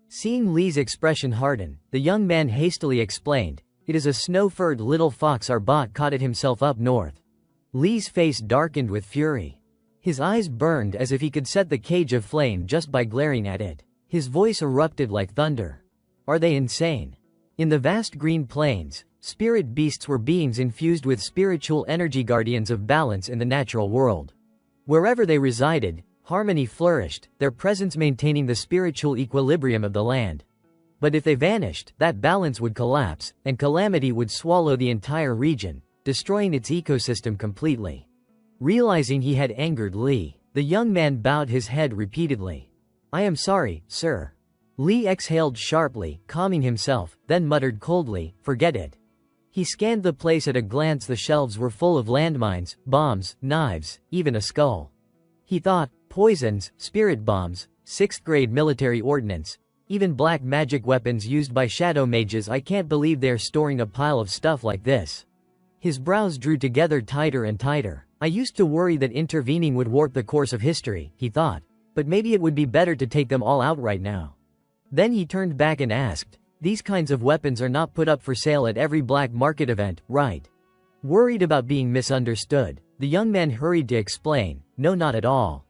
Seeing Lee's expression harden, the young man hastily explained, "It is a snow-furred little fox our bot caught it himself up north." Lee's face darkened with fury. His eyes burned as if he could set the cage aflame just by glaring at it. His voice erupted like thunder. "Are they insane?" In the vast green plains, spirit beasts were beings infused with spiritual energy, guardians of balance in the natural world. Wherever they resided, harmony flourished, their presence maintaining the spiritual equilibrium of the land. But if they vanished, that balance would collapse, and calamity would swallow the entire region, destroying its ecosystem completely. Realizing he had angered Lee, the young man bowed his head repeatedly. "I am sorry, sir." Lee exhaled sharply, calming himself, then muttered coldly, "Forget it." He scanned the place at a glance. The shelves were full of landmines, bombs, knives, even a skull. He thought, poisons, spirit bombs, 6th grade military ordnance, even black magic weapons used by shadow mages. "I can't believe they're storing a pile of stuff like this." His brows drew together tighter and tighter. "I used to worry that intervening would warp the course of history," he thought, "but maybe it would be better to take them all out right now." Then he turned back and asked, "These kinds of weapons are not put up for sale at every black market event, right?" Worried about being misunderstood, the young man hurried to explain, "No, not at all.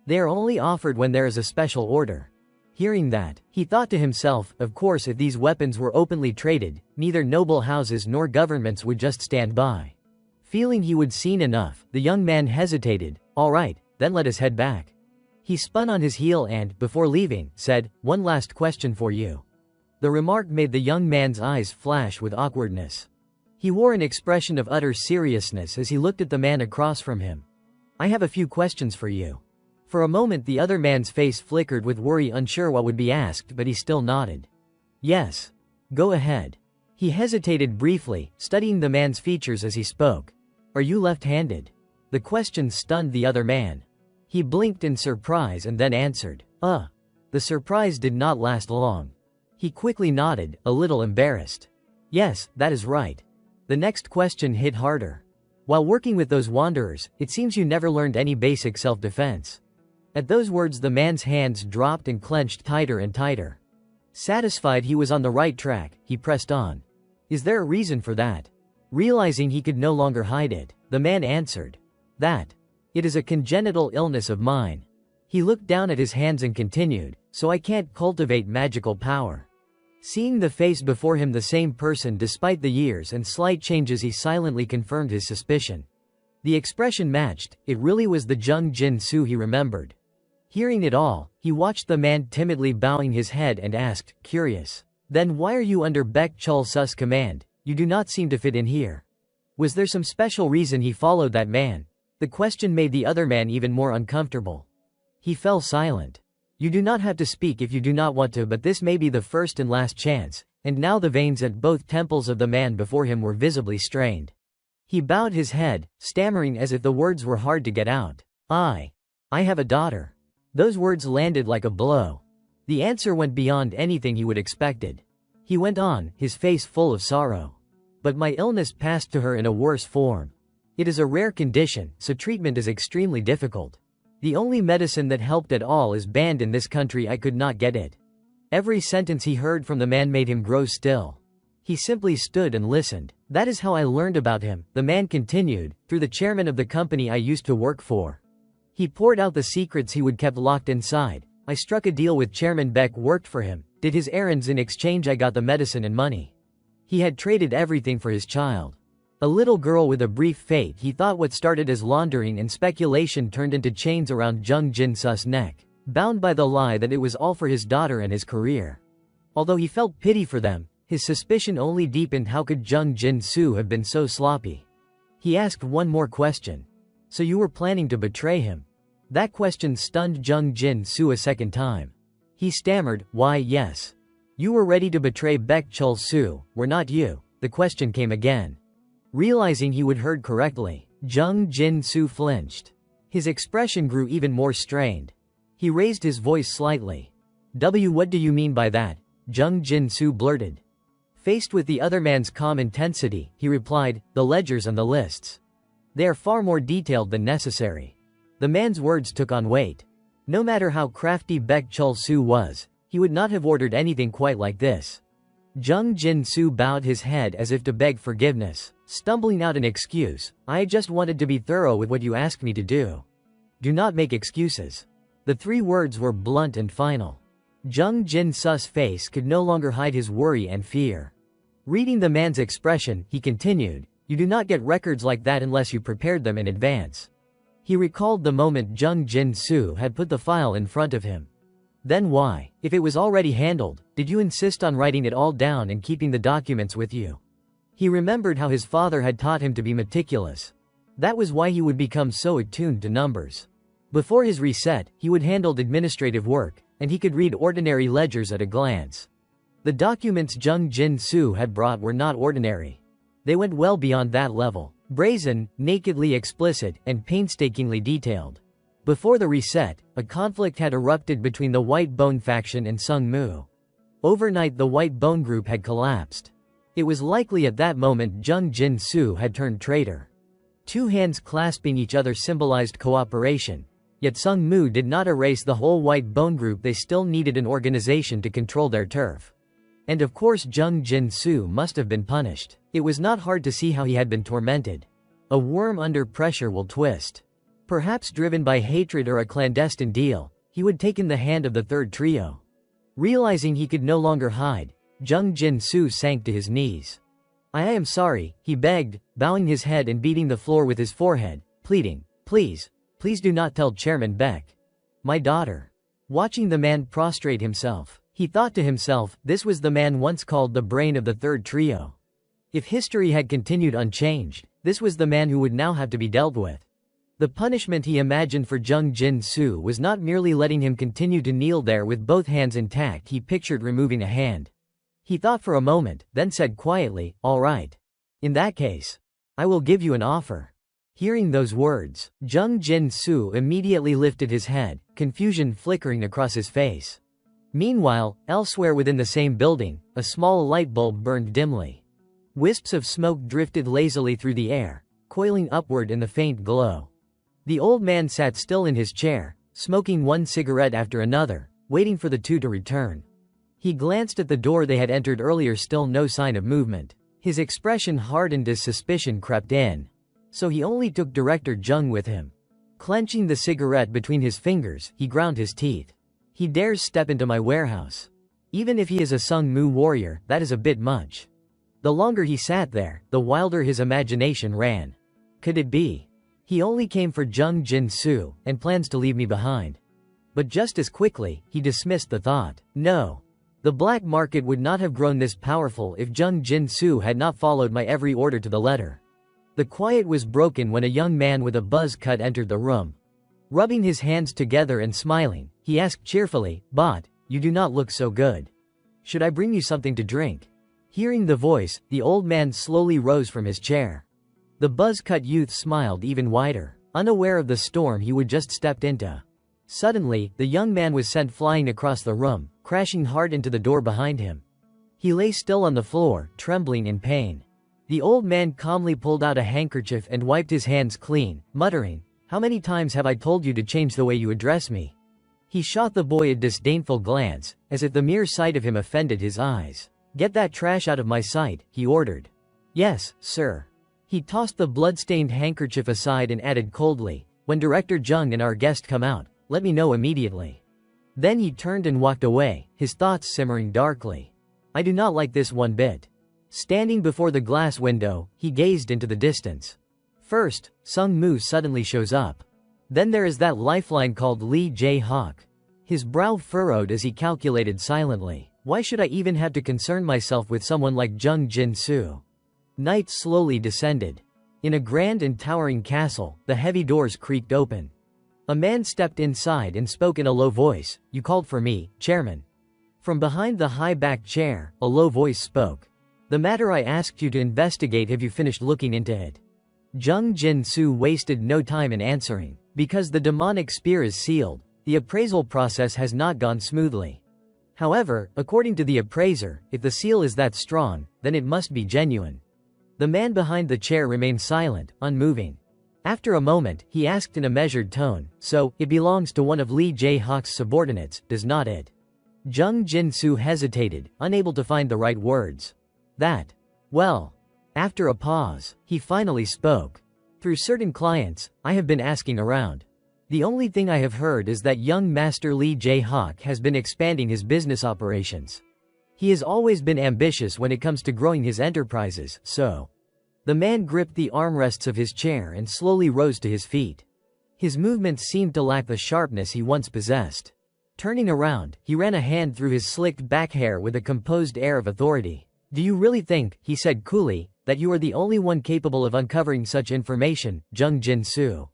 They are only offered when there is a special order." Hearing that, he thought to himself, of course if these weapons were openly traded, neither noble houses nor governments would just stand by. Feeling he would seen enough, the young man hesitated. "All right, then let us head back." He spun on his heel and, before leaving, said, "One last question for you." The remark made the young man's eyes flash with awkwardness. He wore an expression of utter seriousness as he looked at the man across from him. "I have a few questions for you." For a moment the other man's face flickered with worry, unsure what would be asked, but he still nodded. "Yes. Go ahead." He hesitated briefly, studying the man's features as he spoke. "Are you left-handed?" The question stunned the other man. He blinked in surprise and then answered, The surprise did not last long. He quickly nodded, a little embarrassed. "Yes, that is right." The next question hit harder. "While working with those wanderers, it seems you never learned any basic self-defense." At those words the man's hands dropped and clenched tighter and tighter. Satisfied he was on the right track, he pressed on. "Is there a reason for that?" Realizing he could no longer hide it, the man answered, "That. It is a congenital illness of mine." He looked down at his hands and continued, "So I can't cultivate magical power." Seeing the face before him, the same person despite the years and slight changes, he silently confirmed his suspicion. The expression matched, it really was the Jung Jin Su he remembered. Hearing it all, he watched the man timidly bowing his head and asked, curious, "Then why are you under Baek Chul Su's command? You do not seem to fit in here." Was there some special reason he followed that man? The question made the other man even more uncomfortable. He fell silent. You do not have to speak if you do not want to, but this may be the first and last chance, and now the veins at both temples of the man before him were visibly strained. He bowed his head, stammering as if the words were hard to get out. I have a daughter. Those words landed like a blow. The answer went beyond anything he would expected. He went on, his face full of sorrow. But my illness passed to her in a worse form. It is a rare condition, so treatment is extremely difficult. The only medicine that helped at all is banned in this country. I could not get it. Every sentence he heard from the man made him grow still. He simply stood and listened. That is how I learned about him, the man continued, through the chairman of the company I used to work for. He poured out the secrets he would kept locked inside. I struck a deal with Chairman Beck, worked for him, did his errands. In exchange I got the medicine and money. He had traded everything for his child. A little girl with a brief fate. He thought what started as laundering and speculation turned into chains around Jung Jin-su's neck, bound by the lie that it was all for his daughter and his career. Although he felt pity for them, his suspicion only deepened. How could Jung Jin-soo have been so sloppy? He asked one more question. So you were planning to betray him? That question stunned Jung Jin-soo a second time. He stammered, why yes. You were ready to betray Baek Chul-soo, were not you? The question came again. Realizing he would heard correctly, Jung Jin-soo flinched. His expression grew even more strained. He raised his voice slightly. What do you mean by that? Jung Jin-soo blurted. Faced with the other man's calm intensity, he replied, the ledgers and the lists. They are far more detailed than necessary. The man's words took on weight. No matter how crafty Baek Chul-soo was, he would not have ordered anything quite like this. Jung Jin-soo bowed his head as if to beg forgiveness, stumbling out an excuse. I just wanted to be thorough with what you asked me to do. Do not make excuses. The three words were blunt and final. Jung Jin-soo's face could no longer hide his worry and fear. Reading the man's expression, he continued, you do not get records like that unless you prepared them in advance. He recalled the moment Jung Jin-soo had put the file in front of him. Then why, if it was already handled, did you insist on writing it all down and keeping the documents with you? He remembered how his father had taught him to be meticulous. That was why he would become so attuned to numbers. Before his reset, he would handle administrative work, and he could read ordinary ledgers at a glance. The documents Jung Jin-soo had brought were not ordinary. They went well beyond that level, brazen, nakedly explicit, and painstakingly detailed. Before the reset, a conflict had erupted between the White Bone faction and Sung-mu. Overnight the White Bone group had collapsed. It was likely at that moment Jung Jin-soo had turned traitor. Two hands clasping each other symbolized cooperation. Yet Sung-mu did not erase the whole White Bone group. They still needed an organization to control their turf. And of course Jung Jin-soo must have been punished. It was not hard to see how he had been tormented. A worm under pressure will twist. Perhaps driven by hatred or a clandestine deal, he would take in the hand of the third trio. Realizing he could no longer hide, Jung Jin-soo sank to his knees. I am sorry, he begged, bowing his head and beating the floor with his forehead, pleading, please do not tell Chairman Beck. My daughter. Watching the man prostrate himself, he thought to himself, this was the man once called the brain of the third trio. If history had continued unchanged, this was the man who would now have to be dealt with. The punishment he imagined for Jung Jin-soo was not merely letting him continue to kneel there with both hands intact. He pictured removing a hand. He thought for a moment, then said quietly, all right. In that case, I will give you an offer. Hearing those words, Jung Jin-soo immediately lifted his head, confusion flickering across his face. Meanwhile, elsewhere within the same building, a small light bulb burned dimly. Wisps of smoke drifted lazily through the air, coiling upward in the faint glow. The old man sat still in his chair, smoking one cigarette after another, waiting for the two to return. He glanced at the door they had entered earlier, still no sign of movement. His expression hardened as suspicion crept in. So he only took Director Jung with him. Clenching the cigarette between his fingers, he ground his teeth. He dares step into my warehouse. Even if he is a Sung-mu warrior, that is a bit much. The longer he sat there, the wilder his imagination ran. Could it be? He only came for Jung Jin-soo, and plans to leave me behind. But just as quickly, he dismissed the thought. No. The black market would not have grown this powerful if Jung Jin-soo had not followed my every order to the letter. The quiet was broken when a young man with a buzz cut entered the room. Rubbing his hands together and smiling, he asked cheerfully, "Bot, you do not look so good. Should I bring you something to drink?" Hearing the voice, the old man slowly rose from his chair. The buzz-cut youth smiled even wider, unaware of the storm he would just stepped into. Suddenly, the young man was sent flying across the room, crashing hard into the door behind him. He lay still on the floor, trembling in pain. The old man calmly pulled out a handkerchief and wiped his hands clean, muttering, "How many times have I told you to change the way you address me?" He shot the boy a disdainful glance, as if the mere sight of him offended his eyes. "Get that trash out of my sight," he ordered. "Yes, sir." He tossed the blood-stained handkerchief aside and added coldly, "When Director Jung and our guest come out, let me know immediately." Then he turned and walked away, his thoughts simmering darkly. "I do not like this one bit." Standing before the glass window, he gazed into the distance. First, Sung Moo suddenly shows up. Then there is that lifeline called Lee Jae-hawk. His brow furrowed as he calculated silently. Why should I even have to concern myself with someone like Jung Jin-soo? Night slowly descended. In a grand and towering castle, the heavy doors creaked open. A man stepped inside and spoke in a low voice, "You called for me, Chairman." From behind the high-backed chair, a low voice spoke. "The matter I asked you to investigate, have you finished looking into it?" Jung Jin-soo wasted no time in answering. Because the demonic spear is sealed, the appraisal process has not gone smoothly. However, according to the appraiser, if the seal is that strong, then it must be genuine. The man behind the chair remained silent, unmoving. After a moment, he asked in a measured tone, "So, it belongs to one of Lee Jae-hawk's subordinates, does not it?" Jung Jin-soo hesitated, unable to find the right words. "That. Well." After a pause, he finally spoke. "Through certain clients, I have been asking around. The only thing I have heard is that young Master Lee Jae-hawk has been expanding his business operations. He has always been ambitious when it comes to growing his enterprises, so." The man gripped the armrests of his chair and slowly rose to his feet. His movements seemed to lack the sharpness he once possessed. Turning around, he ran a hand through his slicked back hair with a composed air of authority. "Do you really think," he said coolly, "that you are the only one capable of uncovering such information, Jung Jin-soo?"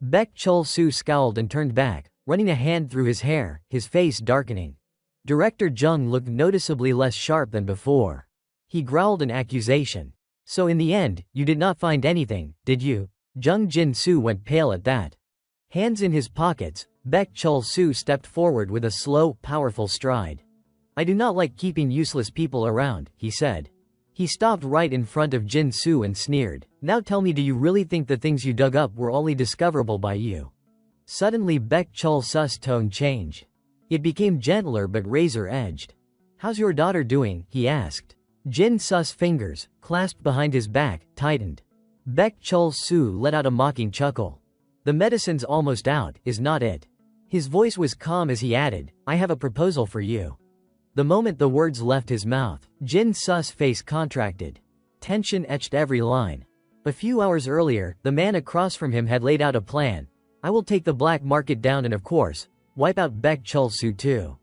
Baek Chul-soo scowled and turned back, running a hand through his hair, his face darkening. Director Jung looked noticeably less sharp than before. He growled an accusation. "So in the end, you did not find anything, did you?" Jung Jin-soo went pale at that. Hands in his pockets, Baek Chul-soo stepped forward with a slow, powerful stride. "I do not like keeping useless people around," he said. He stopped right in front of Jin-soo and sneered. "Now tell me, do you really think the things you dug up were only discoverable by you?" Suddenly Baek Chul-soo's tone changed. It became gentler but razor-edged. "How's your daughter doing?" he asked. Jin-soo's fingers, clasped behind his back, tightened. Baek Chul-soo let out a mocking chuckle. "The medicine's almost out, is not it?" His voice was calm as he added, "I have a proposal for you." The moment the words left his mouth, Jin-soo's face contracted. Tension etched every line. A few hours earlier, the man across from him had laid out a plan. "I will take the black market down and of course, wipe out Baek Chul-soo too."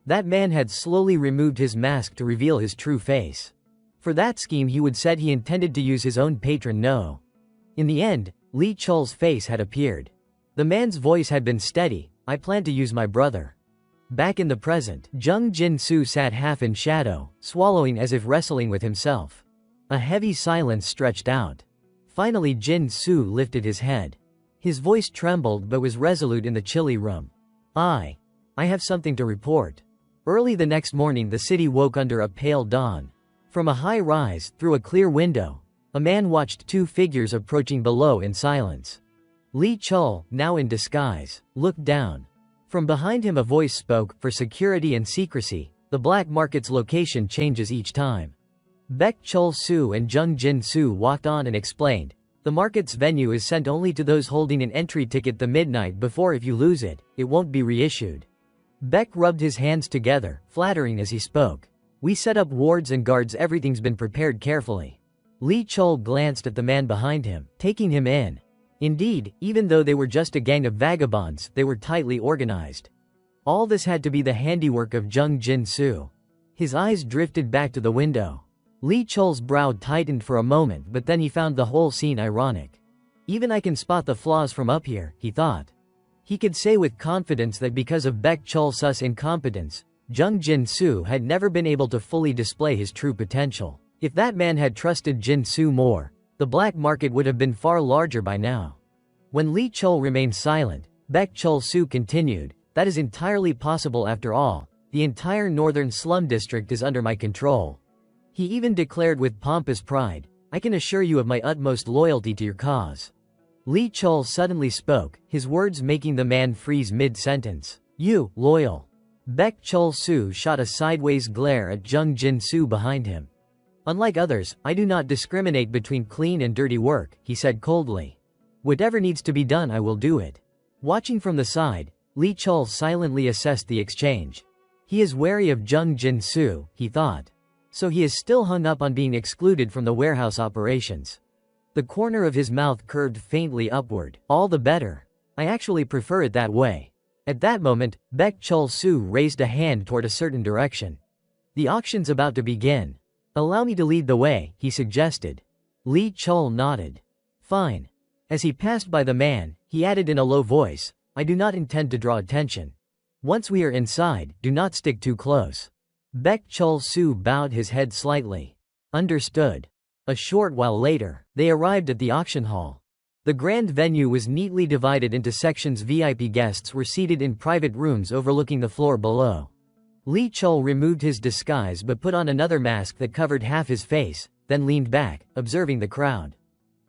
That man had slowly removed his mask to reveal his true face. For that scheme he would said he intended to use his own patron No. In the end, Lee Chul's face had appeared. The man's voice had been steady, "I plan to use my brother." Back in the present, Jung Jin-soo sat half in shadow, swallowing as if wrestling with himself. A heavy silence stretched out. Finally Jin-soo lifted his head. His voice trembled but was resolute in the chilly room. I have something to report." Early the next morning the city woke under a pale dawn. From a high rise, through a clear window, a man watched two figures approaching below in silence. Lee Chul, now in disguise, looked down. From behind him a voice spoke, "For security and secrecy, the black market's location changes each time." Baek Chul-soo and Jung Jin-soo walked on and explained, "The market's venue is sent only to those holding an entry ticket the midnight before. If you lose it, it won't be reissued." Baek rubbed his hands together, flattering as he spoke. "We set up wards and guards, everything's been prepared carefully." Lee Chul glanced at the man behind him, taking him in. Indeed, even though they were just a gang of vagabonds, they were tightly organized. All this had to be the handiwork of Jung Jin-soo. His eyes drifted back to the window. Li Chul's brow tightened for a moment, but then he found the whole scene ironic. Even I can spot the flaws from up here, he thought. He could say with confidence that because of Baek Chul-su's incompetence, Jung Jin-soo had never been able to fully display his true potential. If that man had trusted Jin-soo more, the black market would have been far larger by now. When Li Chul remained silent, Baek Chul-soo continued, "That is entirely possible after all. The entire northern slum district is under my control." He even declared with pompous pride, "I can assure you of my utmost loyalty to your cause." Li Chul suddenly spoke, his words making the man freeze mid-sentence. "You, loyal?" Baek Chul-soo shot a sideways glare at Jung Jin-soo behind him. "Unlike others, I do not discriminate between clean and dirty work," he said coldly. "Whatever needs to be done, I will do it." Watching from the side, Li Chul silently assessed the exchange. He is wary of Jung Jin-soo, he thought. So he is still hung up on being excluded from the warehouse operations. The corner of his mouth curved faintly upward. "All the better. I actually prefer it that way." At that moment, Baek Chul-soo raised a hand toward a certain direction. "The auction's about to begin. Allow me to lead the way," he suggested. Li Chul nodded. "Fine." As he passed by the man, he added in a low voice, "I do not intend to draw attention. Once we are inside, do not stick too close." Baek Chul-soo bowed his head slightly. "Understood." A short while later, they arrived at the auction hall. The grand venue was neatly divided into sections. VIP guests were seated in private rooms overlooking the floor below. Li Chul removed his disguise but put on another mask that covered half his face, then leaned back, observing the crowd.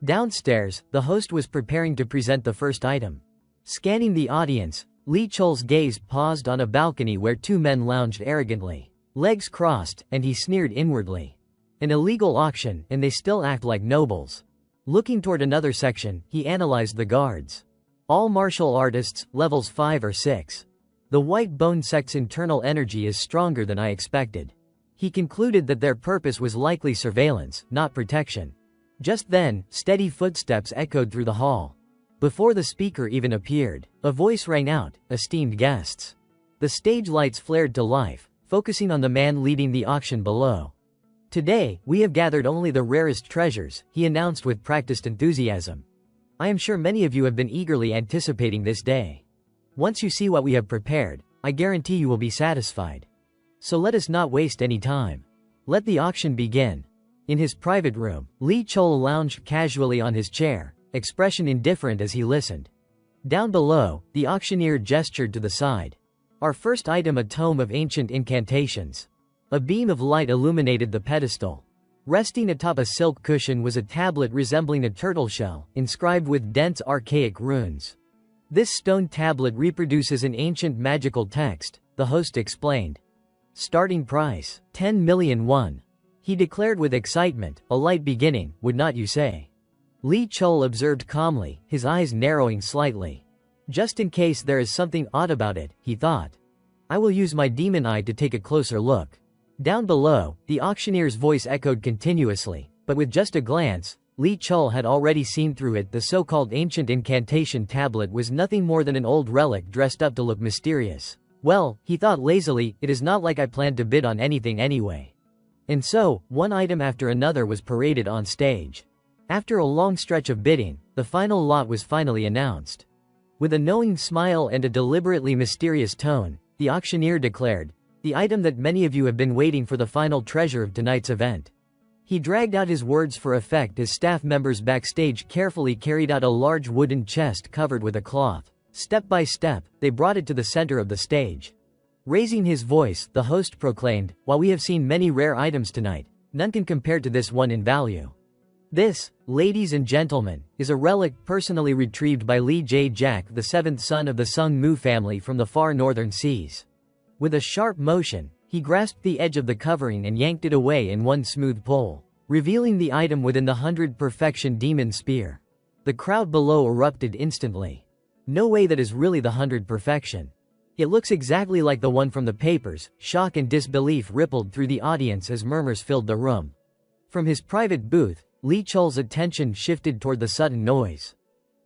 Downstairs, the host was preparing to present the first item. Scanning the audience, Li Chul's gaze paused on a balcony where two men lounged arrogantly, legs crossed, and he sneered inwardly. An illegal auction, and they still act like nobles. Looking toward another section, he analyzed the guards. All martial artists, levels 5 or 6. The White Bone sect's internal energy is stronger than I expected. He concluded that their purpose was likely surveillance, not protection. Just then, steady footsteps echoed through the hall. Before the speaker even appeared, a voice rang out, "Esteemed guests." The stage lights flared to life, focusing on the man leading the auction below. "Today, we have gathered only the rarest treasures," he announced with practiced enthusiasm. "I am sure many of you have been eagerly anticipating this day. Once you see what we have prepared, I guarantee you will be satisfied. So let us not waste any time. Let the auction begin." In his private room, Li Chul lounged casually on his chair, expression indifferent as he listened. Down below, the auctioneer gestured to the side. "Our first item, a tome of ancient incantations." A beam of light illuminated the pedestal. Resting atop a silk cushion was a tablet resembling a turtle shell, inscribed with dense archaic runes. "This stone tablet reproduces an ancient magical text," the host explained. "Starting price, 10 million won," he declared with excitement. "A light beginning, would not you say?" Li Chul observed calmly, his eyes narrowing slightly. "Just in case there is something odd about it," he thought. "I will use my demon eye to take a closer look." Down below, the auctioneer's voice echoed continuously, but with just a glance, Li Chul had already seen through it. The so-called ancient incantation tablet was nothing more than an old relic dressed up to look mysterious. "Well," he thought lazily, "it is not like I planned to bid on anything anyway." And so, one item after another was paraded on stage. After a long stretch of bidding, the final lot was finally announced. With a knowing smile and a deliberately mysterious tone, the auctioneer declared, "The item that many of you have been waiting for, the final treasure of tonight's event." He dragged out his words for effect as staff members backstage carefully carried out a large wooden chest covered with a cloth. Step by step, they brought it to the center of the stage. Raising his voice, the host proclaimed, "While we have seen many rare items tonight, none can compare to this one in value. This, ladies and gentlemen, is a relic personally retrieved by Lee Jae-jack, the seventh son of the Sung-mu family from the far northern seas." With a sharp motion, he grasped the edge of the covering and yanked it away in one smooth pull, revealing the item within the 100 perfection demon spear. The crowd below erupted instantly. "No way, that is really the 100 perfection. It looks exactly like the one from the papers." Shock and disbelief rippled through the audience as murmurs filled the room. From his private booth, Li Chul's attention shifted toward the sudden noise.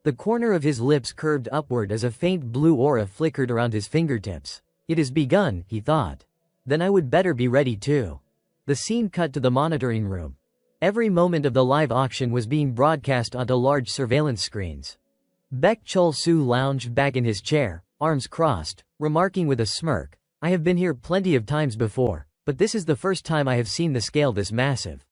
The corner of his lips curved upward as a faint blue aura flickered around his fingertips. "It has begun," he thought. "Then I would better be ready too." The scene cut to the monitoring room. Every moment of the live auction was being broadcast onto large surveillance screens. Baek Chol-soo lounged back in his chair, arms crossed, remarking with a smirk, "I have been here plenty of times before, but this is the first time I have seen the scale this massive."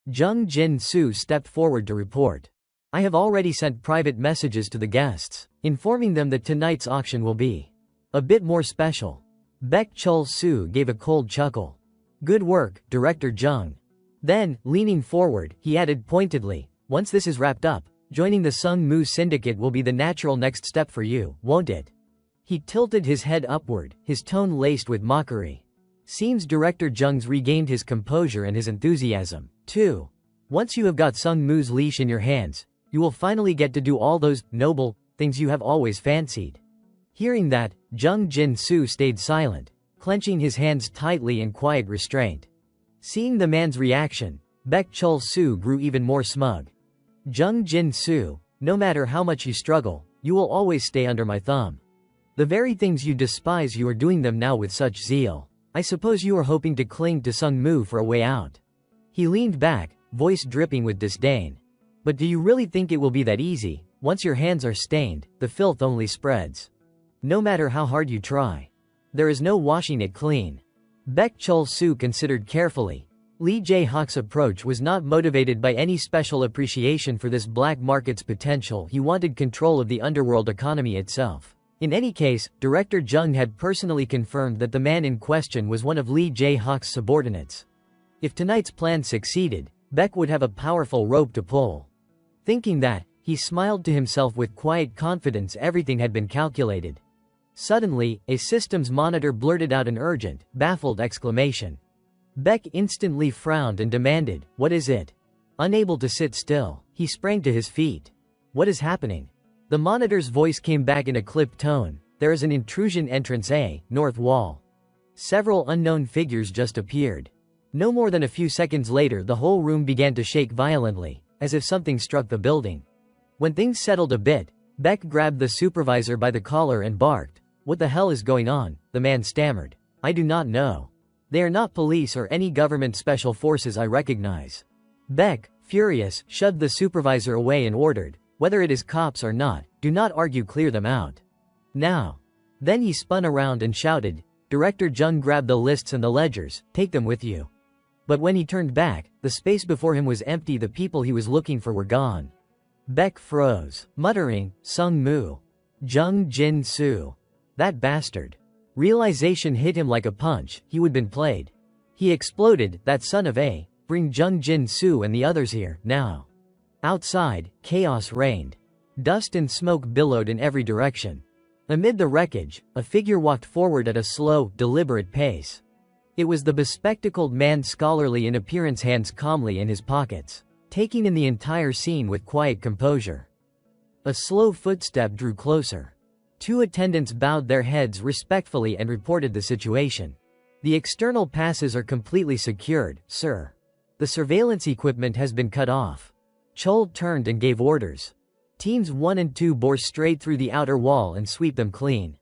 Jung Jin-soo stepped forward to report. "I have already sent private messages to the guests, informing them that tonight's auction will be a bit more special." Baek Chol-soo gave a cold chuckle. "Good work, Director Jung." Then, leaning forward, he added pointedly, "Once this is wrapped up, joining the Sung-Moo Syndicate will be the natural next step for you, won't it?" He tilted his head upward, his tone laced with mockery. Seems Director Jung's regained his composure and his enthusiasm, too. "Once you have got Sung-Moo's leash in your hands, you will finally get to do all those noble things you have always fancied." Hearing that, Jung Jin-soo stayed silent, clenching his hands tightly in quiet restraint. Seeing the man's reaction, Baek Chol-soo grew even more smug. "Jung Jin-soo, no matter how much you struggle, you will always stay under my thumb. The very things you despise, you are doing them now with such zeal. I suppose you are hoping to cling to Sung-Moo for a way out." He leaned back, voice dripping with disdain. "But do you really think it will be that easy? Once your hands are stained, the filth only spreads. No matter how hard you try, there is no washing it clean." Baek Chol-soo considered carefully. Lee Jae-hok's approach was not motivated by any special appreciation for this black market's potential. He wanted control of the underworld economy itself. In any case, Director Jung had personally confirmed that the man in question was one of Lee Jae-hok's subordinates. If tonight's plan succeeded, Baek would have a powerful rope to pull. Thinking that, he smiled to himself with quiet confidence. Everything had been calculated. Suddenly, a systems monitor blurted out an urgent, baffled exclamation. Baek instantly frowned and demanded, "What is it?" Unable to sit still, he sprang to his feet. "What is happening?" The monitor's voice came back in a clipped tone. "There is an intrusion entrance A, north wall." Several unknown figures just appeared. No more than a few seconds later, the whole room began to shake violently, as if something struck the building. When things settled a bit, Baek grabbed the supervisor by the collar and barked, "What the hell is going on?" The man stammered, "I do not know. They are not police or any government special forces I recognize." Baek, furious, shoved the supervisor away and ordered, "Whether it is cops or not, do not argue, clear them out. Now." Then he spun around and shouted, "Director Jung, grab the lists and the ledgers, take them with you." But when he turned back, the space before him was empty. The people he was looking for were gone. Baek froze, muttering, "Sung-Moo. Jung Jin-soo. That bastard." Realization hit him like a punch. He would been played. He exploded, "That son of a, bring Jung Jin-soo and the others here, now." Outside, chaos reigned. Dust and smoke billowed in every direction. Amid the wreckage, a figure walked forward at a slow, deliberate pace. It was the bespectacled man, scholarly in appearance, hands calmly in his pockets, taking in the entire scene with quiet composure. A slow footstep drew closer. Two attendants bowed their heads respectfully and reported the situation. "The external passes are completely secured, sir. The surveillance equipment has been cut off." Chol turned and gave orders. Teams 1 and 2 bore straight through the outer wall and sweep them clean.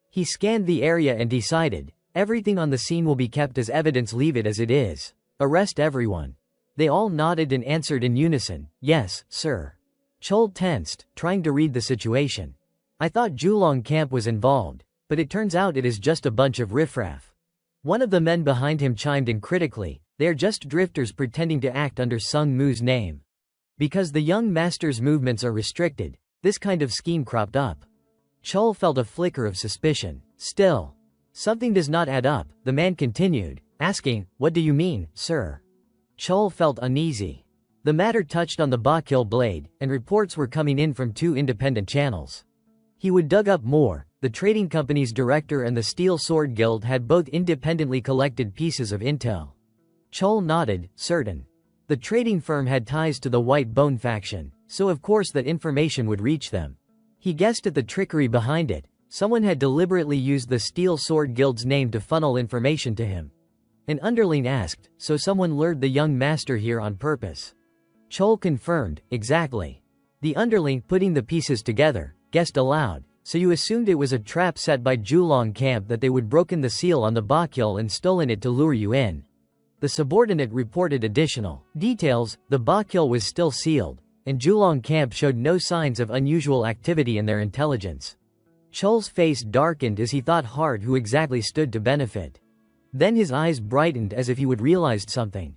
He scanned the area and decided, "Everything on the scene will be kept as evidence, leave it as it is. Arrest everyone." They all nodded and answered in unison, "Yes, sir." Chol tensed, trying to read the situation. "I thought Julong camp was involved, but it turns out it is just a bunch of riffraff." One of the men behind him chimed in critically, "They are just drifters pretending to act under Sung-Moo's name. Because the young master's movements are restricted, this kind of scheme cropped up." Chol felt a flicker of suspicion. Still, something does not add up, the man continued, asking, "What do you mean, sir?" Chol felt uneasy. The matter touched on the Bakil blade, and reports were coming in from 2 independent channels. He would dug up more. The trading company's director and the Steel Sword Guild had both independently collected pieces of intel. Chol nodded, certain. The trading firm had ties to the White Bone faction, so of course that information would reach them. He guessed at the trickery behind it. Someone had deliberately used the Steel Sword Guild's name to funnel information to him. An underling asked, "So someone lured the young master here on purpose?" Chol confirmed, "Exactly." The underling, putting the pieces together, guessed aloud, "So you assumed it was a trap set by Julong camp, that they would broken the seal on the Bakul and stolen it to lure you in?" The subordinate reported additional details. The Ba kill was still sealed, and Julong camp showed no signs of unusual activity in their intelligence. Chol's face darkened as he thought hard who exactly stood to benefit. Then his eyes brightened as if he would realized something.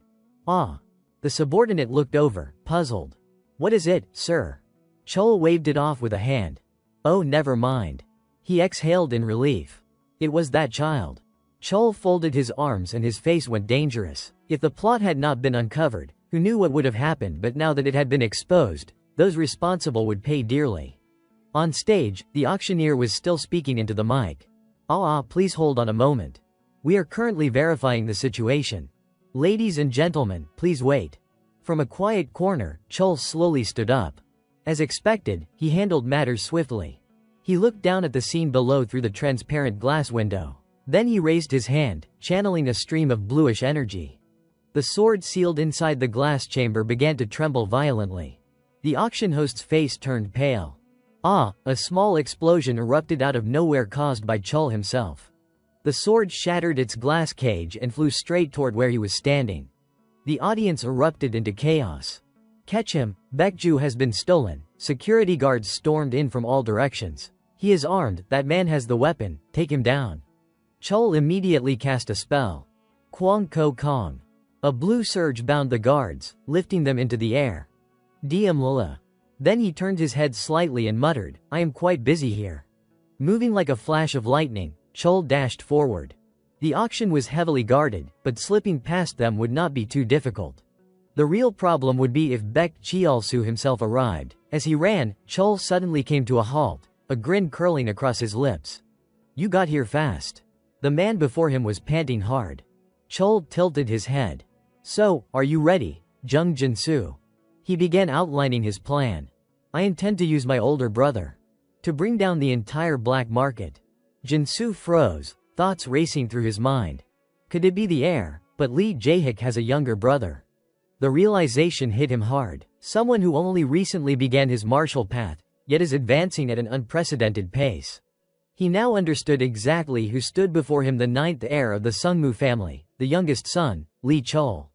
Ah. The subordinate looked over, puzzled. What is it, sir? Chol waved it off with a hand. Oh, never mind. He exhaled in relief. It was that child. Chol folded his arms and his face went dangerous. If the plot had not been uncovered, who knew what would have happened, but now that it had been exposed, those responsible would pay dearly. On stage, the auctioneer was still speaking into the mic. Please hold on a moment. We are currently verifying the situation. Ladies and gentlemen, please wait. From a quiet corner, Chol slowly stood up. As expected, he handled matters swiftly. He looked down at the scene below through the transparent glass window. Then he raised his hand, channeling a stream of bluish energy. The sword sealed inside the glass chamber began to tremble violently. The auction host's face turned pale. A small explosion erupted out of nowhere caused by Chol himself. The sword shattered its glass cage and flew straight toward where he was standing. The audience erupted into chaos. Catch him, Baekju has been stolen. Security guards stormed in from all directions. He is armed, that man has the weapon, take him down. Chol immediately cast a spell. Kwang Ko Kong. A blue surge bound the guards, lifting them into the air. Diem Lula. Then he turned his head slightly and muttered, I am quite busy here. Moving like a flash of lightning, Chol dashed forward. The auction was heavily guarded, but slipping past them would not be too difficult. The real problem would be if Baek Cheolsu himself arrived. As he ran, Chol suddenly came to a halt, a grin curling across his lips. You got here fast. The man before him was panting hard. Chol tilted his head. So, are you ready, Jung Jinsu? He began outlining his plan. I intend to use my older brother to bring down the entire black market. Jinsu froze, thoughts racing through his mind. Could it be the heir? But Lee Jae-hik has a younger brother. The realization hit him hard. Someone who only recently began his martial path, yet is advancing at an unprecedented pace. He now understood exactly who stood before him, the ninth heir of the Sungmu family, the youngest son, Lee Chol.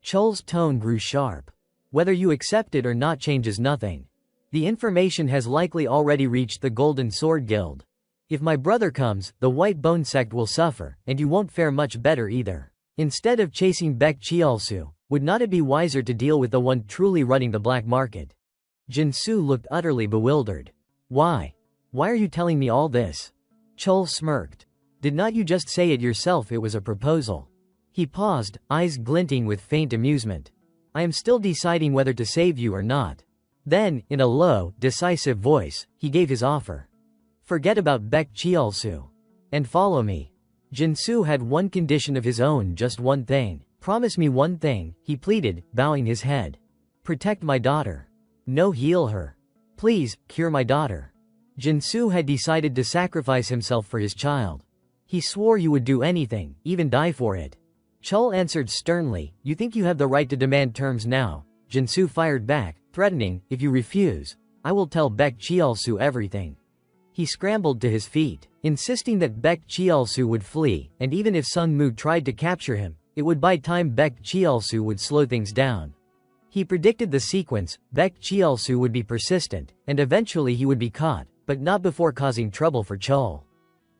Chol's tone grew sharp. Whether you accept it or not changes nothing. The information has likely already reached the Golden Sword Guild. If my brother comes, the White Bone sect will suffer, and you won't fare much better either. Instead of chasing Baek Cheolsu, would not it be wiser to deal with the one truly running the black market? Jinsu looked utterly bewildered. Why? Why are you telling me all this? Chol smirked. Did not you just say it yourself it was a proposal? He paused, eyes glinting with faint amusement. I am still deciding whether to save you or not. Then, in a low, decisive voice, he gave his offer. Forget about Baek Cheolsu. And follow me. Jinsu had one condition of his own, just one thing. Promise me one thing, he pleaded, bowing his head. Protect my daughter. No, heal her. Please, cure my daughter. Jinsu had decided to sacrifice himself for his child. He swore he would do anything, even die for it. Chol answered sternly, you think you have the right to demand terms now? Jinsu fired back, threatening, if you refuse, I will tell Baek Cheolsu everything. He scrambled to his feet, insisting that Baek Cheolsu would flee, and even if Sung Mu tried to capture him, it would buy time. Baek Cheolsu would slow things down. He predicted the sequence. Baek Cheolsu would be persistent, and eventually he would be caught, but not before causing trouble for Chol.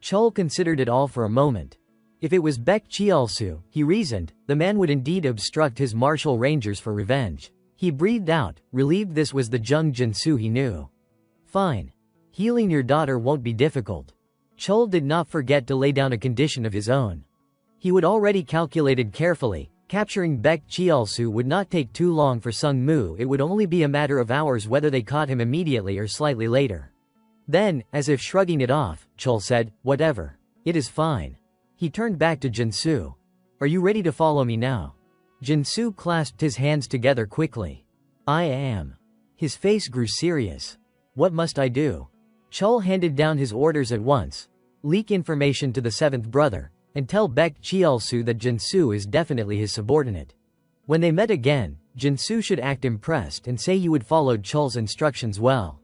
Chol considered it all for a moment. If it was Baek Cheolsu, he reasoned, the man would indeed obstruct his martial rangers for revenge. He breathed out, relieved this was the Jung Jinsu he knew. Fine. Healing your daughter won't be difficult. Chol did not forget to lay down a condition of his own. He would already calculated carefully, capturing Baek Cheolsu would not take too long for Sung Mu, it would only be a matter of hours whether they caught him immediately or slightly later. Then, as if shrugging it off, Chol said, whatever. It is fine. He turned back to Jinsu. Are you ready to follow me now? Jinsu clasped his hands together quickly. I am. His face grew serious. What must I do? Chol handed down his orders at once. Leak information to the seventh brother, and tell Baek Cheolsu that Jinsu is definitely his subordinate. When they met again, Jinsu should act impressed and say he would follow Chol's instructions well.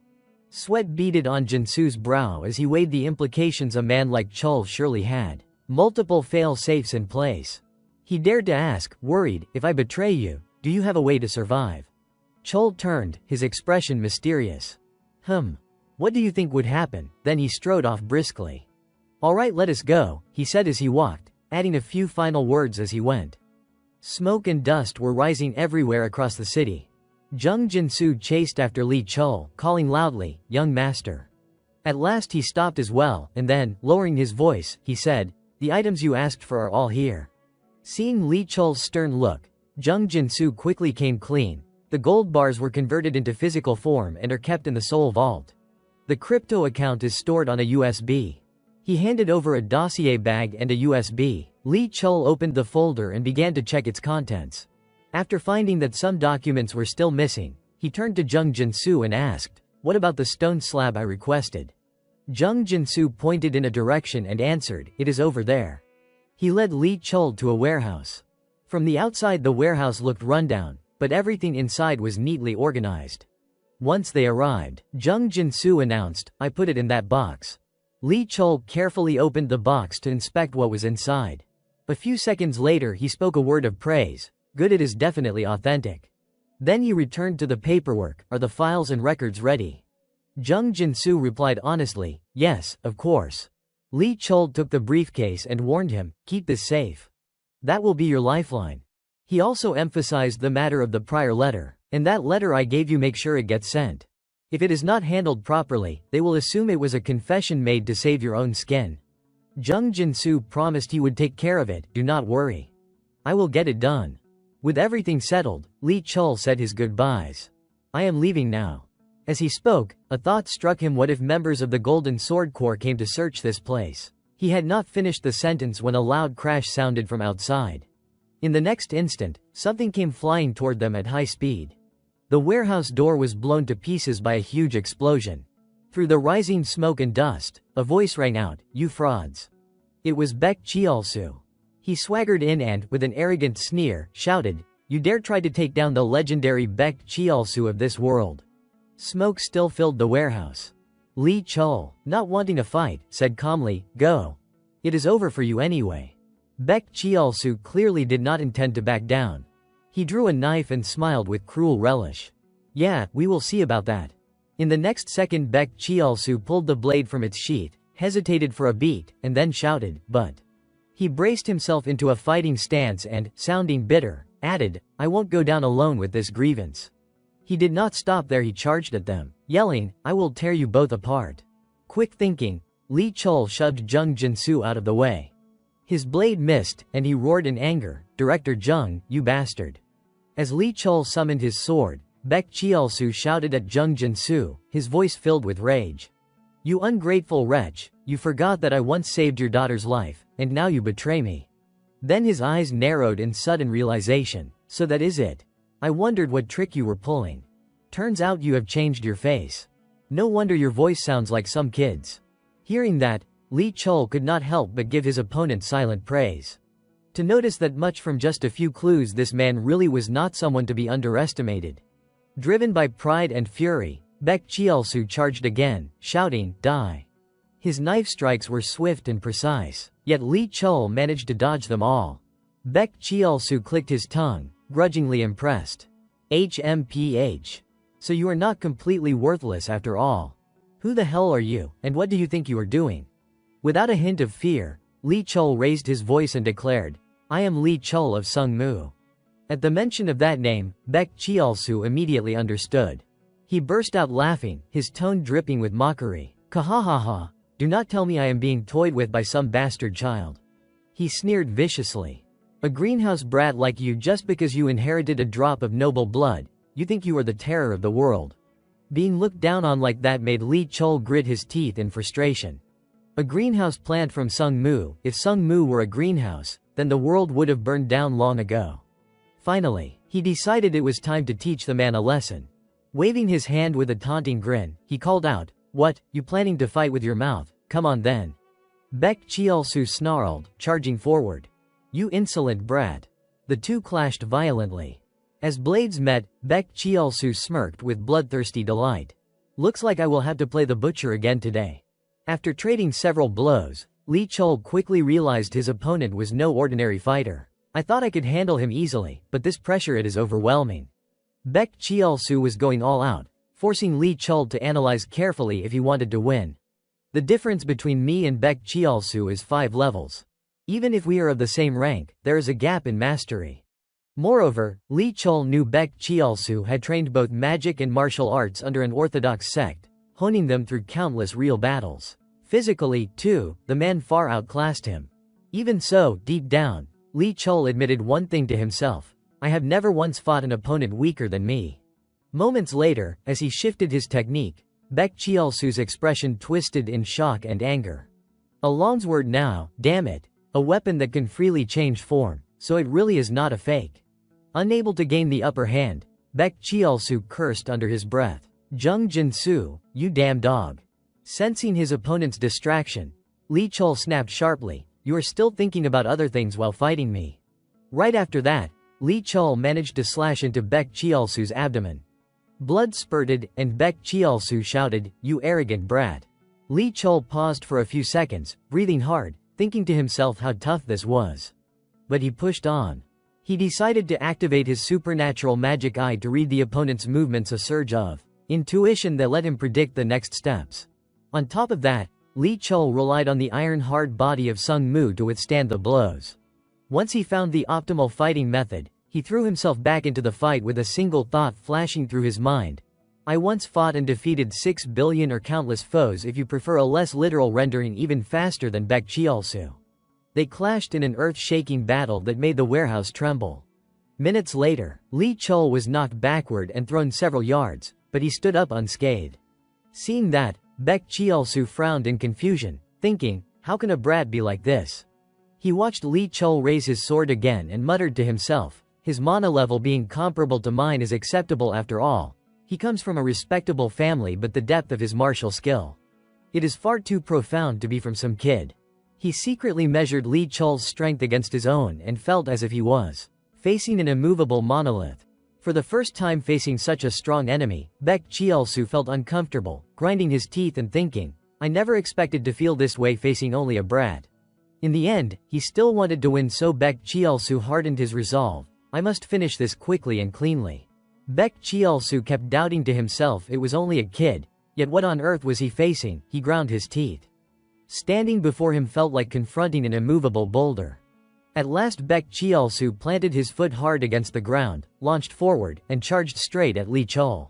Sweat beaded on Jinsu's brow as he weighed the implications a man like Chol surely had. Multiple fail-safes in place. He dared to ask, worried, if I betray you, do you have a way to survive? Chol turned, his expression mysterious. What do you think would happen? Then he strode off briskly. Alright, let us go, he said as he walked, adding a few final words as he went. Smoke and dust were rising everywhere across the city. Jung Jin-soo chased after Lee Chol, calling loudly, young master. At last he stopped as well, and then, lowering his voice, he said, the items you asked for are all here. Seeing Lee Chol's stern look, Jung Jin-soo quickly came clean. The gold bars were converted into physical form and are kept in the Soul Vault. The crypto account is stored on a USB. He handed over a dossier bag and a USB. Lee Chol opened the folder and began to check its contents. After finding that some documents were still missing, he turned to Jung Jin-soo and asked, what about the stone slab I requested? Jung Jin-soo pointed in a direction and answered, it is over there. He led Lee Chol to a warehouse. From the outside the warehouse looked rundown, but everything inside was neatly organized. Once they arrived, Jung Jin-soo announced, I put it in that box. Lee Chol carefully opened the box to inspect what was inside. A few seconds later he spoke a word of praise. Good, it is definitely authentic. Then he returned to the paperwork. Are the files and records ready? Jung Jin-soo replied honestly, yes, of course. Lee Chol took the briefcase and warned him, keep this safe. That will be your lifeline. He also emphasized the matter of the prior letter. And that letter I gave you, make sure it gets sent. If it is not handled properly, they will assume it was a confession made to save your own skin. Jung Jin-soo promised he would take care of it, do not worry. I will get it done. With everything settled, Lee Chol said his goodbyes. I am leaving now. As he spoke, a thought struck him. What if members of the Golden Sword Corps came to search this place? He had not finished the sentence when a loud crash sounded from outside. In the next instant, something came flying toward them at high speed. The warehouse door was blown to pieces by a huge explosion. Through the rising smoke and dust, a voice rang out, you frauds. It was Baek Cheol-soo. He swaggered in and, with an arrogant sneer, shouted, you dare try to take down the legendary Baek Cheol-soo of this world. Smoke still filled the warehouse. Lee Chol, not wanting a fight, said calmly, go. It is over for you anyway. Baek Cheol-soo clearly did not intend to back down. He drew a knife and smiled with cruel relish. Yeah, we will see about that. In the next second Baek Cheol-soo pulled the blade from its sheath, hesitated for a beat, and then shouted, but. He braced himself into a fighting stance and, sounding bitter, added, I won't go down alone with this grievance. He did not stop there. He charged at them, yelling, I will tear you both apart. Quick thinking, Lee Chol shoved Jung Jin-soo out of the way. His blade missed, and he roared in anger, Director Jung, you bastard. As Lee Chol summoned his sword, Baek Cheol-soo shouted at Jung Jin-soo, his voice filled with rage. You ungrateful wretch, you forgot that I once saved your daughter's life, and now you betray me. Then his eyes narrowed in sudden realization, so that is it. I wondered what trick you were pulling. Turns out you have changed your face. No wonder your voice sounds like some kid's. Hearing that, Lee Chol could not help but give his opponent silent praise. To notice that much from just a few clues, this man really was not someone to be underestimated. Driven by pride and fury, Baek Cheol-soo charged again, shouting, die. His knife strikes were swift and precise, yet Lee Chol managed to dodge them all. Baek Cheol-soo clicked his tongue, grudgingly impressed. HMPH. So you are not completely worthless after all. Who the hell are you, and what do you think you are doing? Without a hint of fear, Lee Chol raised his voice and declared, I am Lee Chol of Sungmu. At the mention of that name, Baek Cheol-soo immediately understood. He burst out laughing, his tone dripping with mockery. Kahahaha, do not tell me I am being toyed with by some bastard child. He sneered viciously. A greenhouse brat like you, just because you inherited a drop of noble blood, you think you are the terror of the world. Being looked down on like that made Lee Chol grit his teeth in frustration. A greenhouse plant from Sungmu. If Sungmu were a greenhouse, then the world would have burned down long ago. Finally, he decided it was time to teach the man a lesson. Waving his hand with a taunting grin, he called out, what, you planning to fight with your mouth? Come on then. Baek Cheol-soo snarled, charging forward. You insolent brat. The two clashed violently. As blades met, Baek Cheol-soo smirked with bloodthirsty delight. Looks like I will have to play the butcher again today. After trading several blows, Lee Chol quickly realized his opponent was no ordinary fighter. I thought I could handle him easily, but this pressure it is overwhelming. Baek Cheol-soo was going all out, forcing Lee Chul to analyze carefully if he wanted to win. The difference between me and Baek Cheol-soo is 5 levels. Even if we are of the same rank, there is a gap in mastery. Moreover, Lee Chul knew Baek Cheol-soo had trained both magic and martial arts under an orthodox sect, honing them through countless real battles. Physically, too, the man far outclassed him. Even so, deep down, Lee Chul admitted one thing to himself: I have never once fought an opponent weaker than me. Moments later, as he shifted his technique, Baek Cheol-soo's expression twisted in shock and anger. A longsword now, damn it, a weapon that can freely change form, so it really is not a fake. Unable to gain the upper hand, Baek Cheol-soo cursed under his breath. Jung Jin-soo, you damn dog. Sensing his opponent's distraction, Lee Chul snapped sharply, you are still thinking about other things while fighting me. Right after that, Lee Chul managed to slash into Baek Cheol-soo's abdomen. Blood spurted, and Baek Cheol-soo shouted, you arrogant brat. Lee Chul paused for a few seconds, breathing hard, thinking to himself how tough this was. But he pushed on. He decided to activate his supernatural magic eye to read the opponent's movements, a surge of intuition that let him predict the next steps. On top of that, Lee Chul relied on the iron-hard body of Sung Mu to withstand the blows. Once he found the optimal fighting method, he threw himself back into the fight with a single thought flashing through his mind. I once fought and defeated 6 billion or countless foes, if you prefer a less literal rendering, even faster than Baek Cheol-soo. They clashed in an earth-shaking battle that made the warehouse tremble. Minutes later, Lee Chul was knocked backward and thrown several yards, but he stood up unscathed. Seeing that, Baek Cheol-soo frowned in confusion, thinking, how can a brat be like this? He watched Lee Chul raise his sword again and muttered to himself, his mana level being comparable to mine is acceptable after all. He comes from a respectable family, but the depth of his martial skill, it is far too profound to be from some kid. He secretly measured Lee Chul's strength against his own and felt as if he was facing an immovable monolith. For the first time facing such a strong enemy, Baek Cheol-soo felt uncomfortable, grinding his teeth and thinking, I never expected to feel this way facing only a brat. In the end, he still wanted to win, so Baek Cheol-soo hardened his resolve, I must finish this quickly and cleanly. Baek Cheol-soo kept doubting to himself it was only a kid, yet what on earth was he facing? He ground his teeth. Standing before him felt like confronting an immovable boulder. At last Baek Cheol-soo planted his foot hard against the ground, launched forward, and charged straight at Lee Chul.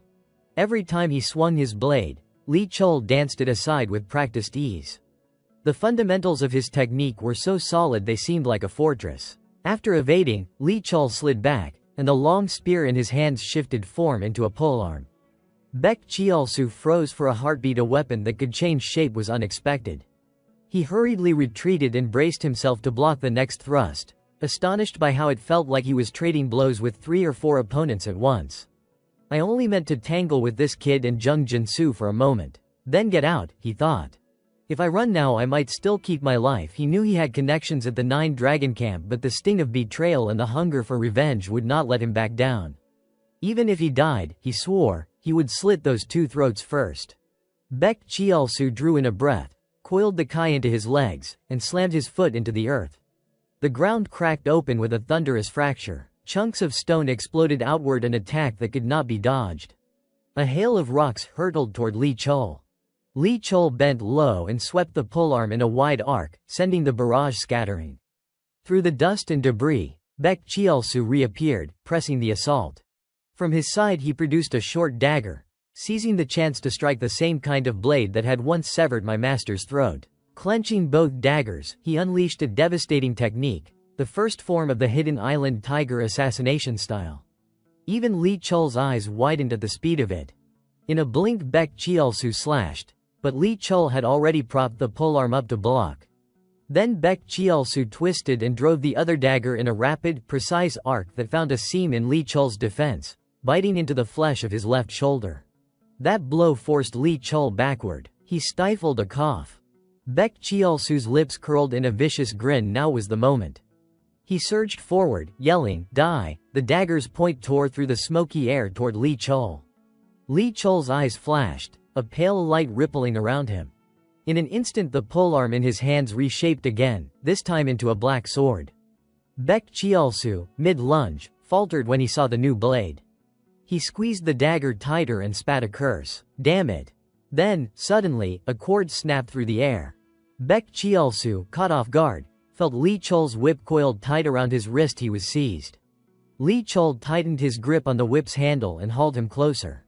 Every time he swung his blade, Lee Chul danced it aside with practiced ease. The fundamentals of his technique were so solid they seemed like a fortress. After evading, Lee Chul slid back, and the long spear in his hands shifted form into a polearm. Baek Cheol-soo froze for a heartbeat. A weapon that could change shape was unexpected. He hurriedly retreated and braced himself to block the next thrust, astonished by how it felt like he was trading blows with 3 or 4 opponents at once. I only meant to tangle with this kid and Jung Jin-soo for a moment, then get out, he thought. If I run now I might still keep my life. He knew he had connections at the 9 Dragon Camp, but the sting of betrayal and the hunger for revenge would not let him back down. Even if he died, he swore, he would slit those 2 throats first. Baek Cheol-soo drew in a breath, coiled the kai into his legs, and slammed his foot into the earth. The ground cracked open with a thunderous fracture. Chunks of stone exploded outward, an attack that could not be dodged. A hail of rocks hurtled toward Lee Chul. Lee Chul bent low and swept the polearm in a wide arc, sending the barrage scattering. Through the dust and debris, Baek Cheol-soo reappeared, pressing the assault. From his side he produced a short dagger, seizing the chance to strike the same kind of blade that had once severed my master's throat. Clenching both daggers, he unleashed a devastating technique, the first form of the Hidden Island Tiger assassination style. Even Lee Chul's eyes widened at the speed of it. In a blink Baek Cheol-soo slashed, but Lee Chul had already propped the polearm up to block. Then Baek Cheol-soo twisted and drove the other dagger in a rapid, precise arc that found a seam in Lee Chul's defense, biting into the flesh of his left shoulder. That blow forced Lee Chul backward. He stifled a cough. Baek Cheol-soo's lips curled in a vicious grin. Now was the moment. He surged forward, yelling, "Die!" The dagger's point tore through the smoky air toward Lee Chul. Lee Chul's eyes flashed, a pale light rippling around him. In an instant the polearm in his hands reshaped again, this time into a black sword. Baek Cheolsu, mid-lunge, faltered when he saw the new blade. He squeezed the dagger tighter and spat a curse. Damn it. Then, suddenly, a cord snapped through the air. Baek Cheolsu, caught off guard, felt Lee Chol's whip coiled tight around his wrist. He was seized. Lee Chol tightened his grip on the whip's handle and hauled him closer.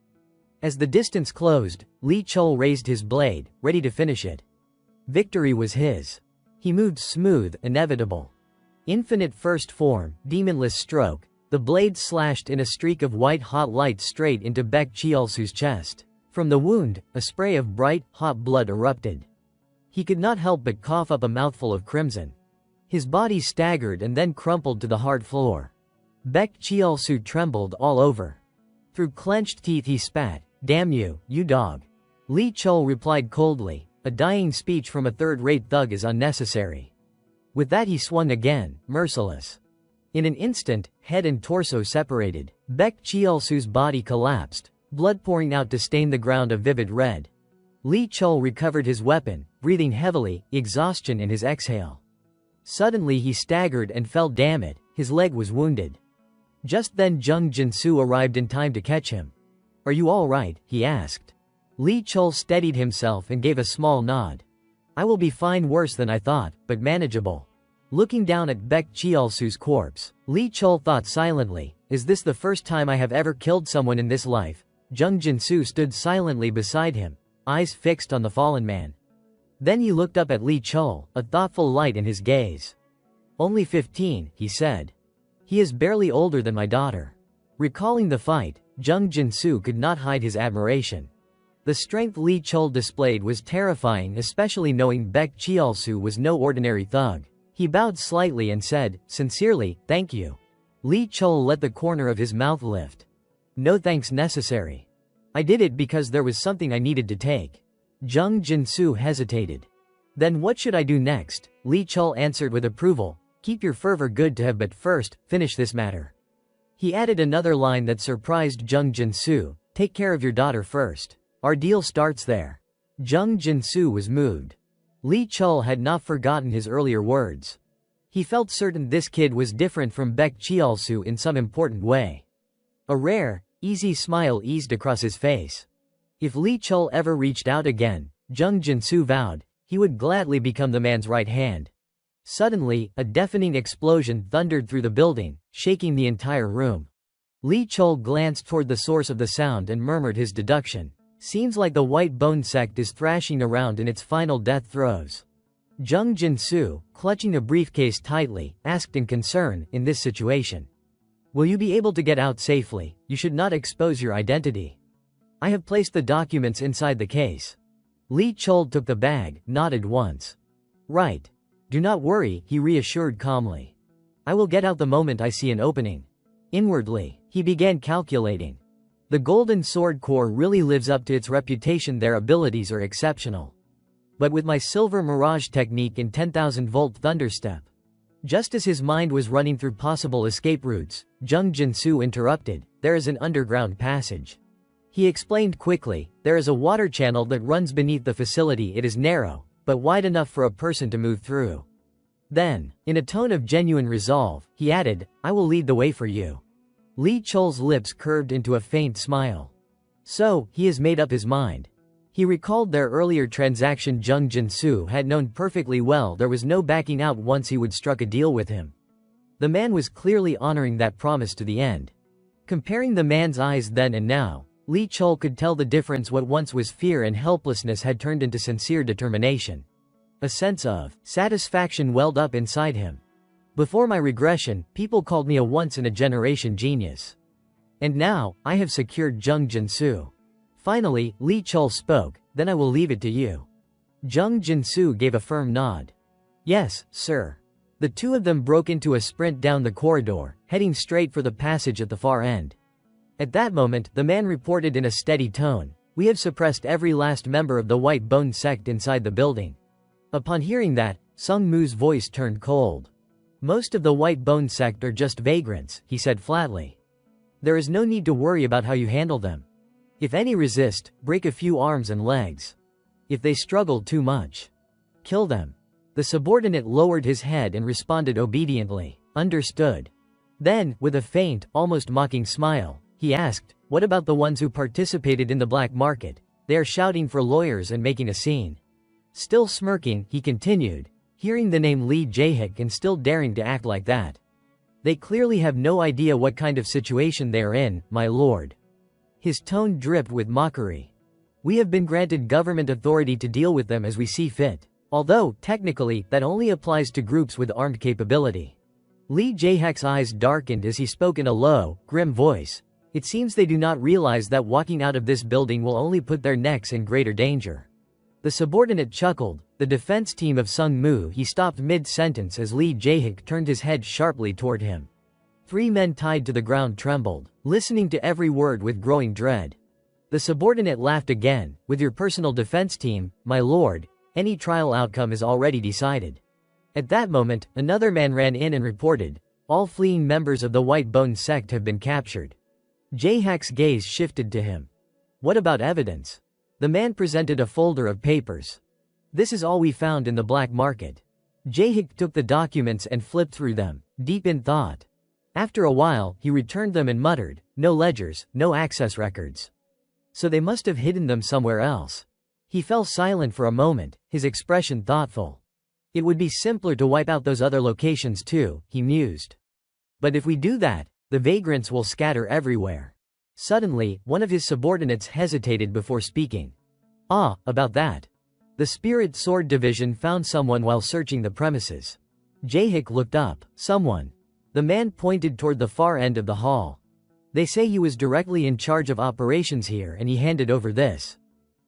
As the distance closed, Lee Chol raised his blade, ready to finish it. Victory was his. He moved smooth, inevitable. Infinite first form, demonless stroke, the blade slashed in a streak of white-hot light straight into Baek Cheolsu's chest. From the wound, a spray of bright, hot blood erupted. He could not help but cough up a mouthful of crimson. His body staggered and then crumpled to the hard floor. Baek Cheolsu trembled all over. Through clenched teeth he spat, "Damn you, you dog." Lee Chol replied coldly, "A dying speech from a third-rate thug is unnecessary." With that he swung again, merciless. In an instant, head and torso separated. Baek Cheolsu's body collapsed, blood pouring out to stain the ground a vivid red. Lee Chol recovered his weapon, breathing heavily, exhaustion in his exhale. Suddenly he staggered and fell. Damn it, his leg was wounded. Just then Jung Jin-soo arrived in time to catch him. "Are you all right?" he asked. Lee Chol steadied himself and gave a small nod. "I will be fine, worse than I thought, but manageable." Looking down at Baek Cheolsu's corpse, Lee Chol thought silently, "Is this the first time I have ever killed someone in this life?" Jung Jin-soo stood silently beside him, eyes fixed on the fallen man. Then he looked up at Lee Chol, a thoughtful light in his gaze. "Only 15, he said. "He is barely older than my daughter." Recalling the fight, Jung Jin-soo could not hide his admiration. The strength Lee Chol displayed was terrifying, especially knowing Baek Cheolsu was no ordinary thug. He bowed slightly and said, "Sincerely, thank you." Lee Chol let the corner of his mouth lift. "No thanks necessary. I did it because there was something I needed to take." Jung Jin-soo hesitated. "Then what should I do next?" Lee Chol answered with approval, "Keep your fervor good to have, but first, finish this matter." He added another line that surprised Jung Jin-soo, "Take care of your daughter first. Our deal starts there." Jung Jin-soo was moved. Lee Chol had not forgotten his earlier words. He felt certain this kid was different from Baek Cheolsu in some important way. A rare, easy smile eased across his face. If Lee Chol ever reached out again, Jung Jin-soo vowed, he would gladly become the man's right hand. Suddenly, a deafening explosion thundered through the building, shaking the entire room. Lee Chol glanced toward the source of the sound and murmured his deduction. "Seems like the White Bone sect is thrashing around in its final death throes." Jung Jin-soo, clutching a briefcase tightly, asked in concern, "In this situation, will you be able to get out safely? You should not expose your identity." "I have placed the documents inside the case." Lee Chol took the bag, nodded once. "Right. Do not worry," he reassured calmly. "I will get out the moment I see an opening." Inwardly, he began calculating. The Golden Sword Corps really lives up to its reputation. Their abilities are exceptional. But with my Silver Mirage technique in 10,000-volt Thunderstep. Just as his mind was running through possible escape routes, Jung Jin-soo interrupted, "There is an underground passage." He explained quickly, "There is a water channel that runs beneath the facility. It is narrow, but wide enough for a person to move through." Then, in a tone of genuine resolve, he added, "I will lead the way for you." Lee Chol's lips curved into a faint smile. So, he has made up his mind. He recalled their earlier transaction. Jung Jin-soo had known perfectly well there was no backing out once he would struck a deal with him. The man was clearly honoring that promise to the end. Comparing the man's eyes then and now, Lee Chol could tell the difference. What once was fear and helplessness had turned into sincere determination. A sense of satisfaction welled up inside him. "Before my regression, people called me a once-in-a-generation genius. And now, I have secured Jung Jin-soo." Finally, Lee Chol spoke, "Then I will leave it to you." Jung Jin-soo gave a firm nod. "Yes, sir." The two of them broke into a sprint down the corridor, heading straight for the passage at the far end. At that moment, the man reported in a steady tone, "We have suppressed every last member of the White Bone sect inside the building." Upon hearing that, Sung Moo's voice turned cold. "Most of the White Bone sect are just vagrants," he said flatly. "There is no need to worry about how you handle them. If any resist, break a few arms and legs. If they struggle too much, kill them." The subordinate lowered his head and responded obediently. Understood. Then, with a faint, almost mocking smile, he asked, "What about the ones who participated in the black market? They are shouting for lawyers and making a scene." Still smirking, he continued, hearing the name Lee Jae-hyuk and still daring to act like that. "They clearly have no idea what kind of situation they are in, my lord." His tone dripped with mockery. "We have been granted government authority to deal with them as we see fit. Although, technically, that only applies to groups with armed capability." Lee Jae-hyuk's eyes darkened as he spoke in a low, grim voice. "It seems they do not realize that walking out of this building will only put their necks in greater danger." The subordinate chuckled. The defense team of Sung-moo. He stopped mid-sentence as Lee Jae-hyuk turned his head sharply toward him. 3 men tied to the ground trembled, listening to every word with growing dread. The subordinate laughed again. "With your personal defense team, my lord, any trial outcome is already decided." At that moment, another man ran in and reported, "All fleeing members of the White Bone sect have been captured." Jae-hyuk's gaze shifted to him. "What about evidence?" The man presented a folder of papers. "This is all we found in the black market." Jae-hyuk took the documents and flipped through them, deep in thought. After a while, he returned them and muttered, "No ledgers, no access records. So they must have hidden them somewhere else." He fell silent for a moment, his expression thoughtful. "It would be simpler to wipe out those other locations too," he mused. "But if we do that, the vagrants will scatter everywhere." Suddenly, one of his subordinates hesitated before speaking. About that. The Spirit Sword Division found someone while searching the premises." Jae-hyuk looked up. "Someone?" The man pointed toward the far end of the hall. "They say he was directly in charge of operations here and he handed over this."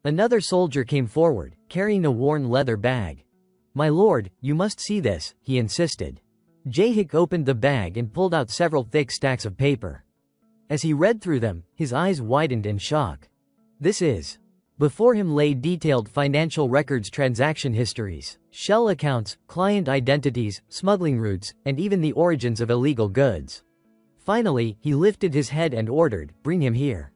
Another soldier came forward, carrying a worn leather bag. "My lord, you must see this," he insisted. Jae-hyuk opened the bag and pulled out several thick stacks of paper. As he read through them, his eyes widened in shock. "This is..." Before him lay detailed financial records, transaction histories, shell accounts, client identities, smuggling routes, and even the origins of illegal goods. Finally, he lifted his head and ordered, "Bring him here."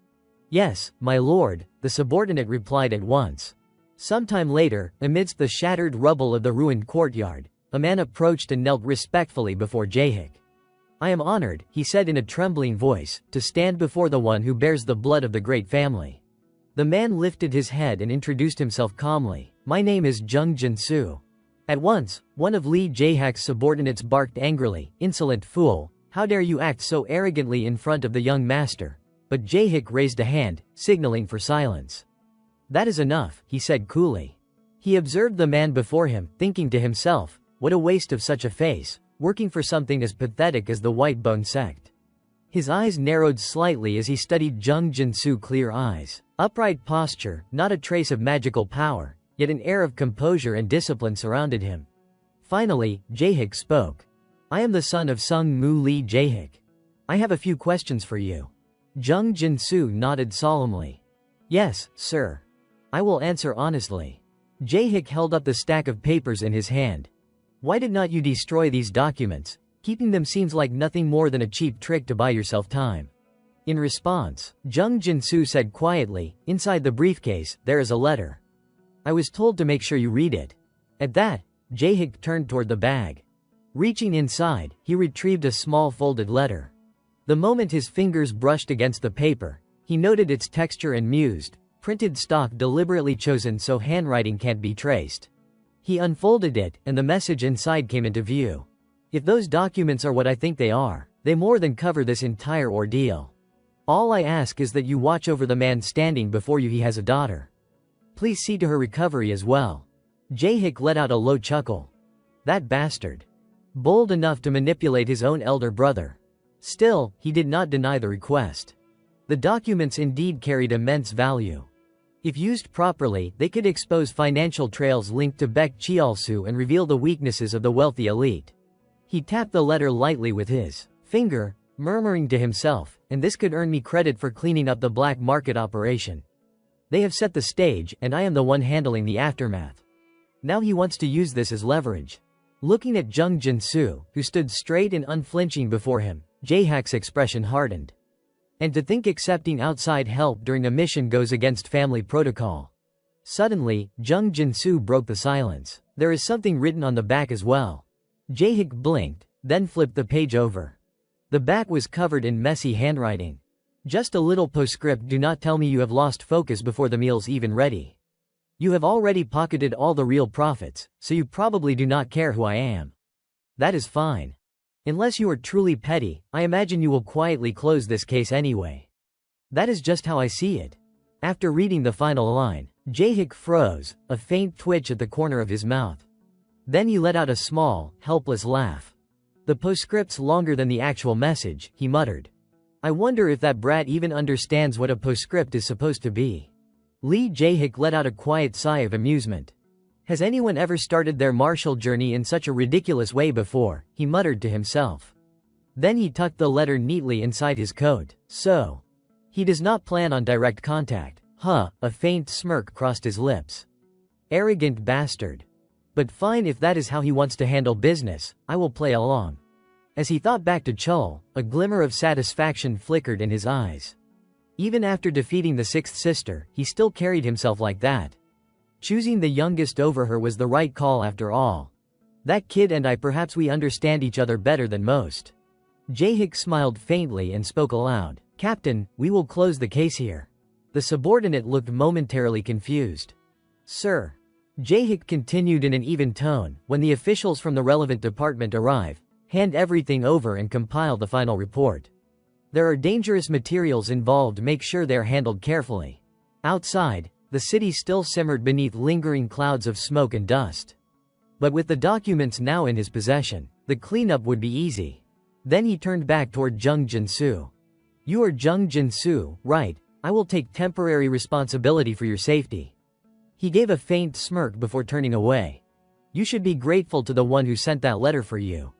"Yes, my lord," the subordinate replied at once. Sometime later, amidst the shattered rubble of the ruined courtyard, a man approached and knelt respectfully before Jae-hyuk. "I am honored," he said in a trembling voice, "to stand before the one who bears the blood of the great family." The man lifted his head and introduced himself calmly. "My name is Jung Jin-soo." At once, one of Lee Jae-hyuk's subordinates barked angrily, "Insolent fool, how dare you act so arrogantly in front of the young master?" But Jae-hyuk raised a hand, signaling for silence. "That is enough," he said coolly. He observed the man before him, thinking to himself, what a waste of such a face, working for something as pathetic as the White Bone sect. His eyes narrowed slightly as he studied Jung Jin-soo's clear eyes. Upright posture, not a trace of magical power, yet an air of composure and discipline surrounded him. Finally, Jae-hyuk spoke. "I am the son of Sung-moo Lee Jae-hyuk. I have a few questions for you." Jung Jin-soo nodded solemnly. "Yes, sir. I will answer honestly." Jae-hyuk held up the stack of papers in his hand. "Why did not you destroy these documents? Keeping them seems like nothing more than a cheap trick to buy yourself time." In response, Jung Jin-soo said quietly, "Inside the briefcase, there is a letter. I was told to make sure you read it." At that, Jae-hyuk turned toward the bag. Reaching inside, he retrieved a small folded letter. The moment his fingers brushed against the paper, he noted its texture and mused, "Printed stock deliberately chosen so handwriting can't be traced." He unfolded it, and the message inside came into view. "If those documents are what I think they are, they more than cover this entire ordeal. All I ask is that you watch over the man standing before you. He has a daughter. Please see to her recovery as well." Jae-hyuk let out a low chuckle. That bastard. Bold enough to manipulate his own elder brother. Still, he did not deny the request. The documents indeed carried immense value. If used properly, they could expose financial trails linked to Baek Cheol-soo and reveal the weaknesses of the wealthy elite. He tapped the letter lightly with his finger, murmuring to himself, "And this could earn me credit for cleaning up the black market operation. They have set the stage, and I am the one handling the aftermath. Now he wants to use this as leverage." Looking at Jung Jin-soo, who stood straight and unflinching before him, Jae-hyuk's expression hardened. "And to think accepting outside help during a mission goes against family protocol." Suddenly, Jung Jin-soo broke the silence. "There is something written on the back as well." Jae-hyuk blinked, then flipped the page over. The back was covered in messy handwriting. Just a little postscript: do not tell me you have lost focus before the meal's even ready. You have already pocketed all the real profits, so you probably do not care who I am. That is fine. Unless you are truly petty, I imagine you will quietly close this case anyway. That is just how I see it. After reading the final line, Jae-hyuk froze, a faint twitch at the corner of his mouth. Then he let out a small, helpless laugh. The postscript's longer than the actual message, he muttered. I wonder if that brat even understands what a postscript is supposed to be. Lee Jae-hyuk let out a quiet sigh of amusement. Has anyone ever started their martial journey in such a ridiculous way before? He muttered to himself. Then he tucked the letter neatly inside his coat. So, he does not plan on direct contact. Huh, a faint smirk crossed his lips. Arrogant bastard. But fine, if that is how he wants to handle business, I will play along. As he thought back to Chul, a glimmer of satisfaction flickered in his eyes. Even after defeating the sixth sister, he still carried himself like that. Choosing the youngest over her was the right call after all. That kid and I, perhaps we understand each other better than most. Jae-hyuk smiled faintly and spoke aloud. Captain, we will close the case here. The subordinate looked momentarily confused. Sir. Jae-hyuk continued in an even tone, when the officials from the relevant department arrive, hand everything over and compile the final report. There are dangerous materials involved, make sure they are handled carefully. Outside, the city still simmered beneath lingering clouds of smoke and dust. But with the documents now in his possession, the cleanup would be easy. Then he turned back toward Jung Jin-soo. You are Jung Jin-soo, right? I will take temporary responsibility for your safety. He gave a faint smirk before turning away. You should be grateful to the one who sent that letter for you.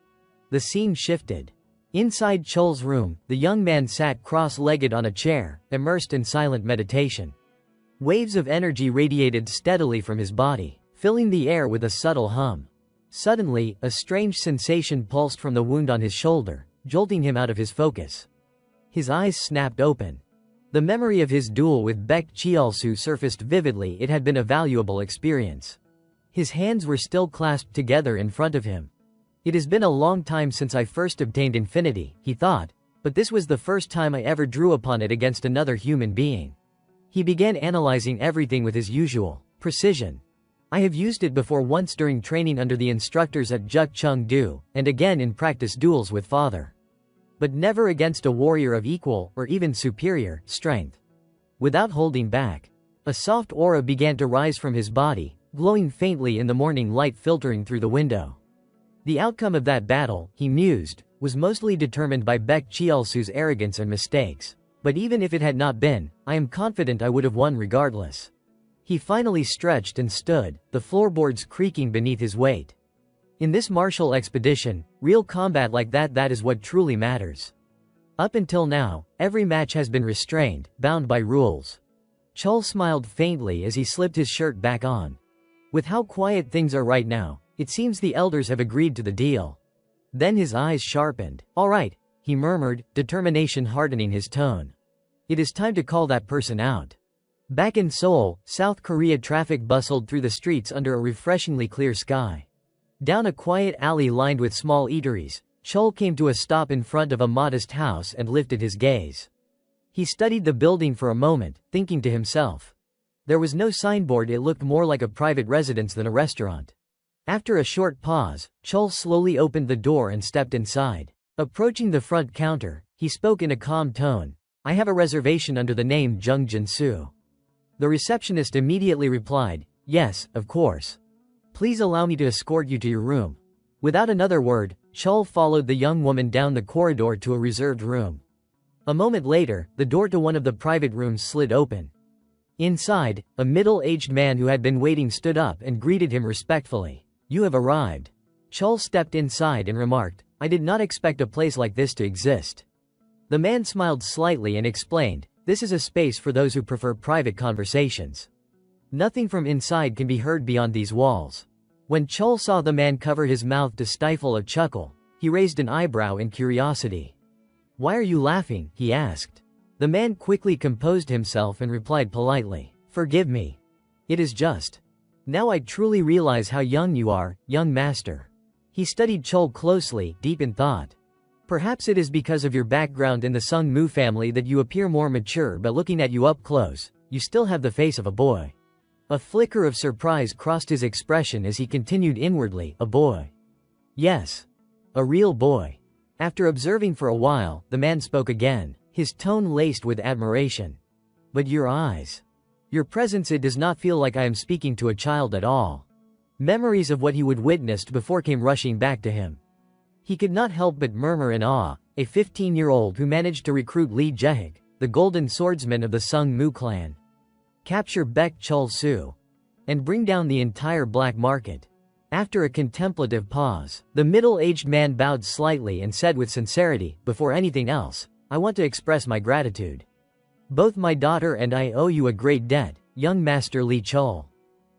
The scene shifted. Inside Chul's room, the young man sat cross-legged on a chair, immersed in silent meditation. Waves of energy radiated steadily from his body, filling the air with a subtle hum. Suddenly, a strange sensation pulsed from the wound on his shoulder, jolting him out of his focus. His eyes snapped open. The memory of his duel with Baek Cheol-soo surfaced vividly. It had been a valuable experience. His hands were still clasped together in front of him. It has been a long time since I first obtained infinity, he thought, but this was the first time I ever drew upon it against another human being. He began analyzing everything with his usual precision. I have used it before, once during training under the instructors at Juk Chung-do, and again in practice duels with father. But never against a warrior of equal, or even superior, strength. Without holding back, a soft aura began to rise from his body, glowing faintly in the morning light filtering through the window. The outcome of that battle, he mused, was mostly determined by Baek Cheol-soo's arrogance and mistakes. But even if it had not been, I am confident I would have won regardless. He finally stretched and stood, the floorboards creaking beneath his weight. In this martial expedition, real combat like that is what truly matters. Up until now, every match has been restrained, bound by rules. Chul smiled faintly as he slipped his shirt back on. With how quiet things are right now, it seems the elders have agreed to the deal. Then his eyes sharpened. All right, he murmured, determination hardening his tone. It is time to call that person out. Back in Seoul, South Korea, traffic bustled through the streets under a refreshingly clear sky. Down a quiet alley lined with small eateries, Chul came to a stop in front of a modest house and lifted his gaze. He studied the building for a moment, thinking to himself. There was no signboard, it looked more like a private residence than a restaurant. After a short pause, Chul slowly opened the door and stepped inside. Approaching the front counter, he spoke in a calm tone. I have a reservation under the name Jung Jin-soo. The receptionist immediately replied, yes, of course. Please allow me to escort you to your room. Without another word, Chul followed the young woman down the corridor to a reserved room. A moment later, the door to one of the private rooms slid open. Inside, a middle-aged man who had been waiting stood up and greeted him respectfully. You have arrived. Chul stepped inside and remarked, I did not expect a place like this to exist. The man smiled slightly and explained, this is a space for those who prefer private conversations. Nothing from inside can be heard beyond these walls. When Chul saw the man cover his mouth to stifle a chuckle, he raised an eyebrow in curiosity. Why are you laughing? He asked. The man quickly composed himself and replied politely, forgive me. It is just. Now I truly realize how young you are, young master. He studied Chol closely, deep in thought. Perhaps it is because of your background in the Sung Mu family that you appear more mature, but looking at you up close, you still have the face of a boy. A flicker of surprise crossed his expression as he continued inwardly, a boy. Yes. A real boy. After observing for a while, the man spoke again, his tone laced with admiration. But your eyes. Your presence, it does not feel like I am speaking to a child at all. Memories of what he would witnessed before came rushing back to him. He could not help but murmur in awe, a 15-year-old who managed to recruit Lee Jehik, the golden swordsman of the Sung Mu clan. Capture Baek Chol Su. And bring down the entire black market. After a contemplative pause, the middle-aged man bowed slightly and said with sincerity, before anything else, I want to express my gratitude. Both my daughter and I owe you a great debt, young Master Lee Chol.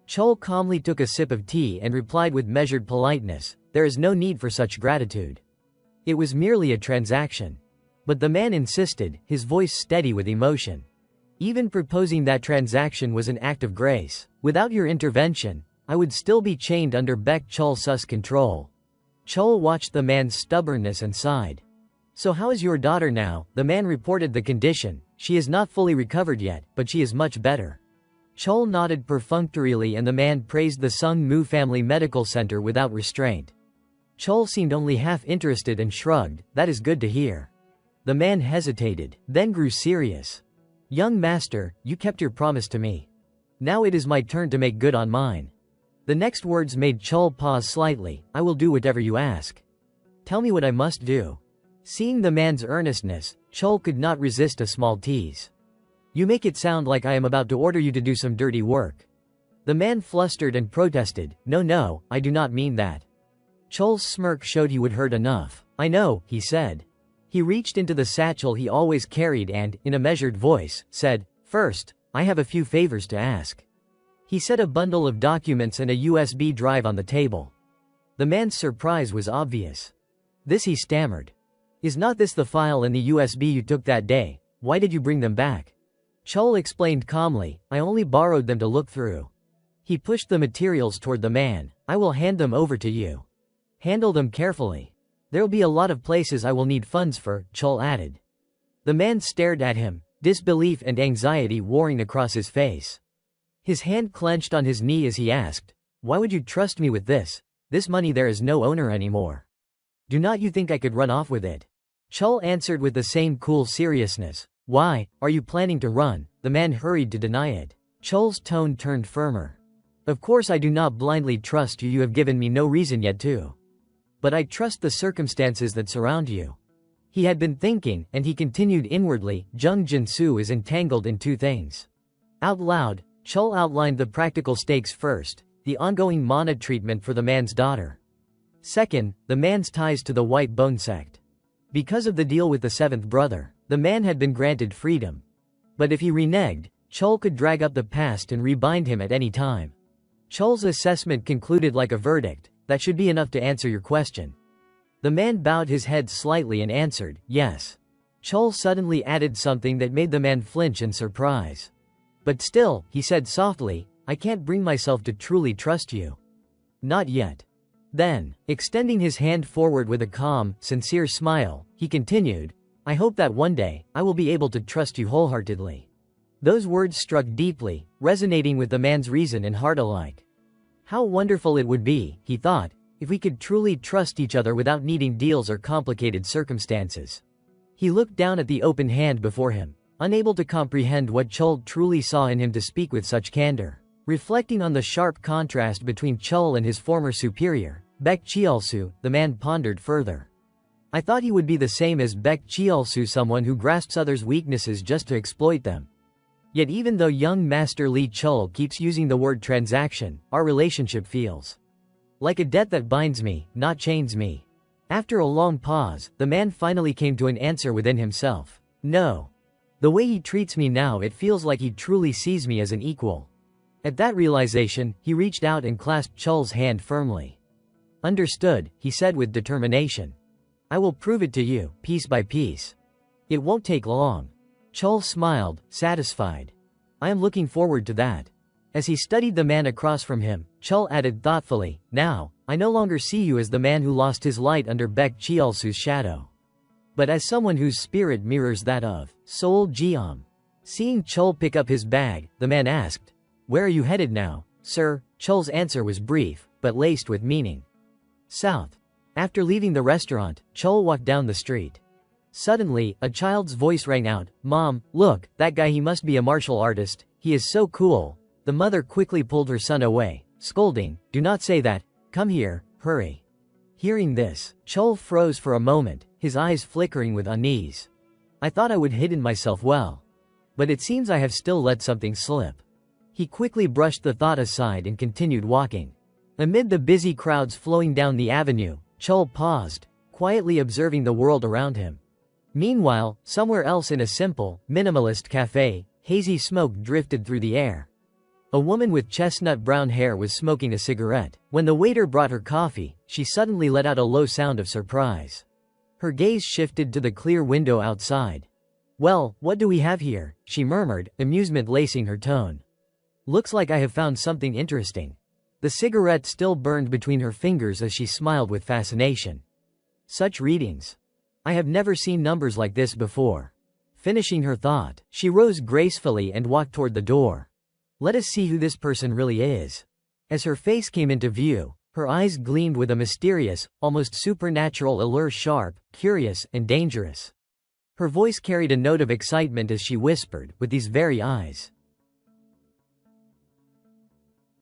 Chol calmly took a sip of tea and replied with measured politeness, there is no need for such gratitude. It was merely a transaction. But the man insisted, his voice steady with emotion. Even proposing that transaction was an act of grace. Without your intervention, I would still be chained under Baek Chol Su's control. Chol watched the man's stubbornness and sighed. So how is your daughter now? The man reported the condition. She is not fully recovered yet, but she is much better. Chol nodded perfunctorily and the man praised the Sung Mu family medical center without restraint. Chol seemed only half interested and shrugged, that is good to hear. The man hesitated, then grew serious. Young master, you kept your promise to me. Now it is my turn to make good on mine. The next words made Chol pause slightly, I will do whatever you ask. Tell me what I must do. Seeing the man's earnestness, Chol could not resist a small tease. You make it sound like I am about to order you to do some dirty work. The man flustered and protested, no, I do not mean that. Chol's smirk showed he would heard enough. I know, he said. He reached into the satchel he always carried and, in a measured voice, said, First, I have a few favors to ask. He set a bundle of documents and a USB drive on the table. The man's surprise was obvious. This, he stammered. Is not this the file and the USB you took that day? Why did you bring them back? Chol explained calmly, I only borrowed them to look through. He pushed the materials toward the man. I will hand them over to you. Handle them carefully. There'll be a lot of places I will need funds for, Chol added. The man stared at him, disbelief and anxiety warring across his face. His hand clenched on his knee as he asked, Why would you trust me with this? This money, there is no owner anymore. Do not you think I could run off with it? Chol answered with the same cool seriousness. Why, are you planning to run? The man hurried to deny it. Chol's tone turned firmer. Of course I do not blindly trust you, you have given me no reason yet to. But I trust the circumstances that surround you. He had been thinking, and he continued inwardly, Jung Jin-soo is entangled in two things. Out loud, Chol outlined the practical stakes first, the ongoing mana treatment for the man's daughter. Second, the man's ties to the White Bone sect. Because of the deal with the seventh brother, the man had been granted freedom. But if he reneged, Chol could drag up the past and rebind him at any time. Chol's assessment concluded like a verdict, that should be enough to answer your question. The man bowed his head slightly and answered, yes. Chol suddenly added something that made the man flinch in surprise. But still, he said softly, I can't bring myself to truly trust you. Not yet. Then, extending his hand forward with a calm, sincere smile, he continued, I hope that one day, I will be able to trust you wholeheartedly. Those words struck deeply, resonating with the man's reason and heart alike. How wonderful it would be, he thought, if we could truly trust each other without needing deals or complicated circumstances. He looked down at the open hand before him, unable to comprehend what Chol truly saw in him to speak with such candor. Reflecting on the sharp contrast between Chol and his former superior, Baek Cheolsu, the man pondered further. I thought he would be the same as Baek Cheolsu, someone who grasps others' weaknesses just to exploit them. Yet even though young Master Lee Chol keeps using the word transaction, our relationship feels like a debt that binds me, not chains me. After a long pause, the man finally came to an answer within himself. No. The way he treats me now, it feels like he truly sees me as an equal. At that realization, he reached out and clasped Chol's hand firmly. Understood, he said with determination. I will prove it to you, piece by piece. It won't take long. Chol smiled, satisfied. I am looking forward to that. As he studied the man across from him, Chul added thoughtfully, "Now, I no longer see you as the man who lost his light under Baek Cheolsu's shadow, but as someone whose spirit mirrors that of Sol Jeom." Seeing Chul pick up his bag, the man asked, "Where are you headed now, sir?" Chul's answer was brief, but laced with meaning. "South." After leaving the restaurant, Chul walked down the street. Suddenly, a child's voice rang out, "Mom, look, that guy, he must be a martial artist, he is so cool." The mother quickly pulled her son away, scolding, "Do not say that, come here, hurry." Hearing this, Chul froze for a moment, his eyes flickering with unease. "I thought I would hidden myself well. But it seems I have still let something slip." He quickly brushed the thought aside and continued walking. Amid the busy crowds flowing down the avenue, Chul paused, quietly observing the world around him. Meanwhile, somewhere else in a simple, minimalist cafe, hazy smoke drifted through the air. A woman with chestnut brown hair was smoking a cigarette. When the waiter brought her coffee, she suddenly let out a low sound of surprise. Her gaze shifted to the clear window outside. "Well, what do we have here?" she murmured, amusement lacing her tone. "Looks like I have found something interesting." The cigarette still burned between her fingers as she smiled with fascination. "Such readings. I have never seen numbers like this before." Finishing her thought, she rose gracefully and walked toward the door. "Let us see who this person really is." As her face came into view, her eyes gleamed with a mysterious, almost supernatural allure, sharp, curious, and dangerous. Her voice carried a note of excitement as she whispered, "With these very eyes,